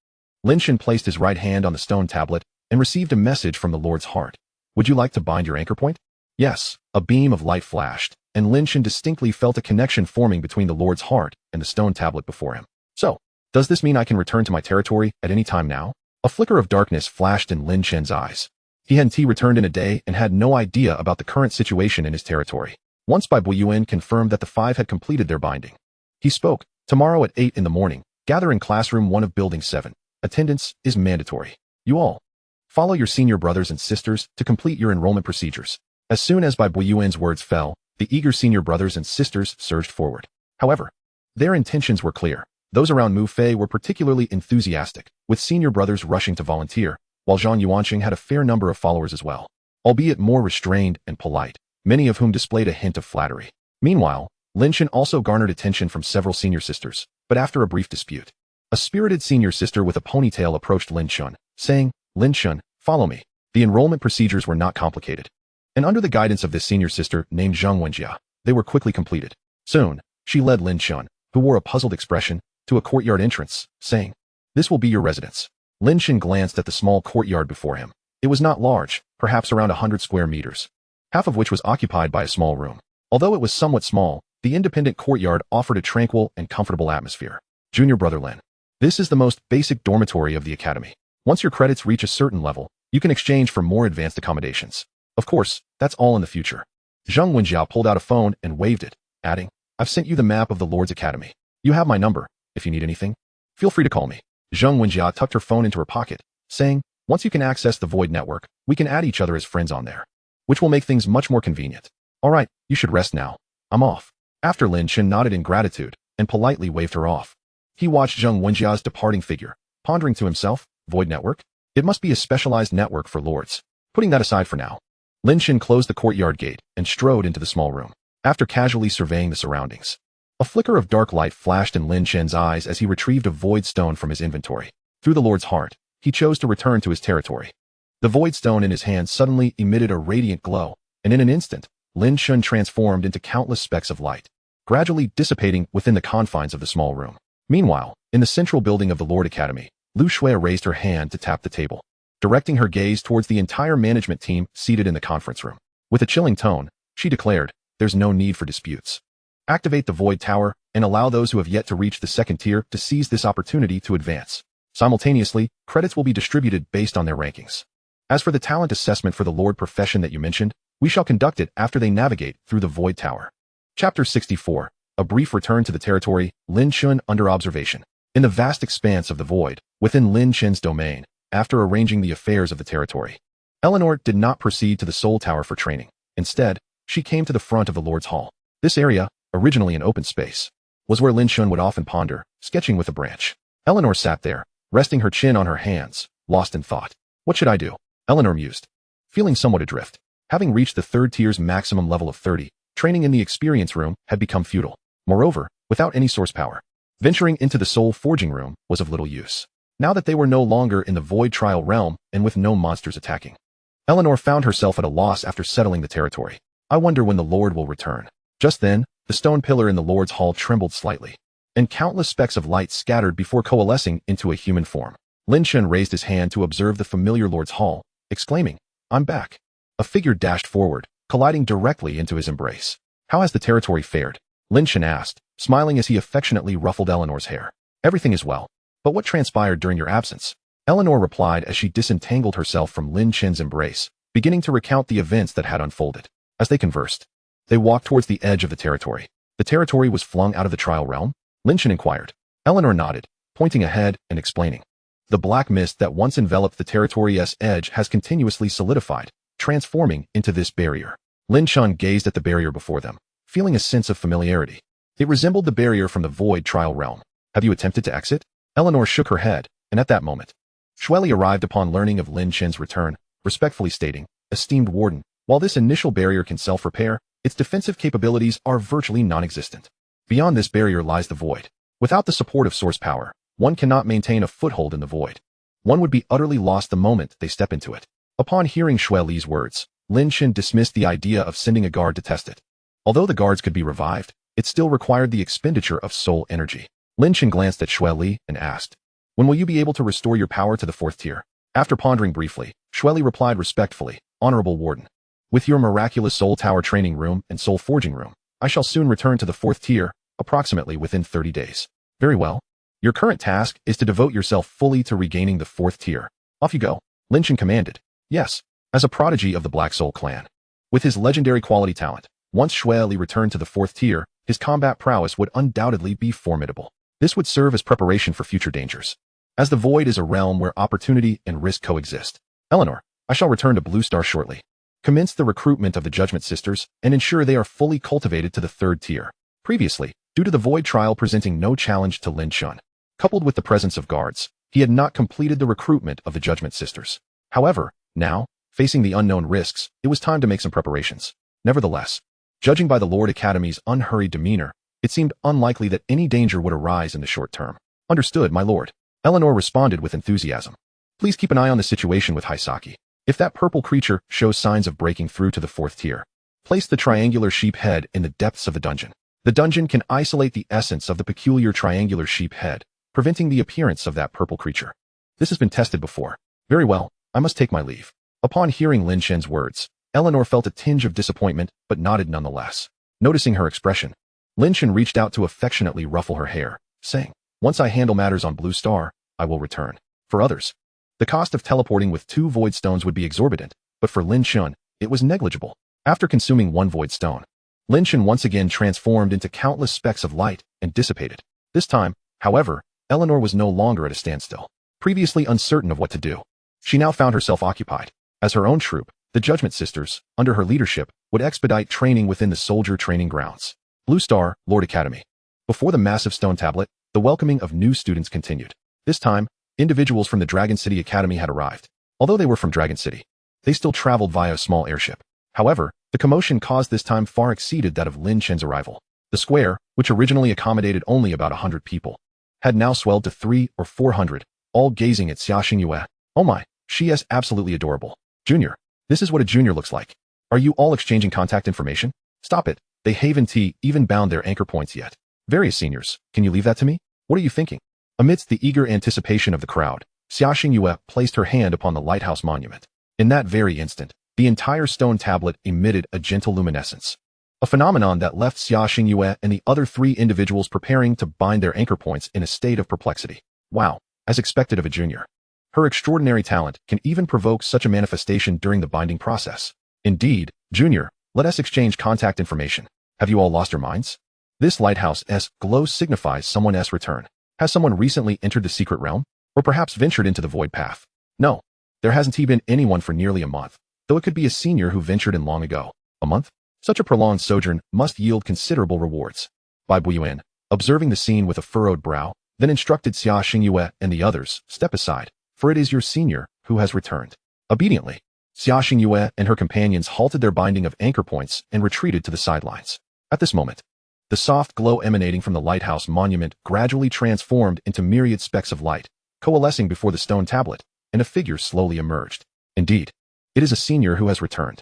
Lin Chen placed his right hand on the stone tablet and received a message from the Lord's heart. "Would you like to bind your anchor point?" Yes, a beam of light flashed, and Lin Chen distinctly felt a connection forming between the Lord's heart and the stone tablet before him. "So, does this mean I can return to my territory at any time now?" A flicker of darkness flashed in Lin Chen's eyes. He hadn't returned in a day and had no idea about the current situation in his territory. Once Bai Buiyuan confirmed that the 5 had completed their binding, he spoke, "Tomorrow at 8 in the morning, gather in classroom 1 of building 7. Attendance is mandatory. You all follow your senior brothers and sisters to complete your enrollment procedures." As soon as Bai Buiyuan's words fell, the eager senior brothers and sisters surged forward. However, their intentions were clear. Those around Mu Fei were particularly enthusiastic, with senior brothers rushing to volunteer, while Zhang Yuanqing had a fair number of followers as well, albeit more restrained and polite, many of whom displayed a hint of flattery. Meanwhile, Lin Chen also garnered attention from several senior sisters, but after a brief dispute, a spirited senior sister with a ponytail approached Lin Chen, saying, "Lin Chen, follow me." The enrollment procedures were not complicated, and under the guidance of this senior sister named Zhang Wenjia, they were quickly completed. Soon, she led Lin Chen, who wore a puzzled expression, to a courtyard entrance, saying, "This will be your residence." Lin Chen glanced at the small courtyard before him. It was not large, perhaps around 100 square meters, half of which was occupied by a small room. Although it was somewhat small, the independent courtyard offered a tranquil and comfortable atmosphere. "Junior brother Lin, this is the most basic dormitory of the academy. Once your credits reach a certain level, you can exchange for more advanced accommodations. Of course, that's all in the future." Zhang Wenjia pulled out a phone and waved it, adding, "I've sent you the map of the Lord's Academy. You have my number. If you need anything, feel free to call me." Zhang Wenjia tucked her phone into her pocket, saying, "Once you can access the Void Network, we can add each other as friends on there, which will make things much more convenient. All right, you should rest now. I'm off." After Lin Chen nodded in gratitude and politely waved her off, he watched Zhang Wenjia's departing figure, pondering to himself, Void Network? It must be a specialized network for lords. Putting that aside for now, Lin Chen closed the courtyard gate and strode into the small room. After casually surveying the surroundings, a flicker of dark light flashed in Lin Chen's eyes as he retrieved a void stone from his inventory. Through the Lord's heart, he chose to return to his territory. The void stone in his hand suddenly emitted a radiant glow, and in an instant, Lin Chen transformed into countless specks of light, gradually dissipating within the confines of the small room. Meanwhile, in the central building of the Lord Academy, Lu Shui raised her hand to tap the table, directing her gaze towards the entire management team seated in the conference room. With a chilling tone, she declared, "There's no need for disputes. Activate the Void Tower and allow those who have yet to reach the 2nd tier to seize this opportunity to advance. Simultaneously, credits will be distributed based on their rankings. As for the talent assessment for the Lord profession that you mentioned, we shall conduct it after they navigate through the Void Tower." Chapter 64. A brief return to the territory, Lin Chen under observation. In the vast expanse of the void, within Lin Chen's domain, after arranging the affairs of the territory, Eleanor did not proceed to the Soul Tower for training. Instead, she came to the front of the Lord's Hall. This area, originally an open space, was where Lin Chen would often ponder, sketching with a branch. Eleanor sat there, resting her chin on her hands, lost in thought. "What should I do?" Eleanor mused, feeling somewhat adrift. Having reached the 3rd tier's maximum level of 30, training in the experience room had become futile. Moreover, without any source power, venturing into the soul forging room was of little use. Now that they were no longer in the void trial realm and with no monsters attacking, Eleanor found herself at a loss after settling the territory. "I wonder when the Lord will return." Just then, the stone pillar in the Lord's Hall trembled slightly, and countless specks of light scattered before coalescing into a human form. Lin Chen raised his hand to observe the familiar Lord's Hall, exclaiming, "I'm back." A figure dashed forward, colliding directly into his embrace. "How has the territory fared?" Lin Chen asked, smiling as he affectionately ruffled Eleanor's hair. "Everything is well. But what transpired during your absence?" Eleanor replied as she disentangled herself from Lin Chen's embrace, beginning to recount the events that had unfolded. As they conversed, they walked towards the edge of the territory. "The territory was flung out of the trial realm?" Lin Chen inquired. Eleanor nodded, pointing ahead and explaining. "The black mist that once enveloped the territory's edge has continuously solidified, transforming into this barrier." Lin Chen gazed at the barrier before them, feeling a sense of familiarity. It resembled the barrier from the void trial realm. "Have you attempted to exit?" Eleanor shook her head, and at that moment, Shueli arrived upon learning of Lin Chen's return, respectfully stating, "Esteemed Warden, while this initial barrier can self-repair, its defensive capabilities are virtually non-existent. Beyond this barrier lies the void. Without the support of source power, one cannot maintain a foothold in the void." One would be utterly lost the moment they step into it. Upon hearing Xue Li's words, Lin Chen dismissed the idea of sending a guard to test it. Although the guards could be revived, it still required the expenditure of soul energy. Lin Chen glanced at Xue Li and asked, "When will you be able to restore your power to the 4th tier?" After pondering briefly, Xue Li replied respectfully, "Honorable Warden, with your miraculous soul tower training room and soul forging room, I shall soon return to the 4th tier, approximately within 30 days. Very well. Your current task is to devote yourself fully to regaining the 4th tier. Off you go." Lin Chen commanded. Yes, as a prodigy of the Black Soul clan. With his legendary quality talent, once Xue Li returned to the 4th tier, his combat prowess would undoubtedly be formidable. This would serve as preparation for future dangers. As the void is a realm where opportunity and risk coexist. Eleanor, I shall return to Blue Star shortly. Commence the recruitment of the Judgment Sisters and ensure they are fully cultivated to the 3rd tier. Previously, due to the void trial presenting no challenge to Lin Chen, coupled with the presence of guards, he had not completed the recruitment of the Judgment Sisters. However, now, facing the unknown risks, it was time to make some preparations. Nevertheless, judging by the Lord Academy's unhurried demeanor, it seemed unlikely that any danger would arise in the short term. Understood, my lord. Eleanor responded with enthusiasm. Please keep an eye on the situation with Hisaki. If that purple creature shows signs of breaking through to the 4th tier, place the triangular sheep head in the depths of the dungeon. The dungeon can isolate the essence of the peculiar triangular sheep head, preventing the appearance of that purple creature. This has been tested before. Very well, I must take my leave. Upon hearing Lin Chen's words, Eleanor felt a tinge of disappointment, but nodded nonetheless. Noticing her expression, Lin Chen reached out to affectionately ruffle her hair, saying, "Once I handle matters on Blue Star, I will return." For others, the cost of teleporting with 2 void stones would be exorbitant, but for Lin Chen, it was negligible. After consuming 1 void stone, Lin Chen once again transformed into countless specks of light and dissipated. This time, however, Eleanor was no longer at a standstill. Previously uncertain of what to do, she now found herself occupied. As her own troop, the Judgment Sisters, under her leadership, would expedite training within the soldier training grounds. Blue Star, Lord Academy. Before the massive stone tablet, the welcoming of new students continued. This time, individuals from the Dragon City Academy had arrived. Although they were from Dragon City, they still traveled via a small airship. However, the commotion caused this time far exceeded that of Lin Chen's arrival. The square, which originally accommodated only about 100 people, had now swelled to 300 or 400, all gazing at Xia Xingyue. Oh my, she is absolutely adorable. Junior, this is what a junior looks like. Are you all exchanging contact information? Stop it, they haven't even bound their anchor points yet. Various seniors, can you leave that to me? What are you thinking? Amidst the eager anticipation of the crowd, Xia Xingyue placed her hand upon the lighthouse monument. In that very instant, the entire stone tablet emitted a gentle luminescence. A phenomenon that left Xia Xingyue and the other 3 individuals preparing to bind their anchor points in a state of perplexity. Wow, as expected of a junior. Her extraordinary talent can even provoke such a manifestation during the binding process. Indeed, junior, let us exchange contact information. Have you all lost your minds? This lighthouse's glow signifies someone's return. Has someone recently entered the secret realm? Or perhaps ventured into the void path? No, there hasn't been anyone for nearly a month, though it could be a senior who ventured in long ago. A month? Such a prolonged sojourn must yield considerable rewards. Bai Buyuan, observing the scene with a furrowed brow, then instructed Xia Xingyue and the others, step aside, for it is your senior who has returned. Obediently, Xia Xingyue and her companions halted their binding of anchor points and retreated to the sidelines. At this moment, the soft glow emanating from the lighthouse monument gradually transformed into myriad specks of light, coalescing before the stone tablet, and a figure slowly emerged. Indeed, it is a senior who has returned.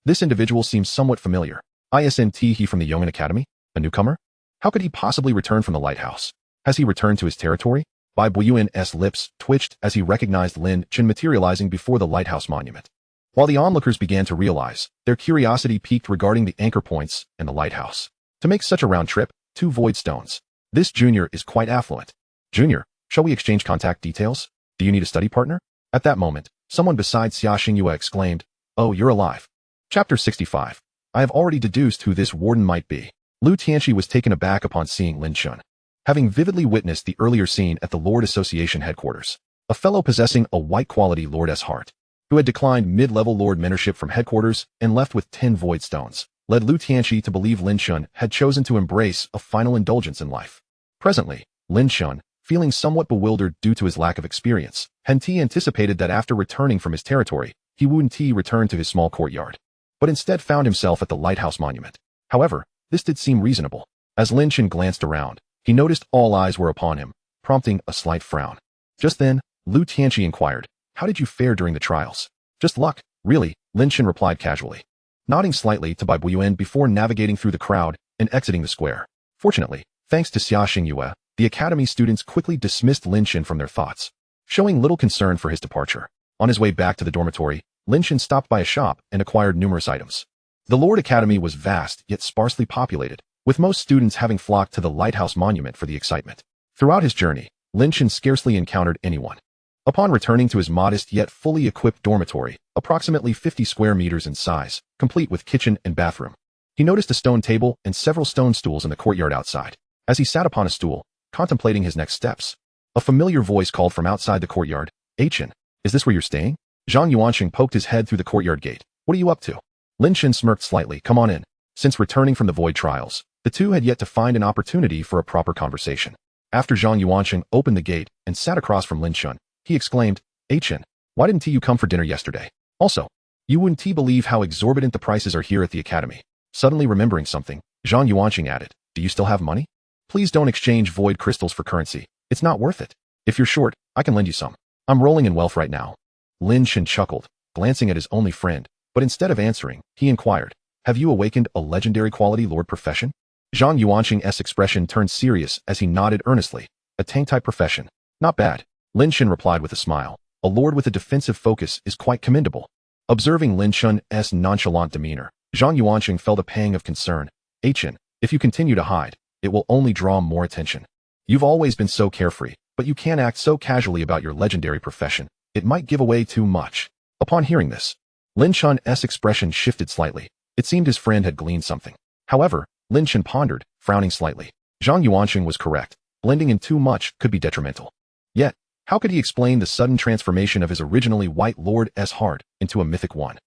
This individual seems somewhat familiar. Isn't he from the Yeoman Academy? A newcomer? How could he possibly return from the lighthouse? Has he returned to his territory? Bai Buyuan's lips twitched as he recognized Lin Chen materializing before the lighthouse monument. While the onlookers began to realize, their curiosity piqued regarding the anchor points and the lighthouse. To make such a round trip, 2 void stones. This junior is quite affluent. Junior, shall we exchange contact details? Do you need a study partner? At that moment, someone besides Xia Xingyue exclaimed, "Oh, you're alive." Chapter 65. I have already deduced who this warden might be. Lu Tianxi was taken aback upon seeing Lin Chen. Having vividly witnessed the earlier scene at the Lord Association headquarters, a fellow possessing a white-quality Lord's heart, who had declined mid-level Lord mentorship from headquarters and left with 10 void stones, led Lu Tianxi to believe Lin Chen had chosen to embrace a final indulgence in life. Presently, Lin Chen, feeling somewhat bewildered due to his lack of experience, had anticipated that after returning from his territory, he wouldn't return to his small courtyard, but instead found himself at the lighthouse monument. However, this did seem reasonable. As Lin Chen glanced around, he noticed all eyes were upon him, prompting a slight frown. Just then, Lu Tianqi inquired. How did you fare during the trials? Just luck, really, Lin Chen replied casually, nodding slightly to Bai Buyan before navigating through the crowd and exiting the square. Fortunately, thanks to Xia Xingyue, the academy students quickly dismissed Lin Chen from their thoughts, showing little concern for his departure. On his way back to the dormitory, Lin Chen stopped by a shop and acquired numerous items. The Lord Academy was vast yet sparsely populated, with most students having flocked to the Lighthouse Monument for the excitement. Throughout his journey, Lin Chen scarcely encountered anyone. Upon returning to his modest yet fully equipped dormitory, approximately 50 square meters in size, complete with kitchen and bathroom, he noticed a stone table and several stone stools in the courtyard outside. As he sat upon a stool, contemplating his next steps, a familiar voice called from outside the courtyard, "Chen, is this where you're staying?" Zhang Yuanqing poked his head through the courtyard gate. "What are you up to?" Lin Chen smirked slightly. "Come on in." Since returning from the void trials, the two had yet to find an opportunity for a proper conversation. After Zhang Yuanqing opened the gate and sat across from Lin Chen, he exclaimed, "Chen, why didn't you come for dinner yesterday? Also, you wouldn't believe how exorbitant the prices are here at the academy." Suddenly remembering something, Zhang Yuanqing added, "Do you still have money? Please don't exchange void crystals for currency. It's not worth it. If you're short, I can lend you some. I'm rolling in wealth right now." Lin Chen chuckled, glancing at his only friend, but instead of answering, he inquired, "Have you awakened a legendary quality lord profession?" Zhang Yuanqing's expression turned serious as he nodded earnestly. "A tank-type profession. Not bad," Lin Chen replied with a smile. "A lord with a defensive focus is quite commendable." Observing Lin Chen's nonchalant demeanor, Zhang Yuanqing felt a pang of concern. "Chen, if you continue to hide, it will only draw more attention. You've always been so carefree, but you can't act so casually about your legendary profession. It might give away too much." Upon hearing this, Lin Chen's expression shifted slightly. It seemed his friend had gleaned something. However, Lin Chen pondered, frowning slightly. Zhang Yuanqing was correct. Blending in too much could be detrimental. Yet, how could he explain the sudden transformation of his originally white lord's heart into a mythic one?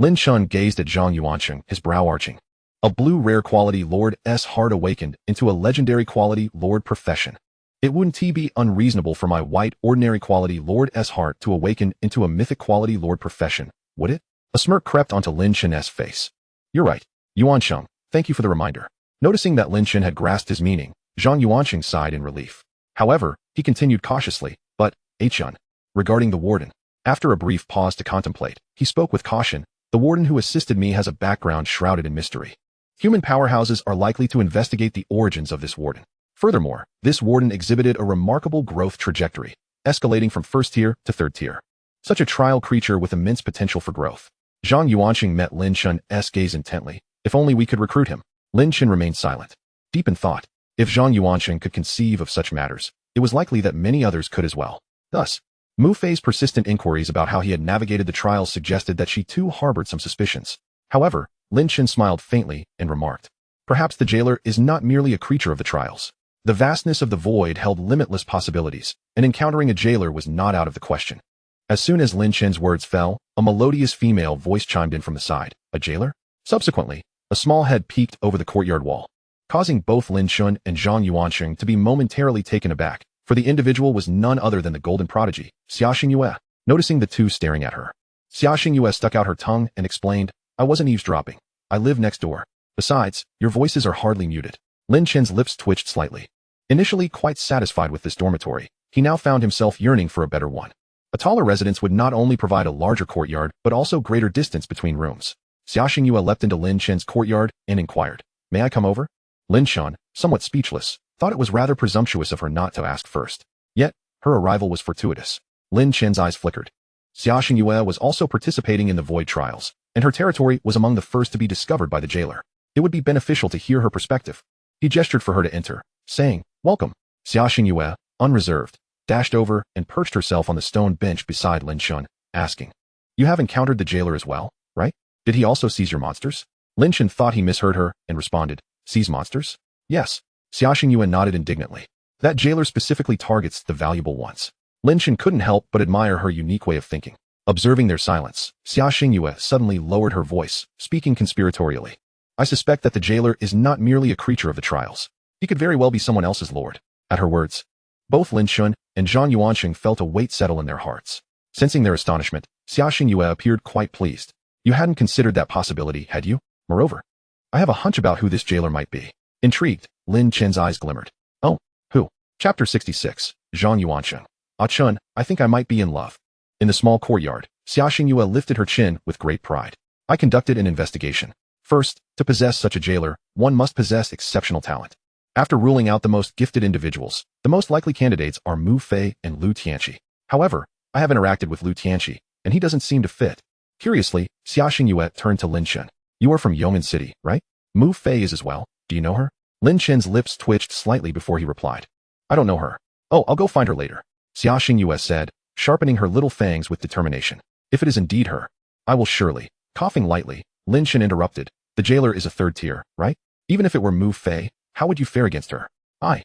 Lin Chen gazed at Zhang Yuanqing, his brow arching. A blue rare quality lord's heart awakened into a legendary quality lord profession. It wouldn't be unreasonable for my white ordinary quality lord's heart to awaken into a mythic quality lord profession, would it? A smirk crept onto Lin Chen's face. "You're right, Yuanqing, thank you for the reminder." Noticing that Lin Chen had grasped his meaning, Zhang Yuanqing sighed in relief. However, he continued cautiously, "But, Chen, regarding the warden." After a brief pause to contemplate, he spoke with caution. "The warden who assisted me has a background shrouded in mystery. Human powerhouses are likely to investigate the origins of this warden. Furthermore, this warden exhibited a remarkable growth trajectory, escalating from first tier to third tier. Such a trial creature with immense potential for growth." Zhang Yuanqing met Lin Chen's gaze intently. "If only we could recruit him." Lin Chen remained silent, deep in thought. If Zhang Yuanqing could conceive of such matters, it was likely that many others could as well. Thus, Mu Fei's persistent inquiries about how he had navigated the trials suggested that she too harbored some suspicions. However, Lin Chen smiled faintly and remarked, "Perhaps the jailer is not merely a creature of the trials." The vastness of the void held limitless possibilities, and encountering a jailer was not out of the question. As soon as Lin Chen's words fell, a melodious female voice chimed in from the side. "A jailer?" Subsequently, a small head peeked over the courtyard wall, causing both Lin Chen and Zhang Yuanqing to be momentarily taken aback, for the individual was none other than the golden prodigy, Xia Xingyue. Noticing the two staring at her, Xia Xingyue stuck out her tongue and explained, "I wasn't eavesdropping. I live next door. Besides, your voices are hardly muted." Lin Chen's lips twitched slightly. Initially quite satisfied with this dormitory, he now found himself yearning for a better one. A taller residence would not only provide a larger courtyard, but also greater distance between rooms. Xia Xingyue leapt into Lin Chen's courtyard and inquired, "May I come over?" Lin Chen, somewhat speechless, thought it was rather presumptuous of her not to ask first. Yet, her arrival was fortuitous. Lin Chen's eyes flickered. Xia Xingyue was also participating in the void trials, and her territory was among the first to be discovered by the jailer. It would be beneficial to hear her perspective. He gestured for her to enter, saying, "Welcome." Xia Xingyue, unreserved, dashed over and perched herself on the stone bench beside Lin Chen, asking, "You have encountered the jailer as well, right? Did he also seize your monsters?" Lin Chen thought he misheard her and responded, "Seize monsters?" "Yes." Xia Xingyue nodded indignantly. "That jailer specifically targets the valuable ones." Lin Chen couldn't help but admire her unique way of thinking. Observing their silence, Xia Xingyue suddenly lowered her voice, speaking conspiratorially. "I suspect that the jailer is not merely a creature of the trials. He could very well be someone else's lord." At her words, both Lin Chen and Zhang Yuanqing felt a weight settle in their hearts. Sensing their astonishment, Xia Xingyue appeared quite pleased. "You hadn't considered that possibility, had you? Moreover, I have a hunch about who this jailer might be." Intrigued, Lin Chen's eyes glimmered. "Oh, who?" Chapter 66, Zhang Yuanqing. Ah Chun, I think I might be in love. In the small courtyard, Xia Xingyue lifted her chin with great pride. I conducted an investigation. First, to possess such a jailer, one must possess exceptional talent. After ruling out the most gifted individuals, the most likely candidates are Mu Fei and Lu Tianqi. However, I have interacted with Lu Tianqi, and he doesn't seem to fit. Curiously, Xia Xingyue turned to Lin Chen. You are from Yong'an City, right? Mu Fei is as well. Do you know her? Lin Chen's lips twitched slightly before he replied. I don't know her. Oh, I'll go find her later. Xia Xingyue said, sharpening her little fangs with determination. If it is indeed her, I will surely. Coughing lightly, Lin Chen interrupted. The jailer is a third tier, right? Even if it were Mu Fei, how would you fare against her? I.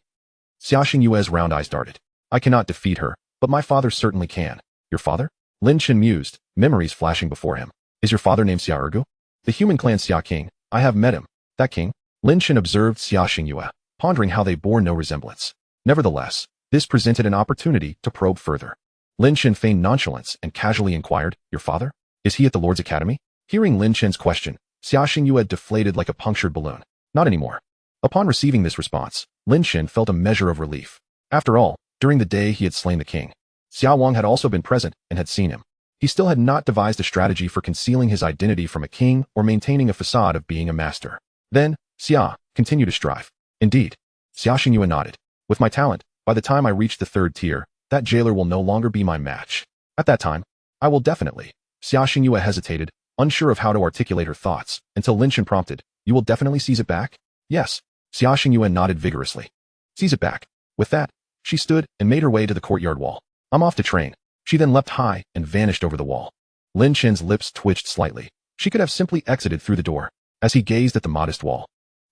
Xia Xingyue's round eyes darted. I cannot defeat her, but my father certainly can. Your father? Lin Chen mused, memories flashing before him. Is your father named Xia Ergu? The human clan Xia King. I have met him. That king? Lin Chen observed Xia Xingyue, pondering how they bore no resemblance. Nevertheless, this presented an opportunity to probe further. Lin Chen feigned nonchalance and casually inquired, Your father? Is he at the Lord's Academy? Hearing Lin Chen's question, Xia Xingyue deflated like a punctured balloon. Not anymore. Upon receiving this response, Lin Chen felt a measure of relief. After all, during the day he had slain the king, Xiao Wang had also been present and had seen him. He still had not devised a strategy for concealing his identity from a king or maintaining a facade of being a master. Then, Xia, continue to strive. Indeed. Xia Xingyue nodded. With my talent, by the time I reach the third tier, that jailer will no longer be my match. At that time, I will definitely. Xia Xingyue hesitated, unsure of how to articulate her thoughts, until Lin Chen prompted, You will definitely seize it back? Yes. Xia Xingyue nodded vigorously. Seize it back. With that, she stood and made her way to the courtyard wall. I'm off to train. She then leapt high and vanished over the wall. Lin Chen's lips twitched slightly. She could have simply exited through the door. As he gazed at the modest wall,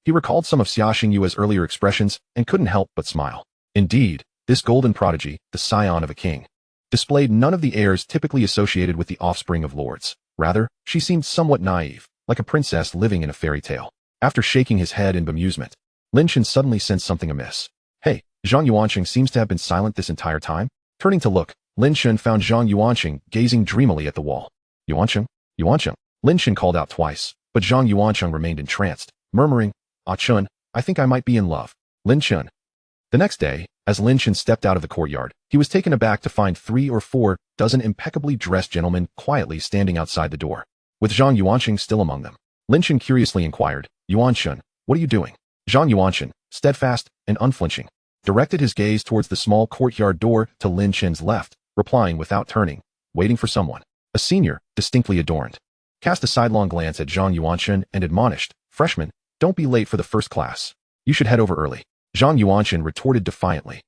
he recalled some of Xia Xingyue's earlier expressions and couldn't help but smile. Indeed, this golden prodigy, the scion of a king, displayed none of the airs typically associated with the offspring of lords. Rather, she seemed somewhat naive, like a princess living in a fairy tale. After shaking his head in bemusement, Lin Chen suddenly sensed something amiss. Hey, Zhang Yuanqing seems to have been silent this entire time. Turning to look, Lin Chen found Zhang Yuanqing gazing dreamily at the wall. Yuanqing? Yuanqing? Lin Chen called out twice, but Zhang Yuanqing remained entranced, murmuring, Ah Chun, I think I might be in love. Lin Chen. The next day, as Lin Chen stepped out of the courtyard, he was taken aback to find 3 or 4 dozen impeccably dressed gentlemen quietly standing outside the door, with Zhang Yuanqing still among them. Lin Chen curiously inquired, Yuanqing, what are you doing? Zhang Yuanqing, steadfast and unflinching, directed his gaze towards the small courtyard door to Lin Chen's left, replying without turning, waiting for someone. A senior, distinctly adorned, cast a sidelong glance at Zhang Yuanqing and admonished, Freshman, don't be late for the first class. You should head over early. Zhang Yuanqing retorted defiantly.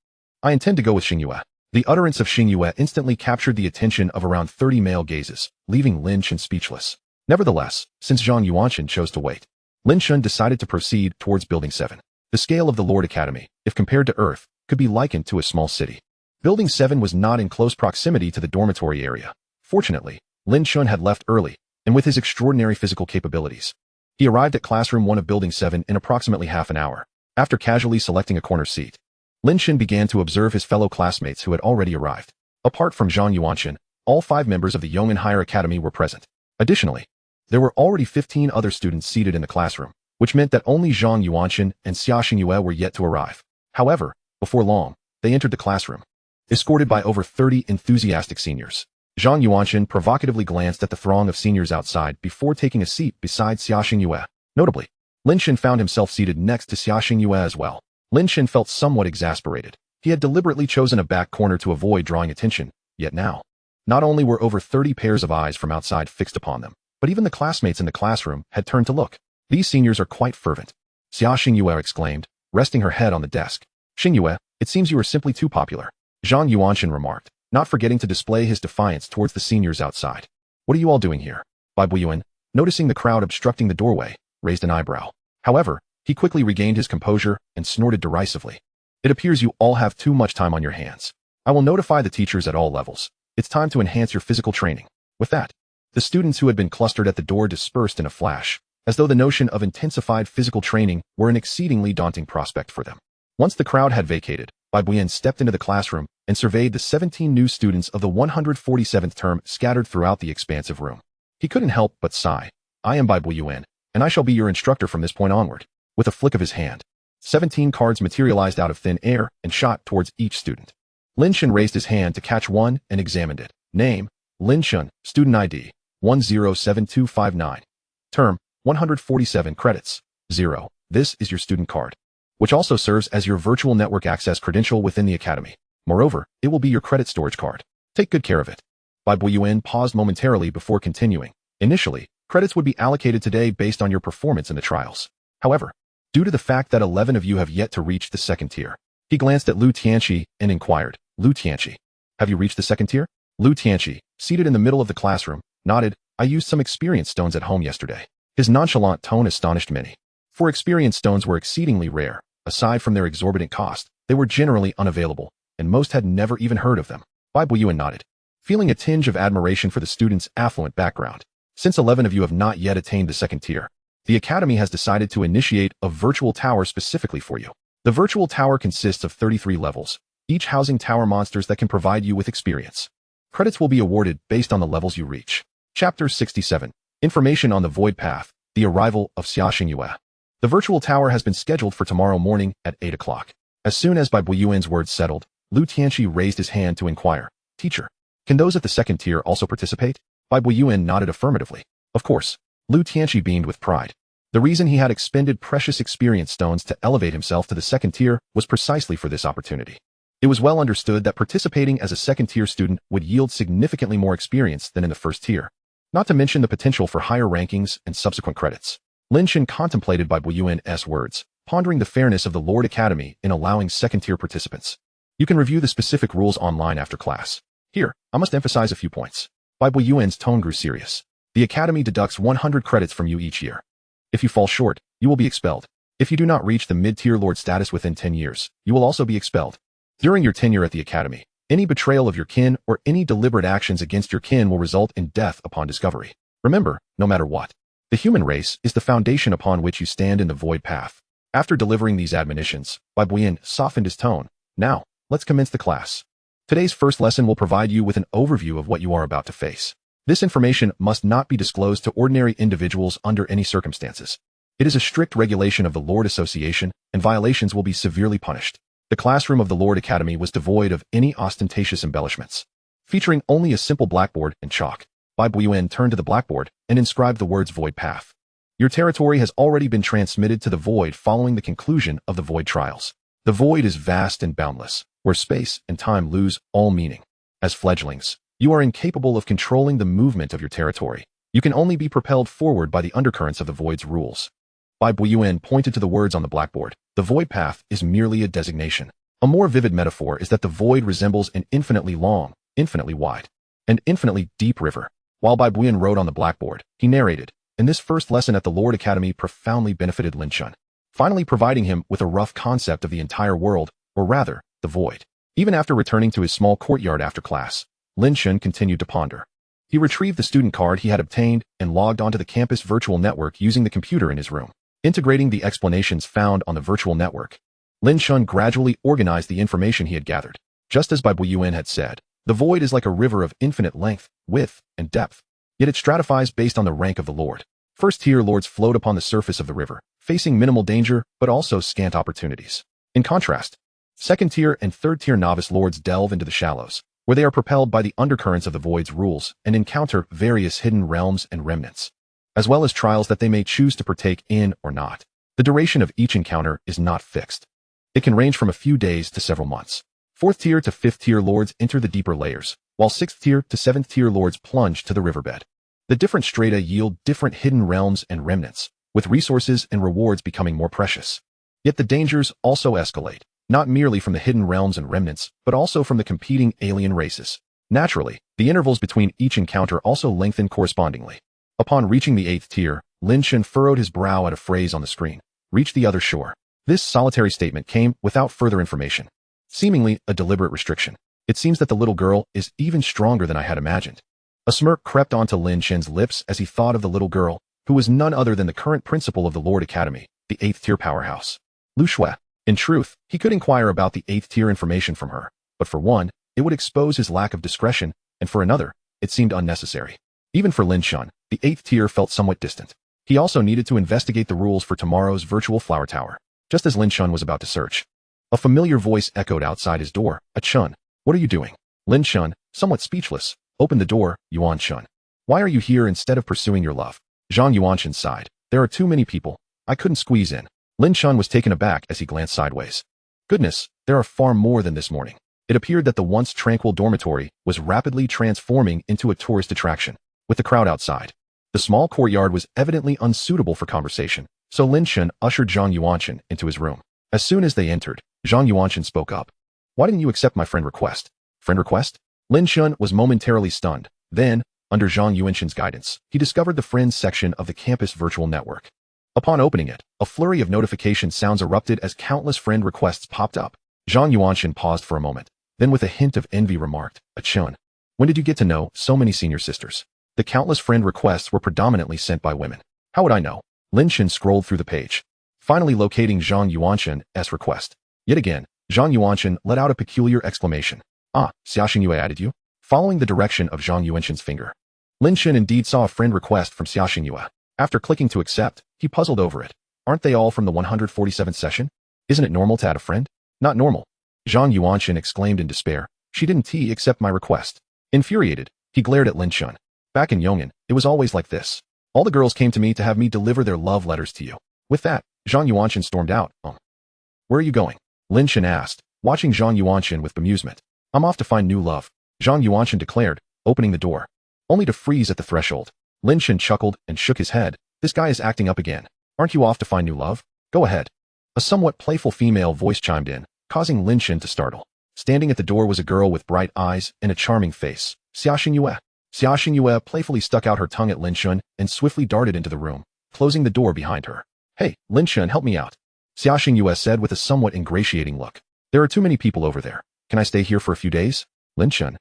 I intend to go with Xingyue. The utterance of Xingyue instantly captured the attention of around 30 male gazes, leaving Lin Chen speechless. Nevertheless, since Zhang Yuanqing chose to wait, Lin Chen decided to proceed towards Building 7. The scale of the Lord Academy, if compared to Earth, could be likened to a small city. Building 7 was not in close proximity to the dormitory area. Fortunately, Lin Chen had left early, and with his extraordinary physical capabilities, he arrived at Classroom 1 of Building 7 in approximately half an hour. After casually selecting a corner seat, Lin Chen began to observe his fellow classmates who had already arrived. Apart from Zhang Yuanqing, all 5 members of the Yong'an Higher Academy were present. Additionally, there were already 15 other students seated in the classroom, which meant that only Zhang Yuanqing and Xia Xingyue were yet to arrive. However, before long, they entered the classroom, escorted by over 30 enthusiastic seniors. Zhang Yuanqing provocatively glanced at the throng of seniors outside before taking a seat beside Xia Xingyue. Notably, Lin Chen found himself seated next to Xia Xingyue as well. Lin Chen felt somewhat exasperated. He had deliberately chosen a back corner to avoid drawing attention, yet now, not only were over 30 pairs of eyes from outside fixed upon them, but even the classmates in the classroom had turned to look. These seniors are quite fervent. Xia Xingyue exclaimed, resting her head on the desk. Xingyue, it seems you are simply too popular. Zhang Yuanqing remarked, not forgetting to display his defiance towards the seniors outside. What are you all doing here? Bai Buiyuan, noticing the crowd obstructing the doorway, raised an eyebrow. However, he quickly regained his composure and snorted derisively. It appears you all have too much time on your hands. I will notify the teachers at all levels. It's time to enhance your physical training. With that, the students who had been clustered at the door dispersed in a flash, as though the notion of intensified physical training were an exceedingly daunting prospect for them. Once the crowd had vacated, Bai Buiyuan stepped into the classroom and surveyed the 17 new students of the 147th term scattered throughout the expansive room. He couldn't help but sigh. I am Bai Buiyuan, and I shall be your instructor from this point onward. With a flick of his hand, 17 cards materialized out of thin air and shot towards each student. Lin Chen raised his hand to catch one and examined it. Name, Lin Chen, student ID, 107259. Term, 147 credits. 0. This is your student card, which also serves as your virtual network access credential within the academy. Moreover, it will be your credit storage card. Take good care of it. Bai Buiyuan paused momentarily before continuing. Initially, credits would be allocated today based on your performance in the trials. However, due to the fact that 11 of you have yet to reach the second tier, he glanced at Lu Tianqi and inquired, Lu Tianqi, have you reached the second tier? Lu Tianqi, seated in the middle of the classroom, nodded. I used some experience stones at home yesterday. His nonchalant tone astonished many. For experience stones were exceedingly rare. Aside from their exorbitant cost, they were generally unavailable, and most had never even heard of them. Bai Buiyuan nodded, feeling a tinge of admiration for the student's affluent background. Since 11 of you have not yet attained the second tier, the Academy has decided to initiate a virtual tower specifically for you. The virtual tower consists of 33 levels, each housing tower monsters that can provide you with experience. Credits will be awarded based on the levels you reach. Chapter 67. Information on the Void Path, the arrival of Xia Xingyue. The virtual tower has been scheduled for tomorrow morning at 8 o'clock. As soon as Bai Buiyuan's words settled, Lu Tianqi raised his hand to inquire, Teacher, can those at the second tier also participate? Bai Buiyuan nodded affirmatively. Of course. Lu Tianqi beamed with pride. The reason he had expended precious experience stones to elevate himself to the second tier was precisely for this opportunity. It was well understood that participating as a second-tier student would yield significantly more experience than in the first tier, not to mention the potential for higher rankings and subsequent credits. Lin Chen contemplated Bai Buiyuan's words, pondering the fairness of the Lord Academy in allowing second-tier participants. You can review the specific rules online after class. Here, I must emphasize a few points. Bai Buiyuan's tone grew serious. The Academy deducts 100 credits from you each year. If you fall short, you will be expelled. If you do not reach the mid-tier Lord status within 10 years, you will also be expelled. During your tenure at the Academy, any betrayal of your kin or any deliberate actions against your kin will result in death upon discovery. Remember, no matter what, the human race is the foundation upon which you stand in the void path. After delivering these admonitions, Bai Buiyuan softened his tone. Now, let's commence the class. Today's first lesson will provide you with an overview of what you are about to face. This information must not be disclosed to ordinary individuals under any circumstances. It is a strict regulation of the Lord Association, and violations will be severely punished. The classroom of the Lord Academy was devoid of any ostentatious embellishments. Featuring only a simple blackboard and chalk, Bai Buiyuan turned to the blackboard and inscribed the words Void Path. Your territory has already been transmitted to the Void following the conclusion of the Void trials. The Void is vast and boundless, where space and time lose all meaning. As fledglings, you are incapable of controlling the movement of your territory. You can only be propelled forward by the undercurrents of the Void's rules. Bai Buiyuan pointed to the words on the blackboard. The Void Path is merely a designation. A more vivid metaphor is that the Void resembles an infinitely long, infinitely wide, and infinitely deep river. While Bai Buiyuan wrote on the blackboard, he narrated, and this first lesson at the Lord Academy profoundly benefited Lin Chen, finally providing him with a rough concept of the entire world, or rather, the Void. Even after returning to his small courtyard after class, Lin Chen continued to ponder. He retrieved the student card he had obtained and logged onto the campus virtual network using the computer in his room. Integrating the explanations found on the virtual network, Lin Chen gradually organized the information he had gathered. Just as Bai Buiyuan had said, the Void is like a river of infinite length, width, and depth. Yet it stratifies based on the rank of the Lord. First-tier lords float upon the surface of the river, facing minimal danger but also scant opportunities. In contrast, second-tier and third-tier novice lords delve into the shallows, where they are propelled by the undercurrents of the Void's rules and encounter various hidden realms and remnants, as well as trials that they may choose to partake in or not. The duration of each encounter is not fixed. It can range from a few days to several months. Fourth-tier to fifth-tier lords enter the deeper layers, while sixth-tier to seventh-tier lords plunge to the riverbed. The different strata yield different hidden realms and remnants, with resources and rewards becoming more precious. Yet the dangers also escalate, not merely from the hidden realms and remnants, but also from the competing alien races. Naturally, the intervals between each encounter also lengthen correspondingly. Upon reaching the 8th tier, Lin Chen furrowed his brow at a phrase on the screen. Reach the other shore. This solitary statement came without further information. Seemingly a deliberate restriction. It seems that the little girl is even stronger than I had imagined. A smirk crept onto Lin Chen's lips as he thought of the little girl, who was none other than the current principal of the Lord Academy, the 8th tier powerhouse. Lu Shui. In truth, he could inquire about the 8th tier information from her, but for one, it would expose his lack of discretion, and for another, it seemed unnecessary. Even for Lin Chen, the 8th tier felt somewhat distant. He also needed to investigate the rules for tomorrow's virtual flower tower. Just as Lin Chen was about to search, a familiar voice echoed outside his door. A Chen. What are you doing? Lin Chen, somewhat speechless, opened the door. Yuan Chen. Why are you here instead of pursuing your love? Zhang Yuanchen sighed. There are too many people. I couldn't squeeze in. Lin Chen was taken aback as he glanced sideways. Goodness, there are far more than this morning. It appeared that the once tranquil dormitory was rapidly transforming into a tourist attraction, with the crowd outside. The small courtyard was evidently unsuitable for conversation, so Lin Chen ushered Zhang Yuanchen into his room. As soon as they entered, Zhang Yuanchen spoke up. Why didn't you accept my friend request? Friend request? Lin Chen was momentarily stunned. Then, under Zhang Yuanchen's guidance, he discovered the friends section of the campus virtual network. Upon opening it, a flurry of notification sounds erupted as countless friend requests popped up. Zhang Yuanchen paused for a moment, then with a hint of envy remarked, Chen, when did you get to know so many senior sisters? The countless friend requests were predominantly sent by women. How would I know? Lin Chen scrolled through the page, finally locating Zhang Yuanchen's request. Yet again, Zhang Yuanchen let out a peculiar exclamation. Ah, Xia Xingyue added you? Following the direction of Zhang Yuanchen's finger, Lin Chen indeed saw a friend request from Xia Xingyue. After clicking to accept, he puzzled over it. Aren't they all from the 147th session? Isn't it normal to add a friend? Not normal. Zhang Yuanchen exclaimed in despair. She didn't accept my request. Infuriated, he glared at Lin Chen. Back in Yong'an, it was always like this. All the girls came to me to have me deliver their love letters to you. With that, Zhang Yuanchen stormed out. Where are you going? Lin Chen asked, watching Zhang Yuanchen with bemusement. I'm off to find new love, Zhang Yuanchen declared, opening the door. Only to freeze at the threshold. Lin Chen chuckled and shook his head. This guy is acting up again. Aren't you off to find new love? Go ahead. A somewhat playful female voice chimed in, causing Lin Chen to startle. Standing at the door was a girl with bright eyes and a charming face. Xia Xingyue. Xia Xingyue playfully stuck out her tongue at Lin Chen and swiftly darted into the room, closing the door behind her. Hey, Lin Chen, help me out. Xia Xingyue said with a somewhat ingratiating look. There are too many people over there. Can I stay here for a few days? Lin Chen.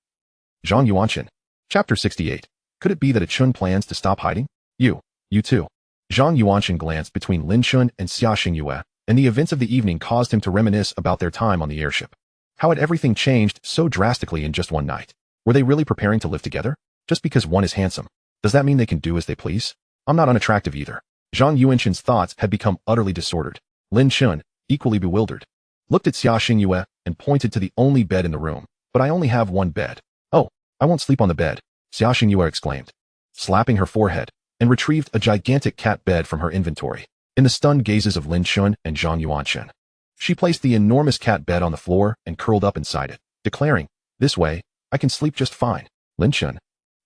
Zhang Yuanchen. Chapter 68. Could it be that Chen plans to stop hiding? You too. Zhang Yuanchen glanced between Lin Chen and Xia Xingyue, and the events of the evening caused him to reminisce about their time on the airship. How had everything changed so drastically in just one night? Were they really preparing to live together? Just because one is handsome, does that mean they can do as they please? I'm not unattractive either. Zhang Yuanchen's thoughts had become utterly disordered. Lin Chen, equally bewildered, looked at Xia Xingyue and pointed to the only bed in the room. But I only have one bed. Oh, I won't sleep on the bed, Xia Xingyue exclaimed, slapping her forehead, and retrieved a gigantic cat bed from her inventory. In the stunned gazes of Lin Chen and Zhang Yuanchen, she placed the enormous cat bed on the floor and curled up inside it, declaring, this way, I can sleep just fine. Lin Chen.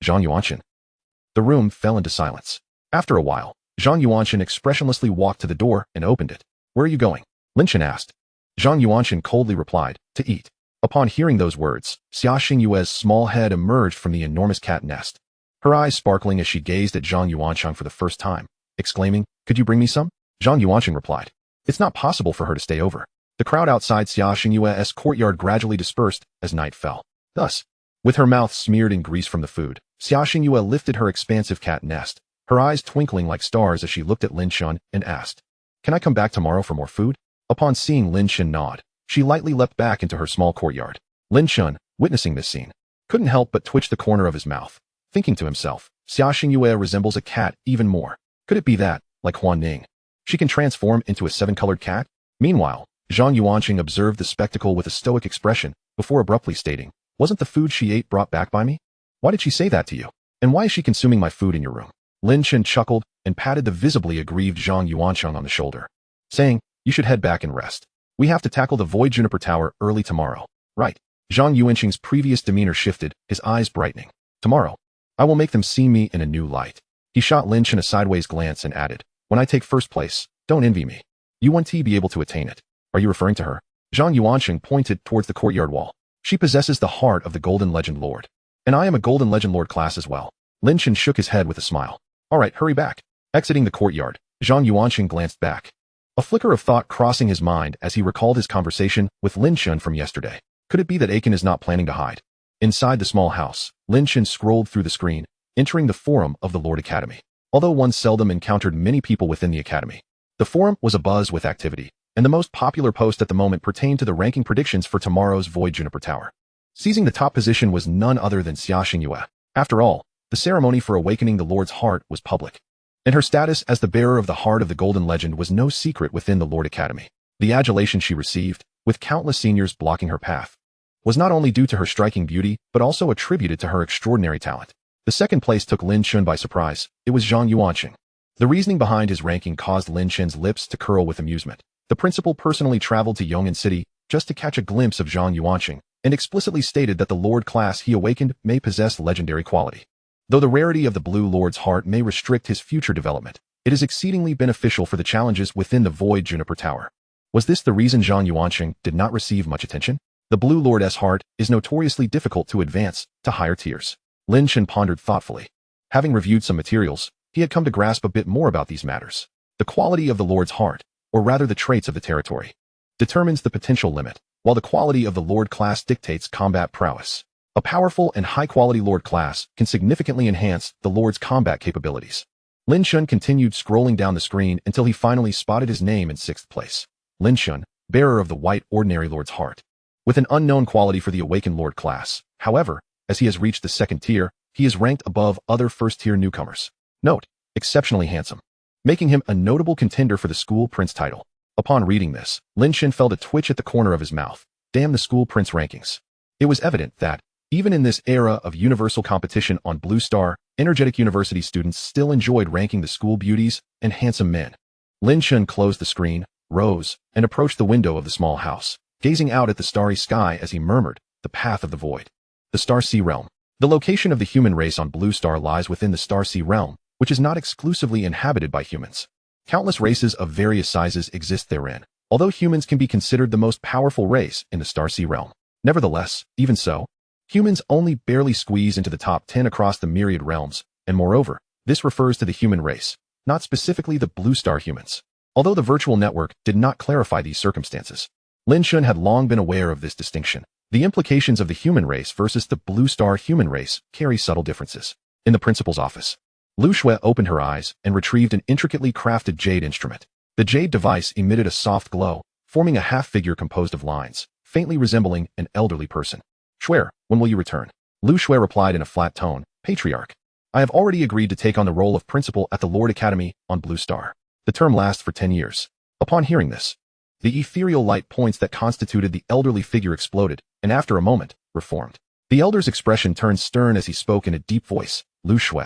Zhang Yuanchen. The room fell into silence. After a while, Zhang Yuanchen expressionlessly walked to the door and opened it. Where are you going? Lin Chen asked. Zhang Yuanchen coldly replied, to eat. Upon hearing those words, Xia Xingyue's small head emerged from the enormous cat nest, her eyes sparkling as she gazed at Zhang Yuanchen for the first time, exclaiming, could you bring me some? Zhang Yuanchen replied. It's not possible for her to stay over. The crowd outside Xia Xingyue's courtyard gradually dispersed as night fell. Thus, with her mouth smeared in grease from the food, Xia Xingyue lifted her expansive cat nest, her eyes twinkling like stars as she looked at Lin Chen and asked, can I come back tomorrow for more food? Upon seeing Lin Chen nod, she lightly leapt back into her small courtyard. Lin Chen, witnessing this scene, couldn't help but twitch the corner of his mouth, thinking to himself, Xia Xingyue resembles a cat even more. Could it be that, like Huan Ning, she can transform into a 7-colored cat? Meanwhile, Zhang Yuanqing observed the spectacle with a stoic expression before abruptly stating, wasn't the food she ate brought back by me? Why did she say that to you? And why is she consuming my food in your room? Lin Chen chuckled and patted the visibly aggrieved Zhang Yuanqing on the shoulder, saying, you should head back and rest. We have to tackle the Void Juniper Tower early tomorrow. Right. Zhang Yuanqing's previous demeanor shifted, his eyes brightening. Tomorrow, I will make them see me in a new light. He shot Lin Chen a sideways glance and added, when I take first place, don't envy me. You won't be able to attain it. Are you referring to her? Zhang Yuanqing pointed towards the courtyard wall. She possesses the heart of the Golden Legend Lord. And I am a Golden Legend Lord class as well. Lin Chen shook his head with a smile. All right, hurry back. Exiting the courtyard, Zhang Yuanqing glanced back, a flicker of thought crossing his mind as he recalled his conversation with Lin Chen from yesterday. Could it be that Aiken is not planning to hide? Inside the small house, Lin Chen scrolled through the screen, entering the forum of the Lord Academy. Although one seldom encountered many people within the academy, the forum was abuzz with activity, and the most popular post at the moment pertained to the ranking predictions for tomorrow's Void Juniper Tower. Seizing the top position was none other than Xia Xingyue. After all, the ceremony for awakening the Lord's heart was public, and her status as the bearer of the heart of the Golden Legend was no secret within the Lord Academy. The adulation she received, with countless seniors blocking her path, was not only due to her striking beauty, but also attributed to her extraordinary talent. The second place took Lin Chen by surprise. It was Zhang Yuanqing. The reasoning behind his ranking caused Lin Chen's lips to curl with amusement. The principal personally traveled to Yong'an City just to catch a glimpse of Zhang Yuanqing, and explicitly stated that the Lord class he awakened may possess legendary quality. Though the rarity of the Blue Lord's heart may restrict his future development, it is exceedingly beneficial for the challenges within the Void Juniper Tower. Was this the reason Zhang Yuanqing did not receive much attention? The Blue Lord's heart is notoriously difficult to advance to higher tiers. Lin Chen pondered thoughtfully. Having reviewed some materials, he had come to grasp a bit more about these matters. The quality of the Lord's heart, or rather the traits of the territory, determines the potential limit, while the quality of the Lord class dictates combat prowess. A powerful and high-quality Lord class can significantly enhance the Lord's combat capabilities. Lin Chen continued scrolling down the screen until he finally spotted his name in 6th place. Lin Chen, bearer of the White Ordinary Lord's heart. With an unknown quality for the awakened Lord class. However, as he has reached the 2nd tier, he is ranked above other 1st-tier newcomers. Note, exceptionally handsome, making him a notable contender for the School Prince title. Upon reading this, Lin Chen felt a twitch at the corner of his mouth. Damn the School Prince rankings. It was evident that, even in this era of universal competition on Blue Star, energetic university students still enjoyed ranking the school beauties and handsome men. Lin Chen closed the screen, rose, and approached the window of the small house, gazing out at the starry sky as he murmured, the path of the void. The Star Sea Realm. The location of the human race on Blue Star lies within the Star Sea Realm, which is not exclusively inhabited by humans. Countless races of various sizes exist therein, although humans can be considered the most powerful race in the Star Sea Realm. Nevertheless, even so, humans only barely squeeze into the top 10 across the myriad realms, and moreover, this refers to the human race, not specifically the Blue Star humans. Although the virtual network did not clarify these circumstances, Lin Chen had long been aware of this distinction. The implications of the human race versus the Blue Star human race carry subtle differences. In the principal's office, Lu Shui opened her eyes and retrieved an intricately crafted jade instrument. The jade device emitted a soft glow, forming a half-figure composed of lines, faintly resembling an elderly person. Shui, when will you return? Lu Shui replied in a flat tone, Patriarch. I have already agreed to take on the role of principal at the Lord Academy on Blue Star. The term lasts for 10 years. Upon hearing this, the ethereal light points that constituted the elderly figure exploded, and after a moment, reformed. The elder's expression turned stern as he spoke in a deep voice. Lu Shui,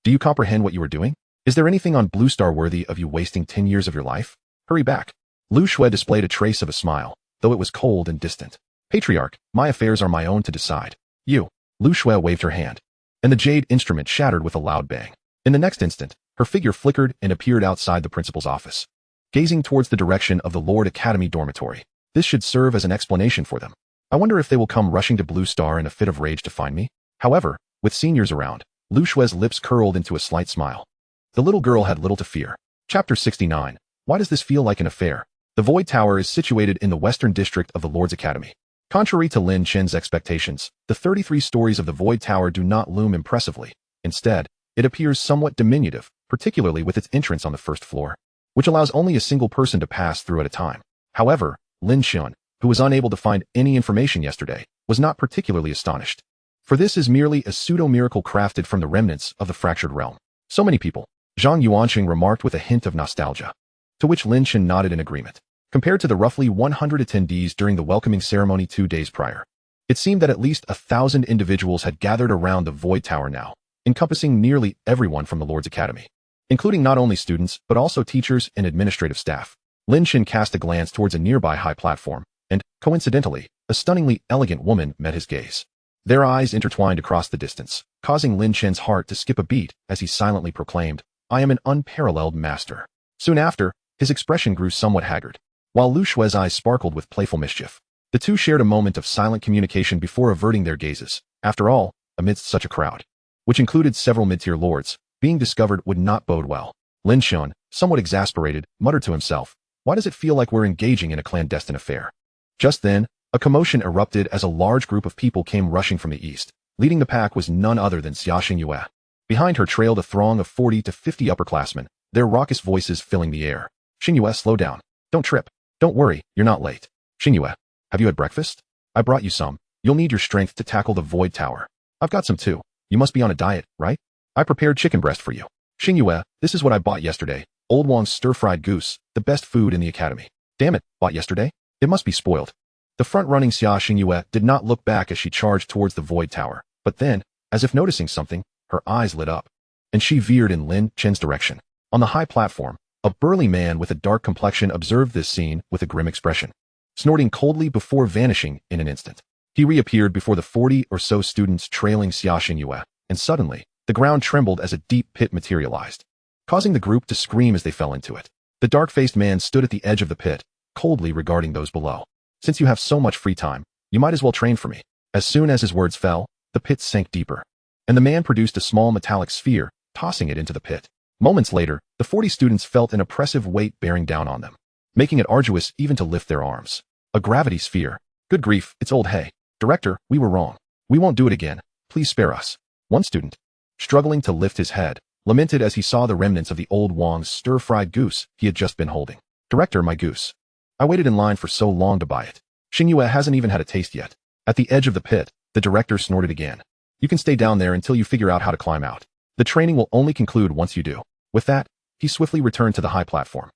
do you comprehend what you are doing? Is there anything on Blue Star worthy of you wasting 10 years of your life? Hurry back. Lu Shui displayed a trace of a smile, though it was cold and distant. Patriarch, my affairs are my own to decide. You. Lu Shui waved her hand, and the jade instrument shattered with a loud bang. In the next instant, her figure flickered and appeared outside the principal's office, gazing towards the direction of the Lord Academy dormitory. This should serve as an explanation for them. I wonder if they will come rushing to Blue Star in a fit of rage to find me? However, with seniors around, Lu Shui's lips curled into a slight smile. The little girl had little to fear. Chapter 69. Why does this feel like an affair? The Void Tower is situated in the western district of the Lord's Academy. Contrary to Lin Chen's expectations, the 33 stories of the Void Tower do not loom impressively. Instead, it appears somewhat diminutive, particularly with its entrance on the 1st floor, which allows only a single person to pass through at a time. However, Lin Chen, who was unable to find any information yesterday, was not particularly astonished. For this is merely a pseudo-miracle crafted from the remnants of the fractured realm. So many people, Zhang Yuanqing remarked with a hint of nostalgia, to which Lin Chen nodded in agreement. Compared to the roughly 100 attendees during the welcoming ceremony 2 days prior, it seemed that at least 1,000 individuals had gathered around the Void Tower now, encompassing nearly everyone from the Lord's Academy, including not only students but also teachers and administrative staff. Lin Chen cast a glance towards a nearby high platform, and, coincidentally, a stunningly elegant woman met his gaze. Their eyes intertwined across the distance, causing Lin Chen's heart to skip a beat as he silently proclaimed, I am an unparalleled master. Soon after, his expression grew somewhat haggard, while Lu Shui's eyes sparkled with playful mischief. The two shared a moment of silent communication before averting their gazes. After all, amidst such a crowd, which included several mid-tier lords, being discovered would not bode well. Lin Chen, somewhat exasperated, muttered to himself, why does it feel like we're engaging in a clandestine affair? Just then, a commotion erupted as a large group of people came rushing from the east. Leading the pack was none other than Xia Xingyue. Behind her trailed a throng of 40 to 50 upperclassmen, their raucous voices filling the air. Xingyue, slow down. Don't trip. Don't worry, you're not late. Xingyue, have you had breakfast? I brought you some. You'll need your strength to tackle the Void Tower. I've got some too. You must be on a diet, right? I prepared chicken breast for you. Xingyue, this is what I bought yesterday. Old Wang's stir-fried goose, the best food in the academy. Damn it, bought yesterday? It must be spoiled. The front-running Xia Xingyue did not look back as she charged towards the void tower, but then, as if noticing something, her eyes lit up, and she veered in Lin Chen's direction. On the high platform, a burly man with a dark complexion observed this scene with a grim expression, snorting coldly before vanishing in an instant. He reappeared before the 40 or so students trailing Xia Xingyue, and suddenly, the ground trembled as a deep pit materialized, causing the group to scream as they fell into it. The dark-faced man stood at the edge of the pit, coldly regarding those below. Since you have so much free time, you might as well train for me. As soon as his words fell, the pit sank deeper, and the man produced a small metallic sphere, tossing it into the pit. Moments later, the 40 students felt an oppressive weight bearing down on them, making it arduous even to lift their arms. A gravity sphere. Good grief, it's old Hay. Director, we were wrong. We won't do it again. Please spare us. One student, struggling to lift his head, lamented as he saw the remnants of the old Wong's stir-fried goose he had just been holding. Director, my goose. I waited in line for so long to buy it. Xingyue hasn't even had a taste yet. At the edge of the pit, the director snorted again. You can stay down there until you figure out how to climb out. The training will only conclude once you do. With that, he swiftly returned to the high platform.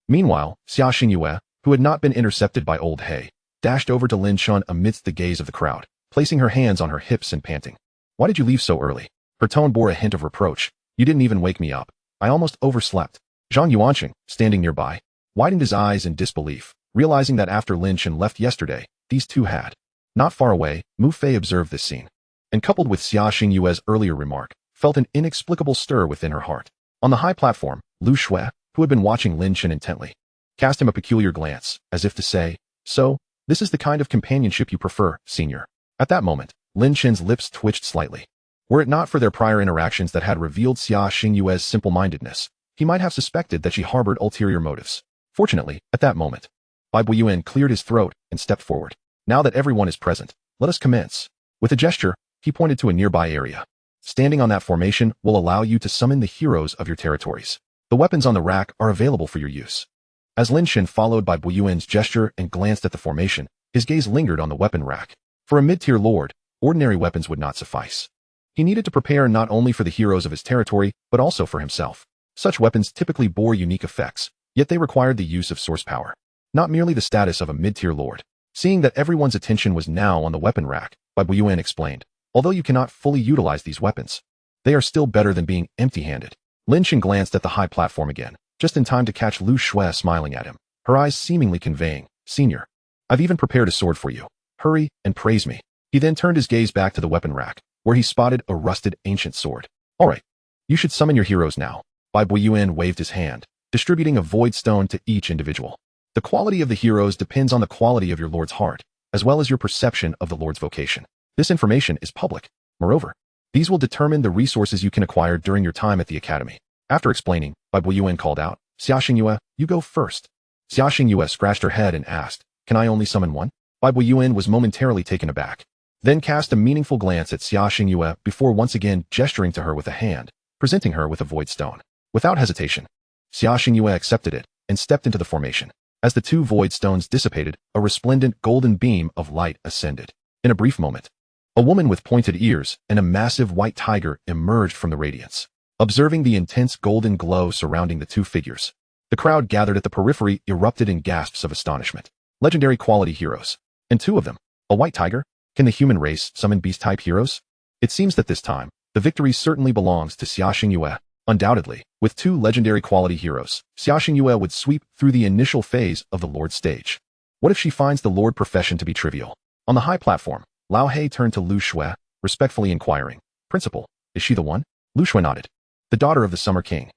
Meanwhile, Xia Xingyue, who had not been intercepted by old Hay, dashed over to Lin Chen amidst the gaze of the crowd, placing her hands on her hips and panting. Why did you leave so early? Her tone bore a hint of reproach. You didn't even wake me up. I almost overslept. Zhang Yuanqing, standing nearby, widened his eyes in disbelief, realizing that after Lin Chen left yesterday, these two had. Not far away, Mu Fei observed this scene, and coupled with Xia Xingyue's earlier remark, felt an inexplicable stir within her heart. On the high platform, Lu Shui, who had been watching Lin Chen intently, cast him a peculiar glance, as if to say, so, this is the kind of companionship you prefer, senior. At that moment, Lin Chen's lips twitched slightly. Were it not for their prior interactions that had revealed Xia Xingyue's simple-mindedness, he might have suspected that she harbored ulterior motives. Fortunately, at that moment, Bai Buiyuan cleared his throat and stepped forward. Now that everyone is present, let us commence. With a gesture, he pointed to a nearby area. Standing on that formation will allow you to summon the heroes of your territories. The weapons on the rack are available for your use. As Lin Chen followed Bai Buiyuan's gesture and glanced at the formation, his gaze lingered on the weapon rack. For a mid-tier lord, ordinary weapons would not suffice. He needed to prepare not only for the heroes of his territory, but also for himself. Such weapons typically bore unique effects, yet they required the use of source power, not merely the status of a mid-tier lord. Seeing that everyone's attention was now on the weapon rack, Bai Buiyuan explained, although you cannot fully utilize these weapons, they are still better than being empty-handed. Lin Chen glanced at the high platform again, just in time to catch Lu Shui smiling at him, her eyes seemingly conveying, Senior, I've even prepared a sword for you. Hurry and praise me. He then turned his gaze back to the weapon rack, where he spotted a rusted ancient sword. All right, you should summon your heroes now. Bai Buiyuan waved his hand, distributing a void stone to each individual. The quality of the heroes depends on the quality of your lord's heart, as well as your perception of the lord's vocation. This information is public. Moreover, these will determine the resources you can acquire during your time at the academy. After explaining, Bai Buiyuan called out, Xia Xingyue, you go first. Xia Xingyue scratched her head and asked, can I only summon one? Bai Buiyuan was momentarily taken aback, then cast a meaningful glance at Xia Xingyue before once again gesturing to her with a hand, presenting her with a void stone. Without hesitation, Xia Xingyue accepted it and stepped into the formation. As the two void stones dissipated, a resplendent golden beam of light ascended. In a brief moment, a woman with pointed ears and a massive white tiger emerged from the radiance. Observing the intense golden glow surrounding the two figures, the crowd gathered at the periphery erupted in gasps of astonishment. Legendary quality heroes. And two of them. A white tiger? Can the human race summon beast-type heroes? It seems that this time, the victory certainly belongs to Xia Xingyue. Undoubtedly, with two legendary quality heroes, Xia Xingyue would sweep through the initial phase of the Lord stage. What if she finds the Lord profession to be trivial? On the high platform, Lao He turned to Lu Shui, respectfully inquiring, Principal, is she the one? Lu Shui nodded. The daughter of the Summer King,